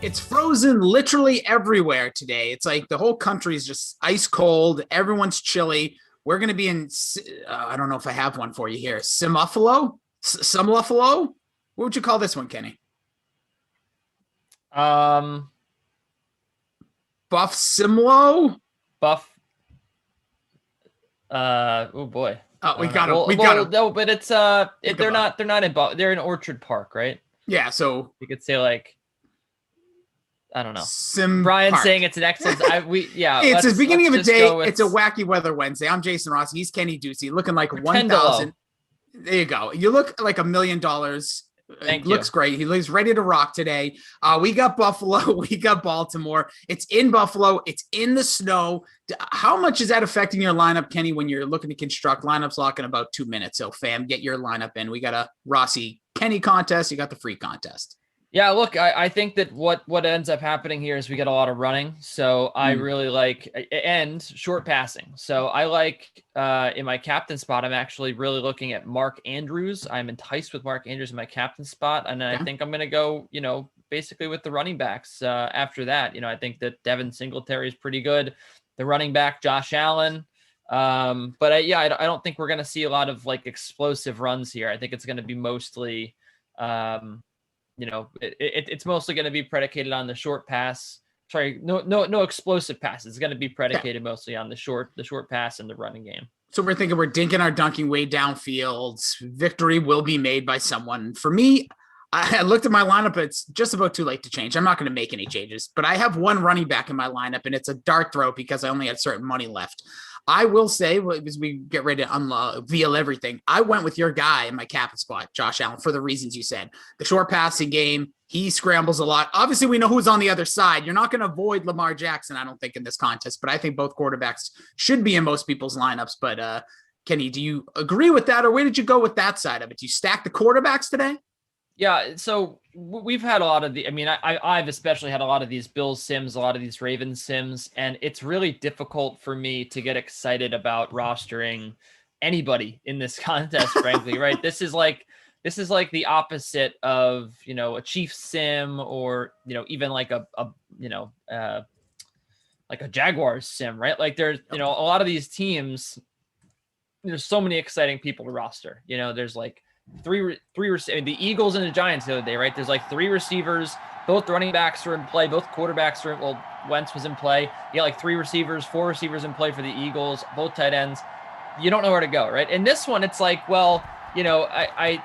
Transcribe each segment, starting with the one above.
It's frozen literally everywhere today. It's like the whole country is just ice cold. Everyone's chilly. We're going to be in, I don't know if I have one for you here. Simuffalo? Sumluffalo? What would you call this one, Kenny? Buff Simlo? Buff. Oh boy. We got him. No, but it's they're not in they're in Orchard Park, right? Yeah, so you could say like I don't know. Brian's Park. Saying it's an excellent. It's the beginning of the day. It's a wacky weather Wednesday. I'm Jason Rossi. He's Kenny Ducey, looking like 1,000. There you go. You look like $1 million. Thank you. Looks great. He looks ready to rock today. We got Buffalo. We got Baltimore. It's in Buffalo. It's in the snow. How much is that affecting your lineup, Kenny, when you're looking to construct lineups? Lock in about 2 minutes. So, fam, get your lineup in. We got a Rossi Kenny contest. You got the free contest. Yeah, look, I think that what ends up happening here is we get a lot of running. So I really like and short passing. So I like in my captain spot, I'm actually really looking at Mark Andrews. I'm enticed with Mark Andrews in my captain spot. And I think I'm going to go, basically with the running backs after that. I think that Devin Singletary is pretty good. The running back, Josh Allen. But I don't think we're going to see a lot of like explosive runs here. I think it's going to be mostly it's mostly going to be predicated on the short pass. Sorry, no explosive passes. It's going to be predicated mostly on the short pass and the running game. So we're thinking we're dinking our dunking way downfield. Victory will be made by someone. For me, I looked at my lineup. It's just about too late to change. I'm not going to make any changes, but I have one running back in my lineup, and it's a dart throw because I only had certain money left. I will say, as we get ready to unveil everything, I went with your guy in my captain spot, Josh Allen, for the reasons you said. The short passing game, he scrambles a lot. Obviously, we know who's on the other side. You're not going to avoid Lamar Jackson, I don't think, in this contest, but I think both quarterbacks should be in most people's lineups. But Kenny, do you agree with that, or where did you go with that side of it? Do you stack the quarterbacks today? Yeah, so we've had a lot of I've especially had a lot of these Bills sims, a lot of these Ravens sims, and it's really difficult for me to get excited about rostering anybody in this contest, frankly, right? This is like the opposite of, a Chiefs sim or, even like a Jaguars sim, right? Like there's, a lot of these teams, there's so many exciting people to roster. There's like three the Eagles and the Giants the other day, right? There's like 3 receivers, both running backs are in play, both quarterbacks are Wentz was in play. You got like 3 receivers, 4 receivers in play for the Eagles, both tight ends. You don't know where to go, right? And this one, it's like, well, I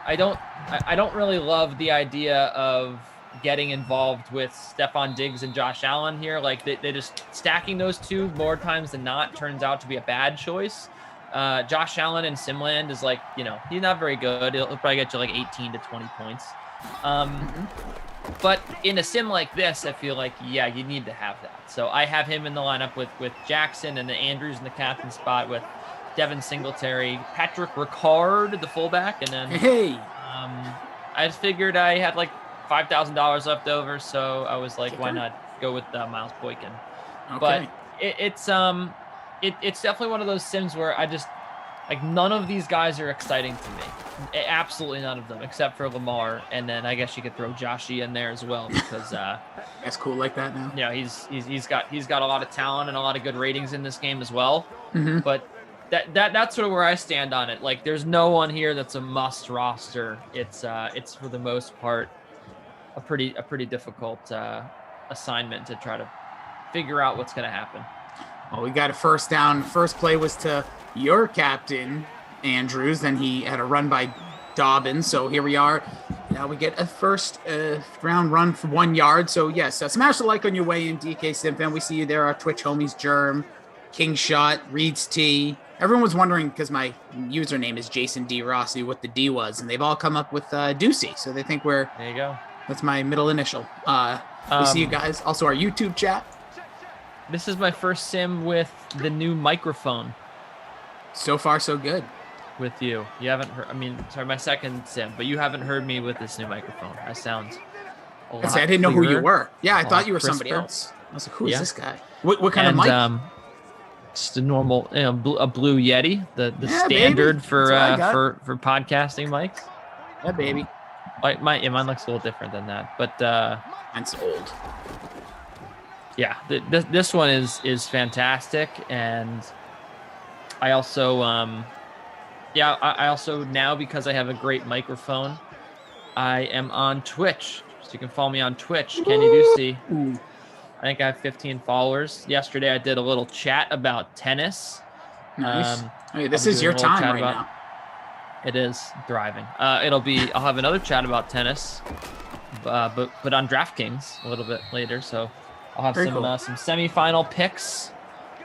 don't really love the idea of getting involved with Stephon Diggs and Josh Allen here. Like they just stacking those two more times than not turns out to be a bad choice. Josh Allen in Simland is like, he's not very good. He'll probably get you like 18 to 20 points. But in a sim like this, I feel like, you need to have that. So I have him in the lineup with Jackson and the Andrews in the captain spot with Devin Singletary, Patrick Ricard, the fullback. And then, I just figured I had like $5,000 left over. So I was like, why not go with Miles Boykin? Okay. But it's definitely one of those sims where I just like none of these guys are exciting to me. Absolutely none of them except for Lamar. And then I guess you could throw Joshy in there as well because that's cool like that now. He's got a lot of talent and a lot of good ratings in this game as well. Mm-hmm. But that's sort of where I stand on it. Like there's no one here that's a must roster. It's for the most part a pretty difficult assignment to try to figure out what's going to happen. Well, we got a first down. First play was to your captain, Andrews. Then he had a run by Dobbins. So here we are. Now we get a first round run for 1 yard. So, yes, smash the like on your way in, DK Simfan. We see you there. Our Twitch homies, Germ, King Shot, Reed's T. Everyone was wondering, because my username is Jason D. Rossi, what the D was. And they've all come up with Ducey. So they think we're... There you go. That's my middle initial. We see you guys. Also, our YouTube chat. This is my first sim with the new microphone. So far, so good. With you. You haven't heard, my second sim, but you haven't heard me with this new microphone. I sound a lot I didn't know who you were. Yeah, I thought you were crisper. Somebody else. I was like, who is this guy? What kind of mic? Just a normal, a blue Yeti, the standard for podcasting mics. Yeah, baby. Mine looks a little different than that, but Mine's old. yeah, this one is fantastic, and I also I also now, because I have a great microphone, I am on Twitch, so you can follow me on Twitch. Kenny Ducey. I think I have 15 followers. Yesterday I did a little chat about tennis. Nice. This is your time right now. It is thriving. I'll have another chat about tennis, but on DraftKings a little bit later. So I'll have some semifinal picks.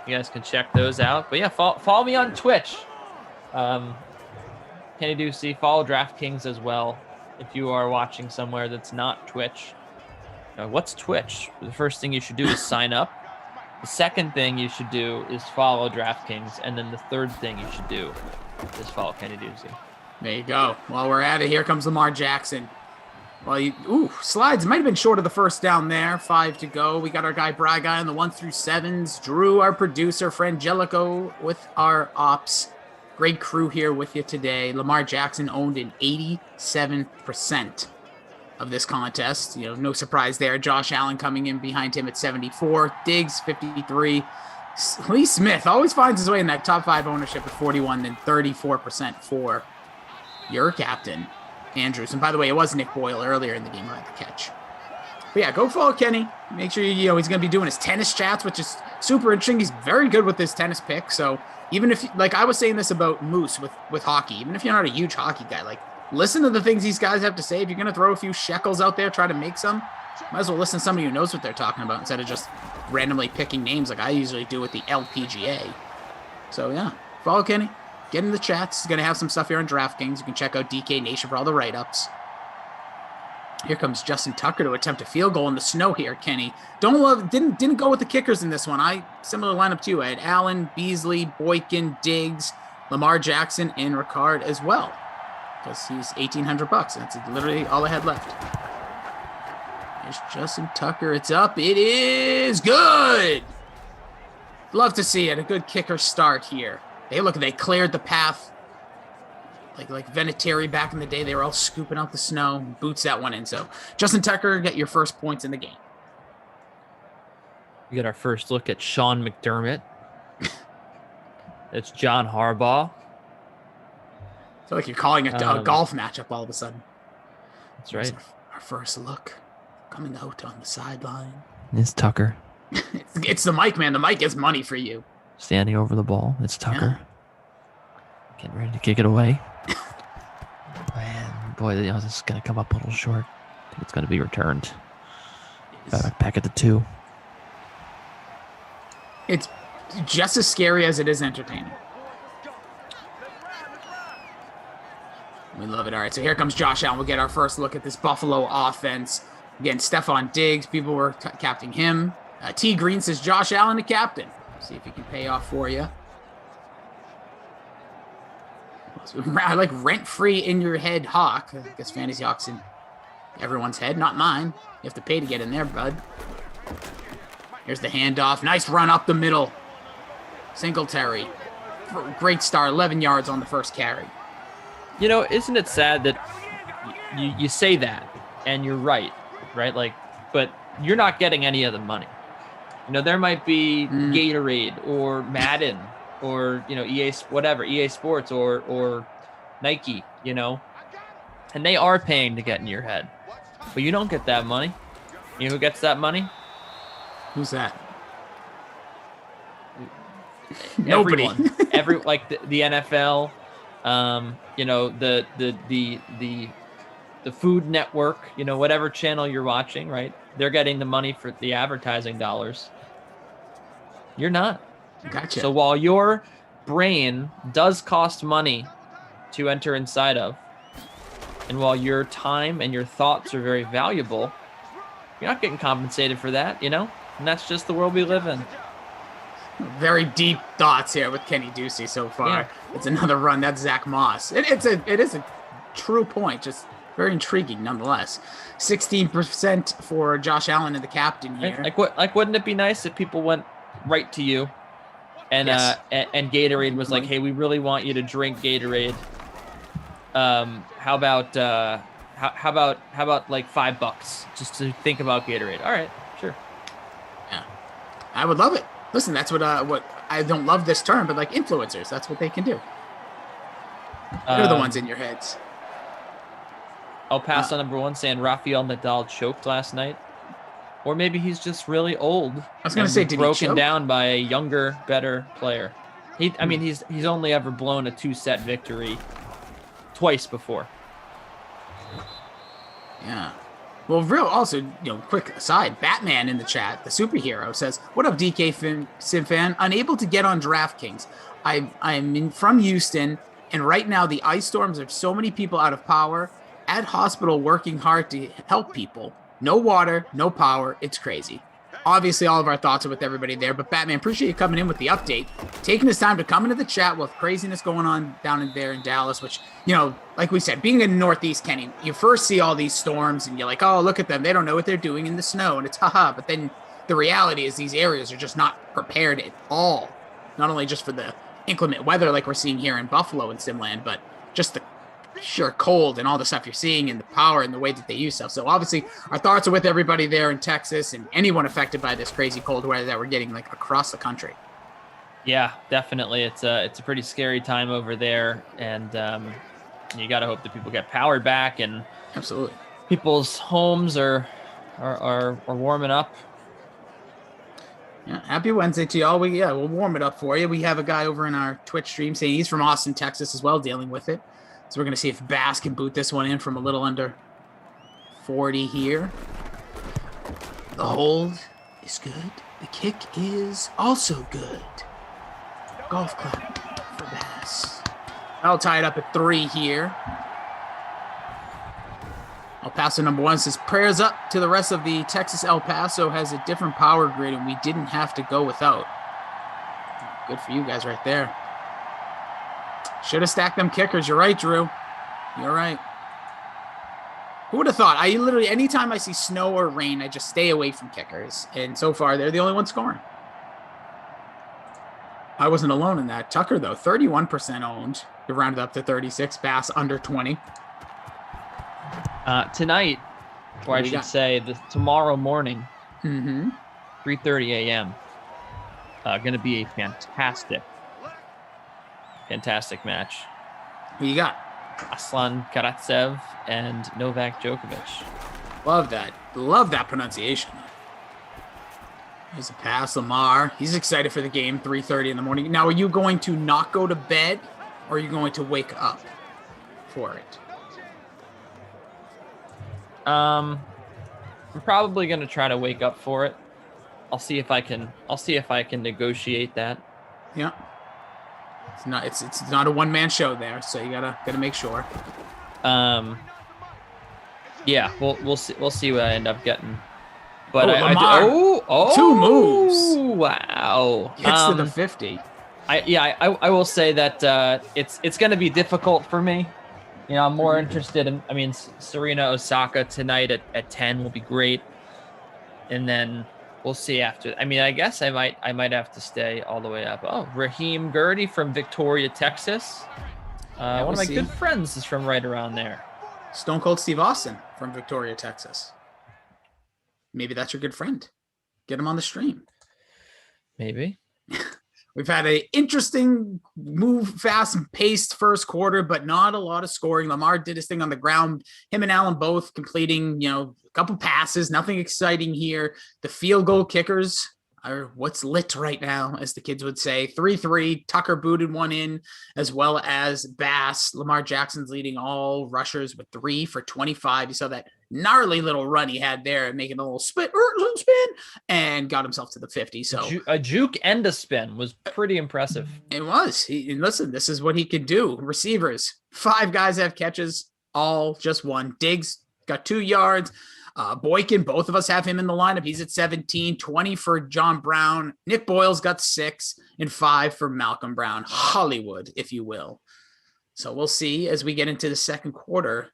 You guys can check those out. But yeah, follow me on Twitch. Kenny Ducey. Follow DraftKings as well if you are watching somewhere that's not Twitch. What's Twitch? The first thing you should do is sign up. The second thing you should do is follow DraftKings, and then the third thing you should do is follow Kenny Ducey. There you go. While we're at it, here comes Lamar Jackson. Slides might have been short of the first down there. 5 to go. We got our guy Braga on the 1 through 7s. Drew, our producer, Frangelico with our ops. Great crew here with you today. Lamar Jackson owned in 87% of this contest. No surprise there. Josh Allen coming in behind him at 74. Diggs, 53. Lee Smith always finds his way in that top 5 ownership at 41, then 34% for your captain, Andrews. And by the way, it was Nick Boyle earlier in the game who had the catch. But yeah, go follow Kenny. Make sure he's going to be doing his tennis chats, which is super interesting. He's very good with his tennis pick. So even if, like I was saying this about Moose with hockey, even if you're not a huge hockey guy, like listen to the things these guys have to say. If you're going to throw a few shekels out there, try to make some, might as well listen to somebody who knows what they're talking about instead of just randomly picking names like I usually do with the LPGA. So yeah, follow Kenny. Get in the chats. He's going to have some stuff here on DraftKings. You can check out DK Nation for all the write-ups. Here comes Justin Tucker to attempt a field goal in the snow here, Kenny. Didn't go with the kickers in this one. Similar lineup to you. I had Allen, Beasley, Boykin, Diggs, Lamar Jackson, and Ricard as well. Because he's $1,800. That's literally all I had left. There's Justin Tucker. It's up. It is good. Love to see it. A good kicker start here. They cleared the path. Like Vinatieri back in the day, they were all scooping out the snow. Boots that one in. So Justin Tucker, get your first points in the game. We get our first look at Sean McDermott. It's John Harbaugh. I feel like you're calling it a golf matchup all of a sudden. That's right. Our first look coming out on the sideline. It's Tucker. It's the mic, man. The mic is money for you. Standing over the ball. It's Tucker. Yeah. Getting ready to kick it away. Man, boy, this is going to come up a little short. I think it's going to be returned. Back at the 2. It's just as scary as it is entertaining. We love it. All right, so here comes Josh Allen. We'll get our first look at this Buffalo offense. Again, Stephon Diggs. People were captaining him. T. Green says Josh Allen the captain. See if he can pay off for you. I like rent-free in your head Hawk. I guess Fantasy Hawk's in everyone's head, not mine. You have to pay to get in there, bud. Here's the handoff. Nice run up the middle. Singletary. Great start. 11 yards on the first carry. Isn't it sad that you say that and you're right? Like, but you're not getting any of the money. There might be Gatorade or Madden or, EA Sports or Nike, and they are paying to get in your head, but you don't get that money. You know who gets that money? Who's that? Nobody. Everyone. Like the NFL, the Food Network, whatever channel you're watching, right? They're getting the money for the advertising dollars. You're not. Gotcha. So while your brain does cost money to enter inside of, and while your time and your thoughts are very valuable, you're not getting compensated for that, And that's just the world we live in. Very deep thoughts here with Kenny Ducey so far. Yeah. It's another run. That's Zach Moss. It is a true point. Just very intriguing nonetheless. 16% for Josh Allen and the captain here. Like wouldn't it be nice if people went right to you and yes. And Gatorade was like, hey, we really want you to drink Gatorade. How how about like $5 just to think about Gatorade? All right, sure. Yeah, I would love it. Listen, that's what I don't love this term, but like influencers, that's what they can do. They're the ones in your heads. El Paso #1 saying Rafael Nadal choked last night, or maybe he's just really old. I was going to say, did he broken choke? down by a younger, better player. He's only ever blown a 2-set victory twice before. Yeah. Well, also, quick aside, Batman in the chat, the superhero, says, "What up, DK Sim fan? Unable to get on DraftKings. I'm from Houston, and right now the ice storms have so many people out of power. At hospital working hard to help people. No water, no power. It's crazy." Obviously, all of our thoughts are with everybody there, but Batman, appreciate you coming in with the update, taking this time to come into the chat with craziness going on down in there in Dallas, which, like we said, being in the Northeast, Kenny, you first see all these storms and you're like, oh, look at them. They don't know what they're doing in the snow, and it's haha. But then the reality is these areas are just not prepared at all, not only just for the inclement weather like we're seeing here in Buffalo and Simland, but just the sheer cold and all the stuff you're seeing and the power and the way that they use stuff. So obviously our thoughts are with everybody there in Texas and anyone affected by this crazy cold weather that we're getting like across the country. Yeah, definitely. It's a pretty scary time over there, and you got to hope that people get power back and absolutely people's homes are warming up. Yeah, happy Wednesday to y'all. We'll warm it up for you. We have a guy over in our Twitch stream saying he's from Austin, Texas as well, dealing with it. So we're going to see if Bass can boot this one in from a little under 40 here. The hold is good. The kick is also good. Golf clap for Bass. I'll tie it up at 3 here. El Paso #1 says, prayers up to the rest of the Texas. El Paso has a different power grid and we didn't have to go without. Good for you guys right there. Should have stacked them kickers. You're right, Drew. You're right. Who would have thought? I literally, anytime I see snow or rain, I just stay away from kickers. And so far, they're the only ones scoring. I wasn't alone in that. Tucker, though, 31% owned. You rounded up to 36. Bass under 20. Tonight, or I should say tomorrow morning, 3:30 a.m., going to be a fantastic match. Who you got? Aslan Karatsev and Novak Djokovic. Love that. Love that pronunciation. There's a pass, Lamar. He's excited for the game, 3:30 in the morning. Now, are you going to not go to bed, or are you going to wake up for it? I'm probably going to try to wake up for it. I'll see if I can negotiate that. Yeah. It's not a one-man show there, so you gotta make sure. Yeah, we'll see what I end up getting. But Lamar, 2 moves. Wow. Gets to the 50. I will say that it's going to be difficult for me. I'm more interested in. Serena Osaka tonight at 10 will be great, and then we'll see after. I guess I might have to stay all the way up. Oh, Raheem Gurdy from Victoria, Texas. One of my good friends is from right around there. Stone Cold Steve Austin from Victoria, Texas. Maybe that's your good friend. Get him on the stream. Maybe. We've had an interesting fast-paced first quarter, but not a lot of scoring. Lamar did his thing on the ground. Him and Allen both completing, a couple passes. Nothing exciting here. The field goal kickers are what's lit right now, as the kids would say. 3-3. Tucker booted one in, as well as Bass. Lamar Jackson's leading all rushers with 3 for 25. You saw that gnarly little run he had there, making a little spin, and got himself to the 50. So a juke and a spin was pretty impressive. It was. Listen, this is what he could do. Receivers, 5 guys have catches, all just 1. Diggs got 2 yards. Boykin, both of us have him in the lineup. He's at 17, 20 for John Brown. Nick Boyle's got 6 and 5 for Malcolm Brown. Hollywood, if you will. So we'll see as we get into the second quarter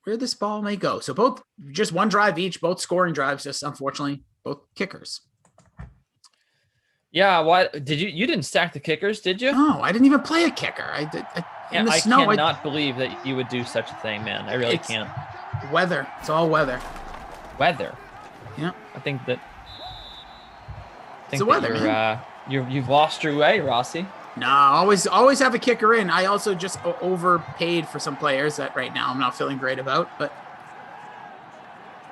where this ball may go. So both just 1 drive each, both scoring drives, just unfortunately both kickers. Yeah, why did you didn't stack the kickers, did you? No, I didn't even play a kicker. I cannot believe that you would do such a thing, man. I really can't. Weather. It's all weather. Weather. Yeah. I think that. It's the weather, man. You've lost your way, Rossi. No, always have a kicker in. I also just overpaid for some players that right now I'm not feeling great about. But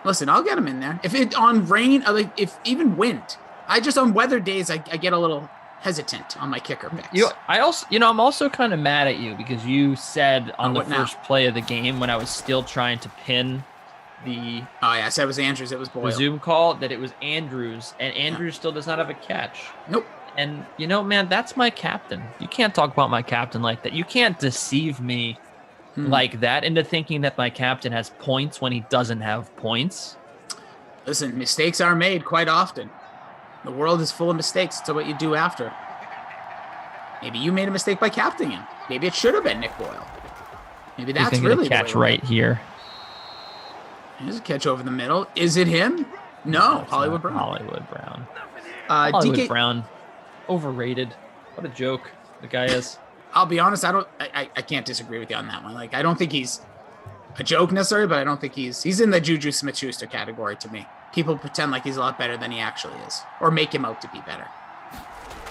listen, I'll get them in there. If it on rain, if even wind, on weather days I get a little hesitant on my kicker picks. I'm also kind of mad at you because you said on the first now? play of the game when I was still trying to pin the I said it was Andrews. It was Boyle. The Zoom call that it was Andrews, and Andrews still does not have a catch. Nope. And, man, that's my captain. You can't talk about my captain like that. You can't deceive me like that into thinking that my captain has points when he doesn't have points. Listen, mistakes are made quite often. The world is full of mistakes. It's what you do after. Maybe you made a mistake by captaining him. Maybe it should have been Nick Boyle. Maybe that's really the catch right here. There's a catch over the middle. Is it him? No, Hollywood Brown. Hollywood Brown. DK Brown. Overrated. What a joke the guy is. I'll be honest, I can't disagree with you on that one. Like, I don't think he's a joke necessarily, but I don't think he's in the Juju Smith-Schuster category to me. People pretend like he's a lot better than he actually is, or make him out to be better.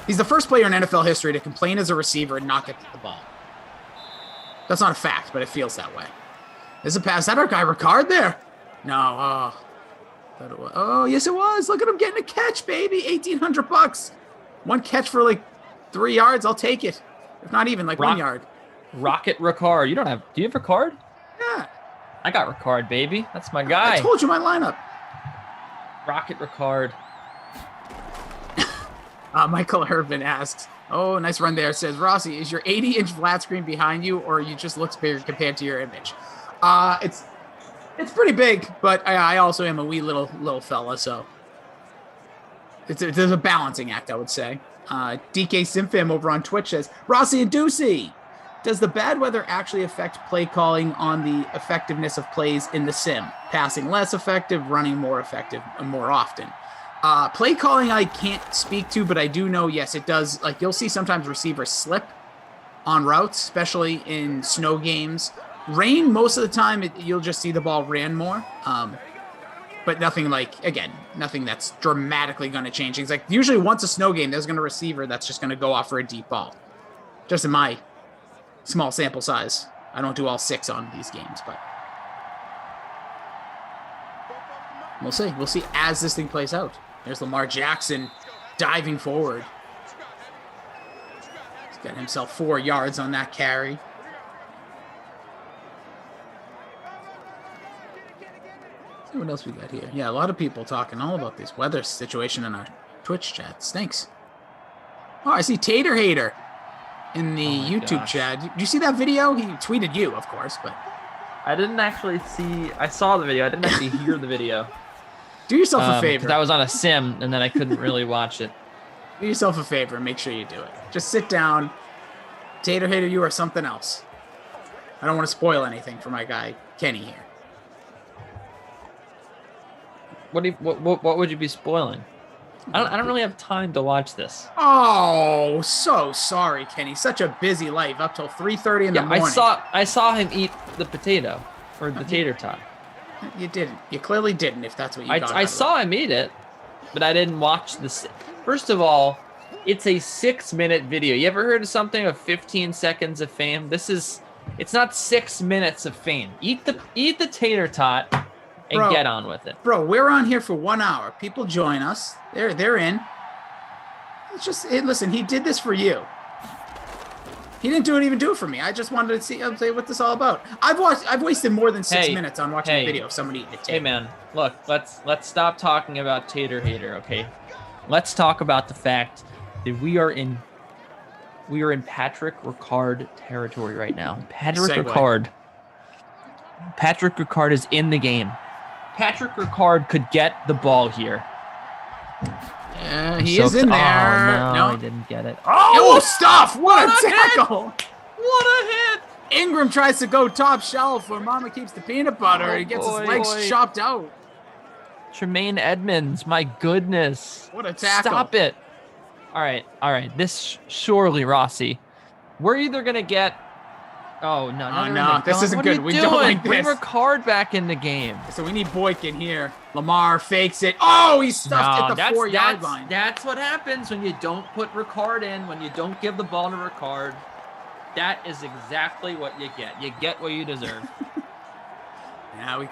He's the first player in NFL history to complain as a receiver and not get the ball. That's not a fact, but it feels that way. There's a pass. Is that our guy Ricard there? No. Oh, yes, it was. Look at him getting a catch, baby. $1,800. One catch for like 3 yards. I'll take it. If not even 1 yard. Rocket Ricard. Do you have Ricard? Yeah. I got Ricard, baby. That's my guy. I told you my lineup. Rocket Ricard. Michael Irvin asks, oh, nice run there. Says, Rossi, is your 80-inch flat screen behind you, or you just looks bigger compared to your image? It's pretty big, but I also am a wee little fella, so there's a balancing act, I would say. DK Simfam over on Twitch says, Rossi and Ducey, does the bad weather actually affect play calling on the effectiveness of plays in the sim? Passing less effective, running more effective more often. Play calling I can't speak to, but I do know, yes, it does. Like, you'll see sometimes receivers slip on routes, especially in snow games. Rain, most of the time, you'll just see the ball ran more. But nothing nothing that's dramatically going to change things. Like, usually once a snow game, there's going to a receiver that's just going to go off for a deep ball. Just in my small sample size. I don't do all 6 on these games, but we'll see. We'll see as this thing plays out. There's Lamar Jackson diving forward. He's got himself 4 yards on that carry. Let's see what else we got here. Yeah, a lot of people talking all about this weather situation in our Twitch chat. Stinks. Oh, I see Tater Hater in the YouTube chat. Did you see that video? He tweeted you, of course, but I didn't actually see. I saw the video. I didn't actually hear the video. Do yourself a favor. Because I was on a sim, and then I couldn't really watch it. Do yourself a favor and make sure you do it. Just sit down. Tater Hater, you are something else. I don't want to spoil anything for my guy, Kenny, here. What would you be spoiling? I don't really have time to watch this. Oh, so sorry, Kenny. Such a busy life up till 3:30 in the morning. I saw him eat the potato or the tater tot. You didn't. You clearly didn't. If that's what you got. I saw him eat it, but I didn't watch this. First of all, it's a 6-minute video. You ever heard of something of 15 seconds of fame? It's not 6 minutes of fame. Eat the tater tot and get on with it. Bro, we're on here for 1 hour. People join us. They're in. It's just listen, he did this for you. He didn't even do it for me. I just wanted to see what this all about. I've wasted more than 6 minutes on watching a video of somebody eating a tater. Hey man, look, let's stop talking about Tater Hater, okay? Let's talk about the fact that we are in Patrick Ricard territory right now. Patrick Ricard is in the game. Patrick Ricard could get the ball here. He is in there. Oh, no, he didn't get it. Oh, stuff! What a tackle! Hit. What a hit! Ingram tries to go top shelf where Mama keeps the peanut butter. He gets his legs chopped out. Tremaine Edmonds, my goodness. What a tackle. Stop it. All right. This surely, Rossi, we're either going to get Oh, no. Oh, no. This isn't good. We don't like this. Bring Ricard back in the game. So we need Boykin here. Lamar fakes it. Oh, he's stuffed at the 4-yard line. That's what happens when you don't put Ricard in, when you don't give the ball to Ricard. That is exactly what you get. You get what you deserve. Yeah,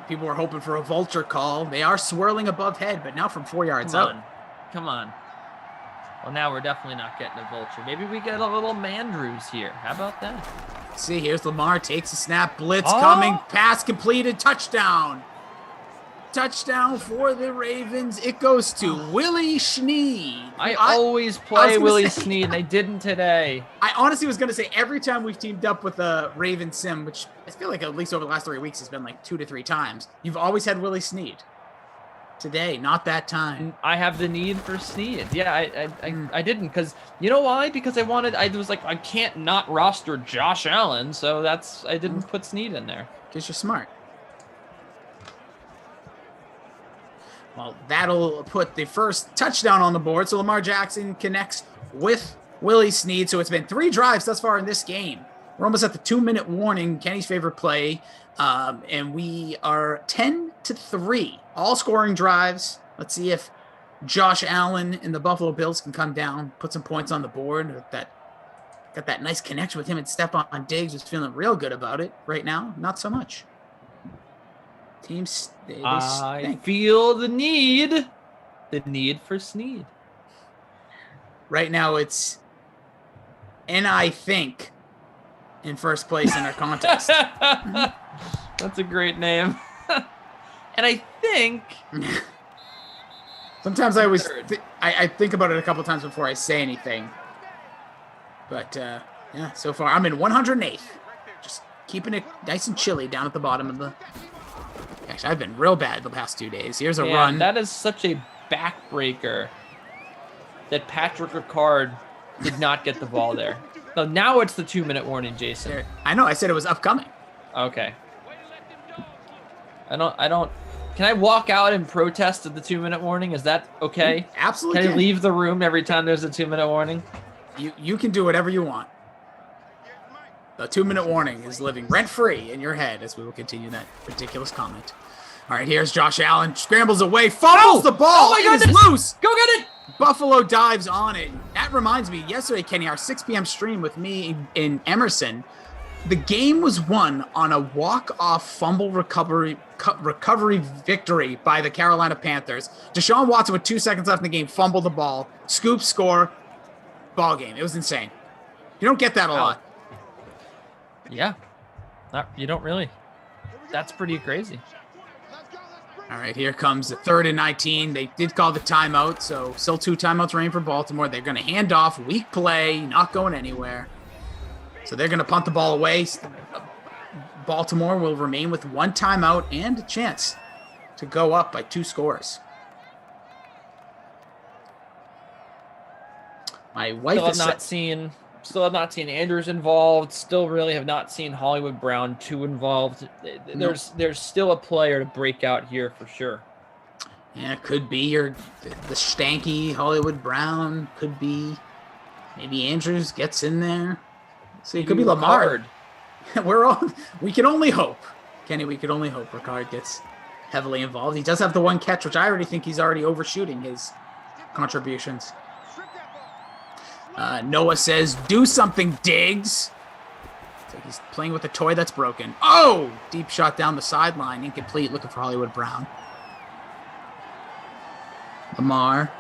people were hoping for a vulture call. They are swirling above head, but now from 4 yards out. Come on. Well, now we're definitely not getting a vulture. Maybe we get a little Mandrews here. How about that? See, here's Lamar, takes a snap, blitz coming, pass completed, touchdown. Touchdown for the Ravens. It goes to Willie Snead. I always play Willie Snead, and I didn't today. I honestly was going to say every time we've teamed up with a Raven sim, which I feel like at least over the last 3 weeks has been like 2 to 3 times, you've always had Willie Snead. Today, not that time. I have the need for Snead. Yeah, I didn't, because you know why? Because I was like, I can't not roster Josh Allen, so I didn't put Snead in there. Because you're smart. Well, that'll put the first touchdown on the board. So Lamar Jackson connects with Willie Snead. So it's been 3 drives thus far in this game. We're almost at the 2-minute warning, Kenny's favorite play. And we are 10-3, all scoring drives. Let's see if Josh Allen and the Buffalo Bills can come down, put some points on the board. Got that nice connection with him and Stephon Diggs. Was feeling real good about it. Right now, not so much. Teams, I feel the need for Snead. Right now, it's and I think in first place in our contest. That's a great name. And I think sometimes I always I think about it a couple times before I say anything. But yeah, so far I'm in 108th. Just keeping it nice and chilly down at the bottom of the. Actually, I've been real bad the past 2 days. Here's a run. That is such a backbreaker that Patrick Ricard did not get the ball there. So now it's the 2-minute warning, Jason. I know. I said it was upcoming. Okay. I don't. Can I walk out and protest at the 2-minute warning? Is that okay? Absolutely. Can I leave the room every time there's a 2-minute warning? You can do whatever you want. The 2-minute warning is living rent-free in your head as we will continue that ridiculous comment. All right, here's Josh Allen. Scrambles away, fumbles the ball. Oh my goodness. It is loose. Go get it. Buffalo dives on it. That reminds me, yesterday, Kenny, our 6 p.m. stream with me in Emerson, the game was won on a walk-off fumble recovery victory by the Carolina Panthers. Deshaun Watson with 2 seconds left in the game, fumbled the ball, scoop, score, ball game. It was insane. You don't get that a lot. Yeah. You don't really. That's pretty crazy. All right, here comes the 3rd and 19. They did call the timeout, so still 2 timeouts remaining for Baltimore. They're going to hand off, weak play, not going anywhere. So they're going to punt the ball away. Baltimore will remain with 1 timeout and a chance to go up by 2 scores. My wife Still have not seen Andrews involved. Still really have not seen Hollywood Brown too involved. There's still a player to break out here for sure. Yeah, it could be the stanky Hollywood Brown. Could be maybe Andrews gets in there. So it could be Lamar. We can only hope, Kenny. We could only hope Ricard gets heavily involved. He does have the 1 catch, which I already think he's already overshooting his contributions. Noah says, do something, Diggs. So he's playing with a toy that's broken. Oh! Deep shot down the sideline. Incomplete. Looking for Hollywood Brown. Lamar.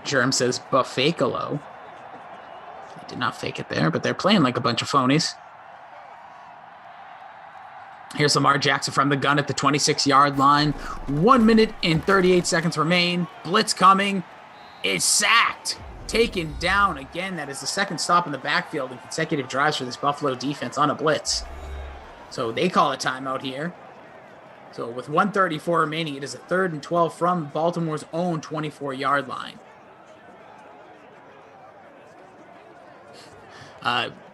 Germ says, Buffalo. They did not fake it there, but they're playing like a bunch of phonies. Here's Lamar Jackson from the gun at the 26-yard line. 1 minute and 38 seconds remain. Blitz coming. Is sacked. Taken down again. That is the 2nd stop in the backfield in consecutive drives for this Buffalo defense on a blitz. So they call a timeout here. So with 1:34 remaining, it is a 3rd and 12 from Baltimore's own 24-yard line.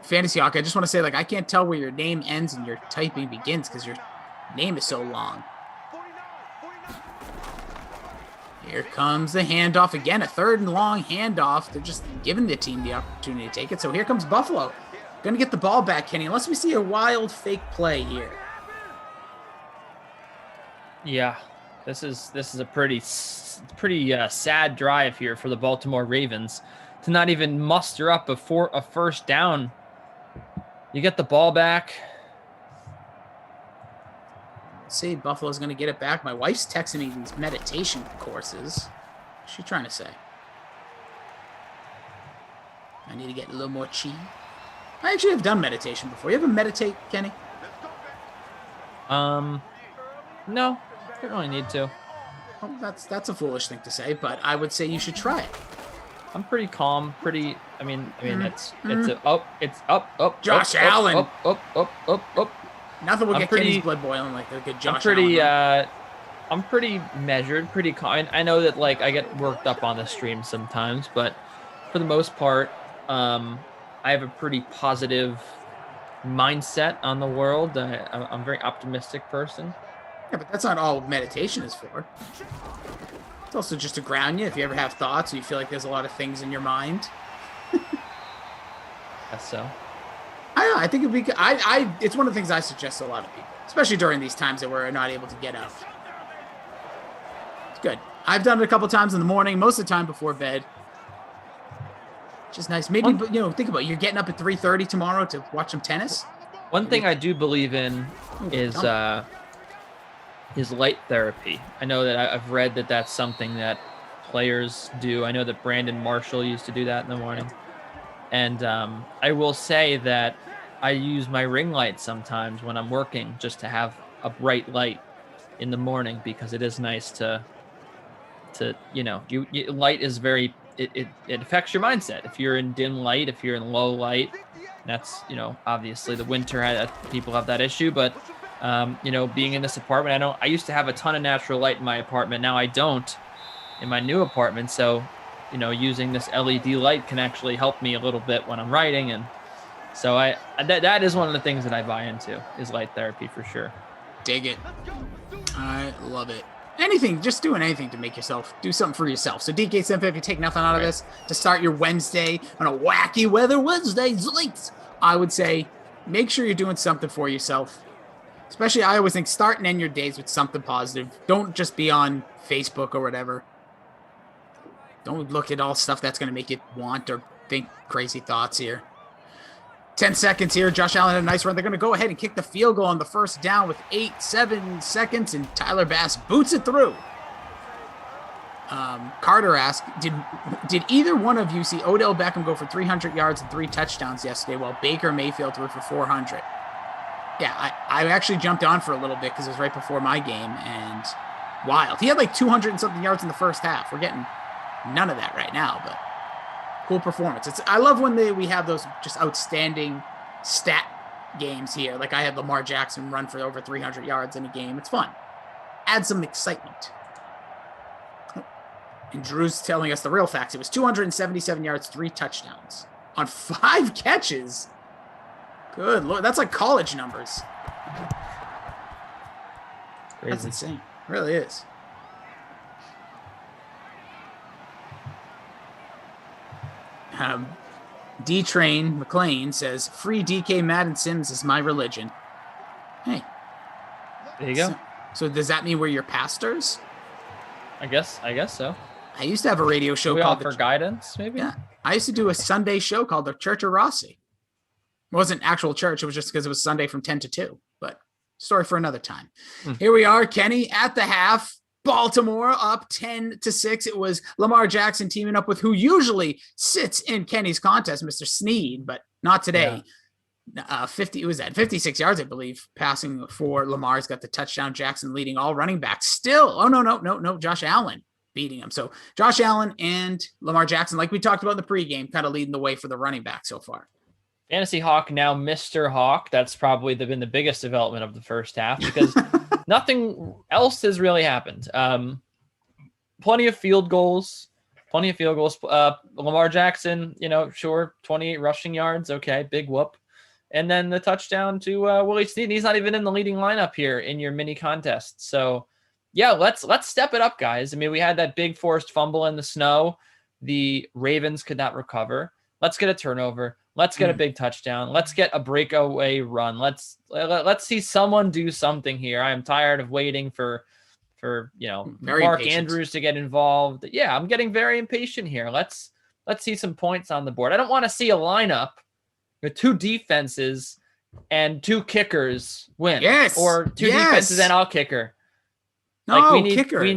Fantasy Hawk, I just want to say, I can't tell where your name ends and your typing begins because your name is so long. Here comes the handoff again, a 3rd and long handoff. They're just giving the team the opportunity to take it. So here comes Buffalo. Going to get the ball back, Kenny, unless we see a wild fake play here. Yeah, this is a pretty sad drive here for the Baltimore Ravens to not even muster up before a first down. You get the ball back. Let's see, Buffalo's going to get it back. My wife's texting me these meditation courses. What's she trying to say? I need to get a little more chi. I actually have done meditation before. You ever meditate, Kenny? No, don't really need to. Well, that's a foolish thing to say, but I would say you should try it. I'm pretty calm, it's up. Josh Allen. Up. Nothing will I'm get pretty- Kenny's blood boiling like a good Josh Allen. I'm pretty measured, pretty calm. I know that like I get worked up on the stream sometimes, but for the most part, I have a pretty positive mindset on the world. I'm a very optimistic person. Yeah, but that's not all meditation is for. It's also just to ground you if you ever have thoughts or you feel like there's a lot of things in your mind. Guess so. I think it'd be good. It's one of the things I suggest to a lot of people, especially during these times that we're not able to get up. It's good. I've done it a couple times in the morning, most of the time before bed. Just nice. Maybe, think about it. You're getting up at 3:30 tomorrow to watch some tennis. One thing I do believe in is light therapy. I know that I've read that that's something that players do. I know that Brandon Marshall used to do that in the morning. And I will say that I use my ring light sometimes when I'm working just to have a bright light in the morning because it is nice to light is very, it affects your mindset. If you're in dim light, if you're in low light, that's, obviously the winter people have that issue, but being in this apartment, I used to have a ton of natural light in my apartment. Now I don't in my new apartment. So, using this LED light can actually help me a little bit when I'm writing. And so that is one of the things that I buy into is light therapy for sure. Dig it. I love it. Anything, just doing anything to make yourself do something for yourself. So DK Simp, if you take nothing out of this to start your Wednesday on a wacky weather Wednesday, I would say make sure you're doing something for yourself. Especially, I always think start and end your days with something positive. Don't just be on Facebook or whatever. Don't look at all stuff that's going to make you want or think crazy thoughts here. 10 seconds here. Josh Allen had a nice run. They're going to go ahead and kick the field goal on the first down with 7 seconds, and Tyler Bass boots it through. Carter asked, did either one of you see Odell Beckham go for 300 yards and 3 touchdowns yesterday while Baker Mayfield threw for 400? Yeah, I actually jumped on for a little bit because it was right before my game, and wild. He had like 200 and something yards in the first half. We're getting none of that right now, but cool performance. I love when we have those just outstanding stat games here. Like I had Lamar Jackson run for over 300 yards in a game. It's fun. Add some excitement. And Drew's telling us the real facts. It was 277 yards, 3 touchdowns on 5 catches. Good Lord. That's like college numbers. Crazy. That's insane. It really is. D-Train McLean says, free DK Madden Sims is my religion. Hey. There you go. So does that mean we're your pastors? I guess so. I used to have a radio show we called offer guidance, maybe? Yeah. I used to do a Sunday show called the Church of Rossi. It wasn't actual church. It was just because it was Sunday from 10 to 2. But story for another time. Here we are, Kenny, at the half. Baltimore up 10-6. It was Lamar Jackson teaming up with who usually sits in Kenny's contest, Mr. Sneed, but not today. Yeah. 56 yards, I believe, passing for Lamar's got the touchdown. Jackson leading all running backs. Still, no. Josh Allen beating him. So Josh Allen and Lamar Jackson, like we talked about in the pregame, kind of leading the way for the running back so far. Fantasy Hawk, now Mr. Hawk. That's probably been the biggest development of the first half because nothing else has really happened. Plenty of field goals. Lamar Jackson, sure, 28 rushing yards. Okay, big whoop. And then the touchdown to Willie Snead. He's not even in the leading lineup here in your mini contest. So yeah, let's step it up, guys. I mean, we had that big forced fumble in the snow. The Ravens could not recover. Let's get a turnover. Let's get a big touchdown. Let's get a breakaway run. Let's see someone do something here. I am tired of waiting for Very Mark impatient. Andrews to get involved. Yeah, I'm getting very impatient here. Let's see some points on the board. I don't want to see a lineup with 2 defenses and 2 kickers win. Yes. Or 2 defenses and all kicker. No, we need kickers. We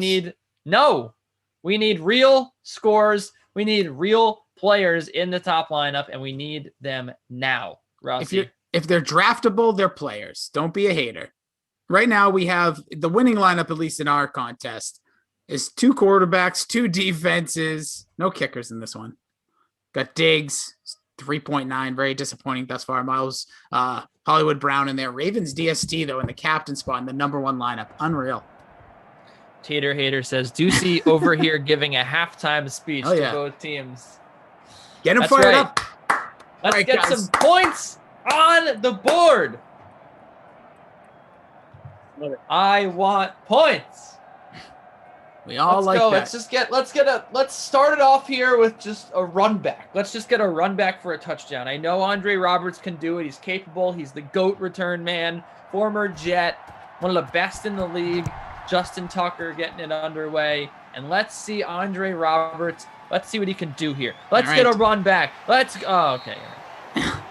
need real scores. We need real players in the top lineup, and we need them now. Rossi. If they're draftable, they're players. Don't be a hater. Right now, we have the winning lineup, at least in our contest, is 2 quarterbacks, 2 defenses, no kickers in this one. Got Diggs, 3.9, very disappointing thus far. Miles, Hollywood Brown in there. Ravens DST, though, in the captain spot in the number 1 lineup. Unreal. Tater Hater says, Ducey over here giving a halftime speech to both teams. Get him fired up. Let's get some points on the board. I want points. We all like that. Let's start it off here with just a run back. Let's just get a run back for a touchdown. I know Andre Roberts can do it. He's capable. He's the GOAT return man, former Jet, one of the best in the league. Justin Tucker getting it underway. And let's see Andre Roberts. Let's see what he can do here. Let's get a run back. Okay.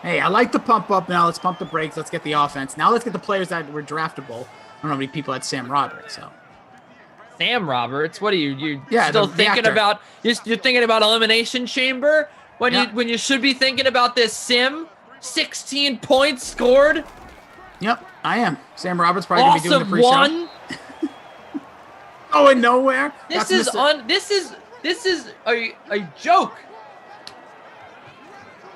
Hey, I like the pump up now. Let's pump the brakes. Let's get the offense. Now let's get the players that were draftable. I don't know how many people had Sam Roberts. So Sam Roberts, what are you still thinking about? You're thinking about Elimination Chamber when you should be thinking about this sim. 16 points scored. Yep, I am. Sam Roberts probably gonna be doing the pre-show. One. Going nowhere. This is a joke.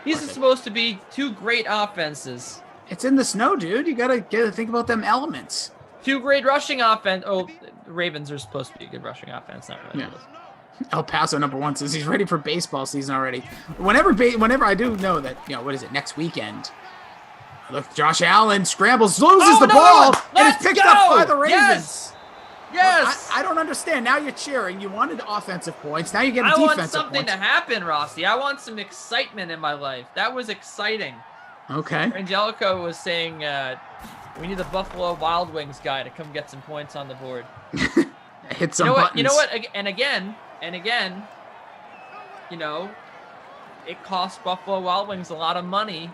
These are supposed to be 2 great offenses. It's in the snow, dude. You gotta think about them elements. 2 great rushing offense. Oh, the Ravens are supposed to be a good rushing offense. Not really. Yeah. El Paso number 1 says he's ready for baseball season already. Whenever I do know that, what is it, next weekend? Look, Josh Allen scrambles, loses the ball, and is picked up by the Ravens. Yes. I don't understand. Now you're cheering. You wanted offensive points. Now you get defensive points. I want something to happen, Rossi. I want some excitement in my life. That was exciting. Okay. Angelico was saying we need the Buffalo Wild Wings guy to come get some points on the board. Hit some buttons. You know what? And again, it costs Buffalo Wild Wings a lot of money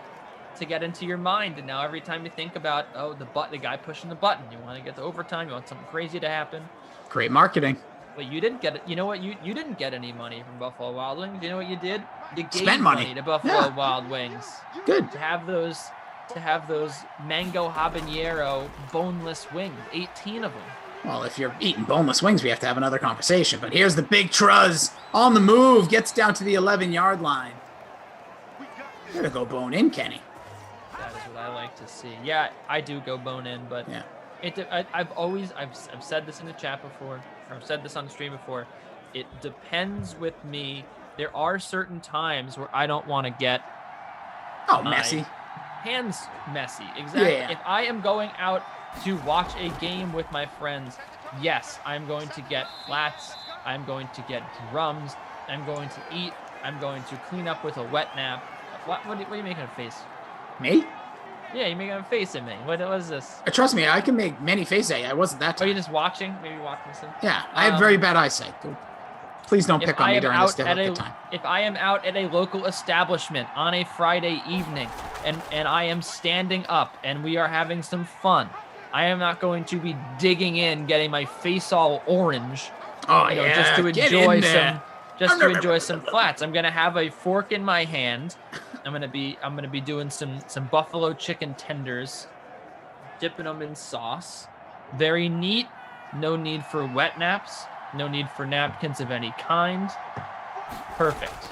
to get into your mind, and now every time you think about the guy pushing the button, you want to get the overtime, you want something crazy to happen. Great marketing. But you didn't get it. You know what? You didn't get any money from Buffalo Wild Wings. You know what you did? You gave spent money to Buffalo Wild Wings. Good to have those mango habanero boneless wings, 18 of them. Well, if you're eating boneless wings, we have to have another conversation. But here's the big Truz on the move, gets down to the 11-yard line. You're gonna go bone in, Kenny. That is what I like to see. Yeah, I do go bone in, but I've said this in the chat before, or I've said this on the stream before. It depends with me. There are certain times where I don't want to get messy. Hands messy. Exactly. Yeah. If I am going out to watch a game with my friends, yes, I'm going to get flats. I'm going to get drums. I'm going to eat. I'm going to clean up with a wet nap. What are you making a face? Me? Yeah, you're making a face at me. What is this? Trust me, I can make many faces at you. I wasn't that time. Are you just watching? Maybe watching some? Yeah, I have very bad eyesight. Please don't pick on me during this difficult time. If I am out at a local establishment on a Friday evening and I am standing up and we are having some fun, I am not going to be digging in, getting my face all orange. Just to enjoy some flats. I'm gonna have a fork in my hand. I'm gonna be doing some buffalo chicken tenders, dipping them in sauce. Very neat. No need for wet naps. No need for napkins of any kind. Perfect.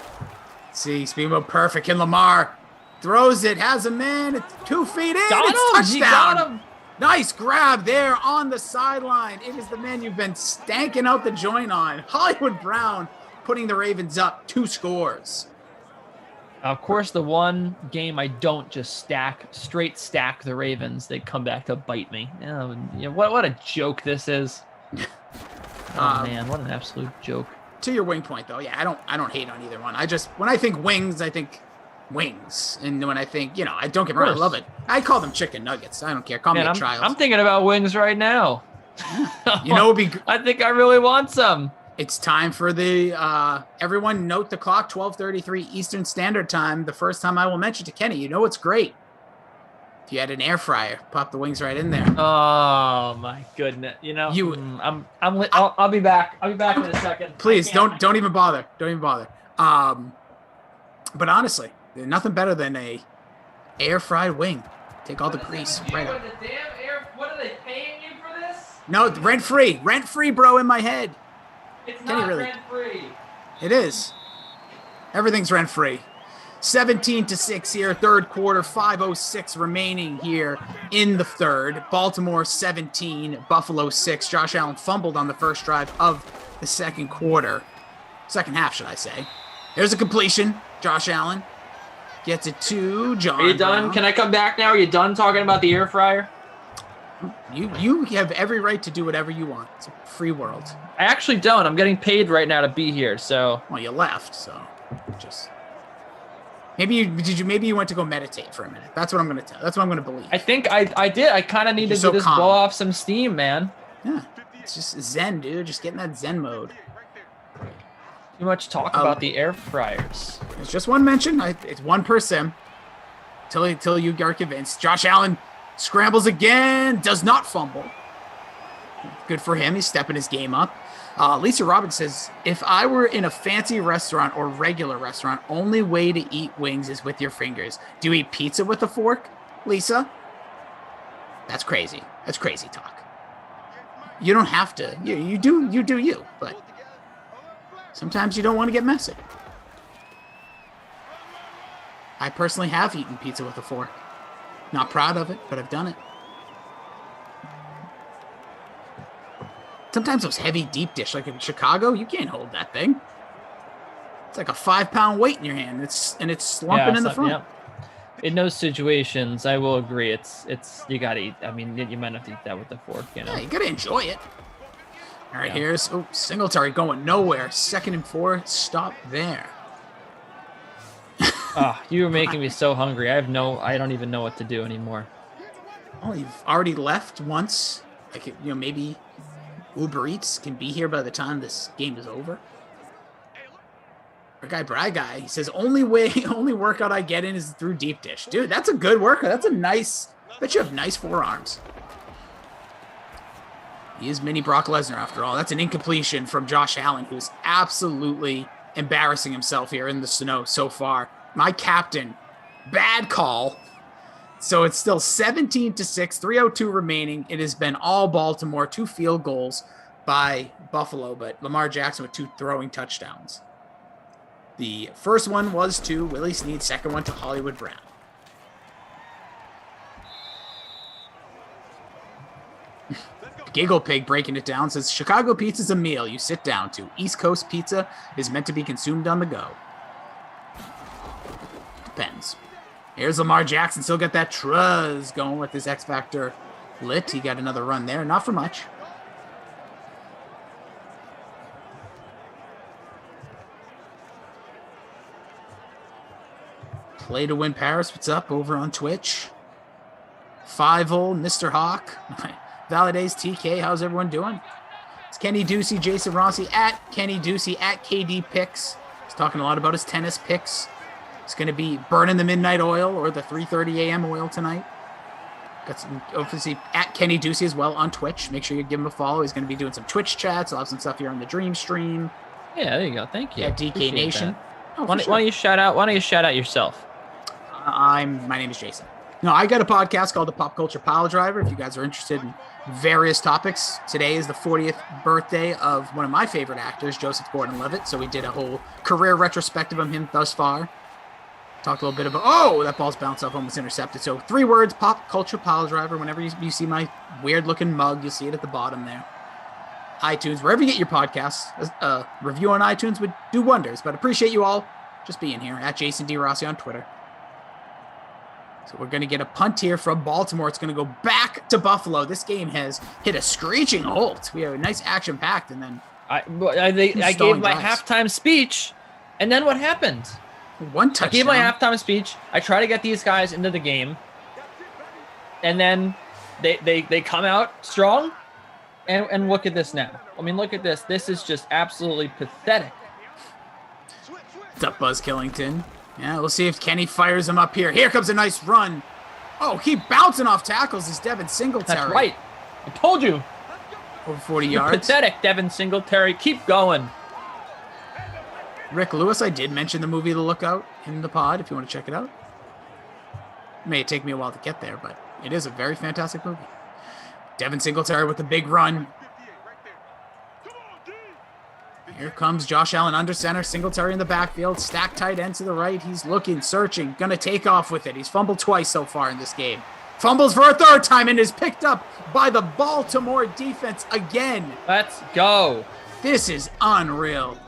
See, speaking of perfect, and Lamar throws it, has him in, it's 2 feet in, it's touchdown. He got him. Nice grab there on the sideline. It is the man you've been stanking out the joint on. Hollywood Brown putting the Ravens up 2 scores. Of course, the one game I don't just straight stack the Ravens, they come back to bite me. What a joke this is. Oh man, what an absolute joke. To your wing point though, yeah, I don't hate on either one. I just, when I think wings, I think wings, and when I think, I don't get me wrong, I love it. I call them chicken nuggets. I don't care. Call me a child. I'm thinking about wings right now. I think I really want some. It's time for the everyone note the clock, 12:33 Eastern Standard Time. The first time I will mention to Kenny, what's great? If you had an air fryer, pop the wings right in there. Oh my goodness! I'll be back. I'll be back in a second. Please don't even bother. Don't even bother. But honestly, there's nothing better than a air fried wing. Take all the grease right out. What are they paying you for this? No, rent free, bro. In my head. It's not rent free. It is. Everything's rent free. 17-6 here, third quarter, 5:06 remaining here in the third. Baltimore 17, Buffalo 6. Josh Allen fumbled on the first drive of the second quarter. Second half, should I say. There's a completion. Josh Allen gets it to John. Are you done? Brown. Can I come back now? Are you done talking about the air fryer? You have every right to do whatever you want. It's a free world. I actually don't. I'm getting paid right now to be here, so. Well, you left, so just maybe you went to go meditate for a minute. That's what I'm going to tell. That's what I'm going to believe. I think I did. I kind of needed to just blow off some steam, man. Yeah, it's just zen, dude. Just get in that zen mode. Too much talk about the air fryers. It's just one mention. It's one per sim. Till you are convinced. Josh Allen scrambles again. Does not fumble. Good for him. He's stepping his game up. Lisa Robbins says, if I were in a fancy restaurant or regular restaurant, only way to eat wings is with your fingers. Do you eat pizza with a fork, Lisa? That's crazy. That's crazy talk. You don't have to. You do you, but sometimes you don't want to get messy. I personally have eaten pizza with a fork. Not proud of it, but I've done it. Sometimes those heavy deep dish, like in Chicago, you can't hold that thing. It's like a 5-pound weight in your hand. It's slumping in the front. Yeah. In those situations, I will agree. It's you gotta eat. I mean, you might have to eat that with the fork. Yeah, you gotta enjoy it. All right, here's Singletary going nowhere. 2nd and 4. Stop there. You were making me so hungry. I don't even know what to do anymore. Oh, you've already left once. Like, maybe Uber Eats can be here by the time this game is over. Our guy, Brad Guy, he says, only workout I get in is through deep dish. Dude, that's a good workout. That's a nice, bet you have nice forearms. He is mini Brock Lesnar after all. That's an incompletion from Josh Allen, who's absolutely embarrassing himself here in the snow so far. My captain, bad call. So it's still 17-6, 3:02 remaining. It has been all Baltimore, 2 field goals by Buffalo, but Lamar Jackson with 2 throwing touchdowns. The first one was to Willie Snead, second one to Hollywood Brown. Giggle Pig breaking it down says, Chicago pizza's a meal you sit down to. East Coast pizza is meant to be consumed on the go. Depends. Here's Lamar Jackson, still got that truzz going with his X Factor lit. He got another run there, not for much. Play to win Paris, what's up over on Twitch? 5-0, Mr. Hawk. Valades, TK, how's everyone doing? It's Kenny Ducey, Jason Rossi, at Kenny Ducey, at KD Picks. He's talking a lot about his tennis picks. He's going to be burning the midnight oil or the 3:30 a.m. oil tonight. Got some, obviously, at Kenny Ducey as well on Twitch. Make sure you give him a follow. He's going to be doing some Twitch chats. I'll have some stuff here on the Dream stream. Yeah, there you go. Thank you. Yeah, DK Appreciate Nation. Oh, why don't you shout out yourself? My name is Jason. No, I got a podcast called the Pop Culture Pile Driver. If you guys are interested in various topics, today is the 40th birthday of one of my favorite actors, Joseph Gordon-Levitt. So we did a whole career retrospective of him thus far. Talked a little bit about, that ball's bounced off, almost intercepted. So 3 words, Pop Culture Pile Driver. Whenever you see my weird-looking mug, you'll see it at the bottom there. iTunes, wherever you get your podcasts. A review on iTunes would do wonders. But appreciate you all just being here. At Jason D. Rossi on Twitter. So we're going to get a punt here from Baltimore. It's going to go back to Buffalo. This game has hit a screeching halt. We have a nice action-packed, and then I gave my halftime speech, and then what happened? One touchdown. I gave my halftime speech. I try to get these guys into the game, and then they come out strong, and look at this now. I mean, look at this. This is just absolutely pathetic. What's up, Buzz Killington? Yeah, we'll see if Kenny fires him up here. Here comes a nice run. Oh, keep bouncing off tackles is Devin Singletary. That's right. I told you. Over 40 yards. Pathetic, Devin Singletary. Keep going. Rick Lewis, I did mention the movie The Lookout in the pod, if you want to check it out. It may take me a while to get there, but it is a very fantastic movie. Devin Singletary with the big run. Here comes Josh Allen under center. Singletary in the backfield. Stacked tight end to the right. He's looking, searching, going to take off with it. He's fumbled twice so far in this game. Fumbles for a third time and is picked up by the Baltimore defense again. Let's go. This is unreal.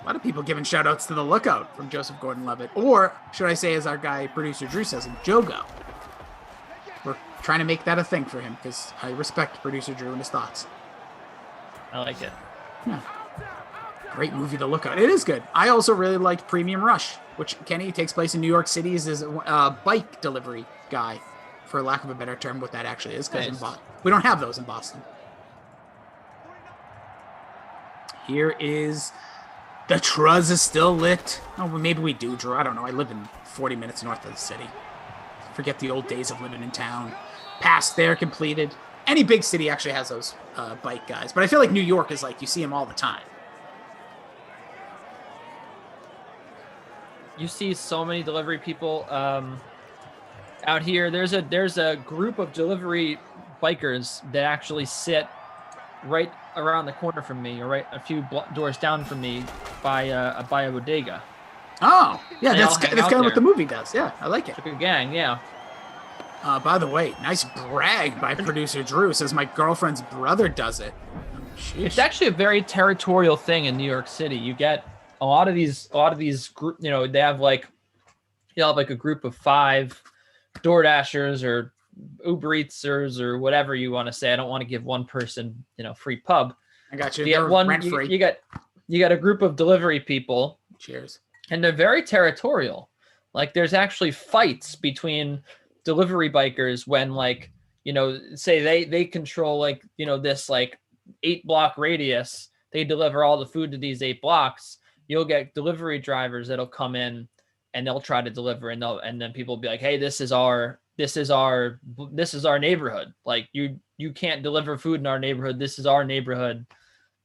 A lot of people giving shout-outs to The Lookout from Joseph Gordon-Levitt. Or, should I say, as our guy, producer Drew says, Jogo. We're trying to make that a thing for him because I respect producer Drew and his thoughts. I like it. Yeah. Great movie to look at. It is good. I also really liked Premium Rush, which, Kenny, takes place in New York City as a bike delivery guy, for lack of a better term, what that actually is, because nice. We don't have those in Boston. Here is the Truz is still lit. Oh, well, maybe we do, Drew. I don't know. I live in 40 minutes north of the city. Forget the old days of living in town. Pass there completed. Any big city actually has those bike guys, but I feel like New York is like you see them all the time. You see so many delivery people out here. There's a group of delivery bikers that actually sit right around the corner from me, or right a few doors down from me, by a bodega. Oh, yeah, that's kind of what the movie does. Yeah, I like it. It's a good gang, yeah. By the way, nice brag by producer Drew. Says my girlfriend's brother does it. Sheesh. It's actually a very territorial thing in New York City. You get a lot of these group, they have like a group of 5 DoorDashers or Uber Eatsers or whatever you want to say. I don't want to give one person, free pub. I got you. You get one. You got a group of delivery people. Cheers. And they're very territorial. Like there's actually fights between delivery bikers when say they control this 8-block radius. They deliver all the food to these 8 blocks. You'll get delivery drivers that'll come in and they'll try to deliver, and then people will be like, hey, this is our neighborhood. Like you can't deliver food in our neighborhood. This is our neighborhood.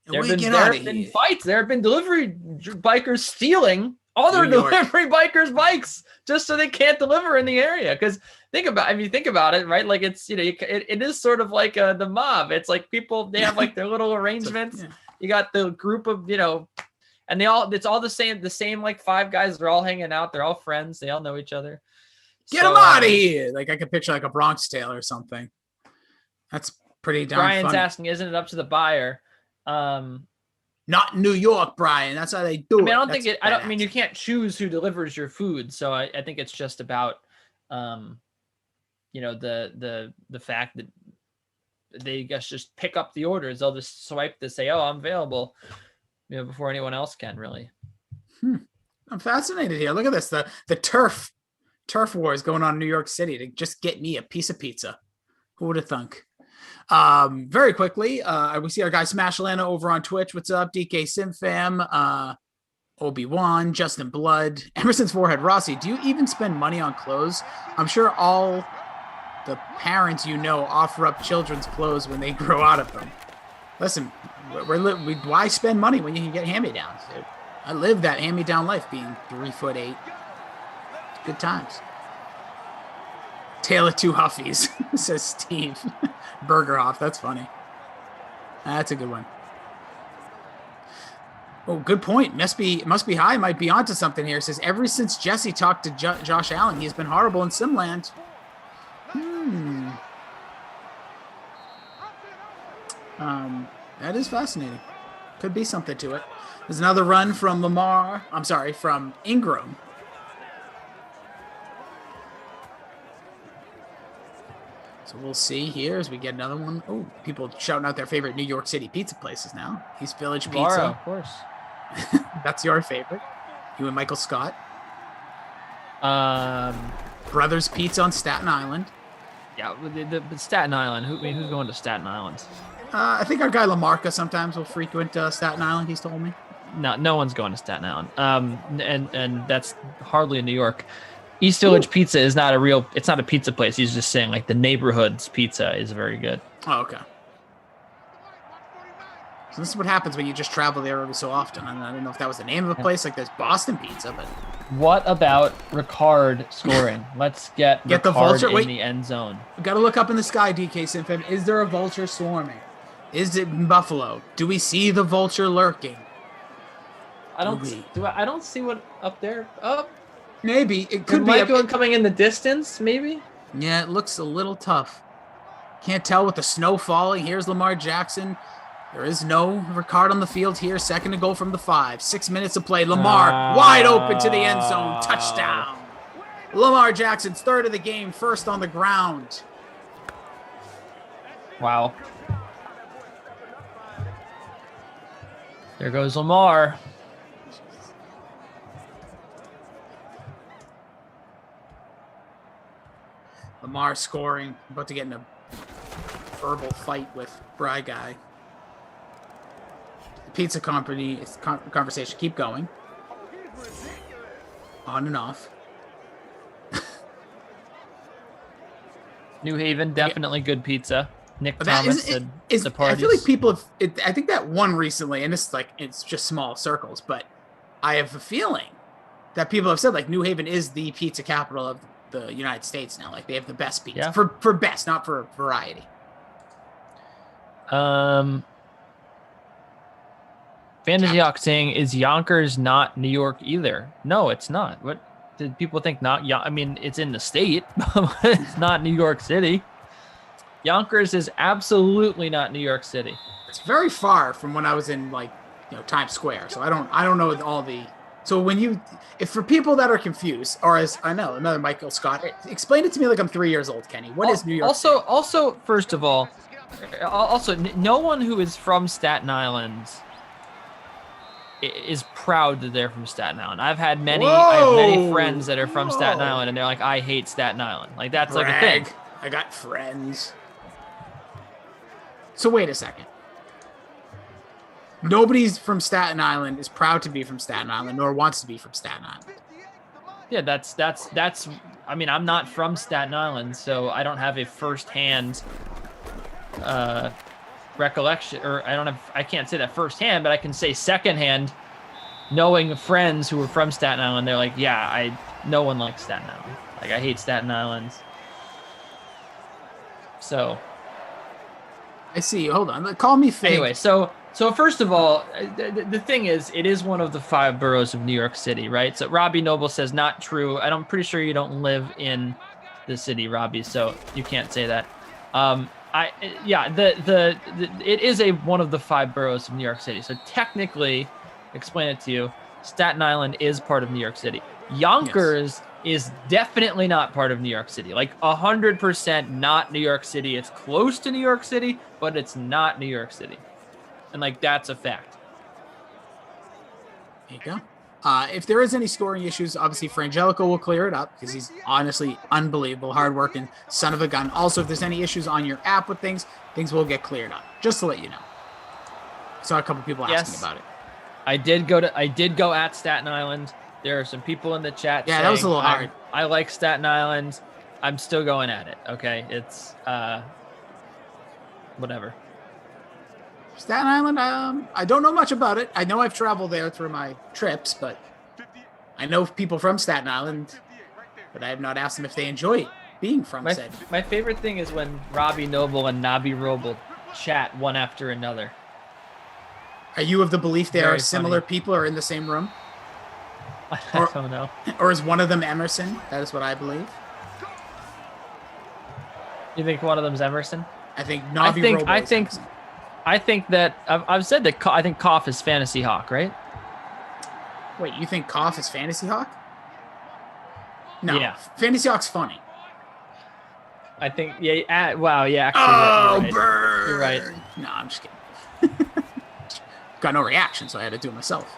There have been fights. There have been delivery bikers stealing other delivery bikers' bikes just so they can't deliver in the area. Because think about it, right? Like it's it is sort of like the mob. It's like people, they have like their little arrangements. You got the group of and it's all the same like 5 guys. They're all hanging out. They're all friends. They all know each other. Get them out of here! Like I could picture like a Bronx Tale or something. That's pretty darn Brian's funny. asking, isn't it up to the buyer? Not New York, Brian. That's how they do it. I don't think it. I mean, you can't choose who delivers your food. So I think it's just about, the fact that they just pick up the orders. They'll just swipe to say, "Oh, I'm available," before anyone else can really. I'm fascinated here. Look at this. The turf wars going on in New York City to just get me a piece of pizza. Who would have thunk? Very quickly, we see our guy Smash Atlanta over on Twitch. What's up, DK Simfam, Obi-Wan, Justin Blood, Emerson's Forehead, Rossi. Do you even spend money on clothes? I'm sure all the parents offer up children's clothes when they grow out of them. Listen, why spend money when you can get hand-me-downs? I live that hand-me-down life, being 3'8". Good times. Tale of Two Huffies, says Steve. Burgerhoff, that's funny. That's a good one. Oh, good point. Must be high. Might be onto something here. It says ever since Jesse talked to Josh Allen, he's been horrible in Simland. That is fascinating. Could be something to it. There's another run from from Ingram. So we'll see here as we get another one. Oh, people shouting out their favorite New York City pizza places now. East Village Pizza. Laura, of course. That's your favorite. You and Michael Scott. Um, Brothers Pizza on Staten Island. Yeah, the Staten Island. Who's going to Staten Island? I think our guy Lamarca sometimes will frequent Staten Island. He's told me. No one's going to Staten Island. And that's hardly in New York. East Village Pizza is not it's not a pizza place. He's just saying like the neighborhood's pizza is very good. Oh, okay. So this is what happens when you just travel there every so often. I don't know if that was the name of the place. Like there's Boston Pizza, but what about Ricard scoring? Let's get Ricard the vulture in the end zone. We got to look up in the sky, DK Simfam. Is there a vulture swarming? Is it in Buffalo? Do we see the vulture lurking? I don't see what up there. Oh, maybe it could be one coming in the distance. Maybe. Yeah, it looks a little tough. Can't tell with the snow falling. Here's Lamar Jackson. There is no Ricard on the field here. Second to go from the 5. 6 minutes to play. Lamar wide open to the end zone. Touchdown. Lamar Jackson's third of the game. First on the ground. Wow. There goes Lamar. Lamar scoring. About to get in a verbal fight with Bry Guy. The pizza company conversation keep going. On and off. New Haven, definitely good pizza. Nick Thomas said the parties. I feel like people have. I think that one recently, and this is like it's just small circles, but I have a feeling that people have said like New Haven is the pizza capital of the United States now. Like they have the best pizza for best, not for variety. Fantasy Hawk saying, is Yonkers not New York either? No, it's not. What did people think? I mean, it's in the state, but it's not New York City. Yonkers is absolutely not New York City. It's very far from when I was in Times Square. So I don't know all the. So if for people that are confused, or as I know another Michael Scott, explain it to me like I'm 3 years old, Kenny. What is New York? Also, first of all, no one who is from Staten Island is proud that they're from Staten Island. I have many friends that are from Staten Island, and they're like, I hate Staten Island. Like that's like a thing. I got friends. So wait a second. Nobody's from Staten Island is proud to be from Staten Island, nor wants to be from Staten Island. Yeah, that's. I mean, I'm not from Staten Island, so I don't have a firsthand recollection, or I can't say that firsthand, but I can say secondhand, knowing friends who were from Staten Island. They're like, yeah, no one likes Staten Island. Like I hate Staten Island. So. I see. Hold on. Call me fake. Anyway, so first of all, the thing is, it is one of the 5 boroughs of New York City, right? So Robbie Noble says not true. I'm pretty sure you don't live in the city, Robbie, so you can't say that. It is one of the 5 boroughs of New York City. So technically, explain it to you, Staten Island is part of New York City. Yonkers is definitely not part of New York City. Like 100% not New York City. It's close to New York City, but it's not New York City. And like that's a fact. There you go. If there is any scoring issues, obviously Frangelico will clear it up because he's honestly unbelievable, hardworking son of a gun. Also, if there's any issues on your app with things will get cleared up. Just to let you know. I saw a couple people asking about it. I did go at Staten Island. There are some people in the chat. Yeah, that was a little hard. I like Staten Island. I'm still going at it. Okay, it's whatever. Staten Island, I don't know much about it. I know I've traveled there through my trips, but I know people from Staten Island, but I have not asked them if they enjoy being from said. My favorite thing is when Robbie Noble and Nabi Roble chat one after another. Are you of the belief they are similar people or in the same room? I don't know. Or is one of them Emerson? That is what I believe. You think one of them's Emerson? I think Nabi Roble is Emerson. I think that I've said that I think Koff is Fantasy Hawk, right? Wait, you think Koff is Fantasy Hawk? No, yeah. Fantasy Hawk's funny. I think, yeah. Wow, yeah. Actually, Oh, you're right. burn. You're right. No, I'm just kidding. Got no reaction, so I had to do it myself.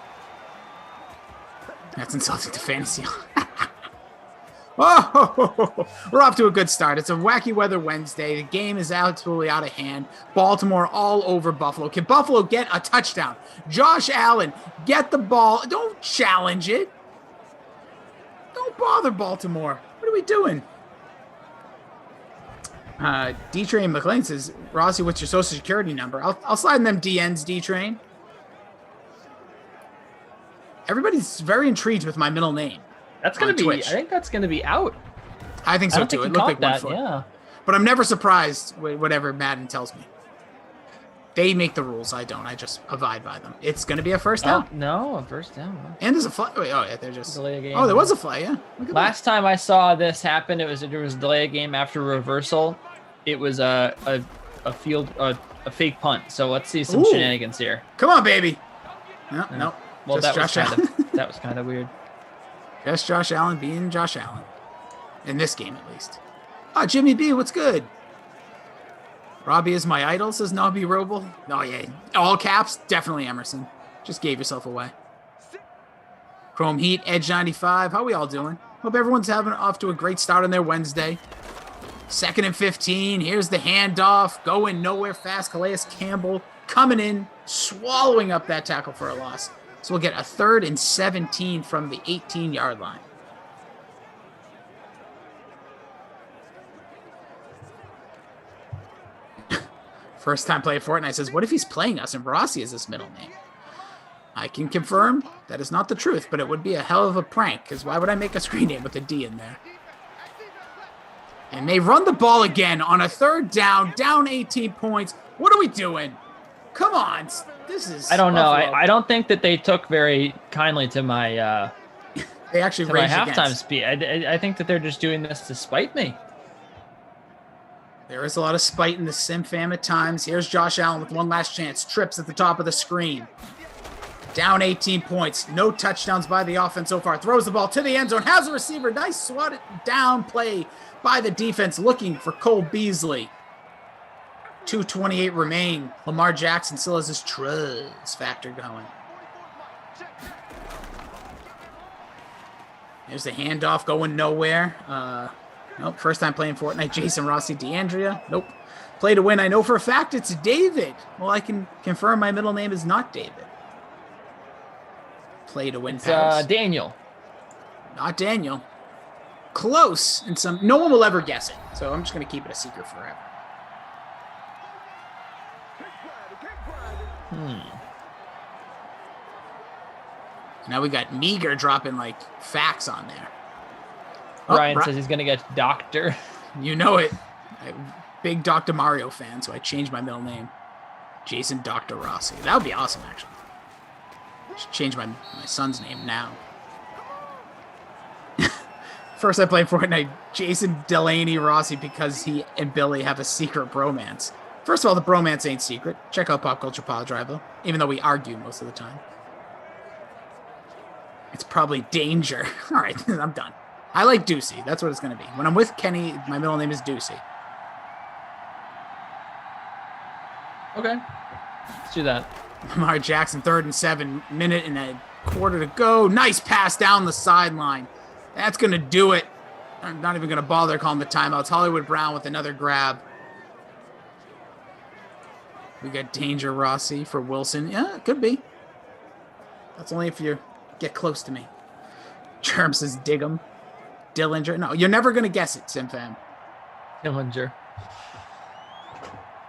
That's insulting to fantasy. Oh, we're off to a good start. It's a wacky weather Wednesday. The game is absolutely out of hand. Baltimore all over Buffalo. Can Buffalo get a touchdown? Josh Allen, get the ball. Don't challenge it. Don't bother Baltimore. What are we doing? D-Train McLean says, Rossi, what's your social security number? I'll slide in them DNs, D-Train. Everybody's very intrigued with my middle name. That's going to be, Twitch. I think that's going to be out. I think so too. It looked like 1 foot. Yeah. But I'm never surprised with whatever Madden tells me. They make the rules. I don't. I just abide by them. It's going to be a first down. No, a first down. And there's a flag. Oh, yeah, they're just. Delay a game. Oh, there was a flag, yeah. Last time I saw this happen, there was a delay a game after reversal. It was a fake punt. So let's see some shenanigans here. Come on, baby. No. Well, that was kind of weird. Just Josh Allen being Josh Allen. In this game, at least. Oh, Jimmy B, what's good? Robbie is my idol, says Nobby Roble. Oh, yeah. All caps, definitely Emerson. Just gave yourself away. Chrome Heat, Edge 95. How we all doing? Hope everyone's having off to a great start on their Wednesday. 2nd and 15. Here's the handoff. Going nowhere fast. Calais Campbell coming in, swallowing up that tackle for a loss. So we'll get a 3rd and 17 from the 18-yard line. First time playing Fortnite says, what if he's playing us and Rossi is his middle name? I can confirm that is not the truth, but it would be a hell of a prank, because why would I make a screen name with a D in there? And they run the ball again on a 3rd down 18 points. What are we doing? Come on. This is... I don't know. I don't think that they took very kindly to my they actually to my halftime speed. I think that they're just doing this to spite me. There is a lot of spite in the Sim fam at times. Here's Josh Allen with one last chance. Trips at the top of the screen. Down 18 points. No touchdowns by the offense so far. Throws the ball to the end zone. Has a receiver. Nice swatted down play by the defense looking for Cole Beasley. 2:28 remain. Lamar Jackson still has his trust factor going. There's the handoff going nowhere. Nope. First time playing Fortnite. Jason Rossi, DeAndrea. Nope. Play to win. I know for a fact it's David. Well, I can confirm my middle name is not David. Play to win. It's Daniel. Not Daniel. Close. And no one will ever guess it. So I'm just going to keep it a secret forever. Now we got Meager dropping like facts on there. Ryan says he's going to get Doctor. You know it. Big Dr. Mario fan, so I changed my middle name. Jason Dr. Rossi. That would be awesome, actually. I should change my son's name now. First I played Fortnite, Jason Delaney Rossi, because he and Billy have a secret bromance. First of all, the bromance ain't secret. Check out Pop Culture Pile Drive, though, even though we argue most of the time. It's probably Danger. All right, I'm done. I like Deucey. That's what it's going to be. When I'm with Kenny, my middle name is Deucey. Okay. Let's do that. Lamar Jackson, 3rd and 7, minute and a quarter to go. Nice pass down the sideline. That's going to do it. I'm not even going to bother calling the timeouts. Hollywood Brown with another grab. We got Danger Rossi for Wilson. Yeah, it could be. That's only if you get close to me. Germ says Diggum. Dillinger. No, you're never going to guess it, Simfam. Dillinger.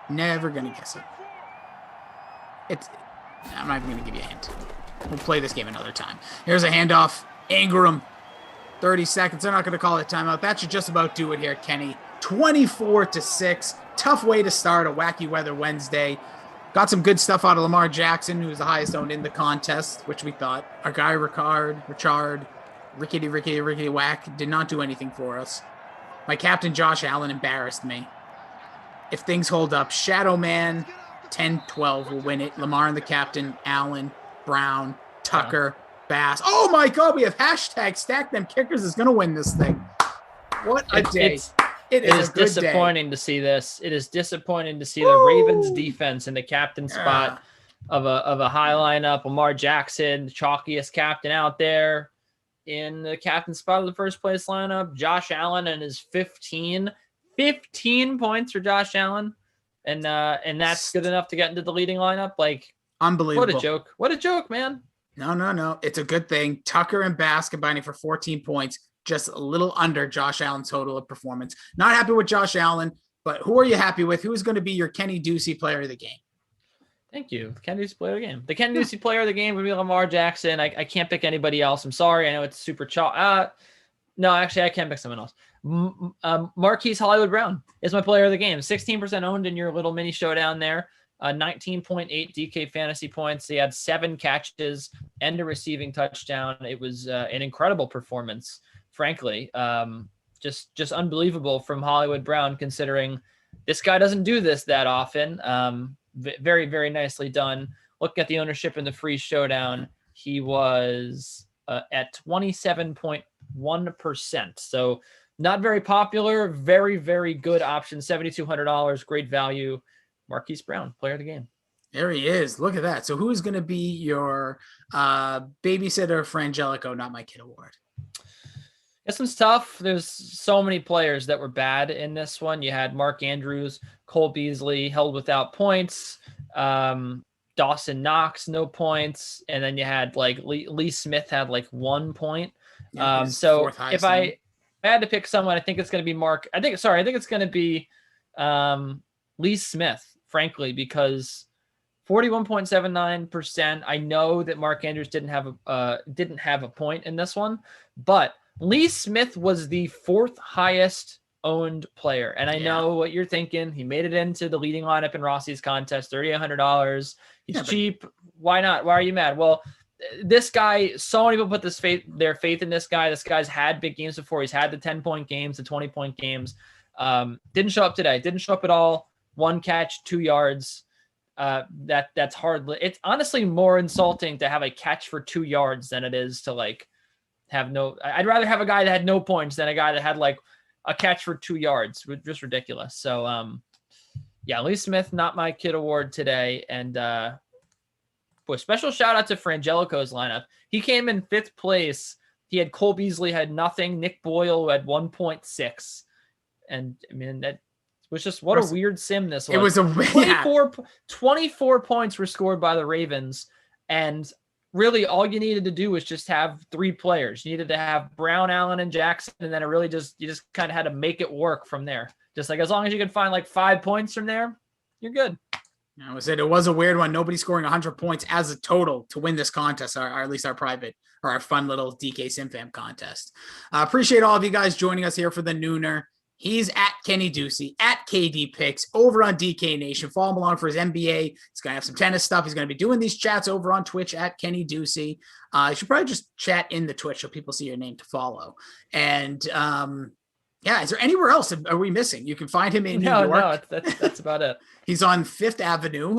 Never going to guess it. I'm not even going to give you a hint. We'll play this game another time. Here's a handoff. Ingram. 30 seconds. They're not going to call it timeout. That should just about do it here, Kenny. 24-6. Tough way to start a wacky weather Wednesday. Got some good stuff out of Lamar Jackson, who was the highest owned in the contest, which we thought. Our guy Richard, Rickety Whack did not do anything for us. My captain Josh Allen embarrassed me. If things hold up, Shadow Man 10-12 will win it. Lamar and the captain, Allen, Brown, Tucker, Bass. Oh my God, we have hashtag Stack Them Kickers is going to win this thing. What a day. It is a good disappointing day. to see this. It is disappointing to see the Ravens defense in the captain spot of a high lineup. Lamar Jackson, the chalkiest captain out there in the captain spot of the first place lineup. Josh Allen and his 15 points for Josh Allen. And that's good enough to get into the leading lineup. Like, unbelievable. What a joke. What a joke, man. No. It's a good thing. Tucker and Bass combining for 14 points, just a little under Josh Allen's total of performance. Not happy with Josh Allen, but who are you happy with? Who's going to be your Kenny Ducey player of the game? Thank you. Kenny Ducey player of the game. The Kenny Ducey player of the game would be Lamar Jackson. I can't pick anybody else. I'm sorry. I know it's super no, actually, I can't pick someone else. Marquise Hollywood Brown is my player of the game. 16% owned in your little mini showdown there. 19.8 DK fantasy points. He had 7 catches and a receiving touchdown. It was an incredible performance, frankly. Just unbelievable from Hollywood Brown, considering this guy doesn't do this that often. Very, very nicely done. Look at the ownership in the free showdown. He was at 27.1%. So not very popular, very, very good option. $7,200, great value. Marquise Brown, player of the game. There he is. Look at that. So who is going to be your babysitter Frangelico, not my kid award? This one's tough. There's so many players that were bad in this one. You had Mark Andrews, Cole Beasley held without points. Dawson Knox, no points. And then you had like Lee Smith had like 1 point. So if I had to pick someone, I think it's going to be I think it's going to be Lee Smith, frankly, because 41.79%. I know that Mark Andrews didn't have a point in this one, but Lee Smith was the 4th highest owned player. And I know what you're thinking. He made it into the leading lineup in Rossi's contest, $3,100. He's cheap. Why not? Why are you mad? Well, this guy, so many people put their faith in this guy. This guy's had big games before. He's had the 10-point games, the 20-point games. Didn't show up today. Didn't show up at all. 1 catch, 2 yards. That's hard. It's honestly more insulting to have a catch for 2 yards than it is to like have no. I'd rather have a guy that had no points than a guy that had like a catch for 2 yards. Just ridiculous. So Lee Smith, not my kid award today. And special shout out to Frangelico's lineup. He came in 5th place. He had Cole Beasley had nothing. Nick Boyle had 1.6. And I mean, that was just what a weird sim this was. It was 24 points were scored by the Ravens. And really all you needed to do was just have 3 players. You needed to have Brown, Allen, and Jackson. And then you just kind of had to make it work from there. Just like as long as you could find like 5 points from there, you're good. I was it was a weird one. Nobody scoring 100 points as a total to win this contest, or at least our private or our fun little DK SimFam contest. Appreciate all of you guys joining us here for the Nooner. He's at Kenny Ducey, at KD Picks, over on DK Nation. Follow him along for his NBA. He's going to have some tennis stuff. He's going to be doing these chats over on Twitch at Kenny Ducey. You should probably just chat in the Twitch so people see your name to follow. And is there anywhere else are we missing? You can find him in New York. No, that's about it. He's on 5th Avenue,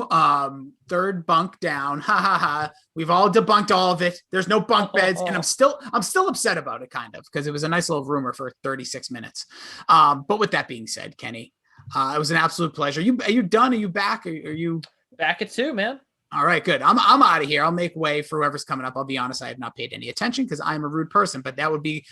3rd bunk down. We've all debunked all of it. There's no bunk beds, and I'm still upset about it, kind of, because it was a nice little rumor for 36 minutes. But with that being said, Kenny, it was an absolute pleasure. Are you done? Are you back? Are you back at 2, man? All right, good. I'm out of here. I'll make way for whoever's coming up. I'll be honest, I have not paid any attention because I'm a rude person, but that would be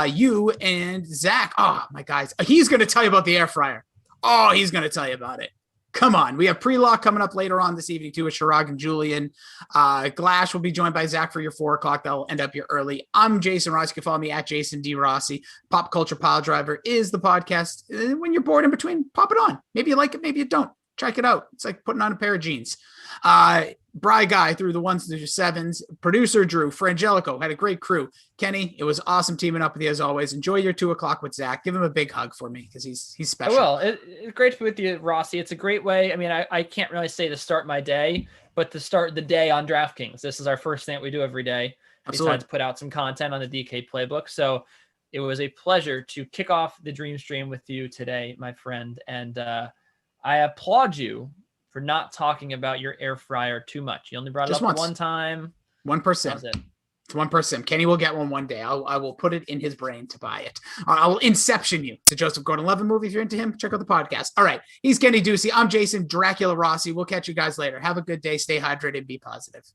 you and Zach. Oh, my guys. He's going to tell you about the air fryer. Oh, he's going to tell you about it. Come on. We have pre-lock coming up later on this evening, too, with Shirag and Julian. Glash will be joined by Zach for your 4 o'clock. That'll end up here early. I'm Jason Rossi. You can follow me at Jason D. Rossi. Pop Culture Pile Driver is the podcast. When you're bored in between, pop it on. Maybe you like it, maybe you don't. Check it out. It's like putting on a pair of jeans. Bry Guy through the 1s through 7s. Producer Drew, Frangelico, had a great crew. Kenny, it was awesome teaming up with you as always. Enjoy your 2 o'clock with Zach. Give him a big hug for me because he's special. Well, it's great to be with you, Rossi. It's a great way. I mean, I can't really say to start my day, but to start the day on DraftKings. This is our first thing that we do every day. Absolutely. Besides put out some content on the DK playbook. So it was a pleasure to kick off the Dream Stream with you today, my friend. And I applaud you for not talking about your air fryer too much. You only brought it up one time. 1%. That was it. It's one per sim. Kenny will get one day. I will put it in his brain to buy it. I will inception you. It's a Joseph Gordon-Levitt movie. If you're into him, check out the podcast. All right. He's Kenny Ducey. I'm Jason Dracula Rossi. We'll catch you guys later. Have a good day. Stay hydrated. Be positive.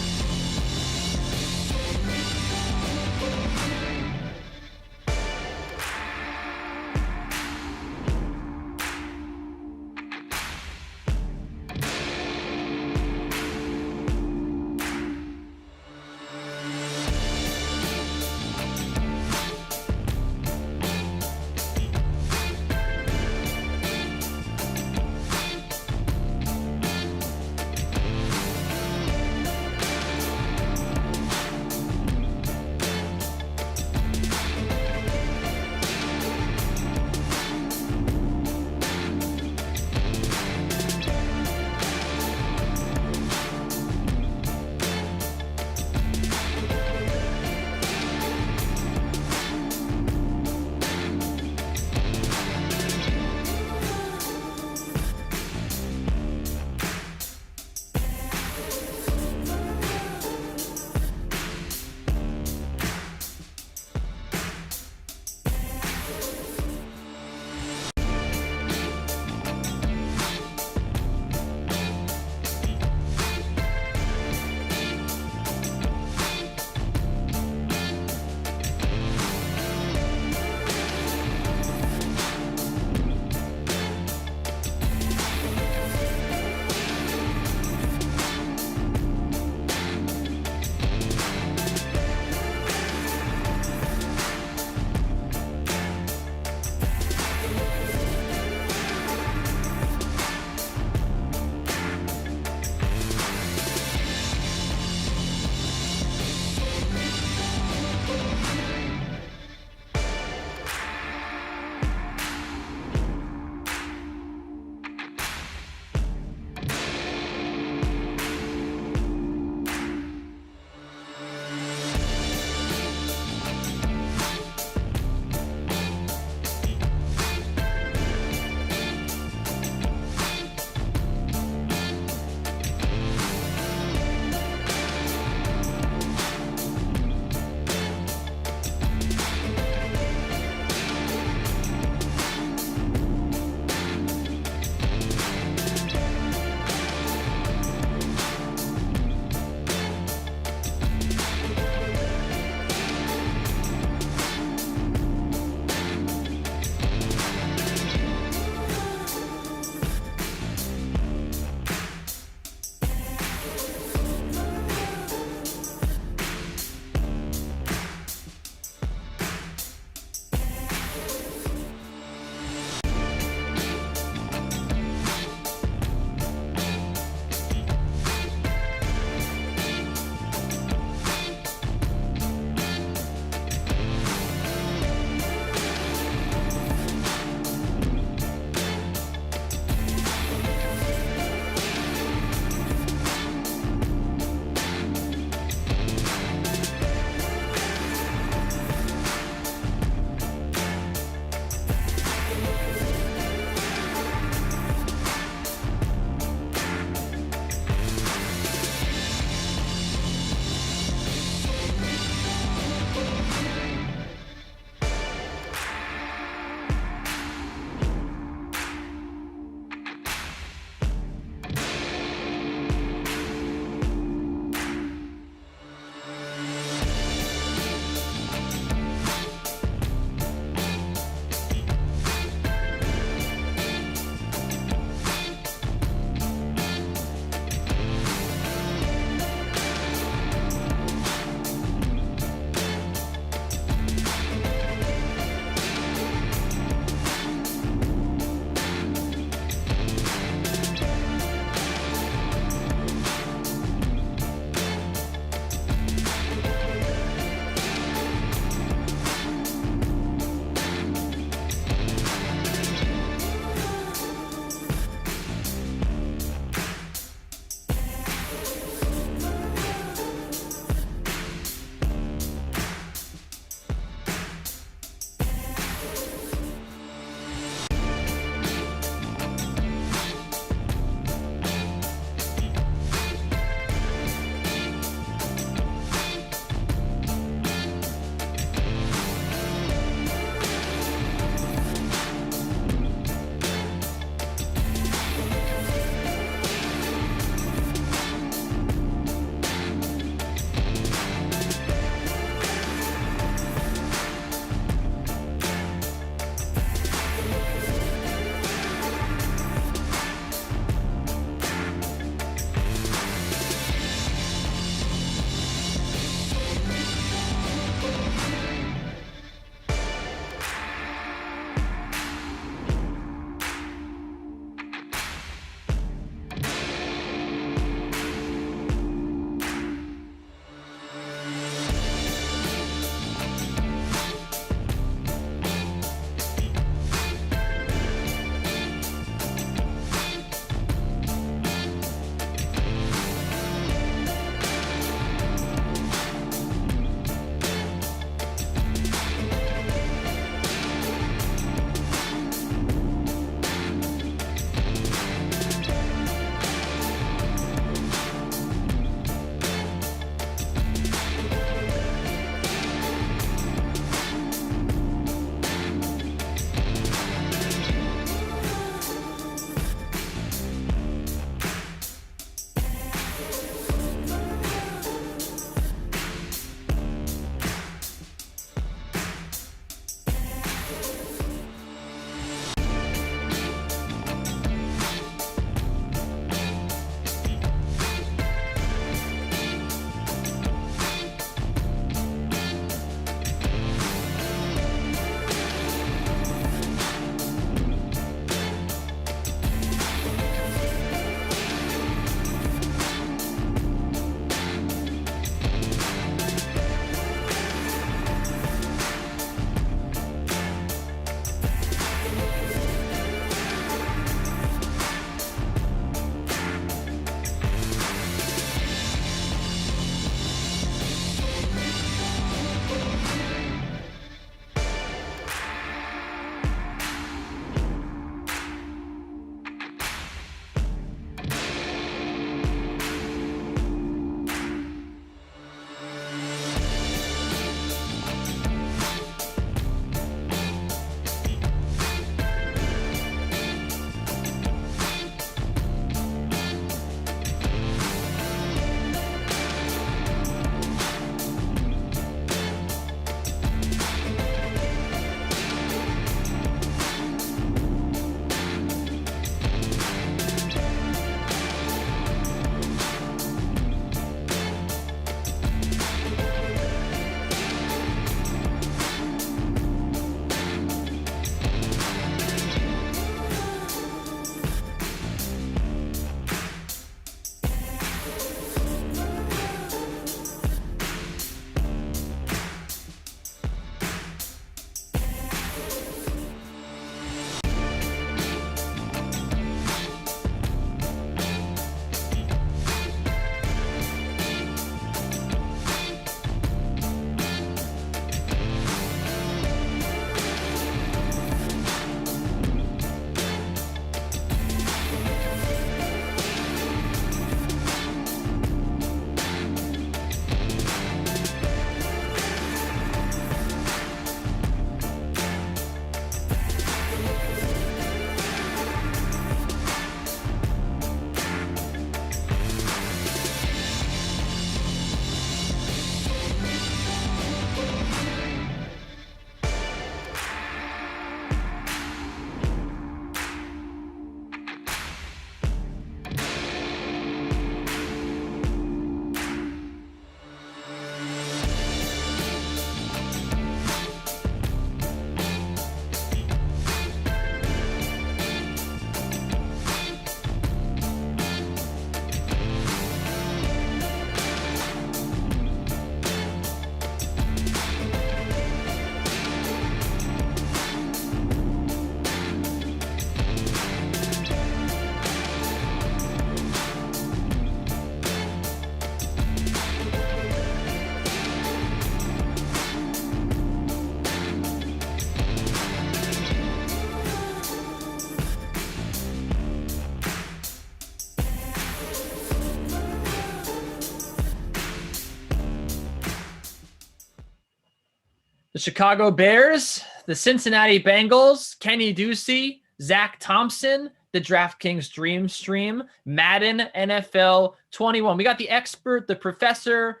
The Chicago Bears, the Cincinnati Bengals, Kenny Ducey, Zach Thompson, the DraftKings Dream Stream, Madden NFL 21. We got the expert, the professor,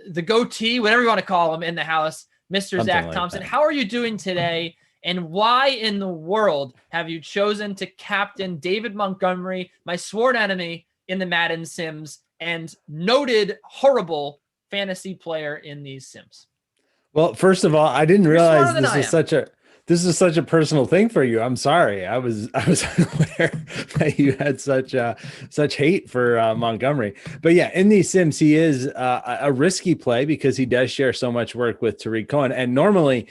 the goatee, whatever you want to call him in the house, Mr. Something Zach like Thompson. that. How are you doing today? And why in the world have you chosen to captain David Montgomery, my sworn enemy in the Madden Sims and noted horrible fantasy player in these Sims? Well, first of all, I didn't You're realize smarter than I am. this is such a personal thing for you. I'm sorry. I was unaware that you had such hate for Montgomery. But yeah, in these Sims, he is a risky play because he does share so much work with Tariq Cohen. And normally,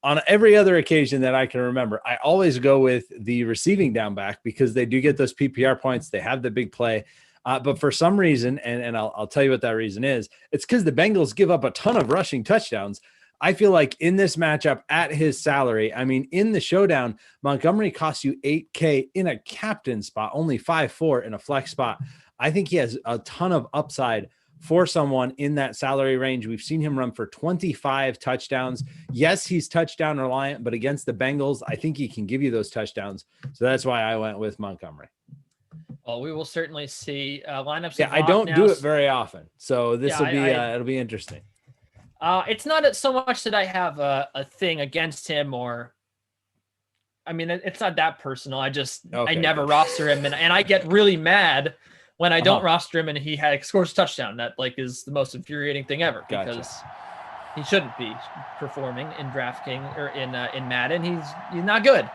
on every other occasion that I can remember, I always go with the receiving down back because they do get those PPR points. They have the big play. But for some reason, and I'll tell you what that reason is, it's because the Bengals give up a ton of rushing touchdowns. I feel like in this matchup at his salary, I mean, in the showdown, Montgomery costs you $8K in a captain spot, only 5.4 in a flex spot. I think he has a ton of upside for someone in that salary range. We've seen him run for 25 touchdowns. Yes, he's touchdown reliant, but against the Bengals, I think he can give you those touchdowns. So that's why I went with Montgomery. Well, we will certainly see lineups. Yeah, I don't do it very often, so this will be it'll be interesting. It's not so much that I have a thing against him, or I mean, it's not that personal. I never roster him, and I get really mad when I don't roster him and he scores a touchdown. That is the most infuriating thing ever because he shouldn't be performing in DraftKings or in Madden. He's not good.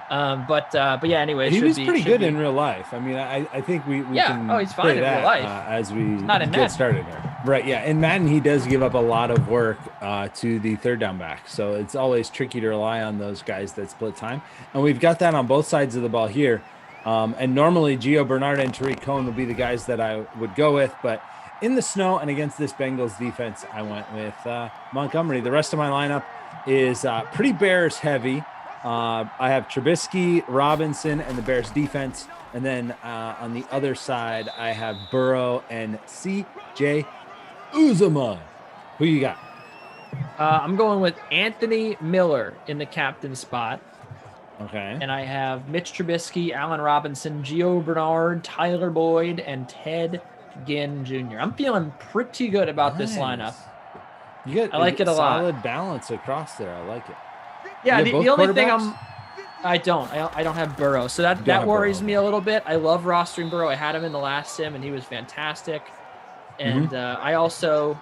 But yeah, anyway, he was pretty good in real life. I mean, I think we can he's fine in real life as we not in get started here. Right. Yeah. In Madden, he does give up a lot of work to the third down back. So it's always tricky to rely on those guys that split time. And we've got that on both sides of the ball here. And normally Gio Bernard and Tariq Cohen would be the guys that I would go with, but in the snow and against this Bengals defense, I went with Montgomery. The rest of my lineup is pretty Bears heavy. I have Trubisky, Robinson, and the Bears defense. And then on the other side, I have Burrow and C.J. Uzomah. Who you got? I'm going with Anthony Miller in the captain spot. Okay. And I have Mitch Trubisky, Allen Robinson, Gio Bernard, Tyler Boyd, and Ted Ginn Jr. I'm feeling pretty good about this lineup. I like it a lot. Solid balance across there. I like it. Yeah, the only thing I don't have Burrow, so that worries me a little bit. I love rostering Burrow. I had him in the last sim, and he was fantastic. And I also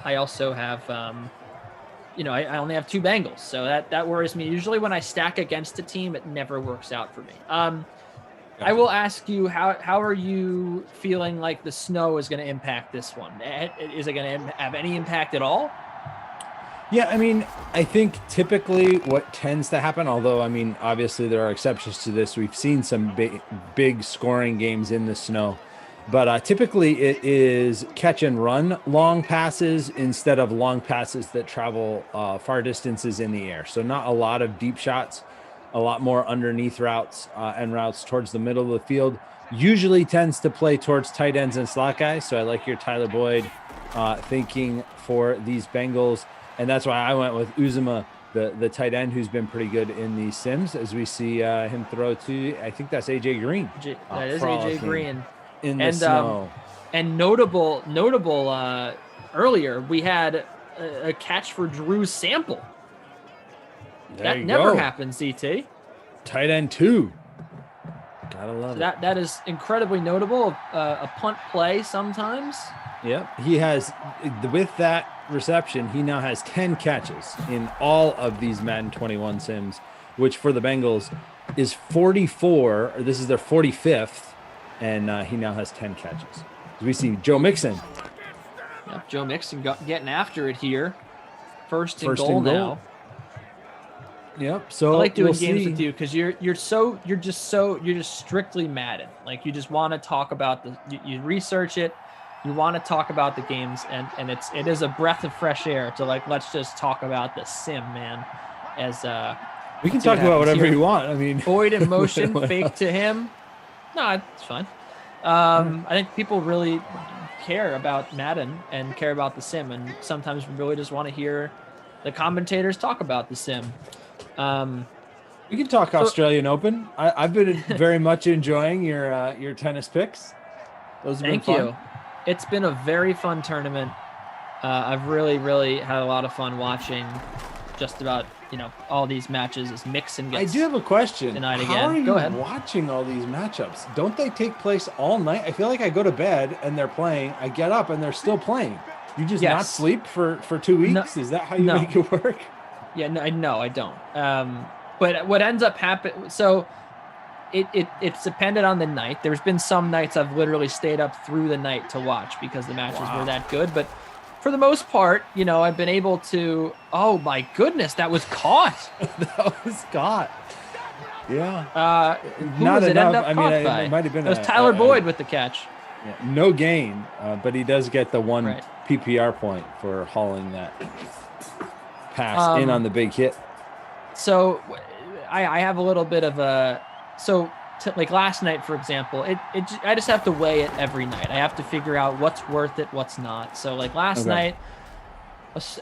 have I only have two Bengals, so that worries me. Usually when I stack against a team, it never works out for me. I will ask you, how are you feeling like the snow is going to impact this one? Is it going to have any impact at all? Yeah, I mean, I think typically what tends to happen, although, I mean, obviously there are exceptions to this. We've seen some big scoring games in the snow. But typically it is catch and run long passes instead of long passes that travel far distances in the air. So not a lot of deep shots, a lot more underneath routes and routes towards the middle of the field. Usually tends to play towards tight ends and slot guys. So I like your Tyler Boyd thinking for these Bengals. And that's why I went with Uzomah, the tight end, who's been pretty good in these Sims, as we see him throw to, I think that's AJ Green. That is AJ Green. In the snow. And notable earlier, we had a catch for Drew Sample. That never happens, CT. Tight end 2. Gotta love it. That is incredibly notable. A punt play sometimes. Yep. He has, with that reception, he now has 10 catches in all of these Madden 21 Sims, which for the Bengals is 44. This is their 45th. And he now has 10 catches. We see Joe Mixon. Yep, Joe Mixon getting after it here. First and goal now. Yep. So I like doing games with you because you're just strictly Madden. Like you just want to talk about you research it, you want to talk about the games, and it is a breath of fresh air to let's just talk about the sim, man. As we can talk about whatever you want. I mean, Boyd in motion, fake to him. No, it's fine. I think people really care about Madden and care about the sim, and sometimes really just want to hear the commentators talk about the sim. We can talk Australian Open. I've been very much enjoying your tennis picks. Those have been fun. Thank you. It's been a very fun tournament. I've really had a lot of fun watching just about all these matches as Mixon gets. I do have a question. Tonight again. How are Go you ahead. watching all these matchups? Don't they take place all night? I feel like I go to bed and they're playing. I get up and they're still playing. You just not sleep for 2 weeks? No, Is that how you make it work? Yeah, no, I don't. But what ends up happening, so it's dependent on the night. There's been some nights I've literally stayed up through the night to watch because the matches were that good. But for the most part, I've been able to. Oh my goodness, that was caught. That was caught. Yeah. Who Not was it enough. end up I caught mean, by? it might have been. It was Tyler Boyd with the catch. Yeah, no gain, but he does get the one Right. PPR point for hauling that pass in on the big hit. So I have a little bit of a like last night, for example, I just have to weigh it every night. I have to figure out what's worth it, what's not. So like last night,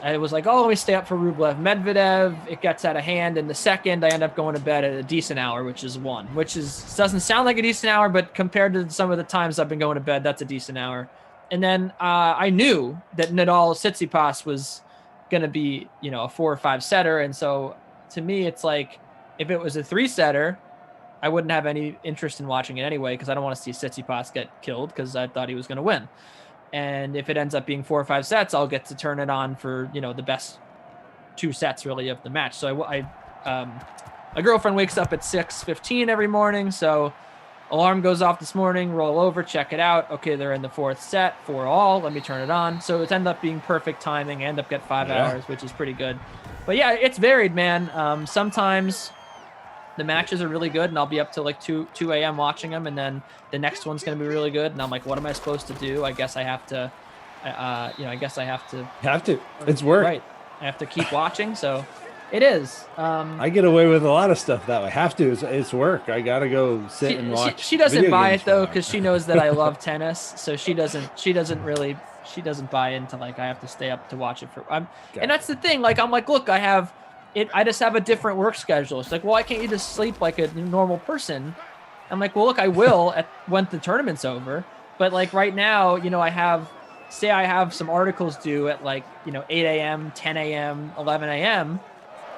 I was like, oh, let me stay up for Rublev Medvedev. It gets out of hand. In the second, I end up going to bed at a decent hour, which is 1, which doesn't sound like a decent hour, but compared to some of the times I've been going to bed, that's a decent hour. And then I knew that Nadal Tsitsipas was going to be, a 4 or 5 setter. And so to me, it's like, if it was a 3-setter, I wouldn't have any interest in watching it anyway, because I don't want to see Tsitsipas get killed because I thought he was going to win. And if it ends up being 4 or 5 sets, I'll get to turn it on for, the best 2 sets really of the match. So my girlfriend wakes up at 6:15 every morning. So alarm goes off this morning, roll over, check it out. Okay, they're in the 4th set, 4-all. Let me turn it on. So it's ended up being perfect timing. I end up getting 5 hours, which is pretty good. But yeah, it's varied, man. Sometimes the matches are really good and I'll be up to like 2 a.m. watching them, and then the next one's going to be really good. And I'm like, what am I supposed to do? I guess I have to, Have to. It's work. Right. I have to keep watching. So it is. I get away with a lot of stuff that way. Have to. It's work. I got to go sit and watch. She doesn't video buy games it though, for because she knows that I love tennis. So she doesn't buy into like, I have to stay up to watch it for, and that's the thing. Like, I'm like, look, I just have a different work schedule. It's like, well, why can't you just sleep like a normal person? I'm like, well, look, I will when the tournament's over. But like right now, I have some articles due at like, 8 a.m., 10 a.m., 11 a.m.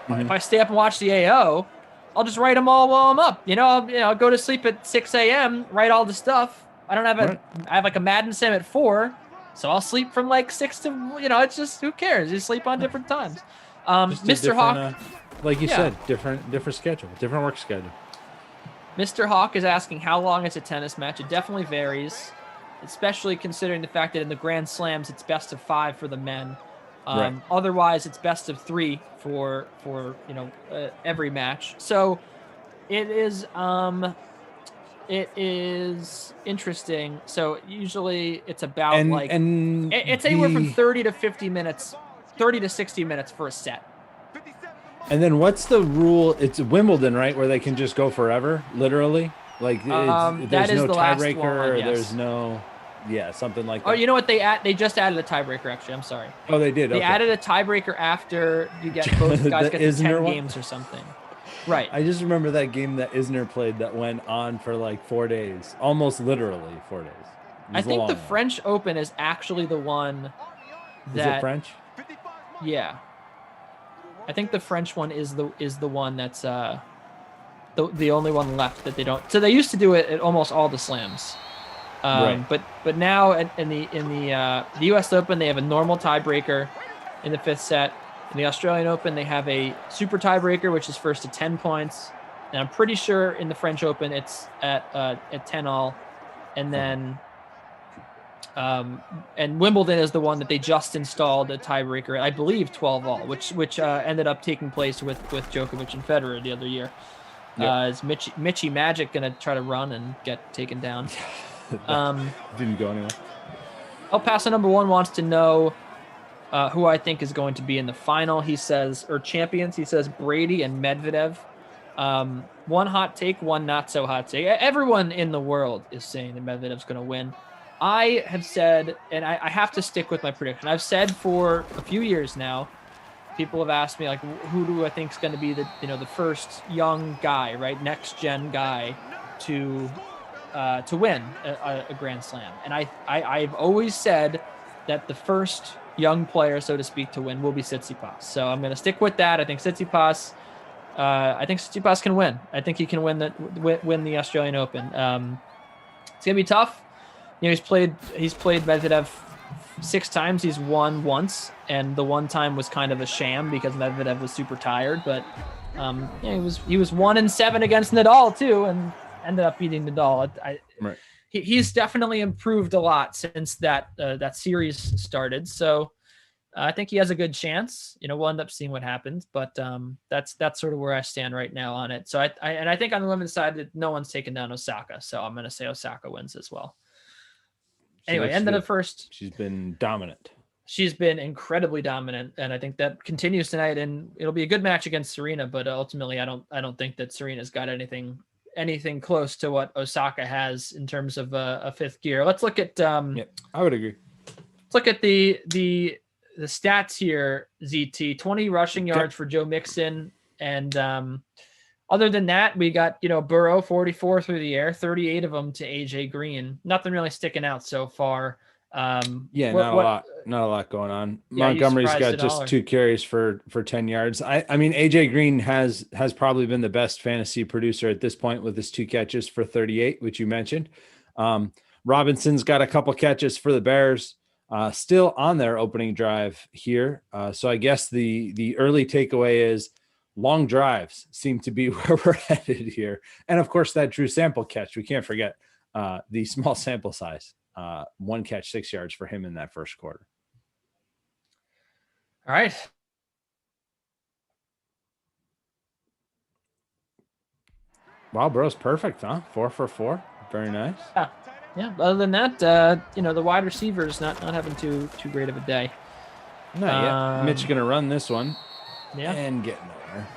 Mm-hmm. If I stay up and watch the AO, I'll just write them all while I'm up. I'll go to sleep at 6 a.m., write all the stuff. I don't have I have like a Madden sim at 4. So I'll sleep from like 6 to, it's just, who cares? You sleep on different times. Mr. Hawk, like you said, different schedule, different work schedule. Mr. Hawk is asking how long is a tennis match. It definitely varies, especially considering the fact that in the Grand Slams it's best of 5 for the men. Otherwise, it's best of 3 for every match. So it is interesting. So usually it's about it's anywhere from 30 to 50 minutes. 30 to 60 minutes for a set. And then what's the rule? It's Wimbledon, right? Where they can just go forever, literally? Like there's no tiebreaker, there's no something like that. Oh, you know what they just added a tiebreaker actually. I'm sorry. Oh, they did. They added a tiebreaker after you get both guys get to 10 games or something. Right. I just remember that game that Isner played that went on for like 4 days, almost literally 4 days. I think the French Open is actually the one that Is it French? Yeah, I think the French one is the one that's the only one left that they don't. So they used to do it at almost all the slams, right. But now in the U.S. Open they have a normal tiebreaker in the 5th set. In the Australian Open they have a super tiebreaker, which is first to 10 points, and I'm pretty sure in the French Open it's at 10-all, and then. And Wimbledon is the one that they just installed a tiebreaker, I believe 12-all, which ended up taking place with Djokovic and Federer the other year. Yep. Is Mitchy Magic going to try to run and get taken down? Didn't go anywhere. El Paso number 1 wants to know who I think is going to be in the final. He says, or champions. He says Brady and Medvedev. One hot take, one not so hot take. Everyone in the world is saying that Medvedev's going to win. I have said, and I have to stick with my prediction. I've said for a few years now, people have asked me like, who do I think is going to be the first young guy, right, next gen guy to win a Grand Slam, and I've always said that the first young player, so to speak, to win will be Tsitsipas. So I'm going to stick with that. I think Tsitsipas can win. I think he can win the Australian Open. It's going to be tough. He's played Medvedev 6 times. He's won once, and the one time was kind of a sham because Medvedev was super tired. But he was 1-7 against Nadal too, and ended up beating Nadal. Right. He's definitely improved a lot since that series started. So I think he has a good chance. We'll end up seeing what happens, but that's sort of where I stand right now on it. So I think on the women's side that no one's taken down Osaka. So I'm going to say Osaka wins as well. Anyway, end of the first. She's been dominant. She's been incredibly dominant, and I think that continues tonight. And it'll be a good match against Serena, but ultimately, I don't think that Serena's got anything close to what Osaka has in terms of a fifth gear. Let's look at. I would agree. Let's look at the stats here. ZT 20 rushing yards for Joe Mixon, and other than that, we got, Burrow 44 through the air, 38 of them to AJ Green. Nothing really sticking out so far. Not a lot going on. Yeah, Montgomery's got just 2 carries for 10 yards. I mean, AJ Green has probably been the best fantasy producer at this point with his 2 catches for 38, which you mentioned. Robinson's got a couple catches for the Bears, still on their opening drive here. So I guess the early takeaway is long drives seem to be where we're headed here. And of course, that Drew Sample catch, we can't forget the small sample size. 1 catch, 6 yards for him in that first quarter. All right. Wow, bro's perfect, huh? 4 for 4. Very nice. Yeah. Other than that, the wide receivers not having too great of a day. Not yet. Mitch gonna run this one. Yeah. And get nowhere.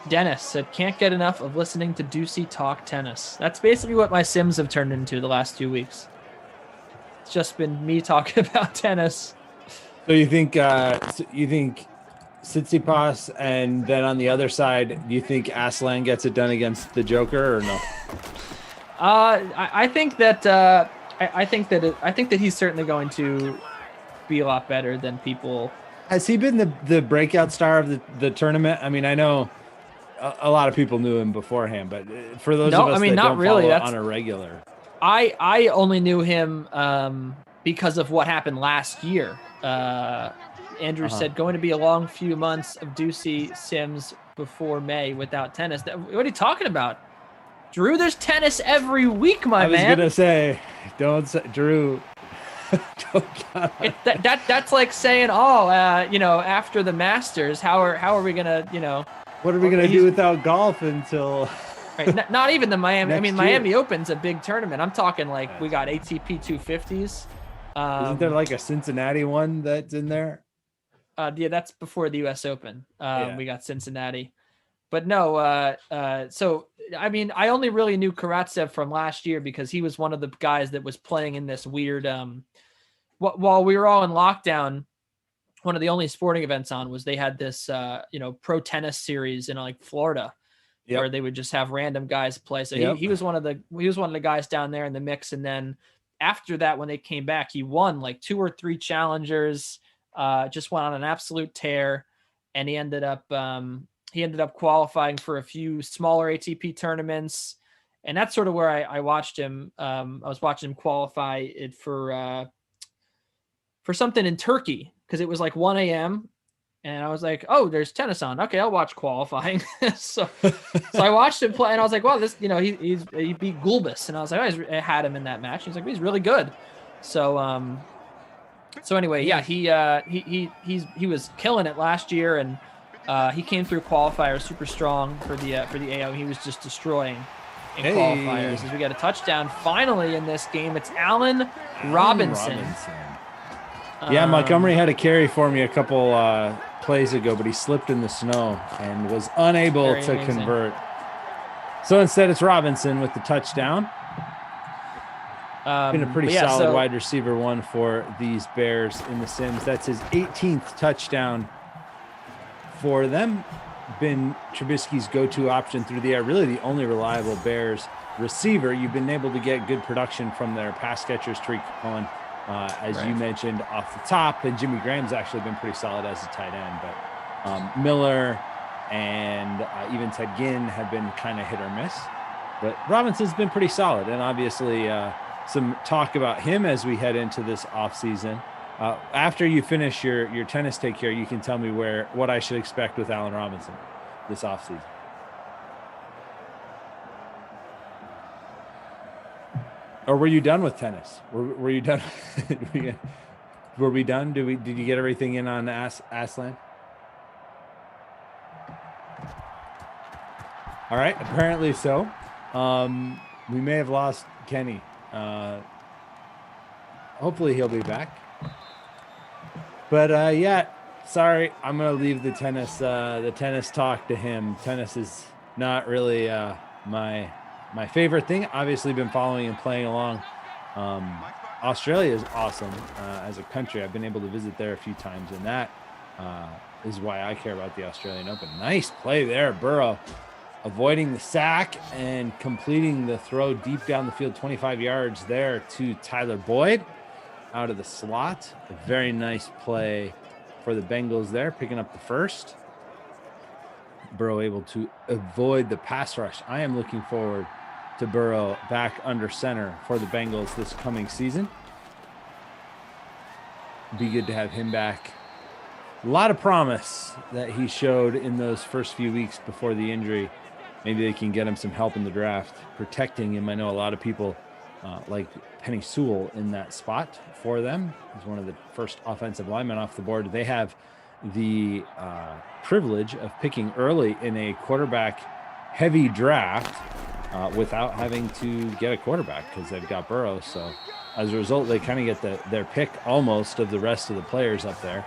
Dennis said, can't get enough of listening to Ducey talk tennis. That's basically what my Sims have turned into the last 2 weeks. It's just been me talking about tennis. So you think Tsitsipas, and then on the other side, do you think Aslan gets it done against the Joker or no? I think that he's certainly going to be a lot better than people. Has he been the breakout star of the tournament? I mean, I know a lot of people knew him beforehand, but for those of us that not don't really. follow on a regular, I only knew him because of what happened last year. Andrew said going to be a long few months of Ducey Sims before May without tennis. What are you talking about, Drew? There's tennis every week, my man. I was gonna say, don't say, Drew. That's like saying, after the Masters, how are we gonna, what are we gonna do without golf until? Right, not even the Miami. I mean, year. Miami Open's a big tournament. I'm talking like we got ATP 250s. Isn't there like a Cincinnati one that's in there? Yeah, that's before the U.S. Open. We got Cincinnati, but no. So I mean, I only really knew Karatsev from last year because he was one of the guys that was playing in this weird. While we were all in lockdown, one of the only sporting events on was they had this pro tennis series in like Florida, where they would just have random guys play. So he was one of the guys down there in the mix. And then after that, when they came back, he won like 2 or 3 challengers. Just went on an absolute tear, and he ended up qualifying for a few smaller ATP tournaments, and that's sort of where I watched him. I was watching him qualify it for something in Turkey because it was like 1 a.m. and I was like, oh, there's tennis on. Okay, I'll watch qualifying. so I watched him play, and I was like, wow, this, he beat Gulbis, and I was like, I had him in that match. He's like, he's really good. So anyway, he was killing it last year, and he came through qualifiers super strong for the AO. He was just destroying in qualifiers. As we got a touchdown finally in this game, it's Allen Robinson. Montgomery had a carry for me a couple plays ago, but he slipped in the snow and was unable to convert. So instead, it's Robinson with the touchdown. Been a pretty but yeah, solid wide receiver one for these Bears in the Sims. That's his 18th touchdown for them. Been Trubisky's go-to option through the air. Really the only reliable Bears receiver. You've been able to get good production from their pass catchers, Tariq Cohen, as you mentioned off the top, and Jimmy Graham's actually been pretty solid as a tight end. But Miller and even Ted Ginn have been kind of hit or miss. But Robinson's been pretty solid, and obviously some talk about him as we head into this offseason. After you finish your tennis take here, you can tell me what I should expect with Allen Robinson this offseason. Or were you done with tennis? Were you done? Were we done? Did you get everything in on Aslan? All right, apparently so. We may have lost Kenny. Hopefully he'll be back. But yeah, sorry, I'm gonna leave the tennis talk to him. Tennis is not really my favorite thing. Obviously, been following and playing along. Australia is awesome as a country. I've been able to visit there a few times, and that is why I care about the Australian Open. Nice play there, Burrow, avoiding the sack and completing the throw deep down the field, 25 yards there to Tyler Boyd out of the slot. A very nice play for the Bengals there, picking up the first. Burrow able to avoid the pass rush. I am looking forward to Burrow back under center for the Bengals this coming season. Be good to have him back. A lot of promise that he showed in those first few weeks before the injury. Maybe they can get him some help in the draft, protecting him. I know a lot of people like Penny Sewell in that spot for them. He's one of the first offensive linemen off the board. They have the privilege of picking early in a quarterback-heavy draft without having to get a quarterback because they've got Burrow. So as a result, they kind of get their pick almost of the rest of the players up there.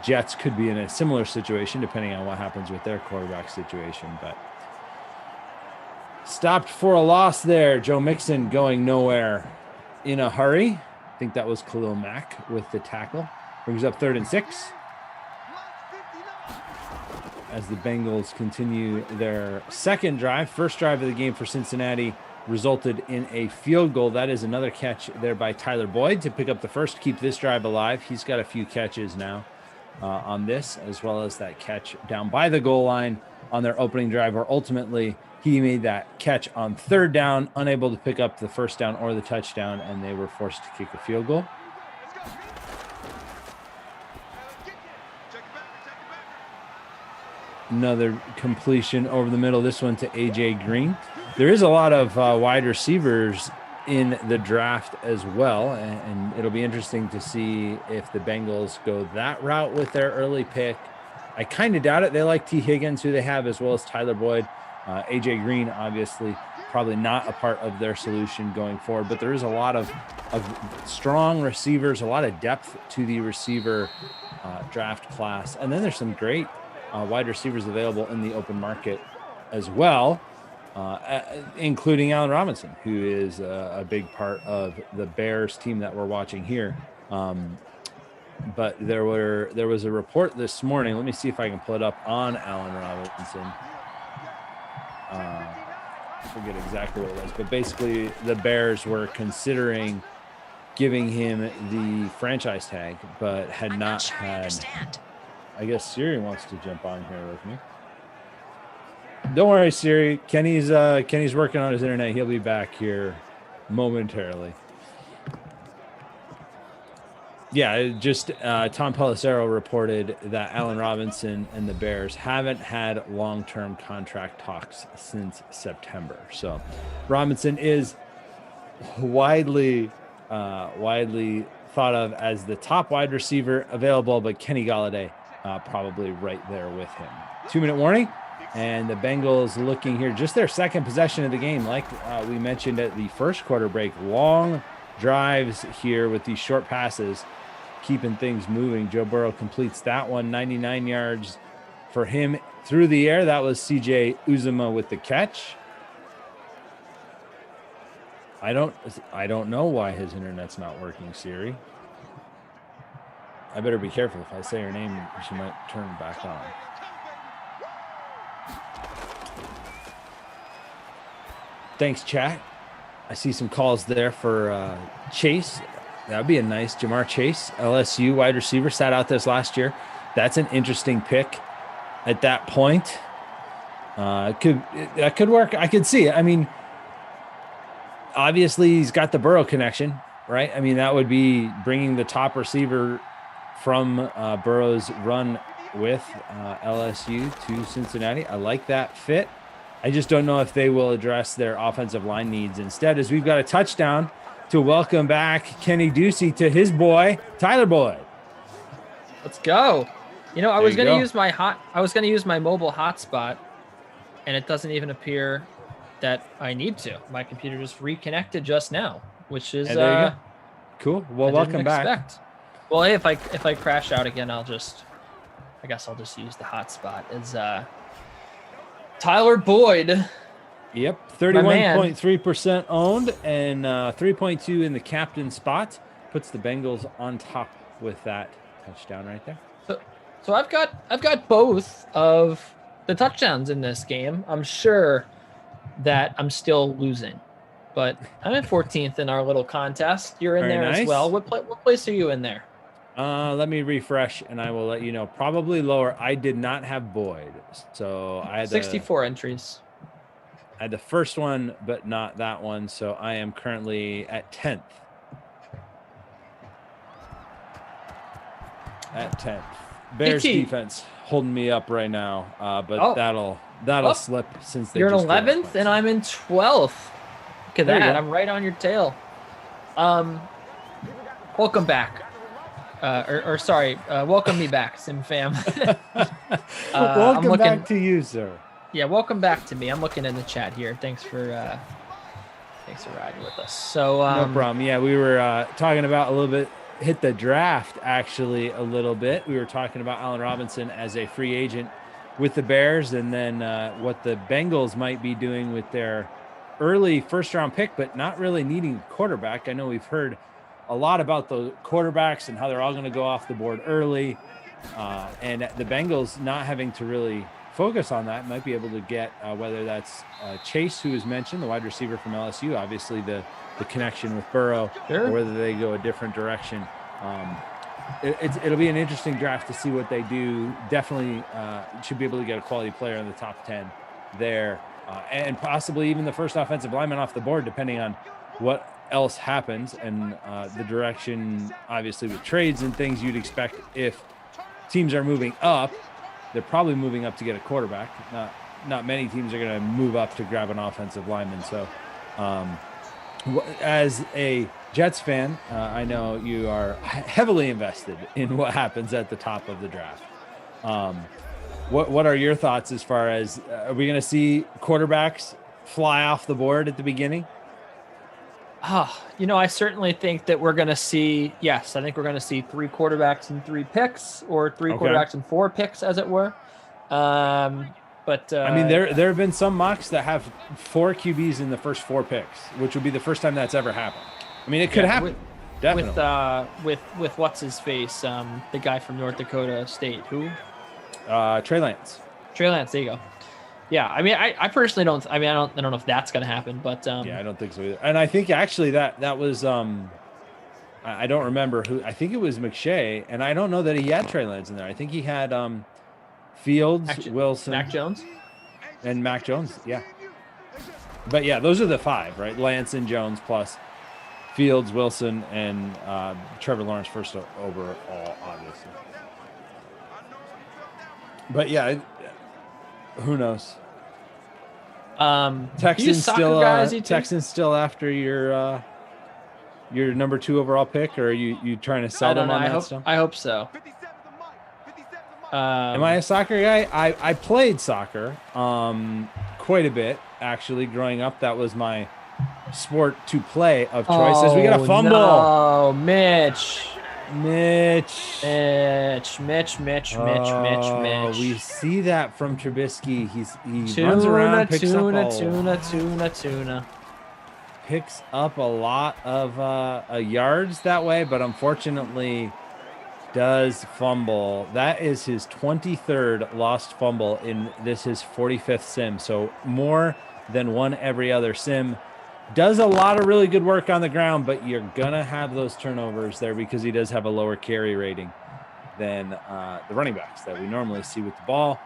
Jets could be in a similar situation depending on what happens with their quarterback situation, but stopped for a loss there. Joe Mixon going nowhere in a hurry. I think that was Khalil Mack with the tackle. Brings up 3rd and 6. As the Bengals continue their second drive. First drive of the game for Cincinnati resulted in a field goal. That is another catch there by Tyler Boyd to pick up the first, keep this drive alive. He's got a few catches now on this, as well as that catch down by the goal line on their opening drive, where ultimately he made that catch on 3rd down, unable to pick up the first down or the touchdown, and they were forced to kick a field goal. Another completion over the middle, this one to A.J. Green. There is a lot of wide receivers in the draft as well, and it'll be interesting to see if the Bengals go that route with their early pick. I kind of doubt it. They like T. Higgins, who they have, as well as Tyler Boyd. A.J. Green, obviously, probably not a part of their solution going forward, but there is a lot of strong receivers, a lot of depth to the receiver draft class. And then there's some great wide receivers available in the open market as well, including Allen Robinson, who is a big part of the Bears team that we're watching here. But there was a report this morning. Let me see if I can pull it up on Allen Robinson. I forget exactly what it was, but basically the Bears were considering giving him the franchise tag, but had not had. I guess Siri wants to jump on here with me. Don't worry, Siri. Kenny's working on his internet. He'll be back here momentarily. Yeah, just Tom Pelissero reported that Allen Robinson and the Bears haven't had long-term contract talks since September. So Robinson is widely thought of as the top wide receiver available, but Kenny Golladay probably right there with him. 2-minute warning, and the Bengals looking here, just their second possession of the game. Like we mentioned at the first quarter break, long drives here with these short passes, keeping things moving. Joe Burrow completes that one, 99 yards for him through the air. That was CJ Uzomah with the catch. I don't know why his internet's not working, Siri. I better be careful. If I say her name, she might turn it back on. Thanks, chat. I see some calls there for Chase. That would be a nice Jamar Chase, LSU wide receiver, sat out this last year. That's an interesting pick at that point. That could work. I could see it. I mean, obviously he's got the Burrow connection, right? I mean, that would be bringing the top receiver from Burrow's run with LSU to Cincinnati. I like that fit. I just don't know if they will address their offensive line needs instead, as we've got a touchdown to welcome back Kenny Ducey to his boy, Tyler Boyd. Let's go. You know, I was going to use my mobile hotspot, and it doesn't even appear that I need to. My computer just reconnected just now, which is there you go. Cool. Well, welcome back. Well, hey, if I crash out again, I guess I'll just use the hotspot. It's Tyler Boyd. Yep, 31.3% owned and 3.2 in the captain spot. Puts the Bengals on top with that touchdown right there. So I've got both of the touchdowns in this game. I'm sure that I'm still losing, but I'm in 14th in our little contest. You're in there as well. What place are you in there? Let me refresh, and I will let you know. Probably lower. I did not have Boyd, so I had 64 entries. I had the first one, but not that one. So I am currently at 10th. At 10th. Bears defense holding me up right now, but that'll slip since you're in 11th and I'm in 12th. Look at that. I'm right on your tail. Welcome back. Welcome me back, Sim fam. Welcome back to you, sir. Yeah, welcome back to me. I'm looking in the chat here. Thanks for riding with us. So no problem. Yeah, we were talking about a little bit. Hit the draft actually a little bit. We were talking about Allen Robinson as a free agent with the Bears, and then what the Bengals might be doing with their early first-round pick, but not really needing a quarterback. I know we've heard a lot about the quarterbacks and how they're all going to go off the board early, and the Bengals not having to really focus on that might be able to get whether that's Chase, who was mentioned, the wide receiver from LSU, obviously the connection with Burrow, or whether they go a different direction. It'll be an interesting draft to see what they do. Definitely should be able to get a quality player in the top 10 there, and possibly even the first offensive lineman off the board, depending on what else happens and the direction, obviously, with trades and things you'd expect. If teams are moving up, they're probably moving up to get a quarterback. Not many teams are going to move up to grab an offensive lineman. So as a Jets fan, I know you are heavily invested in what happens at the top of the draft. What are your thoughts as far as are we going to see quarterbacks fly off the board at the beginning? I certainly think that we're going to see, I think we're going to see 3 quarterbacks and 3 picks, or 3 quarterbacks and 4 picks, as it were. But I mean, there have been some mocks that have 4 QBs in the first 4 picks, which would be the first time that's ever happened. I mean, it could happen. Definitely. With what's his face, the guy from North Dakota State, who? Trey Lance. Trey Lance. There you go. Yeah, I mean, I personally don't. I mean, I don't know if that's going to happen, but yeah, I don't think so either. And I think actually that was I don't remember who. I think it was McShay, and I don't know that he had Trey Lance in there. I think he had Fields, Wilson, Mac Jones, and Mac Jones. Yeah, but yeah, those are the 5, right? Lance and Jones plus Fields, Wilson, and Trevor Lawrence first overall, obviously. But yeah. Who knows? Texans still after your number 2 overall pick, or are you trying to sell them on that stuff? I hope so. Am I a soccer guy? I played soccer quite a bit, actually, growing up. That was my sport to play of choice. As we got a fumble. No, Mitch. Mitch. We see that from Trubisky. He runs around, picks up all. Tuna. picks up a lot of yards that way, but unfortunately does fumble. That is his 23rd lost fumble in this his 45th sim. So more than one every other sim. Does a lot of really good work on the ground, but you're gonna have those turnovers there because he does have a lower carry rating than the running backs that we normally see with the ball.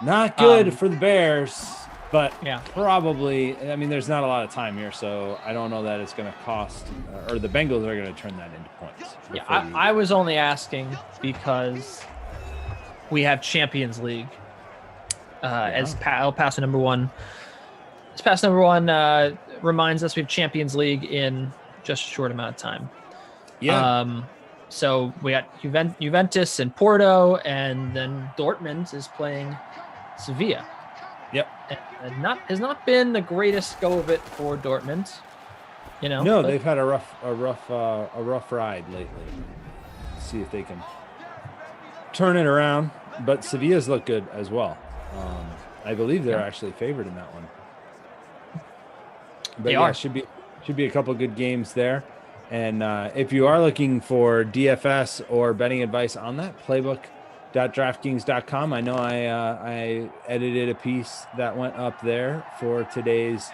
Not good for the Bears, but probably, I mean, there's not a lot of time here, so I don't know that it's going to cost, or the Bengals are going to turn that into points. Yeah, I was only asking because we have Champions League as El Paso number one. As Paso number one reminds us we have Champions League in just a short amount of time. Yeah. So we got Juventus and Porto, and then Dortmund is playing Sevilla. Yep. And has not been the greatest go of it for Dortmund. You know. No, they've had a rough ride lately. Let's see if they can turn it around. But Sevilla's look good as well. I believe they're actually favored in that one. But they are. should be a couple good games there. And if you are looking for DFS or betting advice on that, playbook.draftkings.com. I know I edited a piece that went up there for today's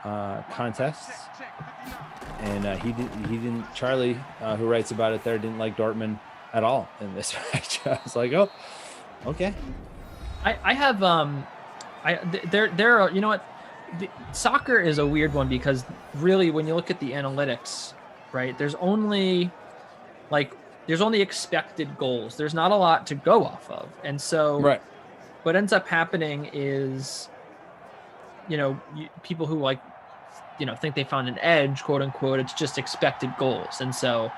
contests. And he didn't, Charlie, who writes about it there, didn't like Dortmund at all in this match. I was like, oh, okay. I have, there are, you know what? Soccer is a weird one because really when you look at the analytics, right, there's only expected goals. There's not a lot to go off of. And so what ends up happening is, people who think they found an edge, quote unquote, it's just expected goals. And so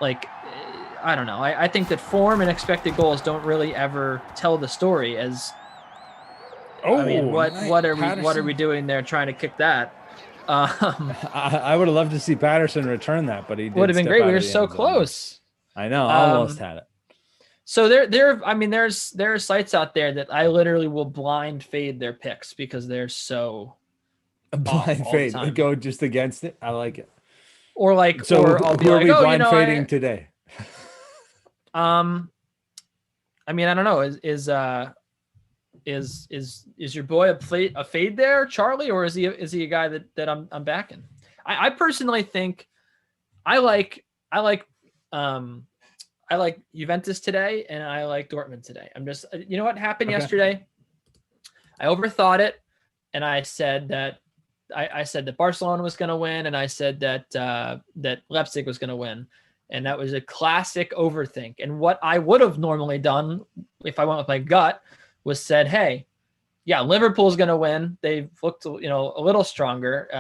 I don't know. I think that form and expected goals don't really ever tell the story as, what are we doing there trying to kick that? I would have loved to see Patterson return that, but he would have been great. We were so close. I know, almost had it. So there are sites out there that I literally will blind fade their picks because they're so blind fade. Go just against it. I like it. Or I'll be like, blind fading today. I don't know. Is your boy a fade there, Charlie, or is he a guy that I'm backing? I personally think I like Juventus today and I like Dortmund today. I'm just, you know what happened yesterday? I overthought it and I said that Barcelona was going to win and I said that Leipzig was going to win. And that was a classic overthink. And what I would have normally done if I went with my gut was said, hey, yeah, Liverpool's going to win. They've looked, a little stronger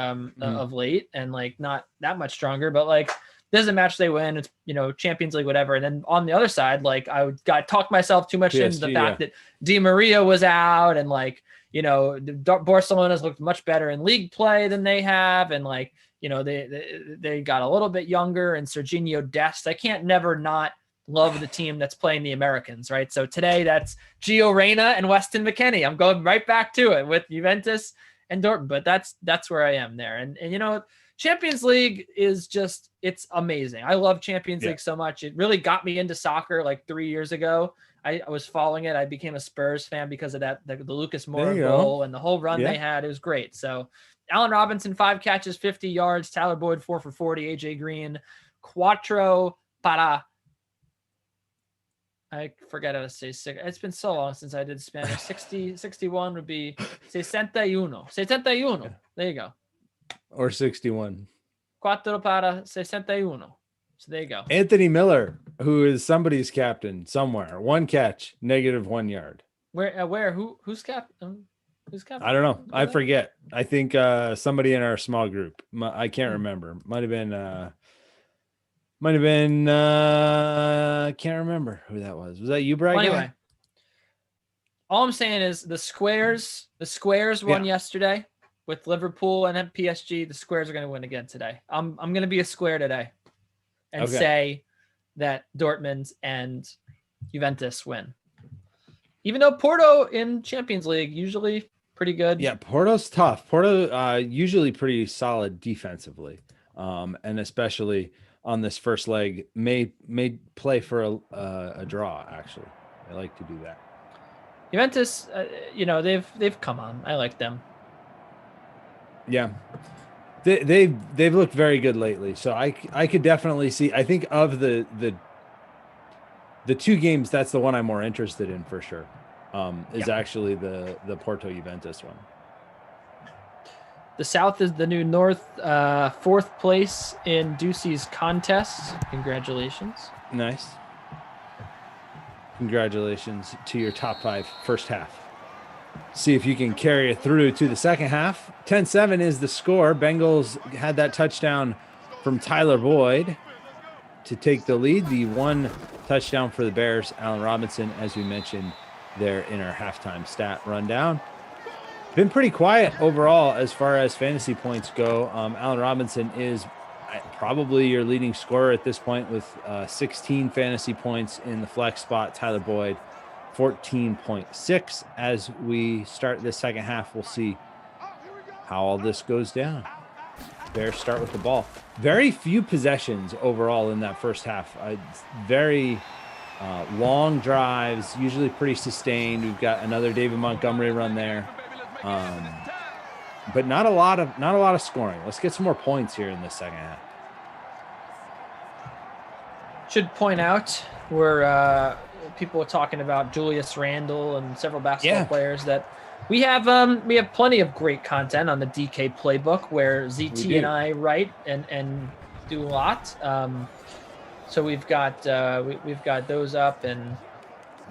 of late and not that much stronger, but this is a match they win. It's, Champions League, whatever. And then on the other side, I got talked myself too much into the fact that Di Maria was out and Barcelona's looked much better in league play than they have. And they got a little bit younger and Serginho Dest. I can't never not love the team that's playing the Americans, right? So today that's Gio Reyna and Weston McKennie. I'm going right back to it with Juventus and Dortmund, but that's where I am there. And Champions League is just, it's amazing. I love Champions League so much. It really got me into soccer 3 years ago. I was following it. I became a Spurs fan because of that, the Lucas Moura goal and the whole run they had. It was great. So Allen Robinson, 5 catches, 50 yards. Tyler Boyd, 4 for 40. AJ Green, cuatro para. I forget how to say six. It's been so long since I did Spanish. 61 would be 61. 61. There you go. Or 61. Cuatro para 61. So there you go. Anthony Miller, who is somebody's captain somewhere. 1 catch, -1 yard. Where? Who's captain? Who's captain? I don't know. I forget. I think somebody in our small group. I can't remember. Might have been. Can't remember who that was. Was that you, Brad? Well, anyway, all I'm saying is the squares won yesterday with Liverpool and PSG. The squares are going to win again today. I'm going to be a square today and say that Dortmund and Juventus win. Even though Porto in Champions League usually pretty good. Yeah, Porto's tough. Porto usually pretty solid defensively, and especially on this first leg may play for a draw. Actually, I like to do that. Juventus, they've come on. I like them. Yeah, they've looked very good lately. So I could definitely see. I think of the two games, that's the one I'm more interested in for sure. Is actually the Porto Juventus one. The South is the new North, 4th place in Ducey's contest. Congratulations. Nice. Congratulations to your top 5 first half. See if you can carry it through to the second half. 10-7 is the score. Bengals had that touchdown from Tyler Boyd to take the lead. The one touchdown for the Bears, Allen Robinson, as we mentioned there in our halftime stat rundown. Been pretty quiet overall as far as fantasy points go. Allen Robinson is probably your leading scorer at this point with 16 fantasy points in the flex spot. Tyler Boyd, 14.6. As we start this second half, we'll see how all this goes down. Bears start with the ball. Very few possessions overall in that first half. Very long drives, usually pretty sustained. We've got another David Montgomery run there, but not a lot of scoring. Let's get some more points here in the second half. Should point out where people are talking about Julius Randle and several basketball players that we have plenty of great content on the DK playbook where ZT and I write and do a lot. So we've got those up, and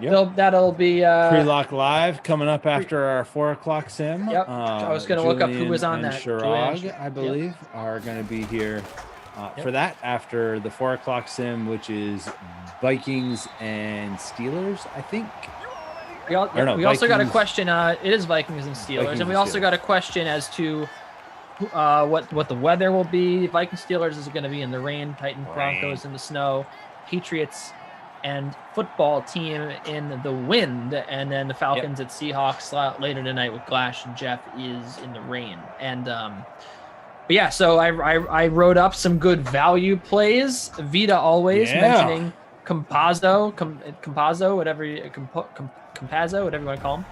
that'll be pre-lock live coming up after our 4:00 sim. Yep. I was going to look up who was on that. Shirag, I believe, are going to be here for that after the 4:00 sim, which is Vikings and Steelers, I think. We also got a question. It is Vikings and Steelers, and we also got a question as to what the weather will be. Vikings Steelers is going to be in the rain. Broncos in the snow. Patriots and football team in the wind, and then the Falcons at Seahawks later tonight with Glash and Jeff is in the rain. And but yeah, so I wrote up some good value plays. Vita always mentioning Campazzo, whatever you want to call him.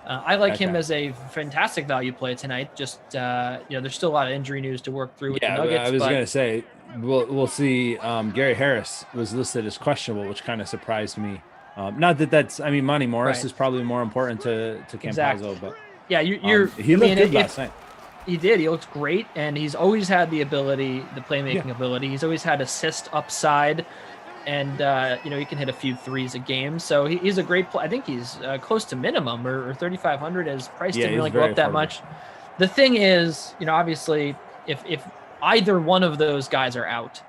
I like him as a fantastic value play tonight. Just there's still a lot of injury news to work through with the Nuggets. I was going to say we'll see. Gary Harris was listed as questionable, which kind of surprised me. Not that's. I mean, Monty Morris is probably more important to Campazzo, but he looked good last night. He did. He looks great, and he's always had the ability, the playmaking ability. He's always had assist upside. And, he can hit a few threes a game. So he's a great play. I think he's close to minimum or 3,500 as price didn't really go up that much. The thing is, obviously, if either one of those guys are out,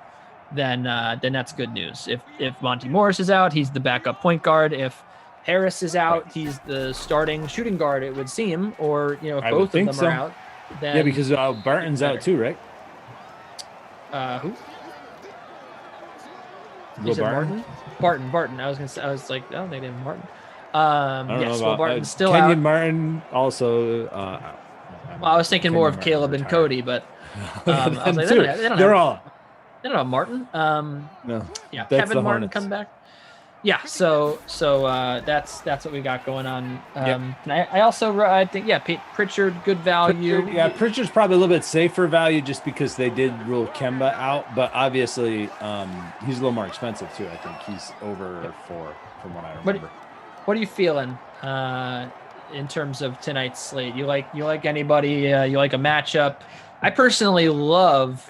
then that's good news. If Monty Morris is out, he's the backup point guard. If Harris is out, he's the starting shooting guard, it would seem. Or, if both of them are out. Then because Barton's out too, right? Who? You said Barton? Barton. I was like, I don't think they have Martin. Barton's still Kenyon out. Martin also. I was thinking more of Caleb and Cody, but I was like, they're all. They don't have Martin. No. Yeah, Kevin Martin come back. Yeah, so that's what we got going on. And I think Pritchard, good value. Pritchard's probably a little bit safer value just because they did rule Kemba out, but obviously he's a little more expensive too. I think he's over 4 from what I remember. What are you feeling in terms of tonight's slate? You like anybody? You like a matchup? I personally love.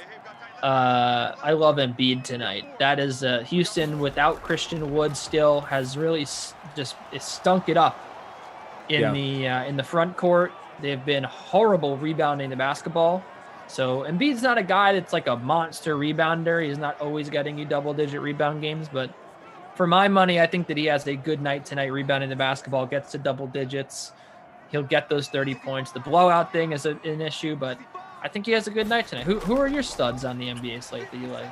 I love Embiid tonight. That is Houston without Christian Wood still has really just stunk it up in the front court. They've been horrible rebounding the basketball. So Embiid's not a guy that's like a monster rebounder. He's not always getting you double-digit rebound games, but for my money, I think that he has a good night tonight rebounding the basketball, gets to double digits. He'll get those 30 points. The blowout thing is an issue, but I think he has a good night tonight. Who are your studs on the NBA slate that you like?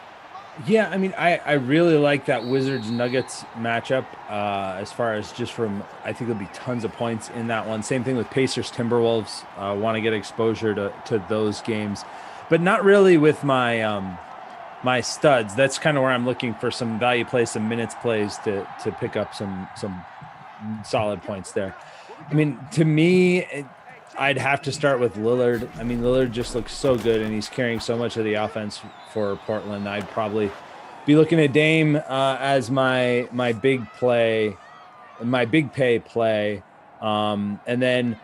Yeah, I mean, I really like that Wizards Nuggets matchup. As far as just from, I think there'll be tons of points in that one. Same thing with Pacers Timberwolves. Want to get exposure to those games, but not really with my studs. That's kind of where I'm looking for some value plays, some minutes plays to pick up some solid points there. I mean, to me, I'd have to start with Lillard. I mean, Lillard just looks so good, and he's carrying so much of the offense for Portland. I'd probably be looking at Dame as my big play, my big pay play. And then,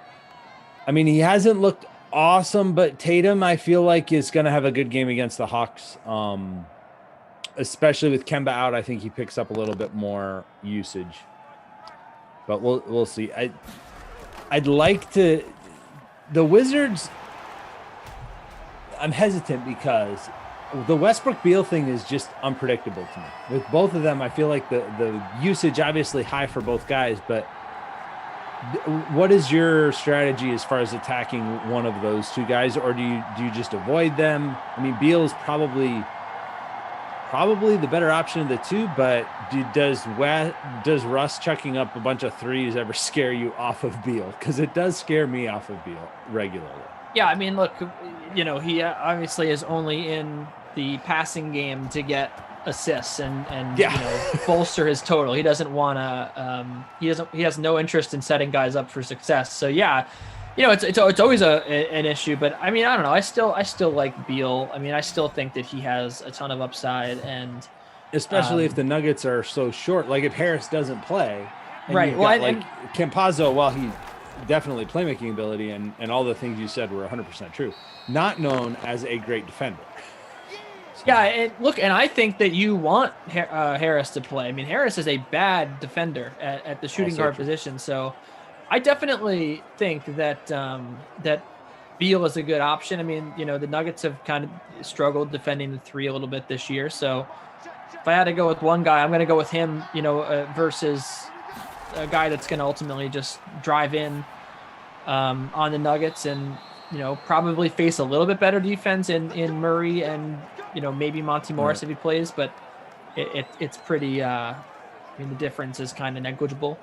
I mean, he hasn't looked awesome, but Tatum, I feel like, is going to have a good game against the Hawks. Especially with Kemba out, I think he picks up a little bit more usage. But we'll see. I'd like to. The Wizards, I'm hesitant because the Westbrook Beal thing is just unpredictable to me. With both of them, I feel like the usage obviously high for both guys, but what is your strategy as far as attacking one of those two guys, or do you just avoid them? I mean, Beal is probably the better option of the two, but does Russ chucking up a bunch of threes ever scare you off of Beal? Because it does scare me off of Beal regularly. Yeah, I mean, look, he obviously is only in the passing game to get assists and bolster his total. He doesn't want to. He has no interest in setting guys up for success. So yeah, it's always an issue. But I mean, I don't know. I still like Beal. I mean, I still think that he has a ton of upside, and especially if the Nuggets are so short. Like if Harris doesn't play, right? Well, Campazzo, while he definitely playmaking ability and all the things you said were 100% true, not known as a great defender. So. Yeah, and I think that you want Harris to play. I mean, Harris is a bad defender at the shooting guard position, so I definitely think that that Beal is a good option. I mean, the Nuggets have kind of struggled defending the three a little bit this year, so if I had to go with one guy, I'm going to go with him, versus a guy that's going to ultimately just drive in on the Nuggets and, probably face a little bit better defense in Murray and, maybe Monty Morris if he plays, but it's pretty, the difference is kind of negligible.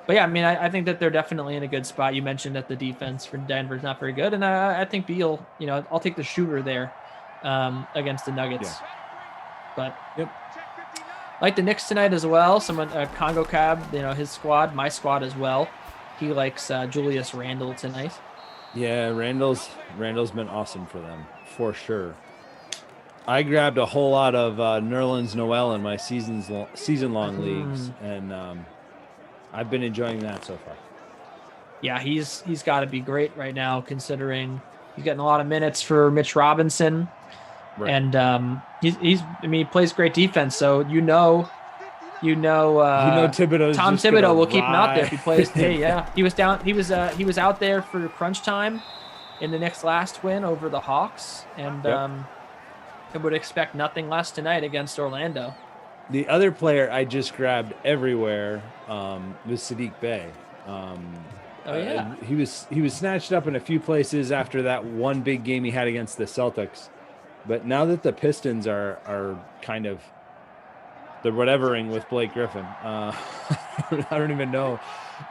But yeah, I mean, I think that they're definitely in a good spot. You mentioned that the defense for Denver is not very good, and I think Beal, I'll take the shooter there against the Nuggets. Yeah. But yep. Like the Knicks tonight as well. Congo Cab, his squad, my squad as well. He likes Julius Randle tonight. Yeah, Randle's been awesome for them for sure. I grabbed a whole lot of Nerlens Noel in my season-long leagues, and I've been enjoying that so far. Yeah, he's got to be great right now, considering he's getting a lot of minutes for Mitch Robinson, right. And he plays great defense. So Thibodeau's Tom Thibodeau will keep him out there if he plays today. Yeah, he was out there for crunch time in the Knicks' last win over the Hawks, and I would expect nothing less tonight against Orlando. The other player I just grabbed everywhere was Saddiq Bey. He was snatched up in a few places after that one big game he had against the Celtics, but now that the Pistons are kind of the whatevering with Blake Griffin, I don't even know.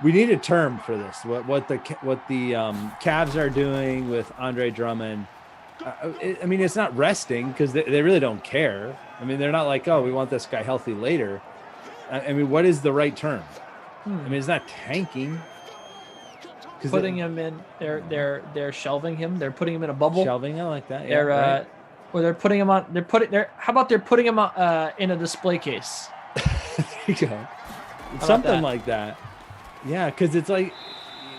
We need a term for this. What the Cavs are doing with Andre Drummond. I mean, it's not resting because they really don't care. I mean, they're not like, oh, we want this guy healthy later. I mean, what is the right term? I mean, it's not tanking. Putting him in, they're shelving him. They're putting him in a bubble. Shelving, I like that. Yeah, or they're putting him on. How about they're putting him in a display case? There you go. Something like that. Yeah, because it's like,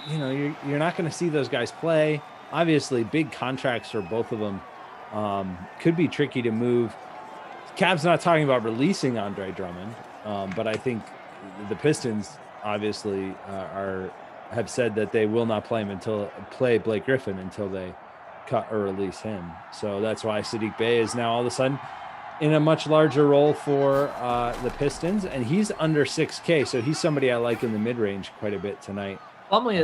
you're not going to see those guys play. Obviously, big contracts for both of them could be tricky to move. Cavs not talking about releasing Andre Drummond, but I think the Pistons obviously have said that they will not play Blake Griffin until they cut or release him. So that's why Saddiq Bey is now all of a sudden in a much larger role for the Pistons, and he's under 6K, so he's somebody I like in the mid-range quite a bit tonight. Plumlee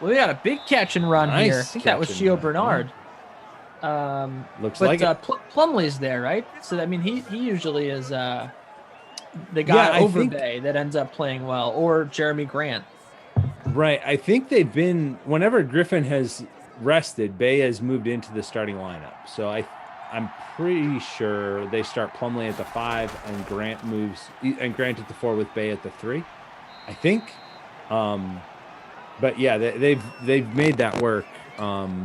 we got a big catch and run here. I think that was Gio Bernard. Looks but like it. Plumlee's there, right? So I mean, he usually is the guy over Bay that ends up playing well, or Jeremy Grant. Right. I think they've been, whenever Griffin has rested, Bay has moved into the starting lineup. So I'm pretty sure they start Plumlee at the 5 and Grant at the 4 with Bay at the 3. I think. But yeah, they've made that work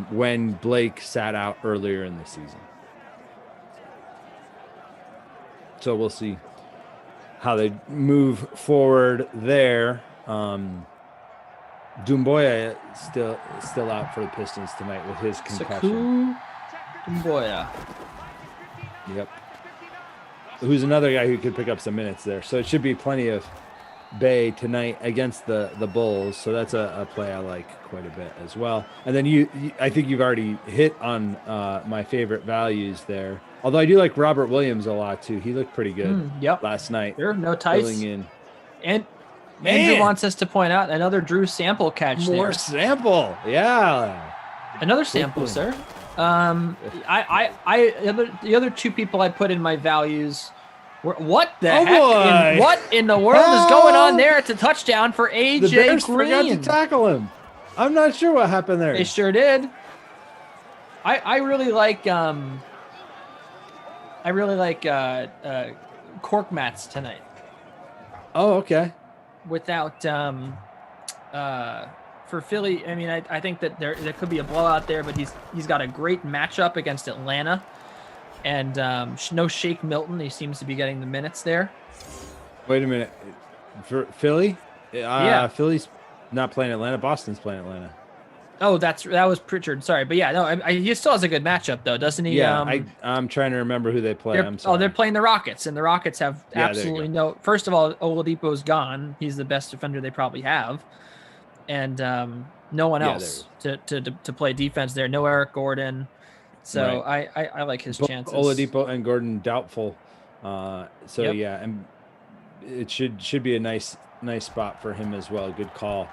when Blake sat out earlier in the season. So we'll see how they move forward there. Doumbouya still out for the Pistons tonight with his concussion. Doumbouya. Yep. Who's another guy who could pick up some minutes there. So it should be plenty of Bay tonight against the Bulls. So that's a play I like quite a bit as well. And then I think you've already hit on my favorite values there. Although I do like Robert Williams a lot too. He looked pretty good last night. Sure, no Tice. In. And Andrew wants us to point out another Drew Sample catch. More Sample. Yeah. Another Sample, sir. The other two people I put in my values were what the heck? What in the world is going on there? It's a touchdown for AJ The Bears Green. forgot to tackle him. I'm not sure what happened there. They sure did. I really like cork mats tonight. Oh, okay. Without for Philly, I mean, I think that there could be a blowout there, but he's got a great matchup against Atlanta, and no Shake Milton. He seems to be getting the minutes there. Wait a minute, for Philly? Yeah, Philly's not playing Atlanta. Boston's playing Atlanta. Oh, that was Pritchard. Sorry, but yeah, no, he still has a good matchup though, doesn't he? Yeah, I'm trying to remember who they play. I'm sorry. Oh, they're playing the Rockets, and the Rockets have absolutely no. First of all, Oladipo's gone. He's the best defender they probably have, and no one else to play defense there. No Eric Gordon, so right. I like his chances. Oladipo and Gordon doubtful. Yeah, and it should be a nice spot for him as well. Good call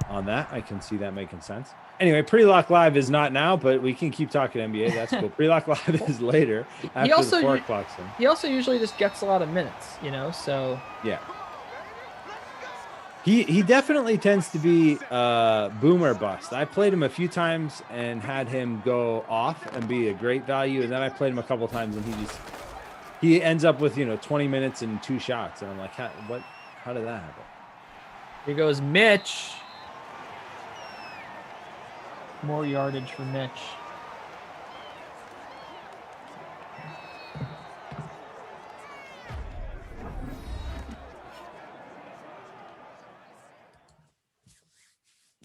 on that. I can see that making sense. Anyway, Pre-Lock Live is not now, but we can keep talking NBA. That's cool. Pre-Lock Live is later after the 4 o'clock thing. He also usually just gets a lot of minutes, so. Yeah. He definitely tends to be boomer bust. I played him a few times and had him go off and be a great value, and then I played him a couple of times and he ends up with 20 minutes and 2 shots, and I'm like, how did that happen? Here goes Mitch. More yardage for Mitch.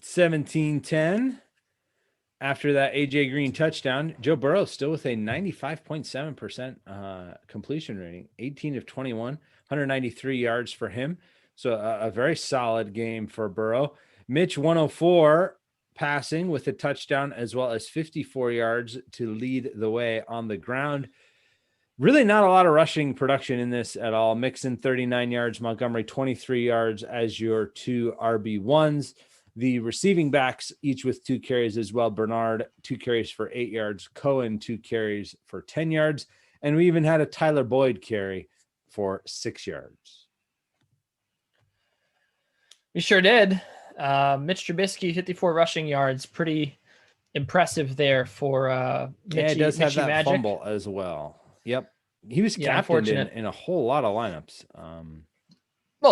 $17-10. After that AJ Green touchdown, Joe Burrow still with a 95.7% completion rating, 18 of 21, 193 yards for him. So a very solid game for Burrow. Mitch 104 passing with a touchdown as well as 54 yards to lead the way on the ground. Really not a lot of rushing production in this at all. Mixon 39 yards, Montgomery 23 yards as your 2 RB1s. The receiving backs each with 2 carries as well. Bernard 2 carries for 8 yards. Cohen 2 carries for 10 yards. And we even had a Tyler Boyd carry for 6 yards. We sure did. Mitch Trubisky, 54 rushing yards. Pretty impressive there for Mitchie, he does have that Magic. Fumble as well. Yep. He was captained in a whole lot of lineups.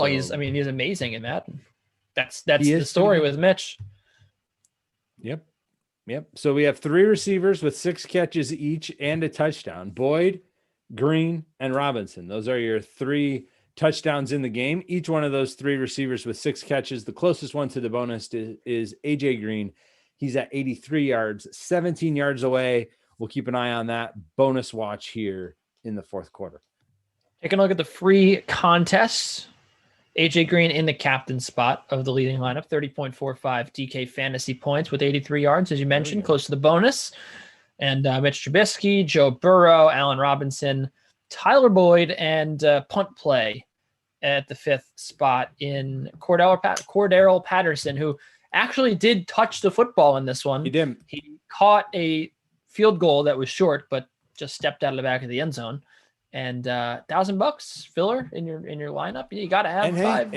He's amazing in Madden. That's the story with Mitch. Yep. So we have 3 receivers with 6 catches each and a touchdown. Boyd, Green, and Robinson. Those are your 3 touchdowns in the game. Each one of those 3 receivers with 6 catches. The closest one to the bonus is AJ Green. He's at 83 yards, 17 yards away. We'll keep an eye on that bonus watch here in the 4th quarter. Taking a look at the free contests. AJ Green in the captain spot of the leading lineup, 30.45 DK fantasy points with 83 yards, as you mentioned, close to the bonus. And Mitch Trubisky, Joe Burrow, Allen Robinson, Tyler Boyd, and punt play at the 5th spot in Cordero Patterson, who actually did touch the football in this one. He did. He caught a field goal that was short, but just stepped out of the back of the end zone. And $1,000 filler in your lineup. You got to have five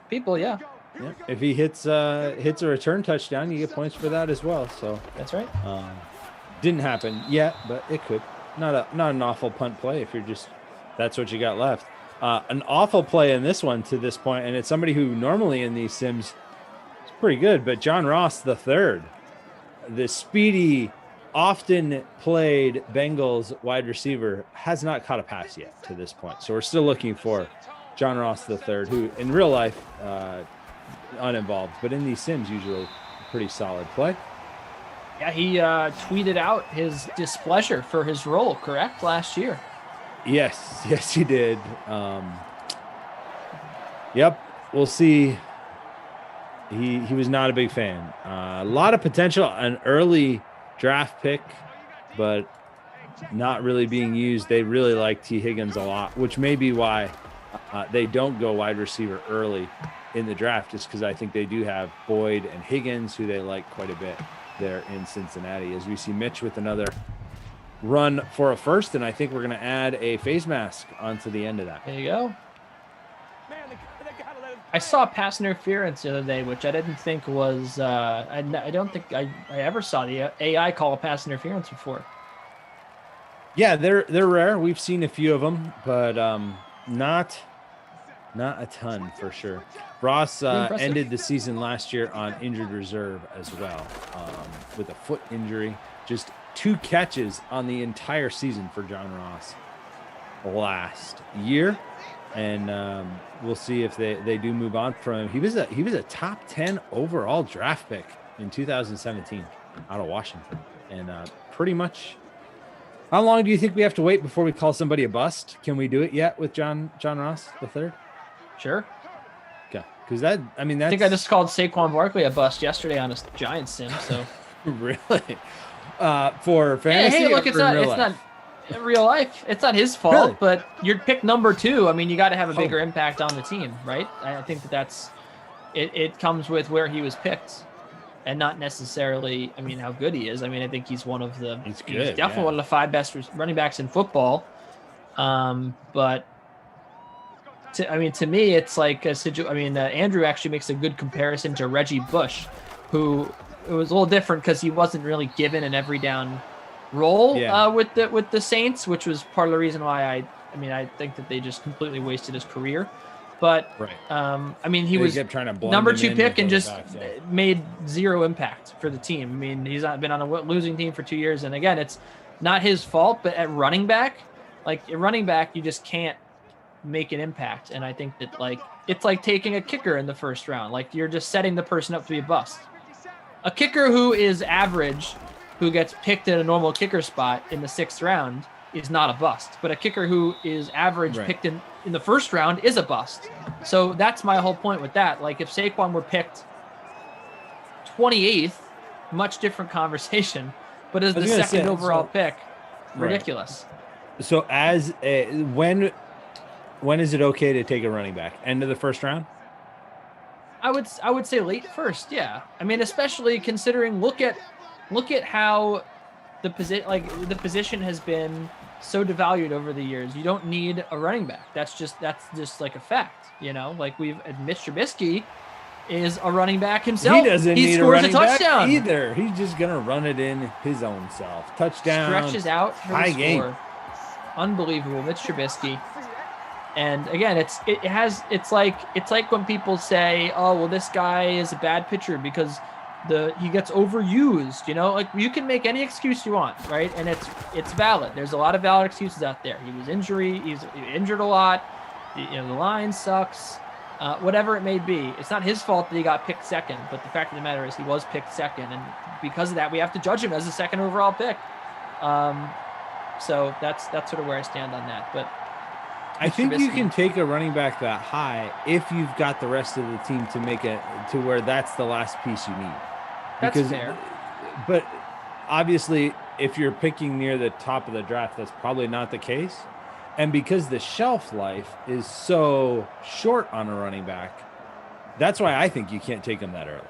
people. Yeah. Yeah. If he hits a return touchdown, you get points for that as well. So that's right. Didn't happen yet, but it could. Not an awful punt play if that's what you got left. An awful play in this one to this point, and it's somebody who normally in these sims is pretty good, but John Ross III, the speedy, often played Bengals wide receiver, has not caught a pass yet to this point. So we're still looking for John Ross III, who in real life, uninvolved, but in these sims, usually a pretty solid play. Yeah, he tweeted out his displeasure for his role, correct, last year? Yes, he did. Yep, we'll see. He was not a big fan. A lot of potential, an early draft pick, but not really being used. They really like T. Higgins a lot, which may be why they don't go wide receiver early in the draft, just because I think they do have Boyd and Higgins, who they like quite a bit there in Cincinnati. As we see Mitch with another run for a first, and I think we're going to add a face mask onto the end of that. There you go. I saw pass interference the other day, which I didn't think was I don't think I ever saw the AI call a pass interference before. Yeah, they're rare. We've seen a few of them, but not a ton for sure. Ross ended the season last year on injured reserve as well, with a foot injury. Just 2 catches on the entire season for John Ross last year, and we'll see if they do move on from him. He was a top 10 overall draft pick in 2017 out of Washington, and pretty much. How long do you think we have to wait before we call somebody a bust? Can we do it yet with John Ross III? Sure. Okay, because that's. I think I just called Saquon Barkley a bust yesterday on a Giants sim. So really, for fantasy. Hey, look, it's not in real life. It's not his fault, Really? but you're pick number 2. I mean, you got to have a bigger impact on the team, right? I think that's it. It comes with where he was picked, and not necessarily. I mean, how good he is. I mean, I think he's one of the. He's good. He's definitely one of the 5 best running backs in football. But. To me, it's like a situation. Andrew actually makes a good comparison to Reggie Bush, who it was a little different because he wasn't really given an every down role with the Saints, which was part of the reason why I think that they just completely wasted his career. But he was kept trying to number 2 pick and just made zero impact for the team. I mean, he's not been on a losing team for 2 years, and again, it's not his fault. But at running back, you just can't make an impact, and I think that it's like taking a kicker in the first round. Like, you're just setting the person up to be a bust. A kicker who is average, who gets picked in a normal kicker spot in the 6th round, is not a bust. But a kicker who is average picked in the first round is a bust. So that's my whole point with that. Like, if Saquon were picked 28th, much different conversation. But as the second overall pick, ridiculous. So when is it okay to take a running back? End of the first round? I would say late first, yeah. I mean, especially considering look at how the position has been so devalued over the years. You don't need a running back. That's just like a fact, you know. Like, Mitch Trubisky is a running back himself. He doesn't need scores a running touchdown back either. He's just gonna run it in his own self. Touchdown. Stretches out for high the game. score. Unbelievable, Mitch Trubisky. And again, it's like when people say, "Oh, well, this guy is a bad pitcher because he gets overused." You know, like, you can make any excuse you want, right? And it's valid. There's a lot of valid excuses out there. He's injured a lot. The line sucks. Whatever it may be, it's not his fault that he got picked second. But the fact of the matter is, he was picked second, and because of that, we have to judge him as a second overall pick. So that's sort of where I stand on that. But I think you can take a running back that high if you've got the rest of the team to make it to where that's the last piece you need. That's fair. But obviously, if you're picking near the top of the draft, that's probably not the case. And because the shelf life is so short on a running back, that's why I think you can't take him that early.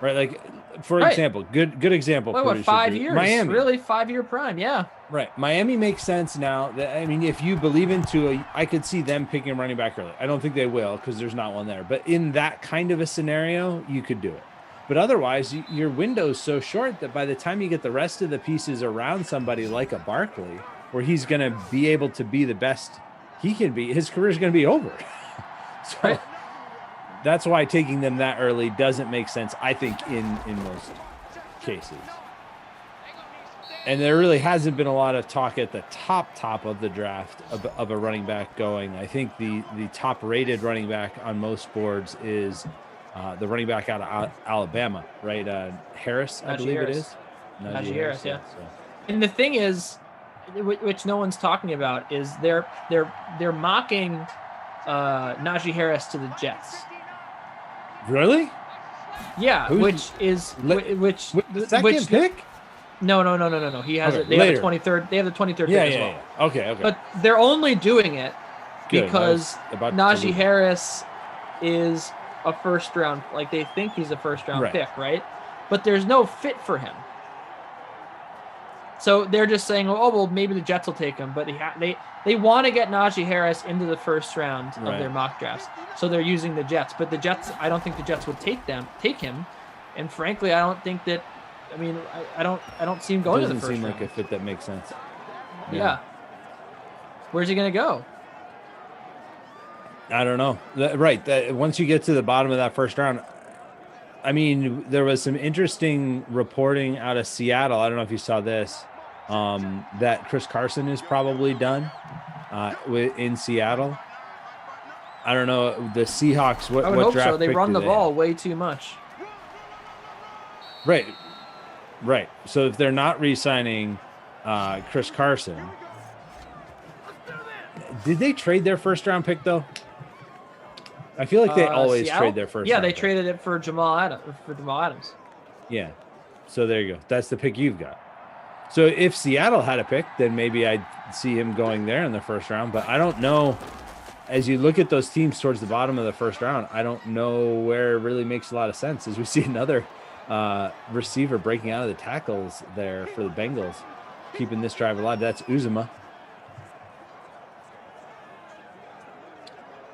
right? Like, for Right. example, good example. What, producer 5 Drew. years? Miami. Really, 5-year prime? Yeah. Right. Miami makes sense now. I mean, if you believe in Tua, I could see them picking a running back early. I don't think they will because there's not one there. But in that kind of a scenario, you could do it. But otherwise, your window's so short that by the time you get the rest of the pieces around somebody like a Barkley, where he's going to be able to be the best he can be, his career is going to be over. So Right. that's why taking them that early doesn't make sense, I think, in most cases. And there really hasn't been a lot of talk at the top of the draft of a running back going. I think the top rated running back on most boards is the running back out of Alabama, right? Harris, I believe it is. Najee Harris, yeah. So. And the thing is, which no one's talking about, is they're mocking Najee Harris to the Jets. Really? Yeah, Who's which second pick? No. He has Okay, it. They have later. the 23rd. They have the 23rd pick Yeah. as well. Okay. But they're only doing it Good. because I was about to Najee lose. Harris is a first round. Like, they think he's a first round Right. pick, right? But there's no fit for him. So they're just saying, oh, well, maybe the Jets will take him. But they want to get Najee Harris into the first round of Right. their mock drafts. So they're using the Jets. But the Jets, I don't think the Jets would take him. And frankly, I don't think that. I mean, I don't see him going to the Doesn't first seem round. like a fit that makes sense. Yeah. Where's he going to go? I don't know. Once you get to the bottom of that first round, I mean, there was some interesting reporting out of Seattle. I don't know if you saw this, that Chris Carson is probably done in Seattle. I don't know. The Seahawks, I would what hope draft so. They pick run do the they ball have? way too much. Right. So if they're not re-signing Chris Carson, did they trade their first round pick though? I feel like they always Seattle? trade their first. Yeah, round they pick. traded it for Jamal Adams. Yeah. So there you go. That's the pick you've got. So if Seattle had a pick, then maybe I'd see him going there in the first round. But I don't know. As you look at those teams towards the bottom of the first round, I don't know where it really makes a lot of sense. As we see another receiver breaking out of the tackles there for the Bengals, keeping this drive alive. That's Uzomah.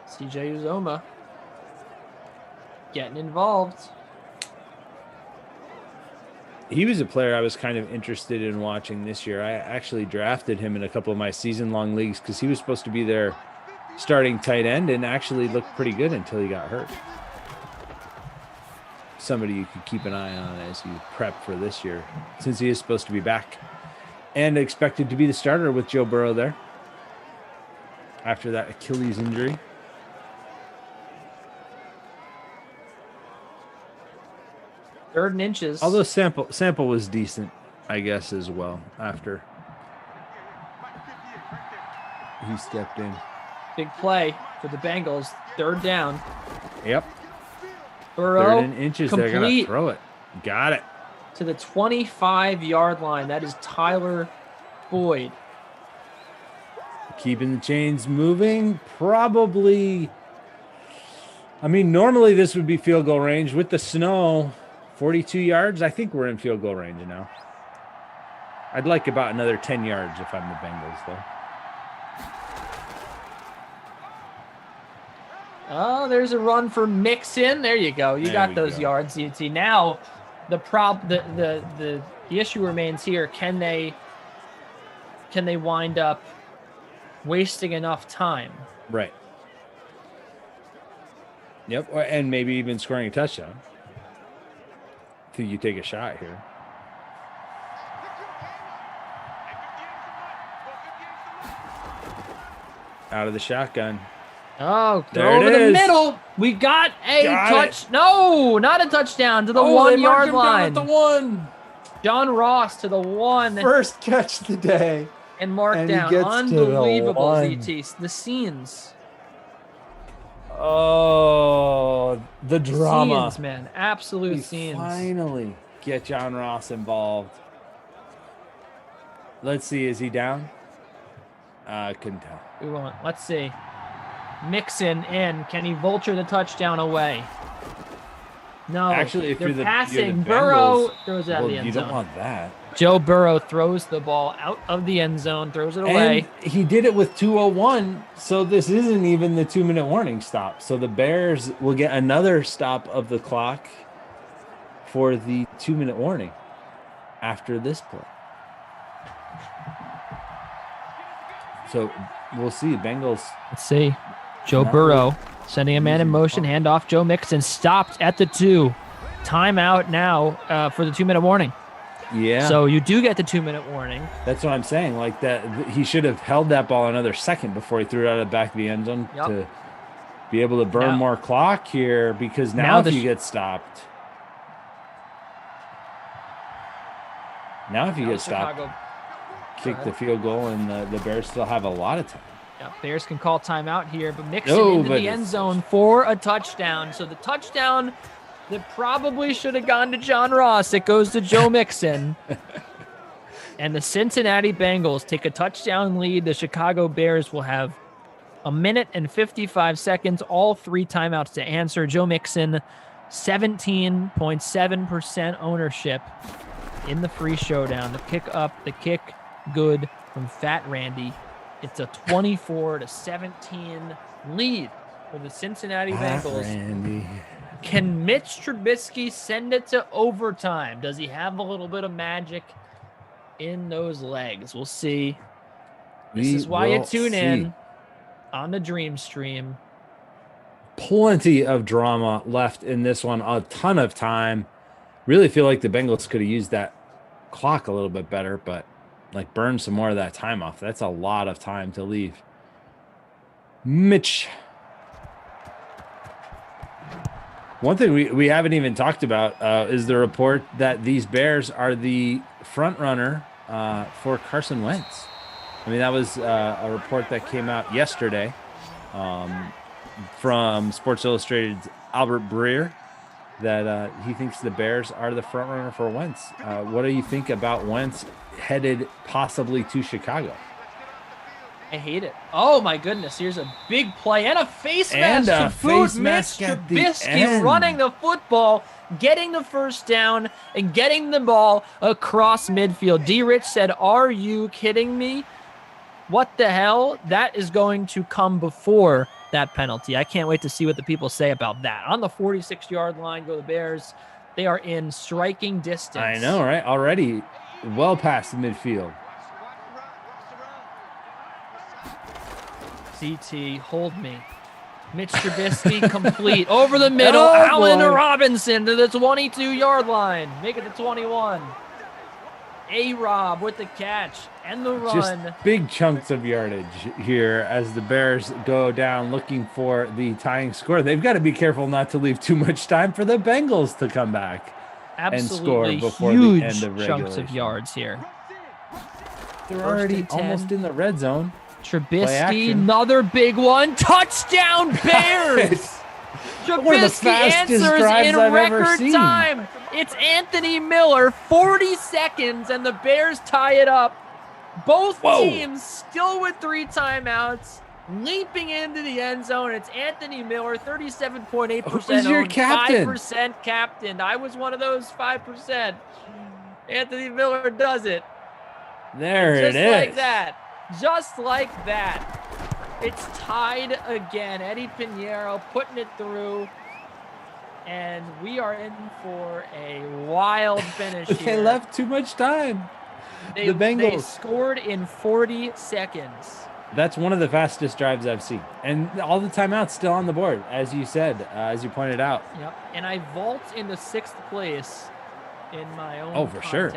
CJ Uzoma getting involved. He was a player I was kind of interested in watching this year. I actually drafted him in a couple of my season-long leagues because he was supposed to be their starting tight end and actually looked pretty good until he got hurt. Somebody you could keep an eye on as you prep for this year, since he is supposed to be back and expected to be the starter with Joe Burrow there after that Achilles injury. Third and inches. Although sample was decent, I guess, as well after he stepped in. Big play for the Bengals. Third down. Yep. Burrow Third and inches. They're gonna complete throw it. Got it. to the 25-yard line. That is Tyler Boyd. Keeping the chains moving. Probably. I mean, normally this would be field goal range. With the snow, 42 yards. I think we're in field goal range now. I'd like about another 10 yards if I'm the Bengals, though. Oh, there's a run for Mixon. There you go. You There got we those go. yards. You see now, the issue remains here. Can they wind up wasting enough time? Right. Yep, and maybe even scoring a touchdown. I think you take a shot here. Out of the shotgun. Oh, There throw it over the is. middle. We got a Got touch. No, not a touchdown to the Oh, 1 they marked yard him down line. at the one. John Ross to the 1 First catch today. and marked and he down. gets to the Unbelievable, 1. ZT. The scenes. Oh, the drama. Scenes, man. Absolute We scenes. finally get John Ross involved. Let's see. Is he down? Couldn't tell. We won't. Let's see. Mixon in. Can he vulture the touchdown away? No, Actually, if they're you're the passing. Bengals, Burrow throws it out well, of the end you zone. don't want that. Joe Burrow throws the ball out of the end zone, throws it away. And he did it with 2:01, so this isn't even the 2-minute warning stop. So the Bears will get another stop of the clock for the 2-minute warning after this play. So we'll see. Bengals. Let's see. Joe Burrow sending a man in motion, handoff. Joe Mixon stopped at the 2. Timeout now for the 2-minute warning. Yeah. So you do get the 2-minute warning. That's what I'm saying. Like that, he should have held that ball another second before he threw it out of the back of the end zone to be able to burn more clock here. Because now if you get stopped, kick the field goal, and the Bears still have a lot of time. Yeah, Bears can call timeout here, but Mixon into the end zone for a touchdown. So the touchdown that probably should have gone to John Ross, it goes to Joe Mixon. And the Cincinnati Bengals take a touchdown lead. The Chicago Bears will have 1 minute and 55 seconds, all 3 timeouts to answer. Joe Mixon, 17.7% ownership in the free showdown. The kick good from Fat Randy. It's a 24-17 lead for the Cincinnati Bengals. Randy. Can Mitch Trubisky send it to overtime? Does he have a little bit of magic in those legs? We'll see. This is why you tune in on the Dream Stream. Plenty of drama left in this one. A ton of time. Really feel like the Bengals could have used that clock a little bit better, but like burn some more of that time off. That's a lot of time to leave. Mitch. One thing we haven't even talked about is the report that these Bears are the front runner for Carson Wentz. I mean, that was a report that came out yesterday from Sports Illustrated's Albert Breer, that he thinks the Bears are the front runner for Wentz. What do you think about Wentz headed possibly to Chicago? I hate it. Oh my goodness! Here's a big play and a face mask to boot. Mitch Trubisky running the football, getting the first down, and getting the ball across midfield. D. Rich said, "Are you kidding me? What the hell? That is going to come before that penalty." I can't wait to see what the people say about that. On the 46-yard line go the Bears. They are in striking distance. I know, right? Already well past the midfield. CT, hold me. Mitch Trubisky complete over the middle. Allen Robinson to the 22-yard line. Make it to 21. A-Rob with the catch and the run. Just big chunks of yardage here as the Bears go down looking for the tying score. They've got to be careful not to leave too much time for the Bengals to come back and score before the end of regulation. Chunks of yards here. They're already almost in the red zone. Trubisky, another big one. Touchdown, Bears! Trubisky answers in record time. It's Anthony Miller, 40 seconds, and the Bears tie it up. Both teams still with 3 timeouts, leaping into the end zone. It's Anthony Miller, 37.8% Who's your captain? 5% captain. I was one of those 5%. Anthony Miller does it. There it is. Just like that. Just like that. It's tied again. Eddie Pinheiro putting it through. And we are in for a wild finish here. They left too much time. The Bengals. They scored in 40 seconds. That's one of the fastest drives I've seen. And all the timeouts still on the board, as you said, as you pointed out. Yep. And I vault into 6th place in my own contest. Sure.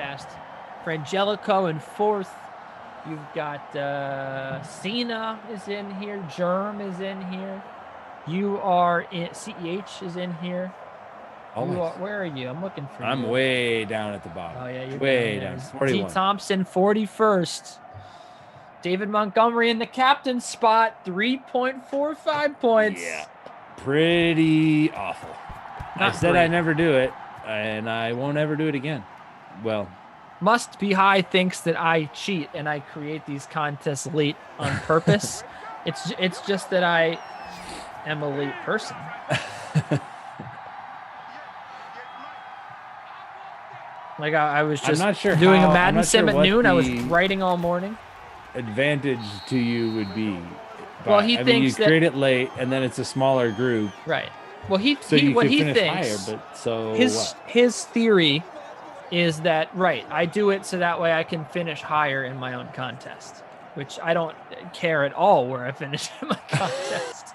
Frangelico in 4th. You've got Cena is in here. Germ is in here. You are in. CEH is in here. Where are you? I'm looking for you. I'm way down at the bottom. Oh, yeah. You're way down. 41. T. Thompson, 41st. David Montgomery in the captain spot, 3.45 points. Yeah. Pretty awful. I said I'd never do it, and I won't ever do it again. Well, Must Be High thinks that I cheat and I create these contests late on purpose. It's just that I am a late person. Like I was I'm just not sure doing how- a I'm Madden not sim sure at what noon. I was the- writing all morning. Advantage to you would be. Well, he I mean, you thinks that- create it late, and then it's a smaller group, Right. Well, so you what could he finish thinks higher. But so his what? his theory is that I do it so that way I can finish higher in my own contest, which I don't care at all where I finish in my contest.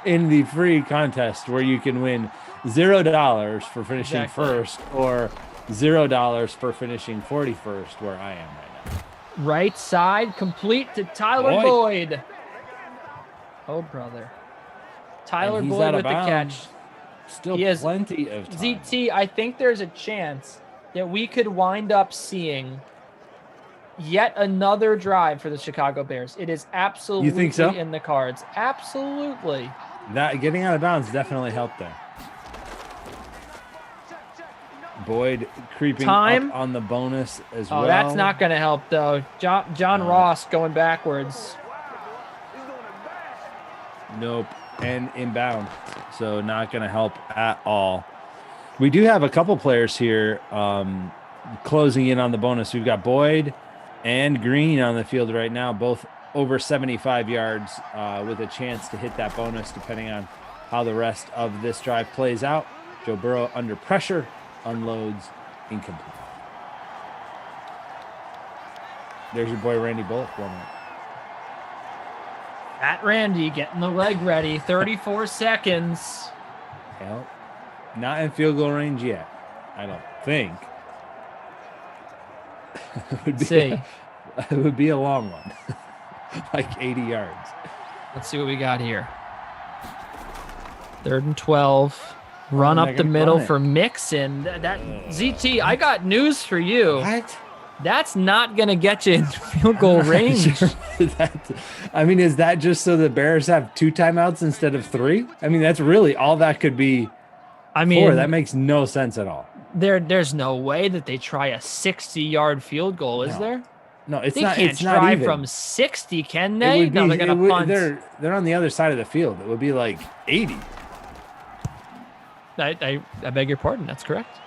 In the free contest where you can win $0 for finishing Exactly. first, or $0 for finishing 41st, where I am right now. Right side complete to Tyler Boyd. Oh, brother. Tyler And he's Boyd out of with the bounds. catch. Still He has- plenty of time. ZT, I think there's a chance that we could wind up seeing yet another drive for the Chicago Bears. It is absolutely You think so? in the cards. Absolutely. That getting out of bounds definitely helped there. Boyd creeping Time. up on the bonus as Oh, well. that's not going to help, though. John Ross going backwards. Nope. And inbound. So not going to help at all. We do have a couple players here closing in on the bonus. We've got Boyd and Green on the field right now, both over 75 yards with a chance to hit that bonus depending on how the rest of this drive plays out. Joe Burrow under pressure, unloads, incomplete. There's your boy Randy Bullock warming up. At Randy getting the leg ready. 34 seconds. Well, not in field goal range yet, I don't think. It would be a long one, like 80 yards. Let's see what we got here. 3rd and 12. Run they're up the gonna middle run it. for Mixon. That ZT, I got news for you. What? That's not going to get you in field goal range. I mean, is that just so the Bears have 2 timeouts instead of 3? I mean, that's really all that could be. I mean, that makes no sense at all. There's no way that they try a 60-yard field goal, is there? No, it's They not. can't It's not drive even. from 60, can It they? would No, be- they're it going to would- punt. They're on the other side of the field. It would be like 80, I beg your pardon. That's correct.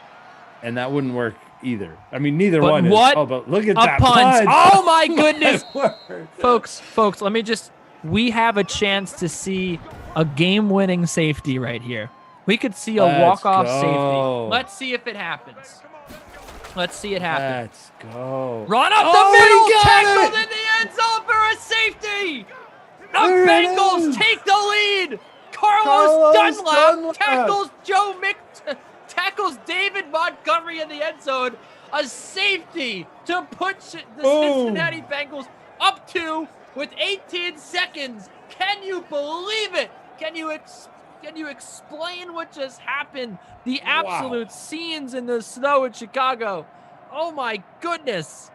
and that wouldn't work either. I mean, neither But one is. what Oh, but look at A that punt. punch. Oh, my goodness. word. Folks, let me just, we have a chance to see a game-winning safety right here. We could see a Let's walk-off go. safety. Let's see if it happens. Let's see it happen. Let's go. Run up Oh, the middle, he got tackled it. in the end zone for a safety. The There it Bengals is. take the lead. Carlos Carlos Dunlap Dunlap. tackles David Montgomery in the end zone. A safety to put the Boom. Cincinnati Bengals up 2 with 18 seconds. Can you believe it? Can you explain what just happened? The absolute scenes in the snow in Chicago. Oh my goodness.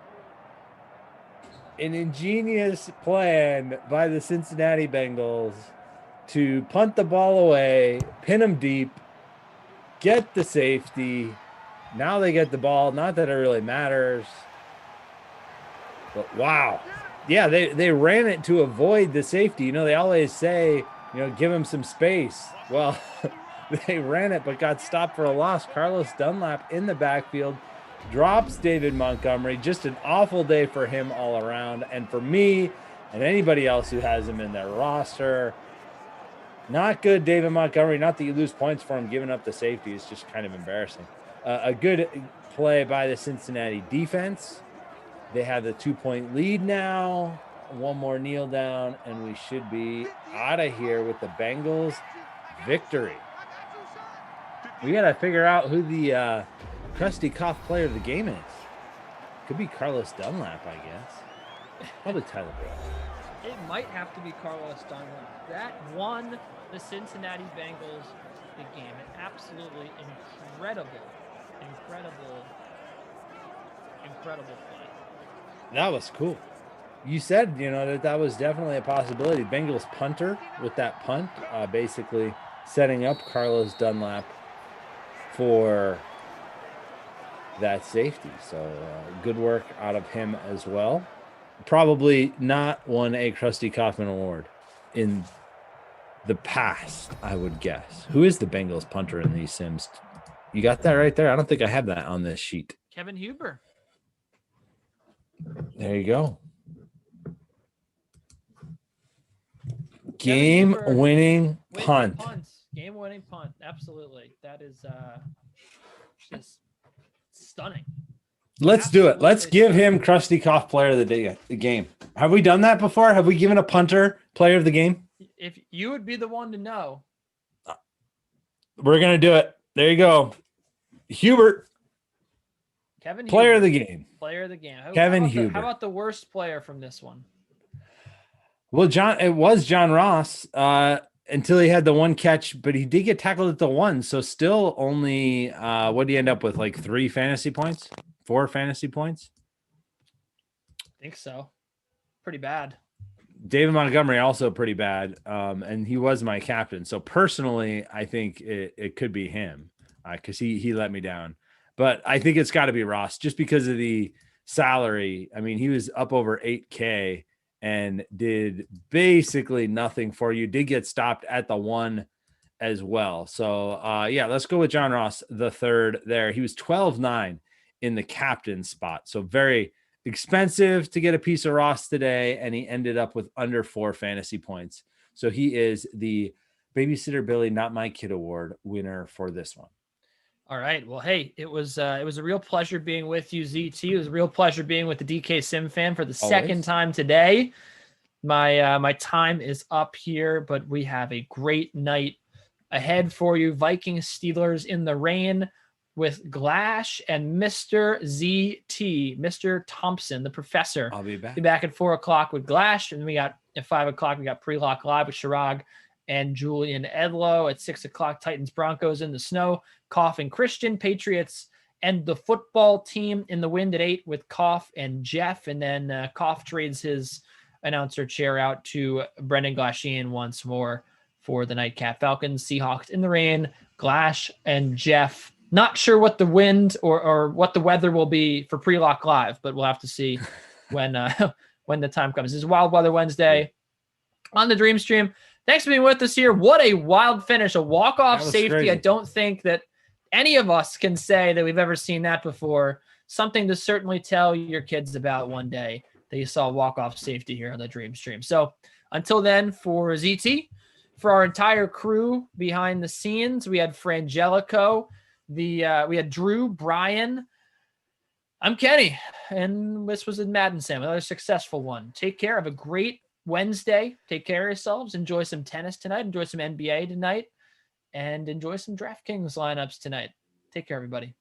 An ingenious plan by the Cincinnati Bengals to punt the ball away, pin them deep, get the safety. Now they get the ball. Not that it really matters. But wow. Yeah, they ran it to avoid the safety. You know, they always say, give him some space. Well, they ran it but got stopped for a loss. Carlos Dunlap in the backfield drops David Montgomery. Just an awful day for him all around. And for me and anybody else who has him in their roster, not good, David Montgomery. Not that you lose points for him giving up the safety. It's just kind of embarrassing. A good play by the Cincinnati defense. They have the 2-point lead now. One more kneel down, and we should be out of here with the Bengals victory. We got to figure out who the crusty cough player of the game is. Could be Carlos Dunlap, I guess. Probably Tyler Boyd. It might have to be Carlos Dunlap. That won the Cincinnati Bengals the game. An absolutely incredible play. That was cool. You said, that was definitely a possibility. Bengals punter with that punt, basically setting up Carlos Dunlap for that safety. So good work out of him as well. Probably not won a Krusty Kaufman Award in the past, I would guess. Who is the Bengals punter in these Sims? You got that right there? I don't think I have that on this sheet. Kevin Huber. There you go. Game-winning punt. Game-winning punt. Absolutely. That is just stunning. Let's do it. Let's give him Krusty Koff player of the game. Have we done that before? Have we given a punter player of the game? If you would be the one to know. We're going to do it. There you go. Hubert. Kevin player Huber. of the game. Player of the game. Kevin Huber. How about the worst player from this one? Well, it was John Ross until he had the one catch, but he did get tackled at the one. So still only, what do you end up with? Like 4 fantasy points? I think so. Pretty bad. David Montgomery also pretty bad. And he was my captain. So personally, I think it could be him because he let me down. But I think it's got to be Ross just because of the salary. I mean, he was up over 8K and did basically nothing for you. Did get stopped at the one as well. So, yeah, let's go with John Ross, the third there. He was 12-9 in the captain spot. So very expensive to get a piece of Ross today. And he ended up with under 4 fantasy points. So he is the Babysitter Billy Not My Kid Award winner for this one. All right. Well, hey, it was a real pleasure being with you, ZT. It was a real pleasure being with the DK Sim fan for the second time today. My time is up here, but we have a great night ahead for you. Vikings Steelers in the rain with Glash and Mr. ZT, Mr. Thompson, the professor. I'll be back. Be back at 4:00 with Glash, and we got at 5:00 we got Pre-Lock Live with Shirag and Julian Edlow. At 6:00 Titans Broncos in the snow. Koff and Christian, Patriots and the football team in the wind at 8 with Koff and Jeff. And then Koff trades his announcer chair out to Brendan Glashian once more for the Nightcap Falcons. Seahawks in the rain, Glash and Jeff. Not sure what the wind or what the weather will be for Pre-Lock Live, but we'll have to see when the time comes. This is Wild Weather Wednesday on the Dream Stream. Thanks for being with us here. What a wild finish, a walk-off safety. Crazy. I don't think that any of us can say that we've ever seen that before. Something to certainly tell your kids about one day that you saw a walk-off safety here on the Dream Stream. So until then, for ZT, for our entire crew behind the scenes, we had Frangelico, we had Drew, Brian, I'm Kenny, and this was a Madden Sam, another successful one. Take care. Have a great Wednesday. Take care of yourselves. Enjoy some tennis tonight. Enjoy some NBA tonight. And enjoy some DraftKings lineups tonight. Take care, everybody.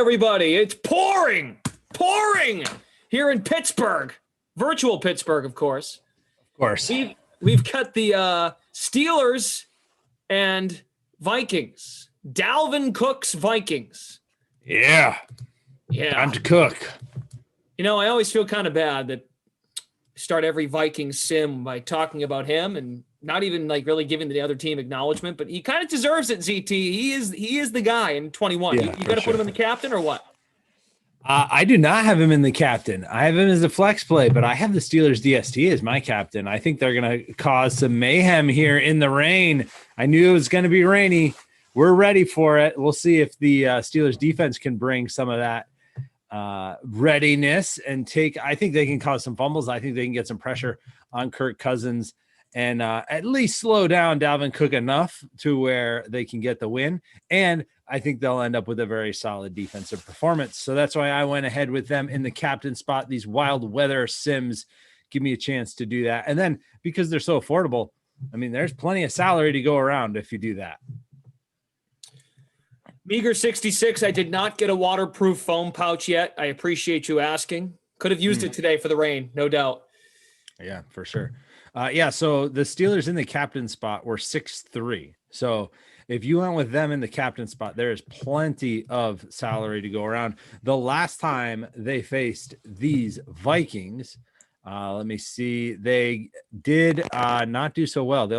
everybody. It's pouring here in Pittsburgh. Virtual Pittsburgh, of course. Of course. We've got the Steelers and Vikings. Dalvin Cook's Vikings. Yeah. Time to cook. You know, I always feel kind of bad that I start every Vikings sim by talking about him and not even like really giving the other team acknowledgement, but he kind of deserves it, ZT. He is the guy in 21. Yeah, you got to put him in the captain or what? I do not have him in the captain. I have him as a flex play, but I have the Steelers DST as my captain. I think they're going to cause some mayhem here in the rain. I knew it was going to be rainy. We're ready for it. We'll see if the Steelers defense can bring some of that readiness and I think they can cause some fumbles. I think they can get some pressure on Kirk Cousins and at least slow down Dalvin Cook enough to where they can get the win. And I think they'll end up with a very solid defensive performance. So that's why I went ahead with them in the captain spot. These wild weather sims give me a chance to do that. And then because they're so affordable, I mean, there's plenty of salary to go around if you do that. Meager 66. I did not get a waterproof foam pouch yet. I appreciate you asking. Could have used it today for the rain, no doubt. Yeah, for sure. So the Steelers in the captain spot were 6-3. So if you went with them in the captain spot, there is plenty of salary to go around. The last time they faced these Vikings, let me see, they did not do so well. They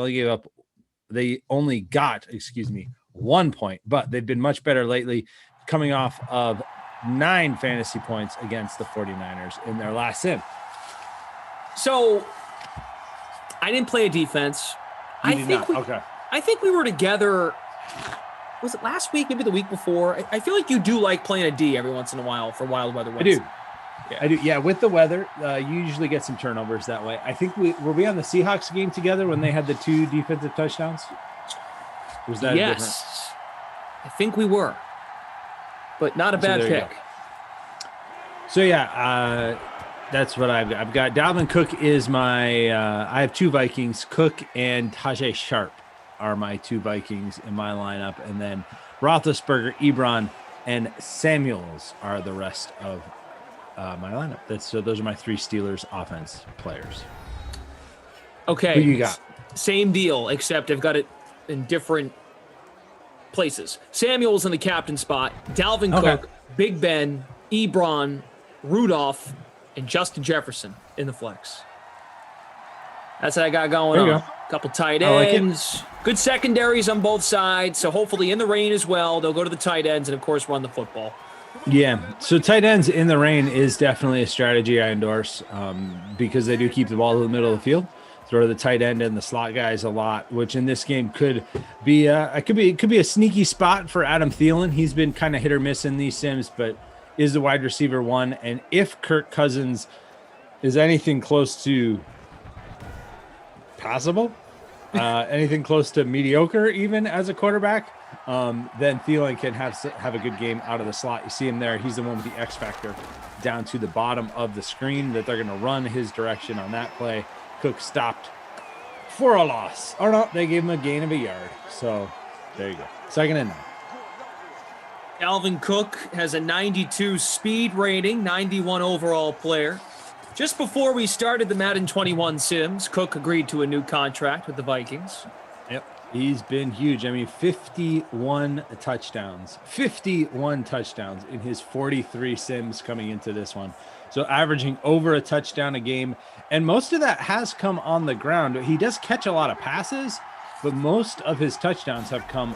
only got 1 point, but they've been much better lately, coming off of 9 fantasy points against the 49ers in their last sim. So I didn't play a defense. I think we were together. Was it last week? Maybe the week before. I feel like you do like playing a D every once in a while for wild weather. I do. Yeah. With the weather, you usually get some turnovers that way. I think were we on the Seahawks game together when they had the 2 defensive touchdowns? Was that yes? I think we were, but not a bad pick. So yeah, that's what I've got. I've got Dalvin Cook is my. I have 2 Vikings. Cook and Tajay Sharp are my 2 Vikings in my lineup, and then Roethlisberger, Ebron, and Samuels are the rest of my lineup. Those are my 3 Steelers offense players. Okay, who you got? Same deal, except I've got it in different places. Samuel's in the captain spot. Dalvin Cook, Big Ben, Ebron, Rudolph, and Justin Jefferson in the flex. That's what I got going on. A couple tight ends. Good secondaries on both sides. So hopefully in the rain as well, they'll go to the tight ends and, of course, run the football. Yeah. So tight ends in the rain is definitely a strategy I endorse because they do keep the ball in the middle of the field. Throw to the tight end and the slot guys a lot, which in this game could be a sneaky spot for Adam Thielen. He's been kind of hit or miss in these sims, but is the wide receiver 1. And if Kirk Cousins is anything close to passable, anything close to mediocre, even as a quarterback, then Thielen can have a good game out of the slot. You see him there. He's the one with the X factor down to the bottom of the screen that they're going to run his direction on that play. Cook stopped for a loss. Or no, they gave him a gain of a yard. So there you go. 2nd and 9. Dalvin Cook has a 92 speed rating, 91 overall player. Just before we started the Madden 21 Sims, Cook agreed to a new contract with the Vikings. Yep. He's been huge. I mean, 51 touchdowns. 51 touchdowns in his 43 Sims coming into this one. So averaging over a touchdown a game. And most of that has come on the ground. He does catch a lot of passes, but most of his touchdowns have come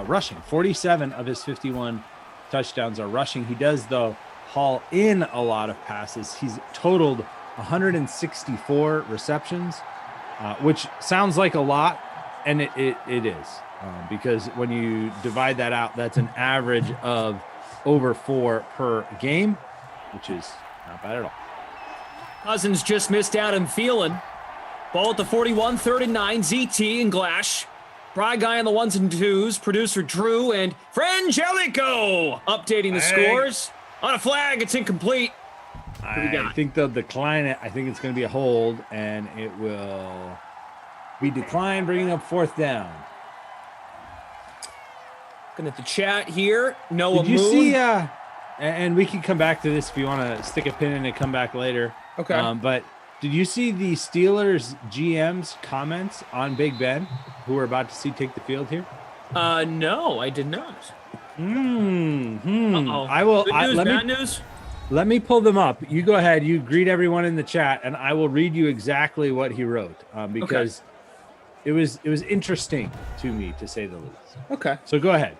rushing. 47 of his 51 touchdowns are rushing. He does, though, haul in a lot of passes. He's totaled 164 receptions, which sounds like a lot, and it is. Because when you divide that out, that's an average of over 4 per game, which is not bad at all. Cousins just missed Adam Thielen. Ball at the 41, 3rd and 9. ZT and Glash. Bry Guy on the 1s and 2s. Producer Drew and Frangelico updating the scores. On a flag, it's incomplete. I think they'll decline it. I think it's going to be a hold, and it will be declined, bringing up 4th down. Looking at the chat here. Noah Did you Moon. see? and we can come back to this if you want to stick a pin in and come back later. Okay. But did you see the Steelers GM's comments on Big Ben, who we're about to see take the field here? No, I did not. Uh-oh. I will. Good news, bad news? Let me pull them up. You go ahead. You greet everyone in the chat, and I will read you exactly what he wrote because it was interesting to me, to say the least. Okay. So go ahead.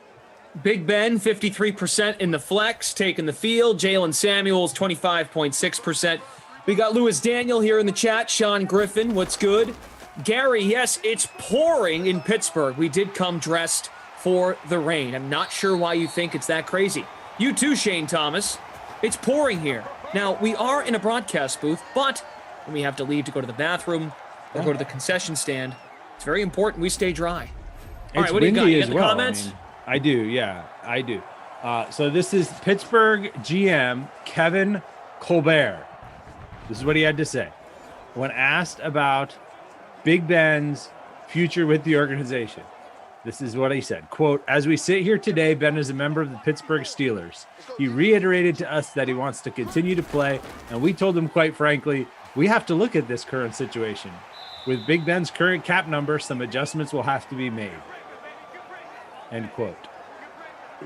Big Ben, 53% in the flex, taking the field. Jalen Samuels, 25.6%. We got Lewis Daniel here in the chat. Sean Griffin, what's good? Gary, yes, it's pouring in Pittsburgh. We did come dressed for the rain. I'm not sure why you think it's that crazy. You too, Shane Thomas. It's pouring here. Now, we are in a broadcast booth, but when we have to leave to go to the bathroom or go to the concession stand, it's very important we stay dry. All right, what do you got? You got the comments? I do, yeah, I do. So this is Pittsburgh GM Kevin Colbert. This is what he had to say when asked about Big Ben's future with the organization. This is what he said, quote, "As we sit here today, Ben is a member of the Pittsburgh Steelers. He reiterated to us that he wants to continue to play, and we told him, quite frankly, we have to look at this current situation. With Big Ben's current cap number, some adjustments will have to be made." End quote.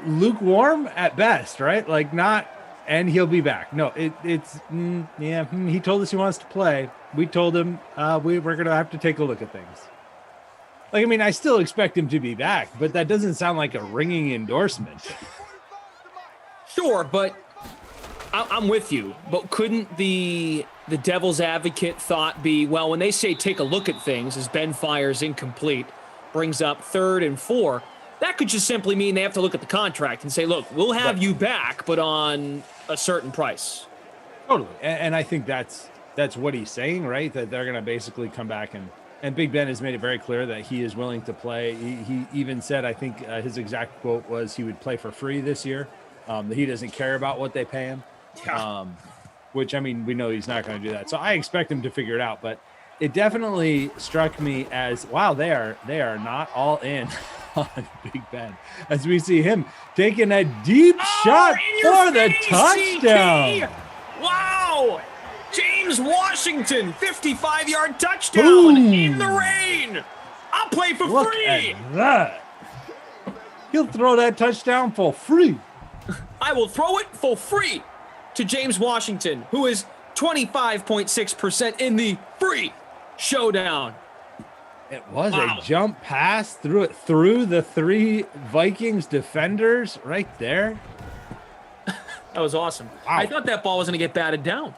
Lukewarm at best, right? Like not, and he'll be back. No, he told us he wants to play. We told him we're going to have to take a look at things. Like, I mean, I still expect him to be back, but that doesn't sound like a ringing endorsement. Sure, but I'm with you. But couldn't the devil's advocate thought be, well, when they say take a look at things, as Ben fires incomplete, brings up 3rd and 4, that could just simply mean they have to look at the contract and say, look, we'll have you back, but on a certain price. Totally. And I think that's what he's saying, right? That they're going to basically come back and Big Ben has made it very clear that he is willing to play. He even said, I think his exact quote was he would play for free this year, that he doesn't care about what they pay him, which, I mean, we know he's not going to do that. So I expect him to figure it out, but it definitely struck me as, wow, they are not all in on Big Ben as we see him taking a deep shot for the touchdown. CK! Wow! James Washington, 55-yard touchdown Boom. in the rain. I'll play for Look free. at that. He'll throw that touchdown for free. I will throw it for free to James Washington, who is 25.6% in the free showdown. It was a jump pass, threw it through the 3 Vikings defenders right there. That was awesome. Wow. I thought that ball was going to get batted down.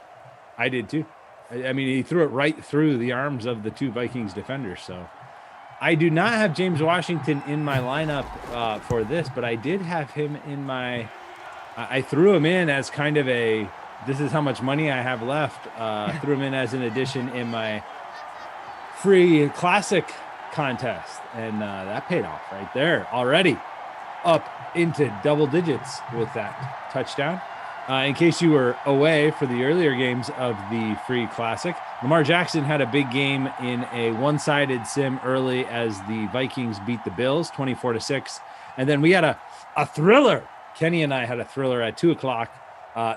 I did too. I mean, he threw it right through the arms of the 2 Vikings defenders. So I do not have James Washington in my lineup for this, but I did have him in my, I threw him in as kind of a, this is how much money I have left. Threw him in as an addition in my free classic contest. And that paid off right there already, up into double digits with that touchdown. In case you were away for the earlier games of the free classic, Lamar Jackson had a big game in a one-sided sim early as the Vikings beat the Bills 24-6. And then we had a thriller. Kenny and I had a thriller at 2:00.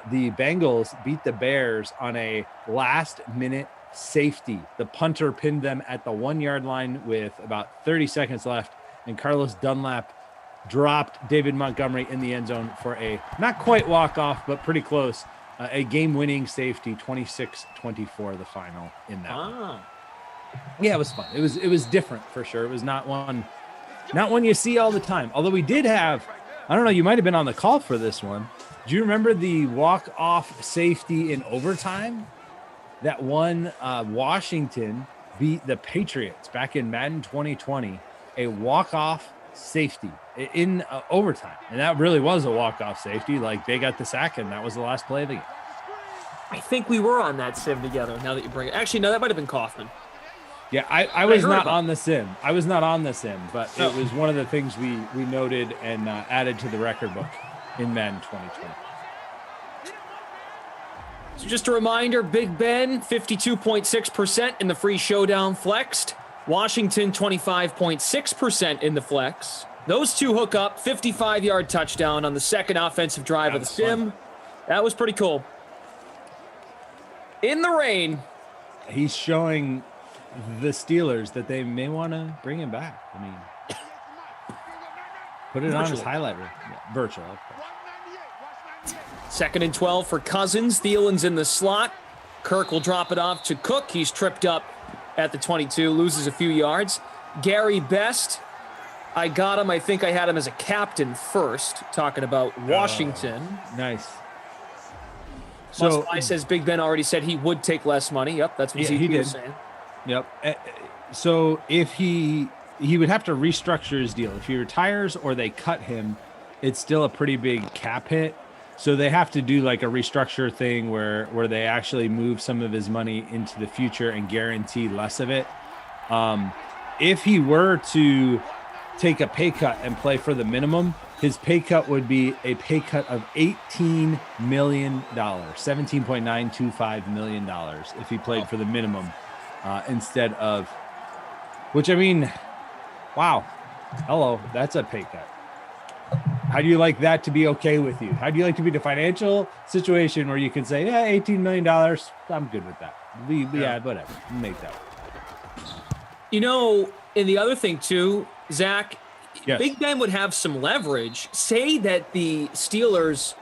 The Bengals beat the Bears on a last-minute safety. The punter pinned them at the 1-yard line with about 30 seconds left, and Carlos Dunlap dropped David Montgomery in the end zone for a not quite walk-off, but pretty close, a game-winning safety, 26-24 the final in that one. Yeah, it was fun. It was different for sure. It was not one you see all the time. Although we did have, I don't know, you might have been on the call for this one. Do you remember the walk-off safety in overtime that won Washington beat the Patriots back in Madden 2020? A walk-off safety in overtime, and that really was a walk-off safety. Like, they got the sack, and that was the last play of the game. I think we were on that sim together. Now that you bring it, actually, no, that might have been Kaufman. Yeah, I was not on the sim. I was not on the sim, but it was one of the things we noted and added to the record book in Madden 2020. So just a reminder, Big Ben, 52.6% in the free showdown flexed. Washington, 25.6% in the flex. Those two hook up, 55-yard touchdown on the second offensive drive of the sim. That was pretty cool. In the rain. He's showing the Steelers that they may want to bring him back. I mean, put it on his highlight reel. Yeah, virtual. Of course. 2nd and 12 for Cousins. Thielen's in the slot. Kirk will drop it off to Cook. He's tripped up at the 22, loses a few yards. Gary Best, I got him. I think I had him as a captain first, talking about Washington. Nice. So I says Big Ben already said he would take less money. Yep, that's what he was saying. Yep. So if he would have to restructure his deal. If he retires or they cut him, it's still a pretty big cap hit. So they have to do like a restructure thing where they actually move some of his money into the future and guarantee less of it. If he were to take a pay cut and play for the minimum, his pay cut would be a pay cut of $18 million, $17.925 million if he played for the minimum instead of, which I mean, wow. Hello, that's a pay cut. How do you like that to be okay with you? How do you like to be in a financial situation where you can say, yeah, $18 million, I'm good with that. Yeah, whatever. Make that. You know, and the other thing too, Zach, yes. Big Ben would have some leverage. Say that the Steelers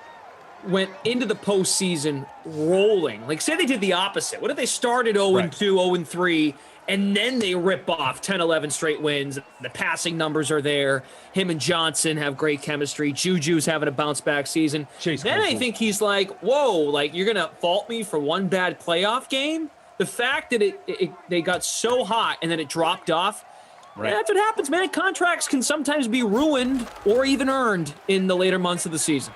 went into the postseason rolling. Like, say they did the opposite. What if they started 0-2, 0-3, and then they rip off 10, 11 straight wins? The passing numbers are there. Him and Johnson have great chemistry. Juju's having a bounce-back season. Then I think he's like, whoa, like, you're going to fault me for one bad playoff game? The fact that they got so hot and then it dropped off, right. That's what happens, man. Contracts can sometimes be ruined or even earned in the later months of the season.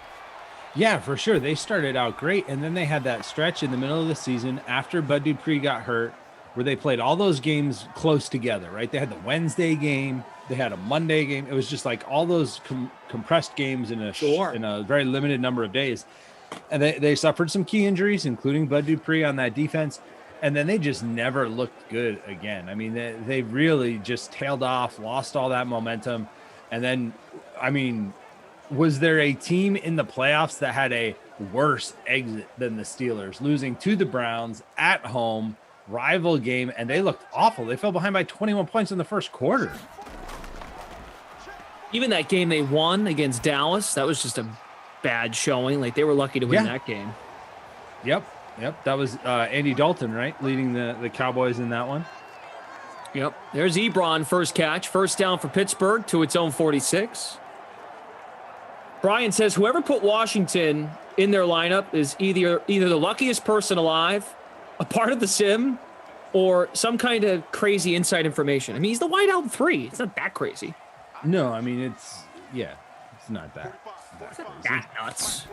Yeah, for sure. They started out great, and then they had that stretch in the middle of the season after Bud Dupree got hurt where they played all those games close together, right? They had the Wednesday game. They had a Monday game. It was just like all those compressed games in a very limited number of days. And they suffered some key injuries, including Bud Dupree on that defense. And then they just never looked good again. I mean, they really just tailed off, lost all that momentum. And then, I mean, was there a team in the playoffs that had a worse exit than the Steelers, losing to the Browns at home, rival game, and they looked awful. They fell behind by 21 points in the first quarter. Even that game they won against Dallas, that was just a bad showing. Like, they were lucky to win that game. Yep. That was Andy Dalton, right? Leading the Cowboys in that one. Yep. There's Ebron, first catch. First down for Pittsburgh to its own 46. Brian says whoever put Washington in their lineup is either the luckiest person alive, a part of the sim, or some kind of crazy inside information. I mean, he's the wideout 3. It's not that crazy. No, I mean, it's not that crazy. That nuts.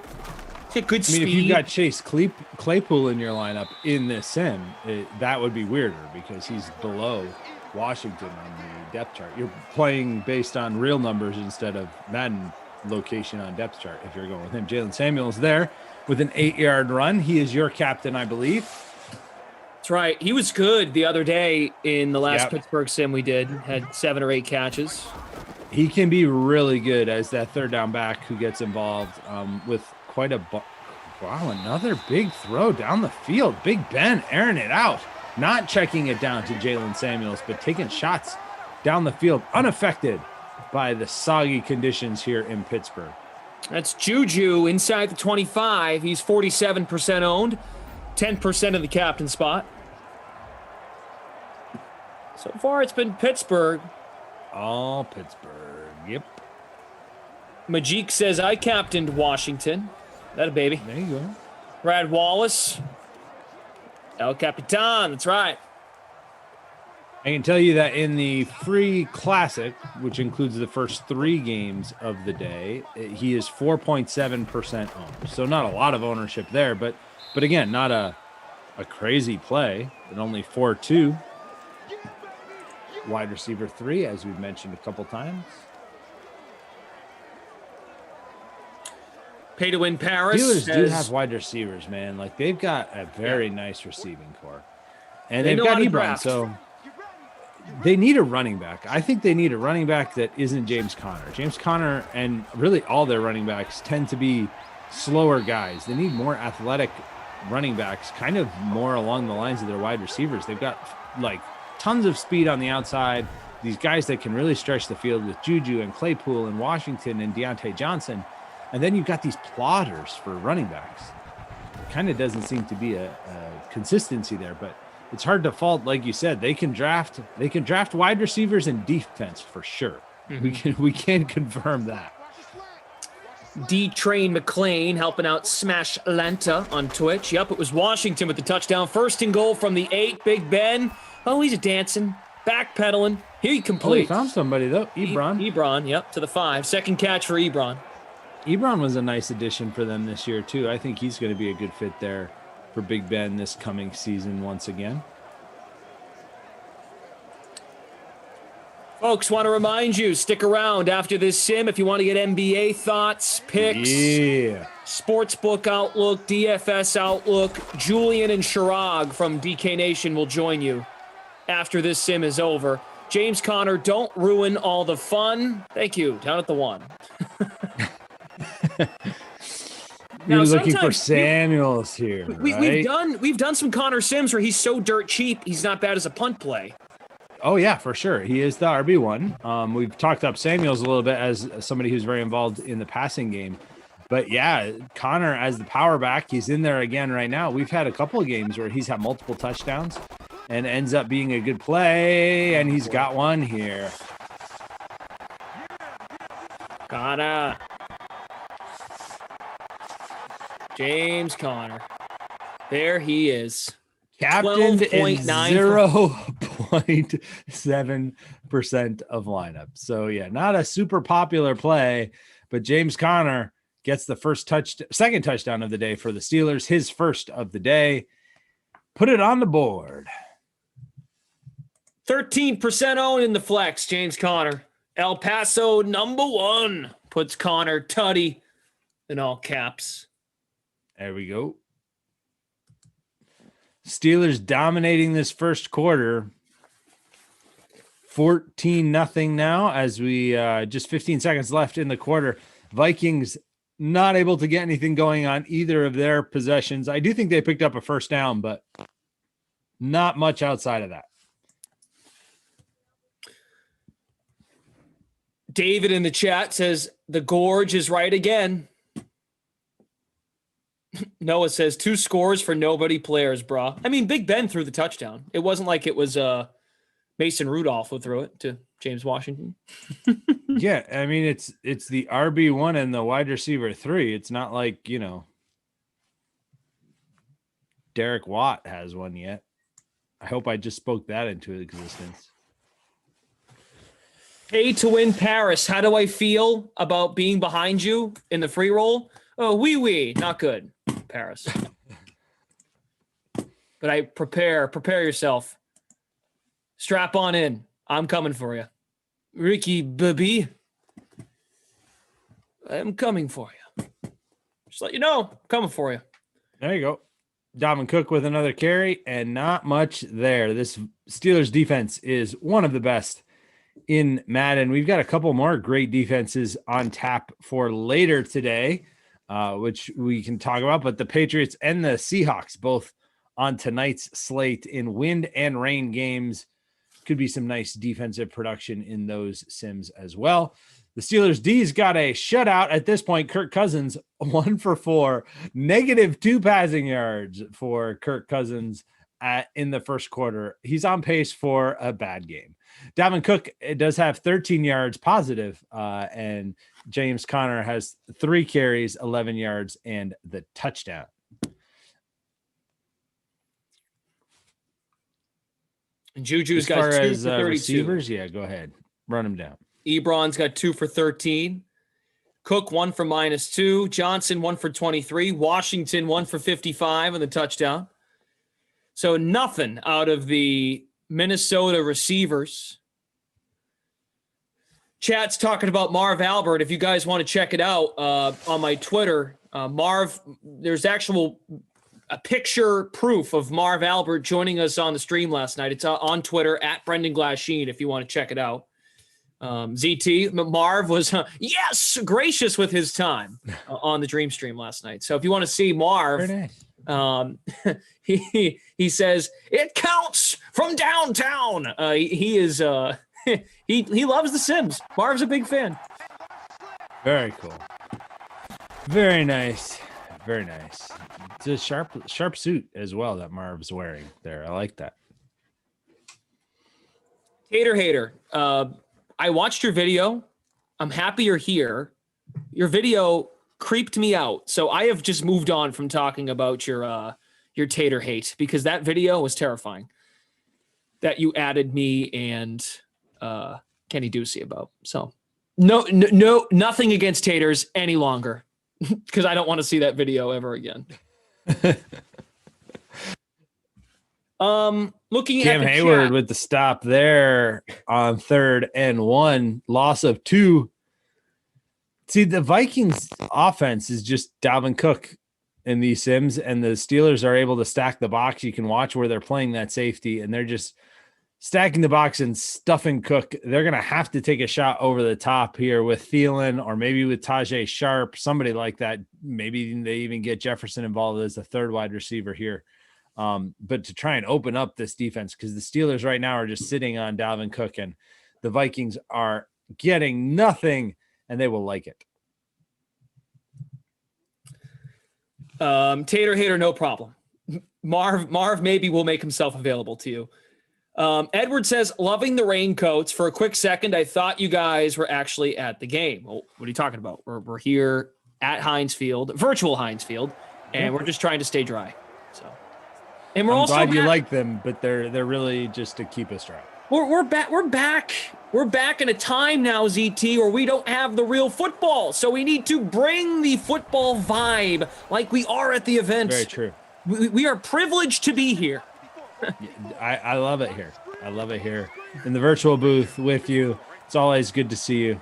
It's good speed. I mean, if you've got Chase Claypool in your lineup in this sim, that would be weirder because he's below Washington on the depth chart. You're playing based on real numbers instead of Madden location on depth chart if you're going with him. Jalen Samuels there with an 8-yard run. He is your captain, I believe. That's right. He was good the other day in the last Pittsburgh sim we did. Had 7 or 8 catches. He can be really good as that third down back who gets involved with quite a wow, another big throw down the field. Big Ben airing it out, not checking it down to Jalen Samuels, but taking shots down the field unaffected by the soggy conditions here in Pittsburgh. That's Juju inside the 25. He's 47% owned, 10% of the captain spot. So far, it's been Pittsburgh. All Pittsburgh, yep. Majik says, I captained Washington. That a baby. There you go. Brad Wallace. El Capitan, that's right. I can tell you that in the free classic, which includes the first 3 games of the day, he is 4.7% owned. So not a lot of ownership there, but again, not a crazy play, but only 4-2. Wide receiver 3, as we've mentioned a couple times. Pay to win Paris. Steelers do have wide receivers, man. Like, they've got a very nice receiving core. And they've got Ebron, so they need a running back. I think they need a running back that isn't James Conner. James Conner and really all their running backs tend to be slower guys. They need more athletic running backs, kind of more along the lines of their wide receivers. They've got like tons of speed on the outside. These guys that can really stretch the field with Juju and Claypool and Washington and Deontay Johnson. And then you've got these plotters for running backs. It kind of doesn't seem to be a consistency there, but it's hard to fault. Like you said, they can draft wide receivers and defense for sure. We can confirm that. D-Train McLean helping out Smash Lanta on Twitch. Yep, it was Washington with the touchdown. First and goal from the 8. Big Ben. Oh, he's dancing, backpedaling. Here he completes. Oh, he found somebody though. Ebron, yep, to the 5. Second catch for Ebron. Ebron was a nice addition for them this year too. I think he's going to be a good fit there for Big Ben this coming season once again. Folks, want to remind you, stick around after this sim if you want to get NBA thoughts, picks, Sportsbook Outlook, DFS Outlook. Julian and Shirag from DK Nation will join you after this sim is over. James Conner, don't ruin all the fun. Thank you. Down at the 1. You're looking for Samuels here. We've done some Conner sims where he's so dirt cheap, he's not bad as a punt play. Oh, yeah, for sure. He is the RB1. We've talked up Samuels a little bit as somebody who's very involved in the passing game. But, yeah, Connor as the power back, he's in there again right now. We've had a couple of games where he's had multiple touchdowns and ends up being a good play, and he's got one here. Connor. James Conner. There he is. Captained in 0.7% of lineup. So, yeah, not a super popular play, but James Conner gets the second touchdown of the day for the Steelers, his first of the day. Put it on the board. 13% owned in the flex, James Conner. El Paso #1 puts Conner Tutty in all caps. There we go. Steelers dominating this first quarter. 14-0 now as we just 15 seconds left in the quarter. Vikings not able to get anything going on either of their possessions. I do think they picked up a first down, but not much outside of that. David in the chat says the gorge is right again. Noah says 2 scores for nobody players, bro. I mean, Big Ben threw the touchdown. It wasn't like it was Mason Rudolph who threw it to James Washington. Yeah, I mean, it's the RB1 and the wide receiver 3. It's not like, Derek Watt has one yet. I hope I just spoke that into existence. Pay to win Paris. How do I feel about being behind you in the free roll? Oh, wee, not good, Paris. But I prepare yourself. Strap on in. I'm coming for you. Ricky baby. I'm coming for you. Just let you know, I'm coming for you. There you go. Dalvin Cook with another carry and not much there. This Steelers defense is one of the best in Madden. We've got a couple more great defenses on tap for later today, which we can talk about, but the Patriots and the Seahawks both on tonight's slate in wind and rain games. Could be some nice defensive production in those sims as well. The Steelers D's got a shutout at this point. Kirk Cousins 1 for 4, -2 passing yards for Kirk Cousins in the first quarter. He's on pace for a bad game. Dalvin Cook does have 13 yards positive, and James Conner has 3 carries, 11 yards, and the touchdown. And Juju's as got far 2 as, for 32. Receivers, yeah, go ahead. Run them down. Ebron's got 2 for 13. Cook 1 for -2. Johnson 1 for 23. Washington 1 for 55 on the touchdown. So nothing out of the Minnesota receivers. Chat's talking about Marv Albert. If you guys want to check it out on my Twitter, Marv, there's a picture proof of Marv Albert joining us on the stream last night. It's on Twitter at Brendan Glasheen if you want to check it out. ZT Marv was yes, gracious with his time on the Dream Stream last night. So if you want to see Marv, Very nice. he says it counts from downtown. He is he loves The Sims. Marv's a big fan. Very cool. Very nice. Very nice. It's a sharp suit as well that Marv's wearing there. I like that. Tater Hater, I watched your video. I'm happy you're here. Your video creeped me out, so I have just moved on from talking about your tater hate because that video was terrifying. That you added me and Kenny Ducey about. So no, nothing against taters any longer because I don't want to see that video ever again. Looking Cam at the Hayward chat, with the stop there on 3rd and 1, loss of 2. See, the Vikings offense is just Dalvin Cook in these Sims, and the Steelers are able to stack the box. You can watch where they're playing that safety, and they're just stacking the box and stuffing Cook. They're going to have to take a shot over the top here with Thielen or maybe with Tajay Sharp, somebody like that. Maybe they even get Jefferson involved as the 3rd wide receiver here. But to try and open up this defense, because the Steelers right now are just sitting on Dalvin Cook, and the Vikings are getting nothing, and they will like it. Tater Hater, no problem. Marv maybe will make himself available to you. Edward says, loving the raincoats. For a quick second, I thought you guys were actually at the game. Well, what are you talking about? We're here at Heinz Field, virtual Heinz Field, and we're just trying to stay dry. So, and we're I'm also glad you like them, but they're really just to keep us dry. We're back in a time now, ZT, where we don't have the real football. So we need to bring the football vibe like we are at the event. Very true. We are privileged to be here. I love it here. I love it here in the virtual booth with you. It's always good to see you.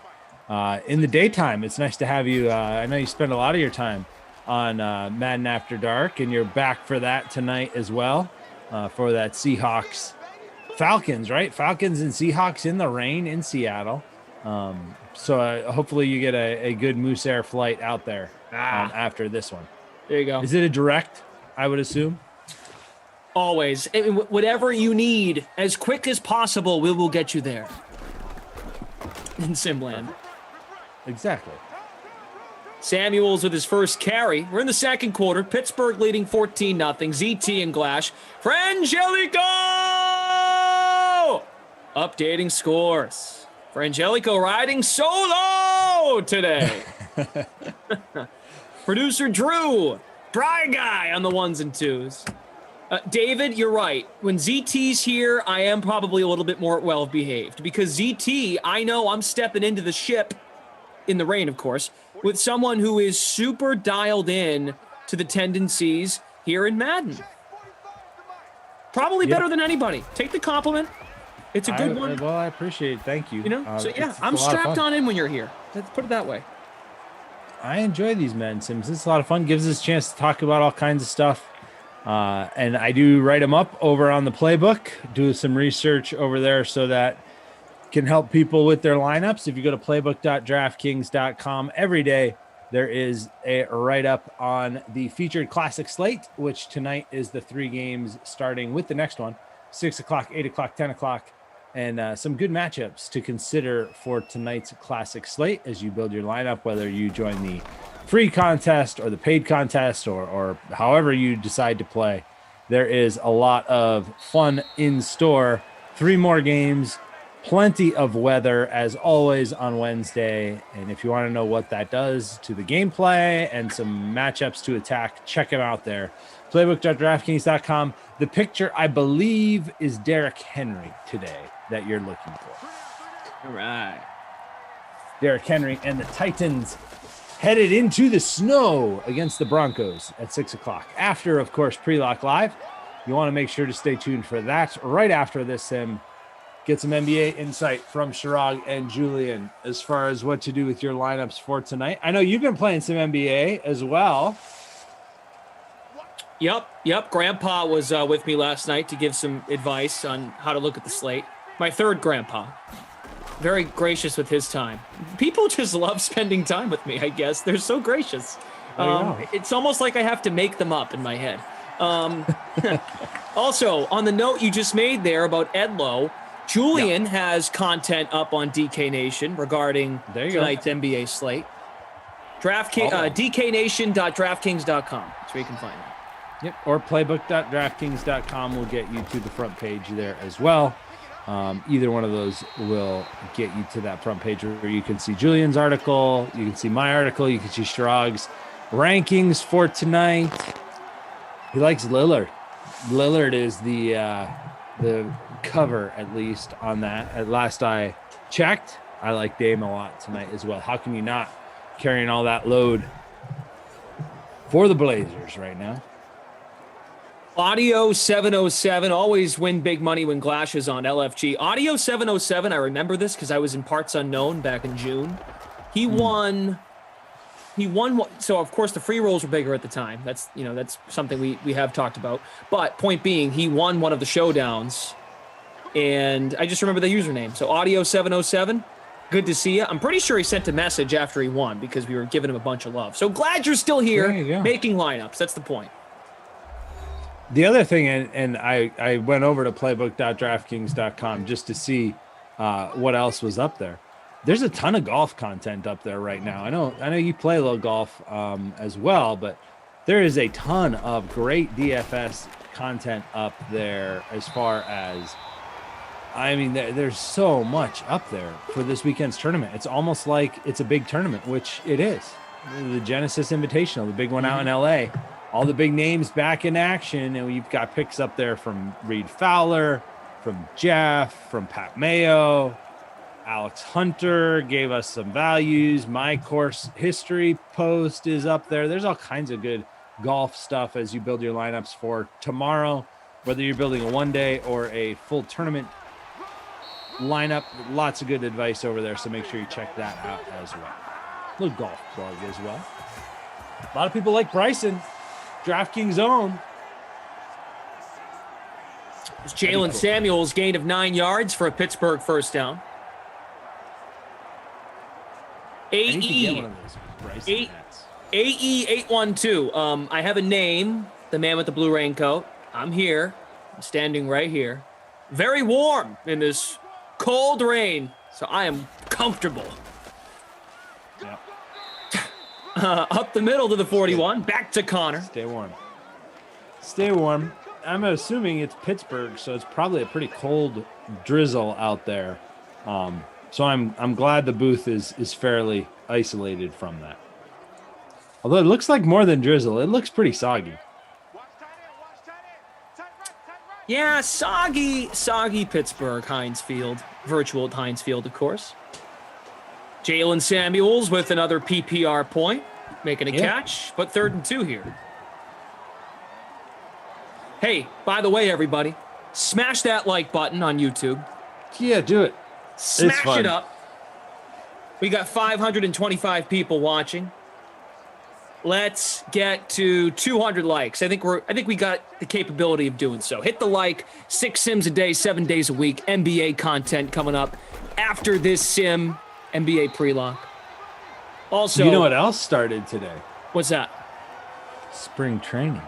In the daytime, it's nice to have you. I know you spend a lot of your time on Madden After Dark, and you're back for that tonight as well, for that Seahawks Falcons, right? Falcons and Seahawks in the rain in Seattle. So hopefully you get a good Moose Air flight out there after this one. There you go. Is it a direct, I would assume? Always. I mean, whatever you need, as quick as possible, we will get you there. In Simland. Exactly. Samuels with his first carry. We're in the second quarter. Pittsburgh leading 14-0. ZT and Glash. Frangelico! Updating scores. Frangelico riding solo today. Producer Drew. Dry guy on the ones and twos. David, you're right. When ZT's here, I am probably a little bit more well-behaved because ZT, I know I'm stepping into the ship, in the rain, of course, with someone who is super dialed in to the tendencies here in Madden. Probably better than anybody. Take the compliment. It's a good one. Well, I appreciate it. Thank you. You know, so yeah, it's I'm a lot of strapped fun. on in when you're here. Let's put it that way. I enjoy these Madden Sims. It's a lot of fun. Gives us a chance to talk about all kinds of stuff. And I do write them up over on the playbook, do some research over there so that can help people with their lineups. If you go to playbook.draftkings.com every day, there is a write-up on the featured classic slate, which tonight is the 3 games starting with the next one, 6 o'clock, 8 o'clock, 10 o'clock, and some good matchups to consider for tonight's classic slate as you build your lineup, whether you join the free contest or the paid contest or however you decide to play. There is a lot of fun in store. 3 more games, plenty of weather as always on Wednesday. And if you want to know what that does to the gameplay and some matchups to attack, check them out there. Playbook.draftkings.com. The picture, I believe, is Derrick Henry today that you're looking for. All right. Derrick Henry and the Titans headed into the snow against the Broncos at 6 o'clock. After, of course, Pre-Lock Live. You want to make sure to stay tuned for that. Right after this sim, get some NBA insight from Shirag and Julian as far as what to do with your lineups for tonight. I know you've been playing some NBA as well. Yep. Grandpa was with me last night to give some advice on how to look at the slate. My third grandpa. very gracious with his time. People just love spending time with me, I guess. They're so gracious. It's almost like I have to make them up in my head. Also, on the note you just made there about Edlow, Julian has content up on DK Nation regarding tonight's NBA slate. DKNation.DraftKings.com. That's where you can find it. Yep. Or playbook.draftkings.com will get you to the front page there as well. Either one of those will get you to that front page where you can see Julian's article, you can see my article, you can see Shrog's rankings for tonight. He likes Lillard. Lillard is the cover, at least, on that. At last I checked, I like Dame a lot tonight as well. How can you not, carrying all that load for the Blazers right now? Audio 707, always win big money when Glash is on LFG. Audio 707, I remember this because I was in Parts Unknown back in June. He won. So of course the free rolls were bigger at the time. That's something we have talked about. But point being, he won one of the showdowns, and I just remember the username. So Audio 707, good to see you. I'm pretty sure he sent a message after he won because we were giving him a bunch of love. So glad you're still here making lineups. That's the point. The other thing, and I went over to playbook.draftkings.com just to see what else was up there. There's a ton of golf content up there right now. I know you play a little golf as well, but there is a ton of great DFS content up there as far as, I mean, there's so much up there for this weekend's tournament. It's almost like it's a big tournament, which it is. The Genesis Invitational, the big one out in LA. All the big names back in action, and we've got picks up there from Reed Fowler, from Jeff, from Pat Mayo. Alex Hunter gave us some values. My course history post is up there. There's all kinds of good golf stuff as you build your lineups for tomorrow, whether you're building a one-day or a full tournament lineup. Lots of good advice over there, so make sure you check that out as well. A little golf plug as well. A lot of people like Bryson. DraftKings own. It's Jalen Samuels' gain of 9 yards for a Pittsburgh first down. AE812. I have a name, the man with the blue raincoat. I'm here. I'm standing right here. Very warm in this cold rain, so I am comfortable. Yep. Up the middle to the 41. Back to Connor. Stay warm. Stay warm. I'm assuming it's Pittsburgh, so it's probably a pretty cold drizzle out there. So I'm glad the booth is fairly isolated from that. Although it looks like more than drizzle, it looks pretty soggy. Yeah, soggy Pittsburgh, Heinz Field. Virtual at Heinz Field, of course. Jalen Samuels with another PPR point, making a catch, but 3rd and 2 here. Hey, by the way, everybody, smash that like button on YouTube. Yeah, do it. Smash it up. We got 525 people watching. Let's get to 200 likes. I think we got the capability of doing so. Hit the like. 6 sims a day, 7 days a week. NBA content coming up after this sim. NBA pre-lock. Also, you know what else started today? What's that? Spring training.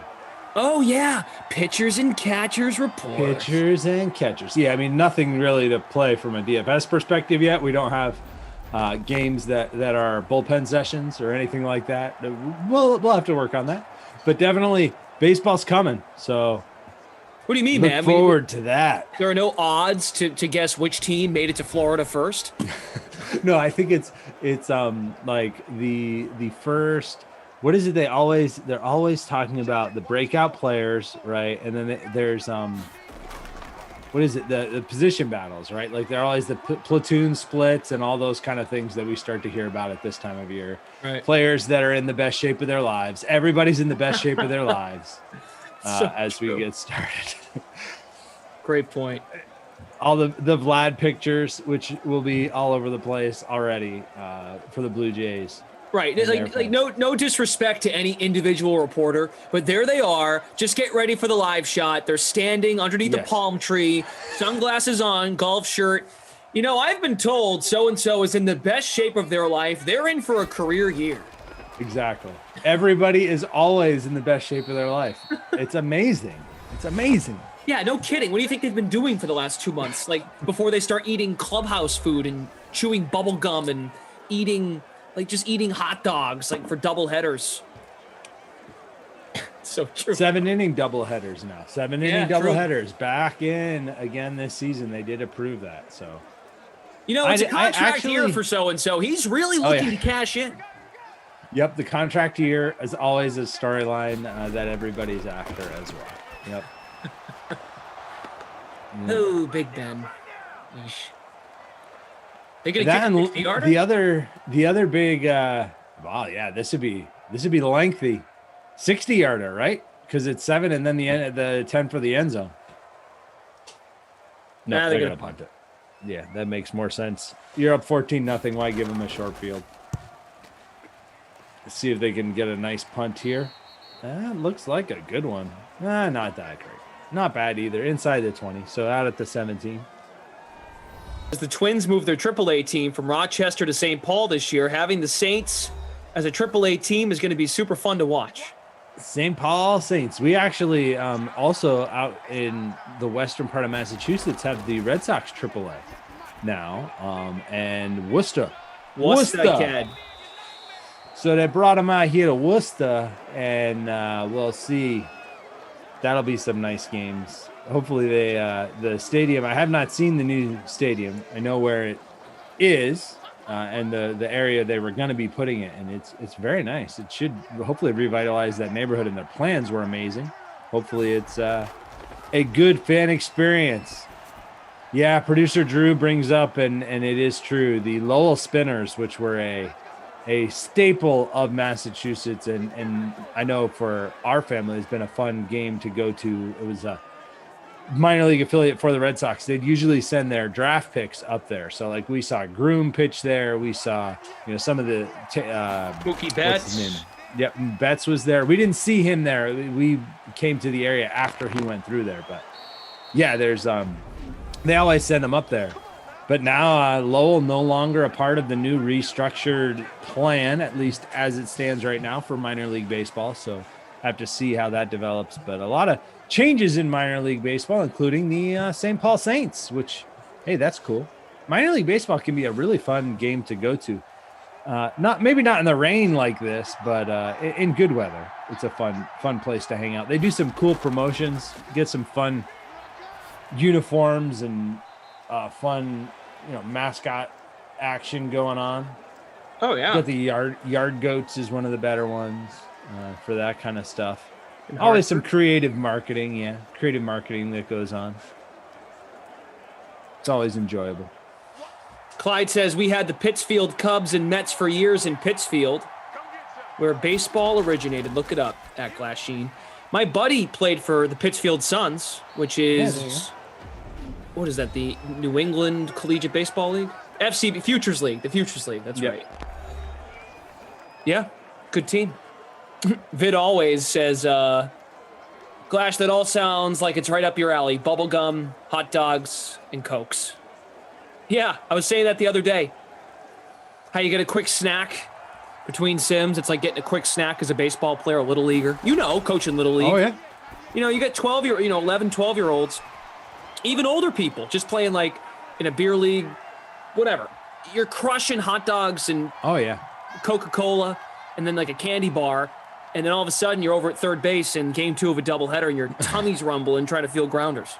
Oh, yeah. Pitchers and catchers report. Pitchers and catchers. Yeah, I mean, nothing really to play from a DFS perspective yet. We don't have games that are bullpen sessions or anything like that. We'll have to work on that. But definitely, baseball's coming. So what do you mean, look man? forward to that. There are no odds to guess which team made it to Florida first? No, I think it's like the first. What is it? They're always talking about the breakout players, right? And then there's what is it? The position battles, right? Like they're always the platoon splits and all those kind of things that we start to hear about at this time of year. Right. Players that are in the best shape of their lives. Everybody's in the best shape of their lives as we get started. Great point. All the Vlad pictures, which will be all over the place already for the Blue Jays. Right. Like no disrespect to any individual reporter, but there they are. Just get ready for the live shot. They're standing underneath the palm tree, sunglasses on, golf shirt. You know, I've been told so-and-so is in the best shape of their life. They're in for a career year. Exactly. Everybody is always in the best shape of their life. It's amazing. It's amazing. Yeah, no kidding. What do you think they've been doing for the last 2 months? Like, before they start eating clubhouse food and chewing bubble gum and eating, like, just eating hot dogs, like, for double headers. So true. 7-inning doubleheaders now. 7-inning Yeah, true. doubleheaders back in again this season. They did approve that. So, You know, it's a I contract year actually- for so-and-so. He's really looking to cash in. yep, the contract year is always a storyline that everybody's after as well. Yep. Oh, Big Ben. Yeesh. They gonna That kick a and 60-yarder? the other big wow, yeah, this would be lengthy. 60-yarder, right? Because it's 7 and then the 10 for the end zone. No, Nah, they're they're gonna punt it. Yeah, that makes more sense. You're up 14-0. Why give them a short field? Let's see if they can get a nice punt here. Looks like a good one. Not that great. Not bad either. Inside the 20, so out at the 17. As the Twins move their AAA team from Rochester to St. Paul this year, having the Saints as a AAA team is going to be super fun to watch. St. Paul Saints. We actually also out in the western part of Massachusetts have the Red Sox AAA now, and Worcester. Kid. So they brought them out here to Worcester, and we'll see. That'll be some nice games. Hopefully the stadium. I have not seen the new stadium. I know where it is. And the area they were going to be putting it, and it's very nice. It should hopefully revitalize that neighborhood, and their plans were amazing. Hopefully it's a good fan experience. Yeah, producer Drew brings up, and it is true, the Lowell Spinners, which were a staple of Massachusetts, and I know for our family it's been a fun game to go to. It was a minor league affiliate for the Red Sox. They'd usually send their draft picks up there. So like we saw Groom pitch there. We saw, some of the Mookie what's his Betts. name? Yep, Betts was there. We didn't see him there. We came to the area after he went through there. But yeah, there's they always send him up there. But now Lowell no longer a part of the new restructured plan, at least as it stands right now for minor league baseball. So have to see how that develops. But a lot of changes in minor league baseball, including the St. Paul Saints, which, hey, that's cool. Minor league baseball can be a really fun game to go to. Maybe not in the rain like this, but in good weather. It's a fun place to hang out. They do some cool promotions, get some fun uniforms and fun, mascot action going on. Oh, yeah. Got the yard goats is one of the better ones for that kind of stuff. Always some creative marketing that goes on. It's always enjoyable. Clyde says, we had the Pittsfield Cubs and Mets for years in Pittsfield, where baseball originated. Look it up at Glass Sheen. My buddy played for the Pittsfield Suns, which is, what is that, the New England Collegiate Baseball League? FCB, Futures League, the Futures League, that's right. Yeah, good team. Vid always says, Glash, that all sounds like it's right up your alley. Bubblegum, hot dogs, and Cokes. Yeah, I was saying that the other day. How you get a quick snack between sims. It's like getting a quick snack as a baseball player, a little leaguer. Coaching Little League. Oh, yeah. You get 11, 12-year-olds, even older people, just playing like in a beer league, whatever. You're crushing hot dogs and Coca-Cola and then like a candy bar. And then all of a sudden you're over at third base in game 2 of a doubleheader and your tummy's rumbling trying to field grounders.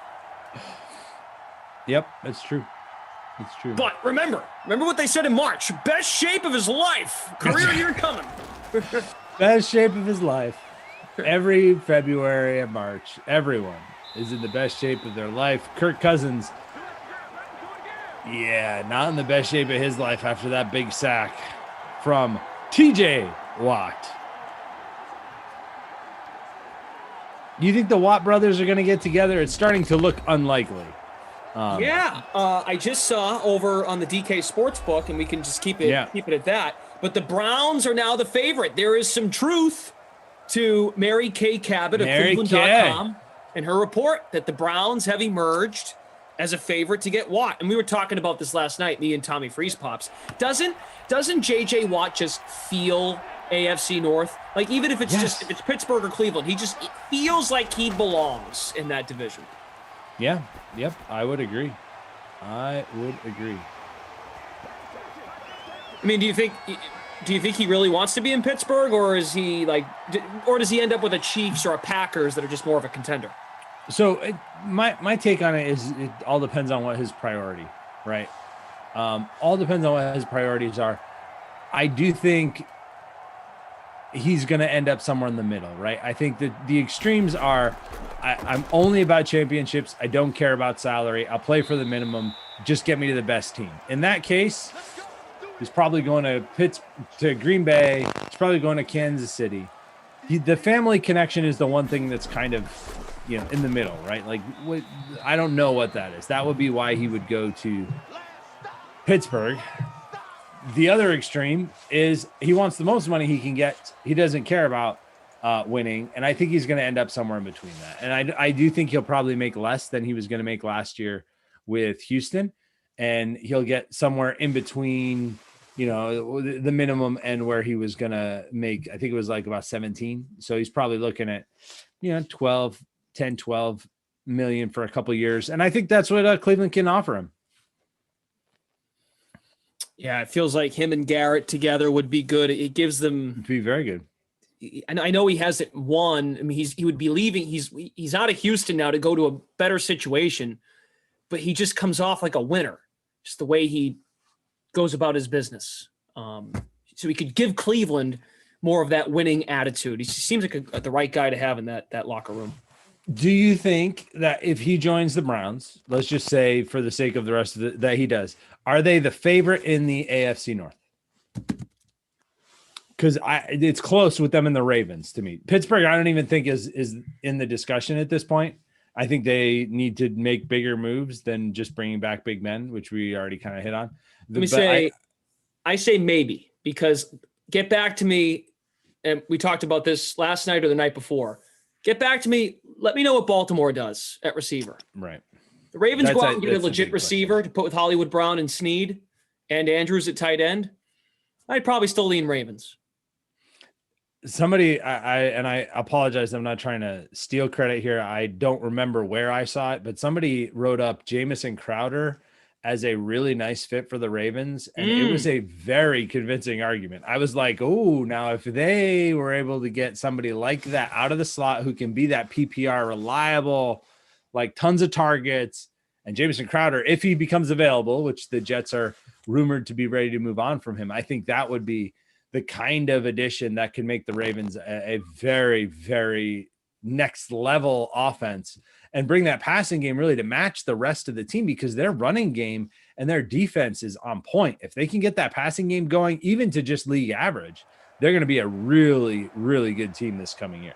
Yep, that's true. It's true. But remember what they said in March. Best shape of his life. Career year coming. Best shape of his life. Every February and March, everyone is in the best shape of their life. Kirk Cousins, not in the best shape of his life after that big sack from TJ Watt. You think the Watt brothers are going to get together? It's starting to look unlikely. I just saw over on the DK Sportsbook, and we can just keep it at that. But the Browns are now the favorite. There is some truth to Mary Kay Cabot of Cleveland.com and her report that the Browns have emerged as a favorite to get Watt. And we were talking about this last night, me and Tommy Freeze Pops. Doesn't JJ Watt just feel AFC North? Like, even if it's just, if it's Pittsburgh or Cleveland, it feels like he belongs in that division. Yeah. Yep. I would agree. I mean, do you think he really wants to be in Pittsburgh, or is he or does he end up with a Chiefs or a Packers that are just more of a contender? So my take on it is it all depends on what his priority, right? All depends on what his priorities are. I do think he's going to end up somewhere in the middle, right? I think that the extremes are, I'm only about championships. I don't care about salary. I'll play for the minimum. Just get me to the best team. In that case, he's probably going to Green Bay. He's probably going to Kansas City. The family connection is the one thing that's kind of, in the middle, right? Like, I don't know what that is. That would be why he would go to Pittsburgh. The other extreme is he wants the most money he can get. He doesn't care about winning, and I think he's going to end up somewhere in between that. And I do think he'll probably make less than he was going to make last year with Houston, and he'll get somewhere in between, the minimum and where he was going to make. I think it was like about 17. So he's probably looking at, 12 million for a couple of years. And I think that's what Cleveland can offer him. Yeah, it feels like him and Garrett together would be good. It gives them It'd be very good. And I know he hasn't won. I mean, he would be leaving. He's out of Houston now to go to a better situation, but he just comes off like a winner, just the way he goes about his business. So he could give Cleveland more of that winning attitude. He seems like the right guy to have in that locker room. Do you think that if he joins the Browns, let's just say for the sake of the rest of that he does, are they the favorite in the AFC North? Because it's close with them and the Ravens to me. Pittsburgh, I don't even think is in the discussion at this point. I think they need to make bigger moves than just bringing back Big Ben, which we already kind of hit on. I say maybe, because get back to me, and we talked about this last night or the night before. Get back to me. Let me know what Baltimore does at receiver. Right. The Ravens go out and get a legit receiver to put with Hollywood Brown and Snead and Andrews at tight end. I'd probably still lean Ravens. Somebody, I apologize. I'm not trying to steal credit here. I don't remember where I saw it, but somebody wrote up Jamison Crowder as a really nice fit for the Ravens. And it was a very convincing argument. I was like, oh, now if they were able to get somebody like that out of the slot who can be that PPR reliable, like tons of targets, and Jamison Crowder, if he becomes available, which the Jets are rumored to be ready to move on from him, I think that would be the kind of addition that can make the Ravens a very, very next level offense and bring that passing game really to match the rest of the team, because their running game and their defense is on point. If they can get that passing game going, even to just league average, they're going to be a really, really good team this coming year.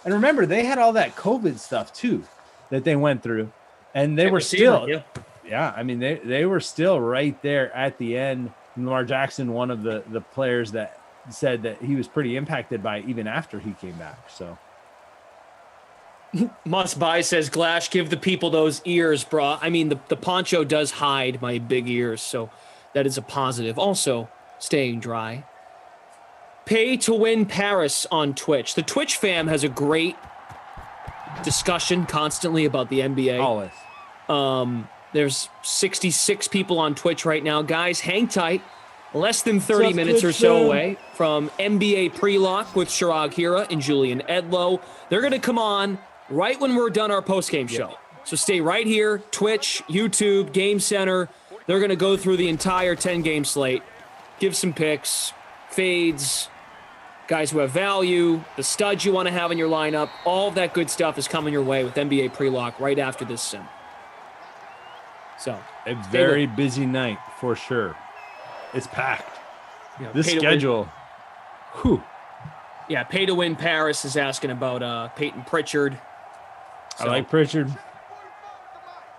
And remember, they had all that COVID stuff too that they went through, and they were still, I mean, they were still right there at the end. Lamar Jackson, one of the players that said that he was pretty impacted by it even after he came back. So Must Buy says, Glash, give the people those ears, brah. I mean, the poncho does hide my big ears, so that is a positive. Also, staying dry. Pay to Win Paris on Twitch. The Twitch fam has a great discussion constantly about the NBA. Always. There's 66 people on Twitch right now. Guys, hang tight. Less than 30 minutes or so away from NBA Pre-Lock with Chirag Hira and Julian Edlow. They're going to come on right when we're done our post-game show. So stay right here, Twitch, YouTube, Game Center. They're going to go through the entire 10-game slate, give some picks, fades, guys who have value, the studs you want to have in your lineup. All of that good stuff is coming your way with NBA Pre-Lock right after this sim. So a very busy night for sure. It's packed. This schedule. Whew. Yeah, Pay to Win Paris is asking about Peyton Pritchard. I like Pritchard.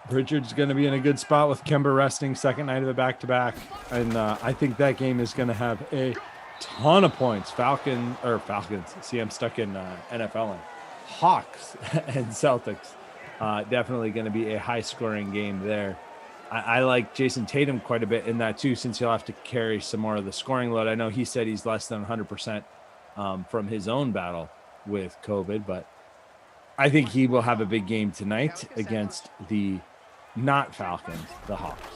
Pritchard's going to be in a good spot with Kemba resting second night of the back-to-back. And I think that game is going to have a ton of points. Falcons. See, I'm stuck in NFL. Hawks and Celtics. Definitely going to be a high-scoring game there. I like Jason Tatum quite a bit in that too, since he'll have to carry some more of the scoring load. I know he said he's less than 100% from his own battle with COVID, but I think he will have a big game tonight against the not Falcons, the Hawks.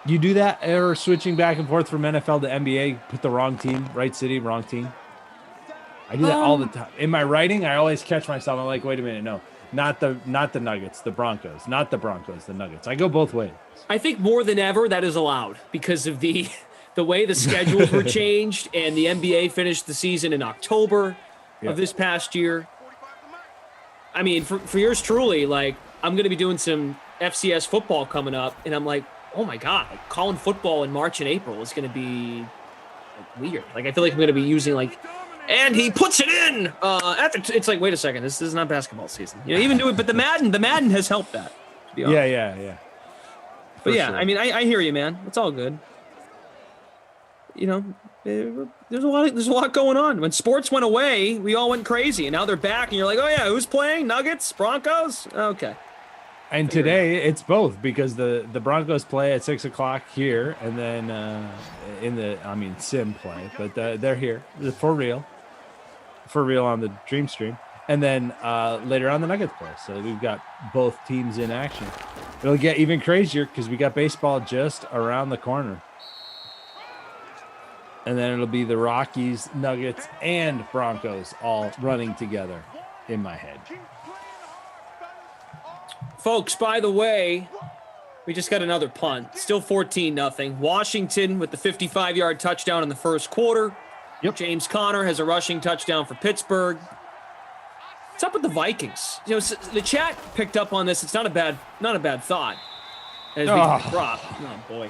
You do that, or switching back and forth from NFL to NBA, put the wrong team, right city, wrong team? I do that all the time. In my writing, I always catch myself. I'm like, wait a minute, no, not the Nuggets, the Broncos, not the Broncos, the Nuggets. I go both ways. I think more than ever that is allowed because of the way the schedules were changed, and the NBA finished the season in October of this past year. I mean, for yours truly, like, I'm going to be doing some FCS football coming up, and I'm like, oh my God, like, calling football in March and April is going to be like, weird. Like, I feel like I'm going to be using like, and he puts it in. It's like, wait a second, this is not basketball season. You know, even do it, but the Madden has helped that. To be honest. Yeah. But yeah, sure. I mean, I hear you, man. It's all good. You know, there's a lot going on. When sports went away, we all went crazy, and now they're back, and you're like, oh yeah, who's playing? Nuggets, Broncos? Okay. And today it's both, because the Broncos play at 6:00 here, and then sim play, but they're here for real on the Dream Stream, and then later on the Nuggets play. So we've got both teams in action. It'll get even crazier because we got baseball just around the corner, and then it'll be the Rockies, Nuggets, and Broncos all running together in my head. Folks, by the way, we just got another punt. Still 14-0. Washington with the 55-yard touchdown in the first quarter. Yep. James Conner has a rushing touchdown for Pittsburgh. What's up with the Vikings? You know, the chat picked up on this. It's not a bad thought. As we drop. Oh boy,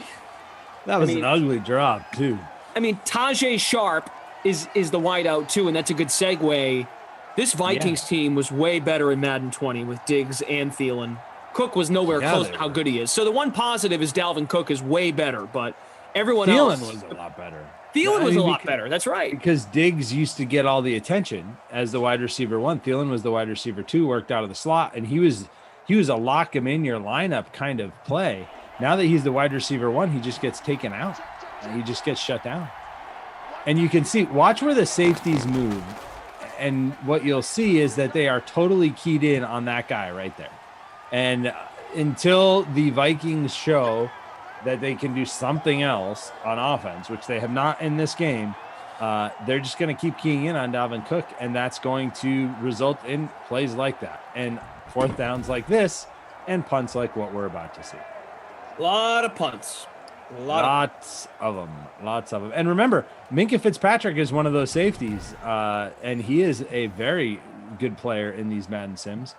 that was an ugly drop too. I mean, Tajay Sharp is the wideout too, and that's a good segue. This Vikings team was way better in Madden 20 with Diggs and Thielen. Cook was nowhere close to how good he is. So the one positive is Dalvin Cook is way better, but everyone else... Thielen was a lot better. Thielen was a lot better. That's right. Because Diggs used to get all the attention as the wide receiver 1. Thielen was the wide receiver 2, worked out of the slot, and he was a lock him in your lineup kind of play. Now that he's the wide receiver 1, he just gets taken out. And he just gets shut down. And you can see, watch where the safeties move. And what you'll see is that they are totally keyed in on that guy right there. And until the Vikings show that they can do something else on offense, which they have not in this game, they're just going to keep keying in on Dalvin Cook, and that's going to result in plays like that and fourth downs like this and punts like what we're about to see. A lot of punts. Lots of them. And remember, Minkah Fitzpatrick is one of those safeties, and he is a very good player in these Madden Sims.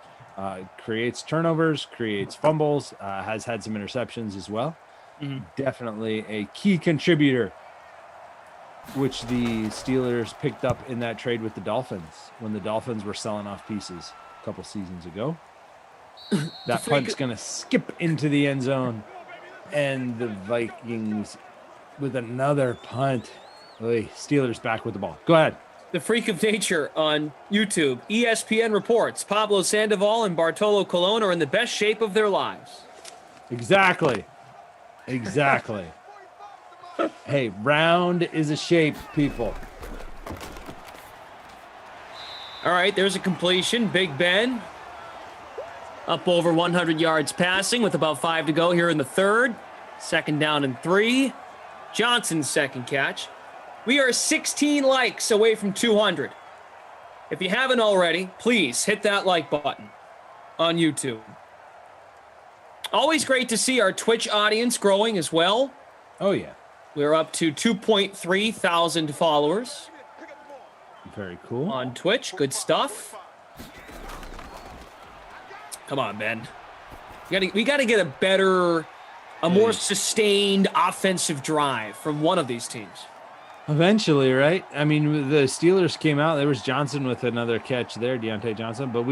Creates turnovers, creates fumbles, has had some interceptions as well. Mm-hmm. Definitely a key contributor, which the Steelers picked up in that trade with the Dolphins when the Dolphins were selling off pieces a couple seasons ago. That punt's going to skip into the end zone. And the Vikings with another punt. Oy, Steelers back with the ball. Go ahead. The freak of nature on YouTube. ESPN reports Pablo Sandoval and Bartolo Colon are in the best shape of their lives. Exactly. Hey, round is a shape, people. All right, there's a completion. Big Ben. Up over 100 yards passing with about 5 to go here in the third. Second down and 3. Johnson's second catch. We are 16 likes away from 200. If you haven't already, please hit that like button on YouTube. Always great to see our Twitch audience growing as well. Oh, yeah. We're up to 2.3 thousand followers. Very cool. On Twitch. Good stuff. Come on, Ben. We got to get a more sustained offensive drive from one of these teams. Eventually, right? I mean, the Steelers came out. There was Johnson with another catch there, Deontay Johnson. But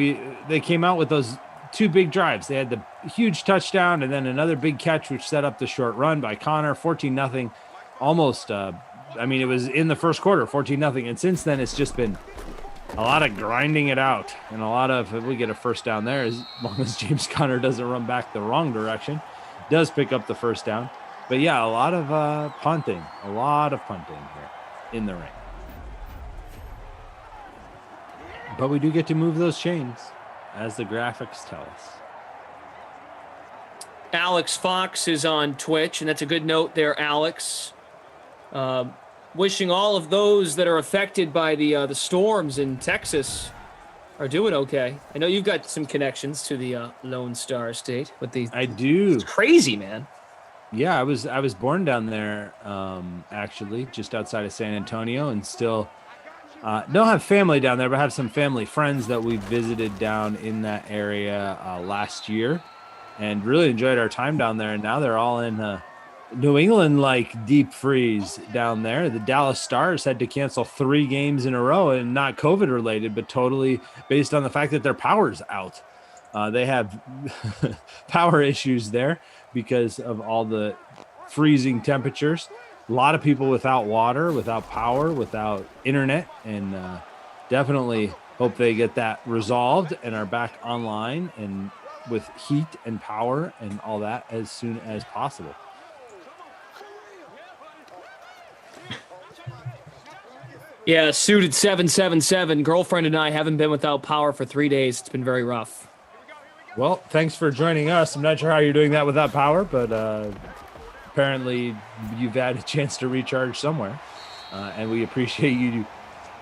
they came out with those 2 big drives. They had the huge touchdown and then another big catch, which set up the short run by Connor, 14-0. Almost, it was in the first quarter, 14-0. And since then, it's just been a lot of grinding it out, and a lot of, if we get a first down there, as long as James Conner doesn't run back the wrong direction, does pick up the first down. But yeah, a lot of punting here in the ring. But we do get to move those chains, as the graphics tell us. Alex Fox is on Twitch, and that's a good note there, Alex. Wishing all of those that are affected by the storms in Texas are doing okay. I know you've got some connections to the Lone Star State with the. I do. It's crazy, man. Yeah, I was born down there, actually, just outside of San Antonio, and still don't have family down there, but have some family friends that we visited down in that area last year, and really enjoyed our time down there. And now they're all in New England, like deep freeze down there. The Dallas Stars had to cancel 3 games in a row, and not COVID related, but totally based on the fact that their power's out. They have power issues there because of all the freezing temperatures. A lot of people without water, without power, without internet, and definitely hope they get that resolved and are back online and with heat and power and all that as soon as possible. Yeah, suited 777. Girlfriend and I haven't been without power for 3 days. It's been very rough. Well, thanks for joining us. I'm not sure how you're doing that without power, but apparently you've had a chance to recharge somewhere. And we appreciate you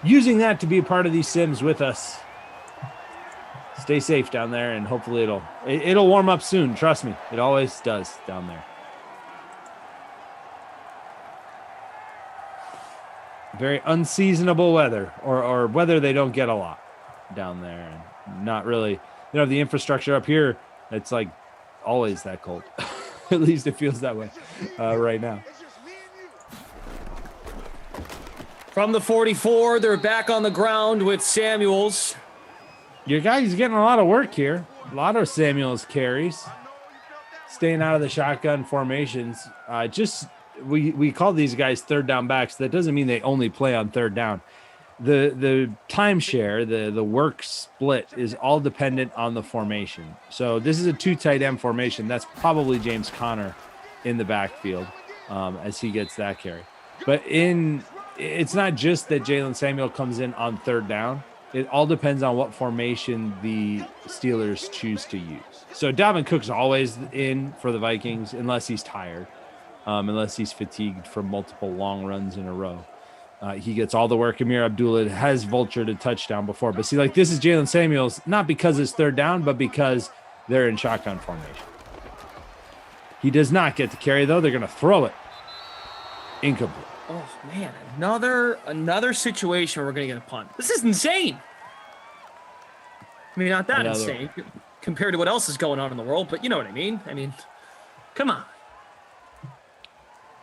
using that to be a part of these sims with us. Stay safe down there, and hopefully it'll warm up soon. Trust me, it always does down there. Very unseasonable weather, or weather they don't get a lot down there, and not really. They don't have the infrastructure up here. It's like always that cold. At least it feels that way right now. From the 44, they're back on the ground with Samuels. Your guy's getting a lot of work here. A lot of Samuels carries. Staying out of the shotgun formations. We call these guys third down backs. That doesn't mean they only play on third down. The timeshare, the work split is all dependent on the formation. So this is a 2 tight end formation. That's probably James Conner in the backfield as he gets that carry. But it's not just that Jalen Samuel comes in on third down. It all depends on what formation the Steelers choose to use. So Dalvin Cook's always in for the Vikings unless he's tired, unless he's fatigued from multiple long runs in a row. He gets all the work. Amir Abdullah has vultured a touchdown before. But see, like, this is Jalen Samuels, not because it's third down, but because they're in shotgun formation. He does not get to carry, though. They're going to throw it. Incomplete. Oh, man. Another situation where we're going to get a punt. This is insane. I mean, not that insane compared to what else is going on in the world, but you know what I mean. I mean, come on.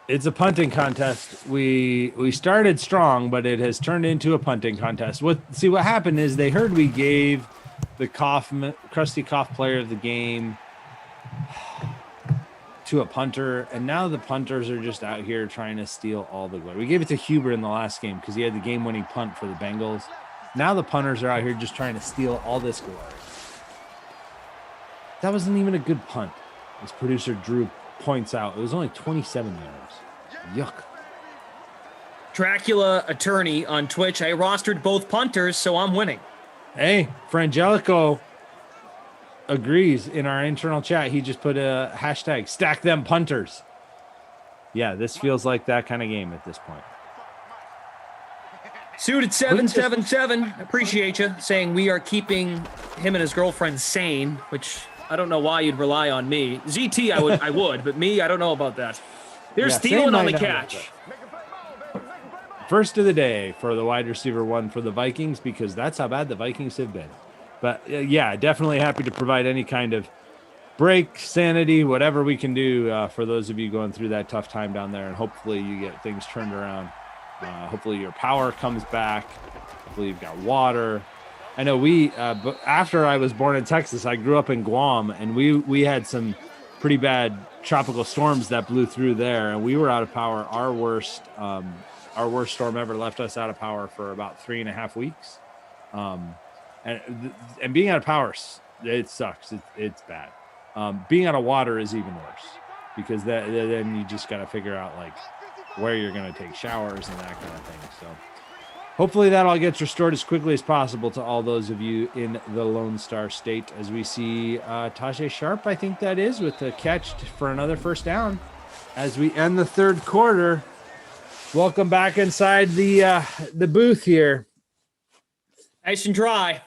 It's a punting contest. We started strong, but it has turned into a punting contest. What happened is they heard we gave the Krusty Koff player of the game to a punter, and now the punters are just out here trying to steal all the glory. We gave it to Huber in the last game because he had the game-winning punt for the Bengals. Now the punters are out here just trying to steal all this glory. That wasn't even a good punt, as producer Drew points out. It was only 27 yards. Yuck. Dracula Attorney on Twitch. I rostered both punters, so I'm winning. Hey, Frangelico agrees in our internal chat. He just put a hashtag stack them punters. Yeah, this feels like that kind of game at this point. Suited 777. Appreciate you saying we are keeping him and his girlfriend sane, which I don't know why you'd rely on me. ZT, I would, but me, I don't know about that. They're stealing on the catch. First of the day for the wide receiver one for the Vikings, because that's how bad the Vikings have been. But yeah, definitely happy to provide any kind of break, sanity, whatever we can do for those of you going through that tough time down there. And hopefully you get things turned around. Hopefully your power comes back. Hopefully you've got water. I know after I was born in Texas, I grew up in Guam, and we had some pretty bad tropical storms that blew through there, and we were out of power. Our worst storm ever left us out of power for about 3.5 weeks. And being out of power, it sucks. It's bad. Being out of water is even worse because then you just got to figure out like where you're going to take showers and that kind of thing. So hopefully that all gets restored as quickly as possible to all those of you in the Lone Star State as we see Tajay Sharp, I think that is, with a catch for another first down as we end the third quarter. Welcome back inside the booth here. Nice and dry.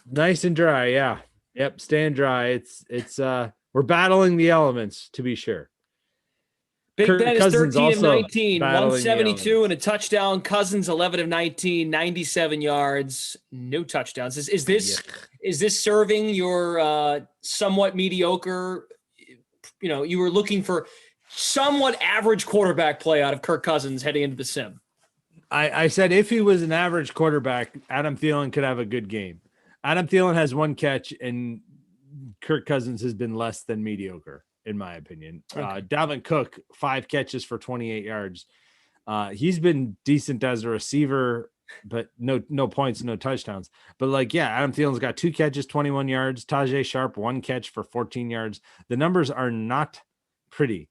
Nice and dry, yeah. Yep, staying dry. It's we're battling the elements to be sure. Big Kirk Ben is Cousins 13 of also 19, battling the 172 elements. and a touchdown. Cousins 11 of 19, 97 yards, no touchdowns. Is this serving your somewhat mediocre? You know, you were looking for somewhat average quarterback play out of Kirk Cousins heading into the sim. I said if he was an average quarterback, Adam Thielen could have a good game. Adam Thielen has one catch, and Kirk Cousins has been less than mediocre, in my opinion. Okay. Dalvin Cook, 5 catches for 28 yards. He's been decent as a receiver, but no points, no touchdowns. But like, yeah, Adam Thielen's got 2 catches, 21 yards. Tajay Sharp, 1 catch for 14 yards. The numbers are not pretty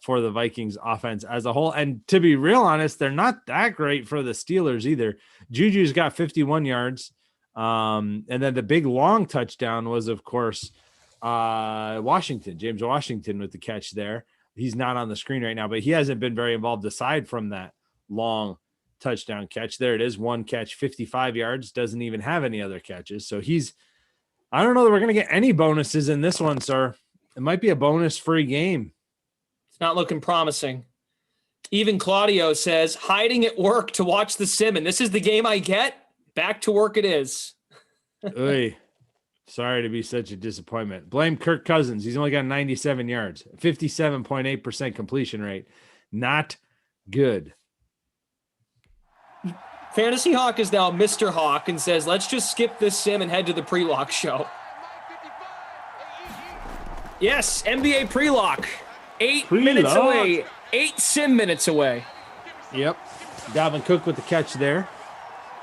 for the Vikings offense as a whole. And to be real honest, they're not that great for the Steelers either. Juju's got 51 yards. And then the big long touchdown was, of course, James Washington with the catch there. He's not on the screen right now, but he hasn't been very involved aside from that long touchdown catch. There it is, 1 catch, 55 yards, doesn't even have any other catches. So I don't know that we're going to get any bonuses in this one, sir. It might be a bonus-free game. It's not looking promising. Even Claudio says, hiding at work to watch the sim, and this is the game I get? Back to work it is. Oy. Sorry to be such a disappointment. Blame Kirk Cousins. He's only got 97 yards, 57.8% completion rate. Not good. Fantasy Hawk is now Mr. Hawk and says, let's just skip this sim and head to the pre-lock show. Yes, NBA pre-lock. 8 minutes away. 8 sim minutes away. Yep. Dalvin Cook with the catch there.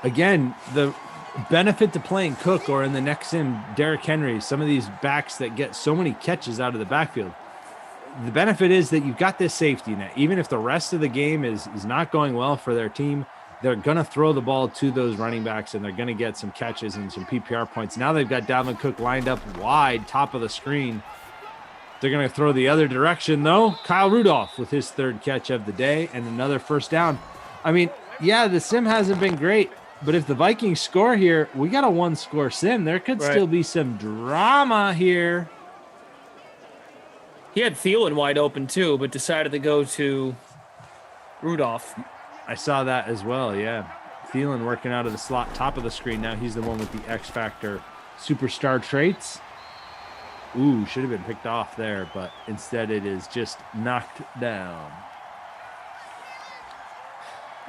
Again, the benefit to playing Cook or in the next sim, Derrick Henry, some of these backs that get so many catches out of the backfield, the benefit is that you've got this safety net. Even if the rest of the game is not going well for their team, they're going to throw the ball to those running backs and they're going to get some catches and some PPR points. Now they've got Dalvin Cook lined up wide, top of the screen. They're going to throw the other direction, though. Kyle Rudolph with his 3rd catch of the day and another first down. I mean, yeah, the sim hasn't been great, but if the Vikings score here, we got a 1-score sim. There could still be some drama here. He had Thielen wide open too, but decided to go to Rudolph. I saw that as well, yeah. Thielen working out of the slot, top of the screen. Now he's the one with the X Factor superstar traits. Ooh, should have been picked off there, but instead it is just knocked down.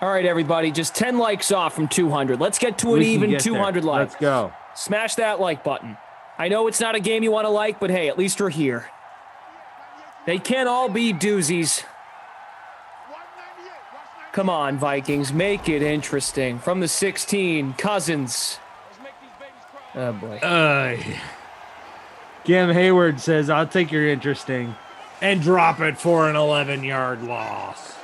All right, everybody, just 10 likes off from 200. Let's get to an even 200 likes. Let's go. Smash that like button. I know it's not a game you want to like, but hey, at least we're here. They can't all be doozies. Come on, Vikings, make it interesting. From the 16, Cousins. Oh, boy. Cam Hayward says, I'll take your interesting and drop it for an 11-yard loss.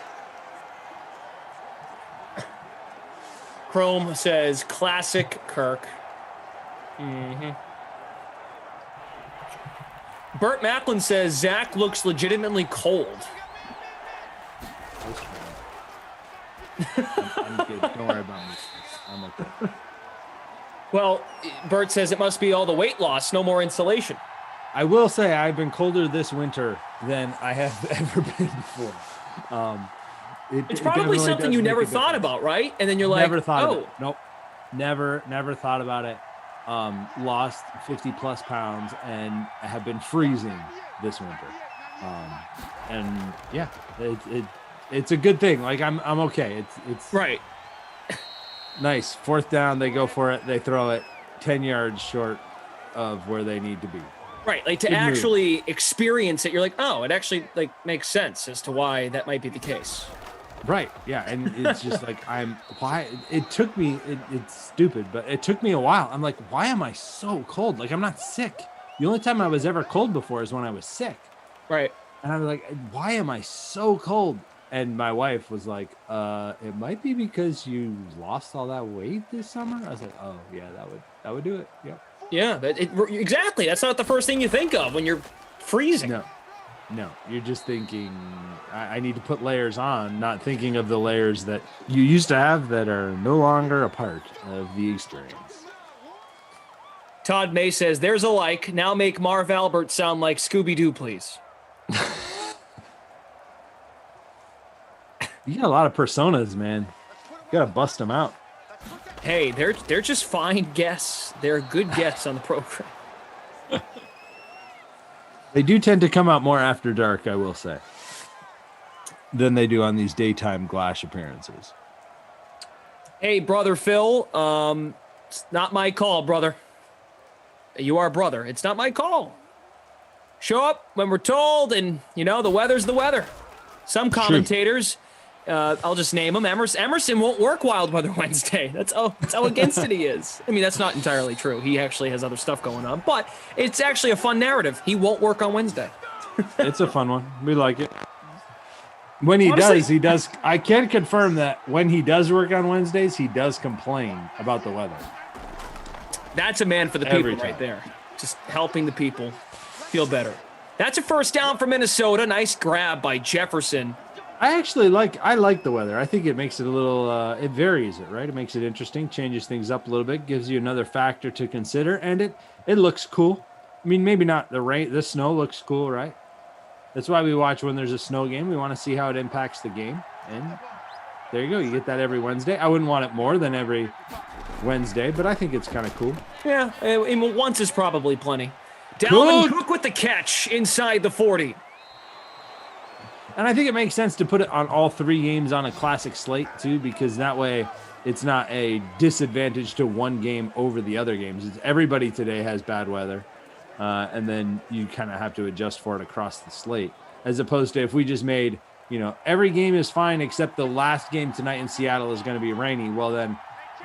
Chrome says, classic Kirk. Burt Macklin says, Zach looks legitimately cold. I'm good. Don't worry about me. I'm okay. Well, Burt says it must be all the weight loss, no more insulation. I will say I've been colder this winter than I have ever been before. It's probably something you never thought about, right? And then you're like, never thought of it. Nope. Never thought about it. Lost 50 plus pounds and have been freezing this winter. And yeah, it's a good thing. Like I'm okay. It's right. Nice. 4th down, they go for it. They throw it 10 yards short of where they need to be. Right. Like to actually experience it, you're like, oh, it actually like makes sense as to why that might be the case. Right. Yeah. And it's just like, it took me, it's stupid, but it took me a while. I'm like, why am I so cold? Like, I'm not sick. The only time I was ever cold before is when I was sick. Right. And I was like, why am I so cold? And my wife was like, it might be because you lost all that weight this summer. I was like, oh yeah, that would do it. Yep. Yeah, exactly. That's not the first thing you think of when you're freezing. No, you're just thinking, I need to put layers on, not thinking of the layers that you used to have that are no longer a part of the experience. Todd May says, there's a like. Now make Marv Albert sound like Scooby-Doo, please. You got a lot of personas, man. You got to bust them out. Hey, they're just fine guests. They're good guests on the program. They do tend to come out more after dark, I will say, than they do on these daytime Glash appearances. Hey, brother Phil, it's not my call, brother. You are brother. It's not my call. Show up when we're told, and, the weather's the weather. Some commentators, I'll just name them. Emerson won't work Wild Weather Wednesday. That's how against it he is. I mean, that's not entirely true. He actually has other stuff going on, but it's actually a fun narrative. He won't work on Wednesday. It's a fun one. We like it. When he does. I can confirm that when he does work on Wednesdays, he does complain about the weather. That's a man for the people right there. Just helping the people feel better. That's a first down for Minnesota. Nice grab by Jefferson. I actually like the weather. I think it makes it a little, it varies it, right? It makes it interesting, changes things up a little bit, gives you another factor to consider, and it looks cool. I mean, maybe not the rain, the snow looks cool, right? That's why we watch when there's a snow game. We want to see how it impacts the game. And there you go. You get that every Wednesday. I wouldn't want it more than every Wednesday, but I think it's kind of cool. Yeah, once is probably plenty. Dalvin Cook with the catch inside the 40. And I think it makes sense to put it on all three games on a classic slate, too, because that way it's not a disadvantage to one game over the other games. It's everybody today has bad weather, and then you kind of have to adjust for it across the slate, as opposed to if we just made, every game is fine except the last game tonight in Seattle is going to be rainy. Well, then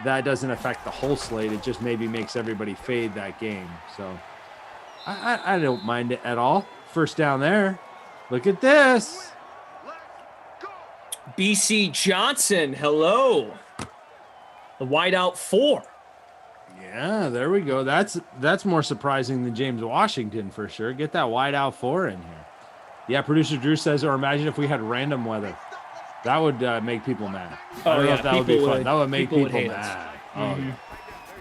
that doesn't affect the whole slate. It just maybe makes everybody fade that game. So I don't mind it at all. First down there. Look at this. BC Johnson, hello. The wideout 4. Yeah, there we go. That's more surprising than James Washington for sure. Get that wideout 4 in here. Yeah, producer Drew says, or imagine if we had random weather. That would make people mad. I don't know if that would be fun. That would make people mad. Mm-hmm.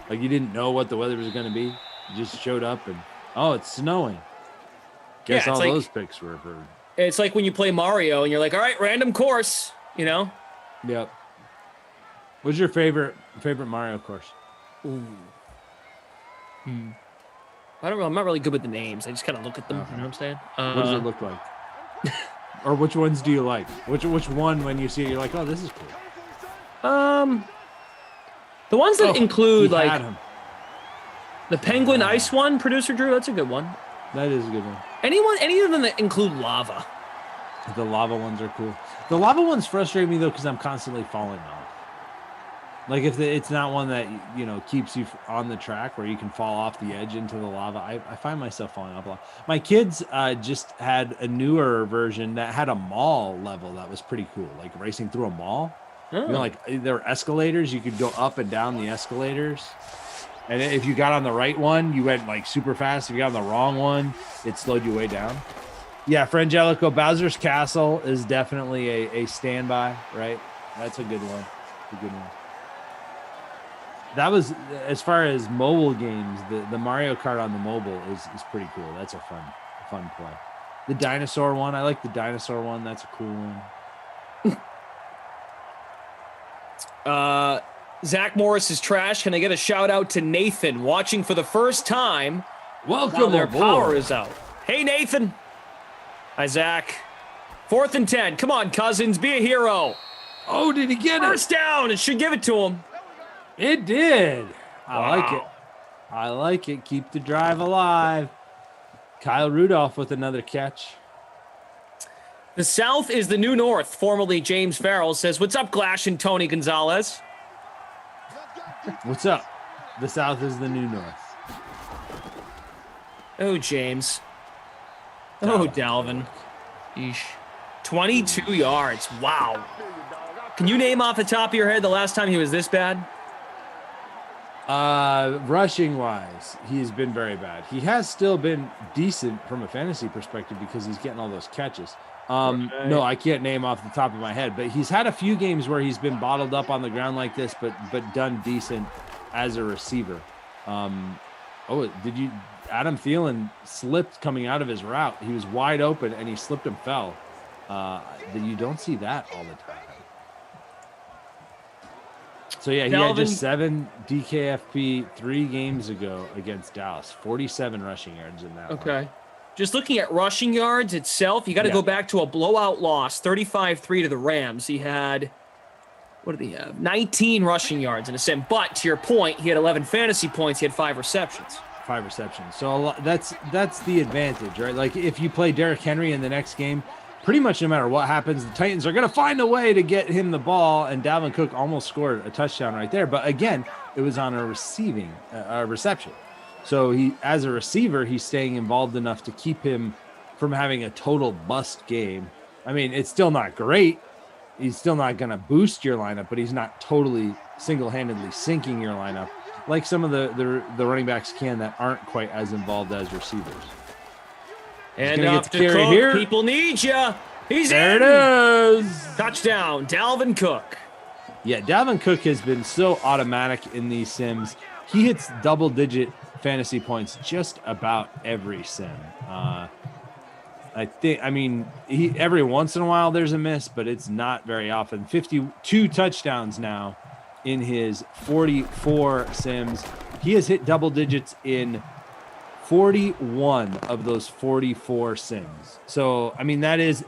Like you didn't know what the weather was going to be. You just showed up and, it's snowing. Guess all those picks were for. It's like when you play Mario and you're like, all right, random course, Yep. What's your favorite Mario course? Ooh. I don't know. I'm not really good with the names. I just kind of look at them. Okay. You know what I'm saying? What does it look like? Or which ones do you like? Which one when you see it, you're like, oh, this is cool. The ones that include like the Penguin Ice one, producer Drew, that's a good one. That is a good one. Any of them that include lava. The lava ones are cool. The lava ones frustrate me though because I'm constantly falling off. Like if it's not one that keeps you on the track where you can fall off the edge into the lava, I find myself falling off a lot. My kids just had a newer version that had a mall level that was pretty cool, like racing through a mall. Oh. Like there were escalators. You could go up and down the escalators. And if you got on the right one, you went like super fast. If you got on the wrong one, it slowed you way down. Yeah, Frangelico, Bowser's Castle is definitely a standby, right? That's a good one. A good one. That was, as far as mobile games, the Mario Kart on the mobile is pretty cool. That's a fun play. The dinosaur one, I like the dinosaur one. That's a cool one. Zach Morris is trash. Can I get a shout out to Nathan watching for the first time? Welcome their aboard. Power is out. Hey, Nathan. Hi, Zach. 4th and 10. Come on, Cousins. Be a hero. Oh, did he get First down. It should give it to him. It did. I like it. I like it. Keep the drive alive. Kyle Rudolph with another catch. The South is the new North. Formerly James Farrell says, "What's up, Glash and Tony Gonzalez?" What's up? The South is the new North. Oh, James. Oh, Dalvin. Yeesh. 22 yards. Wow. Can you name off the top of your head the last time he was this bad? Rushing wise, he's been very bad. He has still been decent from a fantasy perspective because he's getting all those catches. No, I can't name off the top of my head, but he's had a few games where he's been bottled up on the ground like this, but done decent as a receiver. Adam Thielen slipped coming out of his route. He was wide open and he slipped and fell. You don't see that all the time. So yeah, he had just 7 DKFP 3 games ago against Dallas. 47 rushing yards in that Okay. one. Just looking at rushing yards itself, you got to go back to a blowout loss, 35-3 to the Rams. He had, what did he have? 19 rushing yards in a sim. But to your point, he had 11 fantasy points. He had 5 receptions. 5 receptions. So that's the advantage, right? Like if you play Derrick Henry in the next game, pretty much no matter what happens, the Titans are going to find a way to get him the ball. And Dalvin Cook almost scored a touchdown right there. But again, it was on a reception. So he, as a receiver, he's staying involved enough to keep him from having a total bust game. I mean, it's still not great. He's still not going to boost your lineup, but he's not totally single-handedly sinking your lineup like some of the running backs can that aren't quite as involved as receivers. And off to Cook. Here. People need you. He's there. In. It is. Touchdown, Dalvin Cook. Yeah, Dalvin Cook has been so automatic in these sims. He hits double-digit fantasy points just about every sim. Every once in a while there's a miss, but it's not very often. 52 touchdowns now in his 44 sims. He has hit double digits in 41 of those 44 sims. So, I mean, that is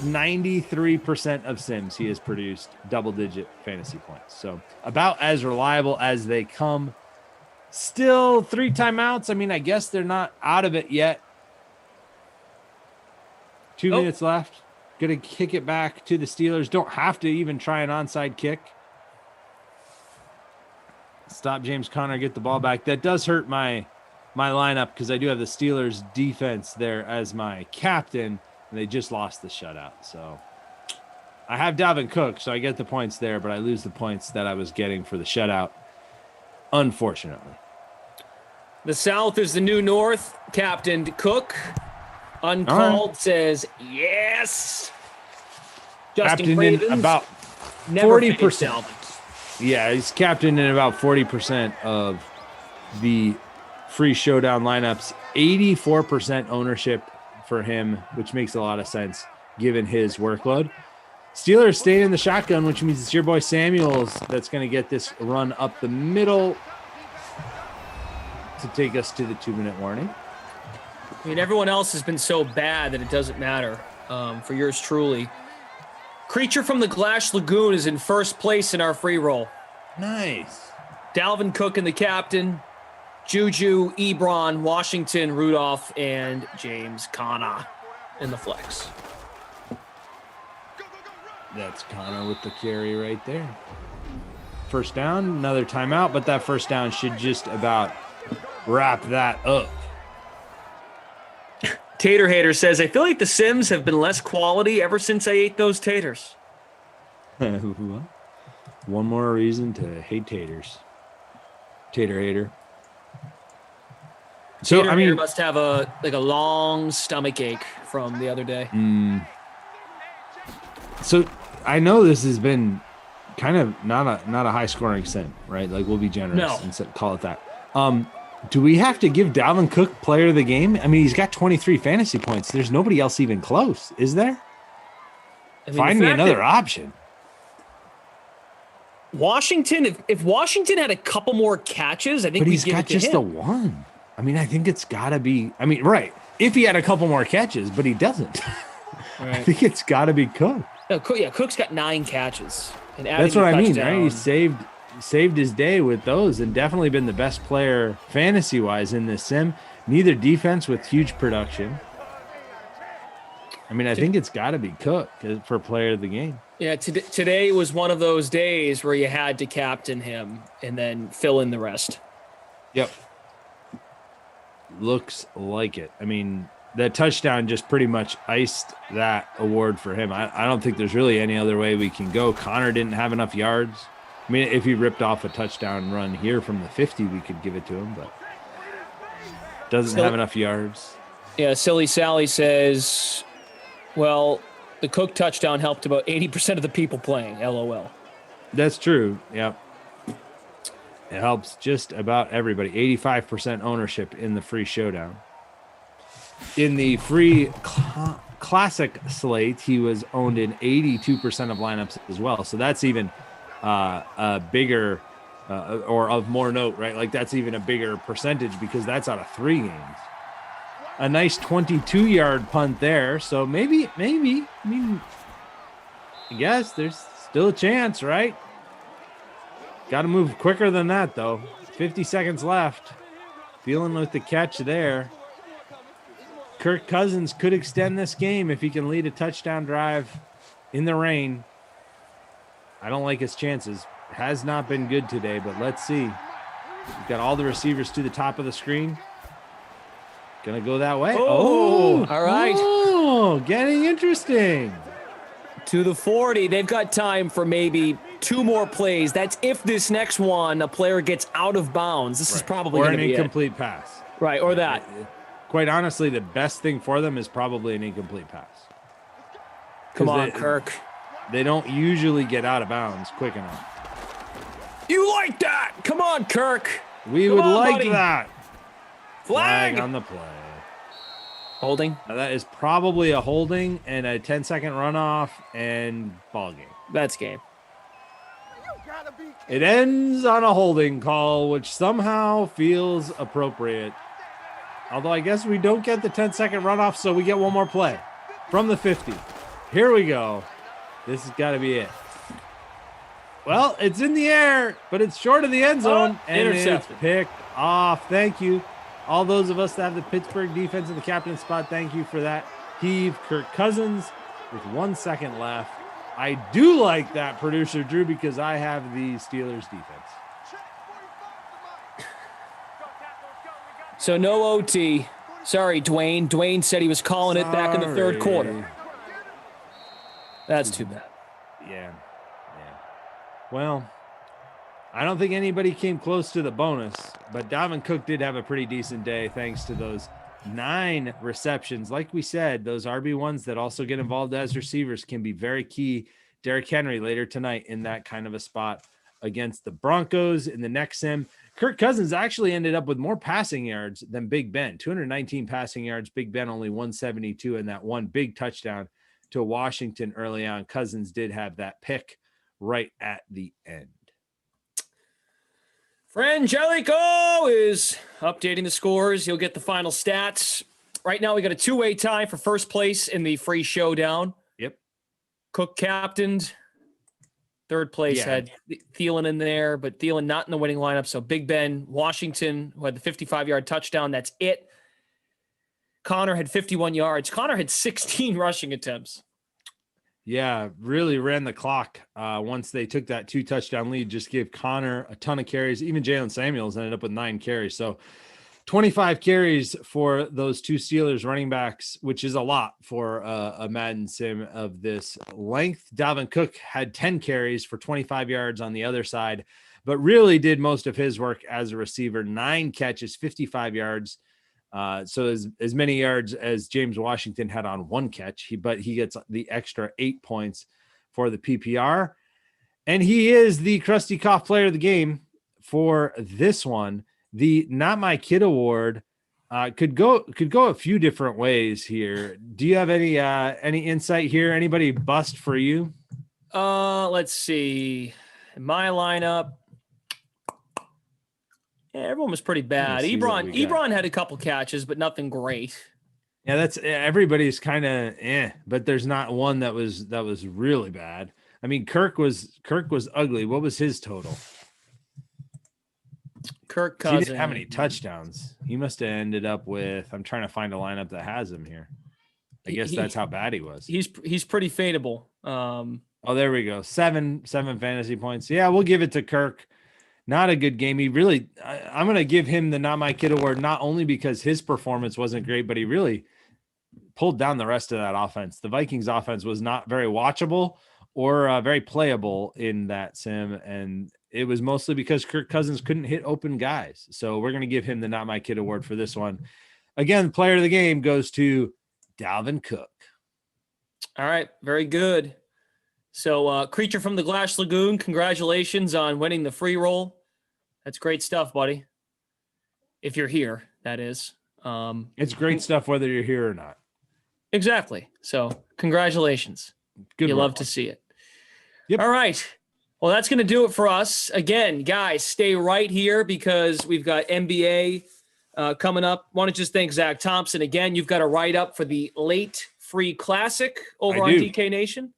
93% of sims he has produced double-digit fantasy points. So, about as reliable as they come. Still 3 timeouts. I mean, I guess they're not out of it yet. 2 minutes left. Going to kick it back to the Steelers. Don't have to even try an onside kick. Stop James Conner, get the ball back. That does hurt my lineup because I do have the Steelers defense there as my captain, and they just lost the shutout. So I have Dalvin Cook, so I get the points there, but I lose the points that I was getting for the shutout, unfortunately. The South is the new North. Captain Cook, uncalled, says yes. Justin Cravens, about 40%. Yeah, he's captain in about 40% of the free showdown lineups. 84% ownership for him, which makes a lot of sense given his workload. Steelers staying in the shotgun, which means it's your boy Samuels that's going to get this run up the middle to take us to the 2-minute warning. I mean, everyone else has been so bad that it doesn't matter for yours truly. Creature from the Glash Lagoon is in first place in our free roll. Nice. Dalvin Cook and the captain, Juju, Ebron, Washington, Rudolph, and James Conner in the flex. That's Conner with the carry right there. First down, another timeout, but that first down should just about wrap that up. Tater Hater says, I feel like the Sims have been less quality ever since I ate those taters. One more reason to hate taters. Tater Hater. So, Tater I mean, Hater must have a long stomach ache from the other day. So I know this has been kind of not a high scoring sim, right? Like we'll be generous and call it that. Do we have to give Dalvin Cook player of the game? I mean, he's got 23 fantasy points. There's nobody else even close, is there? I mean, find me another option. Washington, if Washington had a couple more catches, I think we'd give it to him. But he's got just the one. I mean, I think it's got to be. I mean, right. If he had a couple more catches, but he doesn't. Right. I think it's got to be Cook. No, Cook's got 9 catches. And that's what I mean, right? He saved his day with those and definitely been the best player fantasy-wise in this sim. Neither defense with huge production. I mean, I think it's got to be Cook for player of the game. Yeah, today was one of those days where you had to captain him and then fill in the rest. Yep. Looks like it. I mean, that touchdown just pretty much iced that award for him. I don't think there's really any other way we can go. Connor didn't have enough yards. I mean, if he ripped off a touchdown run here from the 50, we could give it to him, but doesn't have enough yards. Yeah, Silly Sally says, well, the Cook touchdown helped about 80% of the people playing, LOL. That's true, yep. It helps just about everybody. 85% ownership in the free showdown. In the free classic slate, he was owned in 82% of lineups as well. So that's even a bigger or of more note, right? Like that's even a bigger percentage because that's out of 3 games. A nice 22-yard punt there. So maybe, I mean, I guess there's still a chance, right? Got to move quicker than that, though. 50 seconds left. Feeling with the catch there. Kirk Cousins could extend this game if he can lead a touchdown drive in the rain. I don't like his chances. Has not been good today, but let's see. We've got all the receivers to the top of the screen. Gonna go that way. Oh, all right. Oh, getting interesting. To the 40. They've got time for maybe 2 more plays. That's if this next one, a player gets out of bounds. This is probably or going an to be incomplete pass. Right, or that. Quite honestly, the best thing for them is probably an incomplete pass. Come on, Kirk. They don't usually get out of bounds quick enough. You like that? Come on, Kirk. We would like that. Flag on the play. Holding. Now that is probably a holding and a 10-second runoff and ball game. That's game. It ends on a holding call, which somehow feels appropriate. Although I guess we don't get the 10-second runoff, so we get one more play from the 50. Here we go. This has got to be it. Well, it's in the air, but it's short of the end zone, and it's picked off. Thank you. All those of us that have the Pittsburgh defense in the captain spot, thank you for that. Heave Kirk Cousins with 1 second left. I do like that, producer Drew, because I have the Steelers defense. So no OT. Sorry, Dwayne. Dwayne said he was calling it back in the 3rd quarter. That's too bad. Yeah. Well, I don't think anybody came close to the bonus, but Dalvin Cook did have a pretty decent day thanks to those 9 receptions. Like we said, those RB1s that also get involved as receivers can be very key. Derrick Henry later tonight in that kind of a spot against the Broncos in the next sim. Kirk Cousins actually ended up with more passing yards than Big Ben. 219 passing yards. Big Ben only 172, and that one big touchdown to Washington early on. Cousins did have that pick right at the end. Frangelico is updating the scores. You'll get the final stats. Right now, we got a 2-way tie for first place in the free showdown. Yep. Cook captained. 3rd place had Thielen in there, but Thielen not in the winning lineup. So Big Ben, Washington, who had the 55-yard touchdown. That's it. Connor had 51 yards. Connor had 16 rushing attempts. Yeah, really ran the clock once they took that 2-touchdown lead. Just gave Connor a ton of carries. Even Jalen Samuels ended up with 9 carries. So 25 carries for those 2 Steelers running backs, which is a lot for a Madden sim of this length. Dalvin Cook had 10 carries for 25 yards on the other side, but really did most of his work as a receiver. 9 catches, 55 yards. So as many yards as James Washington had on 1 catch, but he gets the extra 8 points for the PPR. And he is the Krusty Koff player of the game for this one. The Not My Kid award could go a few different ways here. Do you have any insight here? Anybody bust for you? Let's see. In my lineup, yeah, everyone was pretty bad. Ebron had a couple catches, but nothing great. Yeah, that's everybody's kind of but there's not one that was really bad. I mean, Kirk was ugly. What was his total? Kirk Cousins. He didn't have any touchdowns. He must have ended up with. I'm trying to find a lineup that has him here. I guess that's how bad he was. He's pretty fadeable. Oh, there we go. Seven fantasy points. Yeah, we'll give it to Kirk. Not a good game. He really, I'm going to give him the Not My Kid award, not only because his performance wasn't great, but he really pulled down the rest of that offense. The Vikings offense was not very watchable or very playable in that sim. And it was mostly because Kirk Cousins couldn't hit open guys. So we're going to give him the Not My Kid award for this one. Again, player of the game goes to Dalvin Cook. All right. Very good. So, Creature from the Glass Lagoon, congratulations on winning the free roll. That's great stuff, buddy. If you're here, that is. It's great stuff whether you're here or not. Exactly. So, congratulations. Good You work. love to see it. Yep. All right. Well, that's going to do it for us. Again, guys, stay right here because we've got NBA coming up. Want to just thank Zach Thompson. Again, you've got a write-up for the late free classic over on DK Nation.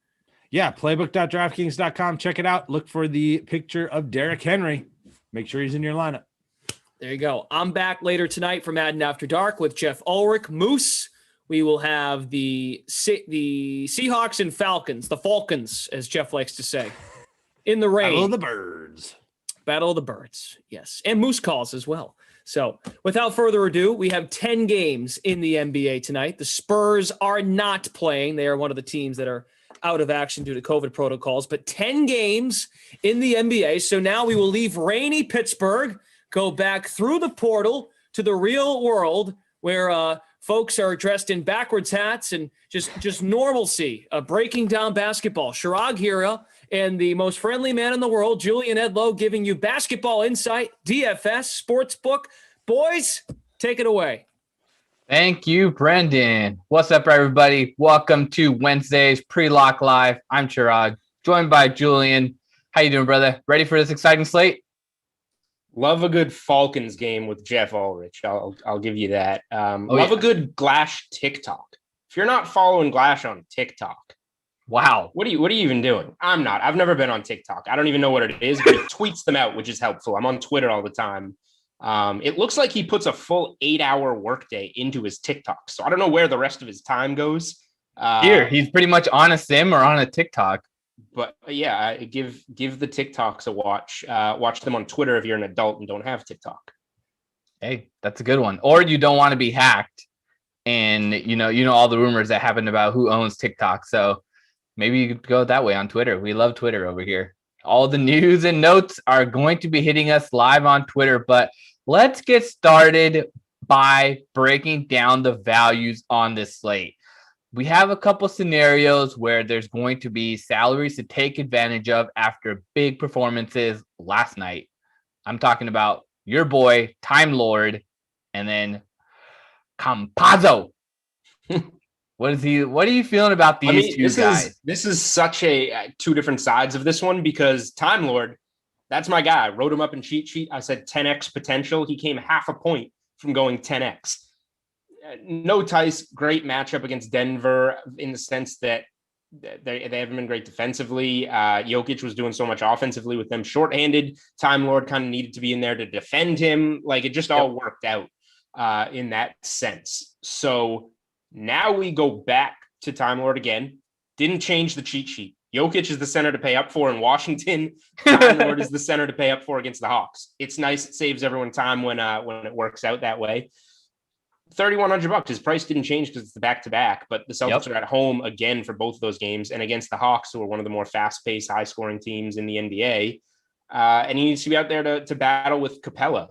Yeah, playbook.draftkings.com. Check it out. Look for the picture of Derrick Henry. Make sure he's in your lineup. There you go. I'm back later tonight for Madden After Dark with Jeff Ulrich. Moose, we will have the Seahawks and Falcons, the Falcons, as Jeff likes to say, in the rain. Battle of the Birds. Battle of the Birds, yes. And Moose calls as well. So without further ado, we have 10 games in the NBA tonight. The Spurs are not playing. They are one of the teams that are out of action due to COVID protocols, but 10 games in the NBA. So now we will leave rainy Pittsburgh, go back through the portal to the real world where folks are dressed in backwards hats and just normalcy, breaking down basketball. Shirag Hira and the most friendly man in the world, Julian Edlow, giving you basketball insight, DFS, Sportsbook. Boys, take it away. Thank you, Brendan. What's up, everybody? Welcome to Wednesday's Pre-Lock Live. I'm Chirag, joined by Julian. How you doing, brother? Ready for this exciting slate? Love a good Falcons game with Jeff Ulrich. I'll give you that. Love yeah. a good Glash TikTok. If you're not following Glash on TikTok, wow, what are you even doing? I'm not. I've never been on TikTok. I don't even know what it is, but he tweets them out, which is helpful. I'm on Twitter all the time. It looks like he puts a full 8-hour workday into his TikTok. So I don't know where the rest of his time goes. Here, he's pretty much on a sim or on a TikTok. But yeah, give the TikToks a watch. Watch them on Twitter if you're an adult and don't have TikTok. Hey, that's a good one. Or you don't want to be hacked, and you know all the rumors that happen about who owns TikTok. So maybe you could go that way on Twitter. We love Twitter over here. All the news and notes are going to be hitting us live on Twitter, but let's get started by breaking down the values on this slate. We have a couple scenarios where there's going to be salaries to take advantage of after big performances last night. I'm talking about your boy, Time Lord, and then Campazzo. What are you feeling about these two guys? This is such a two different sides of this one because Time Lord, that's my guy. I wrote him up in cheat sheet. I said 10x potential. He came half a point from going 10x. No Tice, great matchup against Denver in the sense that they haven't been great defensively. Jokic was doing so much offensively with them shorthanded. Time Lord kind of needed to be in there to defend him. Like it just all worked out in that sense. So now we go back to Time Lord again. Didn't change the cheat sheet. Jokic is the center to pay up for in Washington. Time Lord is the center to pay up for against the Hawks. It's nice. It saves everyone time when it works out that way. $3,100. His price didn't change because it's the back-to-back, but the Celtics are at home again for both of those games and against the Hawks, who are one of the more fast-paced, high-scoring teams in the NBA. And he needs to be out there to battle with Capella.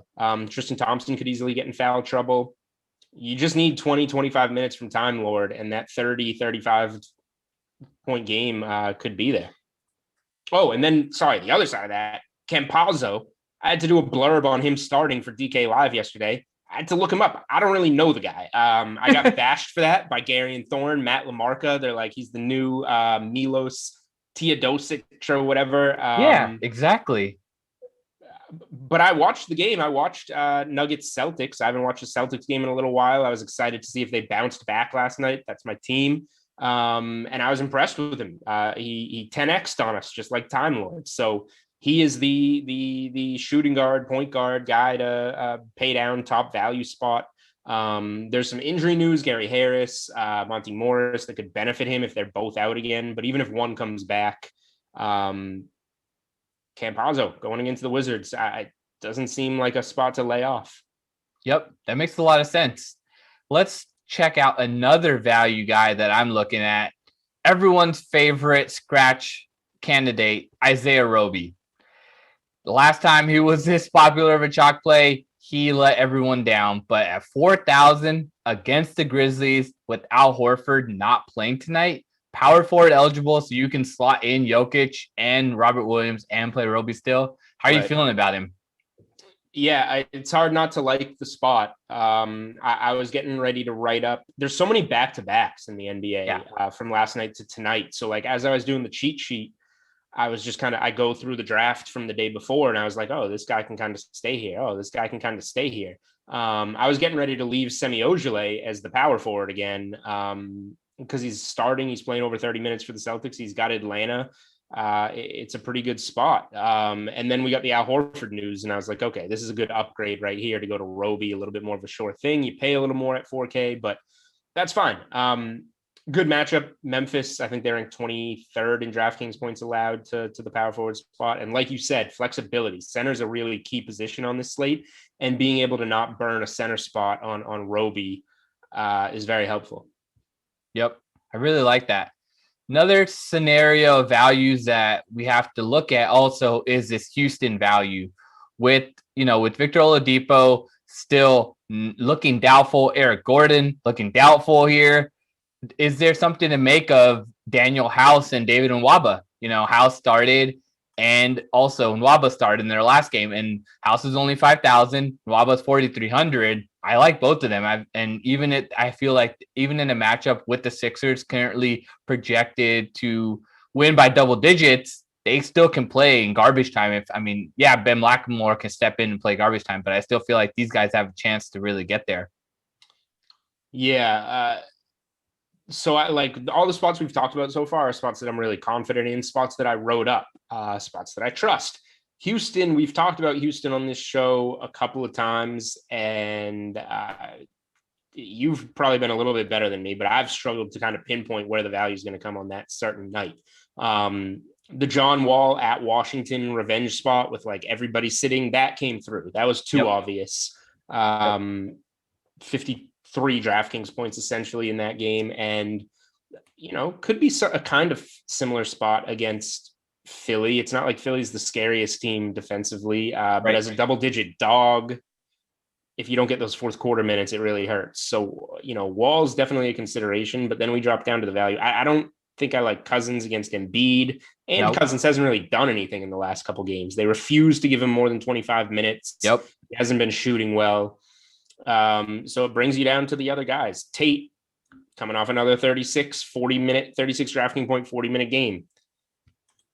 Tristan Thompson could easily get in foul trouble. You just need 20, 25 minutes from Time Lord, and that 30, 35-point game could be there. Oh, and then, the other side of that, Campazzo, I had to do a blurb on him starting for DK Live yesterday. I had to look him up. I don't really know the guy. I got bashed for that by Gary and Thorne, Matt LaMarca. They're like, he's the new Milos Teodosic or whatever. Yeah, exactly. But I watched the game. I watched Nuggets Celtics. I haven't watched a Celtics game in a little while. I was excited to see if they bounced back last night. That's my team. And I was impressed with him. He 10x'd on us, just like Time Lord. So he is the shooting guard, point guard guy to pay down top value spot. There's some injury news, Gary Harris, Monty Morris, that could benefit him if they're both out again. But even if one comes back, Campazzo going against the Wizards, it doesn't seem like a spot to lay off. Yep, that makes a lot of sense. Let's check out another value guy that I'm looking at. Everyone's favorite scratch candidate, Isaiah Roby. The last time he was this popular of a chalk play, he let everyone down. But at 4,000 against the Grizzlies with Al Horford not playing tonight, power forward eligible, so you can slot in Jokic and Robert Williams and play Roby still. How are you feeling about him? Yeah, it's hard not to like the spot. I was getting ready to write up. There's so many back-to-backs in the NBA from last night to tonight. So like as I was doing the cheat sheet, I was just I go through the draft from the day before, and I was like, oh, this guy can kind of stay here. Oh, this guy can kind of stay here. I was getting ready to leave Semi Ojeleye as the power forward again because he's starting. He's playing over 30 minutes for the Celtics. He's got Atlanta. It's a pretty good spot. And then we got the Al Horford news, and I was like, okay, this is a good upgrade right here to go to Roby, a little bit more of a sure thing. You pay a little more at 4K, but that's fine. Good matchup. Memphis, I think they're in 23rd in DraftKings points allowed to the power forward spot. And like you said, flexibility. Center's a really key position on this slate, and being able to not burn a center spot on Roby is very helpful. Yep, I really like that. Another scenario of values that we have to look at also is this Houston value with Victor Oladipo still looking doubtful, Eric Gordon looking doubtful here. Is there something to make of Daniel House and David Nwaba? House started and also Nwaba started in their last game, and House is only 5,000, Nwaba's 4,300. I like both of them. I feel like even in a matchup with the Sixers currently projected to win by double digits, they still can play in garbage time. Ben Blackmore can step in and play garbage time, but I still feel like these guys have a chance to really get there. Yeah. So I like all the spots we've talked about so far are spots that I'm really confident in, spots that I wrote up, spots that I trust. Houston, we've talked about Houston on this show a couple of times, and you've probably been a little bit better than me, but I've struggled to kind of pinpoint where the value is going to come on that certain night. The John Wall at Washington revenge spot with like everybody sitting, that came through. That was too obvious. 53 DraftKings points essentially in that game, and could be a kind of similar spot against Philly. It's not like Philly's the scariest team defensively, but as a double-digit dog, if you don't get those fourth quarter minutes, it really hurts. So Wall's definitely a consideration, but then we drop down to the value. I don't think I like Cousins against Embiid, and Cousins hasn't really done anything in the last couple games. They refuse to give him more than 25 minutes. He hasn't been shooting well. So it brings you down to the other guys. Tate coming off another 36 DraftKings point, 40-minute game.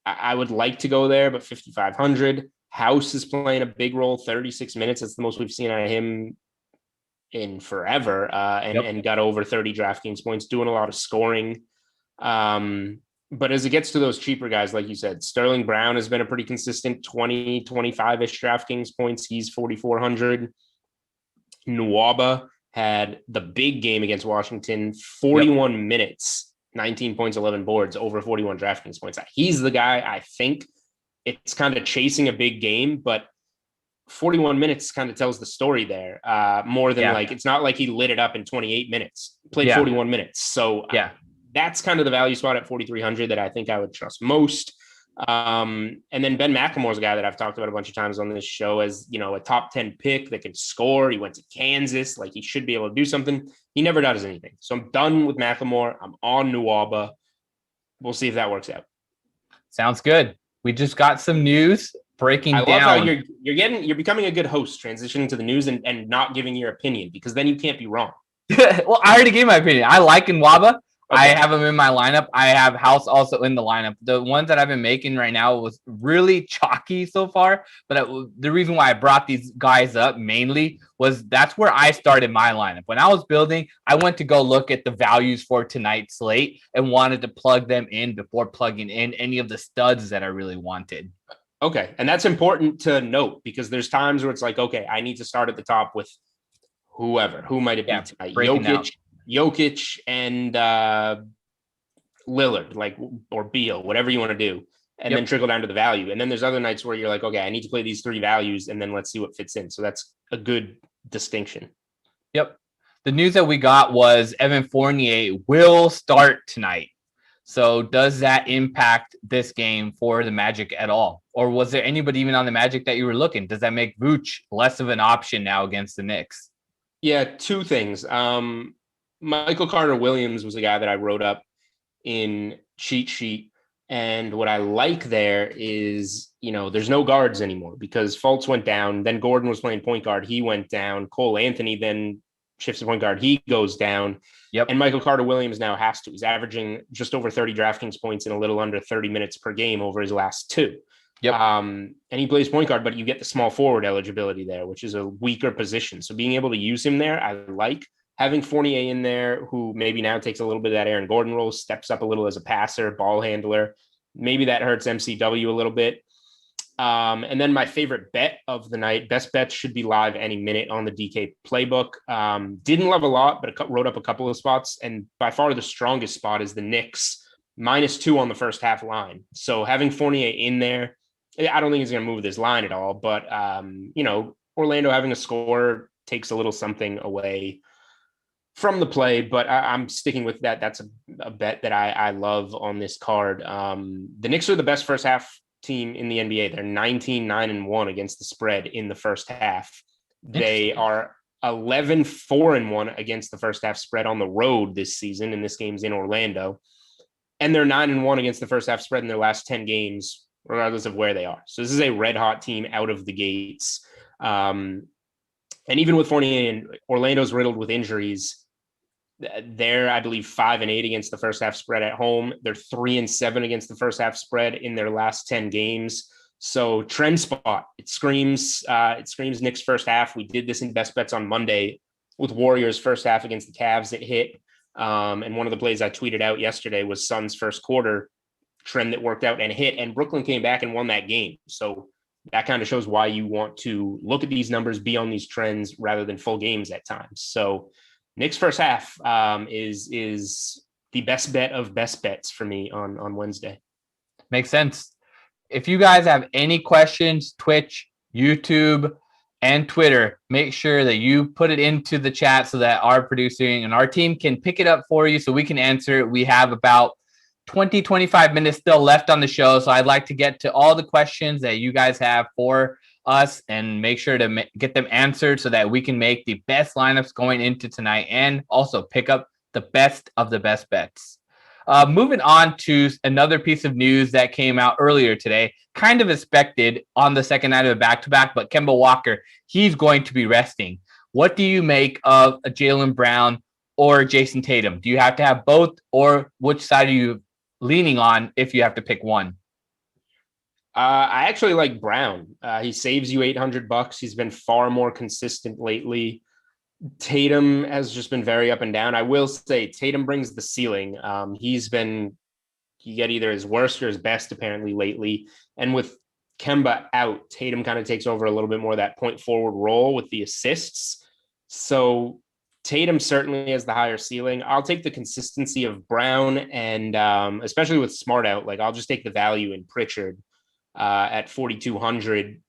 I would like to go there, but 5,500. House is playing a big role, 36 minutes. That's the most we've seen out of him in forever, and got over 30 DraftKings points, doing a lot of scoring. But as it gets to those cheaper guys, like you said, Sterling Brown has been a pretty consistent 20, 25-ish DraftKings points. He's 4,400. Nwaba had the big game against Washington, 41 minutes, 19 points, 11 boards, over 41 DraftKings points. He's the guy. I think it's kind of chasing a big game, but 41 minutes kind of tells the story there, more than it's not like he lit it up in 28 minutes, played 41 minutes. So that's kind of the value spot at 4,300 that I think I would trust most. And then Ben McLemore's a guy that I've talked about a bunch of times on this show as, a top 10 pick that can score. He went to Kansas, like he should be able to do something. He never does anything. So I'm done with McLemore. I'm on Nwaba. We'll see if that works out. Sounds good. We just got some news breaking down. I love how you're becoming a good host, transitioning to the news and not giving your opinion, because then you can't be wrong. Well, I already gave my opinion. I like Nwaba. Okay. I have him in my lineup. I have House also in the lineup. The ones that I've been making right now was really chalky so far. But the reason why I brought these guys up mainly was that's where I started my lineup. When I was building, I went to go look at the values for tonight's slate and wanted to plug them in before plugging in any of the studs that I really wanted. Okay. And that's important to note, because there's times where it's like, okay, I need to start at the top with Who might it be Yeah, tonight? breaking out. Jokic and Lillard, or Beal, whatever you want to do, and then trickle down to the value. And then there's other nights where you're like, okay, I need to play these 3 values, and then let's see what fits in. So that's a good distinction. Yep. The news that we got was Evan Fournier will start tonight. So does that impact this game for the Magic at all? Or was there anybody even on the Magic that you were looking? Does that make Vooch less of an option now against the Knicks? Yeah, 2 things. Michael Carter-Williams was a guy that I wrote up in cheat sheet. And what I like there is, there's no guards anymore because Fultz went down. Then Gordon was playing point guard. He went down. Cole Anthony then shifts to point guard. He goes down. Yep. And Michael Carter-Williams now has to. He's averaging just over 30 DraftKings points in a little under 30 minutes per game over his last 2. Yep. And he plays point guard, but you get the small forward eligibility there, which is a weaker position. So being able to use him there, I like. Having Fournier in there, who maybe now takes a little bit of that Aaron Gordon role, steps up a little as a passer, ball handler. Maybe that hurts MCW a little bit. And then my favorite bet of the night, best bets should be live any minute on the DK playbook. Didn't love a lot, but wrote up a couple of spots. And by far the strongest spot is the Knicks -2 on the first half line. So having Fournier in there, I don't think he's going to move this line at all. But, Orlando having a score takes a little something away from the play, but I'm sticking with that. That's a bet that I love on this card. The Knicks are the best first half team in the NBA. They're 19-9-1 against the spread in the first half. They are 11-4-1 against the first half spread on the road this season, and this game's in Orlando. And they're 9-1 against the first half spread in their last 10 games, regardless of where they are. So this is a red hot team out of the gates. And even with Fournier and Orlando's riddled with injuries, they're, I believe, 5-8 against the first half spread at home. They're 3-7 against the first half spread in their last 10 games. So trend spot, it screams Knicks first half. We did this in best bets on Monday with Warriors first half against the Cavs. It hit. And one of the plays I tweeted out yesterday was Suns first quarter trend that worked out and hit. And Brooklyn came back and won that game. So that kind of shows why you want to look at these numbers, be on these trends rather than full games at times. So Knicks first half is the best bet of best bets for me on Wednesday. Makes sense. If you guys have any questions, Twitch, YouTube, and Twitter, make sure that you put it into the chat so that our producing and our team can pick it up for you so we can answer it. We have about 20-25 minutes still left on the show, so I'd like to get to all the questions that you guys have for us and make sure to get them answered so that we can make the best lineups going into tonight and also pick up the best of the best bets. Moving on to another piece of news that came out earlier today, kind of expected on the second night of a back-to-back, but Kemba Walker, he's going to be resting. What do you make of a Jaylen Brown or Jason Tatum? Do you have to have both, or which side are you leaning on if you have to pick one? I actually like Brown. He saves you $800. He's been far more consistent lately. Tatum has just been very up and down. I will say Tatum brings the ceiling. You get either his worst or his best apparently lately. And with Kemba out, Tatum kind of takes over a little bit more of that point forward role with the assists. So Tatum certainly has the higher ceiling. I'll take the consistency of Brown and especially with Smart out, I'll just take the value in Pritchard at 4,200.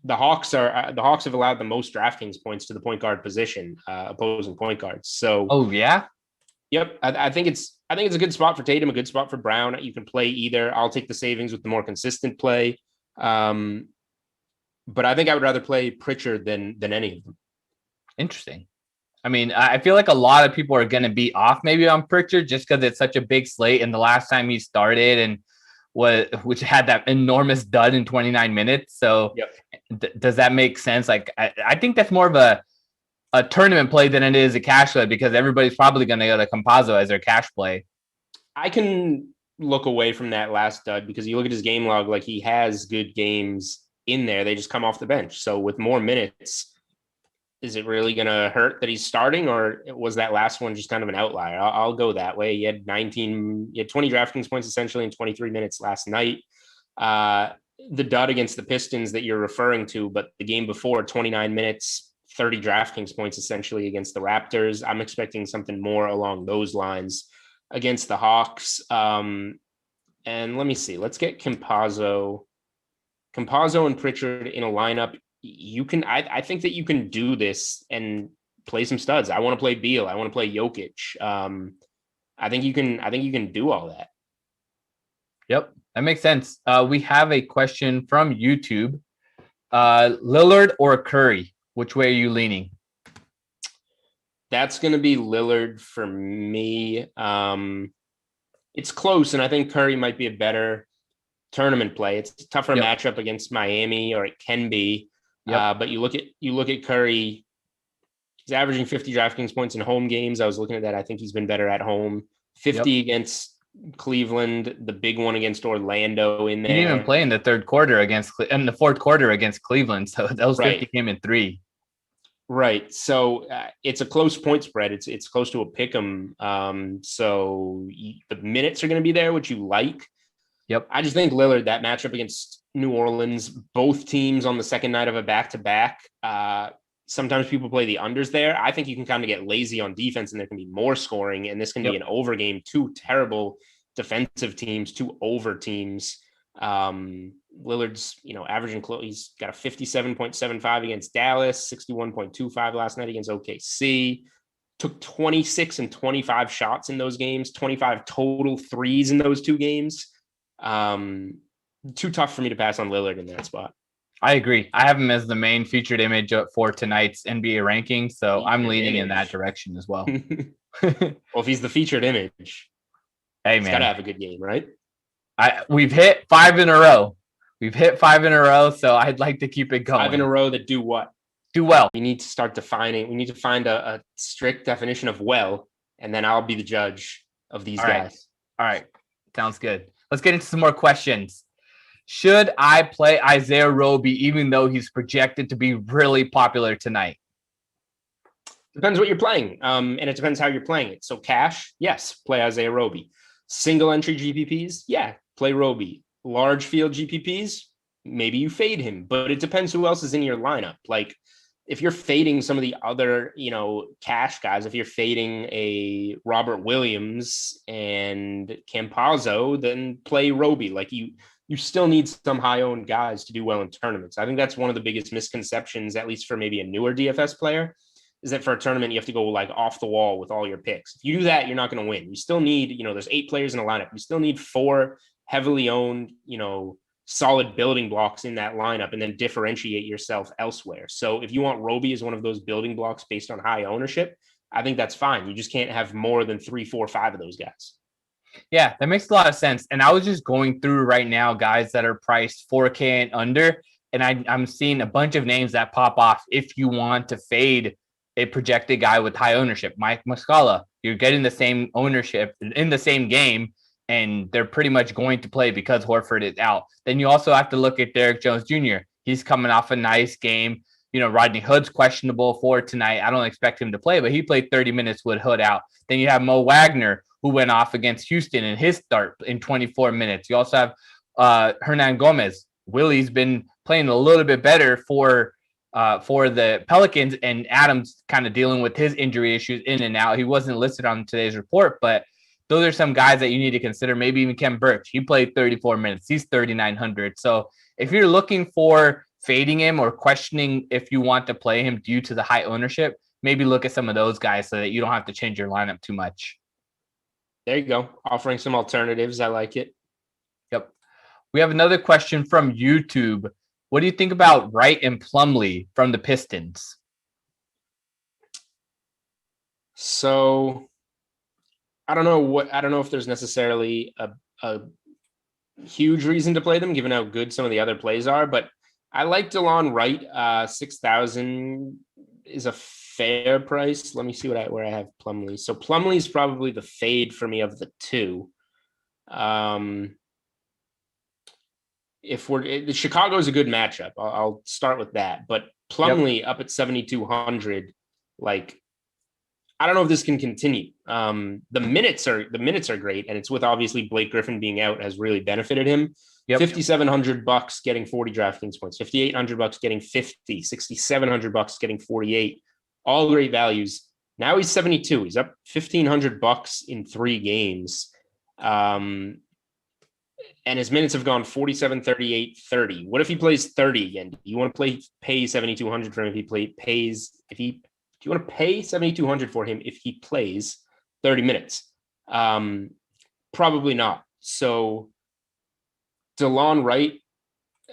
The Hawks have allowed the most DraftKings points to the point guard position, opposing point guards. So, oh yeah, yep. I think it's a good spot for Tatum, a good spot for Brown. You can play either. I'll take the savings with the more consistent play, but I think I would rather play Pritchard than any of them. Interesting. I mean, I feel like a lot of people are going to be off maybe on Pritchard just because it's such a big slate, and the last time he started and which had that enormous dud in 29 minutes. So yep. Does that make sense? I think that's more of a tournament play than it is a cash play because everybody's probably going to go to Campazzo as their cash play. I can look away from that last dud because you look at his game log, he has good games in there. They just come off the bench. So with more minutes, is it really going to hurt that he's starting, or was that last one just kind of an outlier? I'll go that way. He had 20 DraftKings points essentially in 23 minutes last night. The dud against the Pistons that you're referring to, but the game before, 29 minutes, 30 DraftKings points essentially against the Raptors. I'm expecting something more along those lines against the Hawks. And let me see. Let's get Campazzo and Pritchard in a lineup. I think that you can do this and play some studs. I want to play Beal. I want to play Jokic. I think you can do all that. Yep, that makes sense. We have a question from YouTube. Lillard or Curry? Which way are you leaning? That's going to be Lillard for me. It's close, and I think Curry might be a better tournament play. It's a tougher matchup against Miami, or it can be. But you look at Curry. He's averaging 50 DraftKings points in home games. I was looking at that. I think he's been better at home. 50 against Cleveland, the big one against Orlando in there. He didn't even play in the fourth quarter against Cleveland. So those 50 came in 3. Right. So it's a close point spread. It's close to a pick 'em. So the minutes are going to be there, which you like. Yep. I just think Lillard, that matchup against New Orleans, both teams on the second night of a back-to-back. Sometimes people play the unders there. I think you can kind of get lazy on defense and there can be more scoring. And this can be an over game. 2 terrible defensive teams, 2 over teams. Lillard's, averaging he's got a 57.75 against Dallas, 61.25 last night against OKC. Took 26 and 25 shots in those games, 25 total threes in those 2 games. Too tough for me to pass on Lillard in that spot. I agree. I have him as the main featured image for tonight's NBA ranking, so I'm leaning in that direction as well. Well, if he's the featured image, he's got to have a good game, right? We've hit 5 in a row. So I'd like to keep it going. 5 in a row that do what? Do well. We need to start defining. We need to find a strict definition of well, and then I'll be the judge of these guys. All right. Sounds good. Let's get into some more questions. Should I play Isaiah Roby even though he's projected to be really popular tonight? Depends what you're playing. And it depends how you're playing it. So cash, yes, play Isaiah Roby. Single entry GPPs, yeah, play Roby. Large field GPPs, maybe you fade him, but it depends who else is in your lineup. Like if you're fading some of the other, cash guys, if you're fading a Robert Williams and Campazzo, then play Roby. Like you still need some high-owned guys to do well in tournaments. I think that's one of the biggest misconceptions, at least for maybe a newer DFS player, is that for a tournament, you have to go like off the wall with all your picks. If you do that, you're not going to win. You still need, there's 8 players in a lineup. You still need 4 heavily owned, solid building blocks in that lineup and then differentiate yourself elsewhere. So if you want Roby as one of those building blocks based on high ownership, I think that's fine. You just can't have more than 3, 4, 5 of those guys. Yeah, that makes a lot of sense. And I was just going through right now guys that are priced 4K and under, and I'm seeing a bunch of names that pop off if you want to fade a projected guy with high ownership. Mike Muscala, you're getting the same ownership in the same game, and they're pretty much going to play because Horford is out. Then you also have to look at Derek Jones Jr. He's coming off a nice game. Rodney Hood's questionable for tonight. I don't expect him to play, but he played 30 minutes with Hood out. Then you have Mo Wagner, who went off against Houston in his start in 24 minutes. You also have Hernan Gomez. Willie's been playing a little bit better for the Pelicans, and Adams kind of dealing with his injury issues in and out. He wasn't listed on today's report, but those are some guys that you need to consider. Maybe even Kem Birch. He played 34 minutes. He's 3,900. So if you're looking for fading him or questioning if you want to play him due to the high ownership, maybe look at some of those guys so that you don't have to change your lineup too much. There you go. Offering some alternatives. I like it. Yep. We have another question from YouTube. What do you think about Wright and Plumlee from the Pistons? So I don't know if there's necessarily a huge reason to play them, given how good some of the other plays are, but I like DeLon Wright. 6,000 is a fair price. Let me see where I have Plumlee. So Plumlee is probably the fade for me of the 2. The Chicago is a good matchup. I'll start with that, but Plumlee up at 7,200, like, I don't know if this can continue. The minutes are great, and it's with obviously Blake Griffin being out has really benefited him. Yep. $5,700 getting 40 DraftKings points, $5,800 getting 50, $6,700 getting 48. All great values. Now he's 72. He's up $1,500 in 3 games. And his minutes have gone 47, 38, 30. What if he plays 30 again? Do you want to pay 7,200 for him if he do you want to pay 7,200 for him if he plays 30 minutes? Probably not. So DeLon Wright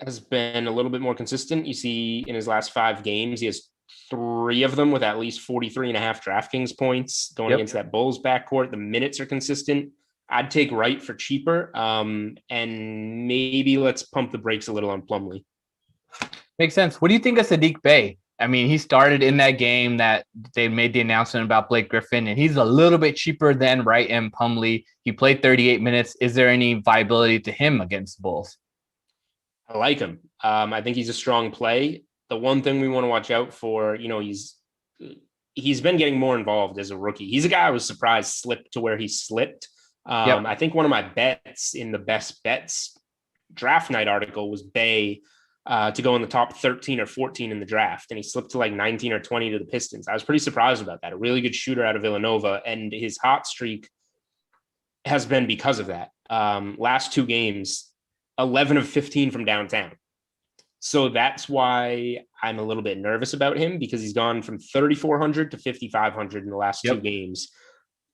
has been a little bit more consistent. You see in his last 5 games, he has 3 of them with at least 43 and a half DraftKings points going against that Bulls backcourt. The minutes are consistent. I'd take Wright for cheaper. And maybe let's pump the brakes a little on Plumlee. Makes sense. What do you think of Sadiq Bey? I mean, he started in that game that they made the announcement about Blake Griffin, and he's a little bit cheaper than Wright and Plumlee. He played 38 minutes. Is there any viability to him against the Bulls? I like him. I think he's a strong play. The one thing we want to watch out for, he's been getting more involved as a rookie. He's a guy I was surprised slipped to where he slipped. I think one of my bets in the best bets draft night article was Bey to go in the top 13 or 14 in the draft. And he slipped to like 19 or 20 to the Pistons. I was pretty surprised about that. A really good shooter out of Villanova. And his hot streak has been because of that. Last 2 games, 11 of 15 from downtown. So that's why I'm a little bit nervous about him, because he's gone from 3,400 to 5,500 in the last 2 games.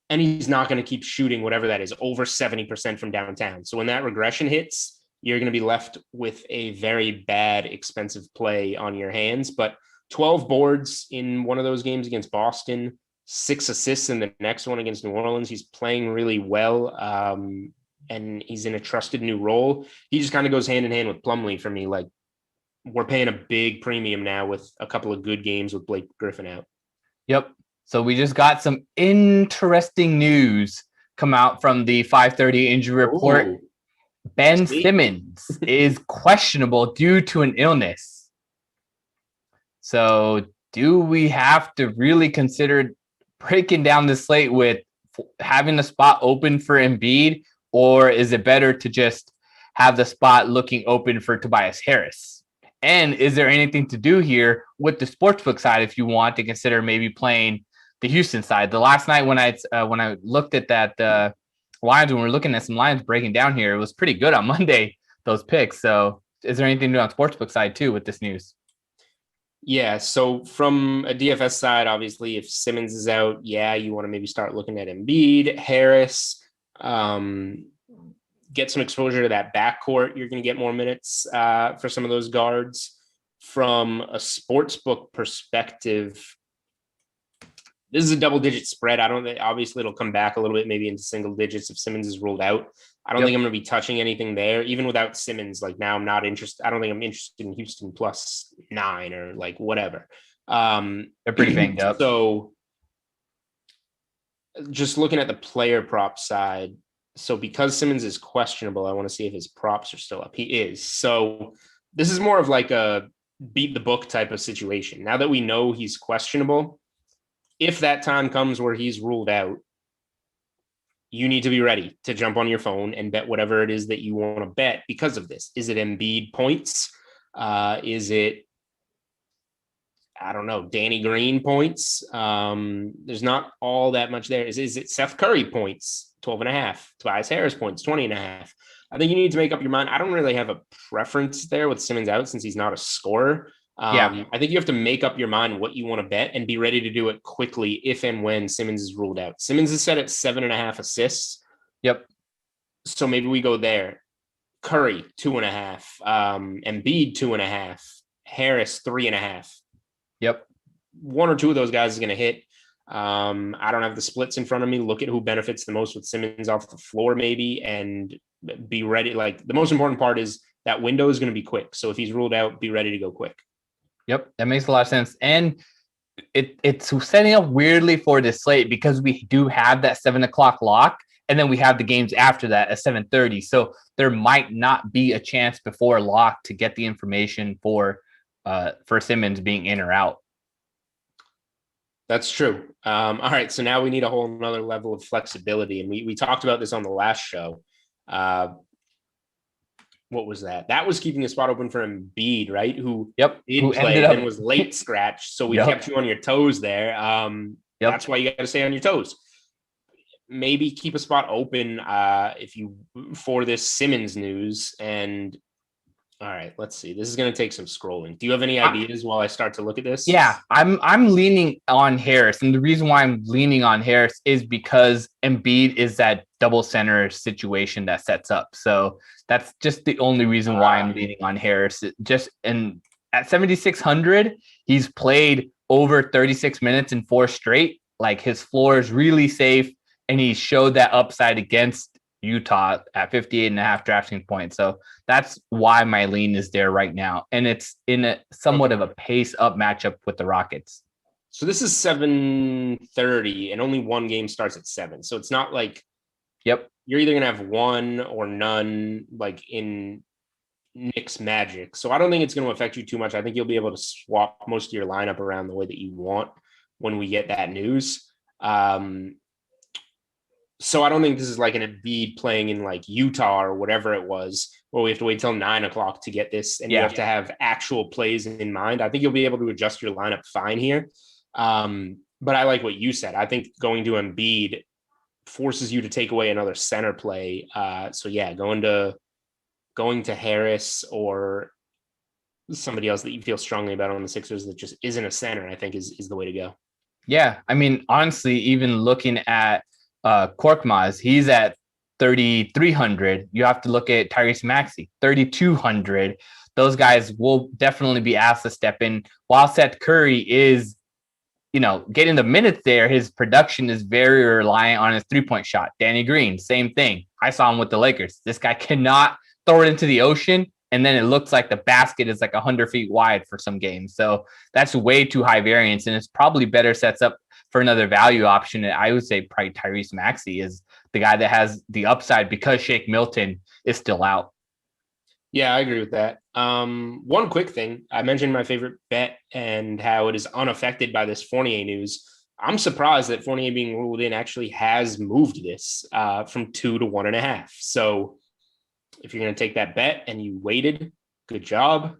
And he's not going to keep shooting whatever that is, over 70% from downtown. So when that regression hits, you're going to be left with a very bad, expensive play on your hands. But 12 boards in one of those games against Boston, 6 assists in the next one against New Orleans. He's playing really well, and he's in a trusted new role. He just kind of goes hand in hand with Plumlee for me. Like, we're paying a big premium now with a couple of good games with Blake Griffin out. Yep. So we just got some interesting news come out from the 5:30 injury report. Ooh. Ben Simmons is questionable due to an illness. So do we have to really consider breaking down the slate with having the spot open for Embiid, or is it better to just have the spot looking open for Tobias Harris? And is there anything to do here with the sportsbook side if you want to consider maybe playing the Houston side? The last night when I looked at that lines, when we're looking at some lines breaking down here, it was pretty good on Monday, those picks. So is there anything to do on sportsbook side too with this news? Yeah, so from a DFS side, obviously, if Simmons is out, you want to maybe start looking at Embiid, Harris, get some exposure to that backcourt. You're going to get more minutes for some of those guards. From a sportsbook perspective, this is a double-digit spread. Obviously, it'll come back a little bit, maybe into single digits if Simmons is ruled out. I don't think I'm going to be touching anything there, even without Simmons. Like, now I'm not interested. I don't think I'm interested in Houston +9 or like whatever. They're pretty banged up. So just looking at the player prop side. So because Simmons is questionable, I want to see if his props are still up. He is. So this is more of like a beat the book type of situation. Now that we know he's questionable, if that time comes where he's ruled out, you need to be ready to jump on your phone and bet whatever it is that you want to bet because of this. Is it Embiid points? Is it, I don't know, Danny Green points? There's not all that much there. Is it Seth Curry points, 12.5? Tobias Harris points, 20.5? I think you need to make up your mind. I don't really have a preference there with Simmons out since he's not a scorer. I think you have to make up your mind what you want to bet and be ready to do it quickly if and when Simmons is ruled out. Simmons is set at 7.5 assists. Yep. So maybe we go there. Curry, 2.5. Embiid, 2.5. Harris, 3.5. Yep. 1 or 2 of those guys is going to hit. I don't have the splits in front of me. Look at who benefits the most with Simmons off the floor, maybe, and be ready. Like, the most important part is that window is going to be quick. So if he's ruled out, be ready to go quick. Yep, that makes a lot of sense. And it's setting up weirdly for this slate because we do have that 7 o'clock lock, and then we have the games after that at 7:30. So there might not be a chance before lock to get the information for Simmons being in or out. That's true. All right, so now we need a whole another level of flexibility, and we talked about this on the last show. When What was that? That was keeping a spot open for Embiid, right? Who Yep. did Who play ended up and was late scratch. So we Yep. kept you on your toes there. Yep. That's why you got to stay on your toes. Maybe keep a spot open for this Simmons news. And all right, let's see. This is going to take some scrolling. Do you have any ideas while I start to look at this? Yeah, I'm leaning on Harris, and the reason why I'm leaning on Harris is because Embiid is that double center situation that sets up. So that's just the only reason why I'm leaning on Harris. At 7,600, he's played over 36 minutes in 4 straight. Like, his floor is really safe, and he showed that upside against Utah at 58.5 DraftKings points. So that's why my lean is there right now. And it's in a somewhat of a pace up matchup with the Rockets. So this is 7:30 and only one game starts at 7. So it's not like Yep. You're either going to have one or none, like in Knicks Magic. So I don't think it's going to affect you too much. I think you'll be able to swap most of your lineup around the way that you want when we get that news. So I don't think this is like an Embiid playing in like Utah or whatever it was, where we have to wait till 9 o'clock to get this, and you have to have actual plays in mind. I think you'll be able to adjust your lineup fine here. But I like what you said. I think going to Embiid forces you to take away another center play. So yeah, going to Harris or somebody else that you feel strongly about on the Sixers that just isn't a center, I think is the way to go. Yeah, I mean, honestly, even looking at Korkmaz, he's at 3,300. You have to look at Tyrese Maxey, 3,200. Those guys will definitely be asked to step in. While Seth Curry is, getting the minutes there, his production is very reliant on his three-point shot. Danny Green, same thing. I saw him with the Lakers. This guy cannot throw it into the ocean, and then it looks like the basket is like 100 feet wide for some games. So that's way too high variance, and it's probably better sets up for another value option. And I would say probably Tyrese Maxey is the guy that has the upside because Shake Milton is still out. Yeah, I agree with that. One quick thing. I mentioned my favorite bet and how it is unaffected by this Fournier news. I'm surprised that Fournier being ruled in actually has moved this from 2 to 1.5. So if you're going to take that bet and you waited, good job.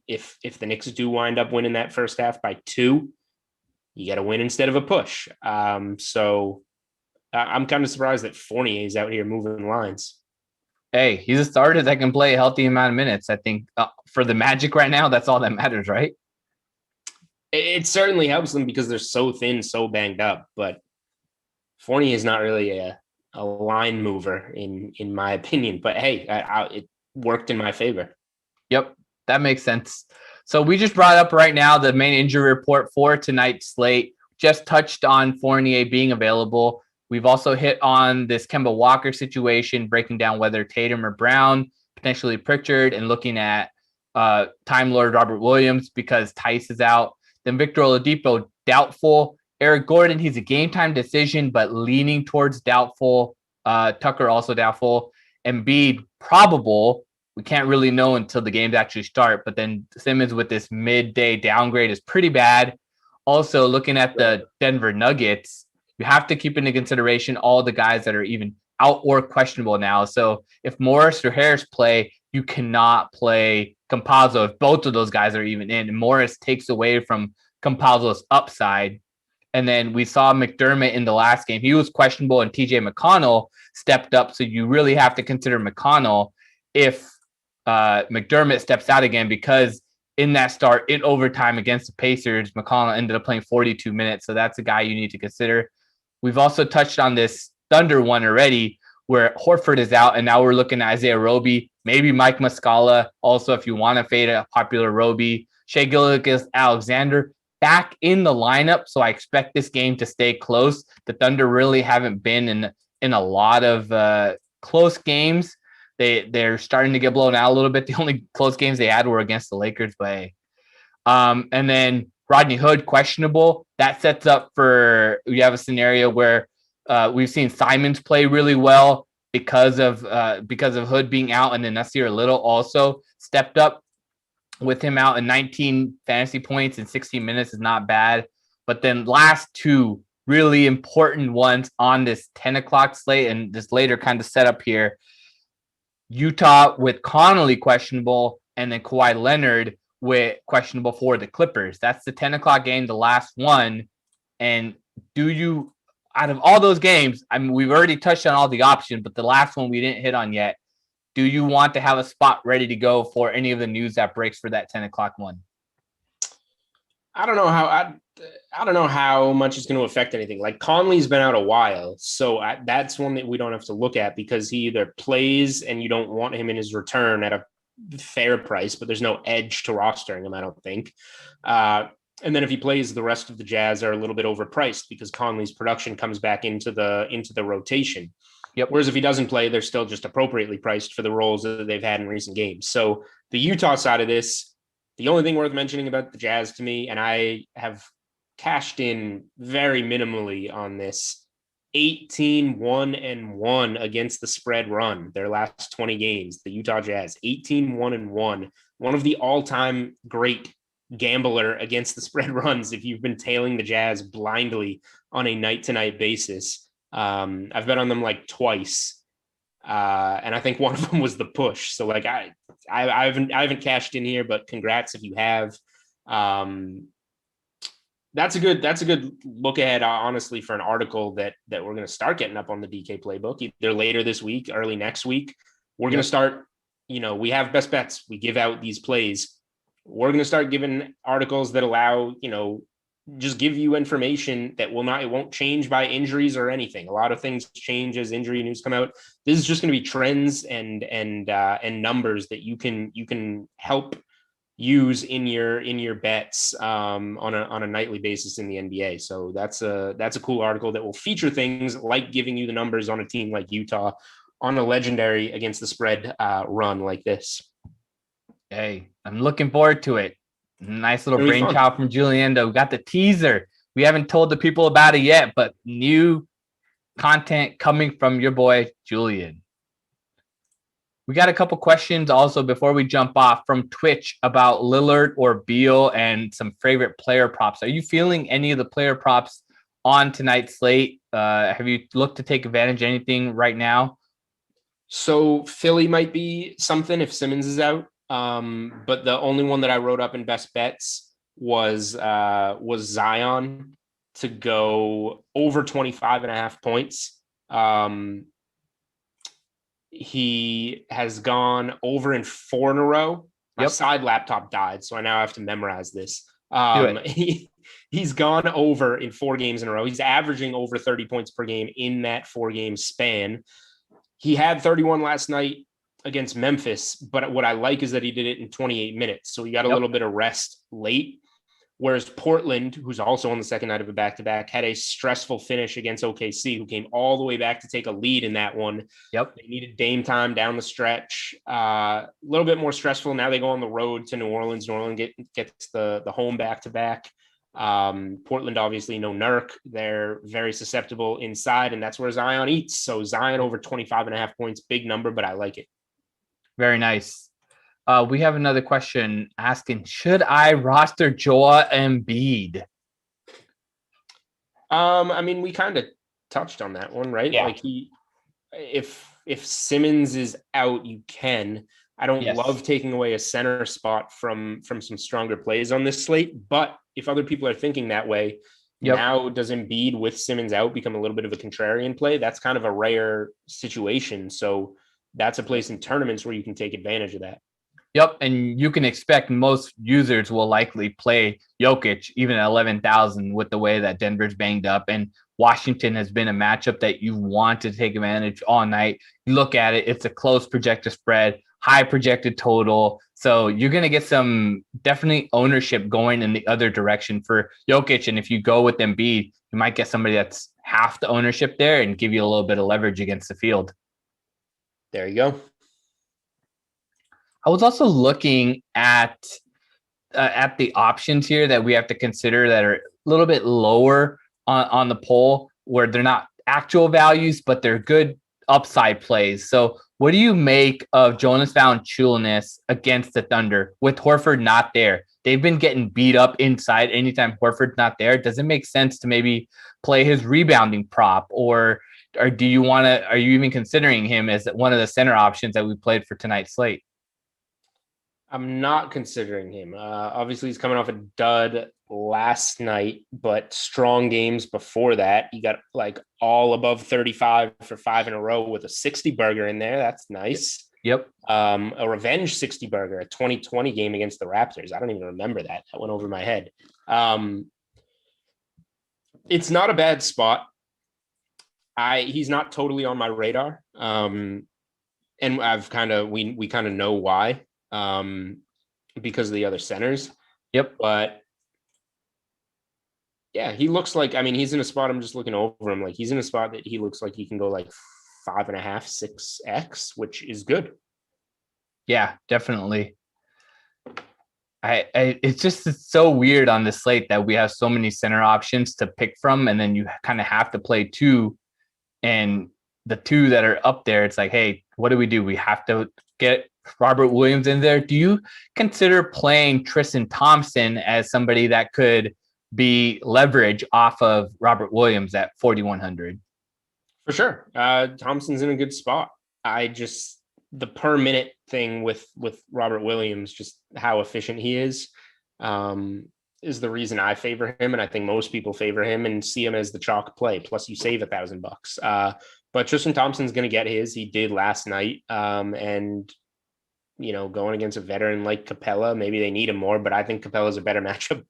If the Knicks do wind up winning that first half by 2, you got to win instead of a push. So I'm kind of surprised that Fournier is out here moving lines. Hey, he's a starter that can play a healthy amount of minutes. I think for the Magic right now, that's all that matters, right? It certainly helps them because they're so thin, so banged up. But Fournier is not really a line mover in my opinion. But hey, it worked in my favor. Yep, that makes sense. So we just brought up right now the main injury report for tonight's slate. Just touched on Fournier being available. We've also hit on this Kemba Walker situation, breaking down whether Tatum or Brown, potentially Pritchard, and looking at Time Lord Robert Williams because Tice is out. Then Victor Oladipo, doubtful. Eric Gordon, he's a game time decision, but leaning towards doubtful. Tucker also doubtful. Embiid, probable. We can't really know until the games actually start. But then Simmons with this midday downgrade is pretty bad. Also, looking at the Denver Nuggets, you have to keep into consideration all the guys that are even out or questionable now. So if Morris or Harris play, you cannot play Campazzo if both of those guys are even in. And Morris takes away from Campazzo's upside. And then we saw McDermott in the last game. He was questionable and TJ McConnell stepped up. So you really have to consider McConnell if McDermott steps out again, because in that start in overtime against the Pacers, McConnell ended up playing 42 minutes. So that's a guy you need to consider. We've also touched on this Thunder one already where Horford is out, and now we're looking at Isaiah Roby, maybe Mike Muscala. Also, if you want to fade a popular Roby, Shai Gilgeous-Alexander back in the lineup. So I expect this game to stay close. The Thunder really haven't been in a lot of close games. They're starting to get blown out a little bit. The only close games they had were against the Lakers. But and then Rodney Hood, questionable. That sets up for, you have a scenario where we've seen Simons play really well because of Hood being out, and then Nasir Little also stepped up with him out, and 19 fantasy points in 16 minutes is not bad. But then last two really important ones on this 10 o'clock slate and this later kind of setup here. Utah with Connolly questionable, and then Kawhi Leonard with questionable for the Clippers. That's the 10 o'clock game, the last one. And do you, out of all those games, I mean, we've already touched on all the options, but the last one we didn't hit on yet. Do you want to have a spot ready to go for any of the news that breaks for that 10 o'clock one? I don't know how much it's going to affect anything. Like Conley's been out a while, so that's one that we don't have to look at because he either plays and you don't want him in his return at a fair price, but there's no edge to rostering him, I don't think. And then if he plays, the rest of the Jazz are a little bit overpriced because Conley's production comes back into the rotation. Yep. Whereas if he doesn't play, they're still just appropriately priced for the roles that they've had in recent games. So the Utah side of this, the only thing worth mentioning about the Jazz to me, and I have cashed in very minimally on this, 18-1-1 against the spread run, their last 20 games, the Utah Jazz, 18-1-1, one of the all-time great gambler against the spread runs if you've been tailing the Jazz blindly on a night-to-night basis. I've bet on them like twice. And I think one of them was the push. So like I haven't cashed in here, but congrats if you have. That's a good look ahead, honestly, for an article that we're going to start getting up on the DK Playbook either later this week, early next week. We're going to start, we have best bets. We give out these plays. We're going to start giving articles that allow, just give you information that it won't change by injuries or anything. A lot of things change as injury news come out. This is just going to be trends and numbers that you can help use in your bets on a nightly basis in the NBA. So that's a cool article that will feature things like giving you the numbers on a team like Utah on a legendary against the spread run like this. Hey, I'm looking forward to it. Nice little brainchild from Juliendo. We got the teaser. We haven't told the people about it yet, but new content coming from your boy, Julian. We got a couple questions also before we jump off from Twitch about Lillard or Beal and some favorite player props. Are you feeling any of the player props on tonight's slate? Have you looked to take advantage of anything right now? So Philly might be something if Simmons is out. But the only one that I wrote up in best bets was Zion to go over 25.5 points. He has gone over in 4 in a row. My side laptop died, so I now have to memorize this. He's gone over in 4 games in a row. He's averaging over 30 points per game in that 4-game span. He had 31 last night against Memphis, but what I like is that he did it in 28 minutes. So he got a little bit of rest late. Whereas Portland, who's also on the second night of a back-to-back, had a stressful finish against OKC, who came all the way back to take a lead in that one. Yep. They needed Dame time down the stretch. A little bit more stressful. Now they go on the road to New Orleans. New Orleans gets the home back-to-back. Portland, obviously, no Nurk. They're very susceptible inside, and that's where Zion eats. So Zion over 25.5 points, big number, but I like it. Very nice. We have another question asking, should I roster Joel Embiid? I mean, we kind of touched on that one, right? Yeah. Like if Simmons is out, you can. I don't love taking away a center spot from some stronger plays on this slate, but if other people are thinking that way, now does Embiid with Simmons out become a little bit of a contrarian play? That's kind of a rare situation. So that's a place in tournaments where you can take advantage of that. Yep, and you can expect most users will likely play Jokic even at 11,000 with the way that Denver's banged up, and Washington has been a matchup that you want to take advantage all night. You look at it, it's a close projected spread, high projected total, so you're going to get some definitely ownership going in the other direction for Jokic, and if you go with Embiid, you might get somebody that's half the ownership there and give you a little bit of leverage against the field. There you go. I was also looking at the options here that we have to consider that are a little bit lower on the poll, where they're not actual values, but they're good upside plays. So what do you make of Jonas Valanciunas against the Thunder with Horford not there? They've been getting beat up inside anytime Horford's not there. Does it make sense to maybe play his rebounding prop or or do you want to? Are you even considering him as one of the center options that we played for tonight's slate? I'm not considering him. Obviously, he's coming off a dud last night, but strong games before that. He got like all above 35 for 5 in a row with a 60 burger in there. That's nice. Yep. A revenge 60 burger, a 2020 game against the Raptors. I don't even remember that. That went over my head. It's not a bad spot. He's not totally on my radar. And I've we kind of know why. Because of the other centers. Yep. But yeah, he looks like, I mean, he's in a spot. I'm just looking over him. Like he's in a spot that he looks like he can go like 5.5, 6x, which is good. Yeah, definitely. It's so weird on the slate that we have so many center options to pick from, and then you kind of have to play two, and the two that are up there, it's like, hey, what do? We have to get Robert Williams in there. Do you consider playing Tristan Thompson as somebody that could be leverage off of Robert Williams at 4,100? For sure. Thompson's in a good spot. The per minute thing with Robert Williams, just how efficient he is the reason I favor him. And I think most people favor him and see him as the chalk play. Plus you save $1,000. But Tristan Thompson's going to get his. He did last night. And going against a veteran like Capella, maybe they need him more, but I think Capella's a better matchup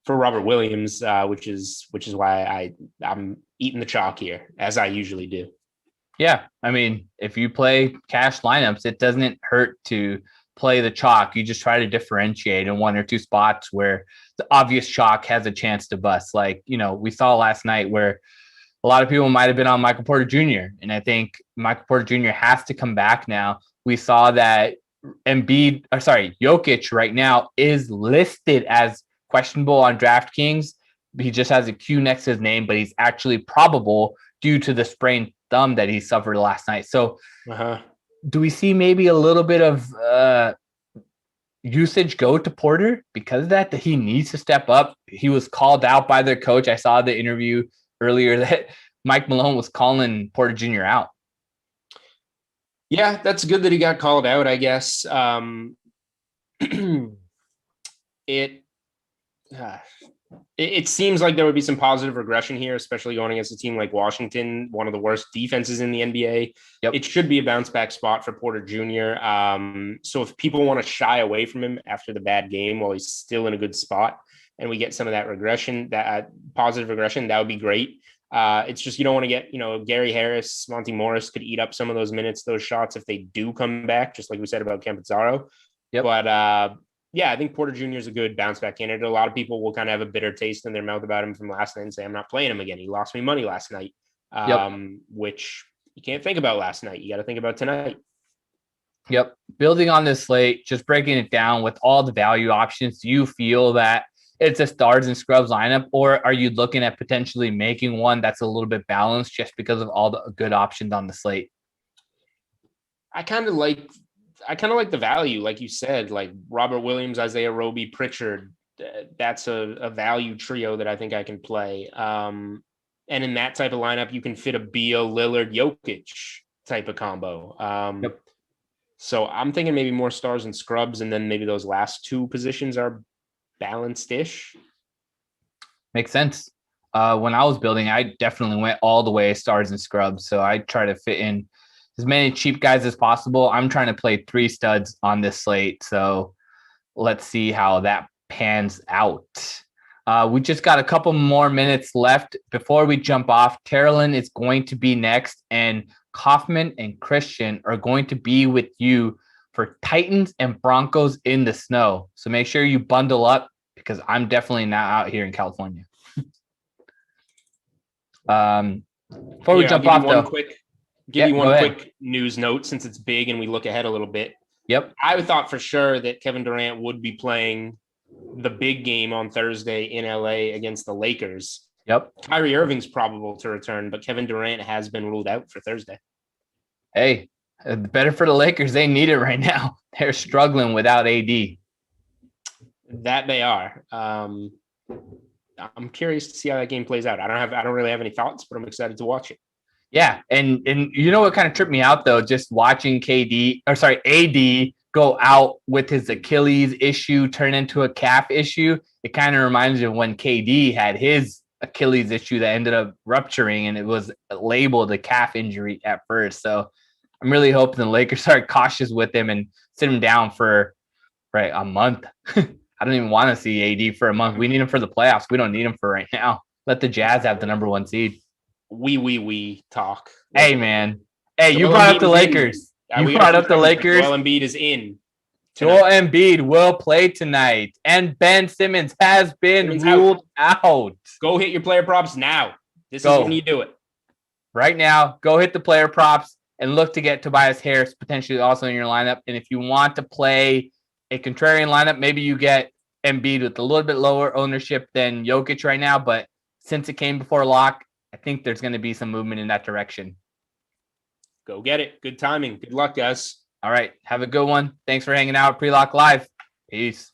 for Robert Williams, which is why I'm eating the chalk here, as I usually do. Yeah. I mean, if you play cash lineups, it doesn't hurt to play the chalk. You just try to differentiate in one or two spots where the obvious chalk has a chance to bust. Like, we saw last night where a lot of people might have been on Michael Porter Jr. And I think Michael Porter Jr. has to come back now. We saw that Jokic right now is listed as questionable on DraftKings. He just has a Q next to his name, but he's actually probable due to the sprained thumb that he suffered last night. So do we see maybe a little bit of usage go to Porter because of that he needs to step up? He was called out by their coach. I saw the interview earlier that Mike Malone was calling Porter Jr. out. Yeah, that's good that he got called out, I guess. It seems like there would be some positive regression here, especially going against a team like Washington, one of the worst defenses in the NBA. Yep. It should be a bounce back spot for Porter Jr. So if people want to shy away from him after the bad game while he's still in a good spot and we get some of that regression, that positive regression, that would be great. It's just you don't want to get, Gary Harris, Monty Morris could eat up some of those minutes, those shots if they do come back, just like we said about Campazaro. Yep. But yeah, I think Porter Jr. is a good bounce back candidate. A lot of people will kind of have a bitter taste in their mouth about him from last night and say, I'm not playing him again. He lost me money last night, which you can't think about last night. You got to think about tonight. Yep. Building on this slate, just breaking it down with all the value options, do you feel that it's a stars and scrubs lineup, or are you looking at potentially making one that's a little bit balanced just because of all the good options on the slate? I kind of like the value, like you said, like Robert Williams, Isaiah Roby, Pritchard. That's a value trio that I think I can play. And in that type of lineup, you can fit a Beal, Lillard, Jokic type of combo. Yep. So I'm thinking maybe more stars and scrubs, and then maybe those last two positions are balanced-ish. Makes sense. When I was building, I definitely went all the way stars and scrubs. So I try to fit in as many cheap guys as possible. I'm trying to play 3 studs on this slate. So let's see how that pans out. We just got a couple more minutes left before we jump off. Carolyn is going to be next, and Kaufman and Christian are going to be with you for Titans and Broncos in the snow. So make sure you bundle up because I'm definitely not out here in California. Before we jump off, though. Give you one quick news note since it's big and we look ahead a little bit. Yep. I thought for sure that Kevin Durant would be playing the big game on Thursday in LA against the Lakers. Yep. Kyrie Irving's probable to return, but Kevin Durant has been ruled out for Thursday. Hey, better for the Lakers. They need it right now. They're struggling without AD. That they are. I'm curious to see how that game plays out. I don't really have any thoughts, but I'm excited to watch it. Yeah, and you know what kind of tripped me out though, just watching AD go out with his Achilles issue turn into a calf issue. It kind of reminds me of when KD had his Achilles issue that ended up rupturing, and it was labeled a calf injury at first. So I'm really hoping the Lakers are cautious with him and sit him down for a month. I don't even want to see AD for a month. We need him for the playoffs. We don't need him for right now. Let the Jazz have the number 1 seed. We talk. Hey, man. Hey, you Joel brought up Embiid the is Lakers. in. You brought up the Lakers. Joel Embiid is in. Joel tonight. Embiid will play tonight, and Ben Simmons has been Simmons ruled out. Go hit your player props now. This Go. is when you do it. Right now, go hit the player props and look to get Tobias Harris potentially also in your lineup. And if you want to play a contrarian lineup, maybe you get Embiid with a little bit lower ownership than Jokic right now. But since it came before lock, I think there's going to be some movement in that direction. Go get it. Good timing. Good luck, guys. All right. Have a good one. Thanks for hanging out. Pre-Lock Live. Peace.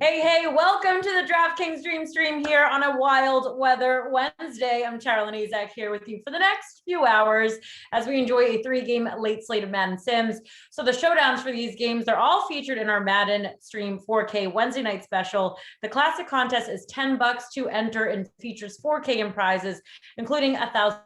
Hey, welcome to the DraftKings Dream Stream here on a Wild Weather Wednesday. I'm Carolyn Izak here with you for the next few hours as we enjoy a 3-game late slate of Madden Sims. So the showdowns for these games, they're all featured in our Madden Stream 4K Wednesday night special. The classic contest is $10 to enter and features 4K in prizes, including $1,000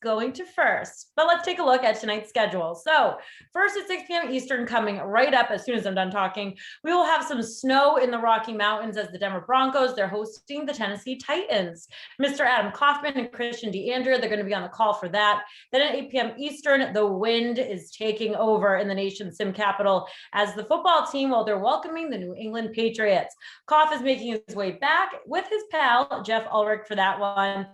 going to first. But let's take a look at tonight's schedule. So first at 6 p.m. Eastern, coming right up as soon as I'm done talking, we will have some snow in the Rocky Mountains as the Denver Broncos, they're hosting the Tennessee Titans. Mr. Adam Kaufman and Christian DeAndrea, they're going to be on the call for that. Then at 8 p.m. Eastern, the wind is taking over in the nation's sim capital as the football team, while they're welcoming the New England Patriots. Koff is making his way back with his pal, Jeff Ulrich, for that one.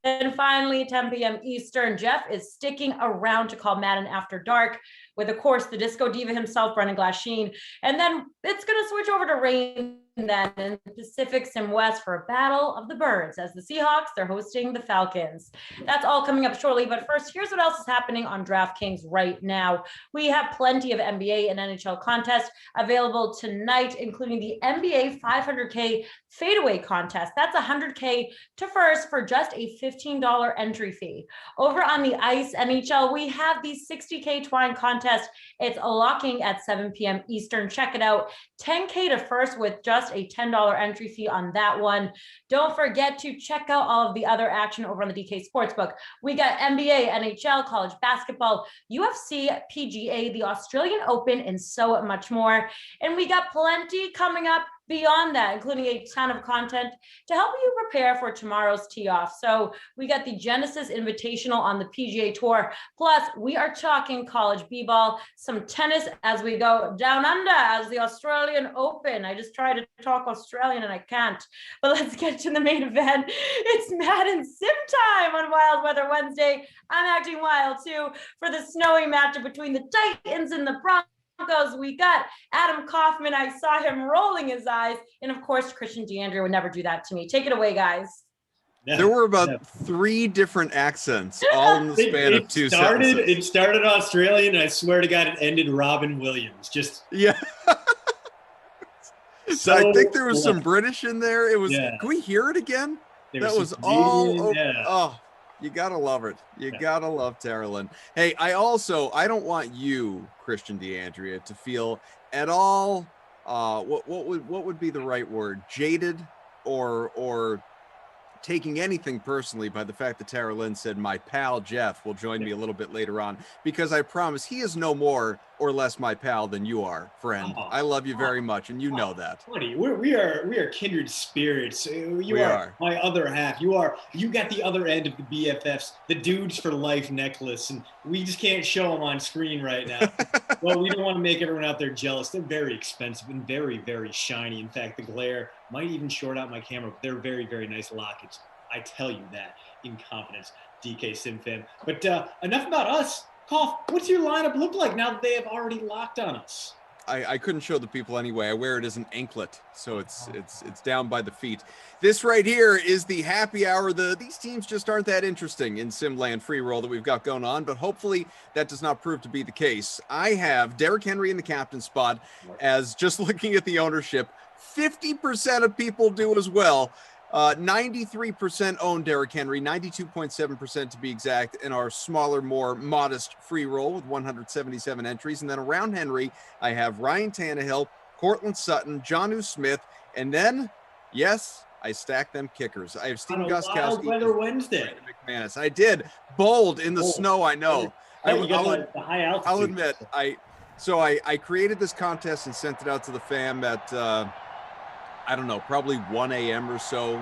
And finally, 10 p.m. Eastern, Jeff is sticking around to call Madden After Dark with, of course, the disco diva himself, Brendan Glasheen. And then it's going to switch over to rain then in Pacific Sim West for a battle of the birds as the Seahawks, they're hosting the Falcons. That's all coming up shortly. But first, here's what else is happening on DraftKings right now. We have plenty of NBA and NHL contests available tonight, including the NBA 500K fadeaway contest. That's $100K to first for just a $15 entry fee. Over on the Ice NHL, we have the $60K twine contest. It's locking at 7 p.m. Eastern. Check it out. $10K to first with just a $10 entry fee on that one. Don't forget to check out all of the other action over on the DK Sportsbook. We got NBA, NHL, college basketball, UFC, PGA, the Australian Open, and so much more. And we got plenty coming up beyond that, including a ton of content to help you prepare for tomorrow's tee off. So we got the Genesis Invitational on the PGA Tour. Plus, we are talking college b-ball, some tennis as we go down under as the Australian Open. I just try to talk Australian and I can't. But let's get to the main event. It's Madden Sim time on Wild Weather Wednesday. I'm acting wild too for the snowy matchup between the Titans and the Broncos. We got Adam Kaufman. I saw him rolling his eyes. And of course, Christian DeAndrea would never do that to me. Take it away, guys. There were about 3 different accents, all in the span of 2 sentences. It started Australian, and I swear to God, it ended Robin Williams. Just yeah. So I think there was some British in there. It was. Yeah. Can we hear it again? That was all. Over, yeah. Oh, you gotta love it. You gotta love Terrelin. Hey, I don't want you, Christian DeAndrea, to feel at all. What would be the right word? Jaded or taking anything personally by the fact that Tara Lynn said my pal Jeff will join me a little bit later on, because I promise he is no more or less my pal than you are, friend. I love you very much, and you know that. Buddy, we are kindred spirits. You are my other half. You got the other end of the BFFs, the dudes for life necklace, and we just can't show them on screen right now. Well, we don't want to make everyone out there jealous. They're very expensive and very, very shiny. In fact, the glare might even short out my camera, but they're very, very nice lockets. I tell you that in confidence, DK Sim fan. But enough about us. Koff, what's your lineup look like now that they have already locked on us? I couldn't show the people anyway. I wear it as an anklet, so it's down by the feet. This right here is the happy hour. These teams just aren't that interesting in Simland free roll that we've got going on, but hopefully that does not prove to be the case. I have Derrick Henry in the captain spot, as just looking at the ownership, 50% of people do as well. 93% own Derrick Henry, 92.7% to be exact, in our smaller, more modest free roll with 177 entries. And then around Henry, I have Ryan Tannehill, Cortland Sutton, Jonnu Smith, and then, yes, I stacked them kickers. I have Steve Gostkowski. Wild Weather Wednesday. McManus. I did. Bold in the snow, I know. The high altitude. I'll admit, I created this contest and sent it out to the fam at I don't know, probably 1 a.m. or so,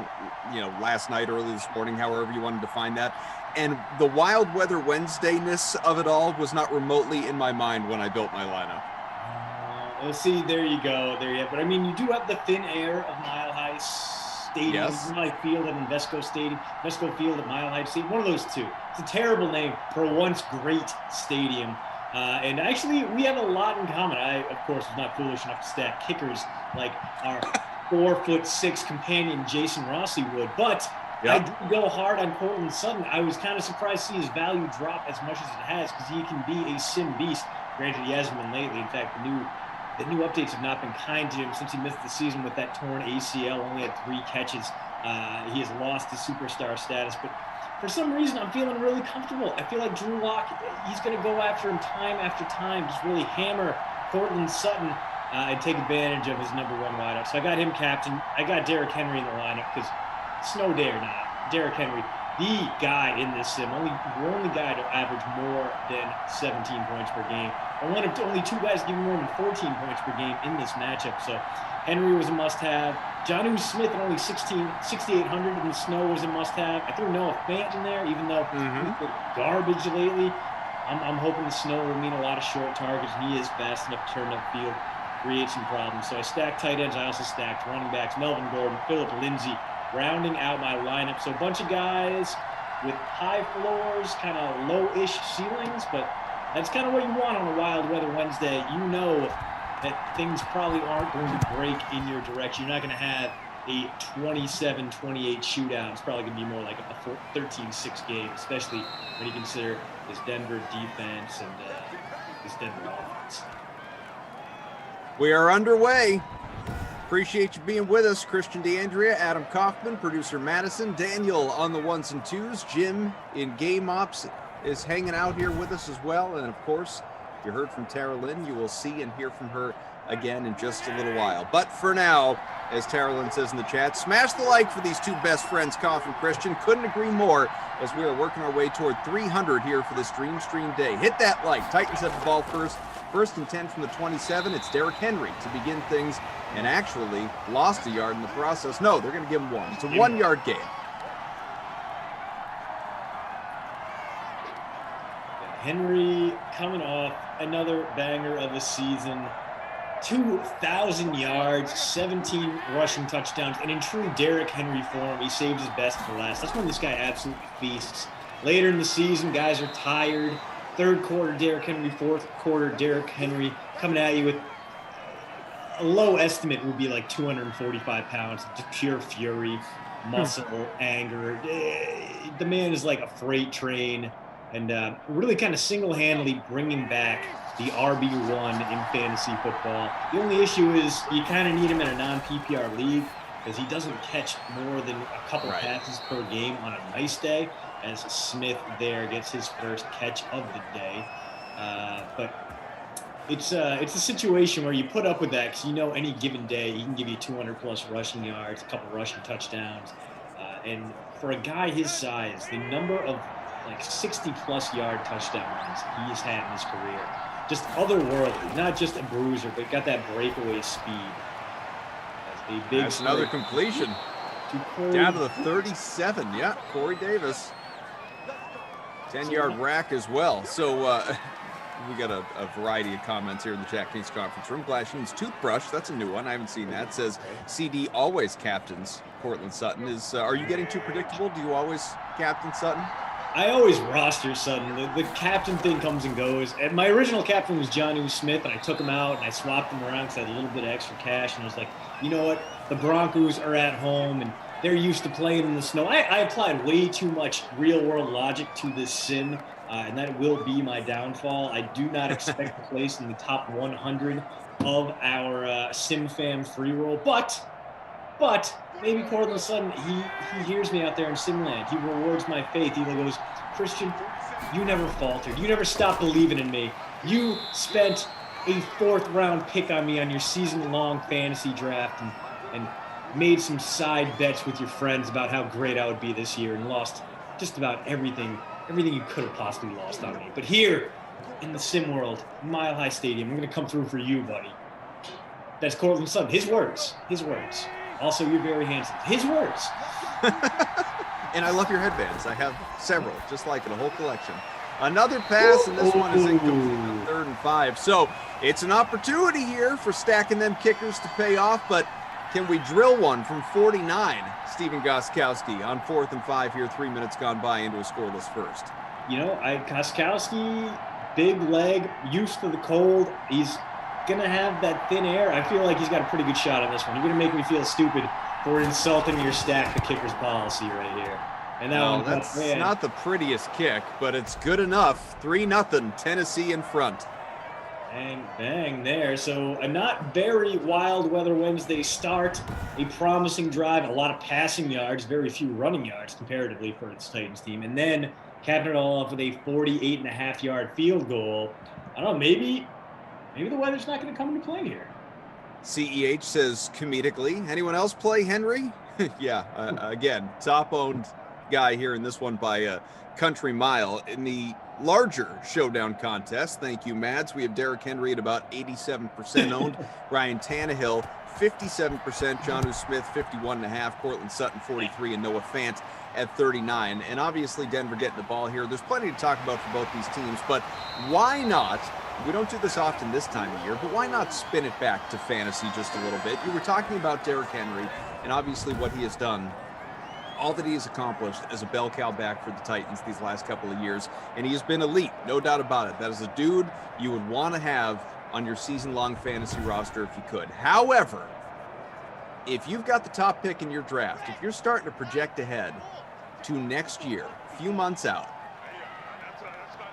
last night, early this morning, however you wanted to find that. And the Wild Weather Wednesday-ness of it all was not remotely in my mind when I built my lineup. See, there you go. There you have. But I mean, you do have the thin air of Mile High Stadium, yes. Mile High Field at Invesco Stadium, Invesco Field at Mile High Stadium. One of those two. It's a terrible name for a once great stadium. And actually, we have a lot in common. I, of course, was not foolish enough to stack kickers like our 4'6" companion Jason Rossi would, but I did go hard on Cortland Sutton. I was kind of surprised to see his value drop as much as it has, because he can be a sim beast. Granted, he hasn't been lately. In fact, the new the new updates have not been kind to him since he missed the season with that torn ACL, only had 3 catches. He has lost his superstar status, but for some reason, I'm feeling really comfortable. I feel like Drew Lock, he's going to go after him time after time, just really hammer Cortland Sutton and take advantage of his number 1 wideout. So I got him captain. I got Derrick Henry in the lineup because snow day or not, Derrick Henry, the guy in this sim, only guy to average more than 17 points per game. Or only 2 guys giving more than 14 points per game in this matchup. So Henry was a must-have. Jonnu Smith at only 6,800 in the snow was a must-have. I threw Noah Fant in there, even though he's been garbage lately. I'm hoping the snow will mean a lot of short targets. He is fast enough to turn upfield, create some problems. So I stacked tight ends. I also stacked running backs, Melvin Gordon, Phillip Lindsay, rounding out my lineup. So a bunch of guys with high floors, kind of low-ish ceilings, but that's kind of what you want on a Wild Weather Wednesday. You know that things probably aren't going to break in your direction. You're not going to have a 27-28 shootout. It's probably going to be more like a 13-6 game, especially when you consider this Denver defense and this Denver offense. We are underway. Appreciate you being with us. Christian DeAndrea, Adam Kaufman, producer Madison, Daniel on the 1s and 2s, Jim in Game Ops is hanging out here with us as well. And of course, you heard from Tara Lynn. You will see and hear from her again in just a little while. But for now, as Tara Lynn says in the chat, smash the like for these 2 best friends, Koff and Christian. Couldn't agree more as we are working our way toward 300 here for this Dream Stream day. Hit that like. Titans have the ball first. 1st and 10 from the 27. It's Derrick Henry to begin things, and actually lost a yard in the process. No, they're going to give him 1. It's a 1-yard gain. Henry coming off another banger of a season. 2,000 yards, 17 rushing touchdowns, and in true Derrick Henry form, he saves his best for last. That's when this guy absolutely feasts. Later in the season, guys are tired. 3rd quarter, Derrick Henry. 4th quarter, Derrick Henry coming at you with a low estimate would be like 245 pounds, just pure fury, muscle, anger. The man is like a freight train, and really kind of single-handedly bringing back the RB1 in fantasy football. The only issue is you kind of need him in a non-PPR league because he doesn't catch more than a couple passes per game on a nice day, as Smith there gets his first catch of the day. But it's a situation where you put up with that because you know any given day he can give you 200-plus rushing yards, a couple rushing touchdowns. And for a guy his size, the number of like 60-plus yard touchdowns he has had in his career, just otherworldly, not just a bruiser, but got that breakaway speed. That's another completion. Down to the 37. Yeah, Corey Davis. 10-yard rack as well. So we got a variety of comments here in the DraftKings conference room. Glasheen's toothbrush, that's a new one. I haven't seen that. It says CD always captains Cortland Sutton. Are you getting too predictable? Do you always captain Sutton? I always roster Sutton. The captain thing comes and goes. And my original captain was Jonnu Smith, and I took him out and I swapped him around because I had a little bit of extra cash. And I was like, you know what? The Broncos are at home, and they're used to playing in the snow. I applied way too much real-world logic to this sim, and that will be my downfall. I do not expect to place in the top 100 of our sim fam free roll, but maybe Cortland Sutton, he hears me out there in Simland. He rewards my faith. He goes, Christian, you never faltered. You never stopped believing in me. You spent a 4th-round pick on me on your season-long fantasy draft and made some side bets with your friends about how great I would be this year and lost just about everything you could have possibly lost on me. But here in the sim world, Mile High Stadium, I'm going to come through for you, buddy. That's Cortland Sutton. His words. Also, you're very handsome. His words. And I love your headbands. I have several, just like it, a whole collection. Another pass, and this one is incomplete, 3rd and 5. So it's an opportunity here for stacking them kickers to pay off, but can we drill one from 49? Stephen Gostkowski on 4th and 5 here, 3 minutes gone by into a scoreless first. You know, Gostkowski, big leg, used to the cold. He's going to have that thin air. I feel like he's got a pretty good shot on this one. You're going to make me feel stupid for insulting your stack the kicker's policy right here. And that's not the prettiest kick, but it's good enough. 3-0, Tennessee in front. Bang, bang there. So a not very wild weather Wednesday start, a promising drive, a lot of passing yards, very few running yards comparatively for its Titans team. And then capping it all off with a 48.5-yard field goal. I don't know, maybe the weather's not going to come into play here. CEH says comedically. Anyone else play Henry? Yeah, again, top-owned guy here in this one by a country mile. In the larger showdown contest, thank you, Mads, we have Derrick Henry at about 87% owned, Ryan Tannehill 57%, Jonnu Smith 51.5%, Cortland Sutton 43%, and Noah Fant at 39%. And obviously Denver getting the ball here. There's plenty to talk about for both these teams, but why not? We don't do this often this time of year, but why not spin it back to fantasy just a little bit? You were talking about Derrick Henry and obviously what he has done, all that he has accomplished as a bell cow back for the Titans these last couple of years, and he has been elite, no doubt about it. That is a dude you would want to have on your season-long fantasy roster if you could. However, if you've got the top pick in your draft, if you're starting to project ahead to next year, a few months out,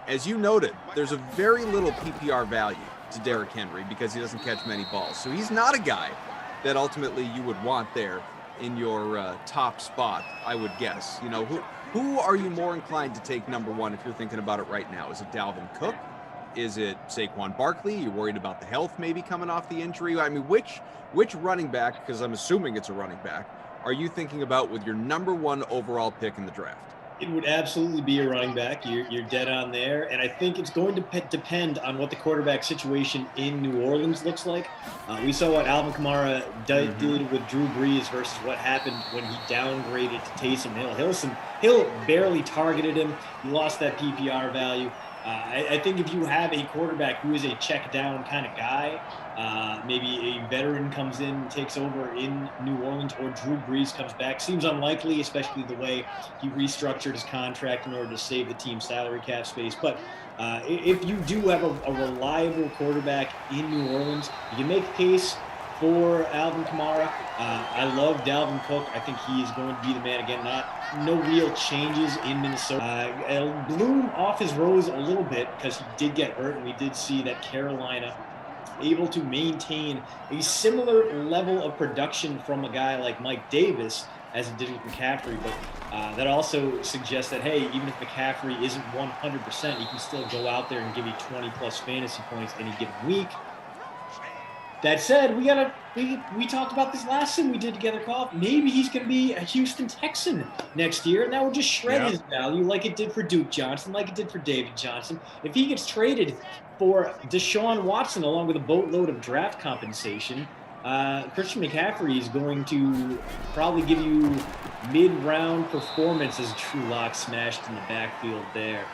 as you noted, there's a very little PPR value to Derrick Henry because he doesn't catch many balls. So he's not a guy that ultimately you would want there in your top spot, I would guess. You know, who are you more inclined to take number one if you're thinking about it right now? Is it Dalvin Cook? Is it Saquon Barkley? You're worried about the health maybe coming off the injury? I mean, which running back, because I'm assuming it's a running back, are you thinking about with your number one overall pick in the draft? It would absolutely be a running back. You're dead on there. And I think it's going to depend on what the quarterback situation in New Orleans looks like. We saw what Alvin Kamara did with Drew Brees versus what happened when he downgraded to Taysom Hill. Hill barely targeted him. He lost that PPR value. I think if you have a quarterback who is a check down kind of guy, maybe a veteran comes in and takes over in New Orleans, or Drew Brees comes back. Seems unlikely, especially the way he restructured his contract in order to save the team's salary cap space. But if you do have a reliable quarterback in New Orleans, you can make a case for Alvin Kamara. I love Dalvin Cook. I think he is going to be the man again. No real changes in Minnesota. Bloom off his rose a little bit because he did get hurt, and we did see that Carolina able to maintain a similar level of production from a guy like Mike Davis as it did with McCaffrey. But that also suggests that, hey, even if McCaffrey isn't 100%, he can still go out there and give you 20-plus fantasy points any given week. That said, we talked about this last time we did together, Call. Maybe he's going to be a Houston Texan next year, and that would just shred his value like it did for Duke Johnson, like it did for David Johnson. If he gets traded for Deshaun Watson along with a boatload of draft compensation, Christian McCaffrey is going to probably give you mid-round performance as a true lock smashed in the backfield there.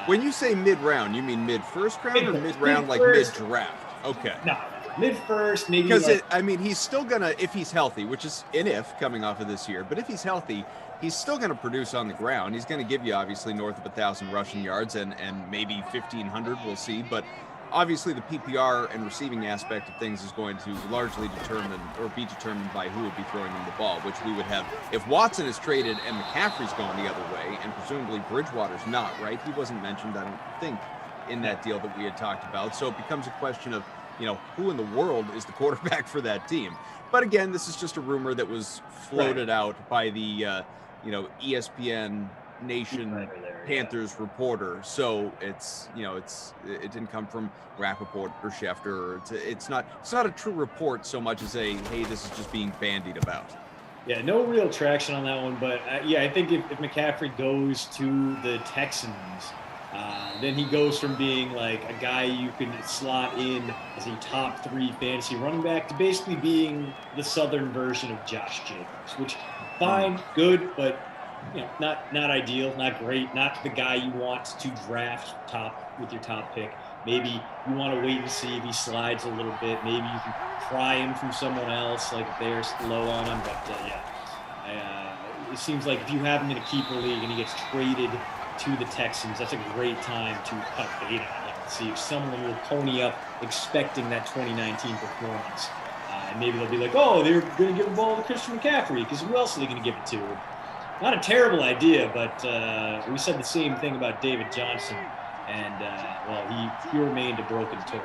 When you say mid-round, you mean mid-first round or mid-round like mid-draft? Okay. No. Mid-first, maybe. Because he's still gonna, if he's healthy, which is an if coming off of this year, but if he's healthy, he's still gonna produce on the ground. He's gonna give you obviously north of 1,000 rushing yards and maybe 1,500. We'll see. But obviously the PPR and receiving aspect of things is going to largely be determined by who would be throwing him the ball, which we would have if Watson is traded and McCaffrey's going the other way, and presumably Bridgewater's not, right? He wasn't mentioned, I don't think, in that deal that we had talked about. So it becomes a question of, who in the world is the quarterback for that team? But again, this is just a rumor that was floated out by the, ESPN Nation Panthers reporter. So it's, it didn't come from Rappaport or Schefter. It's not a true report so much as hey, this is just being bandied about. Yeah, no real traction on that one. But I think if McCaffrey goes to the Texans, then he goes from being like a guy you can slot in as a top 3 fantasy running back to basically being the Southern version of Josh Jacobs, which fine, good, but not ideal, not great, not the guy you want to draft with your top pick. Maybe you want to wait and see if he slides a little bit. Maybe you can pry him from someone else, like if they're low on him. But it seems like if you have him in a keeper league and he gets traded to the Texans, that's a great time to cut bait on him and see if someone will pony up expecting that 2019 performance. And maybe they'll be like, oh, they're going to give the ball to Christian McCaffrey because who else are they going to give it to? Not a terrible idea, but we said the same thing about David Johnson, and he remained a broken toy.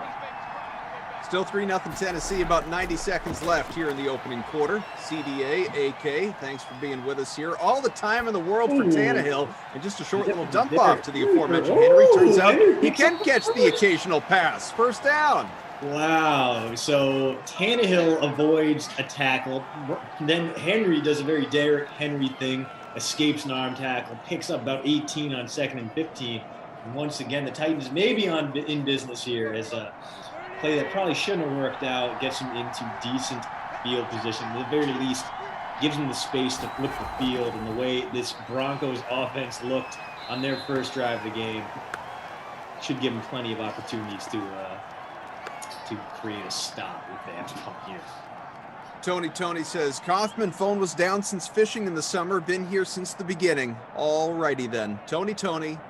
Still 3-0 Tennessee, about 90 seconds left here in the opening quarter. CDA, AK, thanks for being with us here. All the time in the world for Tannehill, and just a short little dump off to the aforementioned Henry. Turns out he can catch the occasional pass. First down. Wow. So Tannehill avoids a tackle. Then Henry does a very Derrick Henry thing, escapes an arm tackle, picks up about 18 on 2nd and 15. And once again, the Titans may be in business here as a play that probably shouldn't have worked out, gets him into decent field position. At the very least, gives him the space to flip the field, and the way this Broncos offense looked on their first drive of the game should give him plenty of opportunities to create a stop if they have to come here. Tony says, Kaufman phone was down since fishing in the summer. Been here since the beginning. All righty then. Tony. Thank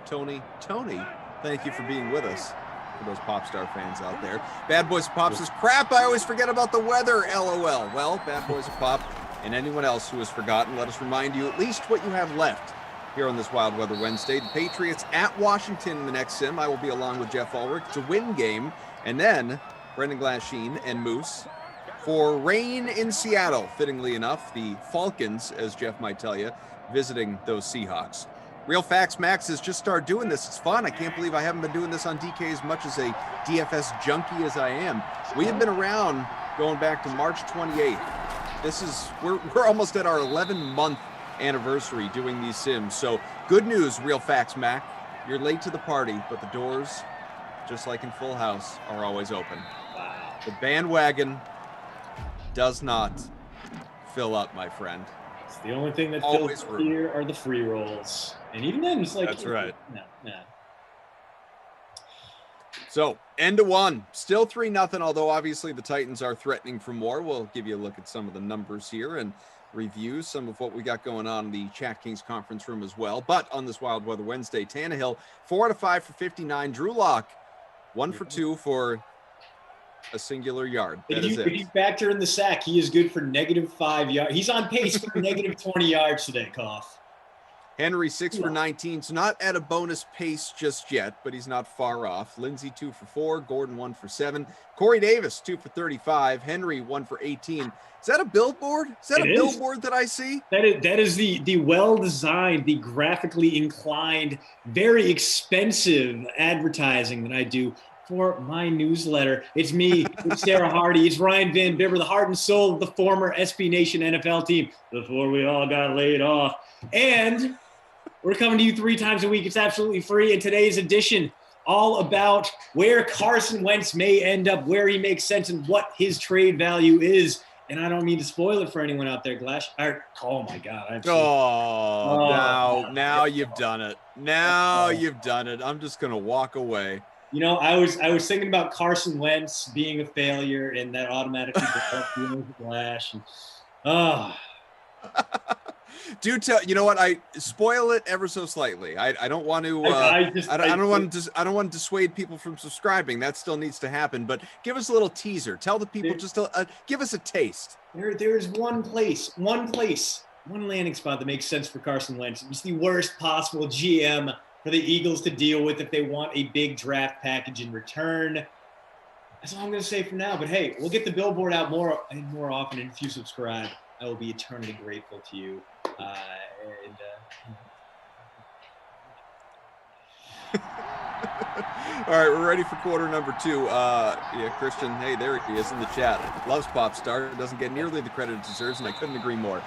you for being with us. For those pop star fans out there. Bad Boys of Pop says, crap, I always forget about the weather. LOL. Well, Bad Boys of Pop and anyone else who has forgotten, let us remind you at least what you have left here on this Wild Weather Wednesday. The Patriots at Washington in the next sim. I will be along with Jeff Ulrich. It's a win game. And then Brendan Glasheen and Moose for rain in Seattle. Fittingly enough, the Falcons, as Jeff might tell you, visiting those Seahawks. Real Facts Max has just started doing this. It's fun. I can't believe I haven't been doing this on DK as much as a DFS junkie as I am. We have been around going back to March 28th. We're almost at our 11-month anniversary doing these sims. So good news, Real Facts Mac. You're late to the party, but the doors, just like in Full House, are always open. The bandwagon does not fill up, my friend. It's the only thing that fills up here are the free rolls. And even then, it's like... That's right. No. So, end of one. Still 3-0, although obviously the Titans are threatening for more. We'll give you a look at some of the numbers here and review some of what we got going on in the Chat Kings conference room as well. But on this Wild Weather Wednesday, Tannehill, 4 out of 5 for 59. Drew Lock, 1 for 2 for a singular yard. If you factor in the sack, he is good for -5 yards. He's on pace for -20 yards today, Koff. Henry 6 for 19, so not at a bonus pace just yet, but he's not far off. Lindsey 2 for 4, Gordon 1 for 7, Corey Davis 2 for 35, Henry 1 for 18. Is that a billboard? Is that billboard that I see? That is the well-designed, the graphically inclined, very expensive advertising that I do for my newsletter. It's me, it's Sarah Hardy, it's Ryan Van Bibber, the heart and soul of the former SB Nation NFL team before we all got laid off. And we're coming to you 3 times a week. It's absolutely free. And today's edition, all about where Carson Wentz may end up, where he makes sense, and what his trade value is. And I don't mean to spoil it for anyone out there, Glash. Oh my God! Now you've done it. Now you've done it. I'm just gonna walk away. You know, I was thinking about Carson Wentz being a failure, and that automatically brought Glash. Do tell, you know what? I spoil it ever so slightly. I don't want to. I don't want to dissuade people from subscribing. That still needs to happen. But give us a little teaser. Tell the people give us a taste. There's one landing spot that makes sense for Carson Wentz. It's the worst possible GM for the Eagles to deal with if they want a big draft package in return. That's all I'm going to say for now. But hey, we'll get the billboard out more often, and if you subscribe, I will be eternally grateful to you. All right, we're ready for quarter number 2. Christian, hey, there he is in the chat. Loves Popstar, doesn't get nearly the credit it deserves, and I couldn't agree more.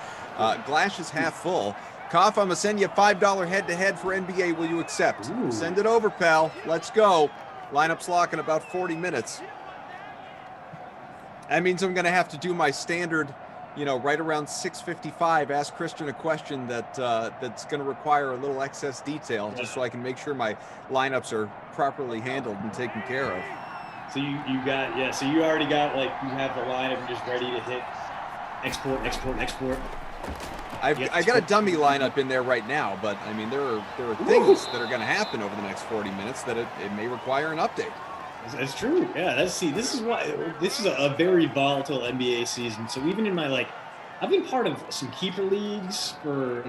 Glash is half full. Koff, I'm gonna send you a $5 head-to-head for NBA. Will you accept? Ooh. Send it over, pal. Let's go. Lineup's lock in about 40 minutes. That means I'm gonna have to do my standard, right around 6:55, ask Christian a question that's going to require a little excess detail, just so I can make sure my lineups are properly handled and taken care of. So you already got, you have the lineup just ready to hit export. I got a dummy lineup in there right now, but I mean there are things that are going to happen over the next 40 minutes that it may require an update. That's true. Yeah, this is a very volatile NBA season. So even in my I've been part of some keeper leagues for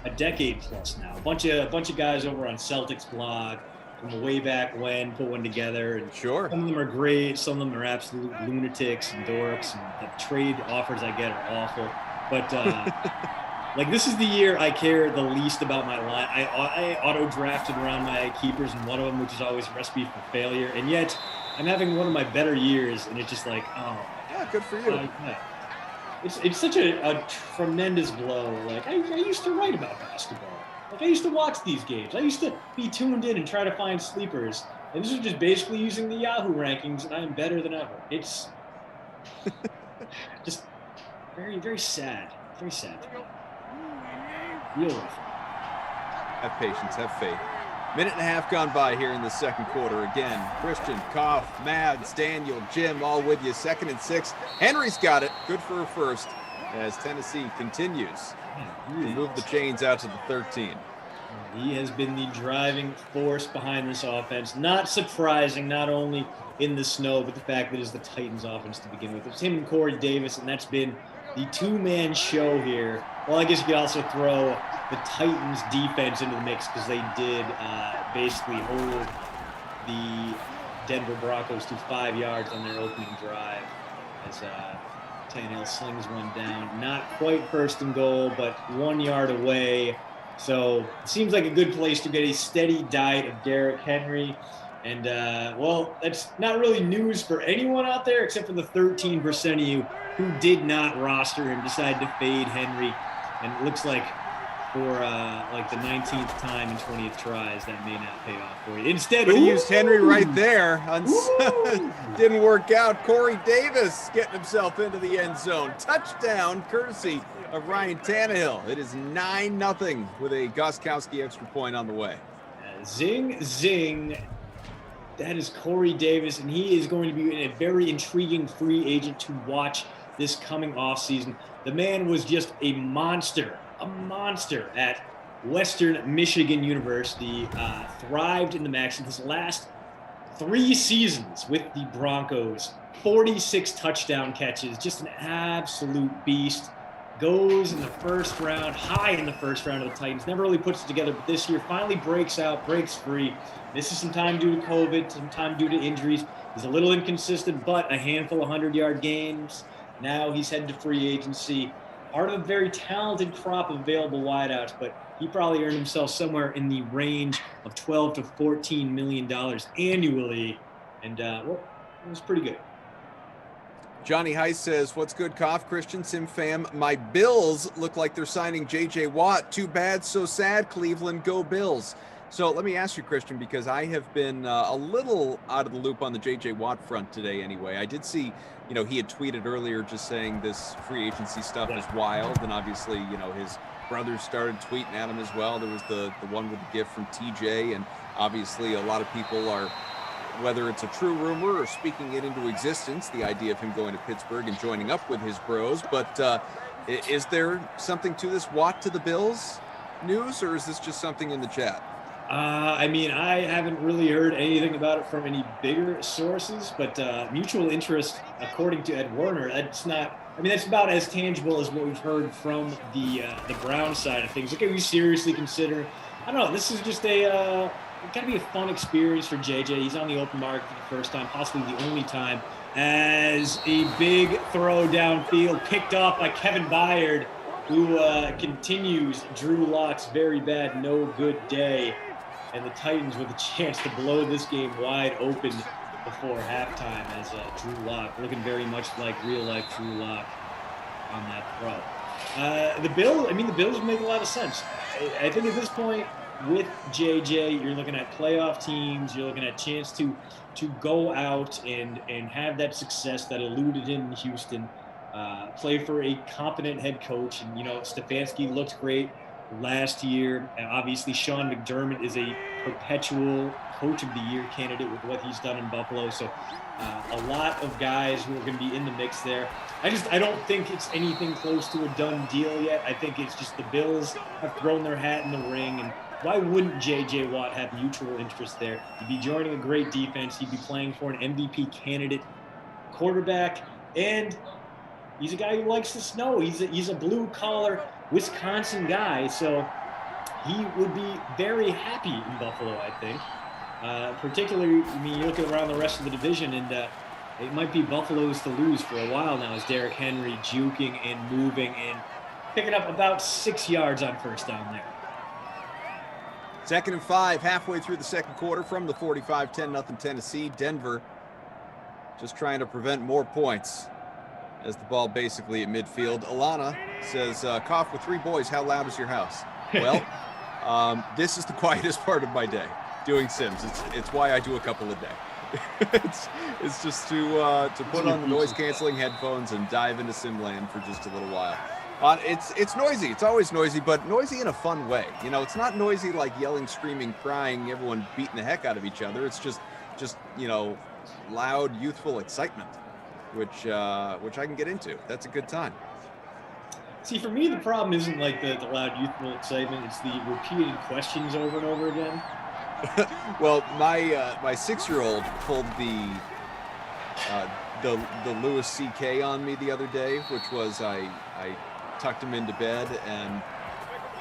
a decade plus now. A bunch of guys over on Celtics blog from way back when, put one together. And Sure. some of them are great. Some of them are absolute lunatics and dorks. And the trade offers I get are awful. But like, this is the year I care the least about my line. I auto-drafted around my keepers, and one of them, which is always a recipe for failure. And yet, I'm having one of my better years, and it's just like, oh. Yeah, good for you. Yeah. It's such a tremendous blow. Like, I used to write about basketball. Like, I used to watch these games. I used to be tuned in and try to find sleepers. And this is just basically using the Yahoo rankings, and I am better than ever. It's just very, very sad. Very sad. Real rough. Have patience, have faith. Minute and a half gone by here in the second quarter. Again, Christian, Koff, Mads, Daniel, Jim, all with you. 2nd and 6. Henry's got it. Good for a first as Tennessee continues to move the chains out to the 13. He has been the driving force behind this offense. Not surprising, not only in the snow, but the fact that it's the Titans offense to begin with. It's him and Corey Davis, and that's been the two-man show here. Well, I guess you could also throw the Titans defense into the mix, because they did basically hold the Denver Broncos to 5 yards on their opening drive as Tannehill slings one down. Not quite 1st and goal, but 1 yard away. So it seems like a good place to get a steady diet of Derrick Henry. And, well, that's not really news for anyone out there except for the 13% of you who did not roster him, decided to fade Henry. And it looks like for like the 19th time and 20th tries, that may not pay off for you. Instead, we used Henry right there. Didn't work out. Corey Davis getting himself into the end zone. Touchdown, courtesy of Ryan Tannehill. It is 9-0 with a Gostkowski extra point on the way. Zing, zing. That is Corey Davis, and he is going to be a very intriguing free agent to watch this coming offseason. The man was just a monster at Western Michigan University, thrived in the MAC in his last 3 seasons with the Broncos, 46 touchdown catches, just an absolute beast. Goes in the first round, high in the first round of the Titans, never really puts it together, but this year finally breaks out, breaks free. Misses some time due to COVID, some time due to injuries. He's a little inconsistent, but a handful of 100-yard games. Now he's headed to free agency. Part of a very talented crop of available wideouts, but he probably earned himself somewhere in the range of $12 to $14 million annually. And, well, it was pretty good. Johnny Heiss says, what's good, Koff, Christian, Sim fam? My Bills look like they're signing J.J. Watt. Too bad, so sad, Cleveland. Go Bills. So let me ask you, Christian, because I have been a little out of the loop on the J.J. Watt front today anyway. I did see, he had tweeted earlier just saying this free agency stuff is wild. And obviously, his brothers started tweeting at him as well. There was the one with the gift from TJ. And obviously a lot of people are, whether it's a true rumor or speaking it into existence, the idea of him going to Pittsburgh and joining up with his bros. But is there something to this Watt to the Bills news, or is this just something in the chat? I mean, I haven't really heard anything about it from any bigger sources, but mutual interest, according to Ed Werner, that's about as tangible as what we've heard from the Brown side of things. Like, are we seriously considering? I don't know. This is just gotta be a fun experience for JJ. He's on the open market for the first time, possibly the only time, as a big throw downfield picked off by Kevin Byard, who continues Drew Lock's very bad, no good day. And the Titans with a chance to blow this game wide open before halftime, as Drew Lock looking very much like real-life Drew Lock on that throw. The Bills make a lot of sense. I think at this point, with JJ, you're looking at playoff teams. You're looking at a chance to go out and have that success that eluded him in Houston. Play for a competent head coach, and Stefanski looked great last year. And obviously, Sean McDermott is a perpetual Coach of the Year candidate with what he's done in Buffalo. So a lot of guys who are going to be in the mix there. I don't think it's anything close to a done deal yet. I think it's just the Bills have thrown their hat in the ring, and why wouldn't J.J. Watt have mutual interest there? He'd be joining a great defense. He'd be playing for an MVP candidate quarterback, and he's a guy who likes the snow. He's a blue-collar Wisconsin guy, so he would be very happy in Buffalo, I think. Particularly, I mean, you look around the rest of the division, and it might be Buffalo's to lose for a while now as Derrick Henry juking and moving and picking up about 6 yards on first down there. 2nd and 5, halfway through the second quarter from the 45, 10-0 Tennessee. Denver just trying to prevent more points as the ball basically at midfield. Alana says, cough with 3 boys, how loud is your house? Well, this is the quietest part of my day, doing Sims. It's why I do a couple a day. it's just to put on the noise canceling headphones and dive into Simland for just a little while. It's noisy. It's always noisy, but noisy in a fun way. You know, it's not noisy like yelling, screaming, crying, everyone beating the heck out of each other. It's just you know, loud, youthful excitement, which I can get into. That's a good time. See, for me, the problem isn't like the loud, youthful excitement. It's the repeated questions over and over again. Well, my 6-year-old pulled the Louis C.K. on me the other day, which was I tucked him into bed, and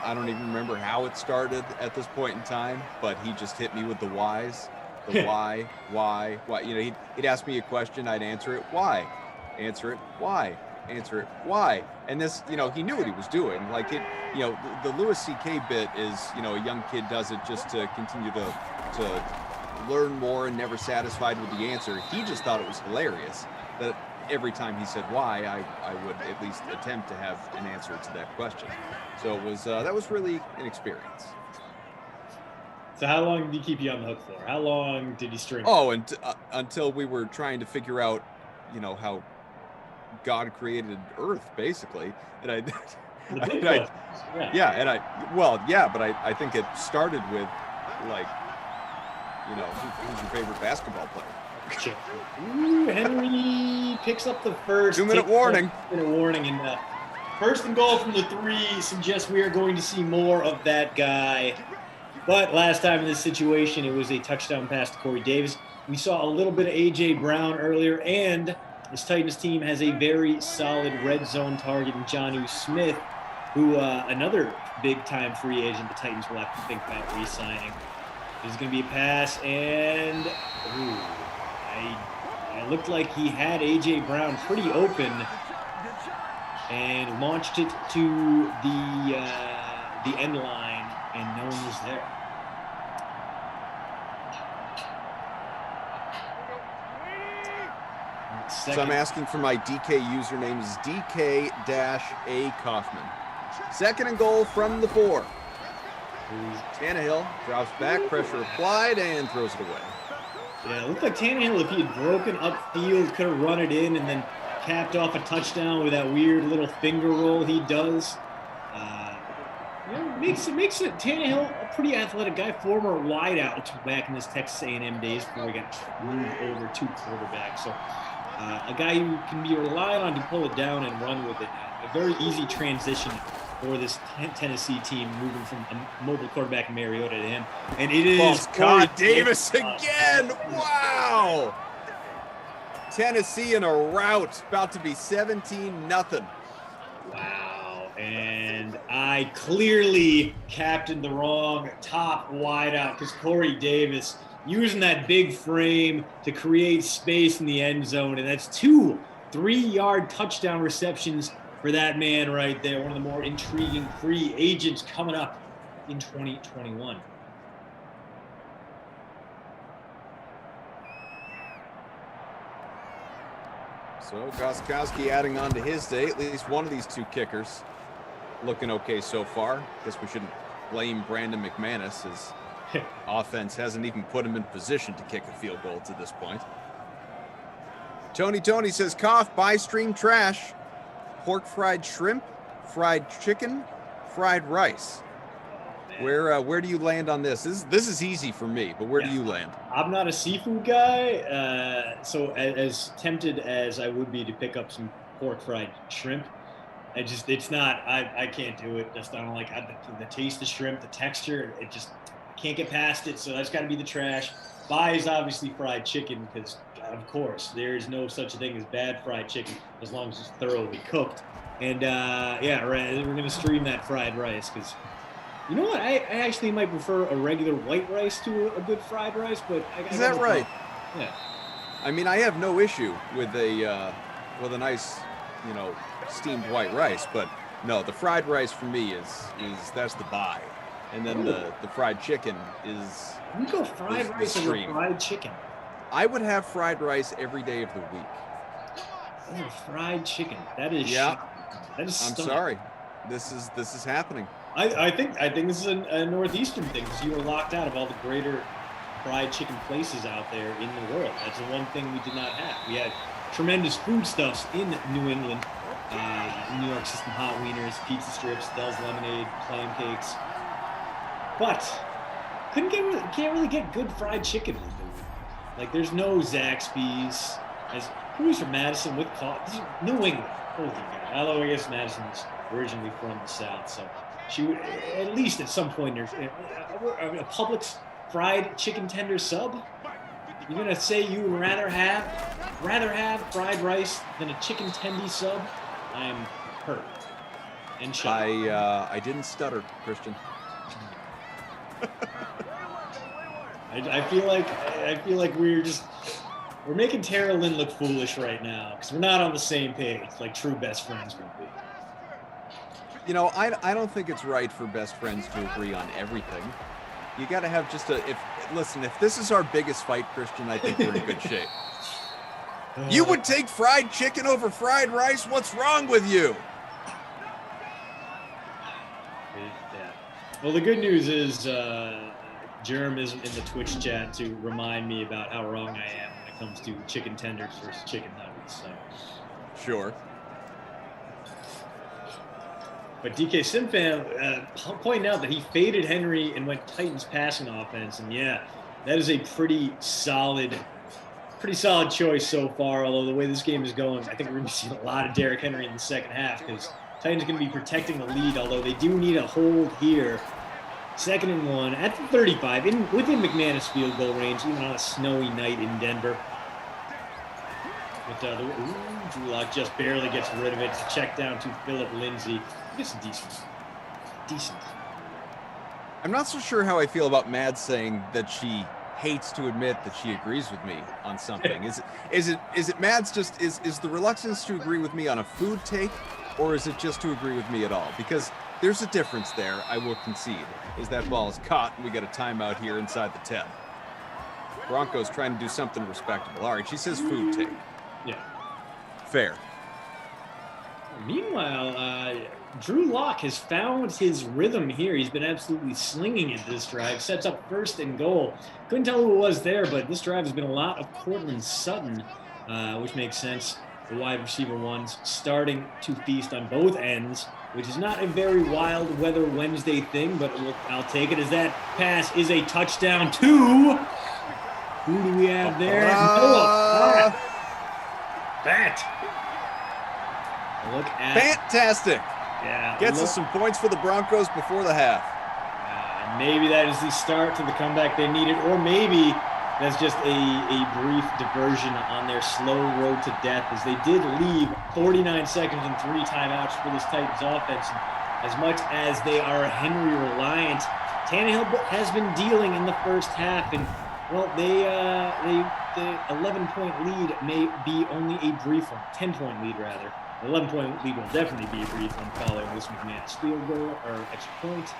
I don't even remember how it started at this point in time, but he just hit me with the whys. The why. You know, he'd ask me a question, I'd answer it, why? Answer it, why? Answer it, why? And this, you know, he knew what he was doing. Like it, you know, the Louis C.K. bit is, you know, a young kid does it just to continue to learn more and never satisfied with the answer. He just thought it was hilarious that every time he said why, I would at least attempt to have an answer to that question. So it was that was really an experience. So how long did he keep you on the hook for? How long did he string? Oh, and until we were trying to figure out, you know, how God created Earth, basically. And but I think it started with, like, you know, who's your favorite basketball player? Ooh, Henry picks up the first. 2-minute warning. 2-minute warning, and first and goal from the 3 suggests we are going to see more of that guy. But last time in this situation, it was a touchdown pass to Corey Davis. We saw a little bit of A.J. Brown earlier, and this Titans team has a very solid red zone target in Jonnu Smith, who another big-time free agent the Titans will have to think about re-signing. There's going to be a pass, and it looked like he had A.J. Brown pretty open and launched it to the end line, and no one was there. So I'm asking for my DK username is DK-A Kaufman. 2nd and goal from the 4. Tannehill drops back, pressure applied, and throws it away. Yeah, it looked like Tannehill, if he had broken upfield, could have run it in and then capped off a touchdown with that weird little finger roll he does. Makes it Tannehill a pretty athletic guy, former wideout back in his Texas A&M days before he got moved over to quarterback. So a guy who can be relied on to pull it down and run with it. A very easy transition for this Tennessee team, moving from a mobile quarterback Mariota to him. And it is Corey Davis again. Wow. Tennessee in a rout, about to be 17-0. Wow. And I clearly captained the wrong top wideout because Corey Davis using that big frame to create space in the end zone. And that's 2 3-yard touchdown receptions for that man right there. One of the more intriguing free agents coming up in 2021. So Gostkowski adding on to his day, at least one of these 2 kickers looking okay so far. Guess we shouldn't blame Brandon McManus. His offense hasn't even put him in position to kick a field goal to this point. Tony says, cough, buy stream trash. Pork fried shrimp, fried chicken, fried rice. Where do you land on this? This is easy for me, but where do you land? I'm not a seafood guy, so as tempted as I would be to pick up some pork fried shrimp, it's not. I can't do it. Just I don't like the taste of shrimp, the texture. It just can't get past it. So that's got to be the trash. Buy is obviously fried chicken because, of course, there is no such a thing as bad fried chicken as long as it's thoroughly cooked. And we're gonna stream that fried rice because You know what? I actually might prefer a regular white rice to a good fried rice, but Is that right? Yeah. I mean, I have no issue with a nice, steamed white rice, but no, the fried rice for me is that's the buy, and then the fried chicken is. We go fried rice over fried chicken. I would have fried rice every day of the week. Oh, fried chicken. That is. Yeah. That is. I'm stunning. sorry. This is happening. I think this is a northeastern thing because you were locked out of all the greater fried chicken places out there in the world. That's the one thing we did not have. We had tremendous foodstuffs in New England. New York system hot wieners, pizza strips, Dell's lemonade, clam cakes. But can't really get good fried chicken. Like there's no Zaxby's. As who's from Madison with coffee? New England. Holy God. Although I guess Madison was originally from the South, so she would at least at some point there's a Publix fried chicken tender sub. You're gonna say you would rather have fried rice than a chicken tendy sub? I'm hurt and shocked. I didn't stutter, Christian. I feel like we're making Tara Lynn look foolish right now because we're not on the same page like true best friends would be. I don't think it's right for best friends to agree on everything. You got to have just if this is our biggest fight, Christian, I think we're in good shape. You would take fried chicken over fried rice? What's wrong with you? Yeah. Well, the good news is Jerem isn't in the Twitch chat to remind me about how wrong I am when it comes to chicken tenders versus chicken nuggets. So. Sure. But DK Simfan pointing out that he faded Henry and went Titans passing offense, and yeah, that is a pretty solid choice so far. Although the way this game is going, I think we're going to be seeing a lot of Derrick Henry in the second half because Titans are going to be protecting the lead. Although they do need a hold here. 2nd and 1 at the 35, within McManus field goal range, even on a snowy night in Denver. But Drew Lock just barely gets rid of it. It's a check down to Philip Lindsay. It's decent. I'm not so sure how I feel about Mad saying that she hates to admit that she agrees with me on something. Is it Mad's just is the reluctance to agree with me on a food take, or is it just to agree with me at all? Because there's a difference there, I will concede, is that ball is caught and we got a timeout here inside the 10. Broncos trying to do something respectable. All right, she says food take. Yeah. Fair. Meanwhile, Drew Lock has found his rhythm here. He's been absolutely slinging it this drive. Sets up 1st and goal. Couldn't tell who it was there, but this drive has been a lot of Cortland Sutton, which makes sense. The wide receiver ones starting to feast on both ends, which is not a very wild weather Wednesday thing, but I'll take it as that pass is a touchdown to... Who do we have there? Noah. Look at fantastic. Yeah. Gets us some points for the Broncos before the half. And maybe that is the start to the comeback they needed, or maybe that's just a brief diversion on their slow road to death, as they did leave 49 seconds and 3 timeouts for this Titans offense. As much as they are Henry reliant, Tannehill has been dealing in the first half, and well, the 11-point lead may be only a brief one, 10-point lead rather. The 11-point lead will definitely be a brief one following this McManus field goal or extra point.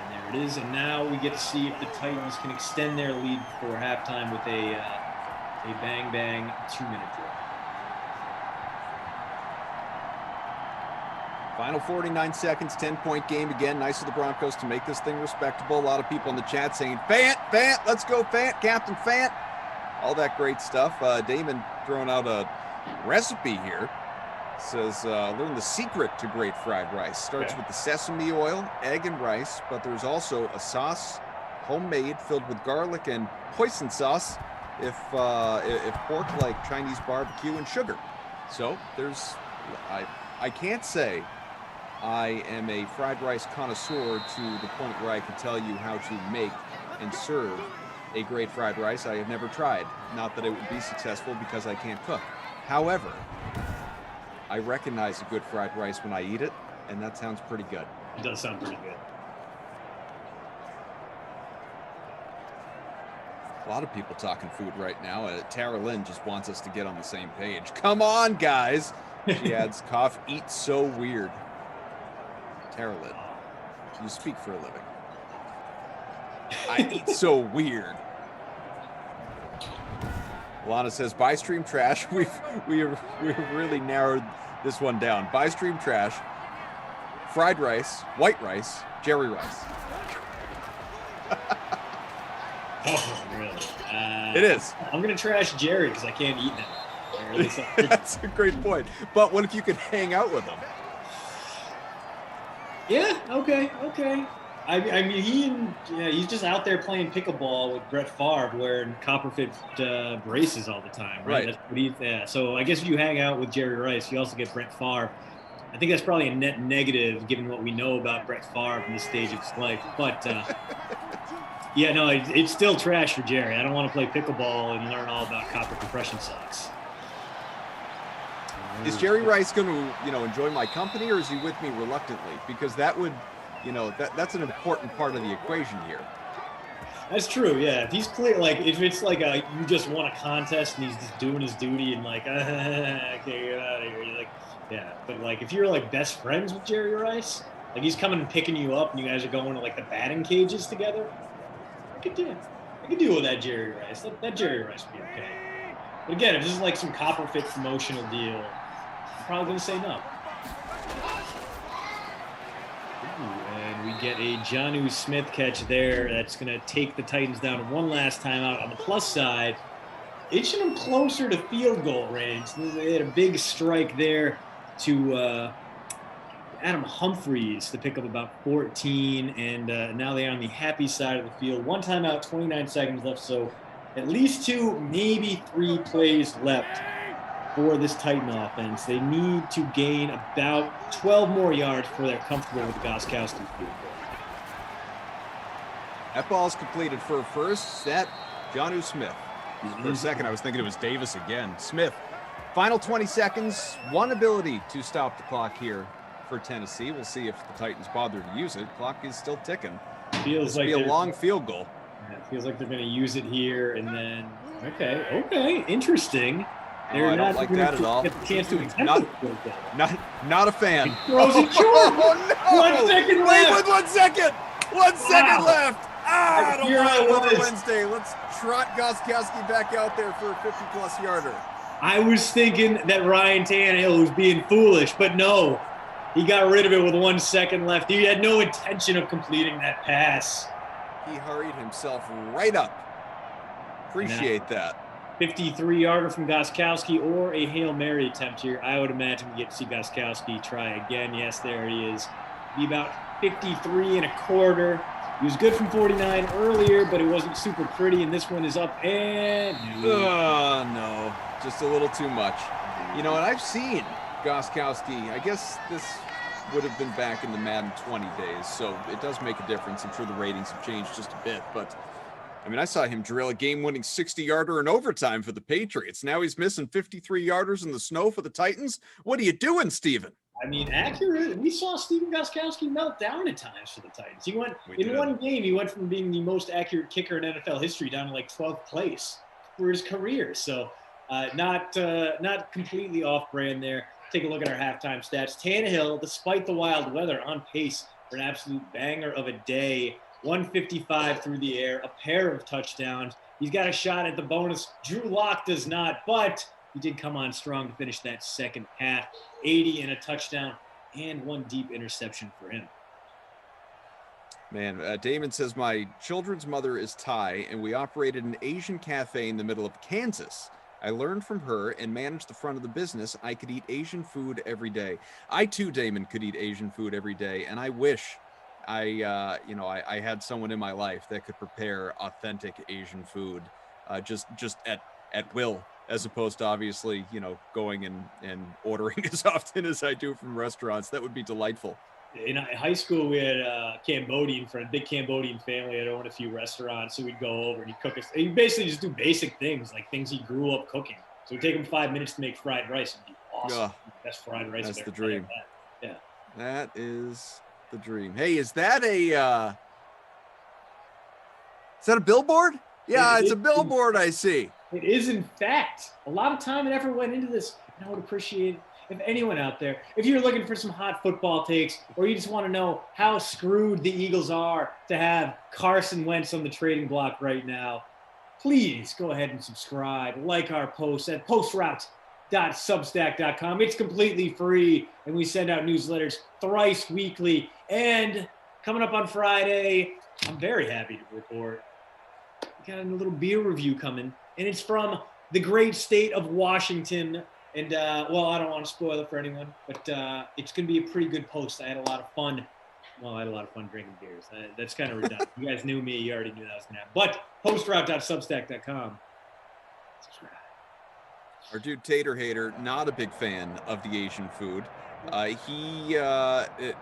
And there it is. And now we get to see if the Titans can extend their lead before halftime with a bang-bang 2-minute drill. Final 49 seconds, 10-point game again. Nice of the Broncos to make this thing respectable. A lot of people in the chat saying, Fant, let's go Fant, Captain Fant. All that great stuff. Damon throwing out a recipe here. Says, learn the secret to great fried rice. Starts with the sesame oil, egg, and rice, but there's also a sauce, homemade, filled with garlic and hoisin sauce if pork, like Chinese barbecue and sugar. So there's, I can't say I am a fried rice connoisseur to the point where I can tell you how to make and serve a great fried rice. I have never tried. Not that it would be successful because I can't cook. However, I recognize a good fried rice when I eat it, and that sounds pretty good. It does sound pretty good. A lot of people talking food right now. Tara Lynn just wants us to get on the same page. Come on, guys. She adds, cough, eat so weird. Tara Lynn, you speak for a living. I eat so weird. Lana says, buy stream trash. We've really narrowed this one down. Buy stream trash, fried rice, white rice, Jerry rice. Oh, really? It is. I'm going to trash Jerry because I can't eat him. That's a great point. But what if you could hang out with him? Yeah, okay. I mean, he's just out there playing pickleball with Brett Favre wearing copperfit braces all the time, right? That's what he's, so I guess if you hang out with Jerry Rice, you also get Brett Favre. I think that's probably a net negative given what we know about Brett Favre in this stage of his life. But yeah, no, it's still trash for Jerry. I don't want to play pickleball and learn all about copper compression socks. Is Jerry Rice going to, enjoy my company, or is he with me reluctantly? Because that would, that's an important part of the equation here. That's true, yeah. If he's clear, like if it's like you just won a contest and he's just doing his duty and like, okay, get out of here. You're like, yeah. But like if you're like best friends with Jerry Rice, like he's coming and picking you up and you guys are going to like the batting cages together, I could deal with that Jerry Rice. That Jerry Rice would be okay. But again, if this is like some copperfit promotional deal, I'm probably going to say no. Ooh, and we get a Jonnu Smith catch there. That's going to take the Titans down one last time out. On the plus side, inching them closer to field goal range. They had a big strike there to Adam Humphries to pick up about 14, and now they are on the happy side of the field. One timeout, 29 seconds left, so at least 2, maybe 3 plays left for this Titan offense. They need to gain about 12 more yards before they're comfortable with the Gostkowski field goal. That ball's completed for a first. Set, Jonnu Smith. For a second, I was thinking it was Davis again. Smith, final 20 seconds. One ability to stop the clock here for Tennessee. We'll see if the Titans bother to use it. Clock is still ticking. Feels like a long field goal. It feels like they're going to use it here, and then okay, interesting. They're I don't like that at all. Get the chance to not a fan. Throws it short. Oh, no. 1 second left. Wait, 1 second. 1 second left. I don't want another Wednesday. Let's trot Gostkowski back out there for a 50-plus yarder. I was thinking that Ryan Tannehill was being foolish, but no. He got rid of it with 1 second left. He had no intention of completing that pass. He hurried himself right up. Appreciate that. 53-yarder from Gostkowski or a Hail Mary attempt here. I would imagine we get to see Gostkowski try again. Yes, there he is. Be about 53 and a quarter. He was good from 49 earlier, but it wasn't super pretty, and this one is up and... Oh, no. Just a little too much. And I've seen Gostkowski. I guess this would have been back in the Madden 20 days, so it does make a difference. I'm sure the ratings have changed just a bit, but I saw him drill a game-winning 60-yarder in overtime for the Patriots. Now he's missing 53-yarders in the snow for the Titans. What are you doing, Steven? Accurate. We saw Stephen Gostkowski melt down at times for the Titans. He went one game. He went from being the most accurate kicker in NFL history down to like 12th place for his career. So not completely off-brand there. Take a look at our halftime stats. Tannehill, despite the wild weather, on pace for an absolute banger of a day. 155 through the air, a pair of touchdowns. He's got a shot at the bonus. Drew Lock does not, but he did come on strong to finish that second half. 80 and a touchdown and 1 deep interception for him. Man, Damon says, my children's mother is Thai, and we operated an Asian cafe in the middle of Kansas. I learned from her and managed the front of the business. I could eat Asian food every day. I too, Damon, could eat Asian food every day, and I wish I had someone in my life that could prepare authentic Asian food, just at will, as opposed to obviously, going and ordering as often as I do from restaurants. That would be delightful. In high school, we had a Cambodian friend, big Cambodian family that owned a few restaurants. So we'd go over and he'd cook us. He'd basically just do basic things, like things he grew up cooking. So it'd take him 5 minutes to make fried rice. It'd be awesome. Best fried rice. That's the dream. Yeah. That is the dream. Hey, is that a billboard? Yeah, it's a billboard I see. It is, in fact. A lot of time and effort went into this. And I would appreciate if anyone out there, if you're looking for some hot football takes, or you just want to know how screwed the Eagles are to have Carson Wentz on the trading block right now, please go ahead and subscribe, like our post at postroute.substack.com. It's completely free, and we send out newsletters thrice weekly. And coming up on Friday, I'm very happy to report, we got a little beer review coming, and it's from the great state of Washington. And, well, I don't want to spoil it for anyone, but it's going to be a pretty good post. I had a lot of fun. Well, I had a lot of fun drinking beers. That's kind of redundant. You guys knew me. You already knew that was going to happen. But postroute.substack.com. Subscribe. Our dude Tater Hater, not a big fan of the Asian food. I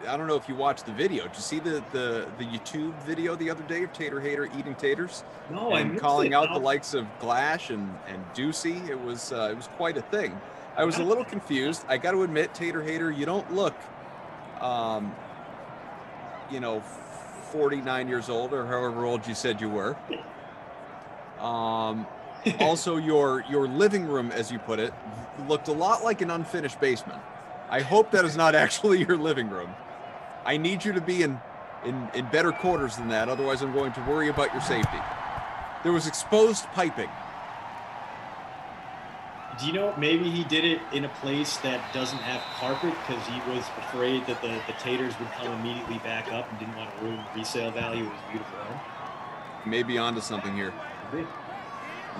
don't know if you watched the video. Did you see the YouTube video the other day of Tater Hater eating taters? No, and calling out the likes of Glash and Ducey. It was quite a thing. I was a little confused. I got to admit, Tater Hater, you don't look, 49 years old or however old you said you were. Also, your living room, as you put it, looked a lot like an unfinished basement. I hope that is not actually your living room. I need you to be in better quarters than that. Otherwise, I'm going to worry about your safety. There was exposed piping. Do you know, maybe he did it in a place that doesn't have carpet because he was afraid that the taters would come immediately back up and didn't want to ruin the resale value of his beautiful home? You may be onto something here.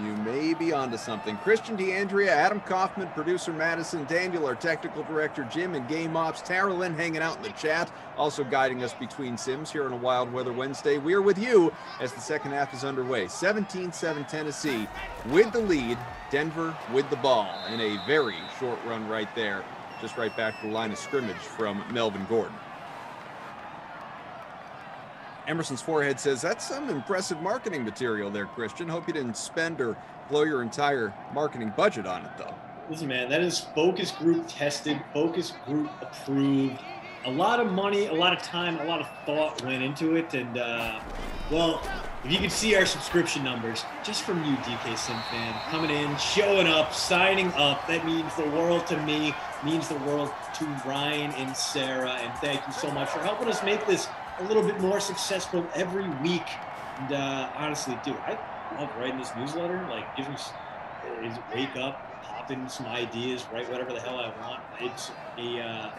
You may be onto something. Christian DeAndrea, Adam Kaufman, producer Madison, Daniel, our technical director, Jim, and Game Ops, Tara Lynn hanging out in the chat, also guiding us between sims here on a Wild Weather Wednesday. We are with you as the second half is underway. 17-7 Tennessee with the lead, Denver with the ball, and a very short run right there, just right back to the line of scrimmage from Melvin Gordon. Emerson's forehead says, that's some impressive marketing material there, Christian. Hope you didn't spend or blow your entire marketing budget on it, though. Listen, man, that is focus group tested, focus group approved. A lot of money, a lot of time, a lot of thought went into it. And, well, if you could see our subscription numbers, just from you, DK Sim fan, coming in, showing up, signing up, that means the world to me, means the world to Ryan and Sarah. And thank you so much for helping us make this a little bit more successful every week. And honestly, dude, I love writing this newsletter. Like, gives me, wake up, pop in some ideas, write whatever the hell I want. It's a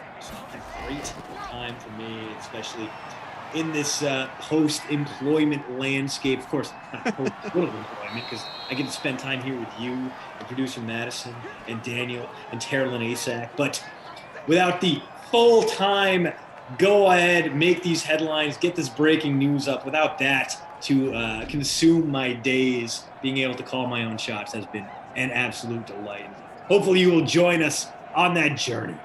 great time for me, especially in this post-employment landscape. Of course, not post-employment, because I get to spend time here with you and producer Madison and Daniel and Terrell and Asak. But without the full-time go ahead, make these headlines, get this breaking news up. Without that to consume my days, being able to call my own shots has been an absolute delight. Hopefully you will join us on that journey.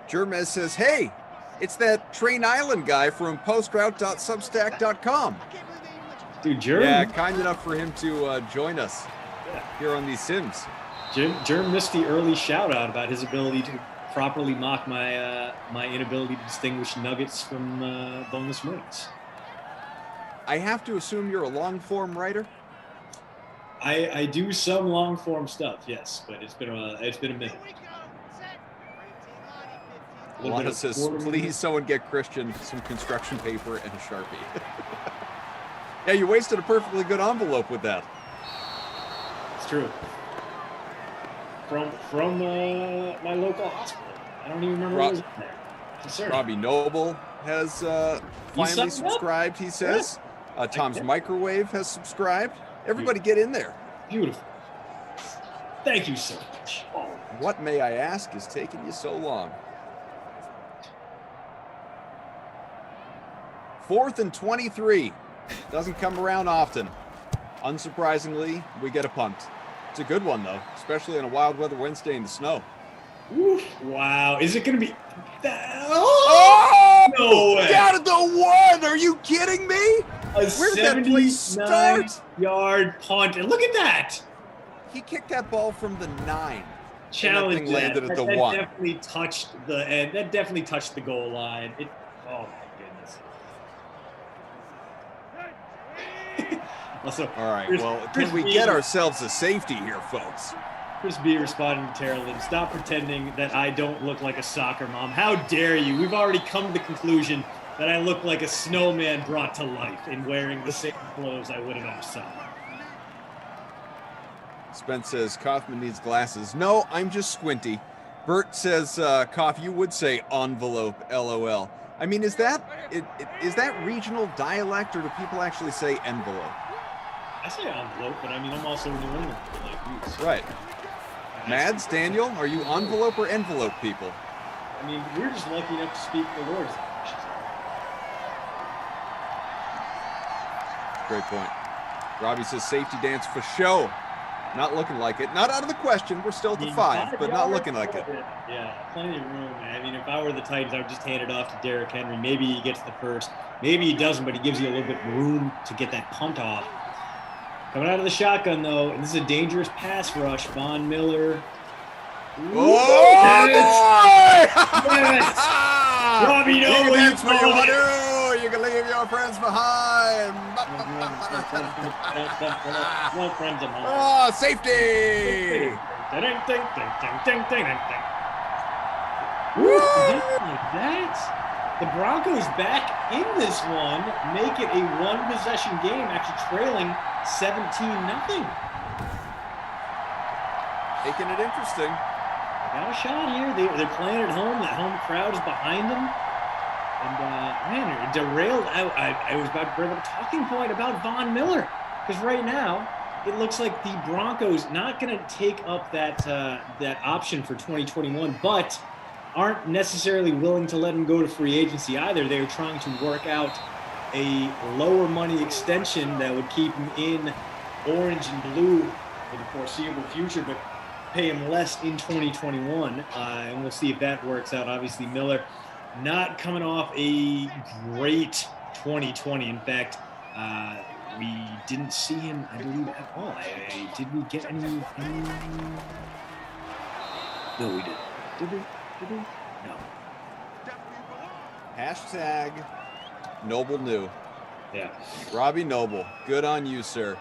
Jermez says, hey, it's that Train Island guy from postroute.substack.com. Dude, Jerm. Yeah, kind enough for him to join us here on these Sims. Jerm missed the early shout out about his ability to properly mock my my inability to distinguish nuggets from boneless wings. I have to assume you're a long form writer. I do some long form stuff, yes, but it's been a minute. Alana says, please someone get Christian some construction paper and a Sharpie. Yeah, you wasted a perfectly good envelope with that. It's true. From my local hospital. I don't even remember what was in there. Concerned. Robbie Noble has finally subscribed, he says. Tom's Microwave has subscribed. Everybody get in there. Beautiful. Thank you so much. What, may I ask, is taking you so long? 4th and 23. Doesn't come around often. Unsurprisingly, we get a punt. It's a good one, though, especially on a Wild Weather Wednesday in the snow. Oof, wow. Is it going to be... Oh! No way. Down at the 1! Are you kidding me? A Where did that place start? 79-yard punt. And look at that. He kicked that ball from the 9. challenge thing landed at the that one. definitely touched the end. That definitely touched the goal line. Oh my goodness. Also, All right. Well, can we get ourselves a safety here, folks? Chris B responding to Terrell, stop pretending that I don't look like a soccer mom. How dare you? We've already come to the conclusion that I look like a snowman brought to life in wearing the same clothes I would have outside. Spence says Kaufman needs glasses. No, I'm just squinty. Bert says, Kauf, you would say envelope, LOL. I mean, is that regional dialect, or do people actually say envelope? I say envelope, but I mean, I'm also New England. Right. Mads, Daniel, are you envelope or envelope people? I mean, we're just lucky enough to speak the Lord's language. Great point. Robbie says safety dance for show. Not looking like it. Not out of the question. We're still at the 5, but not looking like it. Yeah, plenty of room. I mean, if I were the Titans, I would just hand it off to Derrick Henry. Maybe he gets the first. Maybe he doesn't, but he gives you a little bit room to get that punt off. Coming out of the shotgun, though, and this is a dangerous pass rush. Von Miller. Oh, yes! Yes! Robbie, you know what you called it. You can leave your friends behind. No friends of mine. Oh, safety! Woo! Like that. The Broncos back in this one, make it a one-possession game, actually trailing 17-0. Making it interesting. Got a shot here. They're playing at home. That home crowd is behind them. And, man, it derailed. I was about to bring up a talking point about Von Miller. Because right now, it looks like the Broncos not going to take up that option for 2021, but aren't necessarily willing to let him go to free agency either. They're trying to work out a lower money extension that would keep him in orange and blue for the foreseeable future, but pay him less in 2021. And we'll see if that works out. Obviously, Miller not coming off a great 2020. In fact, we didn't see him, I believe, at all. Did we get any? No, we didn't. Did we? No. Hashtag Noble New. Yeah. Robbie Noble, good on you, sir.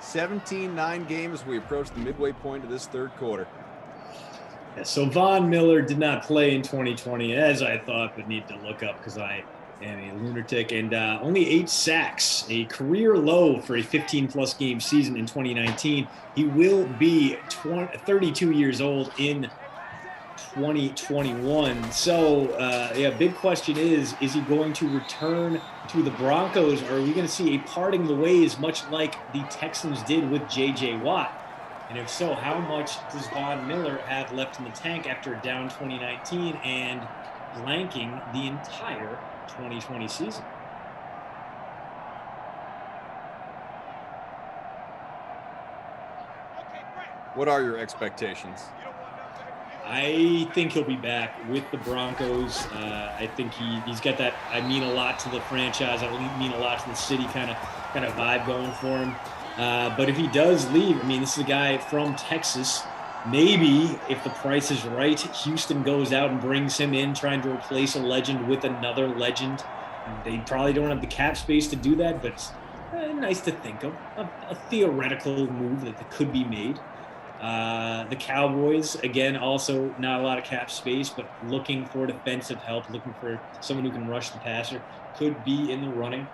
17-9 games as we approach the midway point of this third quarter. Yeah, so Von Miller did not play in 2020, as I thought, but need to look up because I am a lunatic. And only 8 sacks, a career low for a 15-plus game season in 2019. He will be 32 years old in 2021. So, big question is he going to return to the Broncos, or are we going to see a parting the ways, much like the Texans did with J.J. Watt? And if so, how much does Von Miller have left in the tank after a down 2019 and blanking the entire 2020 season? What are your expectations? I think he'll be back with the Broncos. I think he's got that I mean a lot to the franchise, I mean a lot to the city kind of vibe going for him. But if he does leave, I mean, this is a guy from Texas. Maybe if the price is right, Houston goes out and brings him in, trying to replace a legend with another legend. They probably don't have the cap space to do that, but it's nice to think of a theoretical move that could be made. The Cowboys, again, also not a lot of cap space, but looking for defensive help, looking for someone who can rush the passer, could be in the running.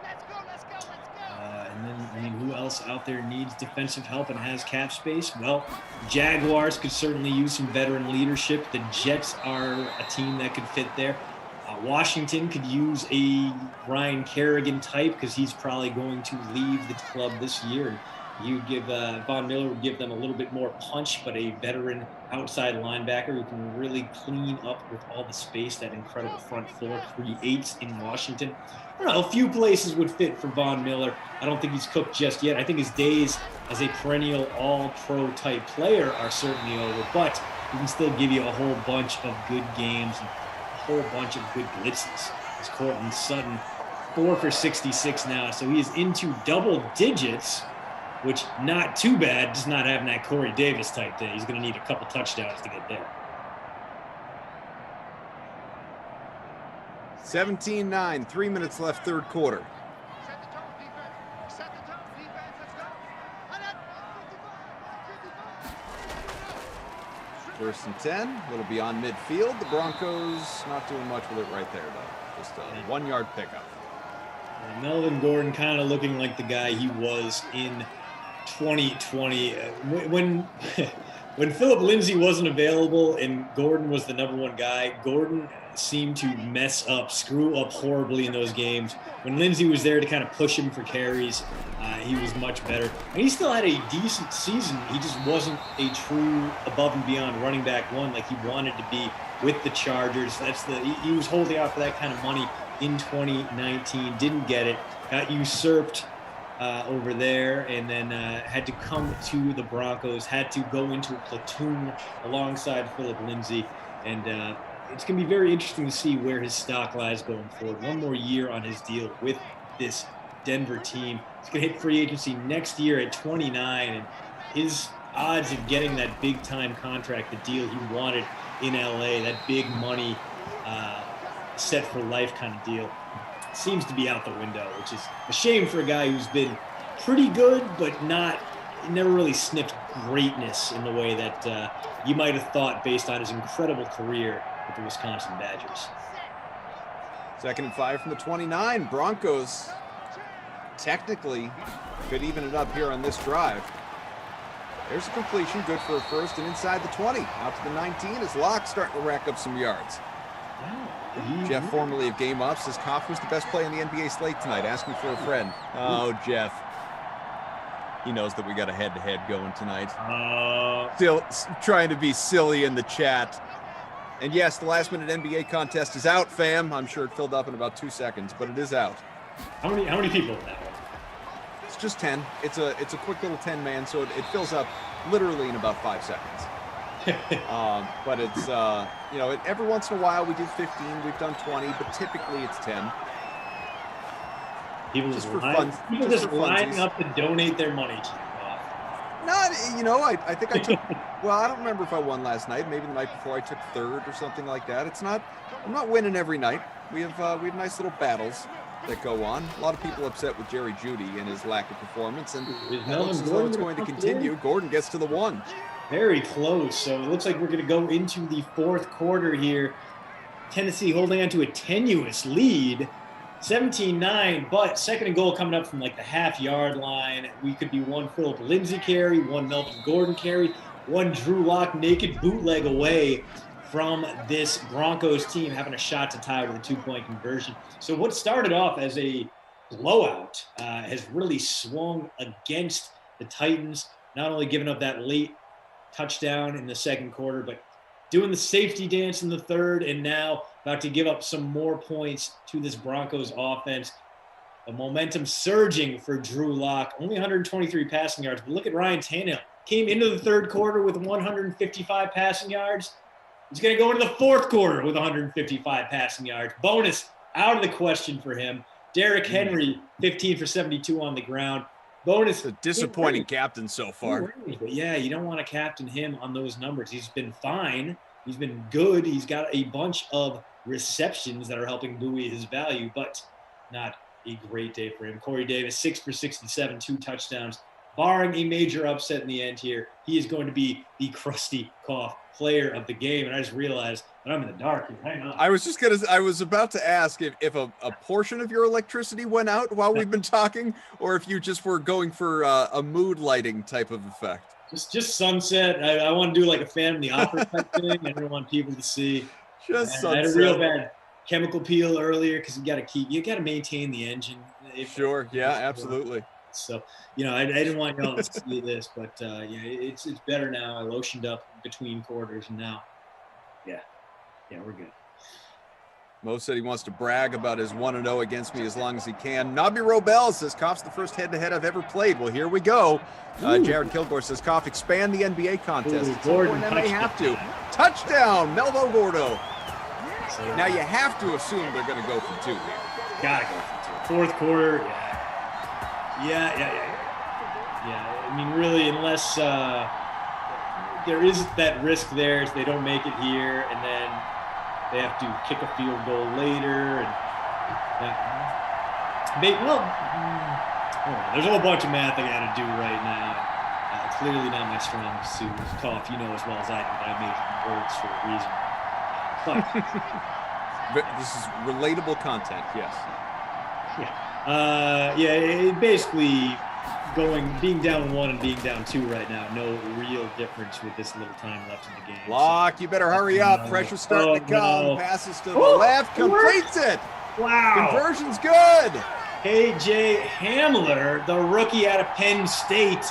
And then, I mean, who else out there needs defensive help and has cap space? Well, Jaguars could certainly use some veteran leadership. The Jets are a team that could fit there. Washington could use a Ryan Kerrigan type because he's probably going to leave the club this year. And you give Von Miller would give them a little bit more punch, but a veteran outside linebacker who can really clean up with all the space that incredible front four creates in Washington. I don't know, a few places would fit for Von Miller. I don't think he's cooked just yet. I think his days as a perennial all-pro type player are certainly over, but he can still give you a whole bunch of good games and a whole bunch of good blitzes. As Cortland Sutton, 4 for 66 now, so he is into double digits. which not too bad, just not having that Corey Davis type day. He's going to need a couple touchdowns to get there. 17-9, 3 minutes left, third quarter. First and 10, a little beyond midfield. The Broncos not doing much with it right there, though. Just a 1 yard pickup. And Melvin Gordon kind of looking like the guy he was in 2020. When Philip Lindsay wasn't available and Gordon was the number one guy, Gordon seemed to screw up horribly in those games. When Lindsay was there to kind of push him for carries, he was much better. And he still had a decent season. He just wasn't a true above and beyond running back one like he wanted to be with the Chargers. He was holding out for that kind of money in 2019, didn't get it, got usurped over there, and then had to come to the Broncos, had to go into a platoon alongside Philip Lindsay. And it's going to be very interesting to see where his stock lies going forward. One more year on his deal with this Denver team. He's going to hit free agency next year at 29, and his odds of getting that big-time contract, the deal he wanted in LA, that big money, set for life kind of deal, seems to be out the window, which is a shame for a guy who's been pretty good, but never really sniffed greatness in the way that you might have thought based on his incredible career with the Wisconsin Badgers. 2nd and 5 from the 29. Broncos technically could even it up here on this drive. There's a completion, good for a first, and inside the 20. Out to the 19 as Locke starting to rack up some yards. Jeff, formerly of Game Up, says Koff was the best play in the NBA slate tonight. Ask me for a friend. Oh, Jeff. He knows that we got a head-to-head going tonight. Still trying to be silly in the chat. And yes, the last-minute NBA contest is out, fam. I'm sure it filled up in about 2 seconds, but it is out. How many people in that one? It's just 10. It's a quick little 10-man, so it fills up literally in about 5 seconds. But it's every once in a while we do 15, we've done 20, but typically it's 10. People just lining up to donate their money to you. I think I took. Well, I don't remember if I won last night. Maybe the night before I took third or something like that. I'm not winning every night. We have nice little battles that go on. A lot of people upset with Jerry Jeudy and his lack of performance, and it looks as though it's going to continue. Gordon gets to the 1. Very close. So it looks like we're going to go into the fourth quarter here. Tennessee holding on to a tenuous lead, 17-9, but second and goal coming up from like the half-yard line. We could be one Philip Lindsay carry, one Melvin Gordon carry, one Drew Lock naked bootleg away from this Broncos team having a shot to tie with a 2-point conversion. So what started off as a blowout has really swung against the Titans, not only giving up that late touchdown in the second quarter, but doing the safety dance in the third, and now about to give up some more points to this Broncos offense. The momentum surging for Drew Lock, only 123 passing yards, but look at Ryan Tannehill. Came into the third quarter with 155 passing yards. He's going to go into the fourth quarter with 155 passing yards. Bonus out of the question for him. Derrick Henry, 15 for 72 on the ground. Bonus. A disappointing captain so far. But yeah, you don't want to captain him on those numbers. He's been fine. He's been good. He's got a bunch of receptions that are helping buoy his value, but not a great day for him. Corey Davis, 6 for 67, 2 touchdowns. Barring a major upset in the end here, he is going to be the Krusty Koff player of the game. And I just realized that I'm in the dark. Hang on. I was about to ask if a portion of your electricity went out while we've been talking, or if you just were going for a mood lighting type of effect. Just sunset. I want to do like a Phantom of the Opera type thing. I don't want people to see. Just sunset. I had a real bad chemical peel earlier because you got to maintain the engine. Sure. Yeah, absolutely. So, I didn't want y'all to see this, but it's better now. I lotioned up between quarters, and now, yeah, we're good. Mo said he wants to brag about his 1-0 against me as long as he can. Nabi Robel says Koff's the first head-to-head I've ever played. Well, here we go. Jared Kilgore says Koff expand the NBA contest. Gordon, and they have to. Touchdown, Melvo Gordo. Now you have to assume they're going to go for 2 here. Gotta go for 2. Fourth quarter, yeah. Yeah, I mean, really, unless there is that risk there, if they don't make it here, and then they have to kick a field goal later, and there's a whole bunch of math I got to do right now. Clearly not my strong suit. Tough, you know as well as I do that I made words for a reason. But this is relatable content, yes. It basically being down 1 and being down 2 right now. No real difference with this little time left in the game. Lock, you better hurry up. Pressure's starting to come. No. Passes to the left, completes it. Wow. Conversion's good. KJ Hamler, the rookie out of Penn State,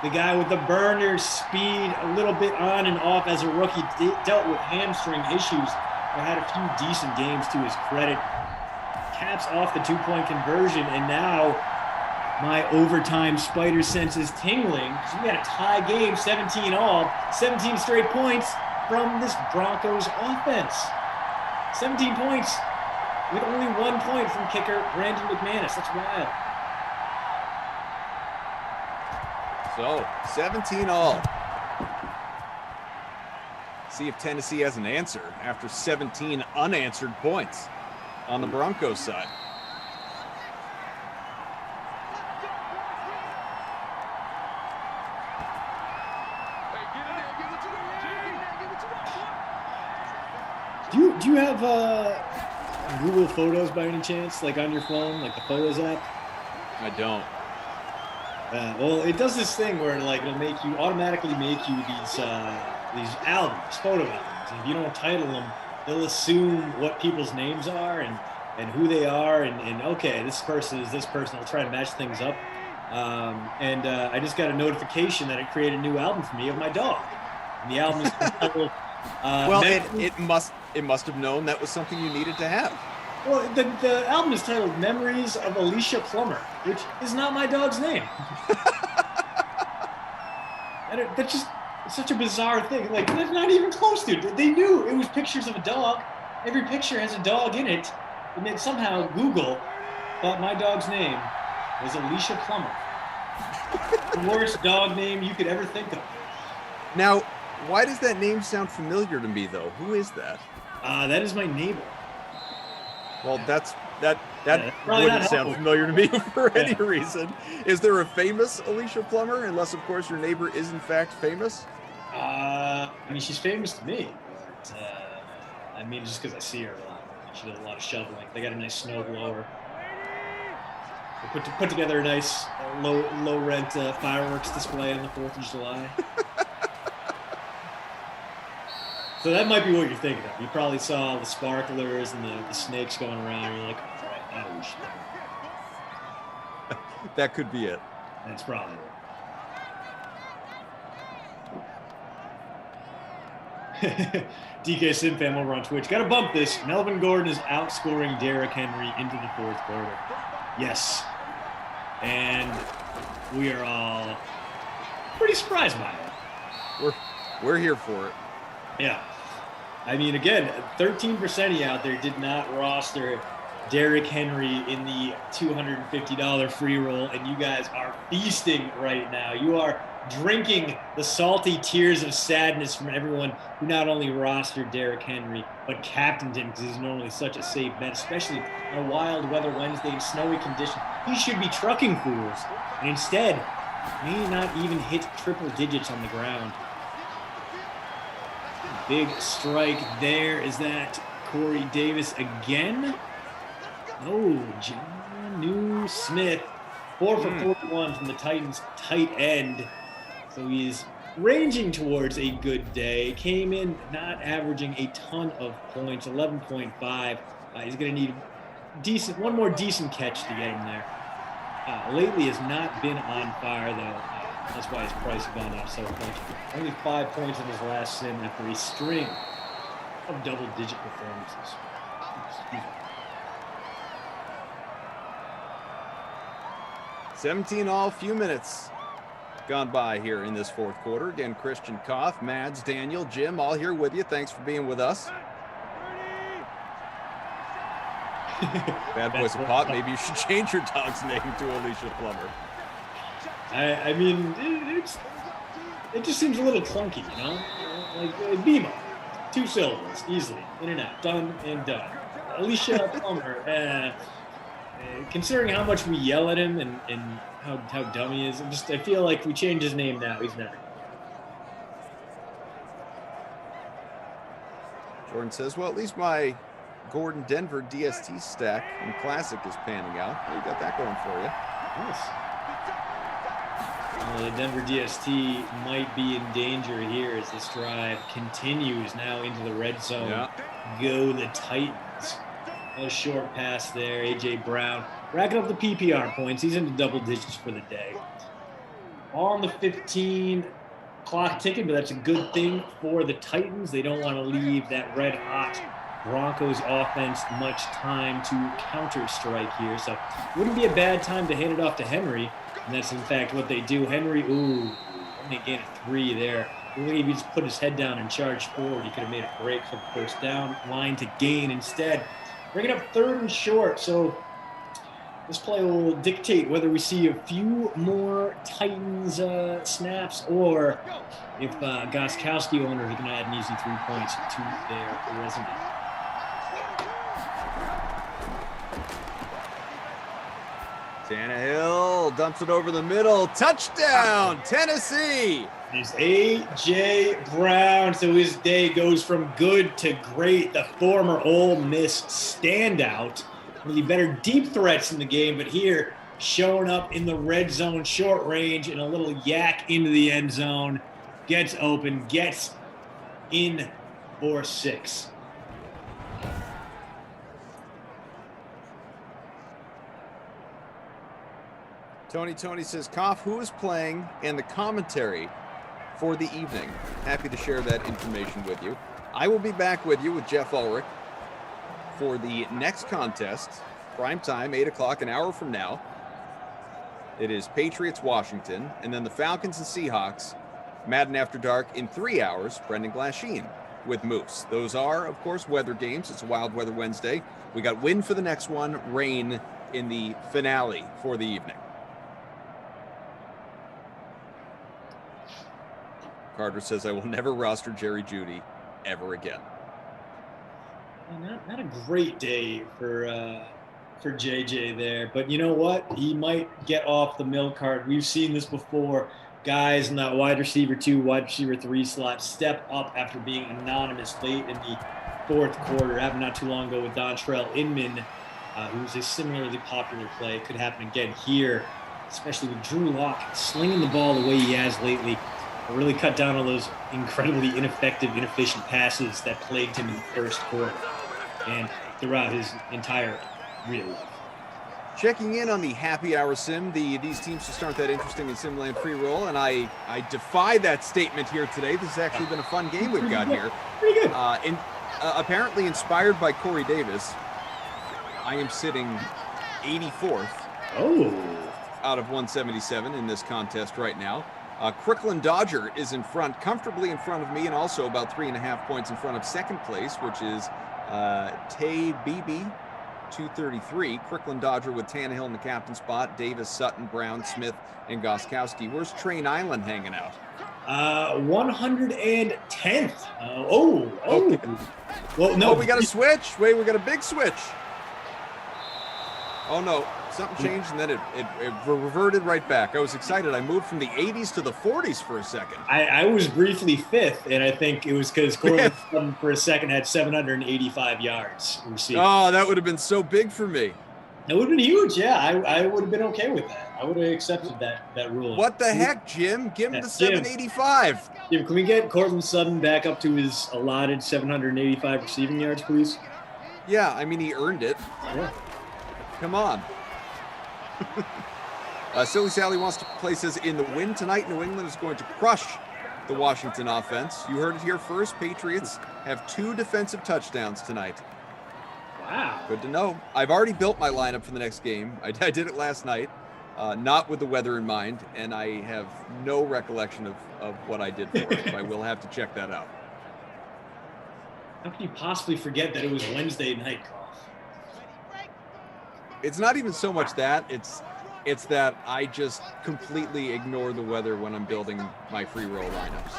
the guy with the burner speed, a little bit on and off as a rookie, dealt with hamstring issues, but had a few decent games to his credit. Caps off the 2-point conversion, and now my overtime spider sense is tingling because we got a tie game, 17 all, 17 straight points from this Broncos offense. 17 points with only 1 point from kicker Brandon McManus. That's wild. So 17 all. See if Tennessee has an answer after 17 unanswered points on the Broncos side. Do you have Google Photos by any chance, like on your phone, like the Photos app? I don't. Well, it does this thing where like it'll automatically make you these albums, photo albums. And if you don't title them, they'll assume what people's names are and who they are, and okay, this person is this person. I'll try to match things up. I just got a notification that it created a new album for me of my dog. And the album is titled. Well, it must have known that was something you needed to have. Well, the album is titled Memories of Alicia Plummer, which is not my dog's name. That's just such a bizarre thing. Like, that's not even close to it. They knew it was pictures of a dog. Every picture has a dog in it. And then somehow Google thought my dog's name was Alicia Plummer. The worst dog name you could ever think of. Now, why does that name sound familiar to me, though? Who is that? That is my neighbor. Well, that wouldn't sound familiar to me for any reason. Is there a famous Alicia Plummer? Unless, of course, your neighbor is in fact famous. I mean, she's famous to me. But, just because I see her a lot. She does a lot of shoveling. They got a nice snow blower. They put together a nice low rent fireworks display on the 4th of July. So that might be what you're thinking of. You probably saw the sparklers and the snakes going around. You're like, all right, now we should. That could be it. That's probably it. DK Simfam over on Twitch. Got to bump this. Melvin Gordon is outscoring Derrick Henry into the 4th quarter. Yes. And we are all pretty surprised by it. We're here for it. Yeah. I mean, again, 13% of you out there did not roster Derrick Henry in the $250 free roll, and you guys are feasting right now. You are drinking the salty tears of sadness from everyone who not only rostered Derrick Henry, but captained him because he's normally such a safe bet, especially on a wild weather Wednesday in snowy conditions. He should be trucking fools, and instead, may not even hit triple digits on the ground. Big strike there. Is that Corey Davis again? Oh, John Smith. 4 for 41 from the Titans tight end. So he's ranging towards a good day. Came in not averaging a ton of points, 11.5. He's going to need one more decent catch to get him there. Lately has not been on fire, though. That's why his price has gone up so much. Only 5 points in his last sim after a string of double-digit performances. Excuse me. 17 all, few minutes gone by here in this 4th quarter. Again, Christian Koff, Mads, Daniel, Jim, all here with you. Thanks for being with us. Bad Boys of Pot, maybe you should change your dog's name to Alicia Plummer. I mean, it just seems a little clunky, you know? Like BMO, 2 syllables, easily, in and out, done and done. Alicia Plummer, considering how much we yell at him and how dumb he is, I feel like if we change his name now, he's never. Jordan says, well, at least my Gordon Denver DST stack in Classic is panning out. You got that going for you. Nice. The Denver DST might be in danger here as this drive continues now into the red zone. Yeah. Go the Titans. A short pass there. A.J. Brown racking up the PPR points. He's into double digits for the day. On the 15 clock ticking, but that's a good thing for the Titans. They don't want to leave that red hot Broncos offense much time to counter strike here. So wouldn't be a bad time to hand it off to Henry. And that's in fact what they do. Henry, only gain a 3 there. If he just put his head down and charged forward, he could have made a break for the first down line to gain. Instead, bringing up 3rd and short. So this play will dictate whether we see a few more Titans snaps or if Gostkowski owners are going to add an easy 3 points to their resume. Tannehill dumps it over the middle. Touchdown, Tennessee. There's A.J. Brown, so his day goes from good to great. The former Ole Miss standout. One of the better deep threats in the game, but here showing up in the red zone, short range, and a little yak into the end zone. Gets open, gets in for 6. Tony says, Koff, who is playing and the commentary for the evening? Happy to share that information with you. I will be back with you with Jeff Ulrich for the next contest, prime time, 8 o'clock, an hour from now. It is Patriots, Washington, and then the Falcons and Seahawks, Madden After Dark in 3 hours, Brendan Glasheen with Moose. Those are, of course, weather games. It's a Wild Weather Wednesday. We got wind for the next one, rain in the finale for the evening. Carter says, I will never roster Jerry Jeudy ever again. Not a great day for JJ there, but you know what? He might get off the milk cart. We've seen this before. Guys in that wide receiver 2, wide receiver 3 slot step up after being anonymous late in the 4th quarter. Happened not too long ago with Dontrell Inman, who was a similarly popular play. Could happen again here, especially with Drew Lock slinging the ball the way he has lately. Really cut down on those incredibly ineffective, inefficient passes that plagued him in the 1st quarter and throughout his entire real life. Checking in on the happy hour sim, these teams just aren't that interesting in Simland pre-roll, and I defy that statement here today. This has actually been a fun game we've got here. Pretty good. Apparently inspired by Corey Davis, I am sitting 84th out of 177 in this contest right now. Crooklyn Dodger is in front, comfortably in front of me, and also about 3.5 points in front of 2nd place, which is Tay Beebe, 233. Crooklyn Dodger with Tannehill in the captain spot, Davis, Sutton, Brown, Smith, and Gostkowski. Where's Train Island hanging out? 110th. Okay. Well, no. Oh, we got a switch. Wait, we got a big switch. Oh, no. Something changed, and then it reverted right back. I was excited. I moved from the 80s to the 40s for a second. I was briefly 5th, and I think it was because Corey for a second had 785 yards received. Oh, that would have been so big for me. It would have been huge, yeah. I would have been okay with that. I would have accepted that rule. What the heck, Jim? Give him the 785. Jim, can we get Cortland Sutton back up to his allotted 785 receiving yards, please? Yeah, I mean, he earned it. Yeah. Come on. Silly Sally wants to place us in the win tonight. New England is going to crush the Washington offense. You heard it here first. Patriots have 2 defensive touchdowns tonight. Wow. Good to know. I've already built my lineup for the next game. I did it last night, not with the weather in mind, and I have no recollection of what I did for it. I will have to check that out. How can you possibly forget that it was Wednesday night, Carl? It's not even so much that. It's It's that I just completely ignore the weather when I'm building my free roll lineups.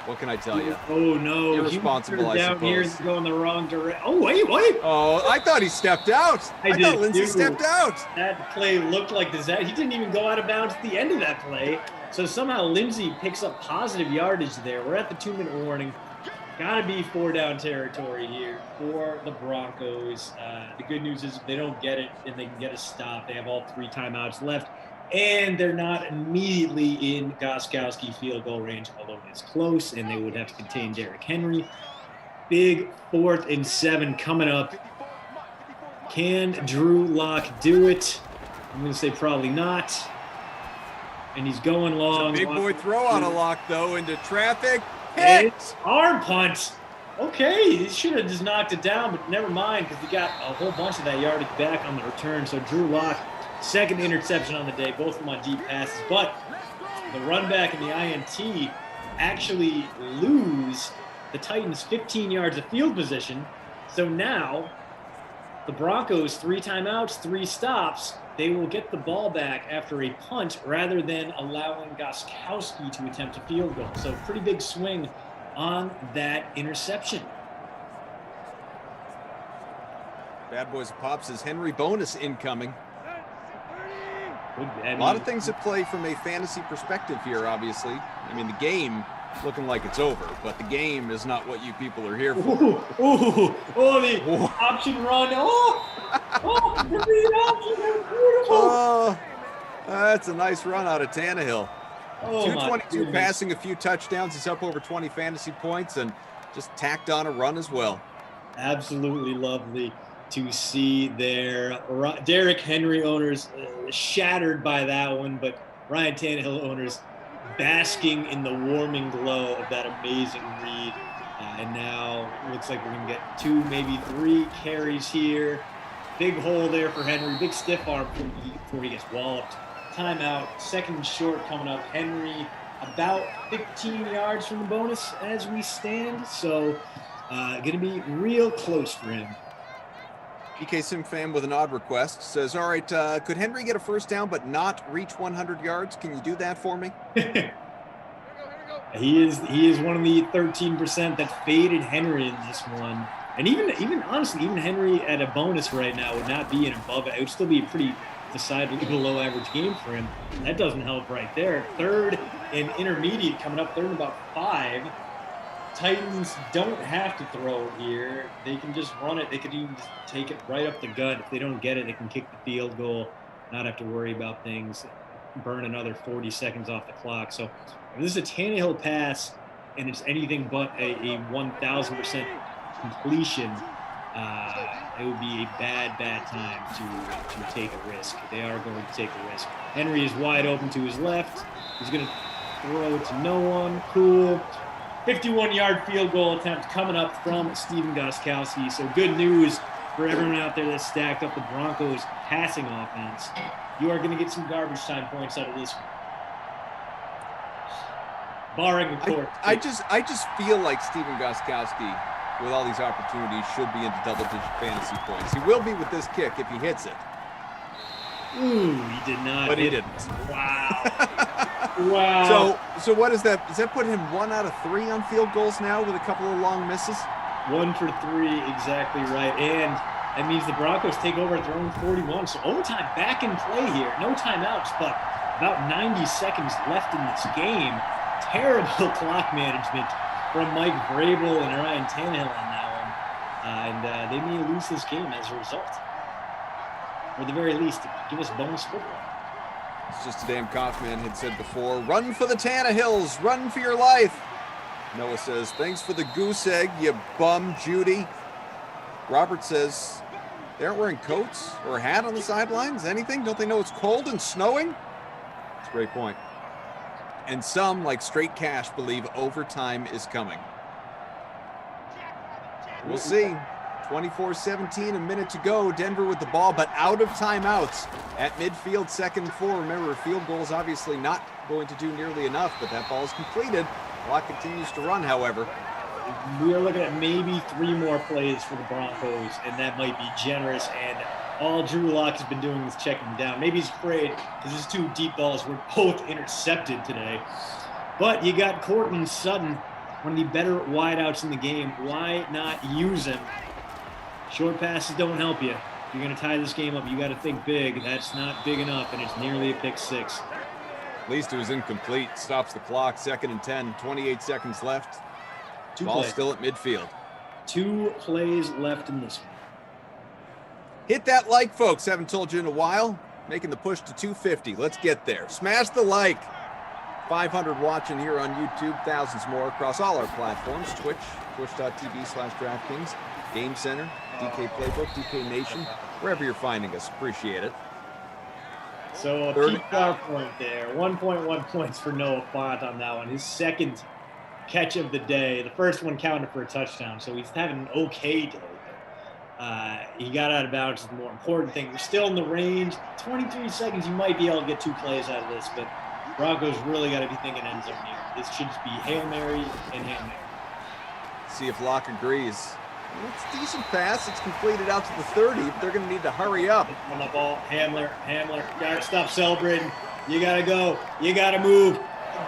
What can I tell you? Oh no! Irresponsible, I down here suppose. is going the wrong direction. Oh wait! Oh, I thought he stepped out. I thought Lindsay stepped out. That play looked like disaster. He didn't even go out of bounds at the end of that play. So somehow Lindsay picks up positive yardage there. We're at the 2-minute warning. Got to be 4-down territory here for the Broncos. The good news is if they don't get it and they can get a stop, they have all 3 timeouts left. And they're not immediately in Gostkowski field goal range, although it's close, and they would have to contain Derrick Henry. Big 4th and 7 coming up. Can Drew Lock do it? I'm going to say probably not. And he's going long. Big boy throw on a Lock, though, into traffic. Hit! Arm punt. Okay, he should have just knocked it down, but never mind, because he got a whole bunch of that yardage back on the return. So Drew Lock, 2nd interception on the day, both of them on deep passes. But the run back and the INT actually lose the Titans 15 yards of field position. So now the Broncos, 3 timeouts, 3 stops. They will get the ball back after a punt rather than allowing Gostkowski to attempt a field goal. So pretty big swing on that interception. Bad Boys of Pop says Henry bonus incoming. A lot of things at play from a fantasy perspective here, obviously. I mean, the game looking like it's over, but the game is not what you people are here for. The option run. The read option. Beautiful. Oh, that's a nice run out of Tannehill. 222 my passing, a few touchdowns. He's up over 20 fantasy points and just tacked on a run as well. Absolutely lovely to see there. Derrick Henry owners shattered by that one, but Ryan Tannehill owners basking in the warming glow of that amazing read. And now looks like we're going to get 2, maybe 3 carries here. Big hole there for Henry. Big stiff arm before he gets walloped. Timeout. 2nd and short coming up. Henry about 15 yards from the bonus as we stand. So going to be real close for him. PK Sim fan with an odd request says, all right, could Henry get a first down but not reach 100 yards? Can you do that for me? He is one of the 13% that faded Henry in this one. And even honestly, even Henry at a bonus right now would not be an above it. It would still be a pretty decidedly below average game for him. That doesn't help right there. 3rd and intermediate coming up, 3rd and about 5. Titans don't have to throw it here. They can just run it. They could even just take it right up the gut. If they don't get it, they can kick the field goal, not have to worry about things, burn another 40 seconds off the clock. So if this is a Tannehill pass and it's anything but a 1,000% completion, it would be a bad time to take a risk. They are going to take a risk. Henry is wide open to his left. He's going to throw it to no one. Cool. 51-yard field goal attempt coming up from Stephen Gostkowski. So good news for everyone out there that's stacked up the Broncos passing offense. You are going to get some garbage time points out of this one. Barring, of course. I just feel like Stephen Gostkowski, with all these opportunities, should be into double-digit fantasy points. He will be with this kick if he hits it. Ooh, he did not. But he didn't. Wow. Wow. So what is that? Does that put him 1 out of 3 on field goals now with a couple of long misses? 1 for 3, exactly right. And that means the Broncos take over at their own 41. So overtime back in play here. No timeouts, but about 90 seconds left in this game. Terrible clock management from Mike Vrabel and Ryan Tannehill on that one. And they may lose this game as a result. Or at the very least, give us bonus football. It's just a damn Kaufman had said before, run for the Tannehills, run for your life. Noah says, thanks for the goose egg, you bum Judy. Robert says, they aren't wearing coats or a hat on the sidelines, anything? Don't they know it's cold and snowing? That's a great point. And some, like Straight Cash, believe overtime is coming. We'll see. 24-17, a minute to go. Denver with the ball, but out of timeouts at midfield, 2nd and 4. Remember, a field goal is obviously not going to do nearly enough, but that ball is completed. Clock continues to run, however. We are looking at maybe 3 more plays for the Broncos, and that might be generous. And All Drew Lock has been doing is checking him down. Maybe he's afraid because his 2 deep balls were both intercepted today. But you got Courtland Sutton, one of the better wideouts in the game. Why not use him? Short passes don't help you. If you're going to tie this game up, you got to think big. That's not big enough, and it's nearly a pick 6. At least it was incomplete. Stops the clock. 2nd and 10. 28 seconds left. Ball still at midfield. 2 plays left in this one. Hit that like, folks. Haven't told you in a while. Making the push to 250. Let's get there. Smash the like. 500 watching here on YouTube. Thousands more across all our platforms. Twitch, twitch.tv/DraftKings. Game Center, DK Playbook, DK Nation. Wherever you're finding us. Appreciate it. So a peak power point there. 1.1 points for Noah Font on that one. His 2nd catch of the day. The first one counted for a touchdown, so he's having an okay day. He got out of bounds is the more important thing. We're still in the range. 23 seconds, you might be able to get 2 plays out of this, but Broncos really got to be thinking end zone here. This should just be Hail Mary and Hail Mary. See if Locke agrees. It's a decent pass. It's completed out to the 30, but they're going to need to hurry up. On the ball, Hamler. Got to stop celebrating. You got to go. You got to move.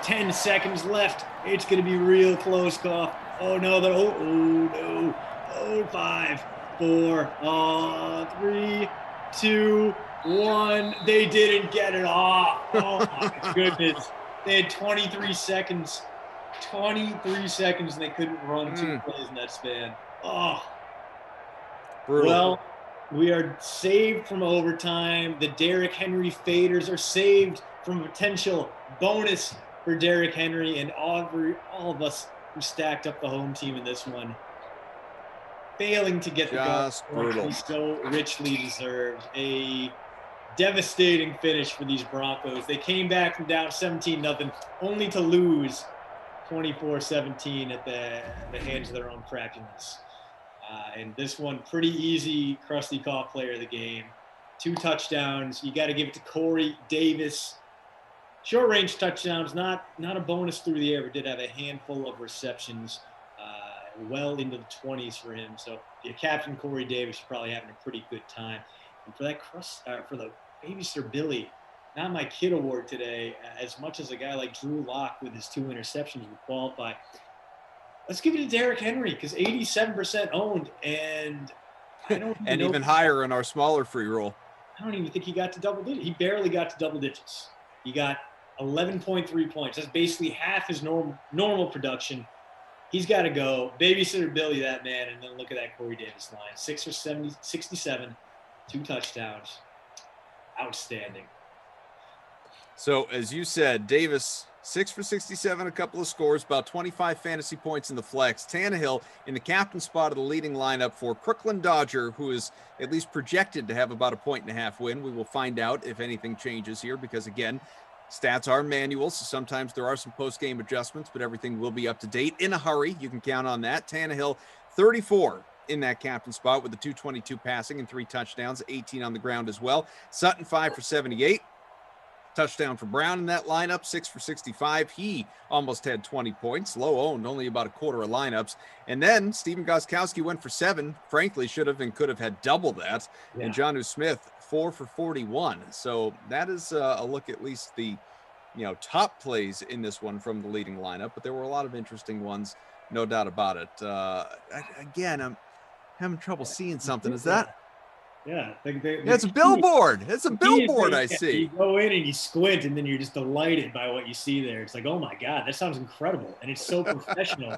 10 seconds left. It's going to be real close, Cough. Oh, no. No. Oh, 5, 4, 3, 2, 1. They didn't get it off. Oh, my goodness. They had 23 seconds. 23 seconds, and they couldn't run 2 plays in that span. Oh. Brutal. Well, we are saved from overtime. The Derrick Henry faders are saved from a potential bonus for Derrick Henry, and all of us who stacked up the home team in this one, failing to get the goal we so richly deserved. A devastating finish for these Broncos. They came back from down 17-0, only to lose 24-17 at the hands of their own craftiness. And this one, pretty easy, Krusty Cough player of the game. 2 touchdowns. You got to give it to Corey Davis. Short range touchdowns, not a bonus through the air, but did have a handful of receptions, well into the 20s for him. So the captain Corey Davis is probably having a pretty good time. And for that for the babysitter Billy, not my kid award today, as much as a guy like Drew Lock with his 2 interceptions would qualify. Let's give it to Derrick Henry because 87% owned, and I don't and even higher in our smaller free roll. I don't even think he got to double digits. He barely got to double digits. He got 11.3 points. That's basically half his normal production. He's got to go. Babysitter Billy, that man, and then look at that Corey Davis line. 6 for 67, 2 touchdowns. Outstanding. So, as you said, Davis, 6 for 67, a couple of scores, about 25 fantasy points in the flex. Tannehill in the captain spot of the leading lineup for Crooklyn Dodger, who is at least projected to have about a 1.5 win. We will find out if anything changes here because, again, stats are manual, so sometimes there are some post-game adjustments, but everything will be up to date in a hurry. You can count on that. Tannehill, 34 in that captain spot with the 222 passing and 3 touchdowns, 18 on the ground as well. Sutton, 5 for 78. Touchdown for Brown in that lineup, 6 for 65. He almost had 20 points, low owned, only about a quarter of lineups. And then Stephen Gostkowski went for 7. Frankly, should have and could have had double that. Yeah. And Jonnu Smith, 4 for 41. So that is a look at least the top plays in this one from the leading lineup. But there were a lot of interesting ones, no doubt about it. Again, I'm having trouble seeing something. Is that? Yeah, it's a billboard. It's a billboard I see. You go in and you squint, and then you're just delighted by what you see there. It's like, oh my God, that sounds incredible. And it's so professional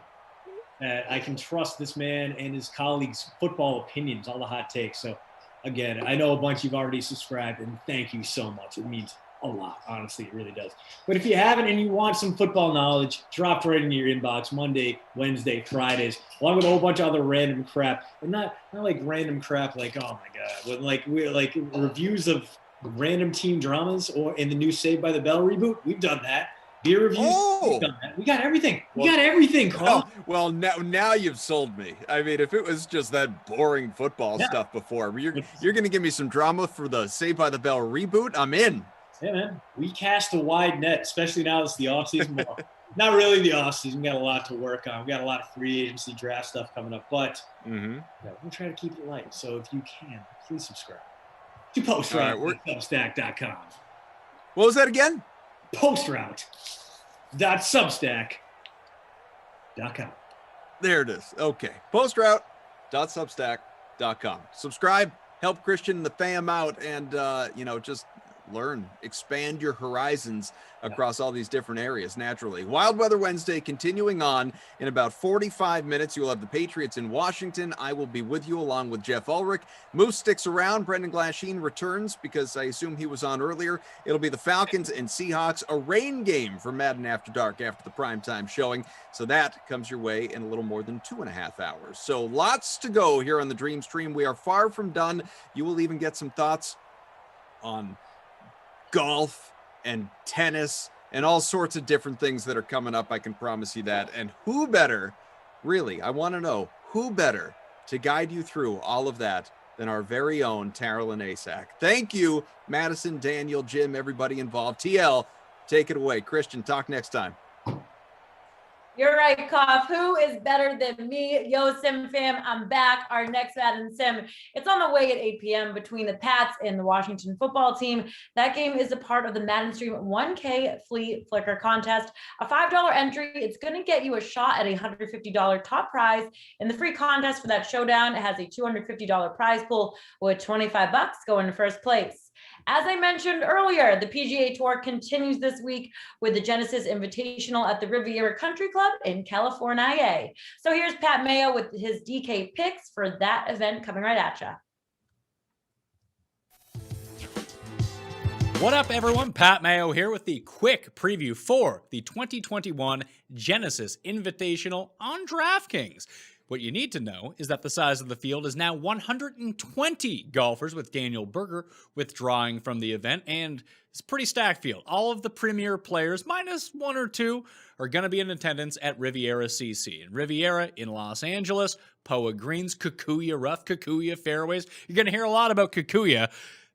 that I can trust this man and his colleagues' football opinions, all the hot takes. So, again, I know a bunch you've already subscribed, and thank you so much. It means a lot, honestly, it really does. But if you haven't and you want some football knowledge, dropped right into your inbox Monday, Wednesday, Fridays, along with a whole bunch of other random crap. And not like random crap like, oh my God, but we're like reviews of random team dramas or in the new Saved by the Bell reboot. We've done that. Beer reviews. We've done that. We got everything. We got everything, Carl. Well, now you've sold me. I mean, if it was just that boring football stuff before, you're going to give me some drama for the Saved by the Bell reboot, I'm in. Yeah, man. We cast a wide net, especially now it's the offseason. Well, not really the offseason. We got a lot to work on. We got a lot of free agency draft stuff coming up, but we'll try to keep it light. So if you can, please subscribe. to postroute All right, Substack.com. What was that again? Postroute.substack.com. There it is. Okay. Postroute.substack.com. Subscribe, help Christian and the fam out, and just learn, expand your horizons across all these different areas naturally. Wild Weather Wednesday continuing on. In about 45 minutes, you'll have the Patriots in Washington. I will be with you along with Jeff Ulrich. Moose sticks around. Brendan Glasheen returns because I assume he was on earlier. It'll be the Falcons and Seahawks, a rain game for Madden After Dark after the primetime showing. So that comes your way in a little more than 2.5 hours. So lots to go here on the Dream Stream. We are far from done. You will even get some thoughts on golf and tennis and all sorts of different things that are coming up. I can promise you that. And who better, really, I want to know who better to guide you through all of that than our very own Taryn Asak. Thank you, Madison, Daniel, Jim, everybody involved. TL, take it away. Christian, talk next time. You're right, Koff. Who is better than me? Yo, Sim fam, I'm back. Our next Madden Sim. It's on the way at 8 p.m. between the Pats and the Washington football team. That game is a part of the Madden Stream 1K Flea Flicker contest. A $5 entry. It's going to get you a shot at a $150 top prize. In the free contest for that showdown, it has a $250 prize pool with $25 going to first place. As I mentioned earlier, the PGA Tour continues this week with the Genesis Invitational at the Riviera Country Club in California. So here's Pat Mayo with his DK picks for that event coming right at you. What up, everyone? Pat Mayo here with the quick preview for the 2021 Genesis Invitational on DraftKings. What you need to know is that the size of the field is now 120 golfers, with Daniel Berger withdrawing from the event, and it's a pretty stacked field. All of the premier players, minus one or two, are going to be in attendance at Riviera CC. And Riviera in Los Angeles, Poa Greens, Kikuyu Rough, Kikuyu Fairways. You're going to hear a lot about Kikuyu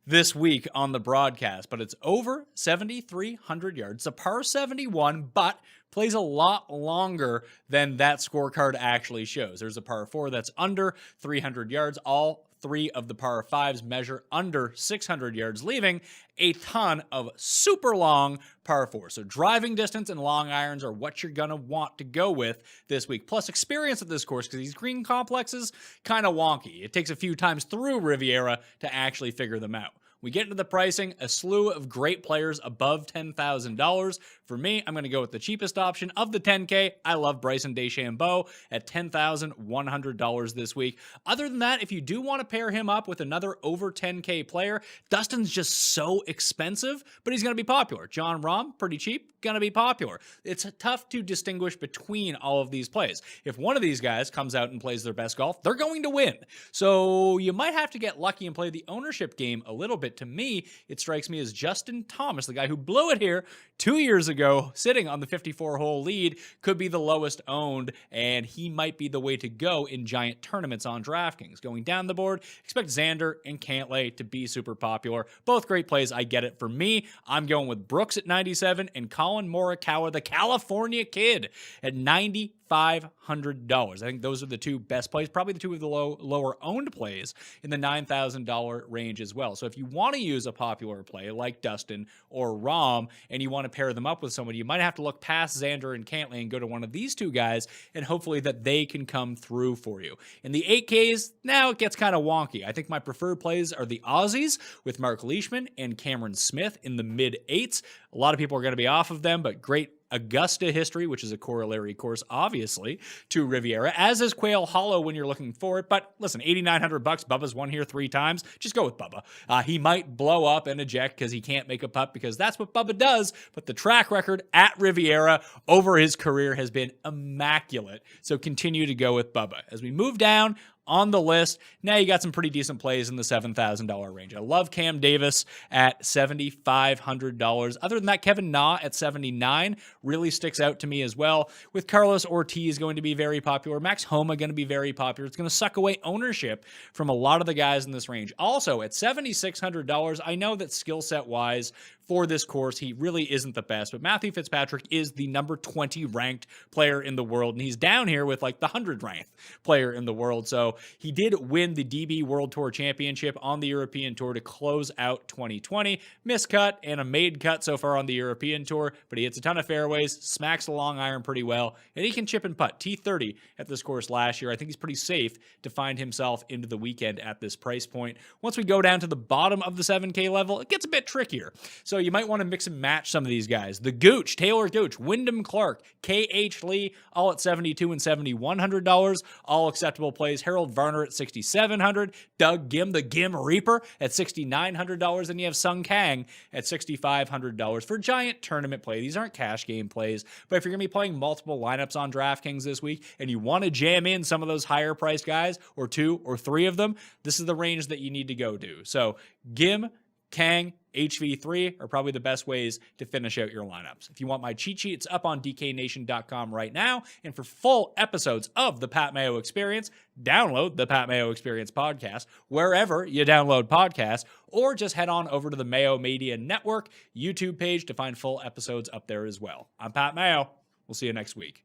this week on the broadcast, but it's over 7,300 yards. It's a par 71, but plays a lot longer than that scorecard actually shows. There's a par 4 that's under 300 yards. All three of the par 5s measure under 600 yards, leaving a ton of super long par 4. So driving distance and long irons are what you're going to want to go with this week. Plus experience at this course, because these green complexes, kind of wonky. It takes a few times through Riviera to actually figure them out. We get into the pricing, a slew of great players above $10,000. For me, I'm going to go with the cheapest option of the 10K. I love Bryson DeChambeau at $10,100 this week. Other than that, if you do want to pair him up with another over 10K player, Dustin's just so expensive, but he's going to be popular. John Rahm, pretty cheap, going to be popular. It's tough to distinguish between all of these plays. If one of these guys comes out and plays their best golf, they're going to win. So you might have to get lucky and play the ownership game a little bit. To me, it strikes me as Justin Thomas, the guy who blew it here 2 years ago, sitting on the 54-hole lead, could be the lowest owned, and he might be the way to go in giant tournaments on DraftKings. Going down the board, expect Xander and Cantlay to be super popular. Both great plays. I get it. For me, I'm going with Brooks at 97 and Colin Morikawa, the California kid, at $9,500. I think those are the two best plays, probably the two of the lower owned plays in the $9,000 range as well. So if you want to use a popular play like Dustin or Rahm and you want to pair them up with somebody, you might have to look past Xander and Cantlay and go to one of these two guys, and hopefully that they can come through for you. In the 8Ks, now it gets kind of wonky. I think my preferred plays are the Aussies with Mark Leishman and Cameron Smith in the mid-8s. A lot of people are going to be off of them, but great Augusta history, which is a corollary course, obviously, to Riviera, as is Quail Hollow when you're looking for it. But listen, $8,900, Bubba's won here 3 times. Just go with Bubba. He might blow up and eject because he can't make a putt, because that's what Bubba does. But the track record at Riviera over his career has been immaculate. So continue to go with Bubba. As we move down on the list, now you got some pretty decent plays in the $7,000 range. I love Cam Davis at $7,500. Other than that, Kevin Na at $79 really sticks out to me as well, with Carlos Ortiz going to be very popular, Max Homa going to be very popular. It's going to suck away ownership from a lot of the guys in this range. Also, at $7,600, I know that skill set wise for this course. He really isn't the best, but Matthew Fitzpatrick is the number 20 ranked player in the world, and he's down here with like the 100 ranked player in the world. So he did win the DB World Tour Championship on the European Tour to close out 2020. Miscut and a made cut so far on the European Tour, but he hits a ton of fairways, smacks the long iron pretty well, and he can chip and putt. T30 at this course last year. I think he's pretty safe to find himself into the weekend at this price point. Once we go down to the bottom of the 7K level, it gets a bit trickier. So you might want to mix and match some of these guys. The Gooch, Taylor Gooch, Wyndham Clark, KH Lee, all at $7,200 and $7,100. All acceptable plays. Harold Varner at $6,700. Doug Gim, the Gim Reaper, at $6,900. And you have Sung Kang at $6,500 for giant tournament play. These aren't cash game plays, but if you're going to be playing multiple lineups on DraftKings this week and you want to jam in some of those higher priced guys, or 2 or 3 of them, this is the range that you need to go to. So Gim, Kang, HV3 are probably the best ways to finish out your lineups. If you want my cheat sheet, it's up on DKNation.com right now. And for full episodes of the Pat Mayo Experience, download the Pat Mayo Experience podcast wherever you download podcasts, or just head on over to the Mayo Media Network YouTube page to find full episodes up there as well. I'm Pat Mayo. We'll see you next week.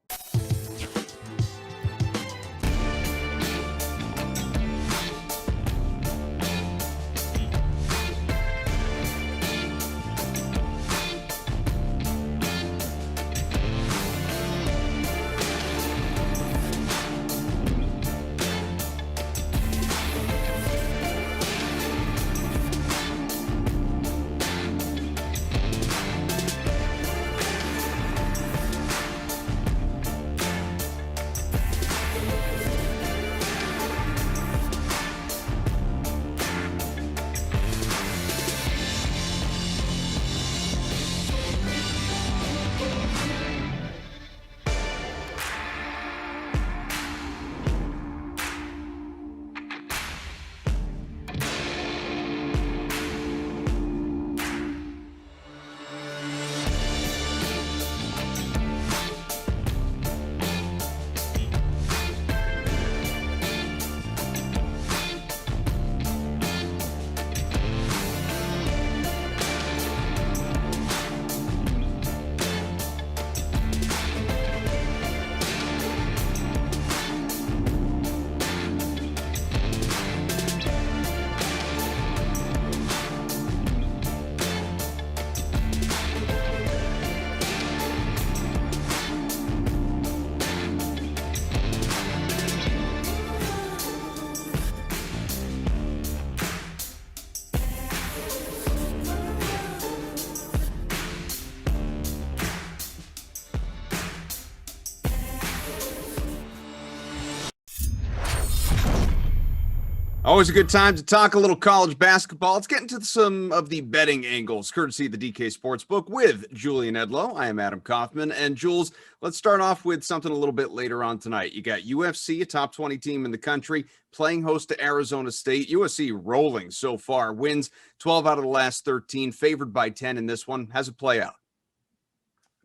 Always a good time to talk a little college basketball. Let's get into some of the betting angles, courtesy of the DK Sportsbook with Julian Edlow. I am Adam Kaufman. And Jules, let's start off with something a little bit later on tonight. You got UFC, a top 20 team in the country, playing host to Arizona State. USC rolling so far, wins 12 out of the last 13, favored by 10 in this one. How's it play out?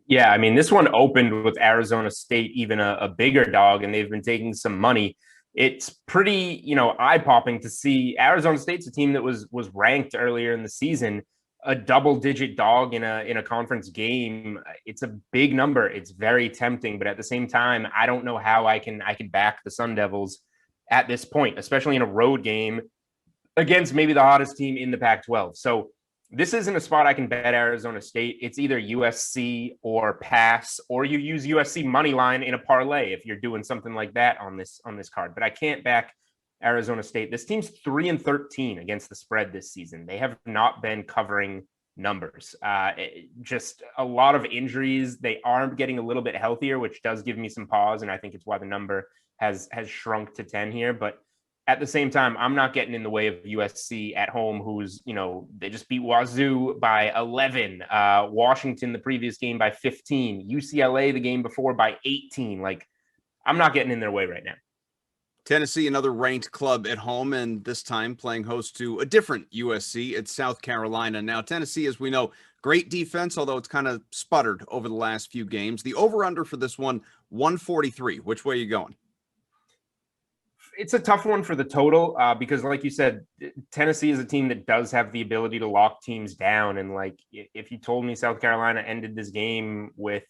Yeah, I mean, this one opened with Arizona State even a bigger dog, and they've been taking some money. It's pretty, eye-popping to see Arizona State's a team that was ranked earlier in the season, a double-digit dog in a conference game. It's a big number. It's very tempting, but at the same time, I don't know how I can back the Sun Devils at this point, especially in a road game against maybe the hottest team in the Pac-12. So this isn't a spot I can bet Arizona State. It's either USC or pass, or you use USC money line in a parlay if you're doing something like that on this card. But I can't back Arizona State. This team's 3-13 against the spread this season. They have not been covering numbers. Just a lot of injuries. They are getting a little bit healthier, which does give me some pause, and I think it's why the number has shrunk to 10 here. But at the same time, I'm not getting in the way of USC at home, who's, they just beat Wazoo by 11, Washington the previous game by 15, UCLA the game before by 18. Like, I'm not getting in their way right now. Tennessee, another ranked club at home, and this time playing host to a different USC. It's South Carolina. Now, Tennessee, as we know, great defense, although it's kind of sputtered over the last few games. The over-under for this one, 143. Which way are you going? it's a tough one for the total because, like you said, Tennessee is a team that does have the ability to lock teams down. And like, if you told me South Carolina ended this game with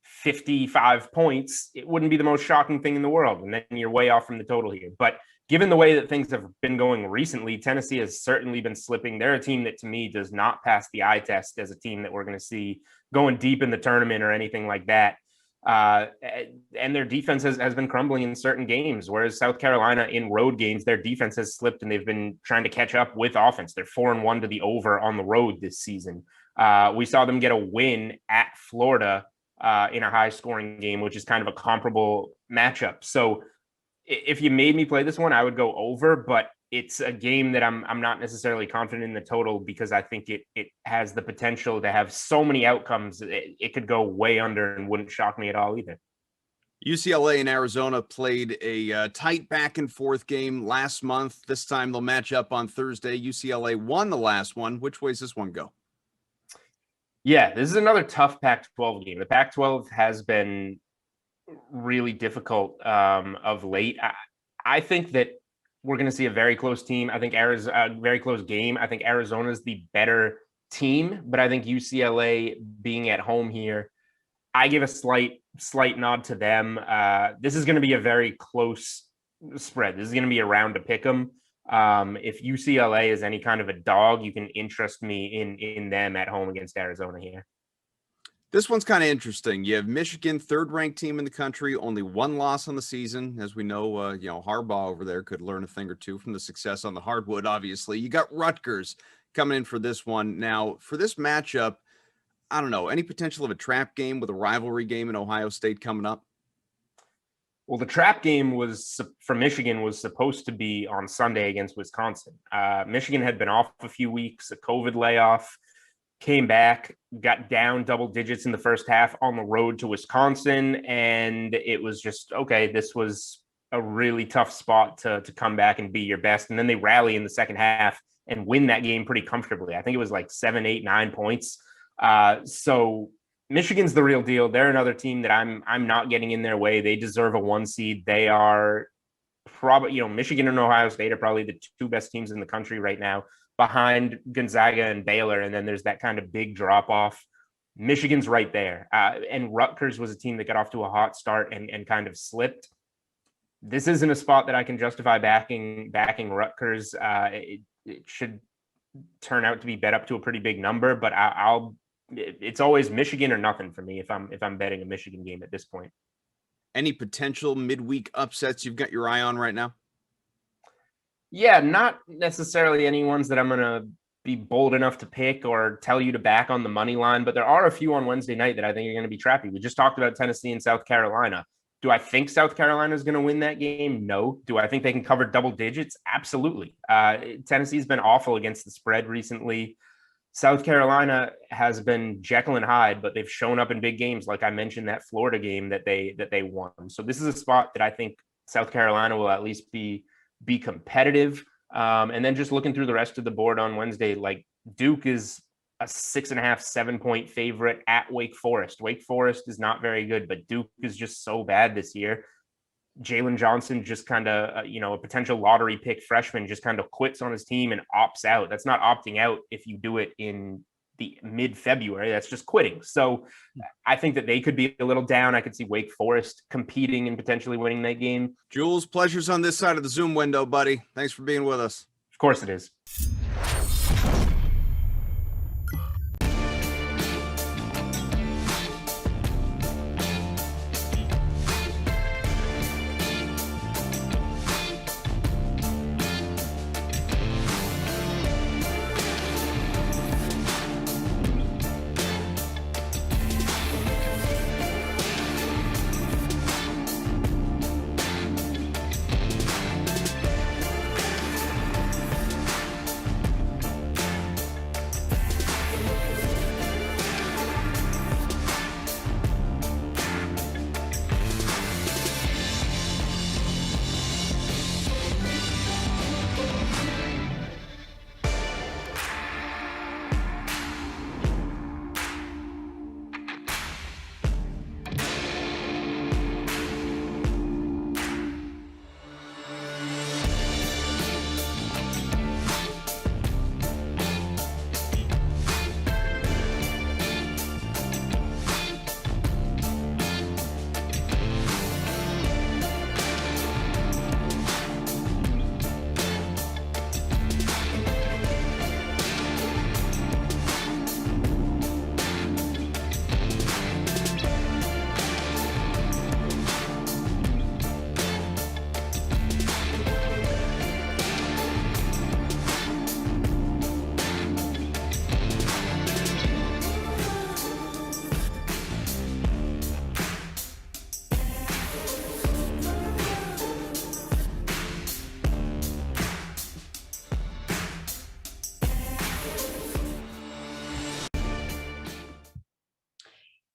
55 points, it wouldn't be the most shocking thing in the world. And then you're way off from the total here. But given the way that things have been going recently, Tennessee has certainly been slipping. They're a team that, to me, does not pass the eye test as a team that we're going to see going deep in the tournament or anything like that. And their defense has been crumbling in certain games, whereas South Carolina in road games, their defense has slipped and they've been trying to catch up with offense. They're 4-1 to the over on the road this season. We saw them get a win at Florida in a high scoring game, which is kind of a comparable matchup. So if you made me play this one, I would go over, but it's a game that I'm not necessarily confident in the total because I think it has the potential to have so many outcomes. It could go way under and wouldn't shock me at all either. UCLA and Arizona played a tight back and forth game last month. This time they'll match up on Thursday. UCLA won the last one. Which way does this one go? Yeah, this is another tough Pac-12 game. The Pac-12 has been really difficult of late. I think that we're going to see a very close team. I think Arizona, very close game. I think Arizona is the better team, but I think UCLA being at home here, I give a slight nod to them. This is going to be a very close spread. This is going to be a round to pick them. If UCLA is any kind of a dog, you can interest me in them at home against Arizona here. This one's kind of interesting. You have Michigan, third-ranked team in the country, only one loss on the season. As we know, Harbaugh over there could learn a thing or two from the success on the hardwood, obviously. You got Rutgers coming in for this one. Now, for this matchup, I don't know, any potential of a trap game with a rivalry game in Ohio State coming up? Well, the trap game for Michigan was supposed to be on Sunday against Wisconsin. Michigan had been off a few weeks, a COVID layoff. Came back, got down double digits in the first half on the road to Wisconsin, and it was just, okay, this was a really tough spot to come back and be your best. And then they rally in the second half and win that game pretty comfortably. I think it was like 7, 8, 9 points. So Michigan's the real deal. They're another team that I'm not getting in their way. They deserve a 1 seed. They are probably, Michigan and Ohio State are probably the two best teams in the country right now, behind Gonzaga and Baylor. And then there's that kind of big drop off. Michigan's right there. And Rutgers was a team that got off to a hot start and kind of slipped. This isn't a spot that I can justify backing Rutgers. It should turn out to be bet up to a pretty big number, but it's always Michigan or nothing for me if I'm betting a Michigan game at this point. Any potential midweek upsets you've got your eye on right now? Yeah, not necessarily any ones that I'm going to be bold enough to pick or tell you to back on the money line, but there are a few on Wednesday night that I think are going to be trappy. We just talked about Tennessee and South Carolina. Do I think South Carolina is going to win that game? No. Do I think they can cover double digits? Absolutely. Tennessee's been awful against the spread recently. South Carolina has been Jekyll and Hyde, but they've shown up in big games. Like I mentioned, that Florida game that they won. So this is a spot that I think South Carolina will at least be competitive. And then just looking through the rest of the board on Wednesday, like Duke is a 6.5, 7 point favorite at Wake Forest. Wake Forest is not very good, but Duke is just so bad this year. Jalen Johnson just kind of, a potential lottery pick freshman just kind of quits on his team and opts out. That's not opting out if you do it in the mid-February. That's just quitting. So I think that they could be a little down. I could see Wake Forest competing and potentially winning that game. Jules, pleasure's on this side of the Zoom window, buddy. Thanks for being with us. Of course it is.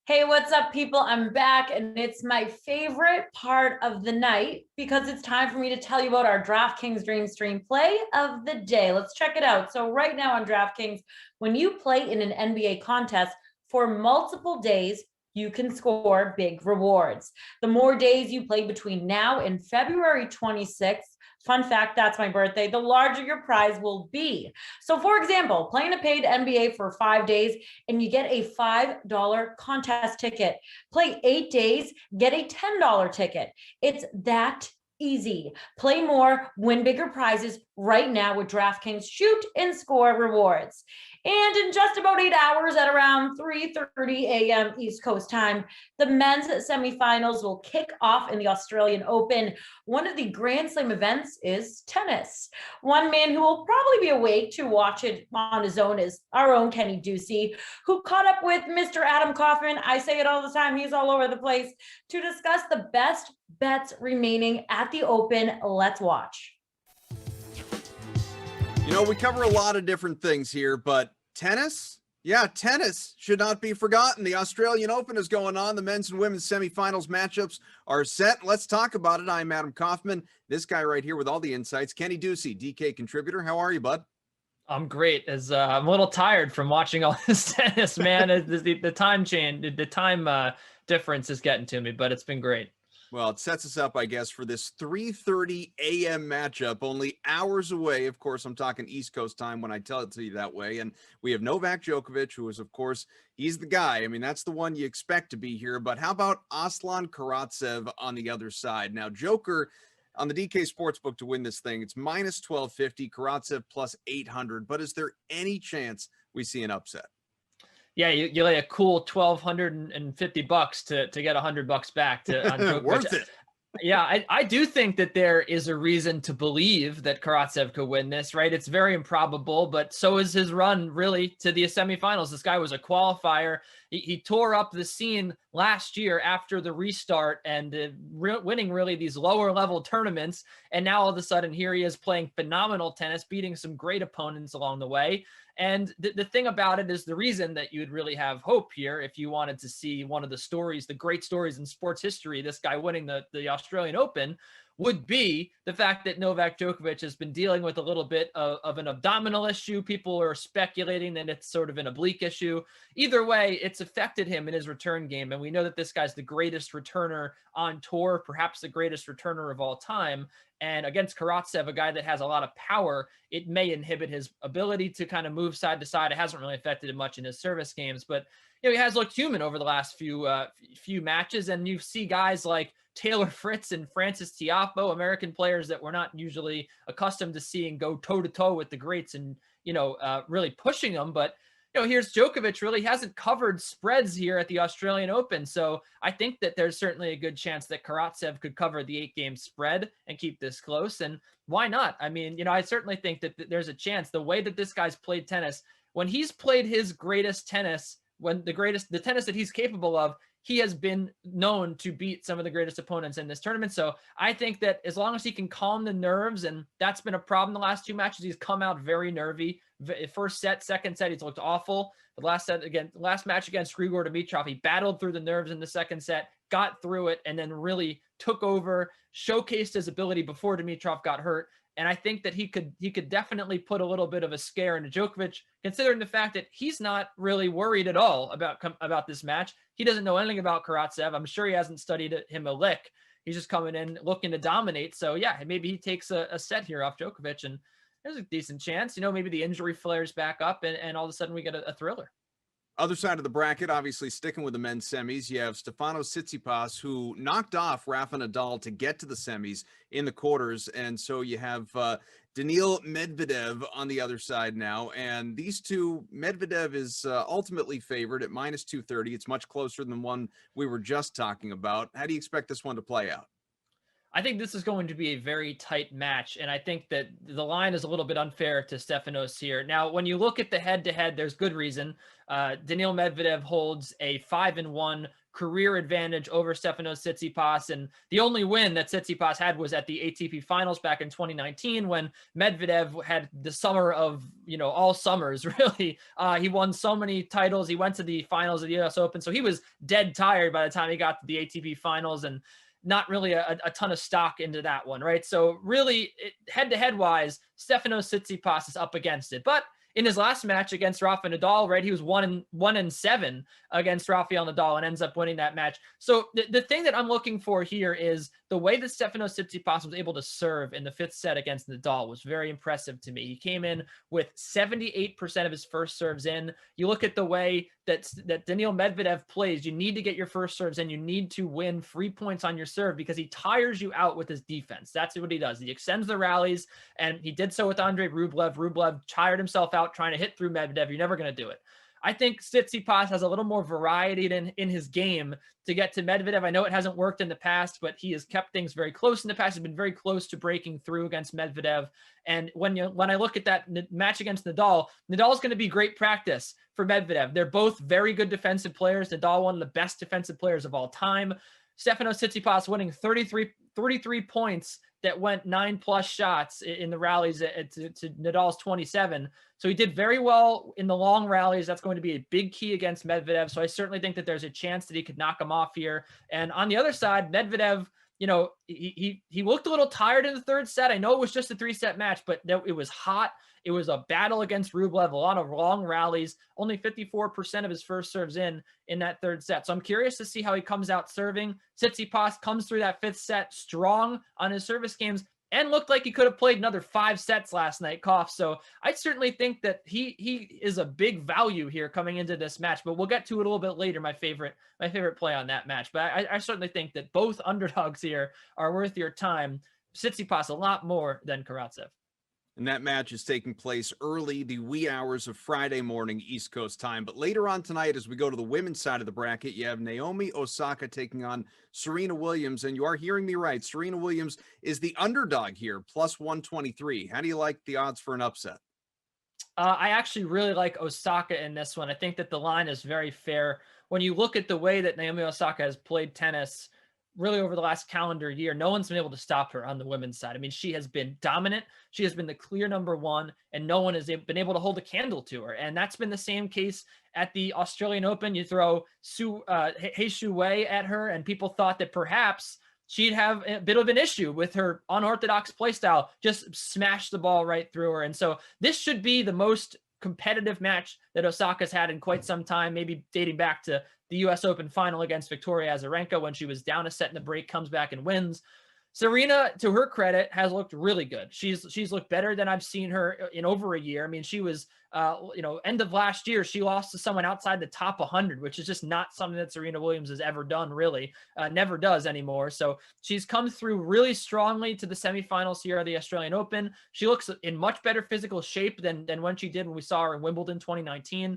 Hey, what's up, people? I'm back, and it's my favorite part of the night because it's time for me to tell you about our DraftKings Dream Stream play of the day. Let's check it out. So right now on DraftKings, when you play in an NBA contest for multiple days, you can score big rewards. The more days you play between now and February 26th, fun fact, that's my birthday, the larger your prize will be. So for example, playing a paid NBA for 5 days and you get a $5 contest ticket. Play 8 days, get a $10 ticket. It's that easy. Play more, win bigger prizes right now with DraftKings Shoot and Score rewards. And in just about 8 hours at around 3:30 a.m. East Coast time, the men's semifinals will kick off in the Australian Open. One of the Grand Slam events is tennis. One man who will probably be awake to watch it on his own is our own Kenny Ducey, who caught up with Mr. Adam Kaufman. I say it all the time, he's all over the place, to discuss the best bets remaining at the Open. Let's watch. You know, we cover a lot of different things here, but tennis? Yeah, tennis should not be forgotten. The Australian Open is going on. The men's and women's semifinals matchups are set. Let's talk about it. I'm Adam Kaufman. This guy right here with all the insights, Kenny Ducey, DK contributor. How are you, bud? I'm great. I'm a little tired from watching all this tennis, man. The time change, the time difference is getting to me, but it's been great. Well, it sets us up, I guess, for this 3:30 a.m. matchup, only hours away. Of course, I'm talking East Coast time when I tell it to you that way. And we have Novak Djokovic, who is, of course, he's the guy. I mean, that's the one you expect to be here. But how about Aslan Karatsev on the other side? Now, Joker on the DK Sportsbook to win this thing, it's minus 1250, Karatsev plus 800. But is there any chance we see an upset? Yeah, you lay a cool $1,250 to get $100 back on worth it. Yeah, I do think that there is a reason to believe that Karatsev could win this, right? It's very improbable, but so is his run really to the semifinals. This guy was a qualifier. He tore up the scene last year after the restart and winning really these lower level tournaments. And now all of a sudden here he is playing phenomenal tennis, beating some great opponents along the way. And the thing about it is the reason that you would really have hope here, if you wanted to see one of the stories, the great stories in sports history, this guy winning the Australian Open, would be the fact that Novak Djokovic has been dealing with a little bit of an abdominal issue. People are speculating that it's sort of an oblique issue. Either way, it's affected him in his return game. And we know that this guy's the greatest returner on tour, perhaps the greatest returner of all time. And against Karatsev, a guy that has a lot of power, it may inhibit his ability to kind of move side to side. It hasn't really affected him much in his service games, but you know, he has looked human over the last few matches. And you see guys like Taylor Fritz and Francis Tiafoe, American players that we're not usually accustomed to seeing go toe to toe with the greats and, really pushing them. But, here's Djokovic really hasn't covered spreads here at the Australian Open. So I think that there's certainly a good chance that Karatsev could cover the 8-game spread and keep this close. And why not? I mean, I certainly think that there's a chance. The way that this guy's played tennis, when he's played his greatest tennis, the tennis that he's capable of, he has been known to beat some of the greatest opponents in this tournament. So I think that as long as he can calm the nerves, and that's been a problem the last 2 matches, he's come out very nervy. First set, second set, he's looked awful. The last match against Grigor Dimitrov, he battled through the nerves in the second set, got through it, and then really took over, showcased his ability before Dimitrov got hurt. And I think that he could definitely put a little bit of a scare into Djokovic, considering the fact that he's not really worried at all about this match. He doesn't know anything about Karatsev. I'm sure he hasn't studied him a lick. He's just coming in looking to dominate. So yeah, maybe he takes a set here off Djokovic, and there's a decent chance. Maybe the injury flares back up, and all of a sudden we get a thriller. Other side of the bracket, obviously sticking with the men's semis, you have Stefanos Tsitsipas, who knocked off Rafa Nadal to get to the semis in the quarters. And so you have Daniil Medvedev on the other side now. And these two, Medvedev is ultimately favored at minus 230. It's much closer than one we were just talking about. How do you expect this one to play out? I think this is going to be a very tight match, and I think that the line is a little bit unfair to Stefanos here. Now, when you look at the head-to-head, there's good reason. Daniil Medvedev holds a 5-1 career advantage over Stefanos Tsitsipas, and the only win that Tsitsipas had was at the ATP Finals back in 2019 when Medvedev had the summer of, all summers, really. He won so many titles. He went to the finals of the US Open, so he was dead tired by the time he got to the ATP Finals, and not really a ton of stock into that one, right? So really, head-to-head wise, Stefanos Tsitsipas is up against it. But in his last match against Rafa Nadal, right, he was 1-7 against Rafael Nadal and ends up winning that match. So the thing that I'm looking for here is the way that Stefanos Tsitsipas was able to serve in the 5th set against Nadal was very impressive to me. He came in with 78% of his first serves in. You look at the way that Daniil Medvedev plays, you need to get your first serves in. You need to win free points on your serve because he tires you out with his defense. That's what he does. He extends the rallies, and he did so with Andrei Rublev. Rublev tired himself out trying to hit through Medvedev. You're never going to do it. I think Tsitsipas has a little more variety in his game to get to Medvedev. I know it hasn't worked in the past, but he has kept things very close in the past. He's been very close to breaking through against Medvedev. And when I look at that match against Nadal, Nadal's going to be great practice for Medvedev. They're both very good defensive players. Nadal, one of the best defensive players of all time. Stefanos Tsitsipas winning 33 points that went 9+ shots in the rallies to Nadal's 27. So he did very well in the long rallies. That's going to be a big key against Medvedev. So I certainly think that there's a chance that he could knock him off here. And on the other side, Medvedev, he looked a little tired in the 3rd set. I know it was just a 3-set match, but it was hot. It was a battle against Rublev, a lot of long rallies, only 54% of his first serves in that 3rd set. So I'm curious to see how he comes out serving. Tsitsipas comes through that 5th set strong on his service games and looked like he could have played another 5 sets last night, cough. So I certainly think that he is a big value here coming into this match, but we'll get to it a little bit later, my favorite play on that match. But I certainly think that both underdogs here are worth your time. Tsitsipas a lot more than Karatsev. And that match is taking place early, the wee hours of Friday morning East Coast time. But later on tonight, as we go to the women's side of the bracket, you have Naomi Osaka taking on Serena Williams. And you are hearing me right. Serena Williams is the underdog here, plus 123. How do you like the odds for an upset? I actually really like Osaka in this one. I think that the line is very fair. When you look at the way that Naomi Osaka has played tennis, really over the last calendar year, no one's been able to stop her on the women's side. I mean, she has been dominant. She has been the clear number one, and no one has been able to hold a candle to her. And that's been the same case at the Australian Open. You throw Hei Shu Wei at her, and people thought that perhaps she'd have a bit of an issue with her unorthodox play style, just smash the ball right through her. And so this should be the most competitive match that Osaka's had in quite some time, maybe dating back to the US Open final against Victoria Azarenka when she was down a set in the break, comes back and wins. Serena, to her credit, has looked really good. She's looked better than I've seen her in over a year. I mean, she was, end of last year, she lost to someone outside the top 100, which is just not something that Serena Williams has ever done, really, never does anymore. So she's come through really strongly to the semifinals here at the Australian Open. She looks in much better physical shape than when she did when we saw her in Wimbledon 2019.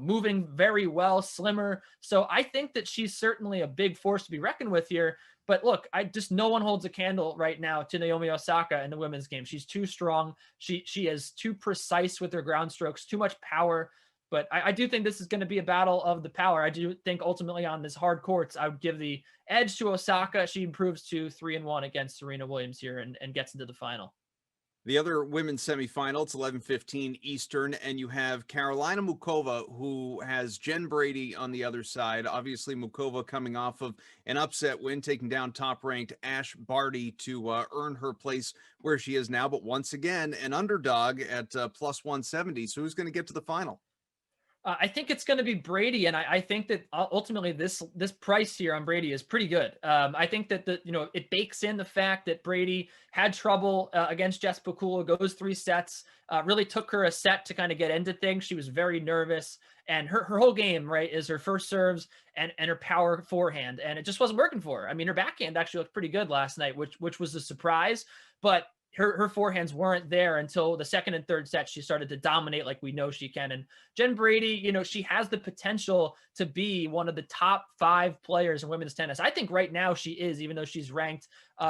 Moving very well, slimmer. So I think that she's certainly a big force to be reckoned with here. But look, no one holds a candle right now to Naomi Osaka in the women's game. She's too strong. She is too precise with her ground strokes, too much power. But I do think this is going to be a battle of the power. I do think ultimately on this hard courts, I would give the edge to Osaka. She improves to 3-1 against Serena Williams here and gets into the final. The other women's semifinal, it's 11:15 Eastern, and you have Karolina Muchova, who has Jen Brady on the other side. Obviously, Muchova coming off of an upset win, taking down top-ranked Ash Barty to earn her place where she is now. But once again, an underdog at plus 170. So who's going to get to the final? I think it's going to be Brady, and I think that ultimately this price here on Brady is pretty good. I think that it bakes in the fact that Brady had trouble against Jess Pegula, goes 3 sets, really took her a set to kind of get into things. She was very nervous, and her whole game, right, is her first serves and her power forehand, and it just wasn't working for her. I mean, her backhand actually looked pretty good last night, which was a surprise. But her forehands weren't there until the second and third set. She started to dominate like we know she can. And Jen Brady, you know, she has the potential to be one of the top 5 players in women's tennis. I think right now she is, even though she's ranked,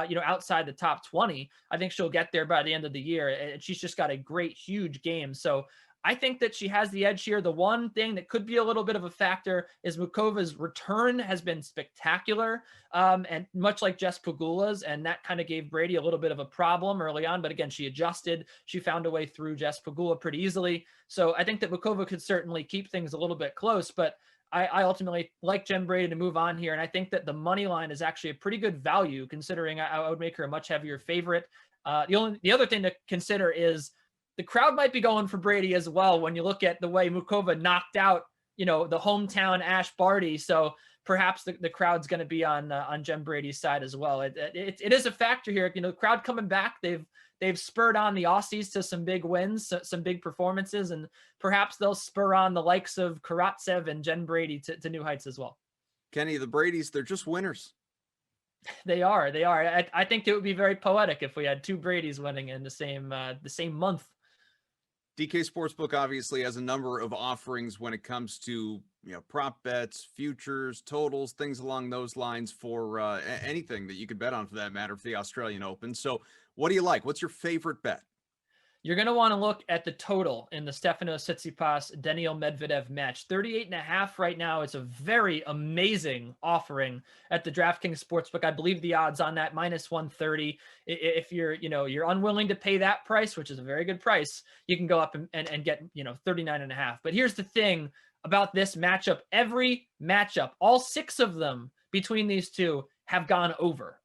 you know, outside the top 20. I think she'll get there by the end of the year. And she's just got a great, huge game. So I think that she has the edge here. The one thing that could be a little bit of a factor is Mukova's return has been spectacular, and much like Jess Pegula's, and that kind of gave Brady a little bit of a problem early on. But again, she adjusted. She found a way through Jess Pegula pretty easily. So I think that Mukova could certainly keep things a little bit close, but I ultimately like Jen Brady to move on here. And I think that the money line is actually a pretty good value, considering I would make her a much heavier favorite. The other thing to consider is the crowd might be going for Brady as well when you look at the way Mukova knocked out, you know, the hometown Ash Barty. So perhaps the crowd's going to be on Jen Brady's side as well. It is a factor here. You know, the crowd coming back, they've spurred on the Aussies to some big wins, some big performances, and perhaps they'll spur on the likes of Karatsev and Jen Brady to new heights as well. Kenny, the Bradys, they're just winners. They are. I think it would be very poetic if we had 2 Bradys winning in the same month. DK Sportsbook obviously has a number of offerings when it comes to, you know, prop bets, futures, totals, things along those lines for anything that you could bet on, for that matter, for the Australian Open. So what do you like? What's your favorite bet? You're going to want to look at the total in the Stefanos Tsitsipas Daniil Medvedev match. 38.5 right now. It's a very amazing offering at the DraftKings Sportsbook. I believe the odds on that -130. If you're unwilling to pay that price, which is a very good price, you can go up and get, 39.5. But here's the thing about this matchup. Every matchup, all 6 of them between these two, have gone over.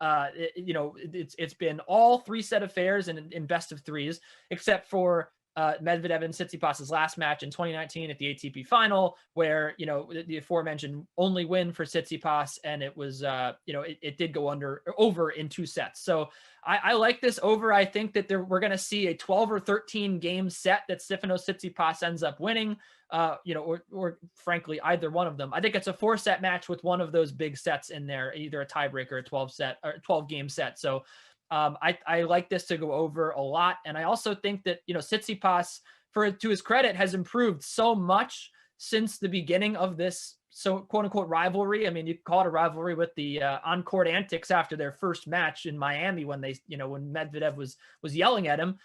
It's been all 3 set affairs in best of 3s, except for Medvedev and Tsitsipas's last match in 2019 at the ATP final, where, the aforementioned only win for Tsitsipas, and it was, it did go over in 2 sets. So I like this over. I think that we're going to see a 12 or 13 game set that Stefanos Tsitsipas ends up winning, or frankly, either one of them. I think it's a 4-set match with one of those big sets in there, either a tiebreaker or 12 game set. So I like this to go over a lot. And I also think that, Tsitsipas, to his credit, has improved so much since the beginning of this, so quote unquote rivalry. I mean, you could call it a rivalry with the on-court antics after their first match in Miami when when Medvedev was yelling at him.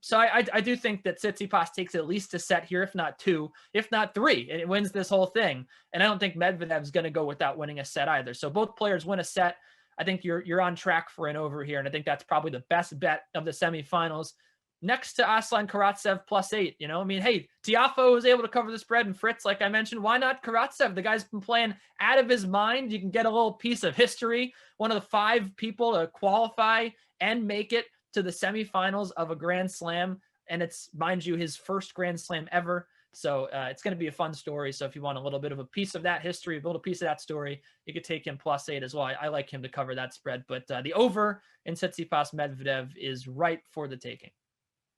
So I do think that Tsitsipas takes at least a set here, if not 2, if not 3, and it wins this whole thing. And I don't think Medvedev's going to go without winning a set either. So both players win a set. I think you're on track for an over here, and I think that's probably the best bet of the semifinals, next to Aslan Karatsev +8. Hey, Tiafoe was able to cover the spread, and Fritz, like I mentioned, why not Karatsev? The guy's been playing out of his mind. You can get a little piece of history. One of the 5 people to qualify and make it to the semifinals of a Grand Slam, and it's, mind you, his first Grand Slam ever. So it's going to be a fun story. So if you want a little bit of a piece of that history, build a piece of that story, you could take him +8 as well. I like him to cover that spread, but the over in Tsitsipas Medvedev is ripe for the taking.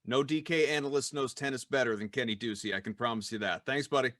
No DK analyst knows tennis better than Kenny Ducey. I can promise you that. Thanks, buddy.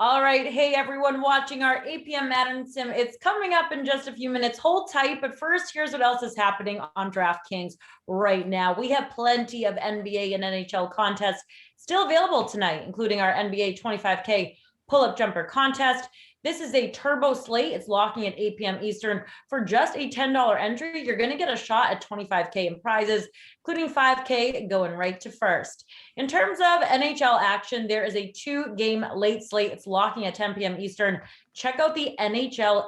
All right. Hey, everyone watching our 8 p.m. Madden Sim. It's coming up in just a few minutes. Hold tight. But first, here's what else is happening on DraftKings right now. We have plenty of NBA and NHL contests still available tonight, including our NBA 25K pull-up jumper contest. This is a turbo slate. It's locking at 8 p.m. Eastern. For just a $10 entry, you're going to get a shot at $25K in prizes, including $5K going right to first. In terms of NHL action, there is a 2-game late slate. It's locking at 10 p.m. Eastern. Check out the NHL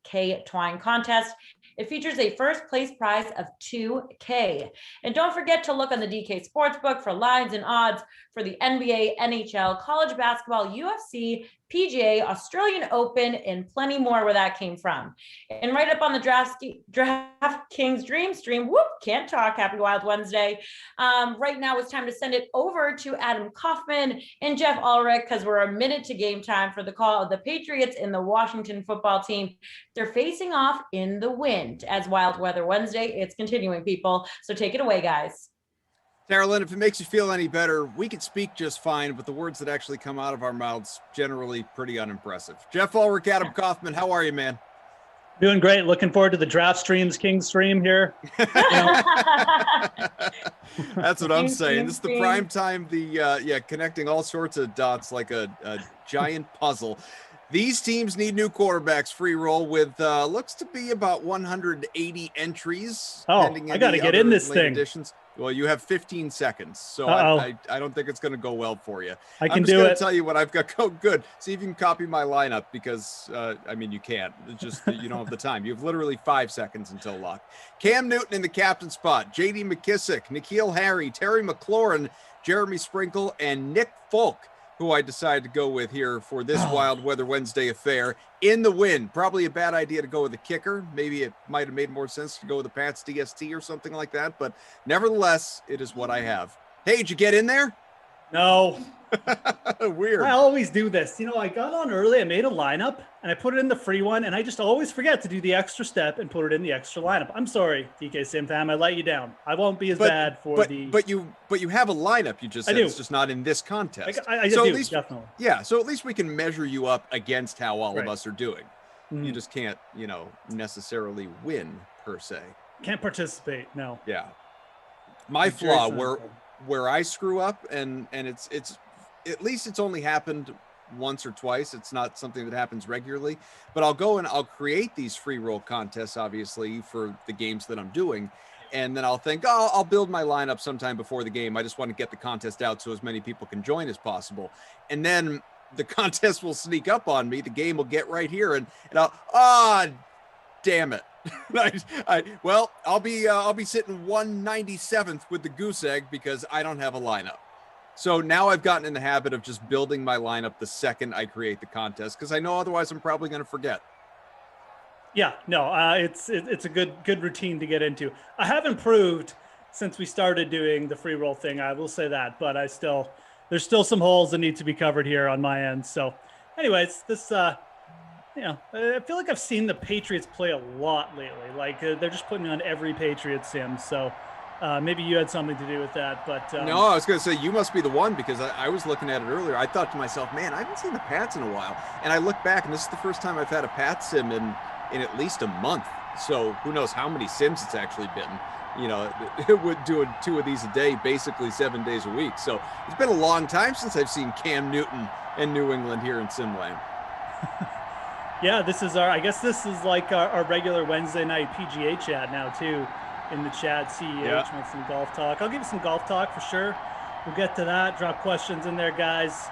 8K Twine contest. It features a first place prize of $2K. And don't forget to look on the DK Sportsbook for lines and odds for the NBA, NHL, college basketball, UFC, PGA, Australian Open, and plenty more where that came from. And right up on the DraftKings Dream Stream, whoop, can't talk, happy Wild Wednesday. Right now it's time to send it over to Adam Kaufman and Jeff Ulrich because we're a minute to game time for the call of the Patriots and the Washington football team. They're facing off in the wind as Wild Weather Wednesday. It's continuing, people. So take it away, guys. Carolyn, if it makes you feel any better, we can speak just fine, but the words that actually come out of our mouths generally pretty unimpressive. Jeff Ulrich, Adam Kaufman, how are you, man? Doing great. Looking forward to the Draft Streams King stream here. That's what I'm saying. This is the prime time, connecting all sorts of dots like a giant puzzle. These teams need new quarterbacks. Free roll with looks to be about 180 entries. Oh, I got to get in this thing. Additions. Well, you have 15 seconds, so I don't think it's going to go well for you. I can do it. I'm just going to tell you what I've got. Oh, good. See if you can copy my lineup because, you can't. It's just that you don't have the time. You have literally 5 seconds until lock. Cam Newton in the captain spot, J.D. McKissick, N'Keal Harry, Terry McLaurin, Jeremy Sprinkle, and Nick Folk, who I decided to go with here for this Wild Weather Wednesday affair. In the win, probably a bad idea to go with the kicker. Maybe it might have made more sense to go with the Pats DST or something like that, but nevertheless, it is what I have. Hey, did you get in there? No. Weird. I always do this. I got on early, I made a lineup, and I put it in the free one, and I just always forget to do the extra step and put it in the extra lineup. I'm sorry, DK Sim fam, I let you down. I won't be as bad for the... But you have a lineup, you just said. It's just not in this contest. I do, at least, definitely. Yeah, so at least we can measure you up against how all of us are doing. Mm-hmm. You just can't, necessarily win, per se. Can't participate, no. Yeah. My flaw, where I screw up, and it's at least it's only happened once or twice. It's not something that happens regularly, but I'll go and I'll create these free roll contests, obviously, for the games that I'm doing. And then I'll think, I'll build my lineup sometime before the game. I just want to get the contest out so as many people can join as possible. And then the contest will sneak up on me. The game will get right here, and I'll, damn it. I'll be sitting 197th with the goose egg because I don't have a lineup. So now I've gotten in the habit of just building my lineup the second I create the contest because I know otherwise I'm probably going to forget. Yeah, no, it's a good routine to get into. I have improved since we started doing the free roll thing. I will say that, but there's still some holes that need to be covered here on my end. So, anyways, this I feel like I've seen the Patriots play a lot lately. Like they're just putting on every Patriots sim. So. Maybe you had something to do with that, but no, I was going to say you must be the one because I was looking at it earlier. I thought to myself, man, I haven't seen the Pats in a while, and I look back, and this is the first time I've had a Pats sim in at least a month. So who knows how many sims it's actually been? It would do 2 of these a day, basically 7 days a week. So it's been a long time since I've seen Cam Newton and New England here in Simland. Yeah, this is like our regular Wednesday night PGA chat now too. In the chat, CEH wants some golf talk. I'll give you some golf talk for sure. We'll get to that. Drop questions in there, guys.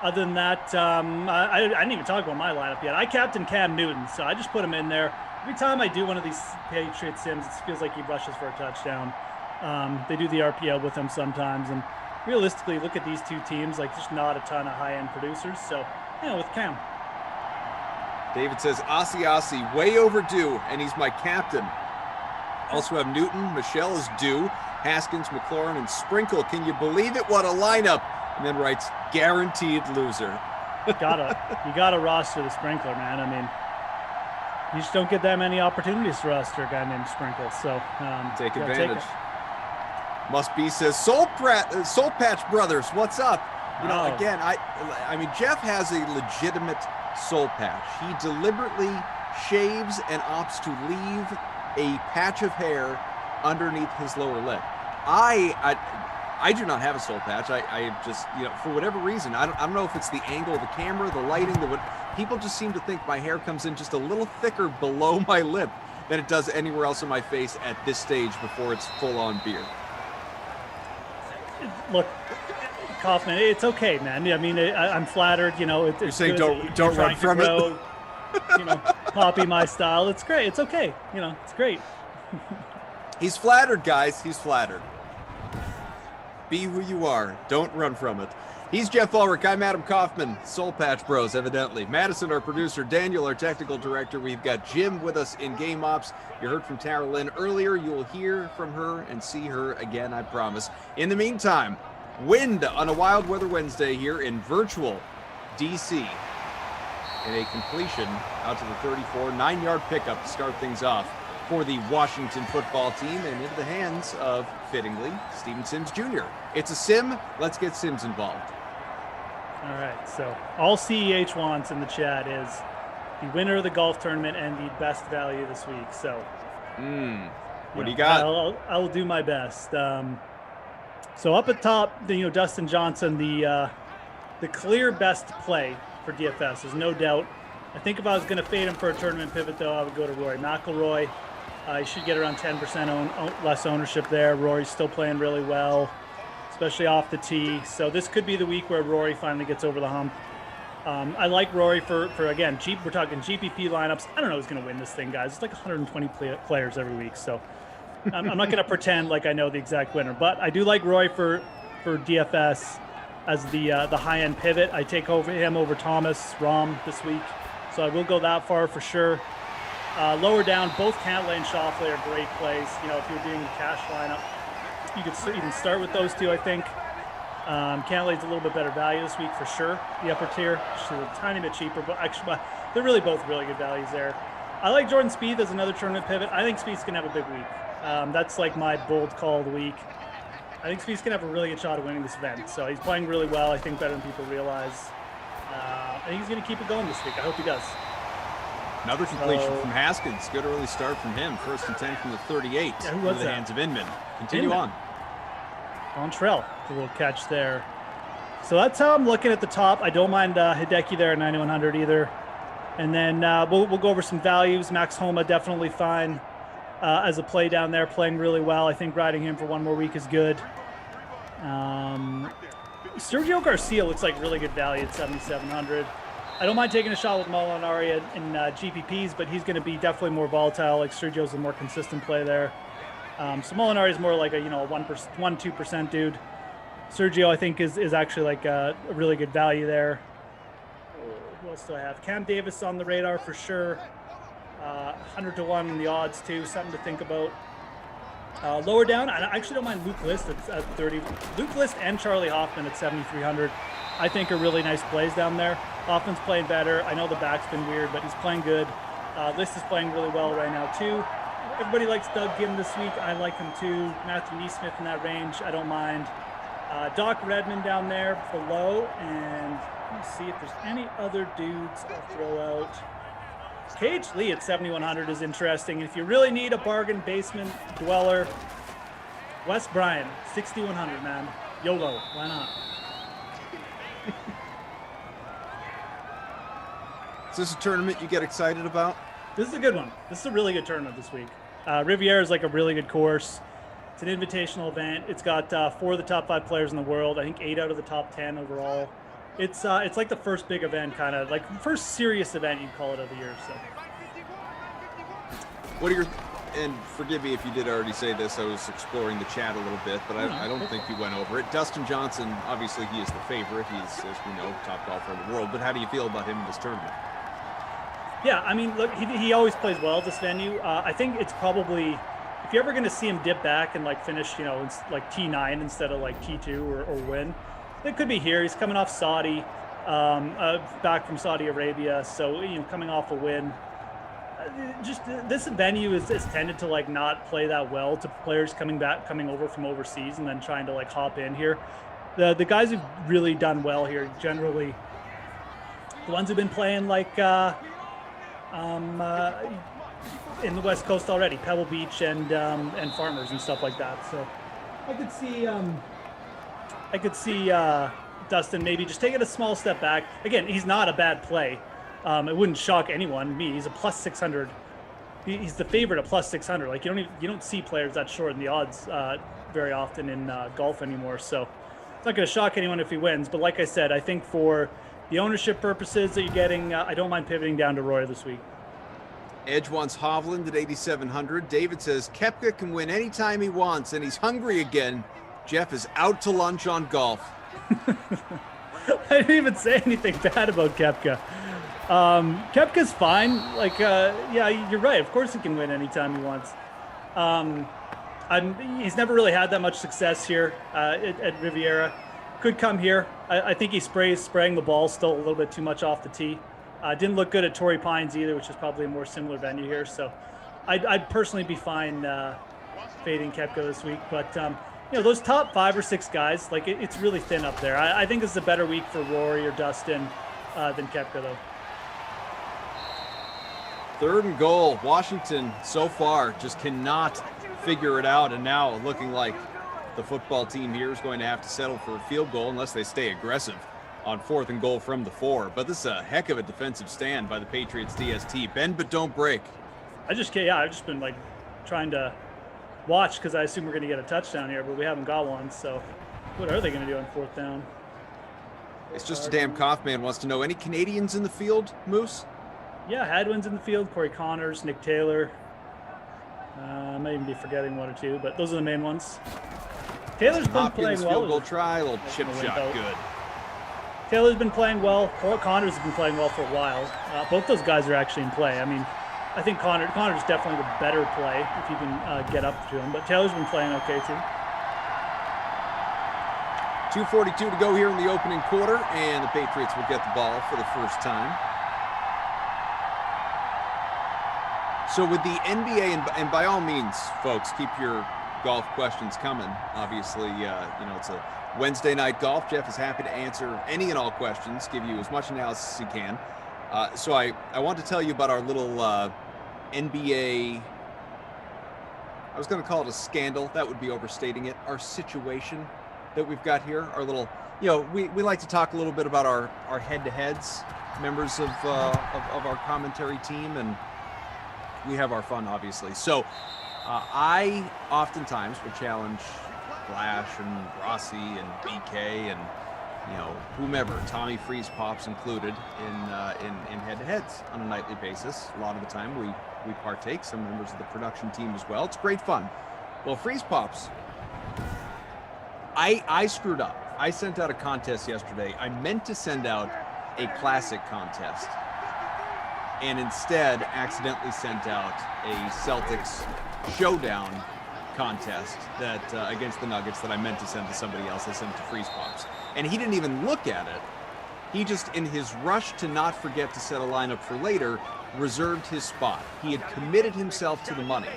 Other than that, I didn't even talk about my lineup yet. I captain Cam Newton, so I just put him in there. Every time I do one of these Patriot sims, it feels like he rushes for a touchdown. They do the RPO with him sometimes, and realistically, look at these two teams. Like, there's not a ton of high-end producers. So, with Cam. David says, Aussie, way overdue, and he's my captain. Also have Newton, Michelle is due, Haskins, McLaurin, and Sprinkle. Can you believe it? What a lineup. And then writes, guaranteed loser. You gotta roster the Sprinkler, man. I mean, you just don't get that many opportunities to roster a guy named Sprinkle. So take advantage. Must be says, Soul Patch Brothers, what's up? You know, again, I mean, Jeff has a legitimate soul patch. He deliberately shaves and opts to leave a patch of hair underneath his lower lip. I do not have a soul patch. I just, you know, for whatever reason, I don't know if it's the angle of the camera, the lighting, people just seem to think my hair comes in just a little thicker below my lip than it does anywhere else on my face at this stage before it's full-on beard. Look, Kaufman, it's okay, man. I mean, I'm flattered. You know, you're saying don't run from it. You know, copy my style. It's great. It's okay. You know, it's great. He's flattered, guys. He's flattered. Be who you are. Don't run from it. He's Jeff Ulrich. I'm Adam Kaufman. Soul Patch Bros, evidently. Madison, our producer. Daniel, our technical director. We've got Jim with us in Game Ops. You heard from Tara Lynn earlier. You will hear from her and see her again, I promise. In the meantime, wind on a Wild Weather Wednesday here in virtual DC. And a completion out to the 34, 9-yard pickup to start things off for the Washington football team and into the hands of, fittingly, Steven Sims Jr. It's a sim. Let's get Sims involved. All right, so all CEH wants in the chat is the winner of the golf tournament and the best value this week. So, what do you got? I will do my best. So up at top, Dustin Johnson, the clear best play for DFS. There's no doubt. I think if I was going to fade him for a tournament pivot, though, I would go to Rory McIlroy. He should get around 10% less ownership there. Rory's still playing really well, especially off the tee. So this could be the week where Rory finally gets over the hump. I like Rory for again, we're talking GPP lineups. I don't know who's going to win this thing, guys. It's like 120 players every week. So I'm not going to pretend like I know the exact winner. But I do like Rory for DFS as the high-end pivot. I take him over Thomas Rahm this week. So I will go that far for sure. Lower down, both Cantlay and Schauffele are great plays. You know, if you're doing a cash lineup, you could even start with those two, I think. Cantlay's a little bit better value this week for sure. The upper tier, just a tiny bit cheaper, but actually they're really both really good values there. I like Jordan Spieth as another tournament pivot. I think Spieth's going to have a big week. That's like my bold call of the week. I think Spieth's going to have a really good shot at winning this event. So he's playing really well, I think better than people realize. I think he's going to keep it going this week. I hope he does. Another completion from Haskins. Good early start from him. 1st and 10 from the 38. Yeah, who was into the that? hands of Inman. Continue on. Montrell, a little catch there. So that's how I'm looking at the top. I don't mind Hideki there at 9,100 either. And then we'll go over some values. Max Homa definitely fine as a play down there, playing really well. I think riding him for one more week is good. Sergio Garcia looks like really good value at 7,700. I don't mind taking a shot with Molinari in GPPs, but he's going to be definitely more volatile. Like Sergio's a more consistent play there. So Molinari is more like a 1-2% dude. Sergio, I think, is actually like a really good value there. Who else do I have? Cam Davis on the radar for sure. 100 to 1 in the odds too. Something to think about. Lower down, I actually don't mind Luke List at 30. Luke List and Charlie Hoffman at 7,300. I think are really nice plays down there. Hoffman's playing better. I know the back's been weird, but he's playing good. List is playing really well right now too. Everybody likes Doug Gim this week. I like him too. Matthew Neesmith in that range, I don't mind. Doc Redmond down there below, and let me see if there's any other dudes I'll throw out. Cage Lee at 7,100 is interesting. If you really need a bargain basement dweller, Wes Bryan, 6,100, man. YOLO, why not? Is this a tournament you get excited about? This is a good one. This is a really good tournament this week. Riviera is like a really good course. It's an invitational event. It's got 4 of the top 5 players in the world. I think 8 out of the top 10 overall. It's like the first big event, kind of like first serious event you'd call it of the year. So, what are your? And forgive me if you did already say this. I was exploring the chat a little bit, but I don't think you went over it. Dustin Johnson, obviously, he is the favorite. He's, as we know, top golfer in the world. But how do you feel about him in this tournament? Yeah, I mean, look, he always plays well at this venue. I think it's probably, if you're ever going to see him dip back and like finish, like T9 instead of like T2 or win, it could be here. He's coming off Saudi, back from Saudi Arabia, so coming off a win. Just this venue is tended to like not play that well to players coming over from overseas and then trying to like hop in here. the guys who've really done well here, generally, the ones who've been playing like in the West Coast already, Pebble Beach and Farmers and stuff like that. So I could see Dustin maybe just taking a small step back. Again, he's not a bad play. It wouldn't shock anyone. Me, he's a plus 600. He's the favorite at plus 600. Like you don't see players that short in the odds very often in golf anymore. So it's not going to shock anyone if he wins. But like I said, I think for the ownership purposes that you're getting, I don't mind pivoting down to Roy this week. Edge wants Hovland at 8,700. David says Koepka can win anytime he wants, and he's hungry again. Jeff is out to lunch on golf. I didn't even say anything bad about Koepka. Koepka's fine. Like, yeah, you're right. Of course he can win anytime he wants. He's never really had that much success here at Riviera. Could come here. I think he spraying the ball still a little bit too much off the tee. Didn't look good at Torrey Pines either, which is probably a more similar venue here. So I'd personally be fine fading Koepka this week. But, those top 5 or 6 guys, like it's really thin up there. I think this is a better week for Rory or Dustin than Koepka, though. 3rd and goal. Washington so far just cannot figure it out. And now looking like the football team here is going to have to settle for a field goal unless they stay aggressive on 4th and goal from the 4. But this is a heck of a defensive stand by the Patriots DST. Bend but don't break. I've just been like trying to watch because I assume we're going to get a touchdown here, but we haven't got one. So what are they going to do on 4th down? It's just a damn Kaufman wants to know, any Canadians in the field, Moose? Yeah, Hadwin's in the field, Corey Connors, Nick Taylor. I might even be forgetting 1 or 2, but those are the main ones. Taylor's been playing well. Field goal try, a little chip shot, good. Taylor's been playing well. Connors has been playing well for a while. Both those guys are actually in play. I mean, I think Connor's definitely the better play if you can get up to him, but Taylor's been playing okay too. 2:42 to go here in the opening quarter, and the Patriots will get the ball for the first time. So with the NBA, and by all means, folks, keep your golf questions coming. Obviously, it's a Wednesday night golf. Jeff is happy to answer any and all questions, give you as much analysis as he can. So I want to tell you about our little NBA, I was going to call it a scandal. That would be overstating it. Our situation that we've got here, our little, we like to talk a little bit about our head-to-heads, members of our commentary team, and we have our fun, obviously. So I oftentimes will challenge Flash and Rossi and BK and whomever, Tommy Freeze Pops included, in head-to-heads on a nightly basis. A lot of the time we partake, some members of the production team as well. It's great fun. Well, Freeze Pops, I screwed up. I sent out a contest yesterday. I meant to send out a classic contest, and instead accidentally sent out a Celtics showdown contest that against the Nuggets that I meant to send to somebody else. I sent it to Freeze Pops, and he didn't even look at it. He just, in his rush to not forget to set a lineup for later, reserved his spot. He had committed himself to the money,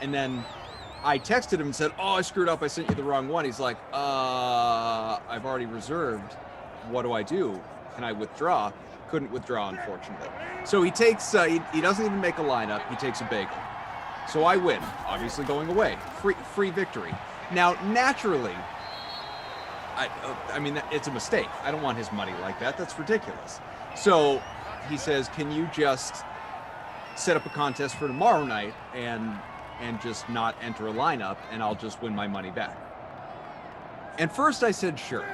and then I texted him and said, "Oh, I screwed up. I sent you the wrong one." He's like, "I've already reserved. What do I do? Can I withdraw?" Couldn't withdraw, unfortunately. So he takes, he doesn't even make a lineup. He takes a bagel. So I win, obviously going away. Free victory. Now, naturally, I mean, it's a mistake. I don't want his money like that. That's ridiculous. So he says, "Can you just set up a contest for tomorrow night and just not enter a lineup, and I'll just win my money back?" And first I said, sure.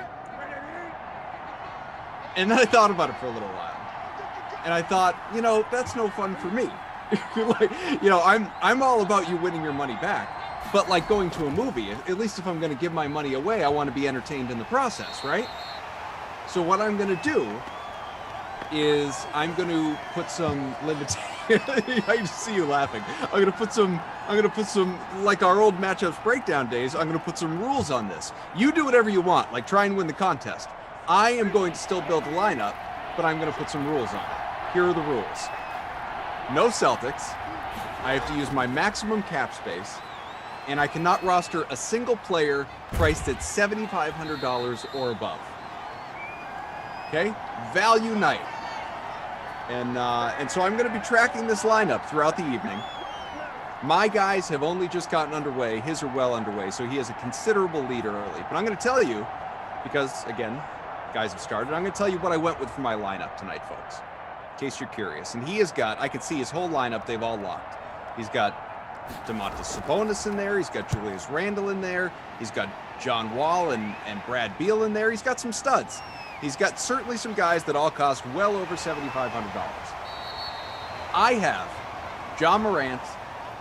And then I thought about it for a little while. And I thought, that's no fun for me. I'm all about you winning your money back. But like going to a movie, at least if I'm going to give my money away, I want to be entertained in the process, right? So what I'm going to do is I'm going to put some limitations. I just see you laughing. I'm going to put some, like our old matchups breakdown days, I'm going to put some rules on this. You do whatever you want, like try and win the contest. I am going to still build a lineup, but I'm going to put some rules on it. Here are the rules. No Celtics. I have to use my maximum cap space. and I cannot roster a single player priced at $7,500 or above. Okay, value night. And so I'm going to be tracking this lineup throughout the evening. My guys have only just gotten underway. His are well underway, so he has a considerable lead early. But I'm going to tell you, because, again, guys have started, I'm going to tell you what I went with for my lineup tonight, folks, in case you're curious. And he has got, I can see his whole lineup, they've all locked. He's got Domantas Sabonis in there. He's got Julius Randle in there. He's got John Wall and Brad Beal in there. He's got some studs. He's got certainly some guys that all cost well over $7,500. I have John Morant,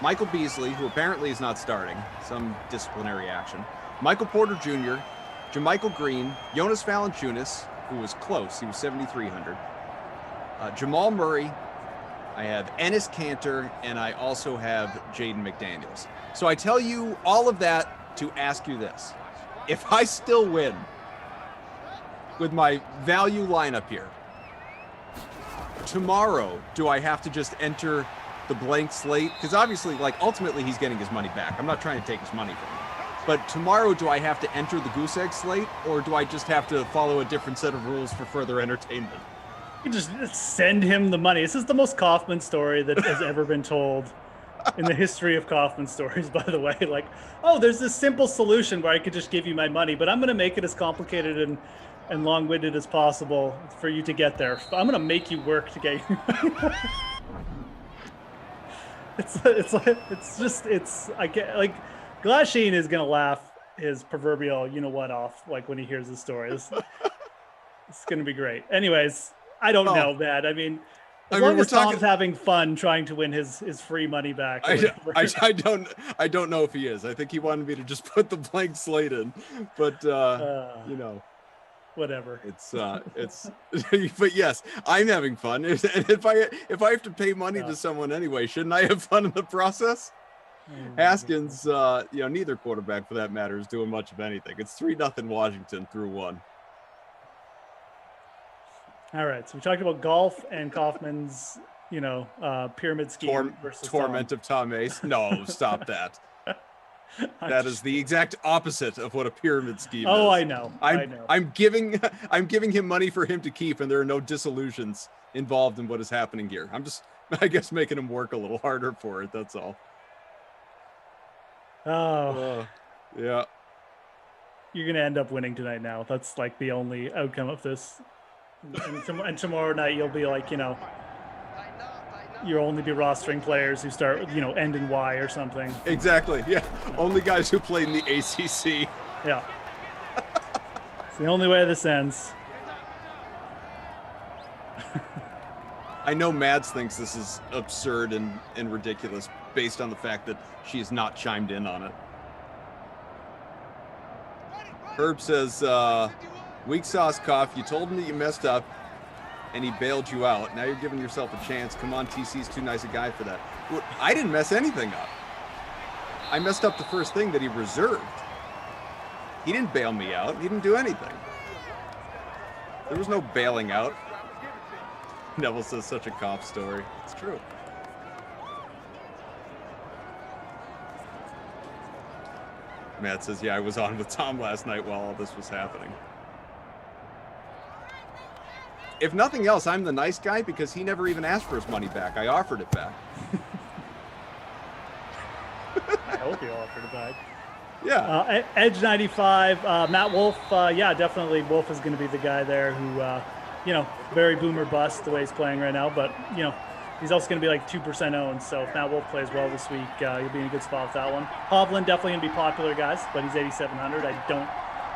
Michael Beasley, who apparently is not starting, some disciplinary action, Michael Porter Jr., JaMychal Green, Jonas Valanciunas, who was close, he was $7,300, Jamal Murray, I have Enes Kanter, and I also have Jaden McDaniels. So I tell you all of that to ask you this. If I still win with my value lineup here, tomorrow, do I have to just enter the blank slate? Because obviously, like, ultimately he's getting his money back. I'm not trying to take his money from him. But tomorrow, do I have to enter the goose egg slate, or do I just have to follow a different set of rules for further entertainment? You just send him the money. This is the most Kaufman story that has ever been told in the history of Kaufman stories, by the way. Like, oh, there's this simple solution where I could just give you my money, but I'm going to make it as complicated and long-winded as possible for you to get there. I'm going to make you work to get you. I get, like, Glasheen is going to laugh his proverbial you-know-what off, like, when he hears the story. It's going to be great. Anyways, I don't know, man. I mean, as long as Tom's having fun trying to win his free money back. I don't know if he is. I think he wanted me to just put the blank slate in, but you know, whatever. It's but yes, I'm having fun. And if I have to pay money to someone anyway, shouldn't I have fun in the process? Haskins, neither quarterback for that matter is doing much of anything. It's 3-0 Washington through one. All right, so we talked about golf and Kaufman's, pyramid scheme versus torment Tom. of Tom Ace. No, stop that. That is the exact opposite of what a pyramid scheme is. Oh, I know. I'm giving him money for him to keep, and there are no disillusions involved in what is happening here. I'm just, I guess, making him work a little harder for it. That's all. Oh, yeah. You're gonna end up winning tonight. Now that's like the only outcome of this. And tomorrow night you'll be like, you'll only be rostering players who start, end in Y or something. Exactly. Yeah. Only guys who played in the ACC. Yeah. It's the only way this ends. I know Mads thinks this is absurd and ridiculous based on the fact that she has not chimed in on it. Herb says, weak sauce cough. You told him that you messed up and he bailed you out. Now you're giving yourself a chance. Come on, TC's too nice a guy for that. Well, I didn't mess anything up. I messed up the first thing that he reserved. He didn't bail me out. He didn't do anything. There was no bailing out. Neville says such a cop story. It's true. Matt says, yeah, I was on with Tom last night while all this was happening. If nothing else, I'm the nice guy because he never even asked for his money back. I offered it back. I hope you offered it back. Yeah. Edge 95, Matt Wolf. Yeah, definitely Wolf is going to be the guy there who, very boomer bust the way he's playing right now. But, he's also going to be like 2% owned. So if Matt Wolf plays well this week, you'll be in a good spot with that one. Hovland definitely going to be popular, guys, but he's 8,700.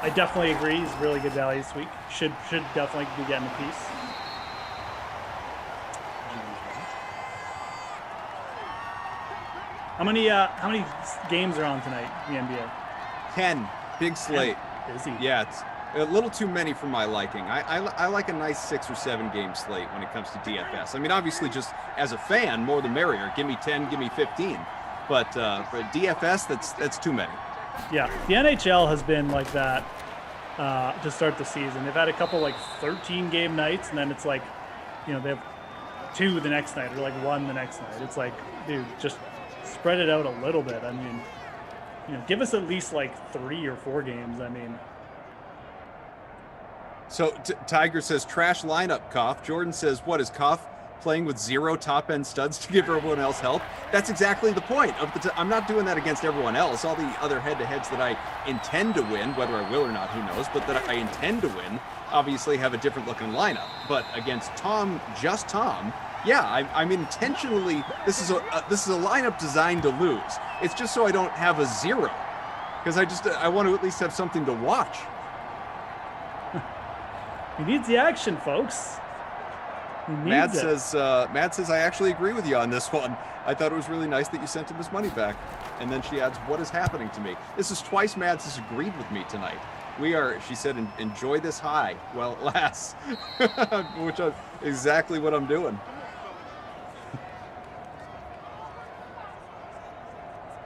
I definitely agree. He's really good value this week. Should definitely be getting a piece. How many games are on tonight in the NBA? 10. Big slate. Busy. Yeah, it's a little too many for my liking. I like a nice 6 or 7 game slate when it comes to DFS. I mean, obviously, just as a fan, more the merrier. Give me 10, give me 15. But for DFS, that's too many. Yeah, the NHL has been like that to start the season. They've had a couple like 13 game nights, and then it's like, they have 2 the next night or like 1 the next night. It's like, dude, just spread it out a little bit. I mean, give us at least like 3 or 4 games. I mean, So Tiger says trash lineup, Koff. Jordan says, what is Koff playing with 0 top end studs to give everyone else help? That's exactly the point of I'm not doing that against everyone else. All the other head-to-heads that I intend to win, whether I will or not, who knows, but that I intend to win, obviously have a different looking lineup. But against Tom, just Tom, yeah, I'm intentionally, this is a lineup designed to lose. It's just so I don't have a 0, because I want to at least have something to watch. He needs the action, folks. Matt says I actually agree with you on this one. I thought it was really nice that you sent him his money back. And then she adds, what is happening to me? This is twice Mads has agreed with me tonight. She said, enjoy this high while it lasts, which is exactly what I'm doing.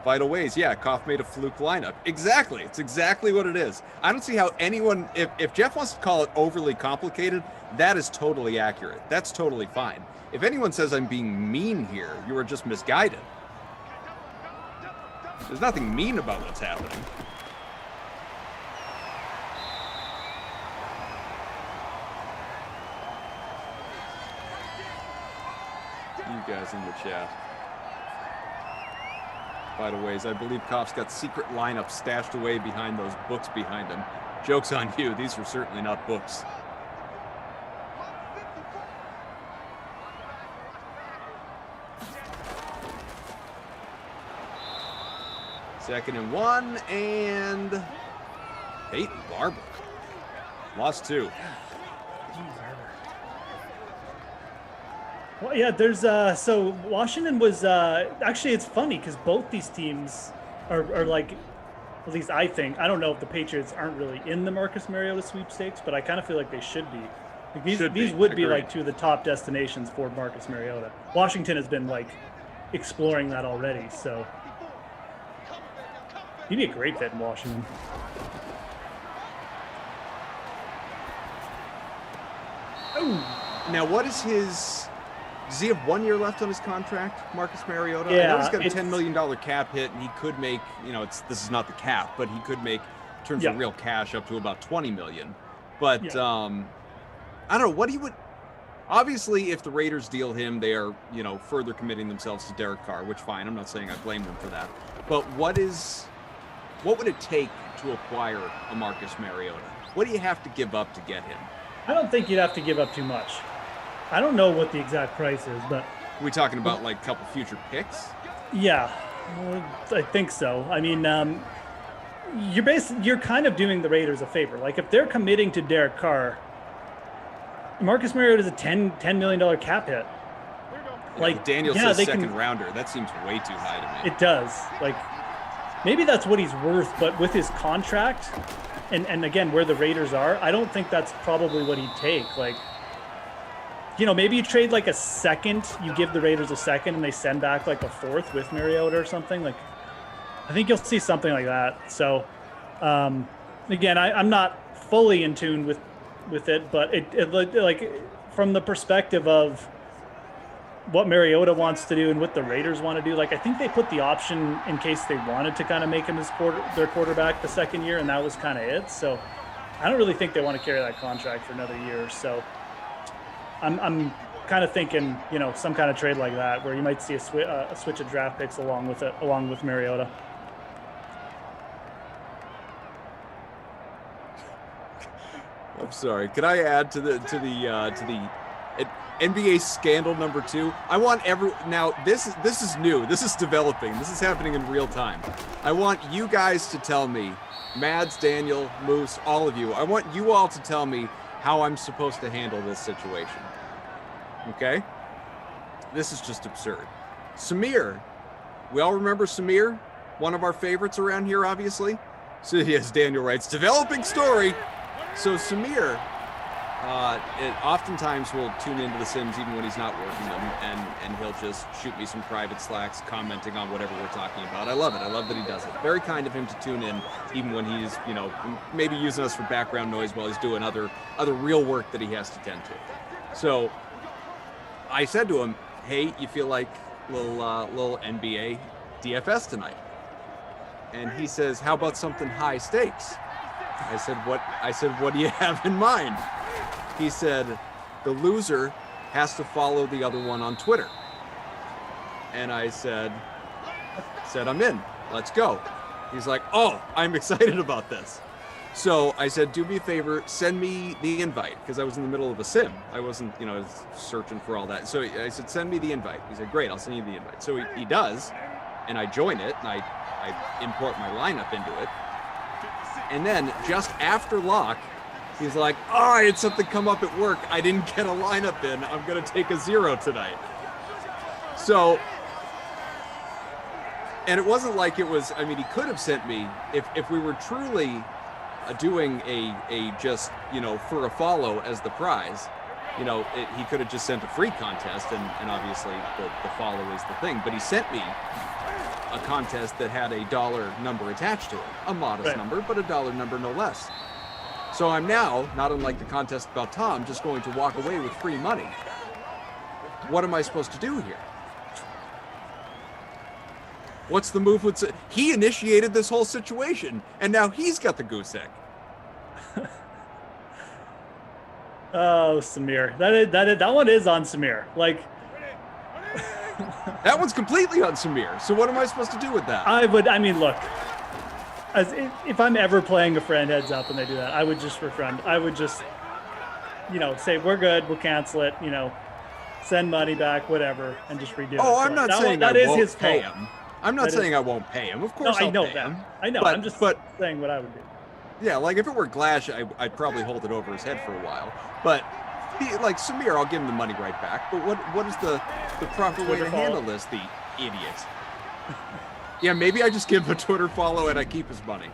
Vital ways. Yeah, Koff made a fluke lineup. Exactly. It's exactly what it is. I don't see how anyone, if Jeff wants to call it overly complicated, that is totally accurate. That's totally fine. If anyone says I'm being mean here, you are just misguided. There's nothing mean about what's happening. You guys in the chat. By the ways, I believe Koff's got secret lineups stashed away behind those books behind him. Joke's on you. These are certainly not books. Second and 1, and Peyton Barber. Lost 2. Well, yeah, there's so Washington was actually, it's funny because both these teams are like, at least I think, I don't know if the Patriots aren't really in the Marcus Mariota sweepstakes, but I kind of feel like they should be. Like these would be like 2 of the top destinations for Marcus Mariota. Washington has been like exploring that already, so he'd be a great fit in Washington. Oh, now what is his? Does he have 1 year left on his contract, Marcus Mariota? Yeah, I know he's got a $10 million cap hit, and he could make, this is not the cap, but he could make, in terms of real cash, up to about $20 million. But I don't know what he would. Obviously, if the Raiders deal him, they are, further committing themselves to Derek Carr, which fine. I'm not saying I blame them for that. But what would it take to acquire a Marcus Mariota? What do you have to give up to get him? I don't think you'd have to give up too much. I don't know what the exact price is, but are we talking about like a couple future picks? Yeah, I think so. I mean, you're kind of doing the Raiders a favor. Like if they're committing to Derek Carr, Marcus Mariota is a $10 million cap hit. Like Daniel says, second rounder. That seems way too high to me. It does. Like maybe that's what he's worth, but with his contract and again where the Raiders are, I don't think that's probably what he'd take. Like, maybe you trade like a second, you give the Raiders a second and they send back like a 4th with Mariota or something. Like, I think you'll see something like that. So, again, I'm not fully in tune with it, but it like from the perspective of what Mariota wants to do and what the Raiders want to do, like I think they put the option in case they wanted to kind of make him their quarterback the second year, and that was kind of it. So, I don't really think they want to carry that contract for another year. So. I'm kind of thinking, some kind of trade like that where you might see a switch of draft picks along with Mariota. I'm sorry. Could I add to the NBA scandal number 2? I want now this is new. This is developing. This is happening in real time. I want you guys to tell me, Mads, Daniel, Moose, all of you. I want you all to tell me how I'm supposed to handle this situation. Okay? This is just absurd. Samir. We all remember Samir? One of our favorites around here, obviously. So yes, Daniel writes, developing story. So Samir oftentimes will tune into the Sims even when he's not working them, and he'll just shoot me some private slacks commenting on whatever we're talking about. I love it. I love that he does it. Very kind of him to tune in even when he's, maybe using us for background noise while he's doing other real work that he has to tend to. So I said to him, hey, you feel like little NBA DFS tonight? And he says, how about something high stakes? I said, what do you have in mind? He said, the loser has to follow the other one on Twitter. And I said, I'm in. Let's go. He's like, oh, I'm excited about this. So I said, do me a favor, send me the invite, because I was in the middle of a sim. I wasn't, I was searching for all that. So I said, send me the invite. He said, great, I'll send you the invite. So he does, and I join it, and I import my lineup into it. And then just after lock, he's like, oh, I had something come up at work. I didn't get a lineup in. I'm going to take a 0 tonight. So, and it wasn't like it was, I mean, he could have sent me, if we were truly doing a just, for a follow as the prize, he could have just sent a free contest, and obviously the follow is the thing. But he sent me a contest that had a dollar number attached to it, a modest number, but a dollar number no less. So I'm now, not unlike the contest about Tom, just going to walk away with free money. What am I supposed to do here? What's the move? He initiated this whole situation, and now he's got the goose egg. Oh, Samir, that one is on Samir. Like, that one's completely on Samir. So what am I supposed to do with that? I mean, look, if I'm ever playing a friend heads up and they do that, I would just refriend. I would just, say we're good, we'll cancel it. Send money back, whatever, and just redo it. Oh, I'm not saying that is his pay fault. him. I'm not saying I won't pay him. Of course, no, I know pay that. him. I know. But, I'm just saying what I would do. Yeah, like if it were Glash, I'd probably hold it over his head for a while. But like Samir, I'll give him the money right back. But what is the proper way to handle this? The idiot. Yeah, maybe I just give him a Twitter follow and I keep his money.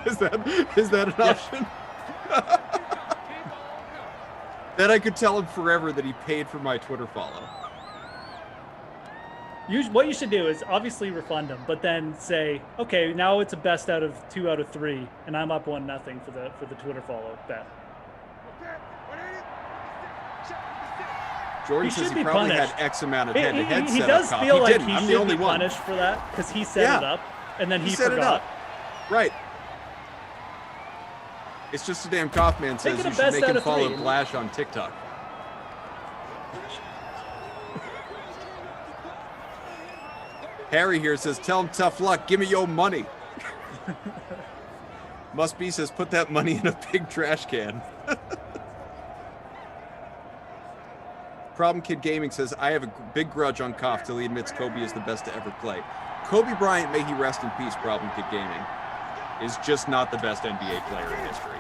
Is that an option? Then I could tell him forever that he paid for my Twitter follow. What you should do is obviously refund him, but then say, okay, now it's a best out of 2 out of 3, and I'm up 1-0 for the Twitter follow bet. Jordan says he probably punished. had X amount of head-to-head He set does up. feel like didn't. he I'm should the only be one. punished for that because he set it up and then he set it forgot. up. Right. It's just a damn Kaufman says you should make him follow Glash on TikTok. Harry here says, tell him tough luck. Give me your money. Must be says, put that money in a big trash can. Problem Kid Gaming says, I have a big grudge on Koff till he admits Kobe is the best to ever play. Kobe Bryant, may he rest in peace, Problem Kid Gaming, is just not the best NBA player in history.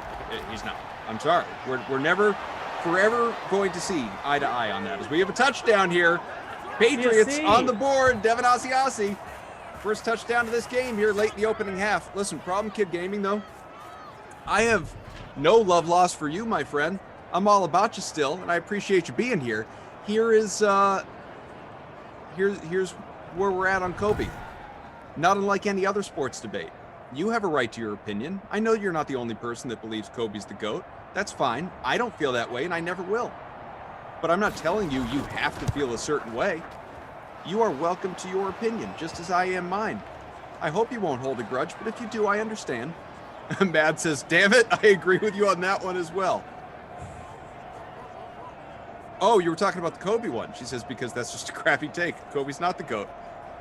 He's not. I'm sorry. We're never, forever going to see eye to eye on that. As we have a touchdown here. Patriots on the board. Devin Asiasi. First touchdown of this game here late in the opening half. Listen, Problem Kid Gaming, though, I have no love lost for you, my friend. I'm all about you still, and I appreciate you being here. Here's where we're at on Kobe. Not unlike any other sports debate. You have a right to your opinion. I know you're not the only person that believes Kobe's the GOAT. That's fine. I don't feel that way, and I never will. But I'm not telling you have to feel a certain way. You are welcome to your opinion, just as I am mine. I hope you won't hold a grudge, but if you do, I understand. Mad says, damn it, I agree with you on that one as well. Oh, you were talking about the Kobe one. She says, because that's just a crappy take. Kobe's not the GOAT.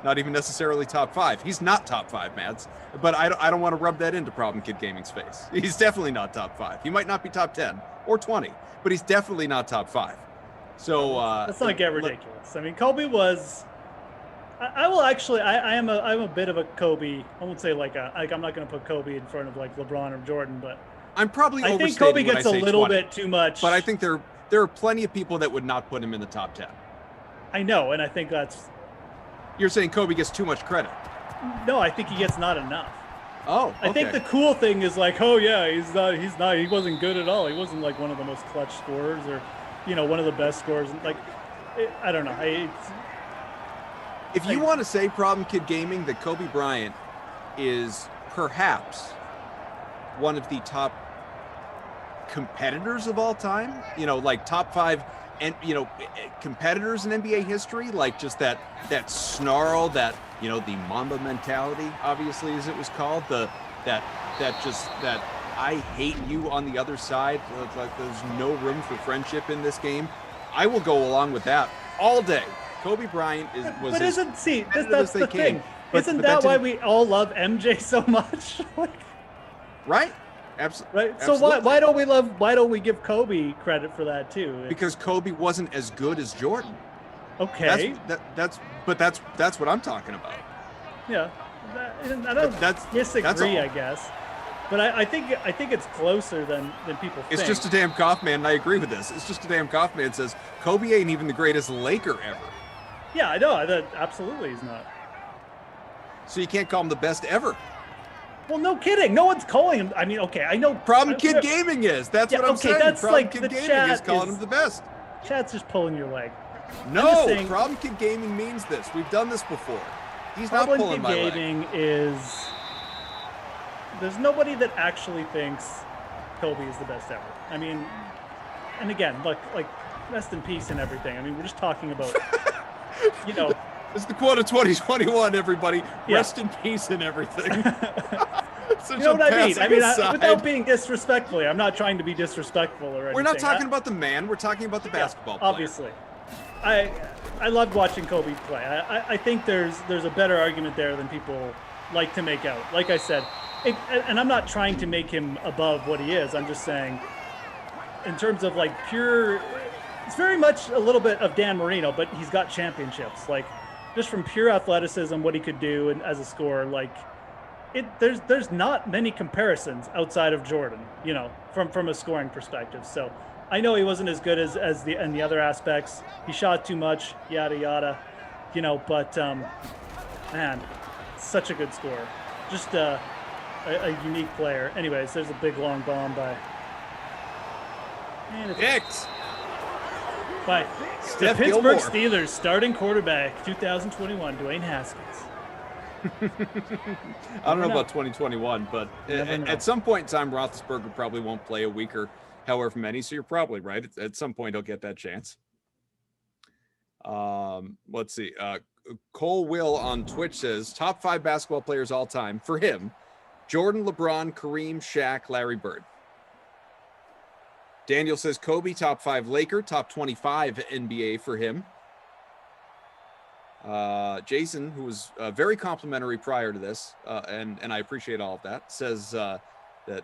Not even necessarily top 5. He's not top 5, Mads. But I don't want to rub that into Problem Kid Gaming's face. He's definitely not top 5. He might not be top 10 or 20, but he's definitely not top 5. So let's not get ridiculous. I mean, Kobe was. I will actually. I'm a bit of a Kobe. I won't say like I'm not going to put Kobe in front of like LeBron or Jordan, but I'm probably. I think Kobe gets a little 20, bit too much. But I think there are plenty of people that would not put him in the top 10. I know, and I think that's. You're saying Kobe gets too much credit? No, I think he gets not enough. Oh, okay. I think the cool thing is like, oh yeah, he wasn't good at all. He wasn't like one of the most clutch scorers or, one of the best scorers. Like, I don't know. If you want to say Problem Kid Gaming that Kobe Bryant is perhaps one of the top competitors of all time, like top 5 and competitors in NBA history, like just that snarl, that the Mamba mentality, obviously, as it was called, that I hate you on the other side. Like there's no room for friendship in this game. I will go along with that all day. Kobe Bryant was. But that's the thing. Isn't that why we all love MJ so much? Right. Right. Absolutely. So why don't we give Kobe credit for that too? Because Kobe wasn't as good as Jordan. Okay. That's what I'm talking about. Yeah. I don't disagree, I guess. But I think it's closer than people think. It's just a damn Kaufman, and I agree with this. It's just a damn Kaufman says Kobe ain't even the greatest Laker ever. Yeah, I know. That absolutely he's not. So you can't call him the best ever. Well, no kidding. No one's calling him. I mean, okay, I know. Problem Kid Gaming is. That's what I'm saying. That's Problem like Kid the Gaming chat is calling him the best. Chat's just pulling your leg. No, Problem Kid Gaming means this. We've done this before. He's not pulling my leg. Problem Kid Gaming is. There's nobody that actually thinks Kobe is the best ever. I mean, and again, like rest in peace and everything. I mean, we're just talking about, It's the quote of 2021, everybody. Yeah. Rest in peace and everything. You know what I mean? I mean, without being disrespectful, I'm not trying to be disrespectful or anything. We're not talking about the man. We're talking about the basketball player. Obviously. I loved watching Kobe play. I think there's a better argument there than people like to make out. Like I said, and I'm not trying to make him above what he is. I'm just saying, in terms of like pure, it's very much a little bit of Dan Marino, but he's got championships. Like just from pure athleticism, what he could do and as a scorer, like there's not many comparisons outside of Jordan, from a scoring perspective. So I know he wasn't as good as the other aspects. He shot too much, yada yada, but man, such a good scorer. Just a unique player. Anyways, there's a big long bomb by the Pittsburgh Gilmore. Steelers starting quarterback 2021 Dwayne Haskins. I don't know about 2021, but at some point in time, Roethlisberger probably won't play a week or however many. So you're probably right. At some point, he'll get that chance. Let's see. Cole Will on Twitch says top 5 basketball players all time for him: Jordan, LeBron, Kareem, Shaq, Larry Bird. Daniel says Kobe, top 5 Laker, top 25 NBA for him. Jason, who was very complimentary prior to this, and I appreciate all of that, says that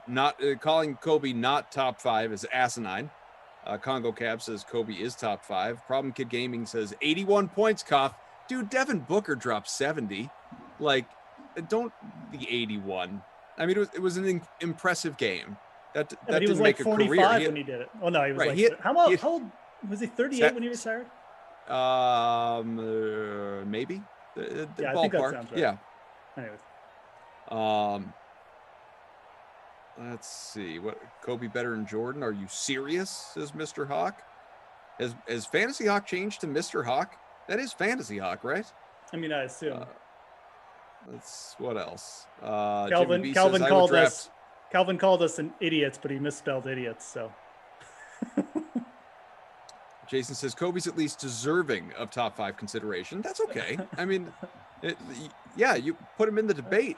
not calling Kobe not top 5 is asinine. Congo Cab says Kobe is top 5. Problem Kid Gaming says 81 points, Koff. Dude, Devin Booker dropped 70. Like, don't the 81. I mean, it was an impressive game. That he was didn't like make a 45 career. when he did it. Oh no, he was right, how old was he? 38 when he retired? Maybe. The yeah, ballpark. I think that sounds right. Yeah. Anyways. Let's see. What Kobe better than Jordan? Are you serious? Says Mr. Hawk. Has Fantasy Hawk changed to Mr. Hawk? That is Fantasy Hawk, right? I mean, I assume. That's what else? Calvin called us an idiots, but he misspelled idiots. So. Jason says Kobe's at least deserving of top 5 consideration. That's okay. I mean, you put him in the debate.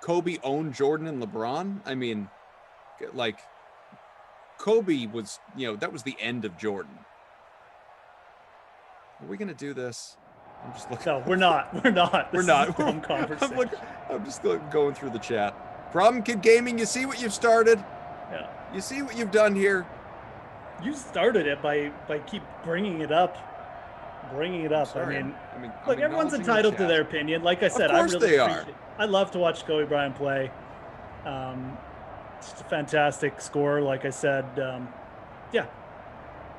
Kobe owned Jordan and LeBron. I mean, like Kobe was, that was the end of Jordan. Are we going to do this? I'm just looking. No, we're not. We're not. We're not. Dumb conversation. I'm just going through the chat. Problem Kid Gaming, you see what you've started? Yeah. You see what you've done here? You started it by keep bringing it up. Sorry. I mean, look, everyone's entitled to their opinion. Like I said, I love to watch Kobe Bryant play. Just a fantastic scorer. Like I said, not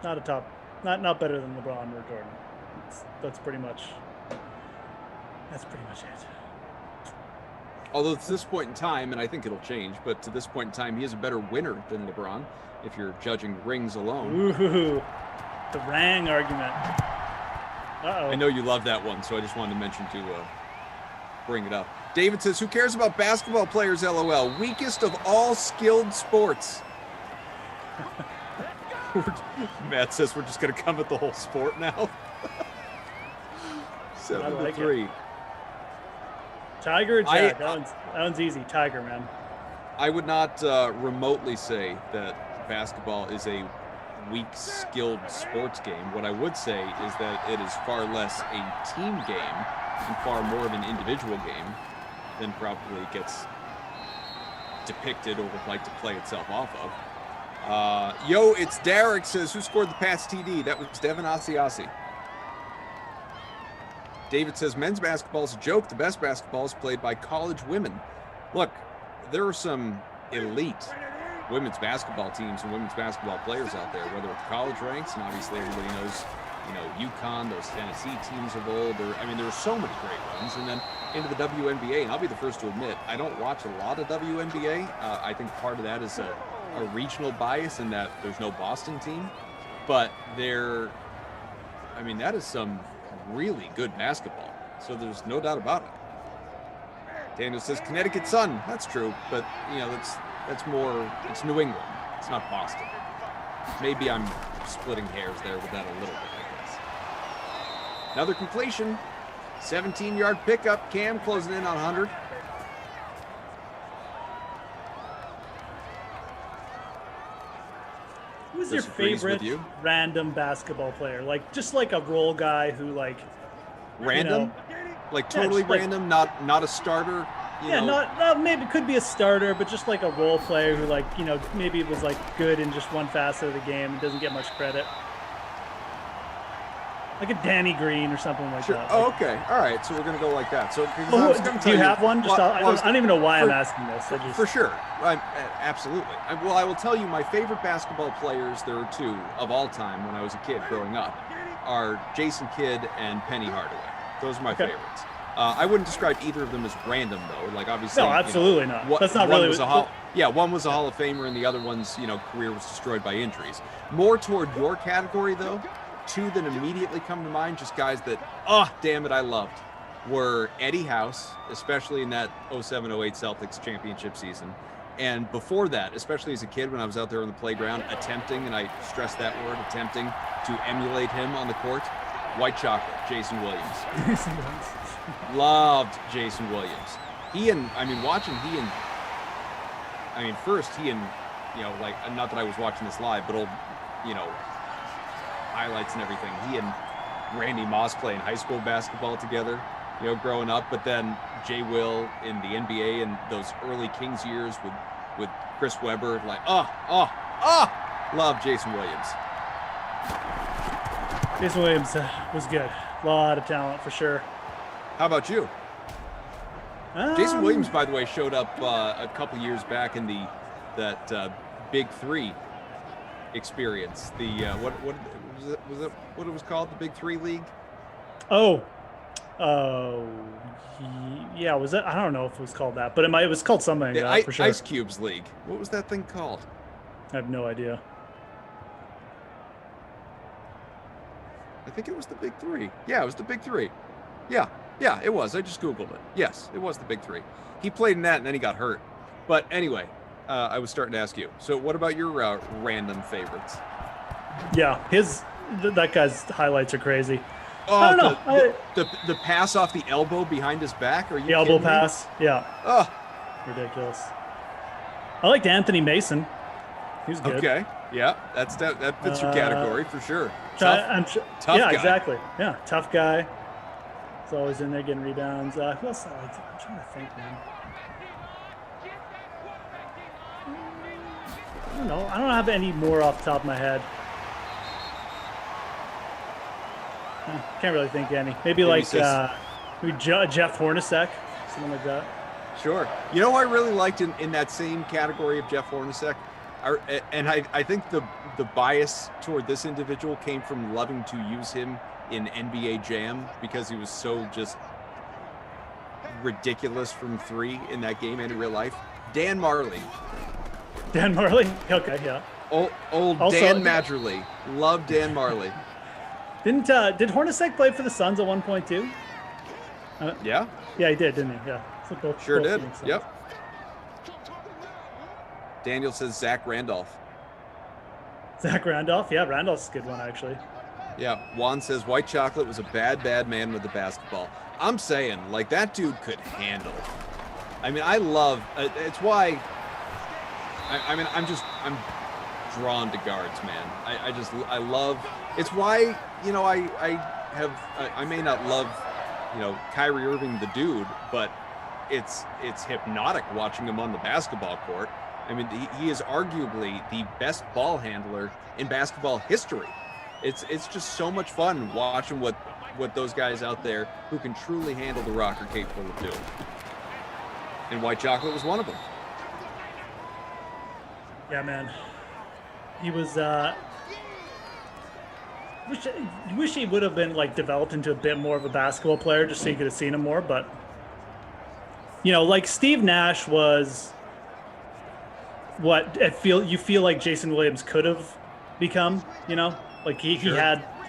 better than LeBron or Jordan. That's pretty much it. Although at this point in time, and I think it'll change, but to this point in time, he is a better winner than LeBron if you're judging rings alone. Ooh, the Rang argument. I know you love that one, so I just wanted to mention to bring it up. David says, who cares about basketball players, LOL? Weakest of all skilled sports. Matt says we're just going to come at the whole sport now. 7-3. Tiger or Jack? That one's easy. Tiger, man. I would not remotely say that basketball is a weak, skilled sports game. What I would say is that it is far less a team game and far more of an individual game than probably gets depicted or would like to play itself off of. Yo, it's Derek says, who scored the pass TD? That was Devin Asiasi. David says, men's basketball is a joke. The best basketball is played by college women. Look, there are some elite women's basketball teams and women's basketball players out there, whether it's college ranks, and obviously everybody knows, UConn, those Tennessee teams of old. There are so many great ones. And then into the WNBA, and I'll be the first to admit, I don't watch a lot of WNBA. I think part of that is a regional bias in that there's no Boston team. But that is some really good basketball. So there's no doubt about it. Daniel says Connecticut Sun. That's true, but that's more. It's New England. It's not Boston. Maybe I'm splitting hairs there with that a little bit, I guess. Another completion. 17-yard pickup. Cam closing in on 100. Who's your favorite random basketball player? Like just like a role guy who random, totally random, not a starter. Not maybe could be a starter, but just like a role player who maybe was good in just one facet of the game and doesn't get much credit. Like a Danny Green or something like that. Oh, okay. All right. So we're going to go like that. So do you have one? I don't even know why I'm asking this. For sure. Absolutely. I will tell you my favorite basketball players, there are two of all time when I was a kid growing up, are Jason Kidd and Penny Hardaway. Those are my favorites. I wouldn't describe either of them as random, though. Obviously. No, absolutely not. That's not really. One was a Hall of Famer, and the other one's career was destroyed by injuries. More toward your category, though. Two that immediately come to mind, just guys that, I loved, were Eddie House, especially in that 07-08 Celtics championship season. And before that, especially as a kid when I was out there on the playground attempting, and I stress that word, attempting to emulate him on the court, White Chocolate, Jason Williams. Loved Jason Williams. First he and, not that I was watching this live, but old, highlights and everything. He and Randy Moss playing high school basketball together, growing up. But then Jay Will in the NBA and those early Kings years with Chris Webber, love Jason Williams. Jason Williams was good. A lot of talent for sure. How about you? Jason Williams, by the way, showed up a couple years back in that Big Three experience. The what it was called, the Big Three League? Yeah, was it? I don't know if it was called that, but it was called something like that for sure. Ice Cubes League. What was that thing called? I have no idea. I think it was the Big Three. Yeah, it was the Big Three. Yeah, it was. I just Googled it. Yes, it was the Big Three. He played in that and then he got hurt. But anyway, I was starting to ask you. So what about your random favorites? Yeah, that guy's highlights are crazy. Oh, I don't know. The pass off the elbow behind his back? Are you the elbow kidding pass? Me? Yeah. Oh, ridiculous. I liked Anthony Mason. He's good. Okay. Yeah, that fits your category for sure. Tough guy. Yeah, exactly. Yeah, tough guy. He's always in there getting rebounds. Who else I liked? I'm trying to think, man. I don't know. I don't have any more off the top of my head. Can't really think of any. Maybe Jeff Hornacek, something like that. Sure. You know, I really liked in that same category of Jeff Hornacek, and I think the bias toward this individual came from loving to use him in NBA Jam because he was so just ridiculous from three in that game and in real life. Dan Marley. Dan Marley? Okay, yeah. Old also, Dan Madgerly. Love Dan Marley. Did Hornacek play for the Suns at one point too? Yeah. Yeah, he did, didn't he? Yeah. So both did. Teams, so. Yep. Daniel says Zach Randolph. Zach Randolph. Yeah, Randolph's a good one, actually. Yeah, Juan says White Chocolate was a bad man with the basketball. I'm saying, like, that dude could handle. I mean, I love, it's why, I'm drawn to guards, man. I love, it's why, you know, I may not love, you know, Kyrie Irving, the dude, but it's hypnotic watching him on the basketball court. I mean, he is arguably the best ball handler in basketball history. It's just so much fun watching what those guys out there who can truly handle the rock are capable of doing. And White Chocolate was one of them. Yeah, man. He was wish he would have been like developed into a bit more of a basketball player just so you could have seen him more, but you know, like Steve Nash was what you feel like Jason Williams could have become, you know? Like he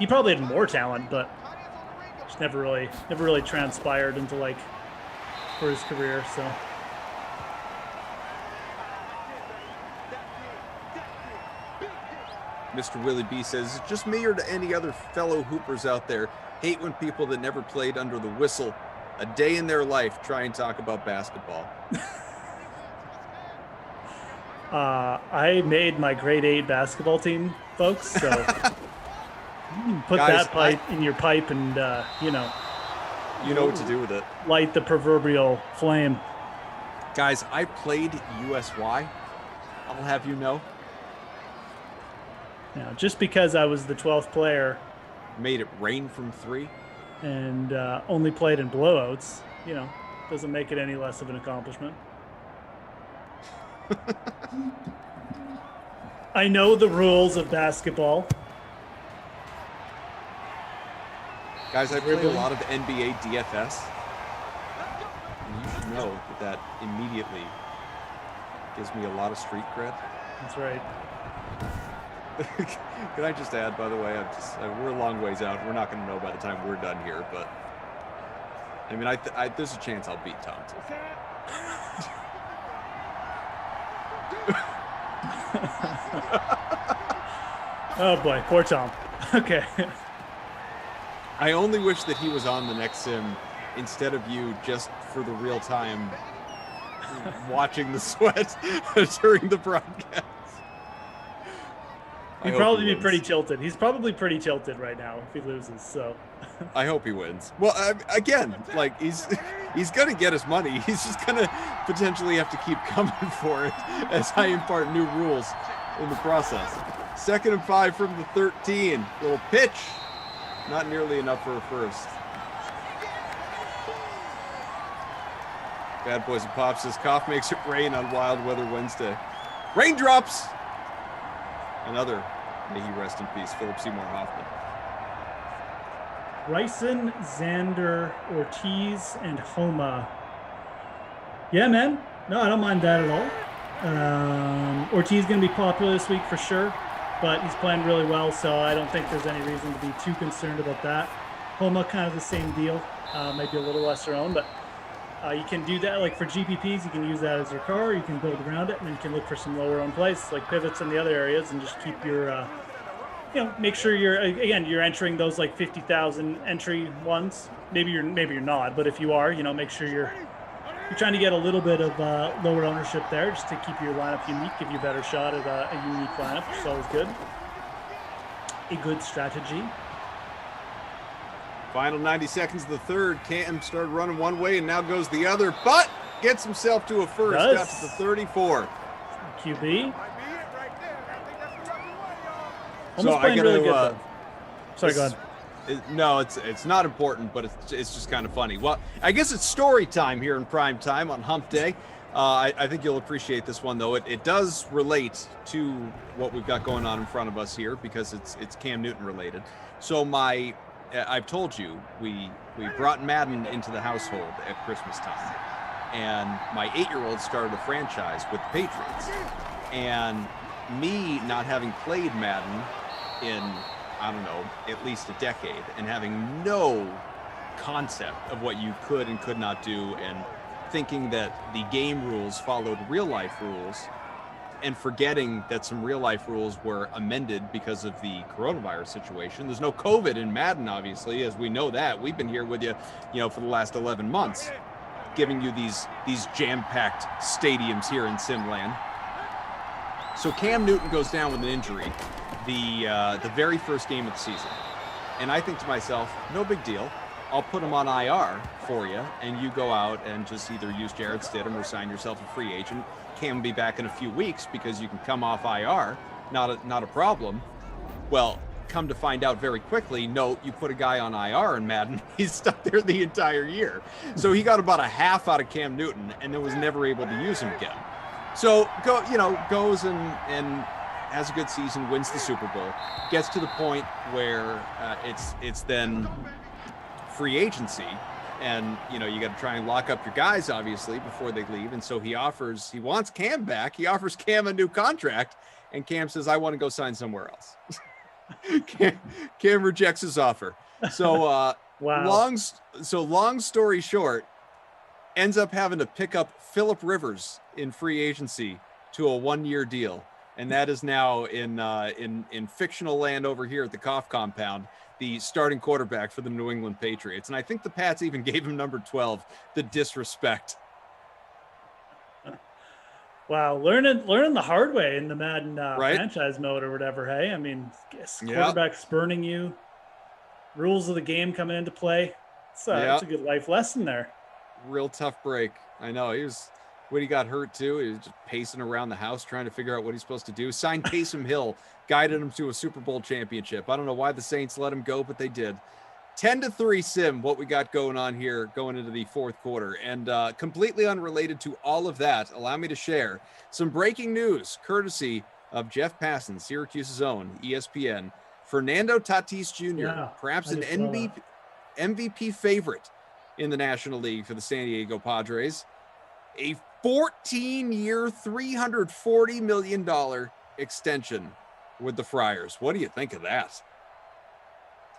probably had more talent, but just never really transpired into like for his career, so Mr. Willie B says, is it just me or do any other fellow hoopers out there hate when people that never played under the whistle a day in their life try and talk about basketball? I made my grade 8 basketball team, folks, so you can put Guys, that pipe in your pipe and, you know what to do with it. Light the proverbial flame. Guys, I played USY. I'll have you know. Now, just because I was the 12th player Made it rain from 3. and only played in blowouts, you know, doesn't make it any less of an accomplishment. I know the rules of basketball. Guys, I play a lot of NBA DFS. And you should know that immediately gives me a lot of street cred. That's right. Can I just add, by the way, we're a long ways out. We're not going to know by the time we're done here, but I mean, there's a chance I'll beat Tom too. Oh boy, poor Tom. Okay. I only wish that he was on the next sim instead of you, just for the real time watching the sweat during the broadcast. He'd probably be pretty tilted. He's probably pretty tilted right now if he loses, so. I hope he wins. Well, again, like he's gonna get his money. He's just gonna potentially have to keep coming for it as I impart new rules in the process. 2nd and 5 from the 13. Little pitch, not nearly enough for a first. Bad Boys and Pops says Koff makes it rain on Wild Weather Wednesday. Raindrops. Another, may he rest in peace, Philip Seymour Hoffman. Bryson, Xander, Ortiz, and Homa. Yeah, man. No, I don't mind that at all. Ortiz going to be popular this week for sure, but he's playing really well, so I don't think there's any reason to be too concerned about that. Homa, kind of the same deal. Maybe a little lesser owned, but you can do that. Like for GPPs, you can use that as your car. You can build around it, and then you can look for some lower owned plays, like pivots in the other areas, and just keep your make sure you're entering those like 50,000 entry ones. Maybe you're not, but if you are, make sure you're trying to get a little bit of lower ownership there, just to keep your lineup unique, give you a better shot at a unique lineup, which is always good. A good strategy. Final 90 seconds of the third. Canton started running one way and now goes the other, but gets himself to a first out to the 34. QB. So I gotta, really good, sorry, go ahead. No, it's not important, but it's just kind of funny. Well, I guess it's story time here in prime time on Hump Day. I think you'll appreciate this one, though. It does relate to what we've got going on in front of us here because it's Cam Newton related. So I've told you, we brought Madden into the household at Christmas time, and my 8-year-old started a franchise with the Patriots, and me not having played Madden in, I don't know, at least a decade, and having no concept of what you could and could not do, and thinking that the game rules followed real life rules, and forgetting that some real life rules were amended because of the coronavirus situation. There's no COVID in Madden, obviously, as we know that. We've been here with you, for the last 11 months, giving you these jam-packed stadiums here in Simland. So Cam Newton goes down with an injury the very first game of the season. And I think to myself, no big deal. I'll put him on IR for you, and you go out and just either use Jared Stidham or sign yourself a free agent. Cam will be back in a few weeks because you can come off IR, not a problem. Well, come to find out very quickly, no, you put a guy on IR in Madden, he's stuck there the entire year. So he got about a half out of Cam Newton and then was never able to use him again. So goes and has a good season, wins the Super Bowl, gets to the point where it's then free agency, and you got to try and lock up your guys obviously before they leave. And so he wants Cam back. He offers Cam a new contract, and Cam says, I want to go sign somewhere else. Cam rejects his offer. So wow. Long story short, ends up having to pick up Phillip Rivers in free agency to a 1-year deal. And that is now in fictional land over here at the Koff compound, the starting quarterback for the New England Patriots. And I think the Pats even gave him number 12, the disrespect. Wow, learning the hard way in the Madden right? franchise mode or whatever. Hey, I mean, quarterback spurning you, rules of the game coming into play. It's a good life lesson there. Real tough break. I know. When he got hurt too, he was just pacing around the house trying to figure out what he's supposed to do. Signed Taysom Hill, guided him to a Super Bowl championship. I don't know why the Saints let him go, but they did. 10-3 Sim, what we got going on here going into the fourth quarter. And completely unrelated to all of that, allow me to share some breaking news courtesy of Jeff Passan, Syracuse's own, ESPN. Fernando Tatis Jr., perhaps an MVP favorite in the National League for the San Diego Padres. A 14-year, $340 million extension with the Friars. What do you think of that?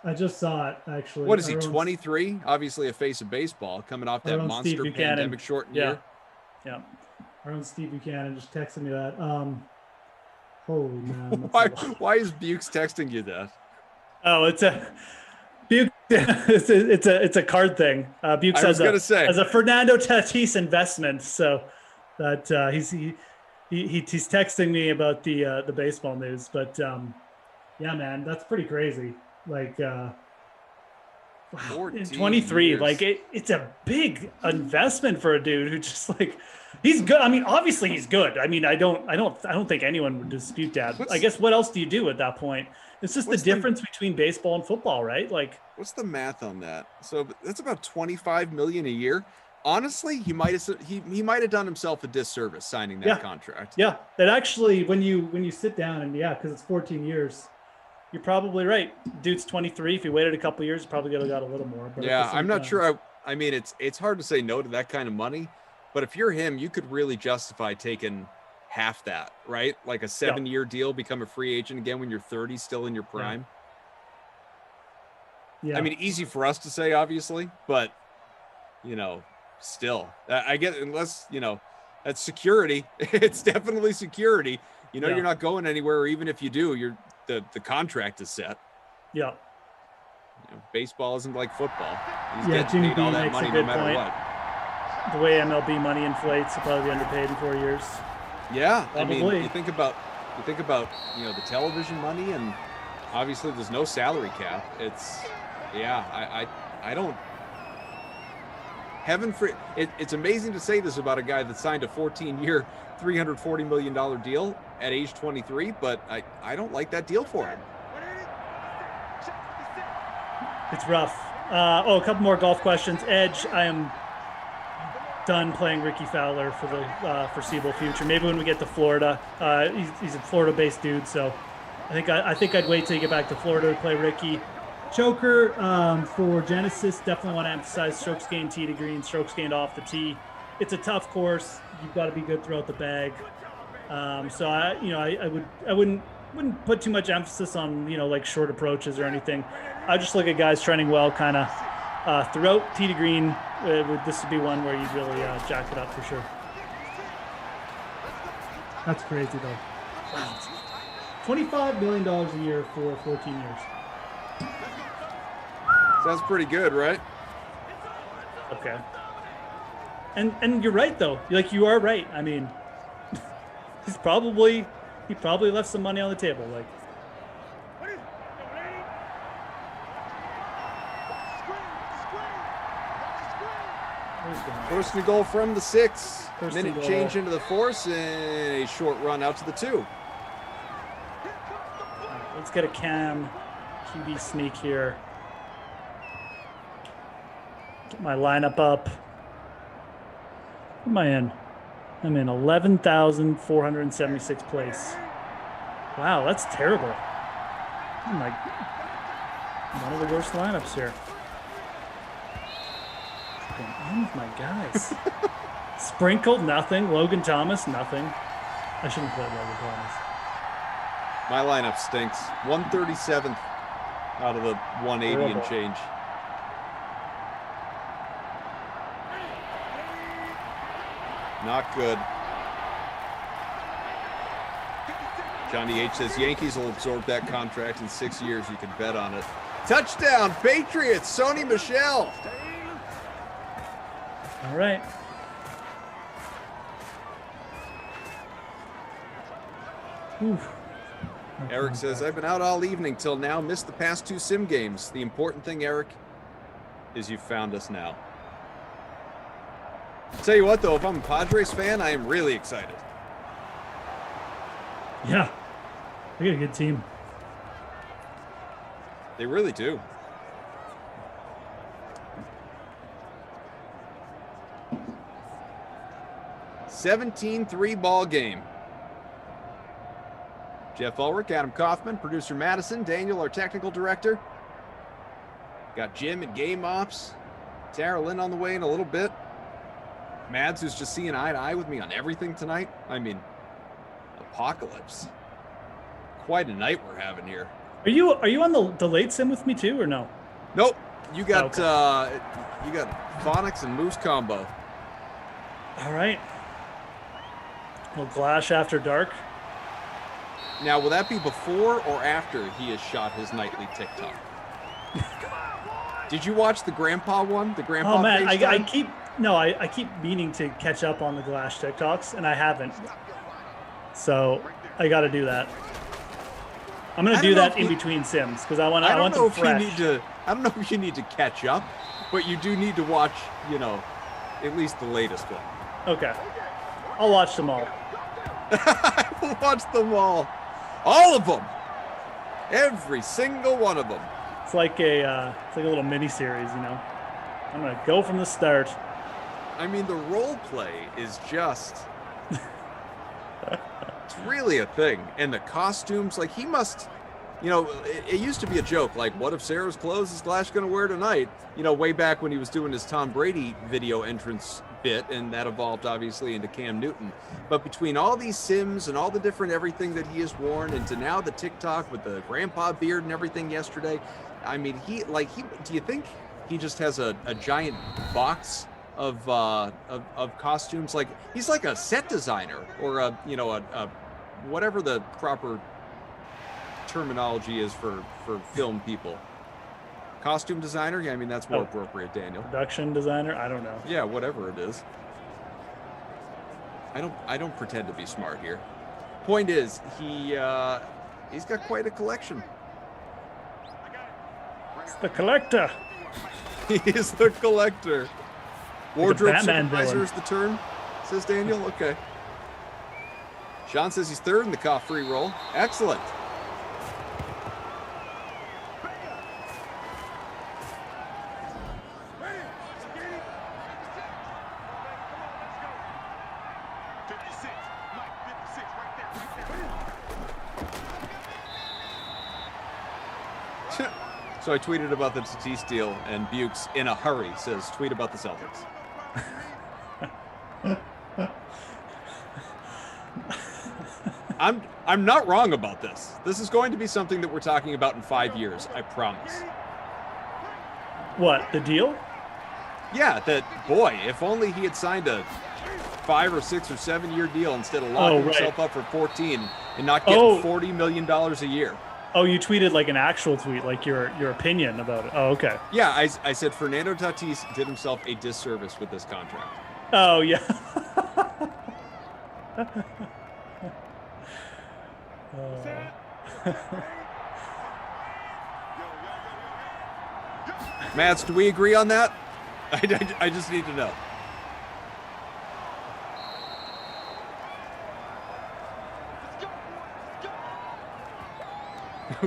I just saw it, actually. What is he, 23? Obviously a face of baseball, coming off that monster pandemic shortened year. Yeah. Our own Steve Buchanan just texted me that. Holy man. Why is Bukes texting you that? Oh, it's a card thing. Bukes has a Fernando Tatis investment, so that he's texting me about the baseball news. But yeah, man, that's pretty crazy. Like, wow, 23, years. like it's a big investment for a dude who just like he's good. I mean, obviously he's good. I mean, I don't think anyone would dispute that. I guess what else do you do at that point? It's just the difference between baseball and football, right? Like, what's the math on that? So that's about $25 million a year. Honestly, he might have done himself a disservice signing that contract. Yeah, that actually, when you sit down and because it's 14 years, you're probably right. Dude's 23. If he waited a couple years, probably could have got a little more. But yeah, I'm not sure. I mean, it's hard to say no to that kind of money, but if you're him, you could really justify taking half that, right? Like a 7-year deal, become a free agent again when you're 30, still in your prime. Yeah. I mean, easy for us to say, obviously, but still, I get, unless, that's security. It's definitely security. You're not going anywhere, or even if you do, the contract is set. Yeah. Baseball isn't like football. He's getting paid all that money no matter what. The way MLB money inflates, he'll probably be underpaid in 4 years. Yeah, probably. I mean, you think about the television money, and obviously there's no salary cap. It's I don't. Heaven for it. It's amazing to say this about a guy that signed a 14-year, $340 million deal at age 23, but I don't like that deal for him. It's rough. A couple more golf questions. Edge, I am done playing Ricky Fowler for the foreseeable future. Maybe when we get to Florida. He's a Florida-based dude, so I think I'd wait till you get back to Florida to play Ricky. Choker for Genesis, definitely want to emphasize strokes gained tee to green, strokes gained off the tee. It's a tough course. You've got to be good throughout the bag. So I wouldn't put too much emphasis on like short approaches or anything. I just look at guys trending well, kind of throughout tee to green. This would be one where you'd really jack it up for sure. That's crazy, though. Wow. $25 million a year for 14 years. Sounds pretty good, right? Okay. And you're right, though. Like, you are right. I mean, he probably left some money on the table. Like, First and goal from the 6. First Minute and goal. change into the force and a short run out to the 2. let's get a cam QB sneak here. Get my lineup up. What am I in? I'm in 11,476 place. Wow, that's terrible. Oh my, one of the worst lineups here. What's going on with my guys? Sprinkled, nothing. Logan Thomas, nothing. I shouldn't play Logan Thomas. My lineup stinks. 137th out of the 180 and change. Not good. Johnny H says Yankees will absorb that contract in 6 years. You can bet on it. Touchdown, Patriots, Sony Michel. All right. Whew. Eric says, I've been out all evening till now, missed the past 2 sim games. The important thing, Eric, is you found us now. Tell you what, though, if I'm a Padres fan, I am really excited. Yeah. They got a good team. They really do. $17-3 ball game. Jeff Ulrich, Adam Kaufman, producer Madison, Daniel, our technical director. Got Jim and Game Ops. Tara Lynn on the way in a little bit. Mads, who's just seeing eye to eye with me on everything tonight. I mean, apocalypse. Quite a night we're having here. Are you on the late sim with me too, or no? Nope. You got you got Phonics and Moose combo. All right. Little Glash after dark. Now, will that be before or after he has shot his nightly TikTok? Did you watch the grandpa one? The grandpa? Oh man, I FaceTime? I keep meaning to catch up on the Glash TikToks, and I haven't. So I got to do that. I'm gonna do that in between sims because I want them fresh. I don't know if you need to catch up, but you do need to watch, at least the latest one. Okay, I'll watch them all. I will watch them all of them, every single one of them. It's like a little mini series, I'm gonna go from the start. I mean, the role play is just. It's really a thing. And the costumes, like he must, it used to be a joke, like, what if Sarah's clothes is Glash going to wear tonight? Way back when he was doing his Tom Brady video entrance bit, and that evolved obviously into Cam Newton. But between all these sims and all the different everything that he has worn, and to now the TikTok with the grandpa beard and everything yesterday, I mean, do you think he just has a giant box of costumes? Like he's like a set designer or a whatever the proper terminology is for film people. Costume designer? Yeah, I mean that's more appropriate, Daniel. Production designer? I don't know. Yeah, whatever it is. I don't pretend to be smart here. Point is, he's got quite a collection. It's the collector. He is the collector. Wardrobe supervisor villain. is the term, says Daniel. Okay. Sean says he's third in the cough free roll. Excellent. So I tweeted about the Tatis deal, and Bukes, in a hurry, says, tweet about the Celtics. I'm not wrong about this. This is going to be something that we're talking about in 5 years, I promise. What, the deal? Yeah, that, boy, if only he had signed a 5 or 6 or 7 year deal instead of locking himself up for 14 and not getting $40 million a year. Oh, you tweeted like an actual tweet, like your opinion about it. Oh, okay. Yeah, I said Fernando Tatis did himself a disservice with this contract. Oh, yeah. Mats, do we agree on that? I just need to know.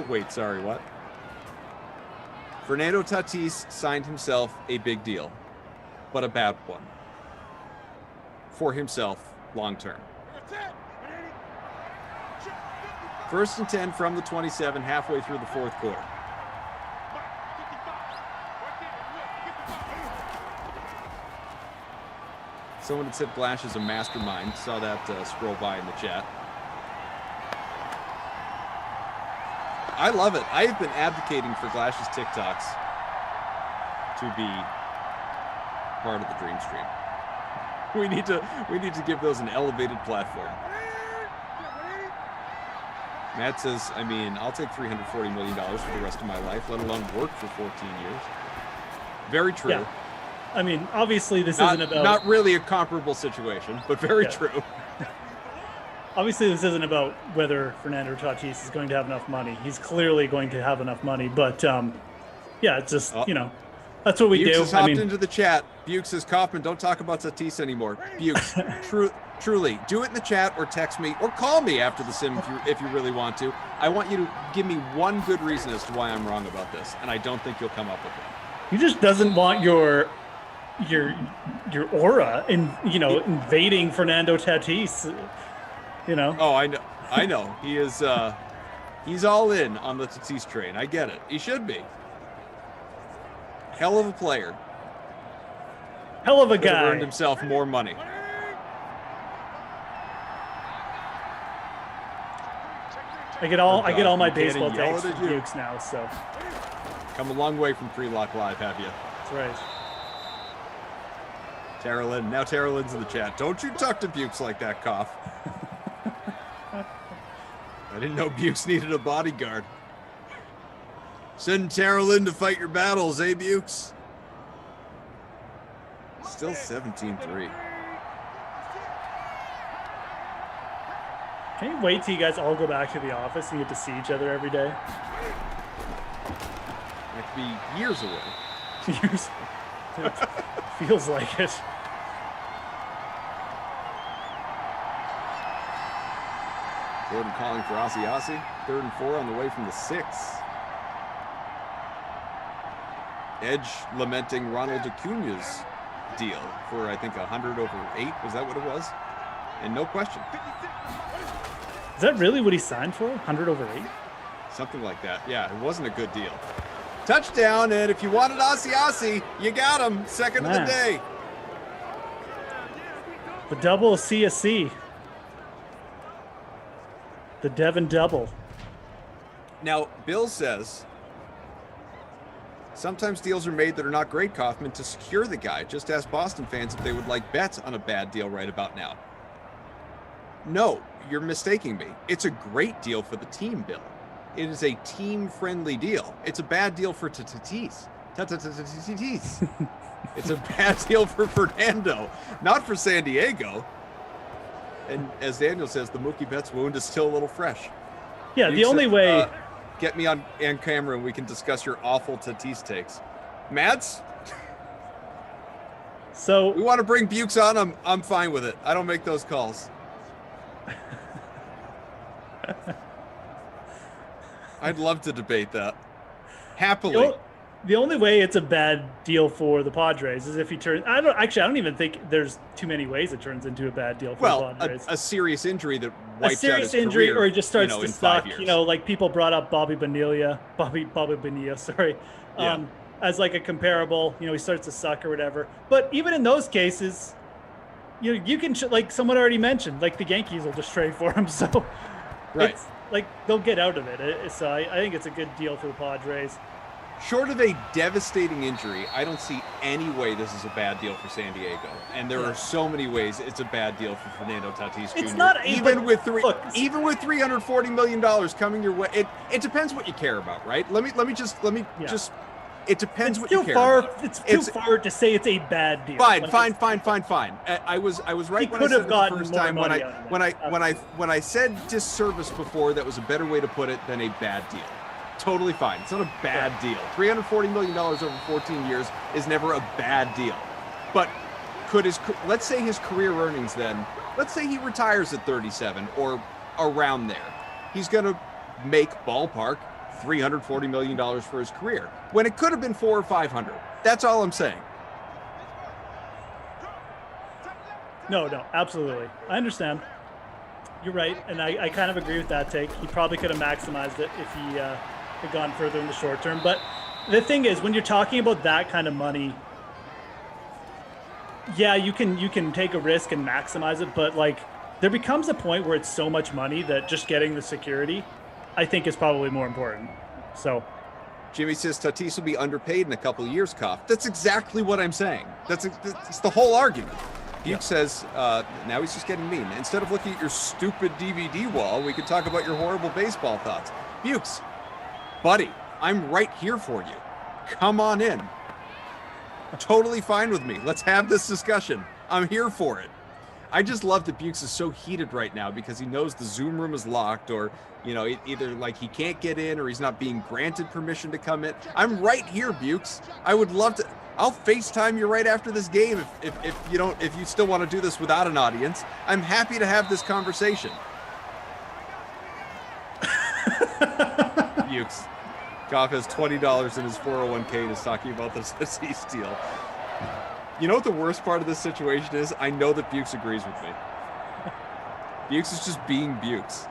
Wait, sorry, what? Fernando Tatis signed himself a big deal, but a bad one. For himself, long term. 1st and 10 from the 27, halfway through the 4th quarter. Someone had said Glash is a mastermind. Saw that scroll by in the chat. I love it. I have been advocating for Glash's TikToks to be part of the Dream Stream. We need to give those an elevated platform. Matt says, I mean, I'll take $340 million for the rest of my life, let alone work for 14 years. Very true. Yeah. I mean, obviously this isn't about... Not really a comparable situation, but very true. Obviously this isn't about whether Fernando Tatis is going to have enough money. He's clearly going to have enough money, but yeah, it's just, you know, that's what we Bukes do. has hopped into the chat. Bukes says, Kaufman, don't talk about Tatis anymore. Bukes, truly, do it in the chat or text me or call me after the sim if you really want to. I want you to give me one good reason as to why I'm wrong about this, and I don't think you'll come up with one. He just doesn't want your aura in, you know, invading Fernando Tatis, you know. Oh, I know. He is he's all in on the Tatis train. I get it. He should be. Hell of a player. Hell of a Could have guy. earned himself more money. I get all my baseball Getting takes yelled from at you. Bukes now, so Come a long way from Pre-Lock Live, have you? that's right. Tara Lynn. Now Tara Lynn's in the chat. Don't you talk to Bukes like that, Cough. I didn't know Bukes needed a bodyguard. Send Tara Lynn to fight your battles, eh, Bukes? Still 17-3. Can you wait till you guys all go back to the office and you get to see each other every day? That could be years away. Years. Feels like it. Gordon calling for Ossie. 3rd and 4 on the way from the 6. Edge lamenting Ronald Acuna's deal for, I think, 100 over 8. Was that what it was? And no question. Is that really what he signed for? 100 over 8? Something like that. Yeah, it wasn't a good deal. Touchdown, and if you wanted Ossie, you got him. Second of the day. The double CSC. The Devon double. Now, Bill says, sometimes deals are made that are not great, Kaufman, to secure the guy. Just ask Boston fans if they would like bets on a bad deal right about now. No, you're mistaking me. It's a great deal for the team, Bill. It is a team-friendly deal. It's a bad deal for Tatis. It's a bad deal for Fernando, not for San Diego. And as Daniel says, the Mookie Betts wound is still a little fresh. Yeah, the only way... get me on camera and we can discuss your awful Tatis takes. Mads? So... We want to bring Bukes on, I'm fine with it. I don't make those calls. I'd love to debate that. Happily. The only way it's a bad deal for the Padres is if he turns... I don't even think there's too many ways it turns into a bad deal for the Padres. A serious injury that wipes a serious out his injury, career, or he just starts to in suck. 5 years. You know, like people brought up Bobby Bonilla, sorry, as like a comparable. You know, he starts to suck or whatever. But even in those cases, you can like someone already mentioned, like the Yankees will just trade for him. So, right, it's, like they'll get out of it. So I think it's a good deal for the Padres. Short of a devastating injury, I don't see any way this is a bad deal for San Diego. And there are so many ways it's a bad deal for Fernando Tatis Jr. It's not even with $340 million coming your way. It depends what you care about, right? Let me just it depends what you care about. It's too far to say it's a bad deal. Fine. I was right when I said it the first time when I said disservice before. That was a better way to put it than a bad deal. Totally fine. It's not a bad deal. $340 million over 14 years is never a bad deal. But let's say his career earnings then, let's say he retires at 37 or around there. He's going to make ballpark $340 million for his career when it could have been 400 or 500. That's all I'm saying. No, absolutely. I understand. You're right. And I kind of agree with that take. He probably could have maximized it if he had gone further in the short term. But the thing is, when you're talking about that kind of money, yeah, you can take a risk and maximize it. But like, there becomes a point where it's so much money that just getting the security, I think, is probably more important. So Jimmy says Tatis will be underpaid in a couple of years, Koff. That's exactly what I'm saying. That's the whole argument. Buke says, now he's just getting mean. Instead of looking at your stupid DVD wall, we could talk about your horrible baseball thoughts. Bukes, buddy, I'm right here for you. Come on in. Totally fine with me. Let's have this discussion. I'm here for it. I just love that Bukes is so heated right now because he knows the Zoom room is locked, or, you know, either like he can't get in or he's not being granted permission to come in. I'm right here, Bukes. I would love to. I'll FaceTime you right after this game if you still want to do this without an audience. I'm happy to have this conversation. Bukes. Goff has $20 in his 401k and is talking about the Tatis deal. You know what the worst part of this situation is? I know that Bukes agrees with me. Bukes is just being Bukes.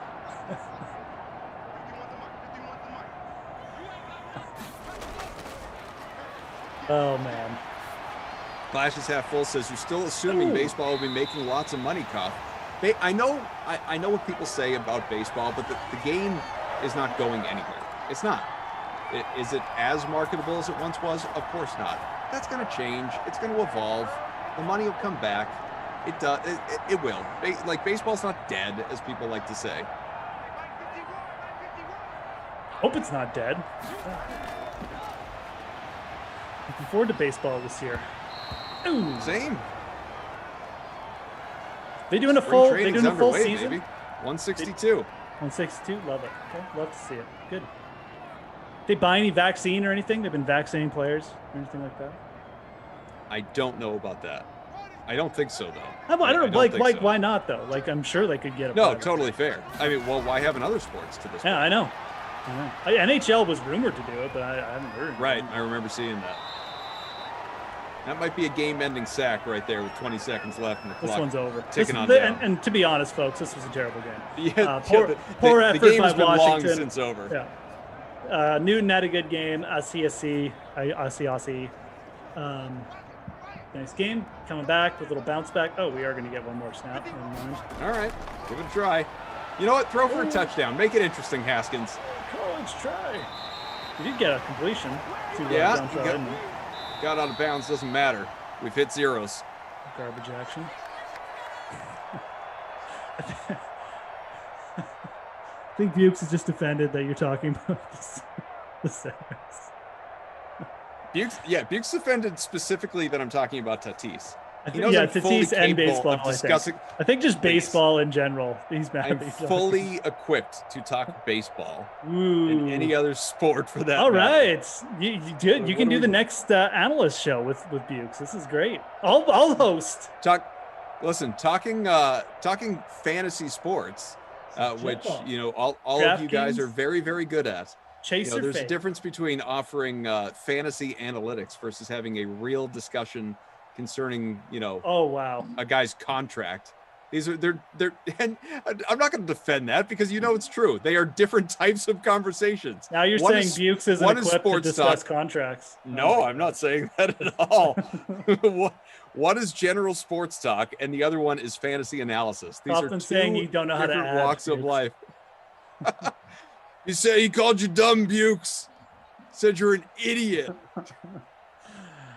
Oh, man. Glass is half full says, you're still assuming baseball will be making lots of money, Koff. I know what people say about baseball, but the game is not going anywhere. It's not. Is it as marketable as it once was? Of course not. That's going to change. It's going to evolve. The money will come back. It does. It will. Like, baseball's not dead, as people like to say. Hope it's not dead. Looking forward to baseball this year. Ooh. Same. They doing a full season? Baby. 162. 162. Love it. Okay. Love to see it. Good. They buy any vaccine or anything? They've been vaccinating players or anything like that? I don't know about that. I don't think so, though. I don't know. Like, why not, though? Like, I'm sure they could get a No, totally fair. I mean, well, why haven't other sports to this point? Yeah, I know. NHL was rumored to do it, but I haven't heard. Right. I remember seeing that. That might be a game-ending sack right there with 20 seconds left in the clock. This one's over. Ticking on down. And to be honest, folks, this was a terrible game. Yeah, poor effort the game by has been Washington. long since over. Yeah. Newton had a good game. Aussie. Nice game. Coming back with a little bounce back. Oh, we are going to get one more snap. All right. Give it a try. You know what? Throw for a touchdown. Make it interesting, Haskins. College try. You did get a completion. Got out of bounds. Doesn't matter. We've hit zeros. Garbage action. I think Bukes is just offended that you're talking about the segments. Bukes offended specifically that I'm talking about Tatis. Tatis and baseball. I think just baseball in general. He's mad. I'm fully equipped to talk baseball and any other sport for that. All right, you can do the next analyst show with Bukes. This is great. I'll host. Talking fantasy sports, which all of you guys are very, very good at. There's a difference between offering fantasy analytics versus having a real discussion concerning, a guy's contract. They're and I'm not going to defend that because it's true. They are different types of conversations. Now you're saying Bukes isn't equipped to discuss contracts. No, I'm not saying that at all. One is general sports talk, and the other one is fantasy analysis. These are two saying you don't know how to different walks of life. He called you dumb, Bukes. Said you're an idiot.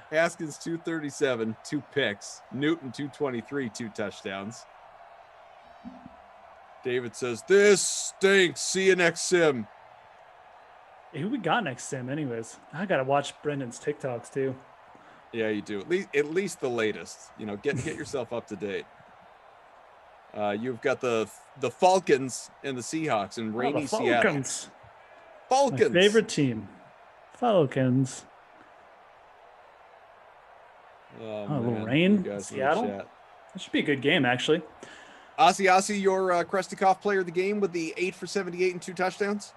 Haskins 237, 2 picks. Newton 223, 2 touchdowns. David says, this stinks. See you next sim. Hey, who we got next sim anyways? I got to watch Brendan's TikToks too. Yeah, you do. At least the latest. You know, get yourself up to date. You've got the Falcons and the Seahawks in rainy Seattle. Falcons. My favorite team. Falcons. Oh, a little rain in Seattle. That should be a good game, actually. Asi, your Krestikov player of the game with the 8 for 78 and 2 touchdowns?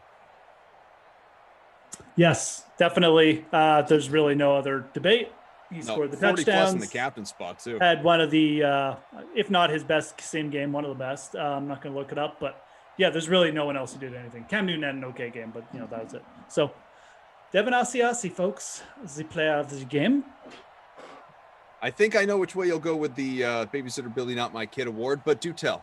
Yes, definitely. There's really no other debate. He scored the 40 touchdowns. plus in the captain spot, too. Had one of the, if not his best same game, one of the best. I'm not going to look it up, but yeah, there's really no one else who did anything. Cam Newton had an okay game, but that was it. So Devin Asiasi, folks, is the player of the game. I think I know which way you'll go with the Babysitter Billy Not My Kid award, but do tell.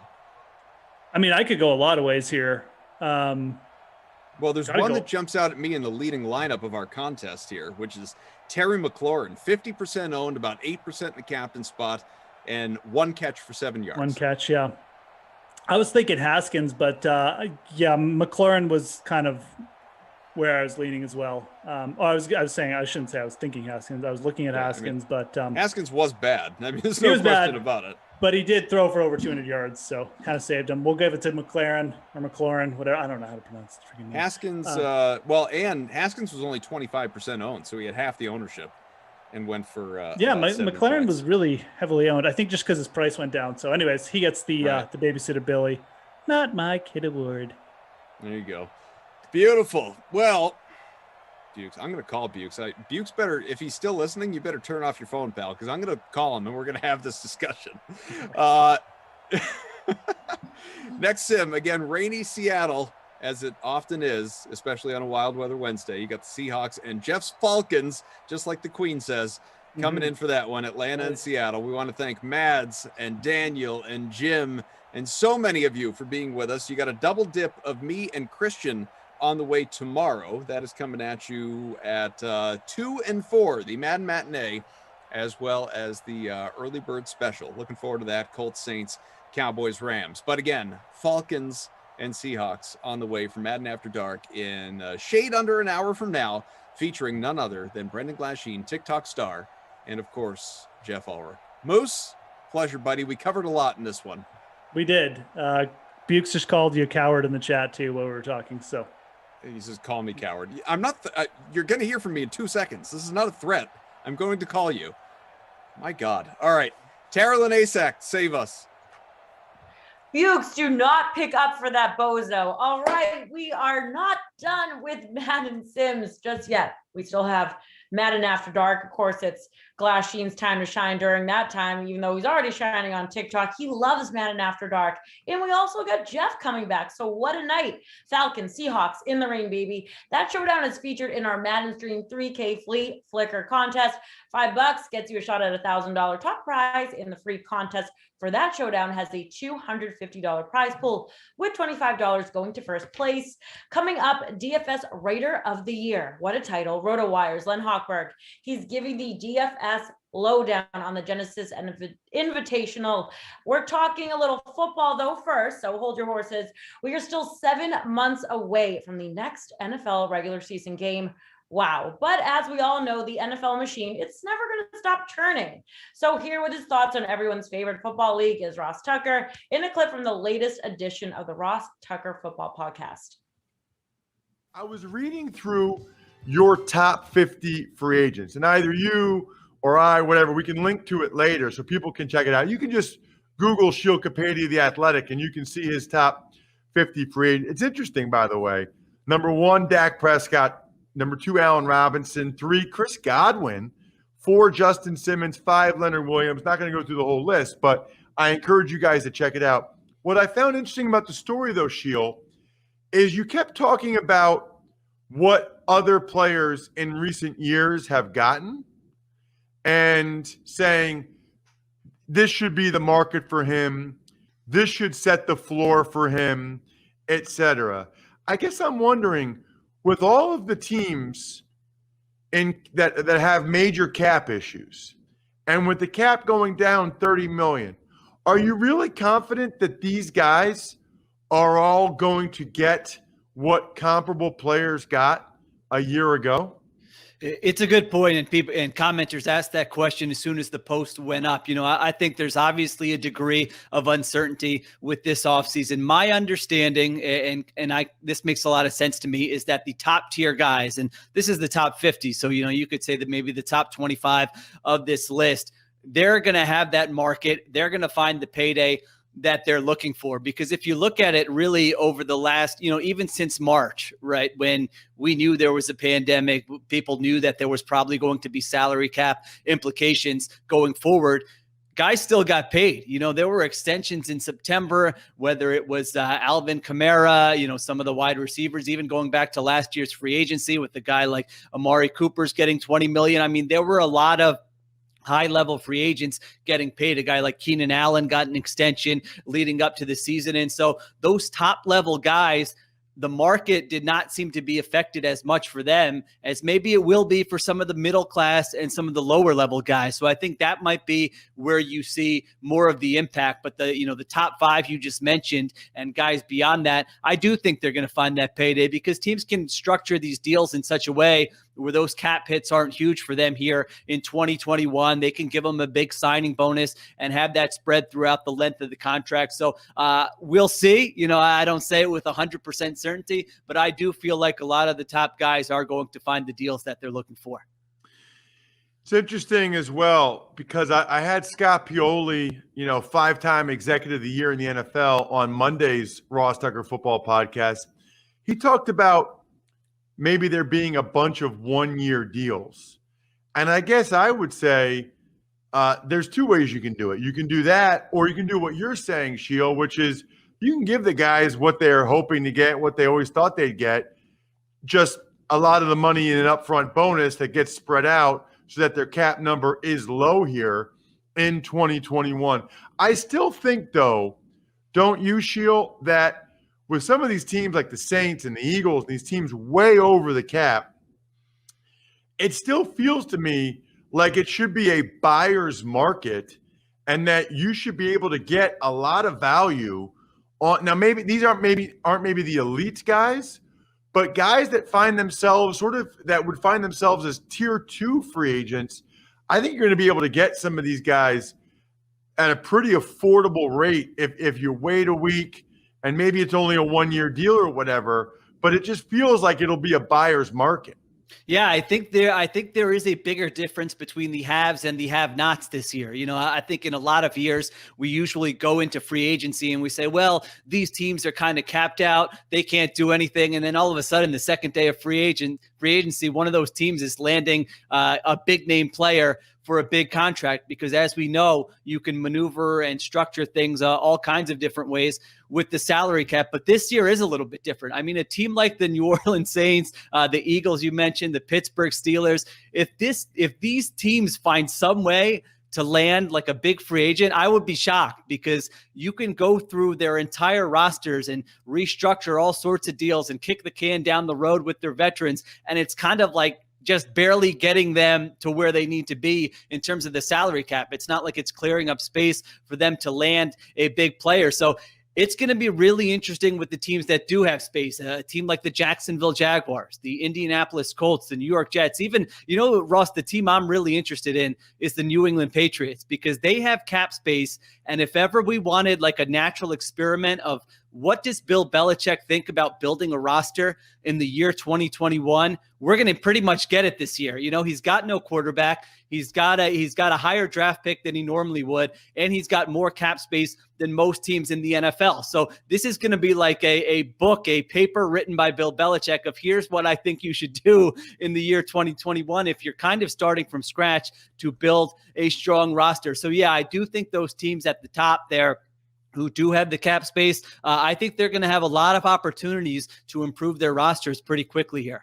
I mean, I could go a lot of ways here. Well, there's one that jumps out at me in the leading lineup of our contest here, which is Terry McLaurin, 50% owned, about 8% in the captain spot, and 1 catch for 7 yards. 1 catch, yeah. I was thinking Haskins, but yeah, McLaurin was kind of where I was leaning as well. I was saying, I shouldn't say I was thinking Haskins. I was looking at Haskins, but Haskins was bad. I mean, there's no question about it. But he did throw for over 200 yards, so kind of saved him. We'll give it to McLaurin or McLaurin, whatever. I don't know how to pronounce the freaking name. Haskins, and Haskins was only 25% owned, so he had half the ownership and went for McLaurin was really heavily owned. I think just because his price went down. So, anyways, he gets the Babysitter Billy, Not My Kid award. There you go. Beautiful. Well, Bukes, I'm going to call Bukes. Bukes better, if he's still listening, you better turn off your phone, pal, because I'm going to call him and we're going to have this discussion. Next sim, again, rainy Seattle, as it often is, especially on a wild weather Wednesday. You got the Seahawks and Jeff's Falcons, just like the Queen says, coming in for that one, Atlanta and Seattle. We want to thank Mads and Daniel and Jim and so many of you for being with us. You got a double dip of me and Christian on the way tomorrow. That is coming at you at 2 and 4, the Madden Matinee, as well as the early bird special. Looking forward to that. Colts, Saints, Cowboys, Rams. But again, Falcons and Seahawks on the way for Madden After Dark in shade under an hour from now, featuring none other than Brendan Glasheen, TikTok star, and of course, Jeff Ulrich. Moose, pleasure, buddy. We covered a lot in this one. We did. Bukes just called you a coward in the chat too while we were talking, so. He says, call me coward. I'm not, you're going to hear from me in 2 seconds. This is not a threat. I'm going to call you. My God. All right. Tarilyn Asak, save us. Bukes, do not pick up for that bozo. All right. We are not done with Madden Sims just yet. We still have Madden After Dark. Of course, it's Glasheen's time to shine during that time, even though he's already shining on TikTok. He loves Madden After Dark. And we also got Jeff coming back. So what a night. Falcons, Seahawks in the rain, baby. That showdown is featured in our Madden Stream 3K Fleet Flicker contest. $5 gets you a shot at a $1,000 top prize in the free contest. For that showdown has a $250 prize pool with $25 going to first place. Coming up, DFS Writer of the Year. What a title. RotoWire's Len Hochberg. He's giving the DFS lowdown on the Genesis and Invitational. We're talking a little football though first, so hold your horses. We are still 7 months away from the next NFL regular season game. Wow. But as we all know, the NFL machine, it's never going to stop churning. So here with his thoughts on everyone's favorite football league is Ross Tucker in a clip from the latest edition of the Ross Tucker Football Podcast. I was reading through your top 50 free agents, and either you or I, whatever, we can link to it later so people can check it out. You can just Google Shilkapadia The Athletic, and you can see his top 50 free agents. It's interesting, by the way. Number 1, Dak Prescott. Number 2, Allen Robinson. 3, Chris Godwin. 4, Justin Simmons. 5, Leonard Williams. Not going to go through the whole list, but I encourage you guys to check it out. What I found interesting about the story, though, Sheil, is you kept talking about what other players in recent years have gotten and saying this should be the market for him, this should set the floor for him, etc. I guess I'm wondering, with all of the teams that have major cap issues. And with the cap going down 30 million, are you really confident that these guys are all going to get what comparable players got a year ago? It's a good point, and people and commenters asked that question as soon as the post went up. I think there's obviously a degree of uncertainty with this offseason. My understanding, and this makes a lot of sense to me, is that the top tier guys, and this is the top 50, so you could say that maybe the top 25 of this list, they're going to have that market. They're going to find the payday that they're looking for, because if you look at it really over the last, even since March, right, when we knew there was a pandemic, people knew that there was probably going to be salary cap implications going forward. Guys still got paid. There were extensions in September, whether it was Alvin Kamara, some of the wide receivers, even going back to last year's free agency with the guy like Amari Cooper's getting $20 million. I mean, there were a lot of high-level free agents getting paid. A guy like Keenan Allen got an extension leading up to the season. And so those top-level guys, the market did not seem to be affected as much for them as maybe it will be for some of the middle class and some of the lower level guys. So I think that might be where you see more of the impact. But the top five you just mentioned and guys beyond that, I do think they're going to find that payday, because teams can structure these deals in such a way where those cap hits aren't huge for them here in 2021. They can give them a big signing bonus and have that spread throughout the length of the contract. So we'll see. I don't say it with 100% certainty, but I do feel like a lot of the top guys are going to find the deals that they're looking for. It's interesting as well, because I had Scott Pioli, 5-time executive of the year in the NFL, on Monday's Ross Tucker Football Podcast. He talked about maybe there being a bunch of one-year deals. And I guess I would say there's two ways you can do it. You can do that, or you can do what you're saying, Sheil, which is you can give the guys what they're hoping to get, what they always thought they'd get, just a lot of the money in an upfront bonus that gets spread out so that their cap number is low here in 2021. I still think, though, don't you, Sheil, that with some of these teams like the Saints and the Eagles, these teams way over the cap, it still feels to me like it should be a buyer's market, and that you should be able to get a lot of value on. Now, maybe these aren't maybe the elite guys, but guys that find themselves that would find themselves as tier 2 free agents. I think you're going to be able to get some of these guys at a pretty affordable rate if you wait a week. And maybe it's only a one-year deal or whatever, but it just feels like it'll be a buyer's market. Yeah, I think there is a bigger difference between the haves and the have-nots this year. I think in a lot of years, we usually go into free agency and we say, well, these teams are kind of capped out. They can't do anything. And then all of a sudden, the second day of free agency, one of those teams is landing a big-name player for a big contract, because as we know, you can maneuver and structure things all kinds of different ways with the salary cap. But this year is a little bit different. I mean, a team like the New Orleans Saints, the Eagles you mentioned, the Pittsburgh Steelers, if these teams find some way to land like a big free agent, I would be shocked, because you can go through their entire rosters and restructure all sorts of deals and kick the can down the road with their veterans. And it's kind of like just barely getting them to where they need to be in terms of the salary cap. It's not like it's clearing up space for them to land a big player. So it's going to be really interesting with the teams that do have space. A team like the Jacksonville Jaguars, the Indianapolis Colts, the New York Jets, even, Ross, the team I'm really interested in is the New England Patriots, because they have cap space. And if ever we wanted like a natural experiment of what does Bill Belichick think about building a roster in the year 2021, we're going to pretty much get it this year. He's got no quarterback. He's got a higher draft pick than he normally would, and he's got more cap space than most teams in the NFL. So this is going to be like a paper written by Bill Belichick of here's what I think you should do in the year 2021 if you're kind of starting from scratch to build a strong roster. So yeah, I do think those teams at the top there who do have the cap space, I think they're going to have a lot of opportunities to improve their rosters pretty quickly here.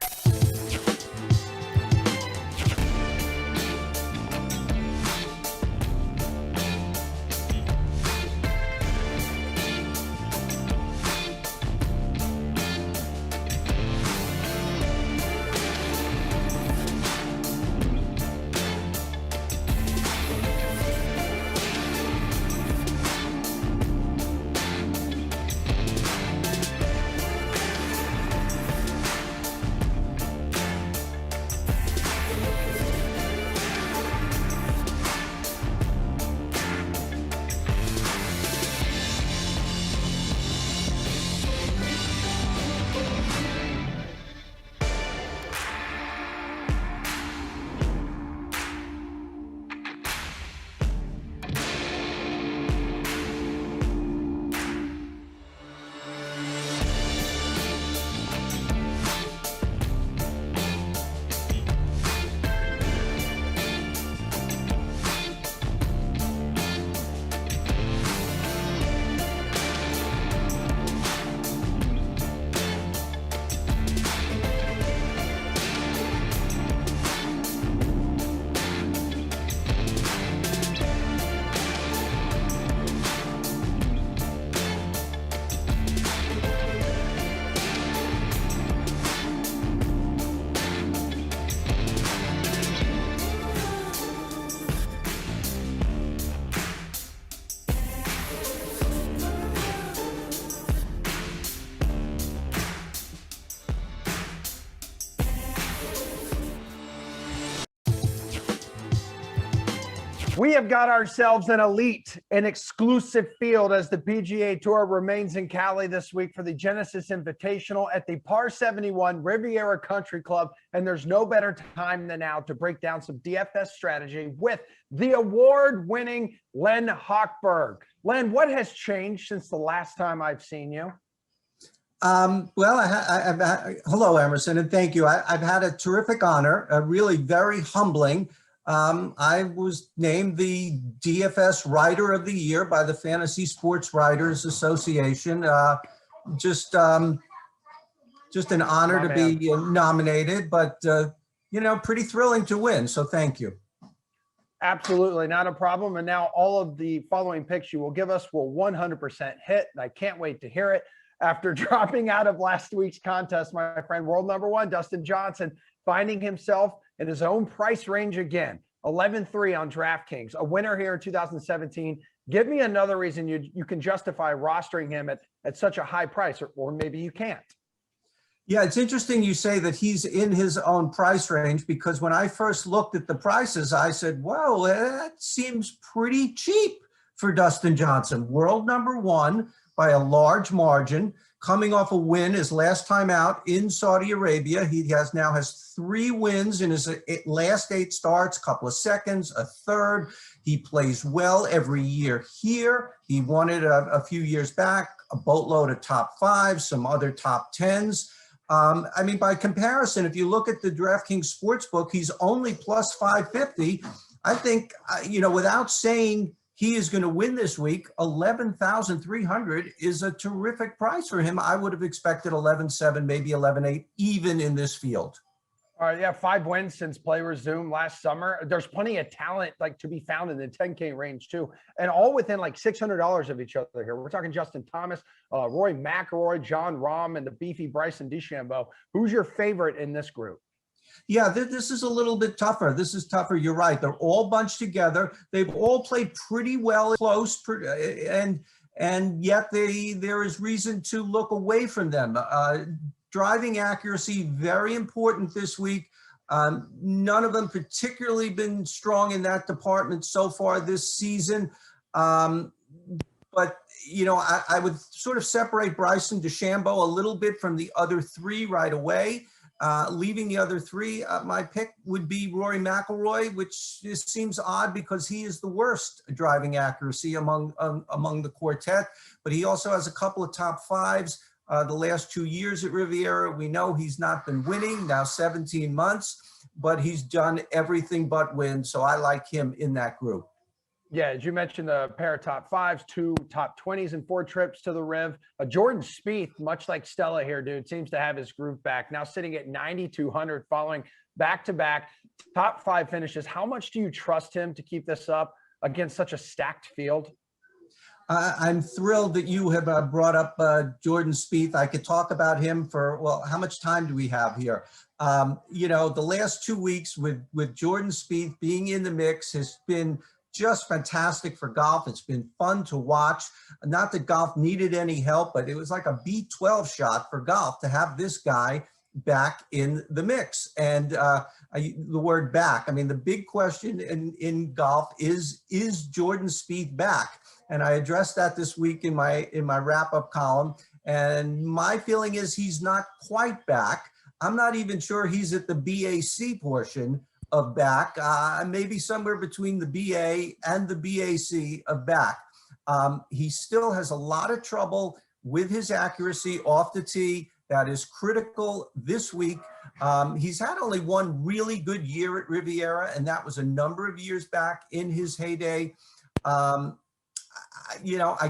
We have got ourselves an elite and exclusive field as the PGA Tour remains in Cali this week for the Genesis Invitational at the Par 71 Riviera Country Club. And there's no better time than now to break down some DFS strategy with the award-winning Len Hochberg. Len, what has changed since the last time I've seen you? Hello, Emerson, and thank you. I've had a terrific honor, really very humbling. I was named the DFS Writer of the Year by the Fantasy Sports Writers Association. Just an honor to be nominated, but pretty thrilling to win. So thank you. Absolutely, not a problem. And now all of the following picks you will give us will 100% hit, and I can't wait to hear it. After dropping out of last week's contest, my friend, world number one, Dustin Johnson, finding himself in his own price range again, 11-3 on DraftKings, a winner here in 2017. Give me another reason you can justify rostering him at such a high price, or maybe you can't. Yeah, it's interesting you say that he's in his own price range, because when I first looked at the prices, I said, whoa, that seems pretty cheap for Dustin Johnson. World number one by a large margin, coming off a win his last time out in Saudi Arabia. He now has 3 wins in his last 8 starts, couple of seconds, a third. He plays well every year here. He won it a few years back, a boatload of top 5s, some other top 10s. By comparison, if you look at the DraftKings Sportsbook, he's only plus 550. I think, without saying he is going to win this week, 11,300 is a terrific price for him. I would have expected 11.7, maybe 11.8, even in this field. All right, yeah, 5 wins since play resumed last summer. There's plenty of talent to be found in the 10K range too, and all within $600 of each other here. We're talking Justin Thomas, Roy McIlroy, John Rahm, and the beefy Bryson DeChambeau. Who's your favorite in this group? Yeah, this is a little bit tougher. This is tougher. You're right. They're all bunched together. They've all played pretty well, close, and yet there is reason to look away from them. Driving accuracy, very important this week. None of them particularly been strong in that department so far this season. But, I would sort of separate Bryson DeChambeau a little bit from the other 3 right away. Leaving the other 3, my pick would be Rory McIlroy, which seems odd because he is the worst driving accuracy among the quartet. But he also has a couple of top 5s. The last 2 years at Riviera, we know he's not been winning, now 17 months, but he's done everything but win. So I like him in that group. Yeah, as you mentioned, a pair of top 5s, 2 top 20s, and 4 trips to the Riv. Jordan Spieth, much like Stella here, dude, seems to have his groove back. Now sitting at 9,200 following back-to-back top 5 finishes. How much do you trust him to keep this up against such a stacked field? I'm thrilled that you have brought up Jordan Spieth. I could talk about him for, how much time do we have here? The last 2 weeks with Jordan Spieth being in the mix has been just fantastic for golf. It's been fun to watch. Not that golf needed any help, but it was like a B12 shot for golf to have this guy back in the mix. And the word back, the big question in golf is Jordan Spieth back? And I addressed that this week in my wrap-up column. And my feeling is he's not quite back. I'm not even sure he's at the BAC portion of back, maybe somewhere between the BA and the BAC of back. He still has a lot of trouble with his accuracy off the tee. That is critical this week. He's had only one really good year at Riviera, and that was a number of years back in his heyday. I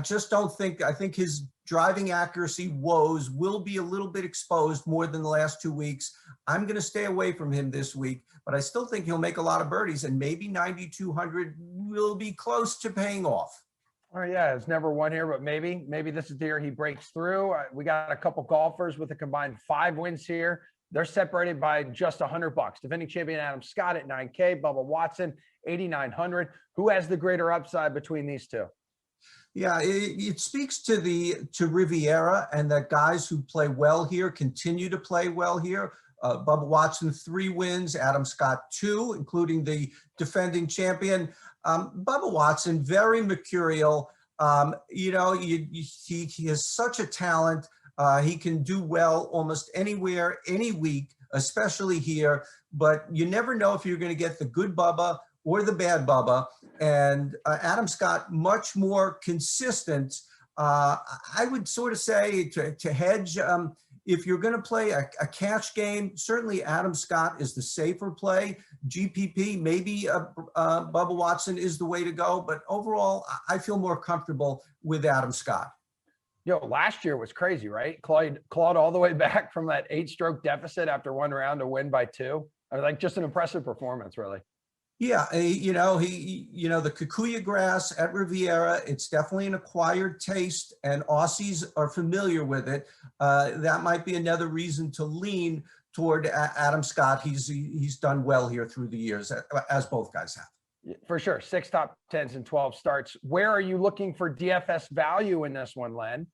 just don't think, I think his driving accuracy woes will be a little bit exposed more than the last 2 weeks. I'm going to stay away from him this week, but I still think he'll make a lot of birdies, and maybe 9,200 will be close to paying off. Oh yeah, it's never won here, but maybe this is the year he breaks through. We got a couple golfers with a combined 5 wins here. They're separated by just $100. Defending champion Adam Scott at 9K, Bubba Watson 8,900. Who has the greater upside between these two? Yeah, it speaks to Riviera, and that guys who play well here continue to play well here. Bubba Watson 3 wins, Adam Scott 2, including the defending champion. Bubba Watson, very mercurial. He has such a talent. He can do well almost anywhere, any week, especially here. But you never know if you're going to get the good Bubba or the bad Bubba. And Adam Scott, much more consistent. I would sort of say to hedge, if you're going to play a cash game, certainly Adam Scott is the safer play. GPP, maybe Bubba Watson is the way to go. But overall, I feel more comfortable with Adam Scott. Last year was crazy, right? Clawed all the way back from that 8-stroke deficit after one round to win by 2. Like just an impressive performance, really. Yeah, the Kikuyu grass at Riviera, it's definitely an acquired taste, and Aussies are familiar with it. That might be another reason to lean toward Adam Scott. He's done well here through the years, as both guys have. For sure, 6 top 10s and 12 starts. Where are you looking for DFS value in this one, Len?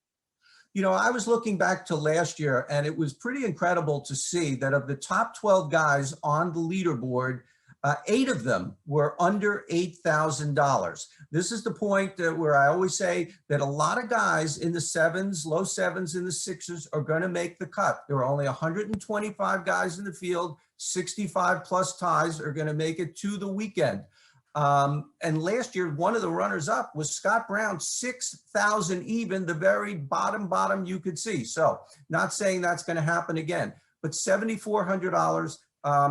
I was looking back to last year, and it was pretty incredible to see that of the top 12 guys on the leaderboard, 8 of them were under $8,000. This is the point where I always say that a lot of guys in the 7s, low 7s, in the 6s are going to make the cut. There are only 125 guys in the field. 65 plus ties are going to make it to the weekend. And last year, one of the runners up was Scott Brown, 6,000 even, the very bottom you could see. So not saying that's going to happen again, but $7,400.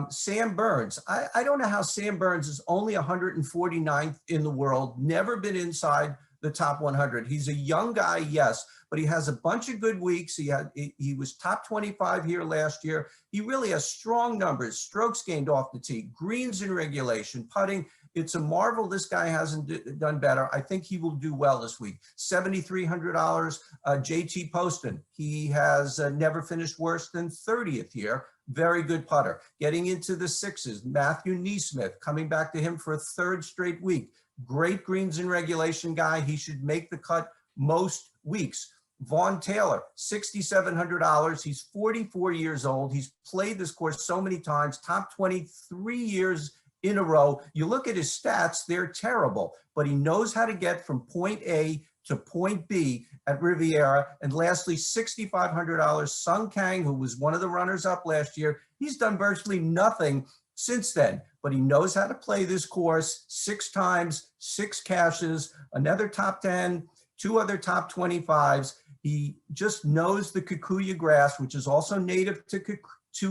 Sam Burns, I don't know how Sam Burns is only 149th in the world, never been inside the top 100. He's a young guy, yes, but he has a bunch of good weeks. He was top 25 here last year. He really has strong numbers, strokes gained off the tee, greens in regulation, putting. It's a marvel this guy hasn't done better. I think he will do well this week. $7,300, JT Poston. He has never finished worse than 30th here. Very good putter. Getting into the 6s, Matthew Neesmith, coming back to him for a 3rd straight week. Great greens in regulation guy. He should make the cut most weeks. Vaughn Taylor, $6,700. He's 44 years old. He's played this course so many times, top 23 years in a row. You look at his stats, they're terrible, but he knows how to get from point A to point B at Riviera. And lastly, $6,500, Sung Kang, who was one of the runners up last year. He's done virtually nothing since then, but he knows how to play this course 6 times, 6 cashes, another top 10, 2 other top 25s. He just knows the Kikuyu grass, which is also native to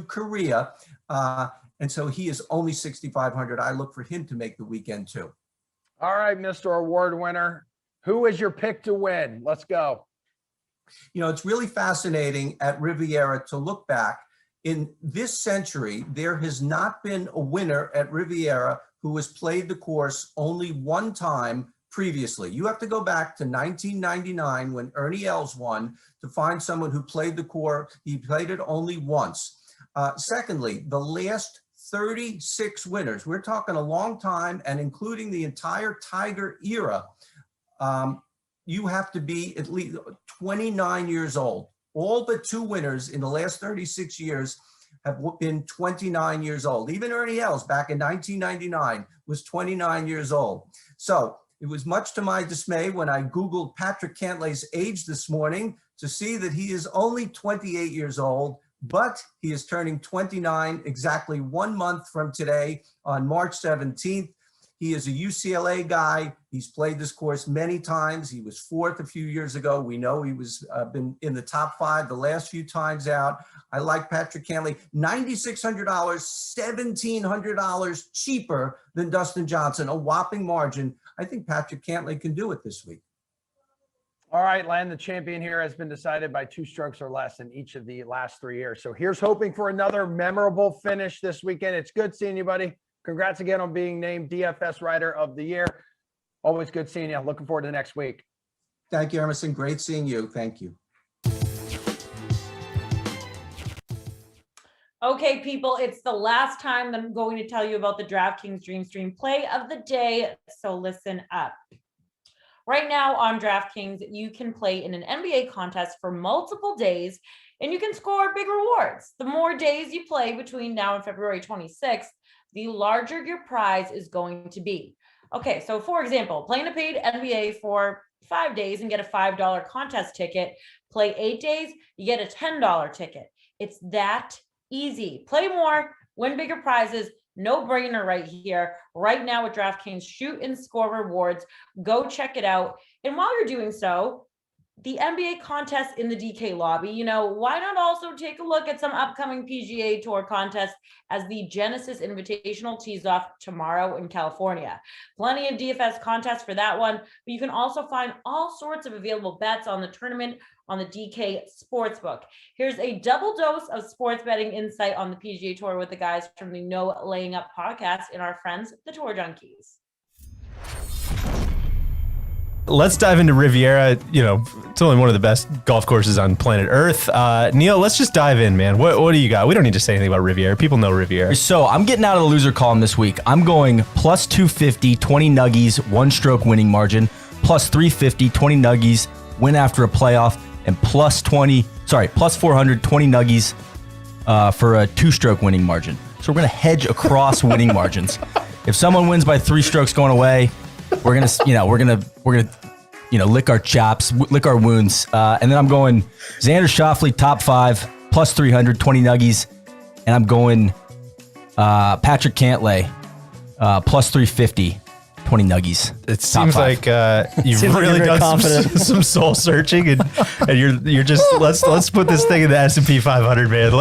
Korea. And so he is only $6,500. I look for him to make the weekend too. All right, Mr. Award winner. Who is your pick to win? Let's go. It's really fascinating at Riviera to look back. In this century, there has not been a winner at Riviera who has played the course only one time previously. You have to go back to 1999 when Ernie Els won to find someone who played the course. He played it only once. Secondly, the last 36 winners, we're talking a long time, and including the entire Tiger era, you have to be at least 29 years old. All but 2 winners in the last 36 years have been 29 years old. Even Ernie Els back in 1999 was 29 years old. So it was much to my dismay when I Googled Patrick Cantlay's age this morning to see that he is only 28 years old, but he is turning 29 exactly 1 month from today on March 17th. He is a UCLA guy. He's played this course many times. He was 4th a few years ago. We know he was been in the top 5 the last few times out. I like Patrick Cantlay. $9,600, $1,700 cheaper than Dustin Johnson, a whopping margin. I think Patrick Cantlay can do it this week. All right, Len, the champion here has been decided by 2 strokes or less in each of the last 3 years. So here's hoping for another memorable finish this weekend. It's good seeing you, buddy. Congrats again on being named DFS Writer of the Year. Always good seeing you. Looking forward to the next week. Thank you, Emerson. Great seeing you. Thank you. Okay, people, it's the last time that I'm going to tell you about the DraftKings Dream Stream play of the day, so listen up. Right now on DraftKings, you can play in an NBA contest for multiple days, and you can score big rewards. The more days you play between now and February 26th, the larger your prize is going to be. Okay, so for example, playing a paid NBA for 5 days and get a $5 contest ticket. Play 8 days, you get a $10 ticket. It's that easy. Play more, win bigger prizes. No brainer right here. Right now with DraftKings Shoot and Score rewards. Go check it out. And while you're doing so, the NBA contest in the DK lobby, why not also take a look at some upcoming PGA Tour contests as the Genesis Invitational tees off tomorrow in California. Plenty of DFS contests for that one, but you can also find all sorts of available bets on the tournament on the DK Sportsbook. Here's a double dose of sports betting insight on the PGA Tour with the guys from the No Laying Up podcast and our friends, the Tour Junkies. Let's dive into Riviera. It's only one of the best golf courses on planet Earth. Neil, let's just dive in, man. What do you got? We don't need to say anything about Riviera. People know Riviera. So I'm getting out of the loser column this week. I'm going plus 250, 20 nuggies, 1-stroke winning margin, plus 350, 20 nuggies, win after a playoff, and plus 400, 20 nuggies for a 2-stroke winning margin. So we're going to hedge across winning margins. If someone wins by 3 strokes going away, we're gonna lick our chops, lick our wounds, and then I'm going Xander Schauffele top 5 plus 300, 20 nuggies, and I'm going Patrick Cantlay plus 350, 20 nuggies. It seems like you've really done some soul searching, and you're just let's put this thing in the S&P 500, man.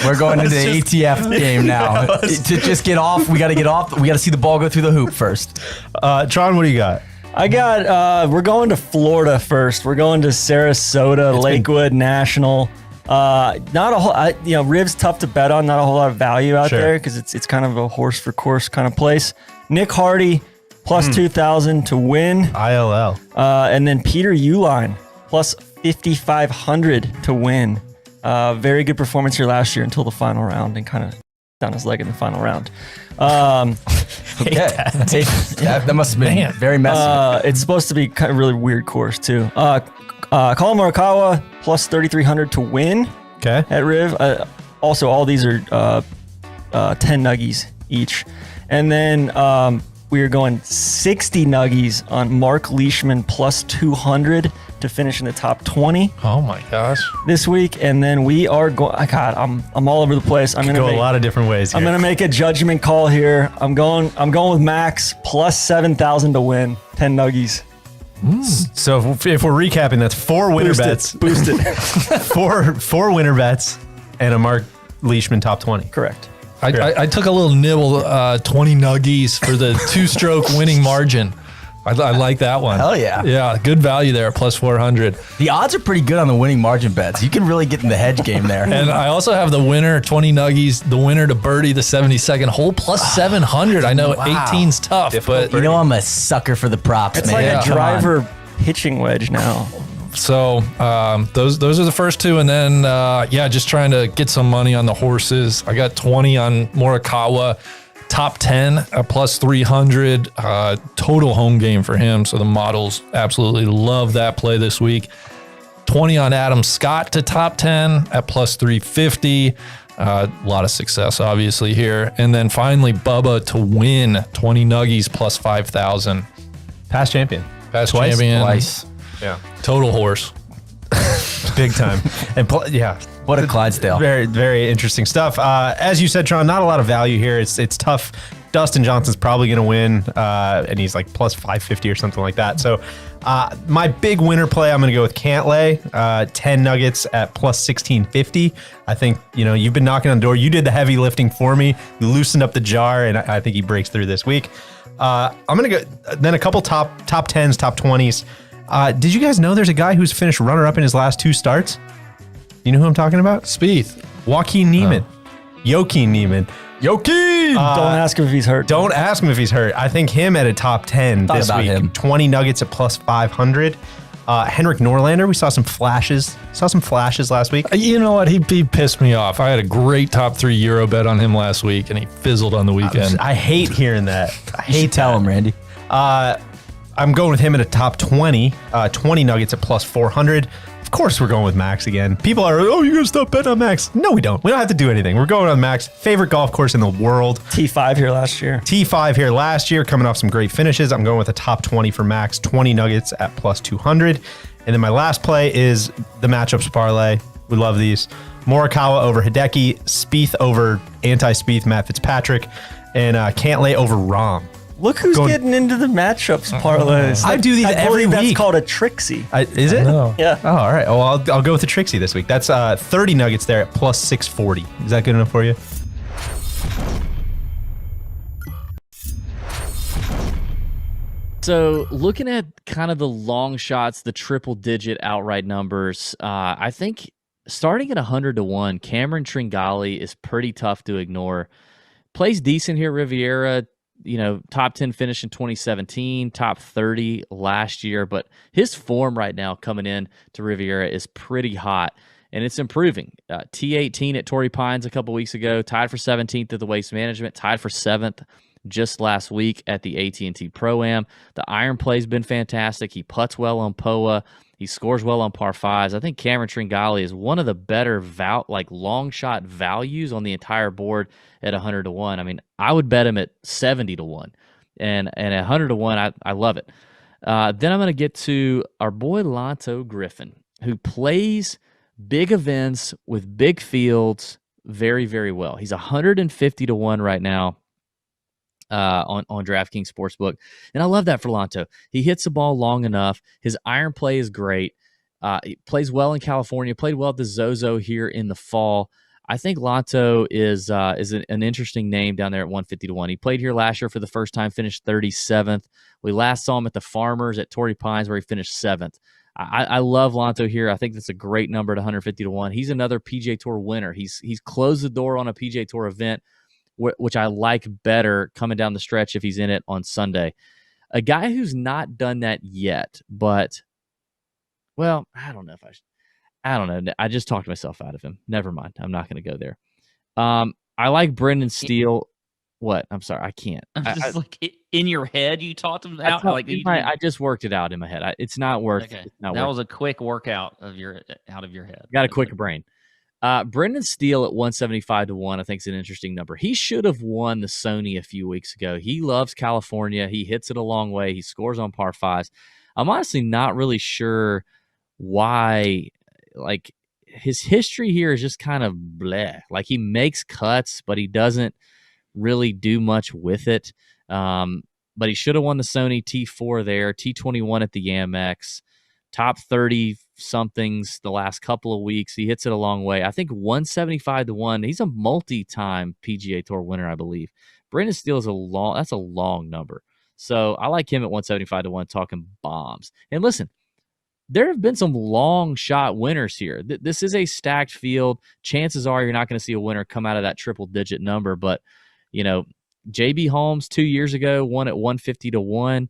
We're going into the ATF game now. To just get off, we got to get off. We got to see the ball go through the hoop first. Tron, what do you got? I got. We're going to Florida first. We're going to Sarasota, Lakewood National. Not a whole. Riv's tough to bet on. Not a whole lot of value out there because it's kind of a horse for course kind of place. Nick Hardy. Plus 2,000 to win. ILL. And then Peter Uihlein, plus 5,500 to win. Very good performance here last year until the final round and kind of down his leg in the final round. That must have been very messy. It's supposed to be kind of really weird course too. Colin Morikawa, plus 3,300 to win. Okay. At Riv. Also, all these are 10 nuggies each. And then we are going 60 nuggies on Mark Leishman plus 200 to finish in the top 20. Oh my gosh! This week, and then we are going. God, I'm all over the place. I'm gonna go a lot of different ways. I'm gonna make a judgment call here. I'm going with Max plus 7,000 to win 10 nuggies. So if we're recapping, that's 4 winner bets. Boost it. four winner bets and a Mark Leishman top 20. Correct. I took a little nibble, 20 nuggies for the 2-stroke winning margin. I like that one. Hell yeah. Yeah, good value there, plus 400. The odds are pretty good on the winning margin bets. You can really get in the hedge game there. And I also have the winner, 20 nuggies, the winner to birdie the 72nd hole, plus 700. I know 18's tough, but I'm a sucker for the props, it's man. It's like a driver pitching wedge now. So those are the first two, and then just trying to get some money on the horses. I got 20 on Morikawa, top 10 at plus 300, total home game for him. So the models absolutely love that play this week. 20 on Adam Scott to top 10 at plus 350. A lot of success obviously here, and then finally Bubba to win 20 nuggies plus 5,000. Past champion. Twice. Yeah. Total horse. Big time. And what a Clydesdale. Very, very interesting stuff. As you said, Tron, not a lot of value here. It's tough. Dustin Johnson's probably going to win, and he's like plus 550 or something like that. So my big winner play, I'm going to go with Cantlay, 10 nuggets at plus 1650. I think, you've been knocking on the door. You did the heavy lifting for me. You loosened up the jar, and I think he breaks through this week. I'm going to go then a couple top 10s, top 20s. Did you guys know there's a guy who's finished runner-up in his last 2 starts? You know who I'm talking about? Spieth. Joaquin Niemann. Joaquin Niemann. Don't ask him if he's hurt. Don't ask him if he's hurt. I think him at a top 10 this week. Him. 20 nuggets at plus 500. Henrik Norlander, we saw some flashes. Last week. You know what? He pissed me off. I had a great top 3 Euro bet on him last week, and he fizzled on the weekend. I hate hearing that. Tell him, Randy. I'm going with him at a top 20. 20 nuggets at plus 400. Of course we're going with Max again. People are, oh, you're going to stop betting on Max. No, we don't. We don't have to do anything. We're going on Max. Favorite golf course in the world. T5 here last year. T5 here last year, coming off some great finishes. I'm going with a top 20 for Max, 20 Nuggets at plus 200. And then my last play is the matchups parlay. We love these. Morikawa over Hideki, Spieth over anti-Spieth, Matt Fitzpatrick, and Cantlay over Rahm. Look who's getting into the matchups parlays. I do these every week. That's called a Trixie. Is it? Yeah. Oh, all right. Well, I'll go with the Trixie this week. That's 30 Nuggets there at plus 640. Is that good enough for you? So looking at kind of the long shots, the triple digit outright numbers, I think starting at 100-1, Cameron Tringali is pretty tough to ignore. Plays decent here, Riviera. Top 10 finish in 2017, top 30 last year, but his form right now coming in to Riviera is pretty hot, and it's improving. T18 at Torrey Pines a couple weeks ago, tied for 17th at the Waste Management, tied for 7th just last week at the AT&T Pro-Am. The iron play's been fantastic. He putts well on POA. He scores well on par fives. I think Cameron Tringali is one of the better long shot values on the entire board at 100-1. I mean, I would bet him at 70-1, and at 100-1, I love it. Then I'm going to get to our boy Lanto Griffin, who plays big events with big fields very, very well. He's 150-1 right now on DraftKings Sportsbook. And I love that for Lanto. He hits the ball long enough. His iron play is great. He plays well in California, played well at the Zozo here in the fall. I think Lanto is an interesting name down there at 150-1. He played here last year for the first time, finished 37th. We last saw him at the Farmers at Torrey Pines where he finished 7th. I love Lanto here. I think that's a great number at 150-1. He's another PGA Tour winner. He's closed the door on a PGA Tour event, which I like better coming down the stretch if he's in it on Sunday. A guy who's not done that yet, but, well, I don't know. I just talked myself out of him. Never mind. I'm not going to go there. I like Brendan Steele. What? I'm sorry. I can't. I'm just in your head, you talked him out. I just worked it out in my head. It's not worth. Okay. It's not that worth was a quick workout out of your head. Got a quick brain. Brendan Steele at 175-1, I think is an interesting number. He should have won the Sony a few weeks ago. He loves California. He hits it a long way. He scores on par fives. I'm honestly not really sure why. His history here is just kind of bleh. He makes cuts, but he doesn't really do much with it. But he should have won the Sony T4 there, T21 at the Amex. Top 30 somethings the last couple of weeks. He hits it a long way. I think 175-1. He's a multi-time PGA Tour winner, I believe. Brendan Steele is that's a long number. So I like him at 175-1 talking bombs. And listen, there have been some long shot winners here. This is a stacked field. Chances are you're not going to see a winner come out of that triple digit number, but JB Holmes 2 years ago won at 150-1.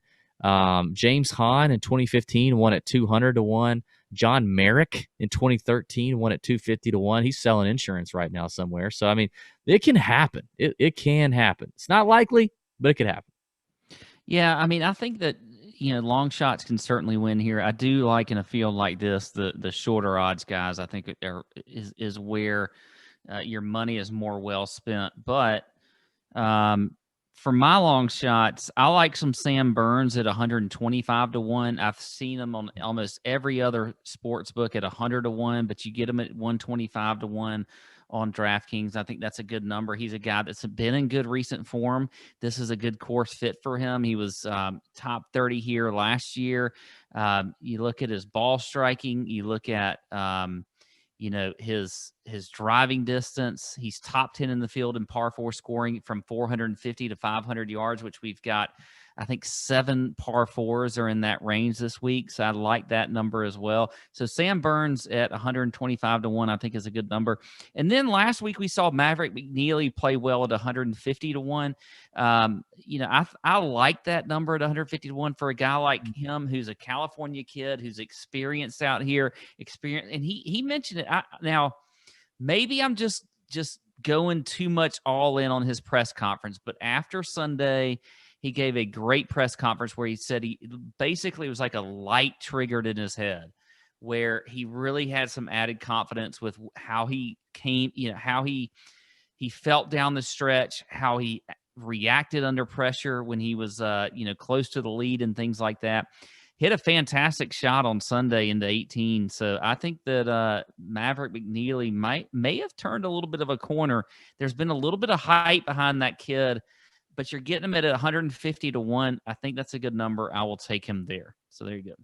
James Hahn in 2015 won at 200-1. John Merrick in 2013 won at 250-1. He's selling insurance right now somewhere. So, I mean, it can happen. It can happen. It's not likely, but it could happen. Yeah, I mean, I think that, long shots can certainly win here. I do like in a field like this, the shorter odds guys, I think is where your money is more well spent. But for my long shots, I like some Sam Burns at 125-1. I've seen him on almost every other sports book at 100-1, but you get him at 125-1 on DraftKings. I think that's a good number. He's a guy that's been in good recent form. This is a good course fit for him. He was top 30 here last year. You look at his ball striking. You look at his driving distance. He's top 10 in the field in par 4 scoring from 450 to 500 yards, which we've got, I think 7 par 4s are in that range this week. So I like that number as well. So Sam Burns at 125-1, I think is a good number. And then last week we saw Maverick McNeely play well at 150-1. I like that number at 150-1 for a guy like him, who's a California kid, who's experienced out here, and he mentioned it. Now, maybe I'm just going too much all in on his press conference, but after Sunday, he gave a great press conference where he said he basically was like a light triggered in his head where he really had some added confidence with how he came, how he felt down the stretch, how he reacted under pressure when he was, close to the lead and things like that. Hit a fantastic shot on Sunday into 18. So I think that Maverick McNeely may have turned a little bit of a corner. There's been a little bit of hype behind that kid, but you're getting him at 150 to 1. I think that's a good number. I will take him there. So there you go.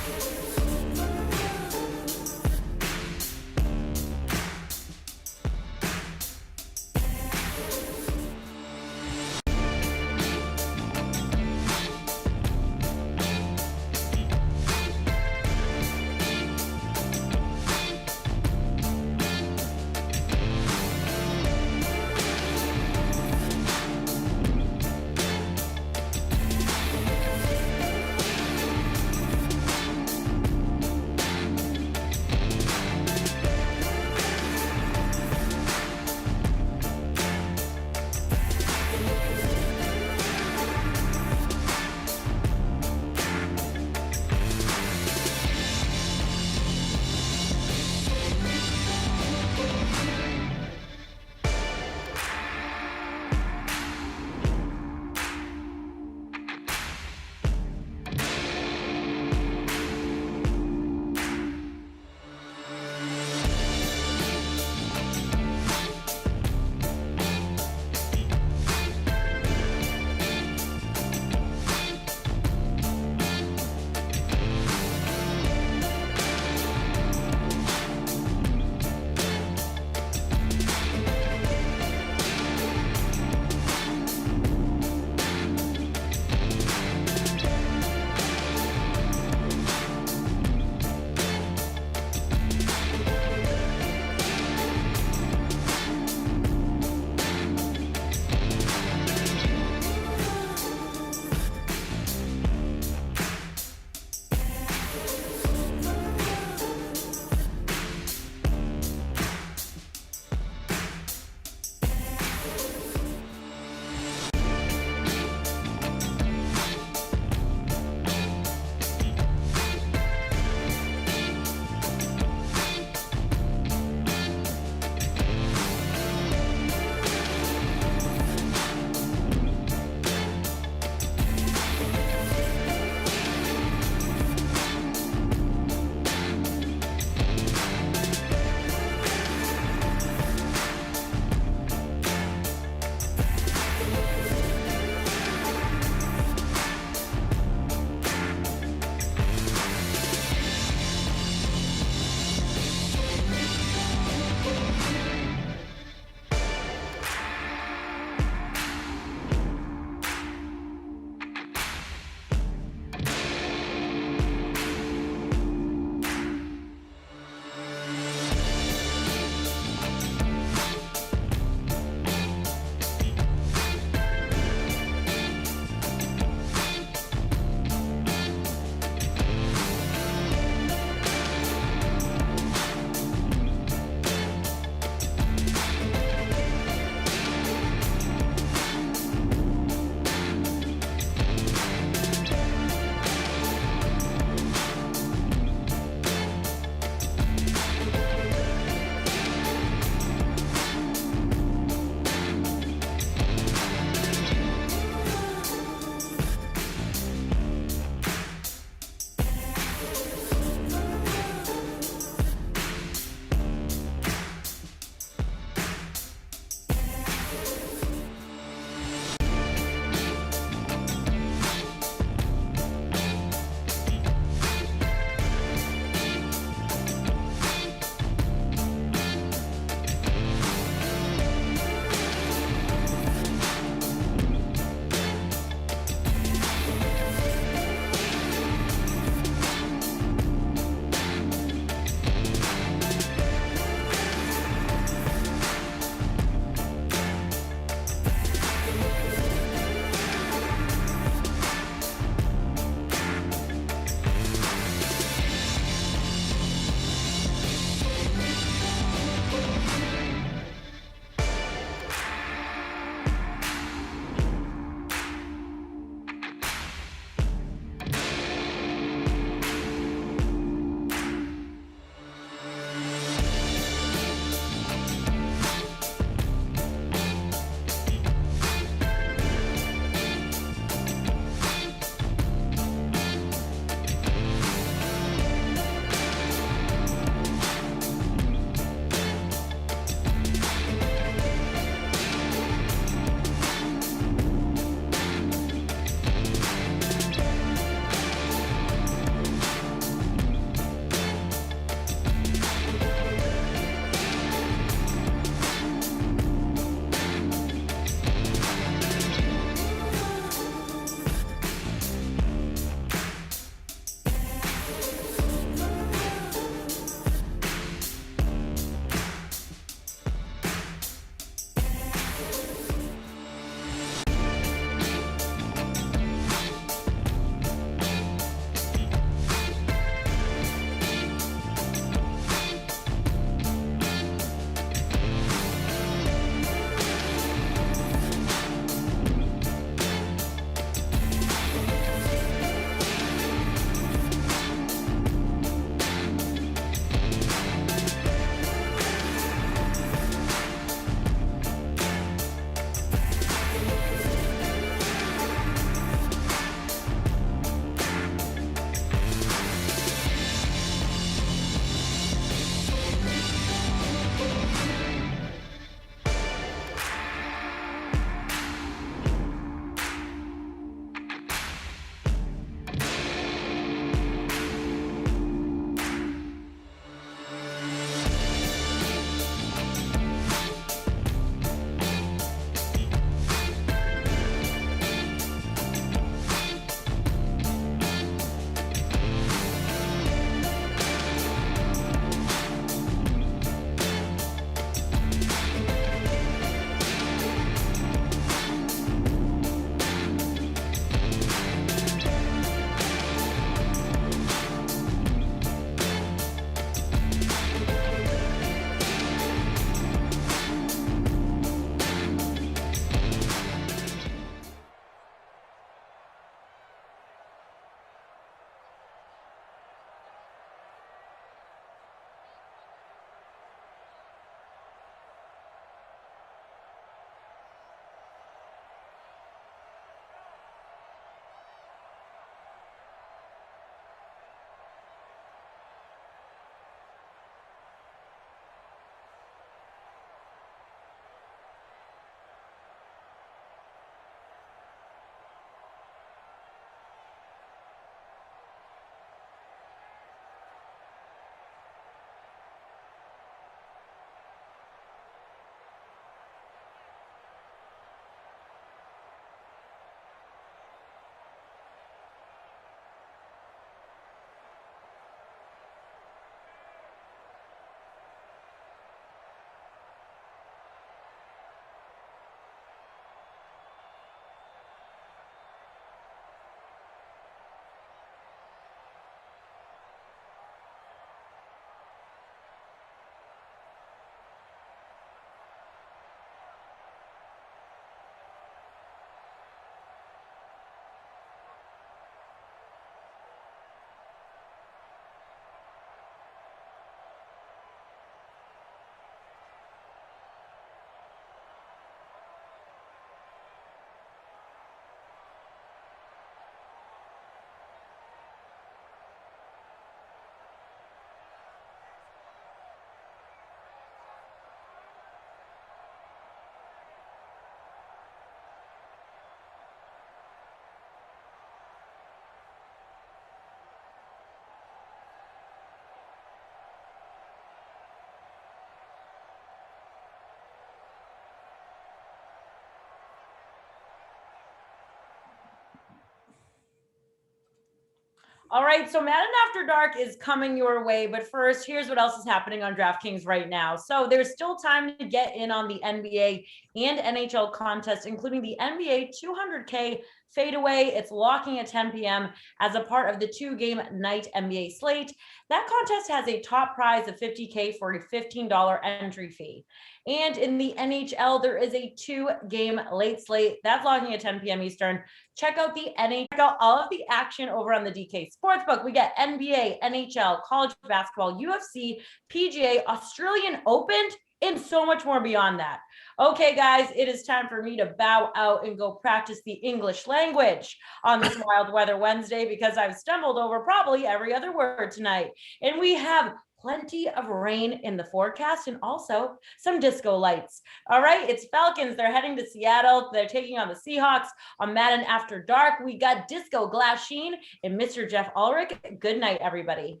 All right, so Madden After Dark is coming your way, but first, here's what else is happening on DraftKings right now. So there's still time to get in on the NBA and NHL contest, including the NBA 200K fadeaway. It's locking at 10 p.m. as a part of the 2-game night NBA slate. That contest has a top prize of $50K for a $15 entry fee. And in the NHL, there is a 2-game late slate that's logging at 10 p.m. Eastern. Check out the NHL, check out all of the action over on the DK Sportsbook. We get NBA, NHL, college basketball, UFC, PGA, Australian Open, and so much more beyond that. Okay, guys, it is time for me to bow out and go practice the English language on this Wild Weather Wednesday because I've stumbled over probably every other word tonight. And we have plenty of rain in the forecast and also some disco lights. All right, it's Falcons. They're heading to Seattle. They're taking on the Seahawks on Madden After Dark. We got Disco Glasheen and Mr. Jeff Ulrich. Good night, everybody.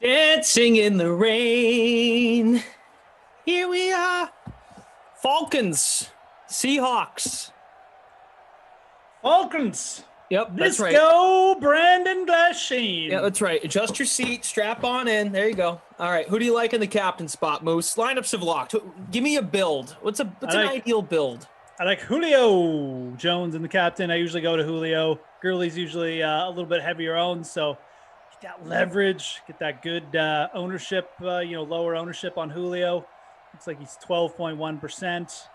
Dancing in the rain. Here we are. Falcons, Seahawks. Falcons. Yep, that's right. Disco Brandon Glasheen. Yeah, that's right. Adjust your seat, strap on in. There you go. All right, who do you like in the captain spot, Moose? Lineups have locked. Give me a build. What's an ideal build? I like Julio Jones in the captain. I usually go to Julio. Gurley's usually a little bit heavier owned, so get that leverage, get that good ownership, lower ownership on Julio. Looks like he's 12.1%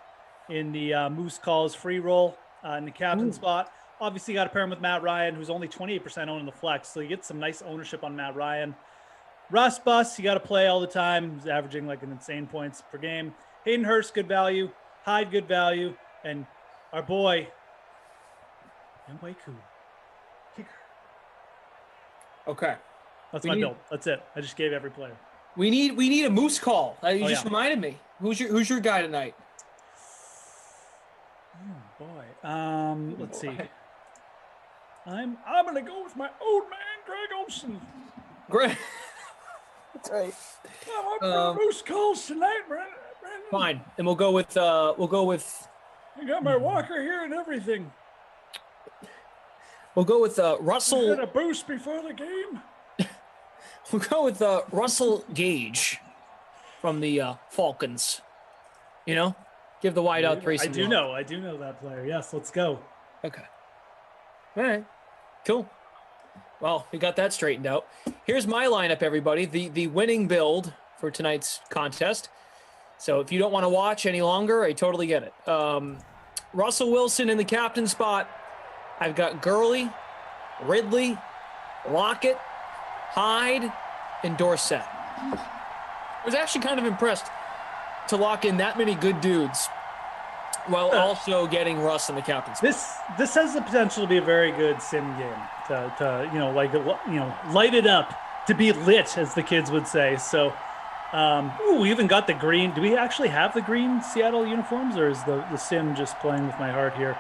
in the Moose Calls free roll in the captain spot. Obviously, got to pair him with Matt Ryan, who's only 28% owned in the flex, so you get some nice ownership on Matt Ryan. Russ Bus, you got to play all the time. He's averaging like an insane points per game. Hayden Hurst, good value. Hyde, good value. And our boy, Mwaku, kicker. Okay. That's my build. That's it. I just gave every player. We need a Moose Call. You just reminded me. Who's your guy tonight? Oh boy. Let's see. I'm gonna go with my old man Greg Olson. Greg. That's right. I'm Moose Calls tonight, Brandon. Fine, and we'll go with. I got my walker here and everything. We'll go with Russell. You got a boost before the game. We'll go with Russell Gage from the Falcons. Give the wide out 3 some I do know that player. Yes, let's go. Okay. All right. Cool. Well, we got that straightened out. Here's my lineup, everybody. The winning build for tonight's contest. So if you don't want to watch any longer, I totally get it. Russell Wilson in the captain spot. I've got Gurley, Ridley, Lockett, Hyde, and Dorsett. I was actually kind of impressed to lock in that many good dudes while also getting Russ in the captain's spot. This has the potential to be a very good sim game to light it up, to be lit, as the kids would say. So we even got the green. Do we actually have the green Seattle uniforms, or is the sim just playing with my heart here?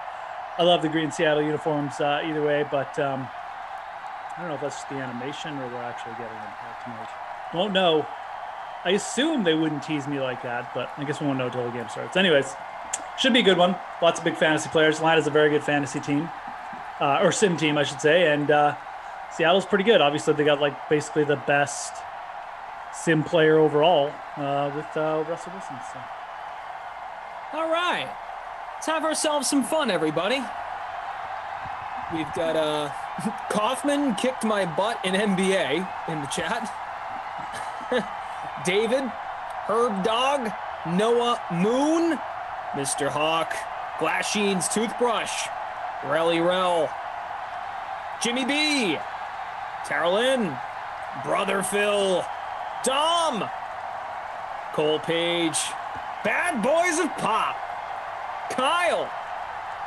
I love the green Seattle uniforms either way, but I don't know if that's just the animation or we're actually getting them tonight. Won't know. I assume they wouldn't tease me like that, but I guess we won't know until the game starts. Anyways, should be a good one. Lots of big fantasy players. Atlanta's a very good fantasy team, or sim team, I should say. And Seattle's pretty good. Obviously, they got like basically the best sim player overall with Russell Wilson. So. All right. Let's have ourselves some fun, everybody. We've got Kaufman kicked my butt in NBA in the chat. David, Herb Dog, Noah Moon, Mr. Hawk, Glasheen's Toothbrush, Relly Rel, Jimmy B, Carolyn, Brother Phil, Dom, Cole Page, Bad Boys of Pop, Kyle,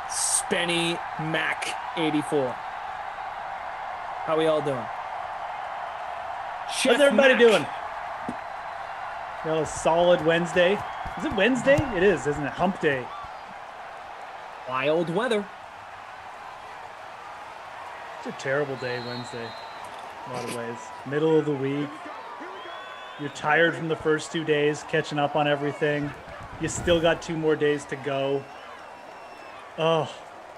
Spenny Mac 84. How we all doing? How's everybody doing? A solid Wednesday. Is it Wednesday? It is, isn't it? Hump day. Wild weather. It's a terrible day, Wednesday. In a lot of ways. Middle of the week. You're tired from the first 2 days, catching up on everything. You still got 2 more days to go. Oh,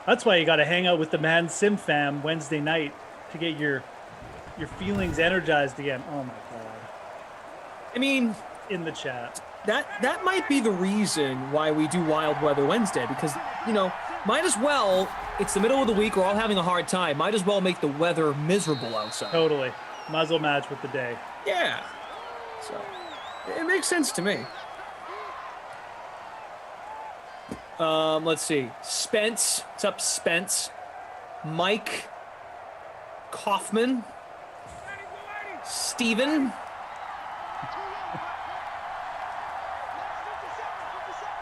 that's why you got to hang out with the Man Sim Fam Wednesday night to get your your feelings energized again. Oh my God. I mean, in the chat. That might be the reason why we do Wild Weather Wednesday, because, might as well, it's the middle of the week, we're all having a hard time. Might as well make the weather miserable outside. Totally. Muzzle match with the day. Yeah. So, it makes sense to me. Let's see. Spence. What's up, Spence? Mike. Kaufman. Steven.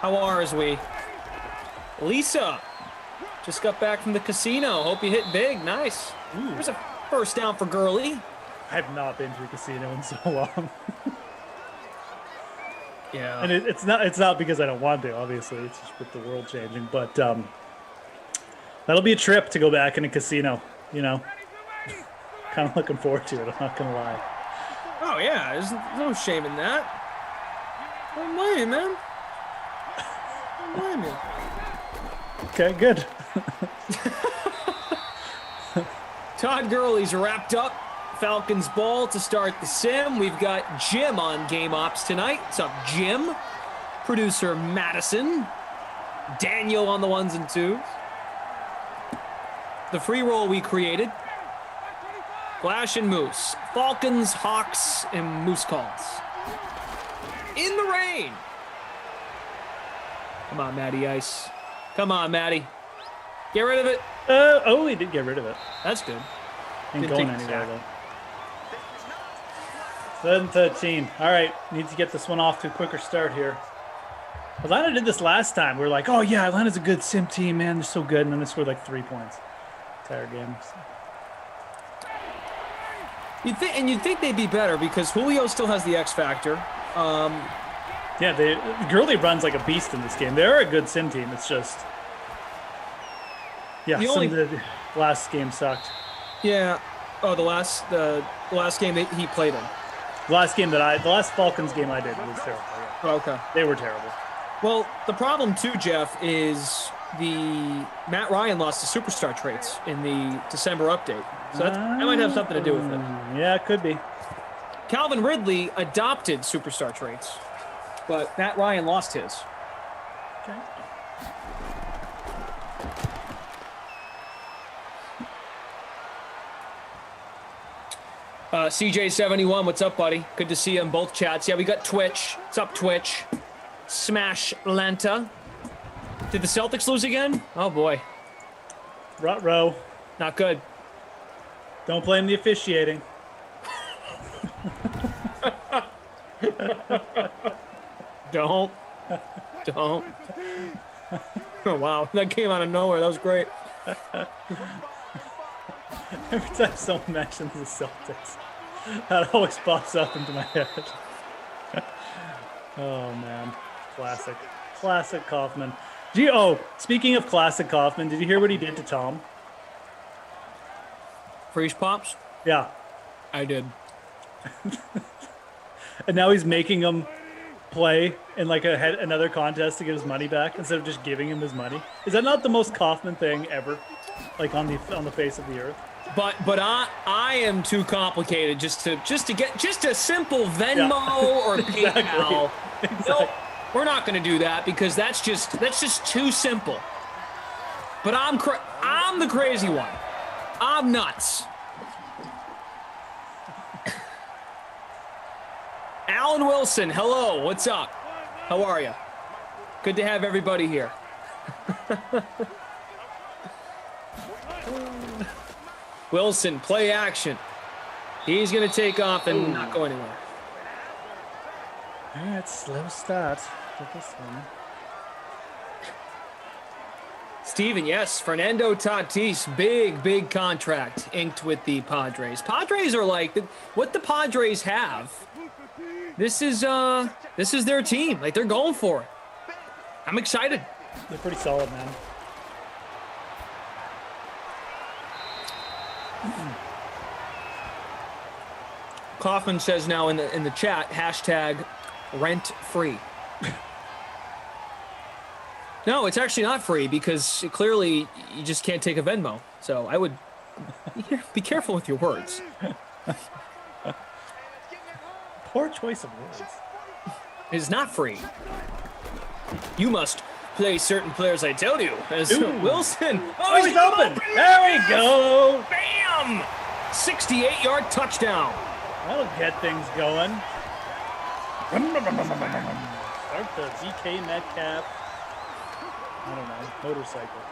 How are we? Lisa. Just got back from the casino. Hope you hit big. Nice. There's a first down for Gurley. I have not been to a casino in so long. Yeah. And it's not because I don't want to, obviously. It's just with the world changing. But that'll be a trip to go back in a casino, Kind of looking forward to it, I'm not going to lie. Oh, yeah. There's no shame in that. Don't blame you, man. Don't blame you. Okay, good. Todd Gurley's wrapped up. Falcons ball to start the sim. We've got Jim on Game Ops tonight. What's up, Jim? Producer Madison. Daniel on the ones and twos. The free roll we created. Flash and Moose. Falcons, Hawks, and Moose calls. In the rain. Come on, Matty Ice. Come on, Matty. Get rid of it. He did get rid of it. That's good. Ain't Didn't going take the anywhere, sack. though. 7-13. All right, need to get this one off to a quicker start here. Atlanta did this last time. We were like, oh, yeah, Atlanta's a good sim team, man. They're so good. And then they scored like 3 points. Entire game. You'd think they'd be better because Julio still has the X factor. Yeah, Gurley runs like a beast in this game. They're a good sim team. It's just, the last game sucked. Yeah. Oh, the last game that he played in. The last Falcons game I did was terrible. Yeah. Oh, okay. They were terrible. Well, the problem too, Jeff, is Matt Ryan lost the superstar traits in the December update. So that might have something to do with it. Yeah, it could be. Calvin Ridley adopted superstar traits, but Matt Ryan lost his. Okay. CJ71, what's up, buddy? Good to see you in both chats. Yeah, we got Twitch. What's up, Twitch? Smash Lanta. Did the Celtics lose again? Oh, boy. Ruh-roh. Not good. Don't blame the officiating. Don't. Oh, wow. That came out of nowhere. That was great. Every time someone mentions the Celtics, that always pops up into my head. Oh, man. Classic Kaufman. Speaking of classic Kaufman, did you hear what he did to Tom? Freeze pops? Yeah. I did. And now he's making him play in like another contest to get his money back instead of just giving him his money. Is that not the most Kaufman thing ever? Like on the face of the earth? But I am too complicated just to get a simple Venmo or PayPal. Exactly. Nope, we're not going to do that because that's just too simple. But I'm the crazy one. I'm nuts. Alan Wilson, hello. What's up? How are you? Good to have everybody here. Wilson, play action. He's going to take off and not go anywhere. All right, slow start for this one. Steven, yes, Fernando Tatis, big contract inked with the Padres. Padres are like what the Padres have. This is their team. Like they're going for it. I'm excited. They're pretty solid, man. Kaufman says now in the chat, hashtag rent free. No, it's actually not free because clearly you just can't take a Venmo. So I would be careful with your words. Poor choice of words. Is not free. You must play certain players, I tell you. As Wilson. Oh, he's open. There we go. Bam! 68-yard touchdown. That'll get things going. Start the DK Metcalf. I don't know, motorcycle.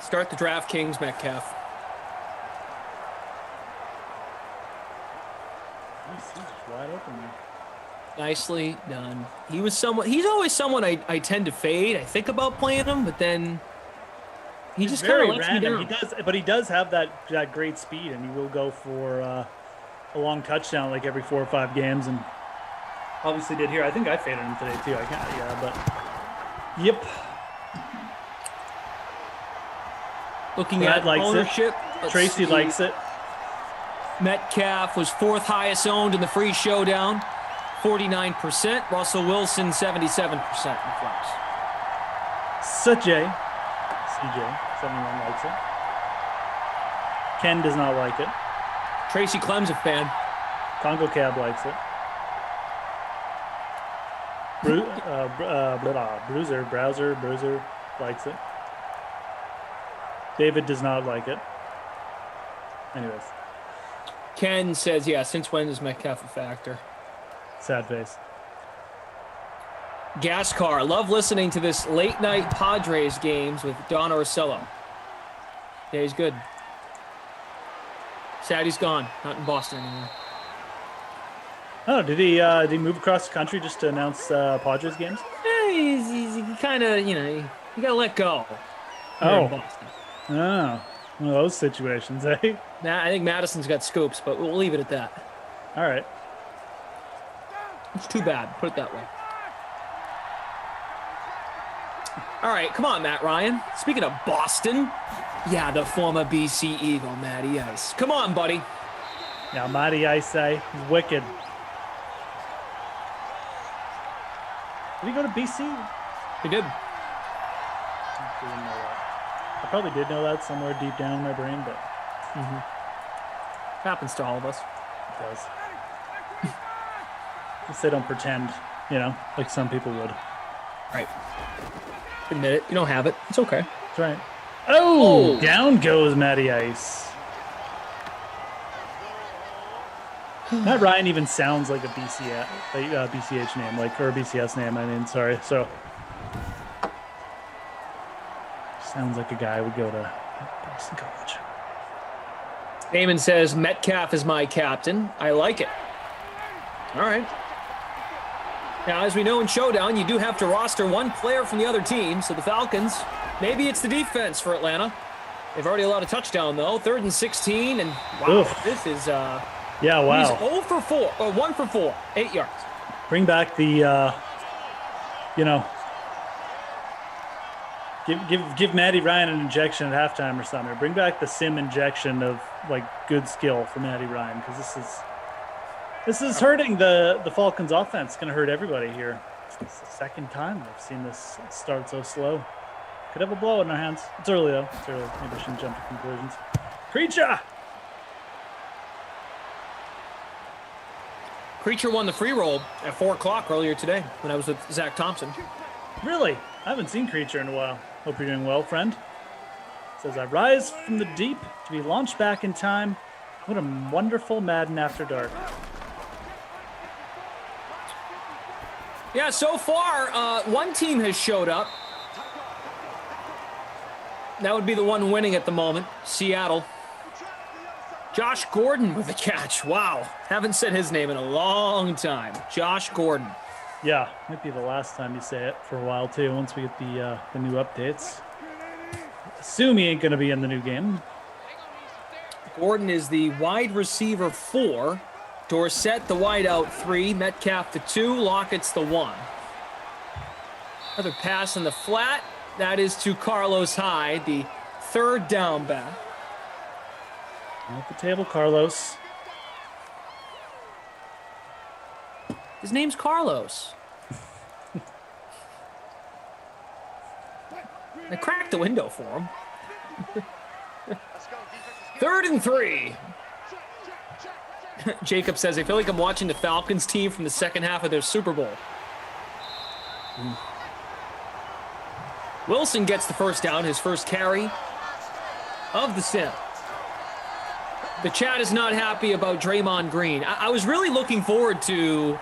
Start the DraftKings Metcalf. He's wide open there. Nicely done. He's always someone I tend to fade. I think about playing him, but then he He's just kind of very lets me random. down. He does have that great speed, and he will go for a long touchdown like every 4 or 5 games. And obviously did here. I think I faded him today too. But yep. Looking Brad at likes ownership, it. Tracy likes it. Metcalf was 4th highest owned in the free showdown, 49%. Russell Wilson, 77% in flex. CJ, 71 likes it. Ken does not like it. Tracy Clem's a fan. Congo Cab likes it. Bruiser likes it. David does not like it. Anyways. Ken says, yeah, since when is Metcalf a factor? Sad face. Gascar, love listening to this late night Padres games with Don Orsello. Yeah, he's good. Sad he's gone. Not in Boston anymore. Oh, did he move across the country just to announce Padres games? Yeah, he kind of, you got to let go. Oh, one of those situations, eh? Nah, I think Madison's got scoops, but we'll leave it at that. All right. It's too bad. Put it that way. All right, come on, Matt Ryan. Speaking of Boston, yeah, the former BC Eagle, Matty Ice. Come on, buddy. Yeah, Matty Ice, he's wicked. Did he go to BC? He did. I probably did know that somewhere deep down in my brain, but happens to all of us. It does. At least they don't pretend, like some people would. Right. Admit it. You don't have it. It's okay. That's right. Oh, down goes Matty Ice. Matt Ryan even sounds like a BCH name, or a BCS name. Sorry. So sounds like a guy would go to Boston College. Damon says Metcalf is my captain. I like it. All right. Now, as we know in Showdown, you do have to roster one player from the other team. So the Falcons, maybe it's the defense for Atlanta. They've already allowed a touchdown, though. 3rd and 16. And wow, this is... yeah, wow. He's 0 for 4, or 1 for 4, 8 yards. Bring back the, give Matty Ryan an injection at halftime or something. Bring back the sim injection of, good skill for Matty Ryan, because this is hurting the Falcons' offense. It's going to hurt everybody here. It's the second time I've seen this start so slow. Could have a blow in our hands. It's early, though. It's early. Maybe I shouldn't jump to conclusions. Creature! Creature won the free roll at 4 o'clock earlier today when I was with Zach Thompson. Really? I haven't seen Creature in a while. Hope you're doing well, friend. It says, I rise from the deep to be launched back in time. What a wonderful Madden After Dark. Yeah, so far, one team has showed up. That would be the one winning at the moment, Seattle. Josh Gordon with a catch. Wow. Haven't said his name in a long time. Josh Gordon. Yeah, might be the last time you say it for a while, too, once we get the new updates. Assume he ain't going to be in the new game. Gordon is the wide receiver 4. Dorsett, the wide out 3. Metcalf, the 2. Lockett's the 1. Another pass in the flat. That is to Carlos Hyde, the 3rd down back. At the table, Carlos. His name's Carlos. I cracked the window for him. 3rd and 3. Jacob says, I feel like I'm watching the Falcons team from the second half of their Super Bowl. Wilson gets the first down, his first carry of the sim. The chat is not happy about Draymond Green. I was really looking forward to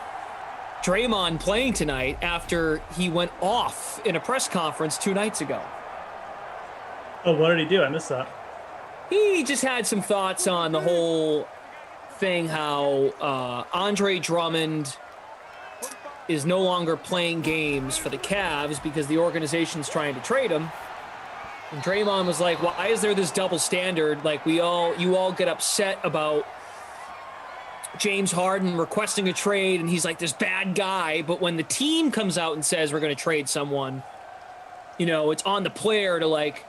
Draymond playing tonight after he went off in a press conference 2 nights ago. Oh, what did he do? I missed that. He just had some thoughts on the whole thing, how Andre Drummond is no longer playing games for the Cavs because the organization's trying to trade him. And Draymond was like, why is there this double standard? Like, you all get upset about James Harden requesting a trade, and he's like this bad guy. But when the team comes out and says we're going to trade someone, it's on the player to, like,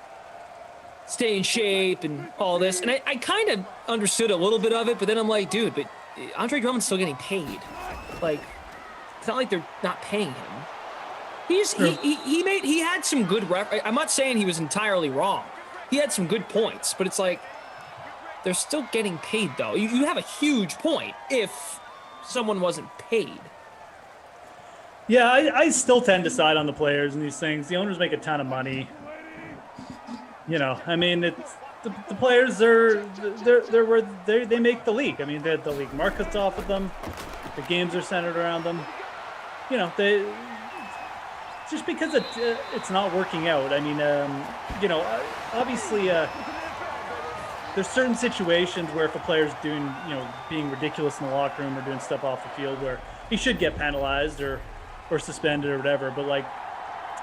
stay in shape and all this. And I kind of understood a little bit of it, but then I'm like, dude, but Andre Drummond's still getting paid. Like, it's not like they're not paying him. He had some good I'm not saying he was entirely wrong. He had some good points, but it's like they're still getting paid though. You have a huge point if someone wasn't paid. Yeah, I still tend to side on the players in these things. The owners make a ton of money. I mean, it's the players they make the league. I mean, the league markets off of them. The games are centered around them. They just because it's not working out. I mean, obviously, there's certain situations where if a player's doing, being ridiculous in the locker room or doing stuff off the field where he should get penalized or suspended or whatever. But like,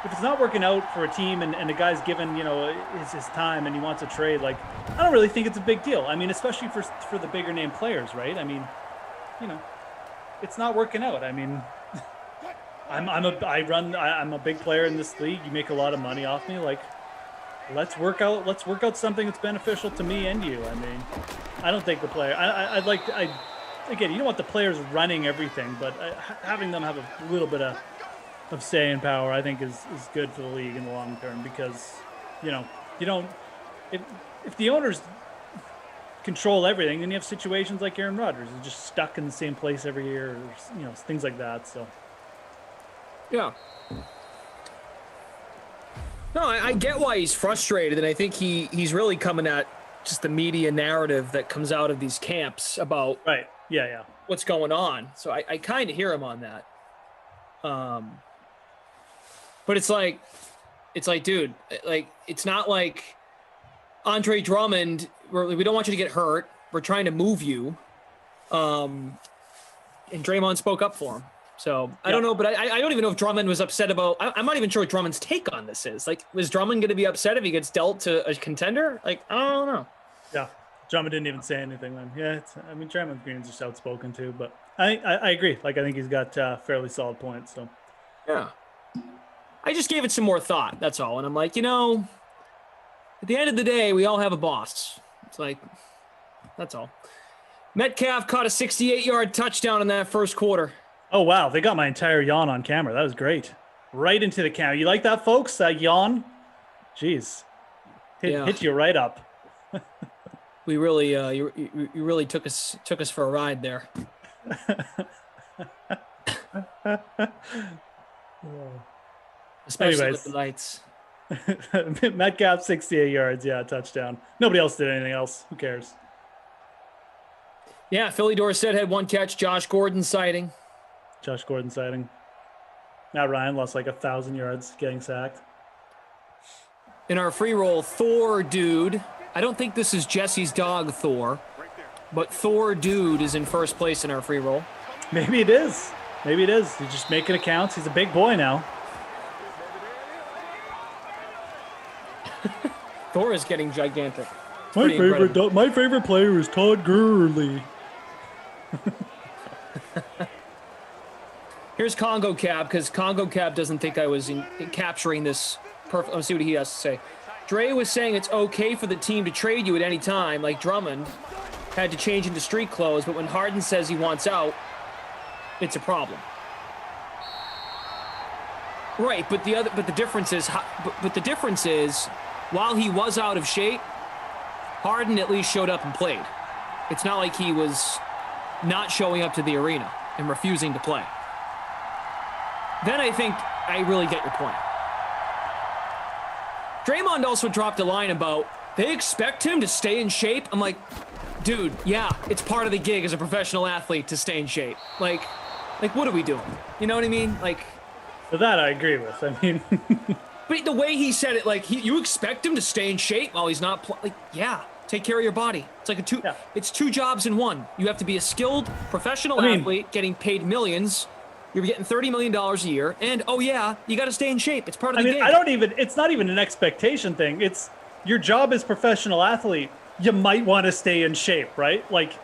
if it's not working out for a team and the guy's given, his time and he wants a trade, like, I don't really think it's a big deal. I mean, especially for the bigger name players, right? I mean, it's not working out. I mean, I'm a big player in this league. You make a lot of money off me. Like, let's work out something that's beneficial to me and you. I mean, I don't think the player. Again, you don't want the players running everything, but having them have a little bit of say and power, I think is good for the league in the long term, because you don't if the owners control everything, then you have situations like Aaron Rodgers is just stuck in the same place every year, or, things like that. So yeah. No, I get why he's frustrated, and I think he's really coming at just the media narrative that comes out of these camps about what's going on. So I kind of hear him on that. But it's like, dude, like, it's not like Andre Drummond, we don't want you to get hurt. We're trying to move you. And Draymond spoke up for him. So I don't know, but I don't even know if Drummond was upset about, I'm not even sure what Drummond's take on this is. Like, was Drummond going to be upset if he gets dealt to a contender? Like, I don't know. Yeah. Drummond didn't even say anything then. Yeah. Draymond Green's just outspoken too, but I agree. Like, I think he's got fairly solid points. So yeah. I just gave it some more thought. That's all. And I'm like, at the end of the day, we all have a boss. It's like, that's all. Metcalf caught a 68-yard touchdown in that first quarter. Oh, wow. They got my entire yawn on camera. That was great. Right into the camera. You like that, folks? That yawn? Jeez. Hit you right up. We really, you really took us for a ride there. Especially with the lights. Metcalf, 68 yards. Yeah, touchdown. Nobody else did anything else. Who cares? Yeah, Philly Dorsett had 1 catch. Josh Gordon sighting. Matt Ryan lost like 1,000 yards getting sacked. In our free roll, Thor Dude. I don't think this is Jesse's dog, Thor. But Thor Dude is in first place in our free roll. Maybe it is. He's just making accounts. He's a big boy now. Thor is getting gigantic. My favorite player is Todd Gurley. Here's Congo Cab, because Congo Cab doesn't think I was capturing this perfect. Let's see what he has to say. Dre was saying it's okay for the team to trade you at any time, like Drummond had to change into street clothes, but when Harden says he wants out, it's a problem. Right, but the difference is while he was out of shape, Harden at least showed up and played. It's not like he was not showing up to the arena and refusing to play. Then I think I really get your point. Draymond also dropped a line about they expect him to stay in shape. I'm like, dude, yeah, it's part of the gig as a professional athlete to stay in shape. Like what are we doing? You know what I mean? Like, for that I agree with. I mean, but the way he said it, like you expect him to stay in shape while he's not like, yeah, take care of your body. It's like it's two jobs in one. You have to be a skilled professional athlete getting paid millions. You're getting $30 million a year, and oh yeah, you got to stay in shape. It's part of the game. It's not even an expectation thing. It's your job as professional athlete. You might want to stay in shape, right? Like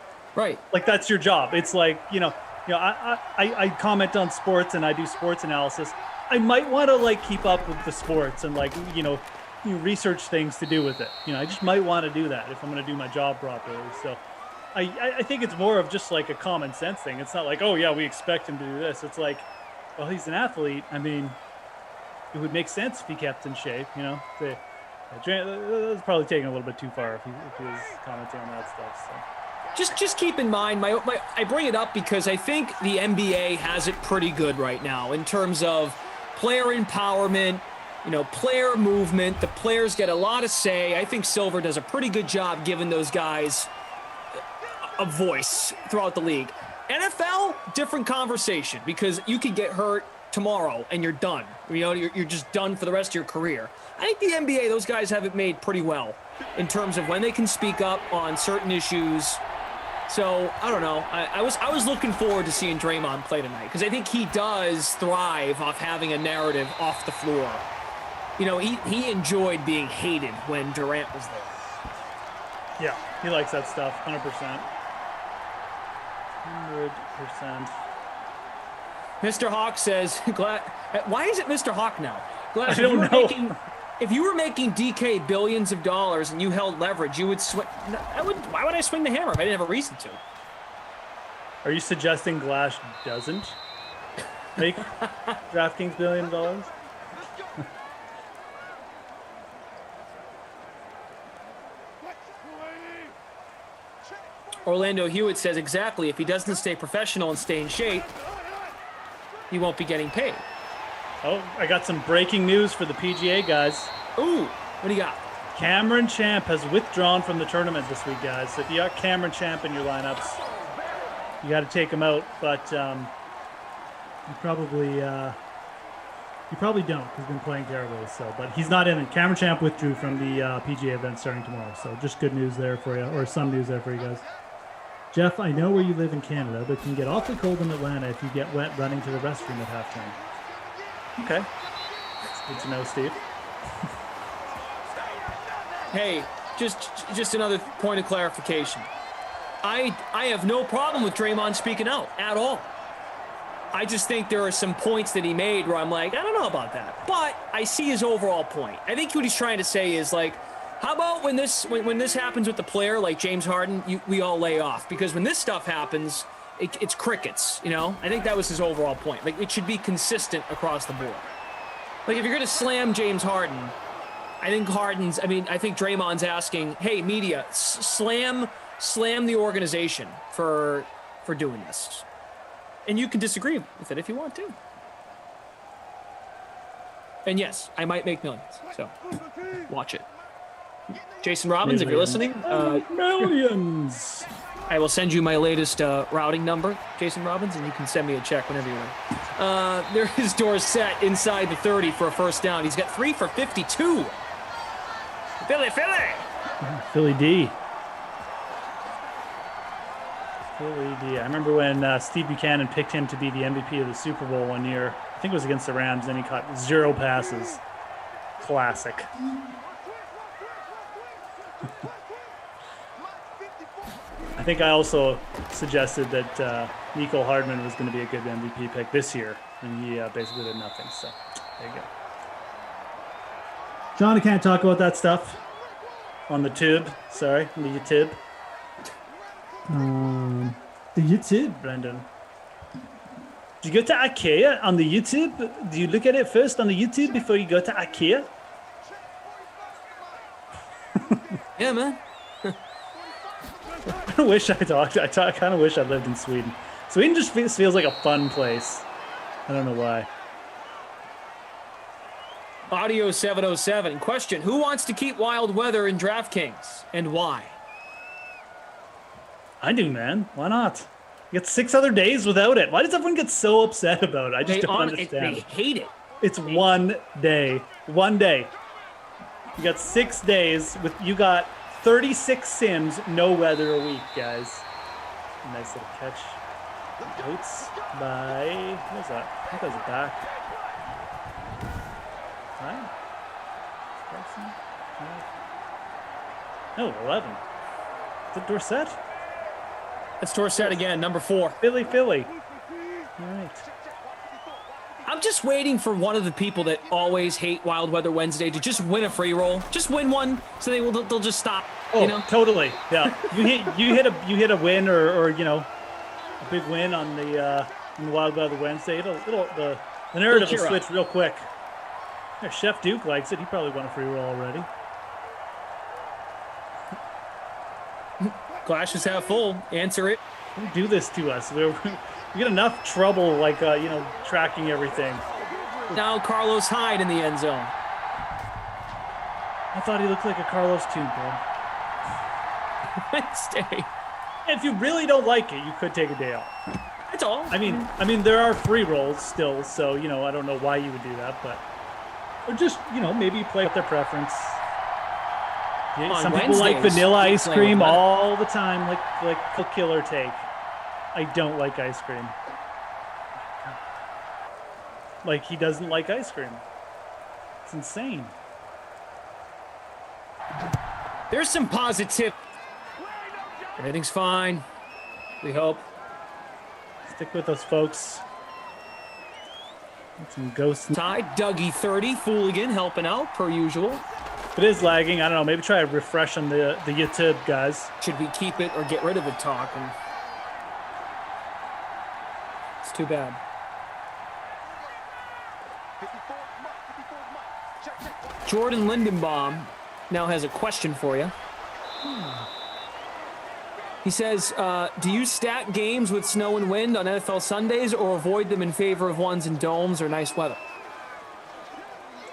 that's your job. It's like, I comment on sports and I do sports analysis. I might want to like keep up with the sports and like, you research things to do with it. I just might want to do that if I'm going to do my job properly. So I think it's more of just like a common sense thing. It's not like, oh yeah, we expect him to do this. It's like, well, he's an athlete. I mean, it would make sense if he kept in shape, That's probably taking a little bit too far if he was commenting on that stuff. So. Just keep in mind, I bring it up because I think the NBA has it pretty good right now in terms of player empowerment, player movement. The players get a lot of say. I think Silver does a pretty good job giving those guys a voice throughout the league. NFL, different conversation because you could get hurt tomorrow and you're done. You're just done for the rest of your career. I think the NBA, those guys have it made pretty well in terms of when they can speak up on certain issues. So I don't know. I was looking forward to seeing Draymond play tonight because I think he does thrive off having a narrative off the floor. He enjoyed being hated when Durant was there. Yeah, he likes that stuff, 100%. 100%. Mr. Hawk says, why is it Mr. Hawk now? I don't know. If you were making DK billions of dollars and you held leverage, you would swing. Why would I swing the hammer if I didn't have a reason to? Are you suggesting Glash doesn't make DraftKings $1 billion? Orlando Hewitt says exactly. If he doesn't stay professional and stay in shape, he won't be getting paid. Oh, I got some breaking news for the PGA guys. Ooh, what do you got? Cameron Champ has withdrawn from the tournament this week, guys. So if you got Cameron Champ in your lineups, you got to take him out. But you probably don't. He's been playing terribly. So, but he's not in it. Cameron Champ withdrew from the PGA event starting tomorrow. So just good news there for you, or some news there for you guys. Jeff, I know where you live in Canada, but it can get awfully cold in Atlanta if you get wet running to the restroom at halftime. Okay. That's good to know, Steve. Hey, just another point of clarification. I have no problem with Draymond speaking out at all. I just think there are some points that he made where I'm like, I don't know about that. But I see his overall point. I think what he's trying to say is like, how about when this happens with the player like James Harden, we all lay off? Because when this stuff happens, it's crickets, I think that was his overall point. Like, it should be consistent across the board. Like, if you're going to slam James Harden, I think Draymond's asking, hey, media, slam the organization for doing this. And you can disagree with it if you want to. And yes, I might make millions, so watch it. Jason Robbins, if you're listening. Millions! I will send you my latest routing number, Jason Robbins, and you can send me a check whenever you want. There is Dorsett inside the 30 for a first down. He's got 3 for 52. Philly D. I remember when Steve Buchanan picked him to be the MVP of the Super Bowl one year. I think it was against the Rams, and he caught 0 passes. Classic. I think I also suggested that Nico Hardman was going to be a good MVP pick this year, and he basically did nothing. So there you go. John, I can't talk about that stuff on the tube. Sorry, on the YouTube. The YouTube, Brendan. Do you go to IKEA on the YouTube? Do you look at it first on the YouTube before you go to IKEA? Yeah, man. of wish I kind of wish I lived in Sweden. Sweden just feels like a fun place. I don't know why. Audio 707. Question: who wants to keep wild weather in DraftKings and why? I do, man. Why not? You get 6 other days without it. Why does everyone get so upset about it? I just don't understand. They hate it. It's 1 day. 1 day. You got 6 days with you got 36 sims, no weather a week, guys. Nice little catch. Goats by what was that? I think that was a back. Right? No, 11. Is it Dorsett? It's Dorsett again, number 4. Philly. All right. I'm just waiting for one of the people that always hate Wild Weather Wednesday to just win a free roll. Just win one, so they'll just stop. Oh, you know? Totally. Yeah, you hit a win or you know a big win on the Wild Weather Wednesday. The narrative will switch real quick. Yeah, Chef Duke likes it. He probably won a free roll already. Glass is half full. Answer it. Don't do this to us. We get enough trouble, like tracking everything. Now Carlos Hyde in the end zone. I thought he looked like a Carlos too, bro. Wednesday. If you really don't like it, you could take a day off. That's all. I mean, there are free rolls still, so I don't know why you would do that, but or just maybe play with their preference. Yeah, some people like vanilla ice cream all the time, like the killer take. I don't like ice cream. Like he doesn't like ice cream. It's insane. There's some positive. Everything's fine. We hope. Stick with us, folks. Get some ghosts. Tide, Dougie 30, Fooligan helping out per usual. If it is lagging, I don't know. Maybe try a refresh on the YouTube, guys. Should we keep it or get rid of it talking? It's too bad. Jordan Lindenbaum now has a question for you. He says, do you stack games with snow and wind on NFL Sundays or avoid them in favor of ones in domes or nice weather?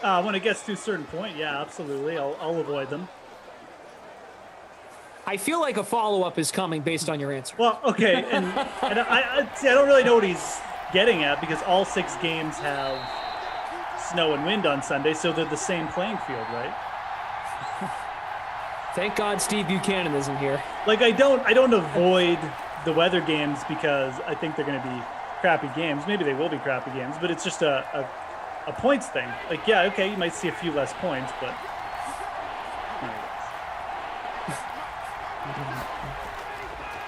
When it gets to a certain point, yeah, absolutely. I'll avoid them. I feel like a follow-up is coming based on your answer. Well, okay, and I don't really know what he's getting at because all 6 games have snow and wind on Sunday, so they're the same playing field, right? Thank God Steve Buchanan isn't here. Like I don't avoid the weather games because I think they're going to be crappy games. Maybe they will be crappy games, but it's just a points thing. Like, yeah, okay, you might see a few less points, but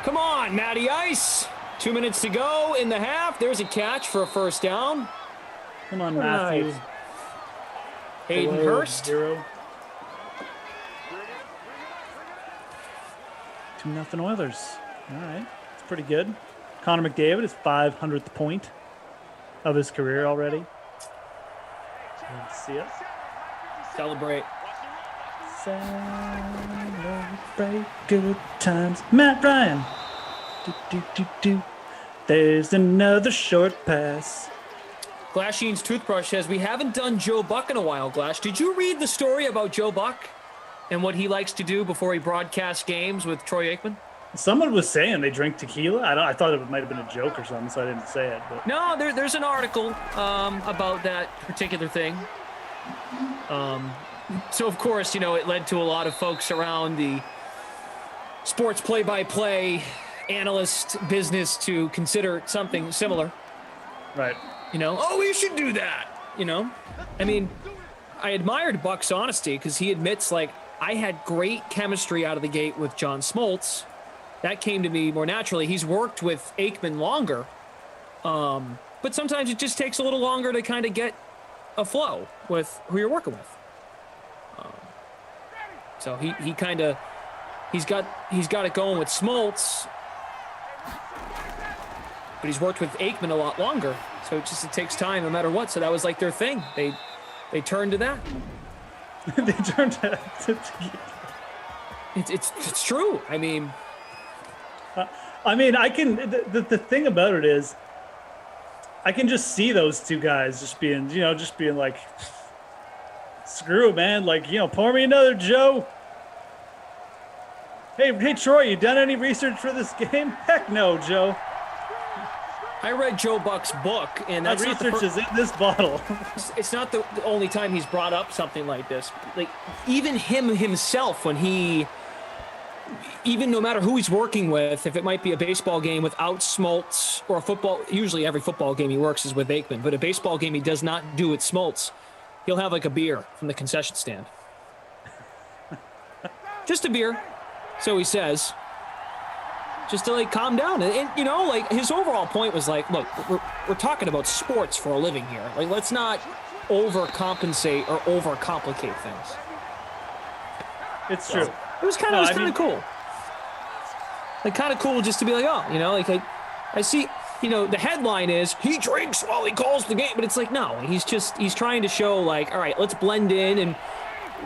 come on, Matty Ice. 2 minutes to go in the half. There's a catch for a first down. Come on, Matthew. Hayden Hurst. 2-0 Oilers. All right, it's pretty good. Connor McDavid is 500th point of his career already. Let's see it. Celebrate. Celebrate good times. Matt Ryan. Do. There's another short pass. Glasheen's Toothbrush says, we haven't done Joe Buck in a while, Glash. Did you read the story about Joe Buck and what he likes to do before he broadcasts games with Troy Aikman? Someone was saying they drink tequila. I thought it might have been a joke or something, so I didn't say it. But no, there's an article about that particular thing. So, of course, it led to a lot of folks around the sports play-by-play analyst business to consider something similar. Right. We should do that. I mean, I admired Buck's honesty because he admits, I had great chemistry out of the gate with John Smoltz. That came to me more naturally. He's worked with Aikman longer, but sometimes it just takes a little longer to kind of get a flow with who you're working with. So he's got it going with Smoltz, but he's worked with Aikman a lot longer. So it takes time no matter what. So that was like their thing. They turned to that. They turned to it's true. I mean, I mean, I can. The thing about it is, I can just see those two guys just being like, screw it, man. Like, pour me another, Joe. Hey, Troy, you done any research for this game? Heck no, Joe. I read Joe Buck's book, and that research is in this bottle. It's not the only time he's brought up something like this. Like, even himself, when even no matter who he's working with, if it might be a baseball game without Smoltz or a football, usually every football game he works is with Aikman, but a baseball game he does not do with Smoltz, he'll have like a beer from the concession stand. Just a beer, so he says. Just to like calm down. And like his overall point was like, look, we're talking about sports for a living here. Like, let's not overcompensate or overcomplicate things. It's true. It was kind of cool. Like, kind of cool just to be like, like I see, the headline is he drinks while he calls the game, but it's like, no, he's trying to show like, all right, let's blend in, and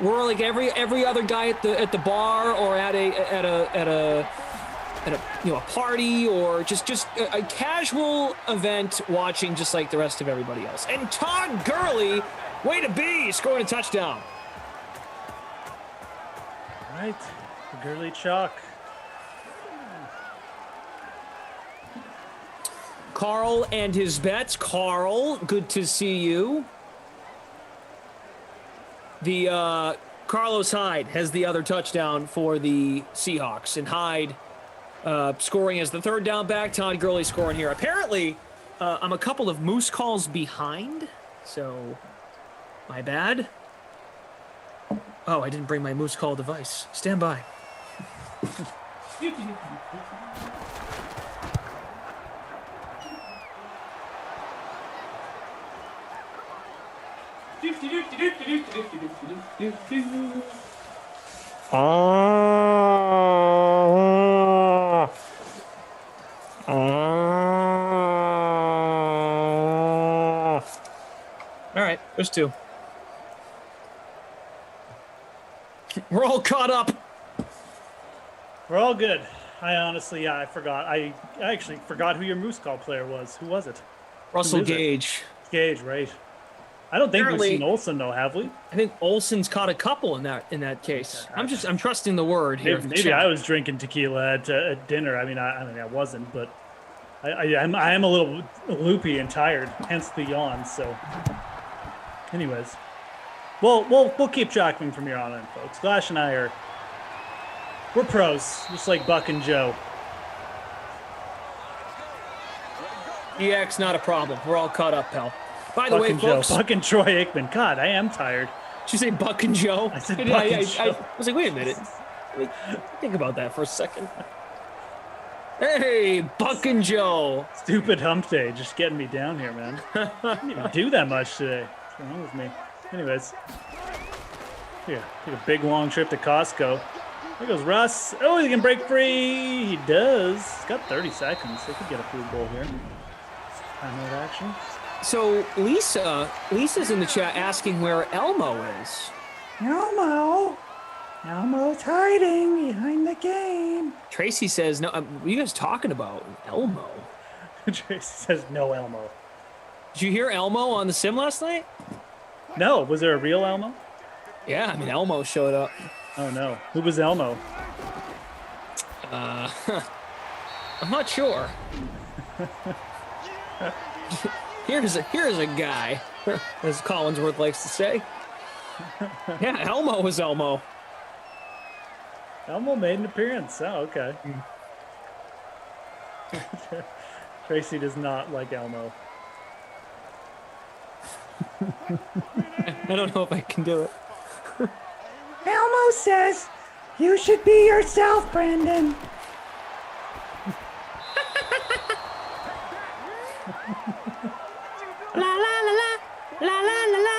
we're like every other guy at the bar or at a party or just a casual event watching just like the rest of everybody else. And Todd Gurley, way to be, scoring a touchdown. All right, the Gurley chalk. Carl and his bets. Carl, good to see you. The Carlos Hyde has the other touchdown for the Seahawks, and Hyde scoring as the third down back. Todd Gurley scoring here. Apparently, I'm a couple of moose calls behind, so my bad. Oh, I didn't bring my moose call device. Stand by. All right, there's two. We're all caught up. We're all good. I honestly, I forgot. I actually forgot who your moose call player was. Who was it? Russell Gage. Gage, right? I don't think we've seen Olsen though, have we? I think Olsen's caught a couple in that case. I'm trusting the word here. Maybe I was drinking tequila at dinner. I mean, I wasn't, but I am a little loopy and tired, hence the yawn. So, anyways, we'll keep tracking from here on in, folks. Flash and I we're pros, just like Buck and Joe. EX, not a problem. We're all caught up, pal. By the way, folks. Buck and Troy Aikman. God, I am tired. Did you say Buck and Joe? I said Buck and Joe. I was like, wait a minute. Think about that for a second. Hey, Buck and Joe. Stupid hump day, just getting me down here, man. I didn't even do that much today. What's going on with me? Anyways. Yeah, take a big long trip to Costco. There goes Russ. Oh, he can break free. He does. He's got 30 seconds. They could get a food bowl here. Timeout action. So Lisa's in the chat asking where Elmo is. Elmo's hiding behind the game. Tracy says, no, what are you guys talking about? Elmo. Tracy says, no Elmo. Did you hear Elmo on the sim last night? No. Was there a real Elmo? Yeah, I mean, Elmo showed up. Oh, no. Who was Elmo? I'm not sure. Here's a guy, as Collinsworth likes to say. Yeah, Elmo was Elmo. Elmo made an appearance. Oh, okay. Tracy does not like Elmo. I don't know if I can do it. Elmo says, you should be yourself, Brandon. La la la la, la la la la,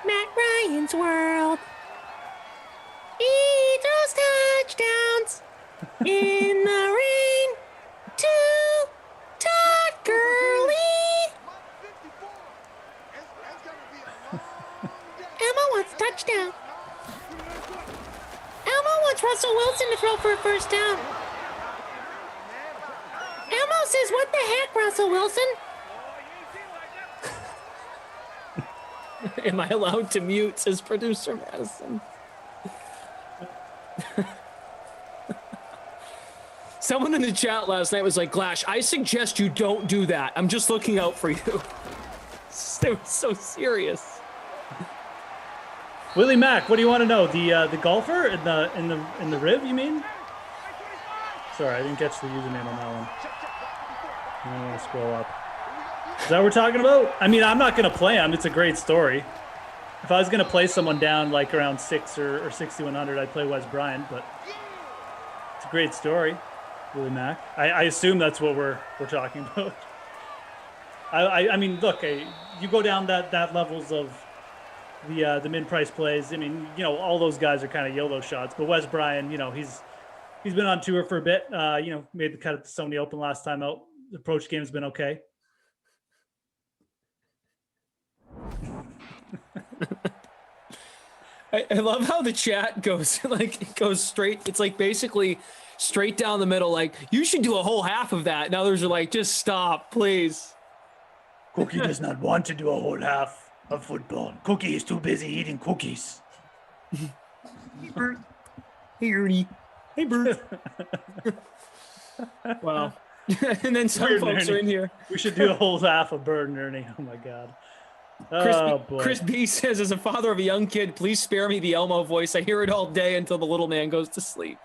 Matt Ryan's world. He throws touchdowns in the rain to Todd Gurley. Elmo wants touchdown. Elmo wants Russell Wilson to throw for a first down. Elmo says, what the heck, Russell Wilson? Am I allowed to mute, says producer Madison. Someone in the chat last night was like, Glash, I suggest you don't do that. I'm just looking out for you. They were so serious. Willie Mack, what do you want to know? The golfer in the rib, you mean? Sorry, I didn't catch the username on that one. I want to scroll up. Is that what we're talking about? I mean, I'm not going to play him. It's a great story. If I was going to play someone down like around 6 or 6,100, I'd play Wes Bryant, but it's a great story, Willie Mack. I assume that's what we're talking about. I mean, look, you go down that levels of the mid-price plays. I mean, you know, all those guys are kind of YOLO shots, but Wes Bryant, you know, he's been on tour for a bit. You know, made the cut at the Sony Open last time out. The approach game's been okay. I love how the chat goes straight. It's like basically straight down the middle. Like, you should do a whole half of that. And others are like, just stop, please. Cookie does not want to do a whole half of football. Cookie is too busy eating cookies. Hey, Bert. Hey, Ernie. Hey, Bert. Wow. And then some Bird folks Ernie. are in here. We should do a whole half of Bird and Ernie. Oh my God. Oh boy. Chris B says, as a father of a young kid, please spare me the Elmo voice. I hear it all day until the little man goes to sleep.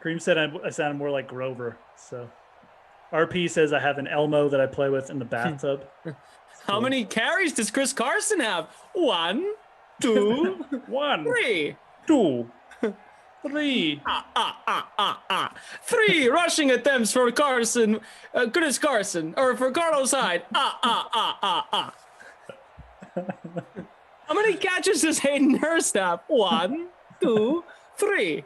Cream said I sounded more like Grover. So RP says I have an Elmo that I play with in the bathtub. How many carries does Chris Carson have? 1, 2, 1, 3, 2, 3. 3 rushing attempts for Carson, Chris Carson, or for Carlos Hyde. How many catches does Hayden Hurst have? 1, 2, 3.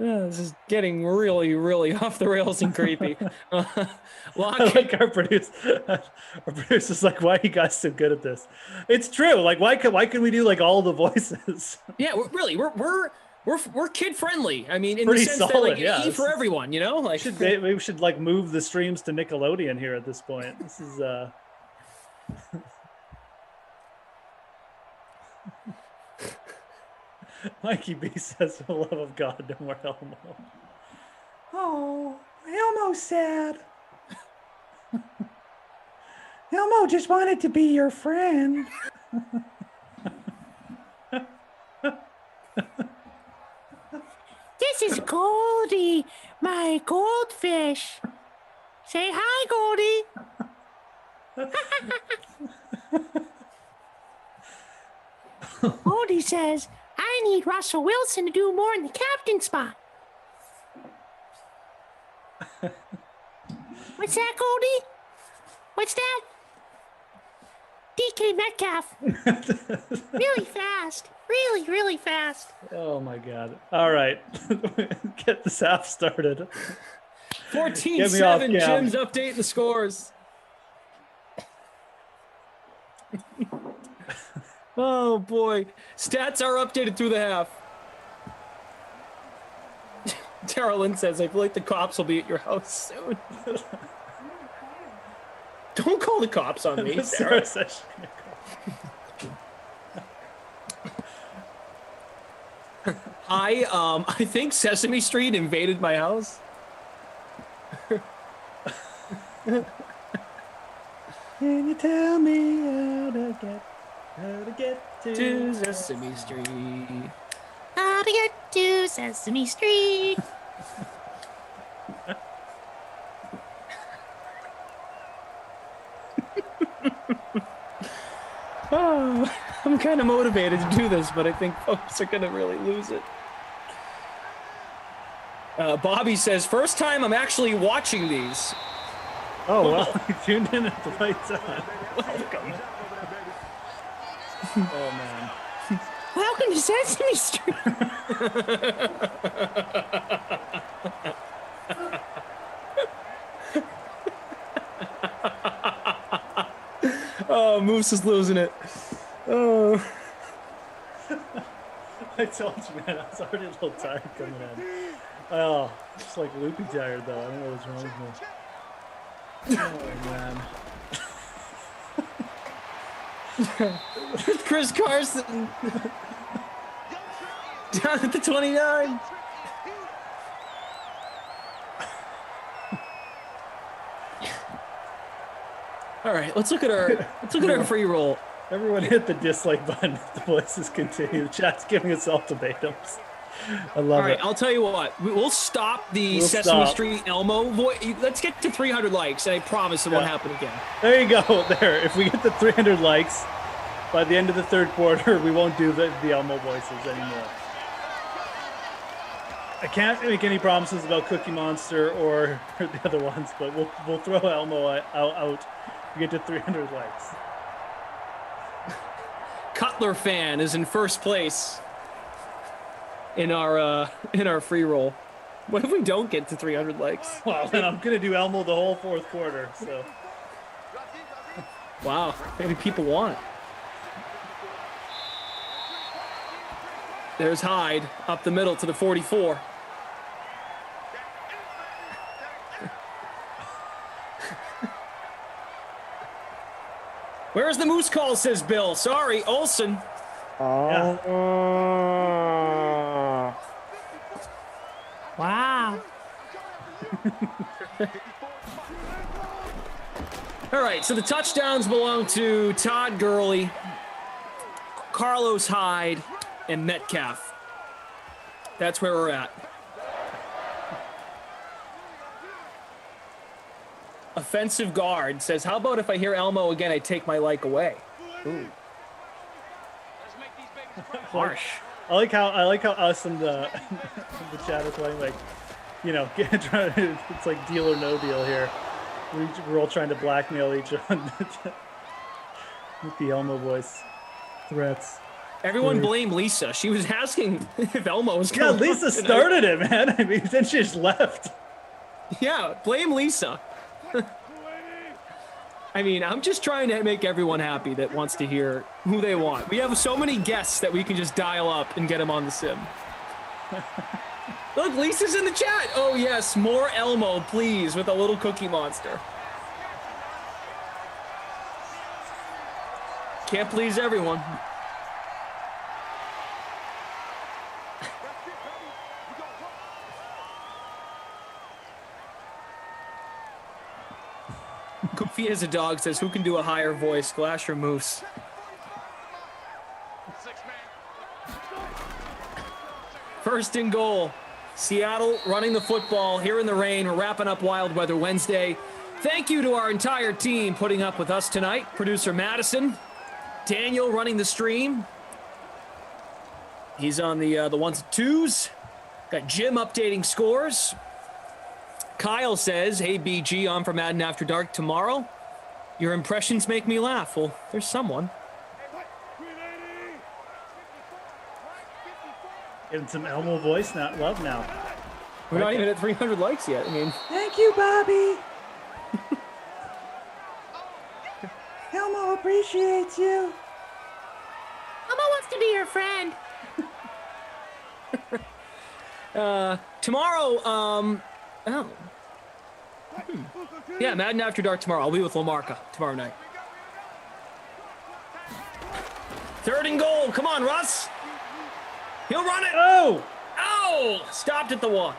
Yeah, this is getting really, really off the rails and creepy. I like our producer's like, why are you guys so good at this? It's true. Like, why can we do like all the voices? Yeah, we're kid friendly. I mean, in Pretty the sense solid, that like yeah. E for everyone, you know? Like we should like move the streams to Nickelodeon here at this point. This is Mikey B says, for the love of God, no more Elmo. Oh, Elmo's sad. Elmo just wanted to be your friend. This is Goldie, my goldfish. Say hi, Goldie. Goldie says, I need Russell Wilson to do more in the captain spot. What's that, Goldie? What's that? DK Metcalf. Really fast. Really, really fast. Oh my God. All right. Get this half started. 14-7, Jim's update the scores. Oh boy. Stats are updated through the half. Carolyn says, I feel like the cops will be at your house soon. Don't call the cops on me, Sarah. I think Sesame Street invaded my house. Can you tell me how to get to Sesame Street? How to get to Sesame Street. Oh, I'm kind of motivated to do this, but I think folks are going to really lose it. Bobby says, first time I'm actually watching these. Oh, well, you tuned in at the right time. Welcome. Oh, man. Welcome to Sesame Street. Oh, Moose is losing it. Oh. I told you, man, I was already a little tired coming in. Oh, just like loopy tired though. I don't know what's wrong with me. Oh man. Chris Carson down at the 29. All right, let's look at our free roll. Everyone hit the dislike button. The voices continue. The chat's giving us ultimatums. I love it. All right, I'll tell you what. We'll stop the Sesame Street Elmo voice. Let's get to 300 likes, and I promise it won't happen again. There you go. There. If we get to 300 likes by the end of the third quarter, we won't do the Elmo voices anymore. I can't make any promises about Cookie Monster or the other ones, but we'll throw Elmo out. We get to 300 likes. Cutler fan is in first place in our free roll. What if we don't get to 300 likes? Well, then I'm gonna do Elmo the whole fourth quarter. So. Wow, maybe people want it. There's Hyde up the middle to the 44. Where's the moose call, says Bill. Sorry, Olsen. Wow. All right, so the touchdowns belong to Todd Gurley, Carlos Hyde, and Metcalf. That's where we're at. Offensive guard says, how about if I hear Elmo again, I take my like away? Ooh. Harsh. I like how us and the chat are playing like, you know, it's like deal or no deal here. We're all trying to blackmail each other with the Elmo voice threats. Everyone blame Lisa. She was asking if Elmo was coming. Yeah, Lisa started it, man. I mean, then she just left. Yeah, blame Lisa. I mean, I'm just trying to make everyone happy that wants to hear who they want. We have so many guests that we can just dial up and get them on the sim. Look, Lisa's in the chat. Oh, yes, more Elmo, please, with a little Cookie Monster. Can't please everyone. Goofy as a dog says, who can do a higher voice, Glash or Moose? First and goal. Seattle running the football here in the rain. We're wrapping up Wild Weather Wednesday. Thank you to our entire team putting up with us tonight. Producer Madison, Daniel running the stream. He's on the ones and twos. Got Jim updating scores. Kyle says, hey, BG, on for Madden After Dark tomorrow. Your impressions make me laugh. Well, there's someone. Getting some Elmo voice love now. We're not even at 300 likes yet. I mean, thank you, Bobby. Elmo appreciates you. Elmo wants to be your friend. Tomorrow, yeah, Madden After Dark tomorrow. I'll be with Lamarca tomorrow night. Third and goal. Come on, Russ. He'll run it. Oh! Oh! Stopped at the 1.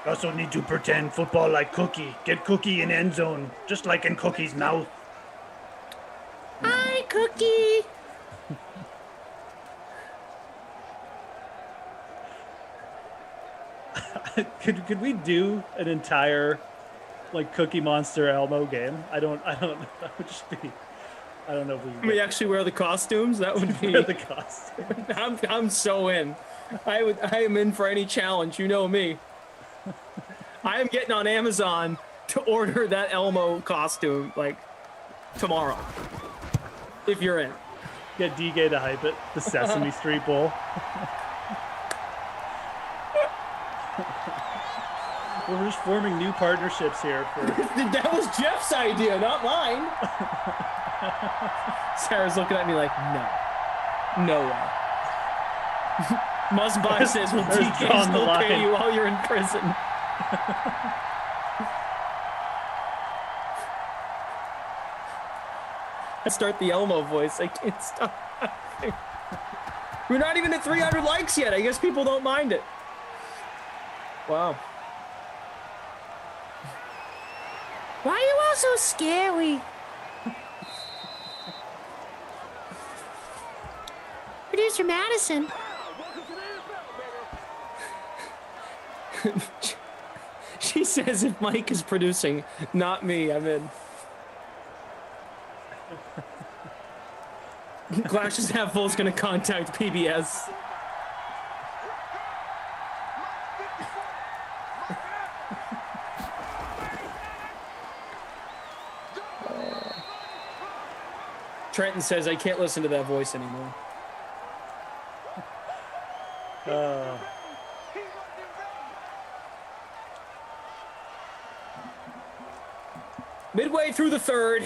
Also need to pretend football like Cookie. Get Cookie in end zone, just like in Cookie's mouth. Hi, Cookie. Could we do an entire like Cookie Monster Elmo game? I don't know. That would just be. I don't know if we. We actually wear the costumes. That would be the costume. I'm so in. I am in for any challenge. You know me. I am getting on Amazon to order that Elmo costume like tomorrow. If you're in. Get DK to hype it. The Sesame Street Bowl. We're just forming new partnerships here. That was Jeff's idea, not mine. Sarah's looking at me like, no way. Musbine says, "Well, DK still pay you while you're in prison." I start the Elmo voice. I can't stop laughing. We're not even at 300 likes yet. I guess people don't mind it. Wow. Why are you all so scary? Producer Madison. She says if Mike is producing, not me, I'm in. Glasses half full is going to contact PBS. Trenton says I can't listen to that voice anymore. Midway through the third.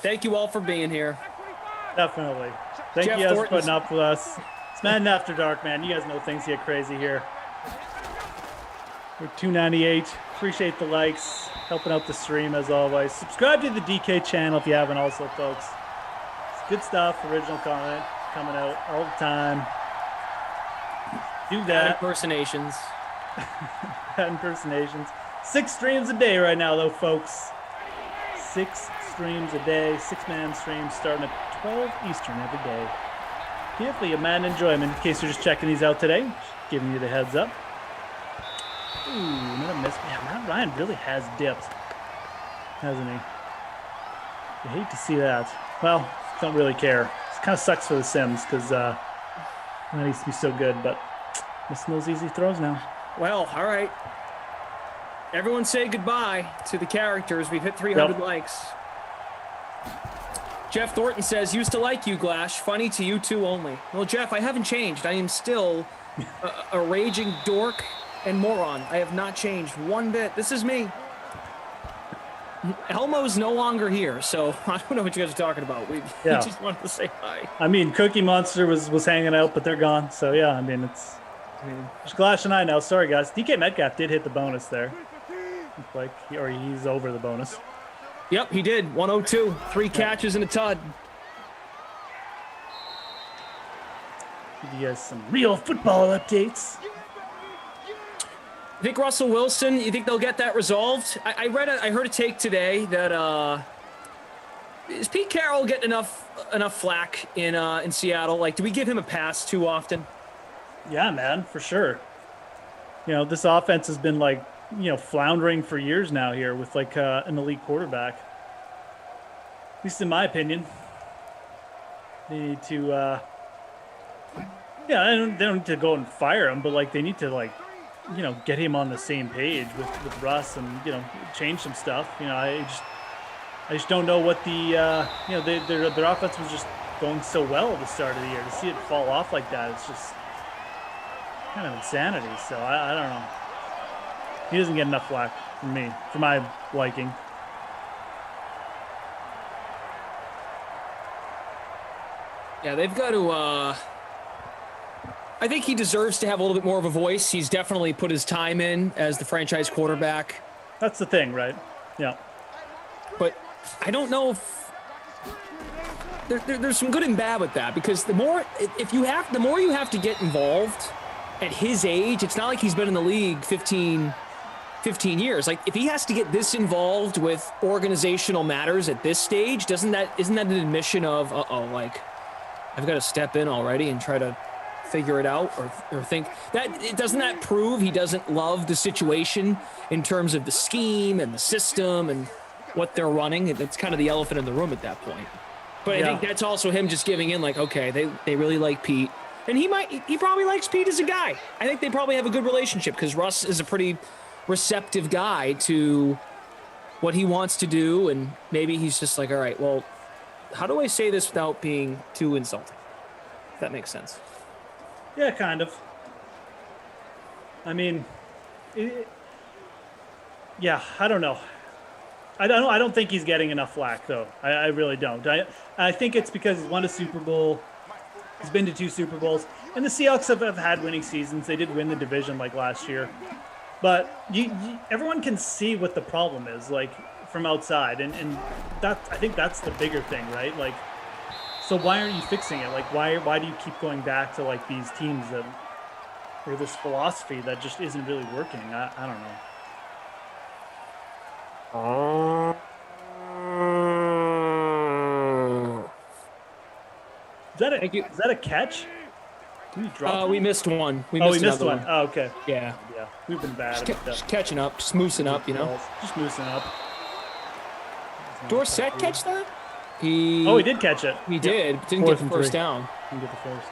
Thank you all for being here. Definitely. Thank Jeff you guys for Thornton's- putting up with us. It's Madden After Dark, man. You guys know things get crazy here. We're 298. Appreciate the likes. Helping out the stream as always. Subscribe to the DK channel if you haven't also, folks. It's good stuff. Original content coming out all the time. Do that. Impersonations. Impersonations. 6 streams a day right now, though, folks. 6 streams a day. 6-man streams starting at 12 Eastern every day. Hopefully a man enjoyment. In case you're just checking these out today, just giving you the heads up. Ooh, another miss. Man, Matt Ryan really has dipped, hasn't he? I hate to see that. Well, don't really care. It kind of sucks for the Sims because that needs to be so good, but missing those easy throws now. Well, all right. Everyone say goodbye to the characters. We've hit 300 likes. Jeff Thornton says, used to like you, Glash. Funny to you two only. Well, Jeff, I haven't changed. I am still a raging dork and moron. I have not changed one bit. This is me. Elmo's no longer here, so I don't know what you guys are talking about. We just wanted to say hi. I mean, Cookie Monster was hanging out, but they're gone. So, yeah, I mean, it's Glash and I now. Sorry, guys. DK Metcalf did hit the bonus there. Like, he's over the bonus. Yep, he did. 102. 3 catches and a tud. Give you guys some real football updates. I think Russell Wilson, you think they'll get that resolved? I heard a take today that is Pete Carroll getting enough flack in Seattle? Like, do we give him a pass too often? Yeah, man, for sure. You know, this offense has been like, floundering for years now here with like an elite quarterback. At least in my opinion. They need to, they don't need to go and fire him, but like they need to like, get him on the same page with Russ and, change some stuff. I just don't know what the, their offense was just going so well at the start of the year. To see it fall off like that, it's just kind of insanity. So I don't know. He doesn't get enough flack from me, for my liking. Yeah, they've got to, I think he deserves to have a little bit more of a voice. He's definitely put his time in as the franchise quarterback. That's the thing, right? Yeah. But I don't know if there's some good and bad with that, because the more you have to get involved at his age. It's not like he's been in the league 15 years. Like, if he has to get this involved with organizational matters at this stage, isn't that an admission of, like, I've got to step in already and try to figure it out, or think that doesn't that prove he doesn't love the situation in terms of the scheme and the system and what they're running? It's kind of the elephant in the room at that point. But I think that's also him just giving in, like, okay, they really like Pete. And he probably likes Pete as a guy. I think they probably have a good relationship because Russ is a pretty receptive guy to what he wants to do, and maybe he's just like, all right, well, how do I say this without being too insulting? If that makes sense. Yeah, kind of. I mean, I don't know. I don't think he's getting enough flack though. I really don't. I think it's because he's won a Super Bowl. He's been to 2 Super Bowls, and the Seahawks have had winning seasons. They did win the division like last year, but everyone can see what the problem is, like from outside, and that I think that's the bigger thing, right? Like, so why aren't you fixing it? Like, why do you keep going back to like these teams that or this philosophy that just isn't really working? I don't know. Is that a catch? Did we drop we missed one. We missed one. Oh, okay. Yeah. Yeah. We've been bad. Just catching up, just moosing up, you know. Just moosing up. Dorsett catch that? He did catch it. He did. But didn't get the first down. Didn't get the first.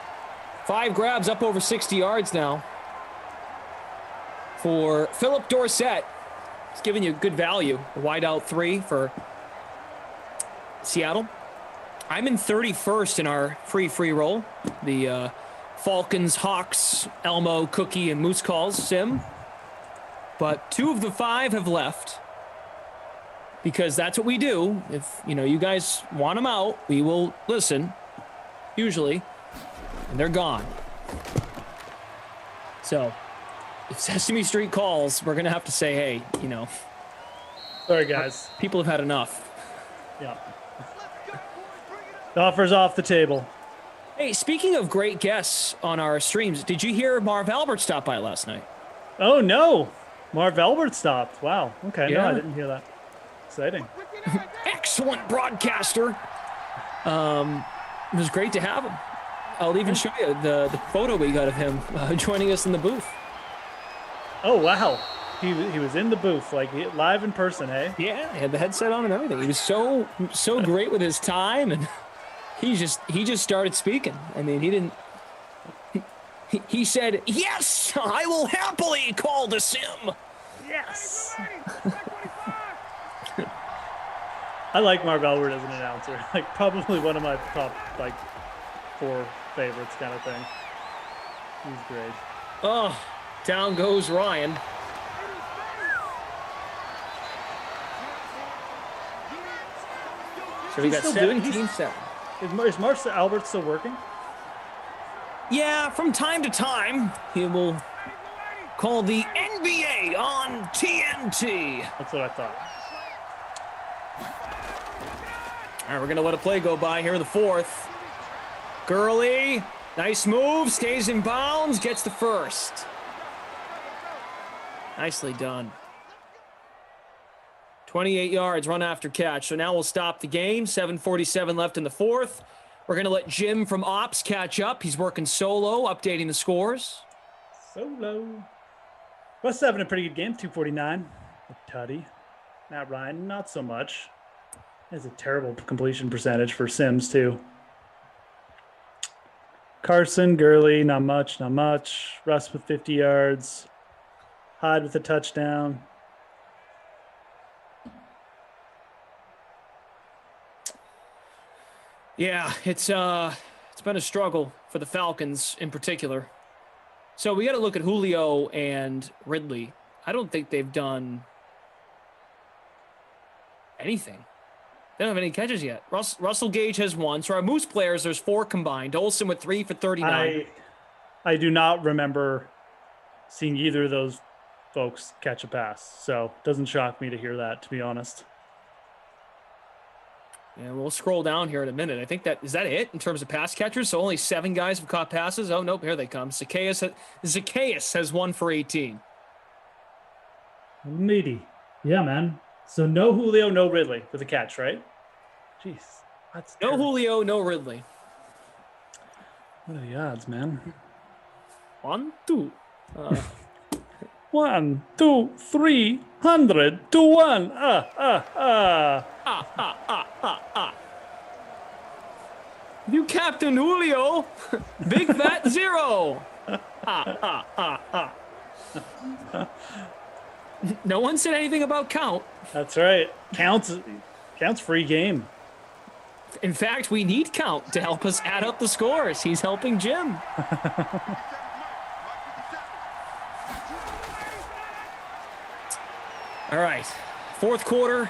5 grabs up over 60 yards now for Philip Dorsett. He's giving you good value. A wide out 3 for Seattle. I'm in 31st in our free roll. The Falcons, Hawks, Elmo, Cookie, and Moose Calls sim. But 2 of the 5 have left because that's what we do. If you guys want them out, we will listen. Usually, and they're gone. So, if Sesame Street calls, we're gonna have to say, hey, sorry guys, people have had enough. Yeah. The offer's off the table. Hey, speaking of great guests on our streams, did you hear Marv Albert stop by last night? Oh no, Marv Albert stopped. Wow. Okay, Yeah. no, I didn't hear that. Exciting. Excellent broadcaster. It was great to have him. I'll even show you the photo we got of him joining us in the booth. Oh wow, he was in the booth, like live in person, hey? Yeah, he had the headset on and everything. He was so great with his time, and he just started speaking. I mean, he didn't. He said, "Yes, I will happily call the sim." Yes. I like Marv Albert as an announcer. Like probably one of my top 4 favorites, kind of thing. He's great. Oh, down goes Ryan. So we got 17-7. Is Marv Albert still working? Yeah, from time to time, he will call the NBA on TNT. That's what I thought. All right, we're going to let a play go by here in the 4th. Gurley, nice move, stays in bounds, gets the first. Nicely done. 28 yards, run after catch. So now we'll stop the game. 7:47 left in the 4th. We're going to let Jim from Ops catch up. He's working solo, updating the scores. Solo. Russ having a pretty good game, 249 with Tutty. Matt Ryan, not so much. Has a terrible completion percentage for Sims, too. Carson, Gurley, not much. Russ with 50 yards. Hyde with a touchdown. Yeah, it's been a struggle for the Falcons in particular. So we got to look at Julio and Ridley. I don't think they've done anything. They don't have any catches yet. Russell Gage has 1. So our Moose players, there's 4 combined. Olsen with 3 for 39. I do not remember seeing either of those folks catch a pass. So it doesn't shock me to hear that, to be honest. And we'll scroll down here in a minute. I think is that it in terms of pass catchers? So only 7 guys have caught passes. Oh, nope, here they come. Zacchaeus has 1 for 18. Meaty. Yeah, man. So no Julio, no Ridley with a catch, right? Jeez. That's no Julio, no Ridley. What are the odds, man? 1, 2. 1, 2, 300 to 1. You Captain Julio, big fat 0. No one said anything about count. That's right. Counts free game. In fact, we need count to help us add up the scores. He's helping Jim. All right, 4th quarter.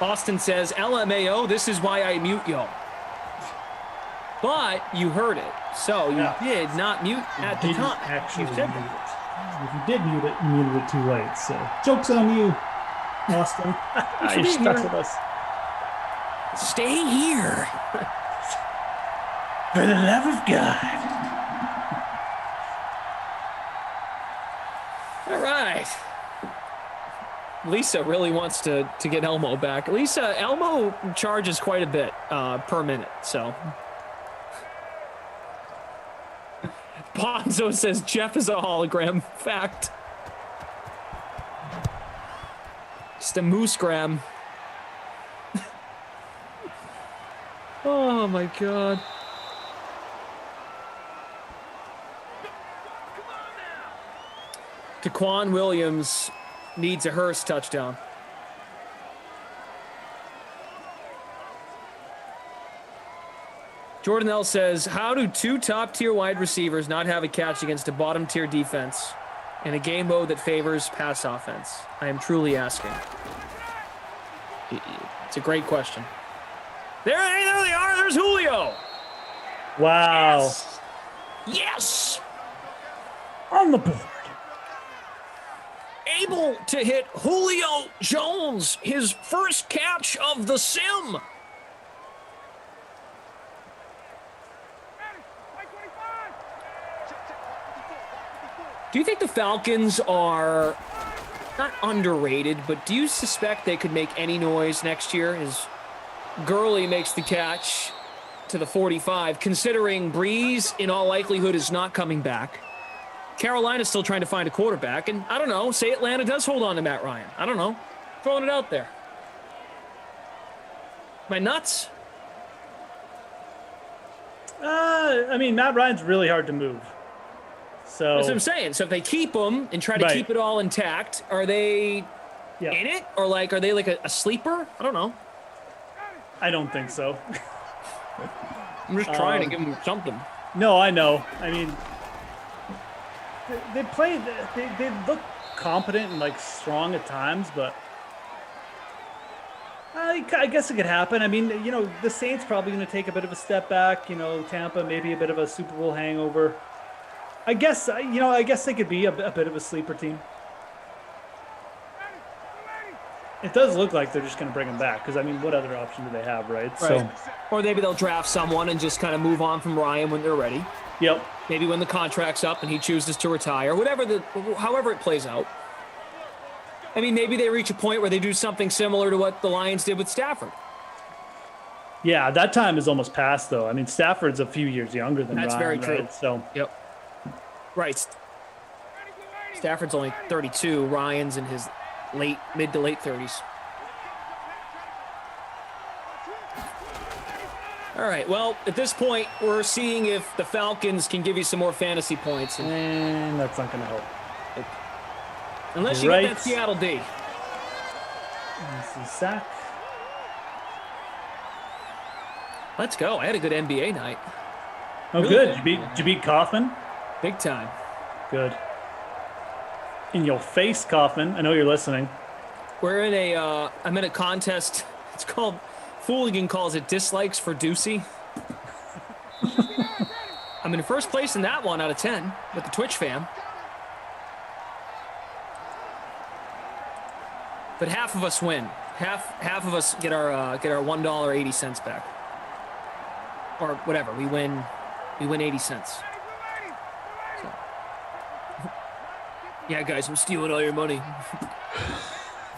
Austin says, LMAO, this is why I mute y'all. But you heard it, so you did not mute at the time. Actually, You said mute it. If you did mute it, you muted it too late. So joke's on you, Austin. You You're should be stuck here. with us. Stay here. For the love of God. All right. Lisa really wants to get Elmo back. Lisa, Elmo charges quite a bit per minute, so. Bonzo says Jeff is a hologram. Fact. Just a moosegram. Oh my God. Taquan Williams needs a Hurst touchdown. Jordan L says, how do two top-tier wide receivers not have a catch against a bottom-tier defense in a game mode that favors pass offense? I am truly asking. It's a great question. There they are. There's Julio. Wow. Yes. On the board. Able to hit Julio Jones, his first catch of the sim. Do you think the Falcons are not underrated, but do you suspect they could make any noise next year as Gurley makes the catch to the 45, considering Breeze in all likelihood is not coming back? Carolina's still trying to find a quarterback, and I don't know, say Atlanta does hold on to Matt Ryan. I don't know. Throwing it out there. Am I nuts? I mean, Matt Ryan's really hard to move. So That's what I'm saying. So if they keep him and try to keep it all intact, are they in it? Or like, are they like a sleeper? I don't know. I don't think so. I'm just trying to give them something. No, I know. I mean, they play. They look competent and like strong at times, but I guess it could happen. I mean, you know, the Saints probably going to take a bit of a step back. You know, Tampa maybe a bit of a Super Bowl hangover. I guess I guess they could be a bit of a sleeper team. It does look like they're just going to bring him back because, I mean, what other option do they have, right? So, or maybe they'll draft someone and just kind of move on from Ryan when they're ready. Yep. Maybe when the contract's up and he chooses to retire, however it plays out. I mean, maybe they reach a point where they do something similar to what the Lions did with Stafford. Yeah, that time is almost past, though. I mean, Stafford's a few years younger than That's Ryan, very true. right? So, yep. Right. Stafford's only 32. Ryan's in his mid to late 30s. All right. Well, at this point, we're seeing if the Falcons can give you some more fantasy points. And that's not going to help. Unless you get that Seattle D. This is sack. Let's go. I had a good NBA night. Oh, Really good. good. Did you beat Kaufman? Big time. Good. In your face, Kaufman. I know you're listening. We're in I'm in a contest. It's called, Fooligan calls it Dislikes for Ducey. I'm in first place in that one out of 10 with the Twitch fam. But half of us win. Half of us get our $1.80 back. Or whatever. We win 80 cents. So. Yeah, guys, I'm stealing all your money.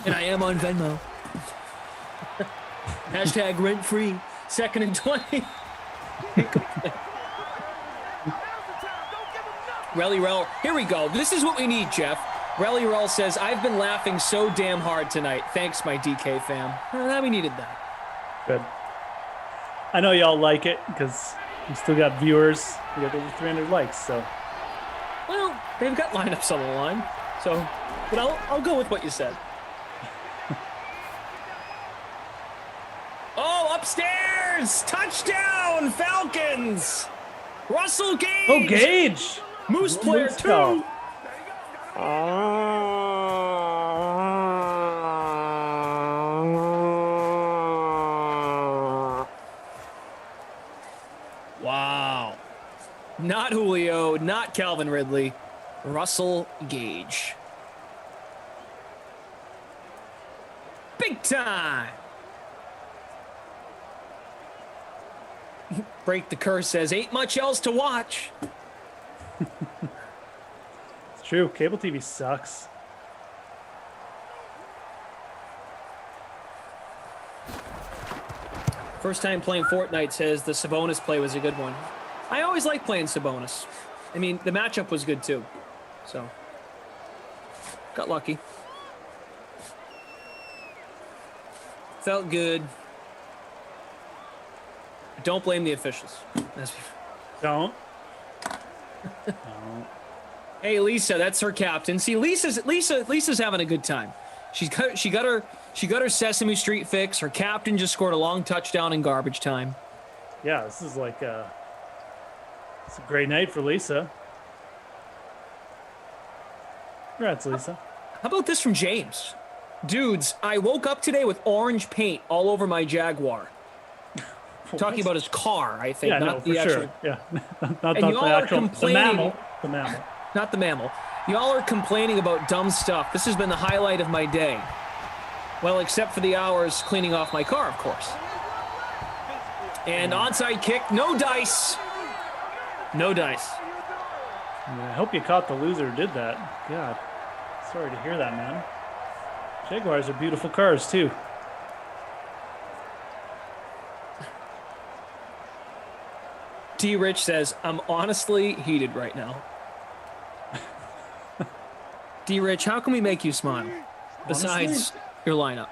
And I am on Venmo. Hashtag rent free. 2nd and 20. Relly, here we go. This is what we need, Jeff. Relly says, I've been laughing so damn hard tonight. Thanks, my DK fam. Well, we needed that. Good. I know y'all like it because we still got viewers. We got over 300 likes, so. Well, they've got lineups on the line. So, but I'll go with what you said. Oh, upstairs! Touchdown, Falcons! Russell Gage! Oh, Gage! Moose player Moose 2! call. Not Julio, not Calvin Ridley. Russell Gage. Big time. Break the curse says, ain't much else to watch. It's true. Cable TV sucks. First time playing Fortnite says the Sabonis play was a good one. I always like playing Sabonis. I mean, the matchup was good too. So, got lucky. Felt good. Don't blame the officials. Don't. Hey, Lisa, that's her captain. See, Lisa's having a good time. She got her Sesame Street fix. Her captain just scored a long touchdown in garbage time. Yeah, this is like it's a great night for Lisa. Congrats, Lisa. How about this from James? Dudes, I woke up today with orange paint all over my Jaguar. Talking about his car, I think, Yeah, not no, the for actual. sure. Yeah, not And the y'all are actual, complaining. the mammal. Not the mammal. Y'all are complaining about dumb stuff. This has been the highlight of my day. Well, except for the hours cleaning off my car, of course. And onside kick, no dice. No dice. I hope you caught the loser who did that. God, sorry to hear that, man. Jaguars are beautiful cars, too. D. Rich says, I'm honestly heated right now. D. Rich, how can we make you smile? Besides Honestly? your lineup.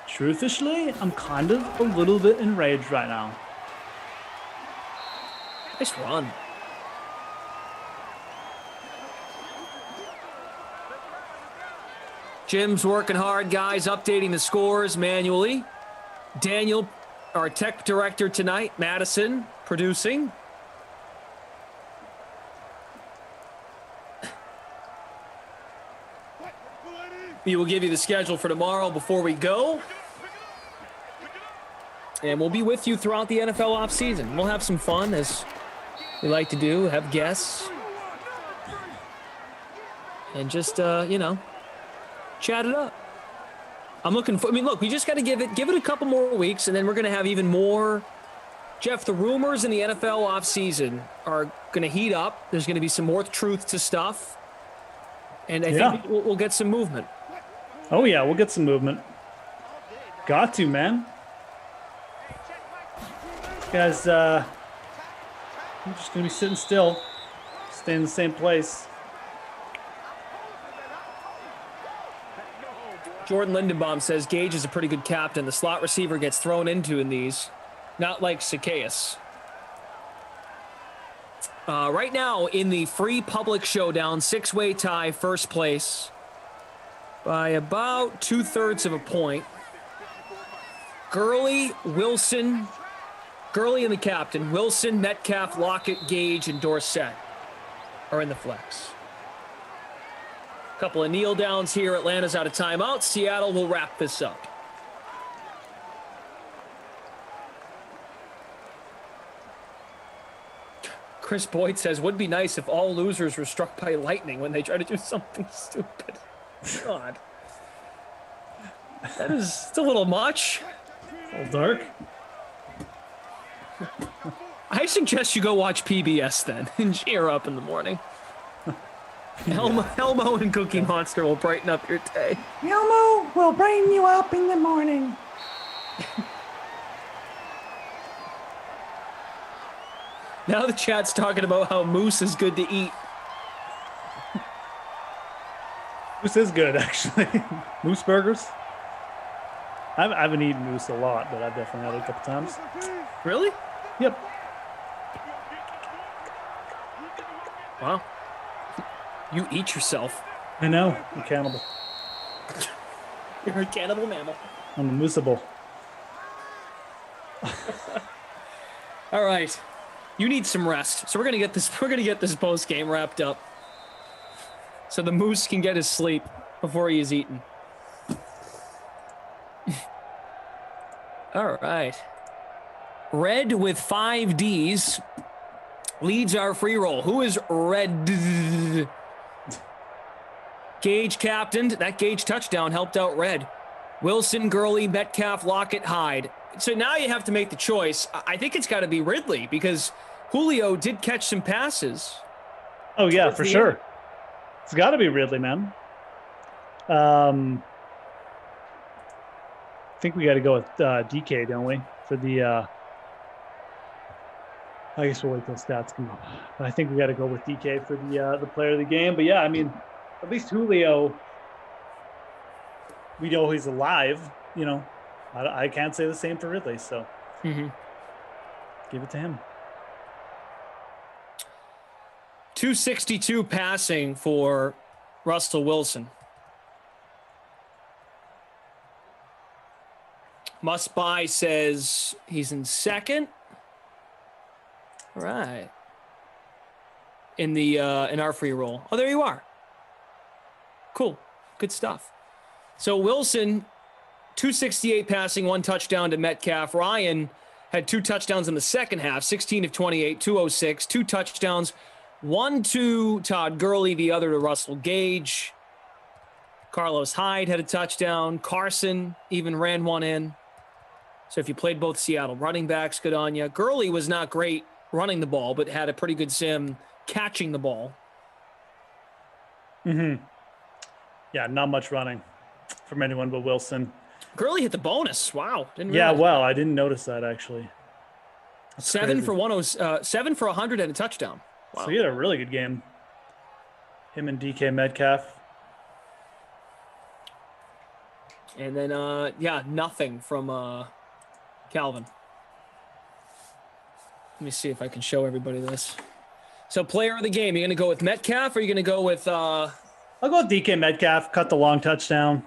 Truthfully, I'm kind of a little bit enraged right now. Nice run. Jim's working hard, guys, updating the scores manually. Daniel, our tech director tonight, Madison, producing. We will give you the schedule for tomorrow before we go. And we'll be with you throughout the NFL offseason. We'll have some fun, as we like to do, have guests. And just, chat it up. I'm looking for, look, we just got to give it a couple more weeks, and then we're going to have even more. Jeff, the rumors in the NFL offseason are going to heat up. There's going to be some more truth to stuff. And I think we'll get some movement. Oh, yeah, we'll get some movement. Got to, man. Guys, I'm just going to be sitting still. Stay in the same place. Jordan Lindenbaum says Gage is a pretty good captain. The slot receiver gets thrown into in these, not like Zacchaeus. Right now in the free public showdown, 6-way tie, first place by about 2/3 of a point. Gurley, Wilson, Gurley and the captain, Wilson, Metcalf, Lockett, Gage, and Dorsett are in the flex. Couple of kneel downs here. Atlanta's out of timeout. Seattle will wrap this up. Chris Boyd says, would be nice if all losers were struck by lightning when they try to do something stupid. God. That is, it's a little much. A little dark. I suggest you go watch PBS then and cheer up in the morning. Elmo and Cookie Monster will brighten up your day. Elmo will brighten you up in the morning. Now the chat's talking about how moose is good to eat. Moose is good, actually. Moose burgers. I haven't eaten moose a lot, but I've definitely had it a couple times. Really? Yep. Wow. You eat yourself. I know. I'm a cannibal. You're a cannibal mammal. I'm a mooseable. All right. You need some rest. So we're gonna get this post game wrapped up. So the moose can get his sleep before he is eaten. All right. Red with 5 Ds leads our free roll. Who is Red? Gage captained. That Gage touchdown helped out Red. Wilson, Gurley, Metcalf, Lockett, Hyde. So now you have to make the choice. I think it's got to be Ridley because Julio did catch some passes. Oh, yeah, for sure. It's got to be Ridley, man. I think we got to go with DK, don't we? For the, I guess we'll wait till stats come up. But I think we got to go with DK for the player of the game. But yeah, I mean, at least Julio, we know he's alive. You know, I can't say the same for Ridley. So give it to him. 262 passing for Russell Wilson. Must Buy says he's in second. All right. In the in our free roll. Oh, there you are. Cool. Good stuff. So Wilson, 268 passing, 1 touchdown to Metcalf. Ryan had 2 touchdowns in the second half, 16 of 28, 206, 2 touchdowns, 1 to Todd Gurley, the other to Russell Gage. Carlos Hyde had a touchdown. Carson even ran one in. So if you played both Seattle running backs, good on you. Gurley was not great running the ball, but had a pretty good sim catching the ball. Yeah, not much running from anyone but Wilson. Gurley hit the bonus. Wow. Didn't Yeah, realize. well, I didn't notice that actually. That's 7 crazy. for 7 for 100 and a touchdown. Wow. So he had a really good game. Him and DK Metcalf. And then, yeah, nothing from Calvin. Let me see if I can show everybody this. So player of the game, you're going to go with Metcalf or are you going to go with... I'll go with DK Metcalf, cut the long touchdown.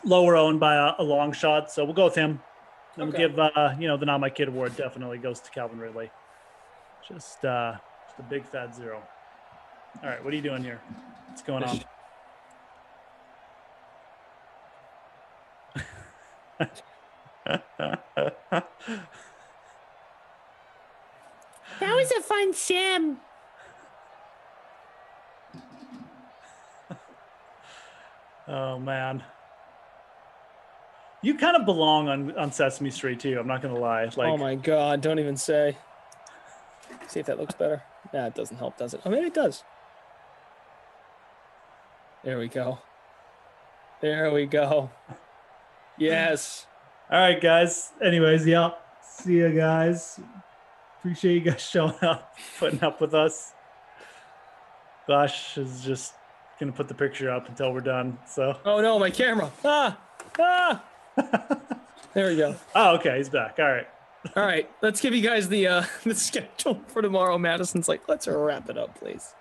Lower owned by a long shot, so we'll go with him. Then we'll give, the Not My Kid award definitely goes to Calvin Ridley. Just a big fat 0. All right, what are you doing here? What's going on? That was a fun sim. Oh, man. You kind of belong on Sesame Street, too. I'm not going to lie. Like, oh, my God. Don't even say. See if that looks better. Nah, it doesn't help, does it? Oh, maybe it does. There we go. There we go. Yes. All right, guys. Anyways, yeah. See you guys. Appreciate you guys showing up, putting up with us. Gosh is just going to put the picture up until we're done. So. Oh, no, my camera. There we go. Oh, okay. He's back. All right. All right. Let's give you guys the schedule for tomorrow. Madison's like, let's wrap it up, please.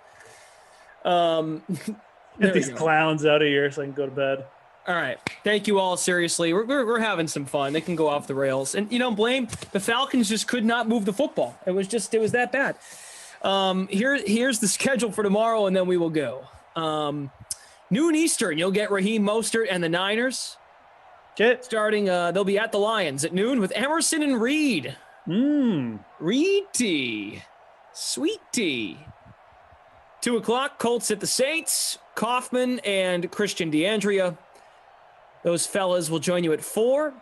Get these clowns out of here so I can go to bed. All right. Thank you all. Seriously, we're having some fun. They can go off the rails. And, blame the Falcons just could not move the football. It was that bad. Here's the schedule for tomorrow, and then we will go. Noon Eastern, you'll get Raheem Mostert and the Niners. Starting, they'll be at the Lions at noon with Emerson and Reed. Reedy. Sweet tea. 2 o'clock, Colts at the Saints. Kaufman and Christian DeAndrea. Those fellas will join you at 4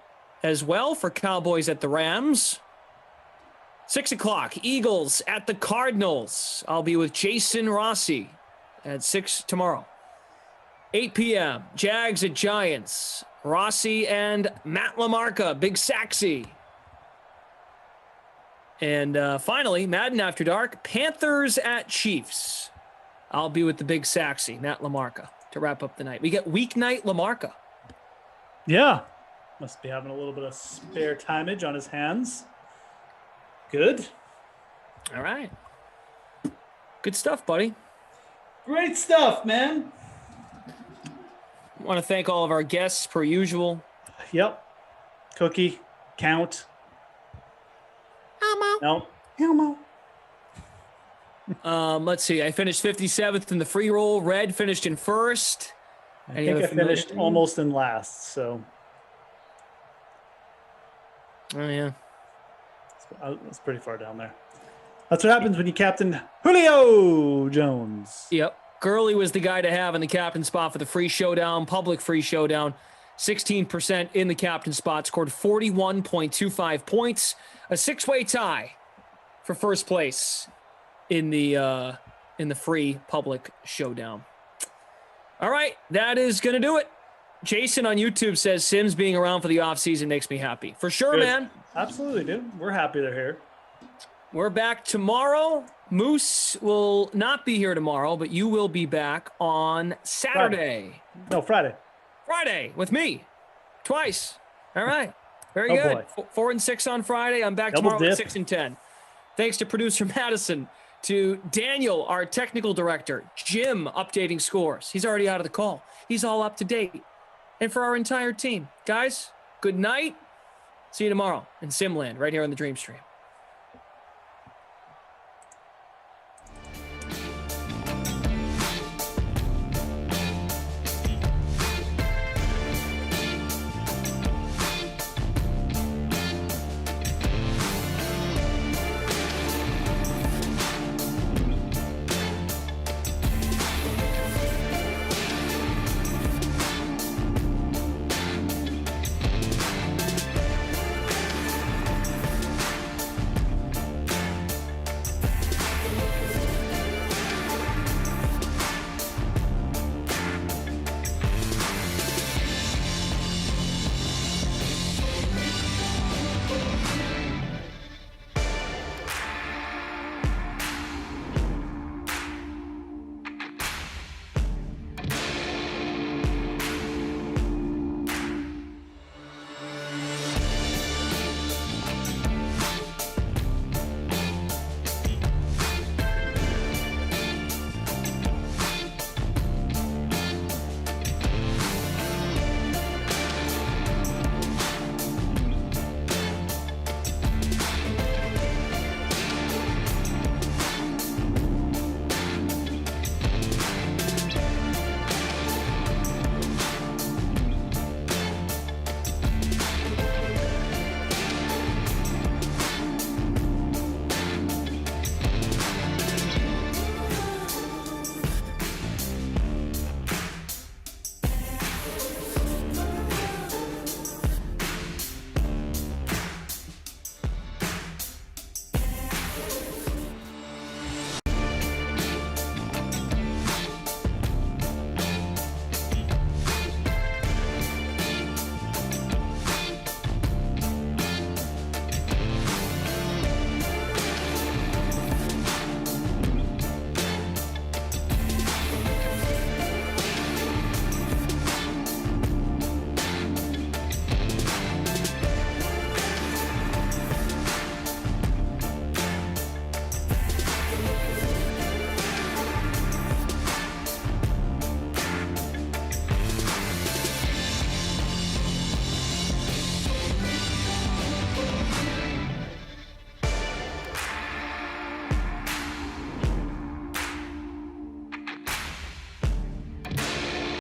as well for Cowboys at the Rams. 6 o'clock, Eagles at the Cardinals. I'll be with Jason Rossi at 6 tomorrow. 8 p.m., Jags at Giants. Rossi and Matt LaMarca, Big Saxy. And finally, Madden After Dark, Panthers at Chiefs. I'll be with the Big Saxy, Matt LaMarca, to wrap up the night. We get weeknight LaMarca. Yeah. Must be having a little bit of spare timeage on his hands. Good. All right. Good stuff, buddy. Great stuff, man. I want to thank all of our guests per usual. Yep. Cookie, Count. Elmo. No. Elmo. Let's see. I finished 57th in the free roll. Red finished in first. I think I finished almost in last, so. Oh, yeah. That's pretty far down there. That's what happens when you captain Julio Jones. Yep. Gurley was the guy to have in the captain spot for the free showdown, public free showdown. 16% in the captain spot, scored 41.25 points. A 6-way tie for first place in the free public showdown. All right, that is going to do it. Jason on YouTube says Sims being around for the offseason makes me happy. For sure, Good. man. Absolutely, dude. We're happy they're here. We're back tomorrow. Moose will not be here tomorrow, but you will be back on Saturday. Friday. Friday with me. Twice. All right. Very Oh, good. boy. 4 and 6 on Friday. I'm back Double tomorrow at dip. 6 and 10. Thanks to producer Madison, to Daniel, our technical director, Jim updating scores. He's already out of the call. He's all up to date. And for our entire team. Guys, good night. See you tomorrow in Simland right here on the Dream Stream.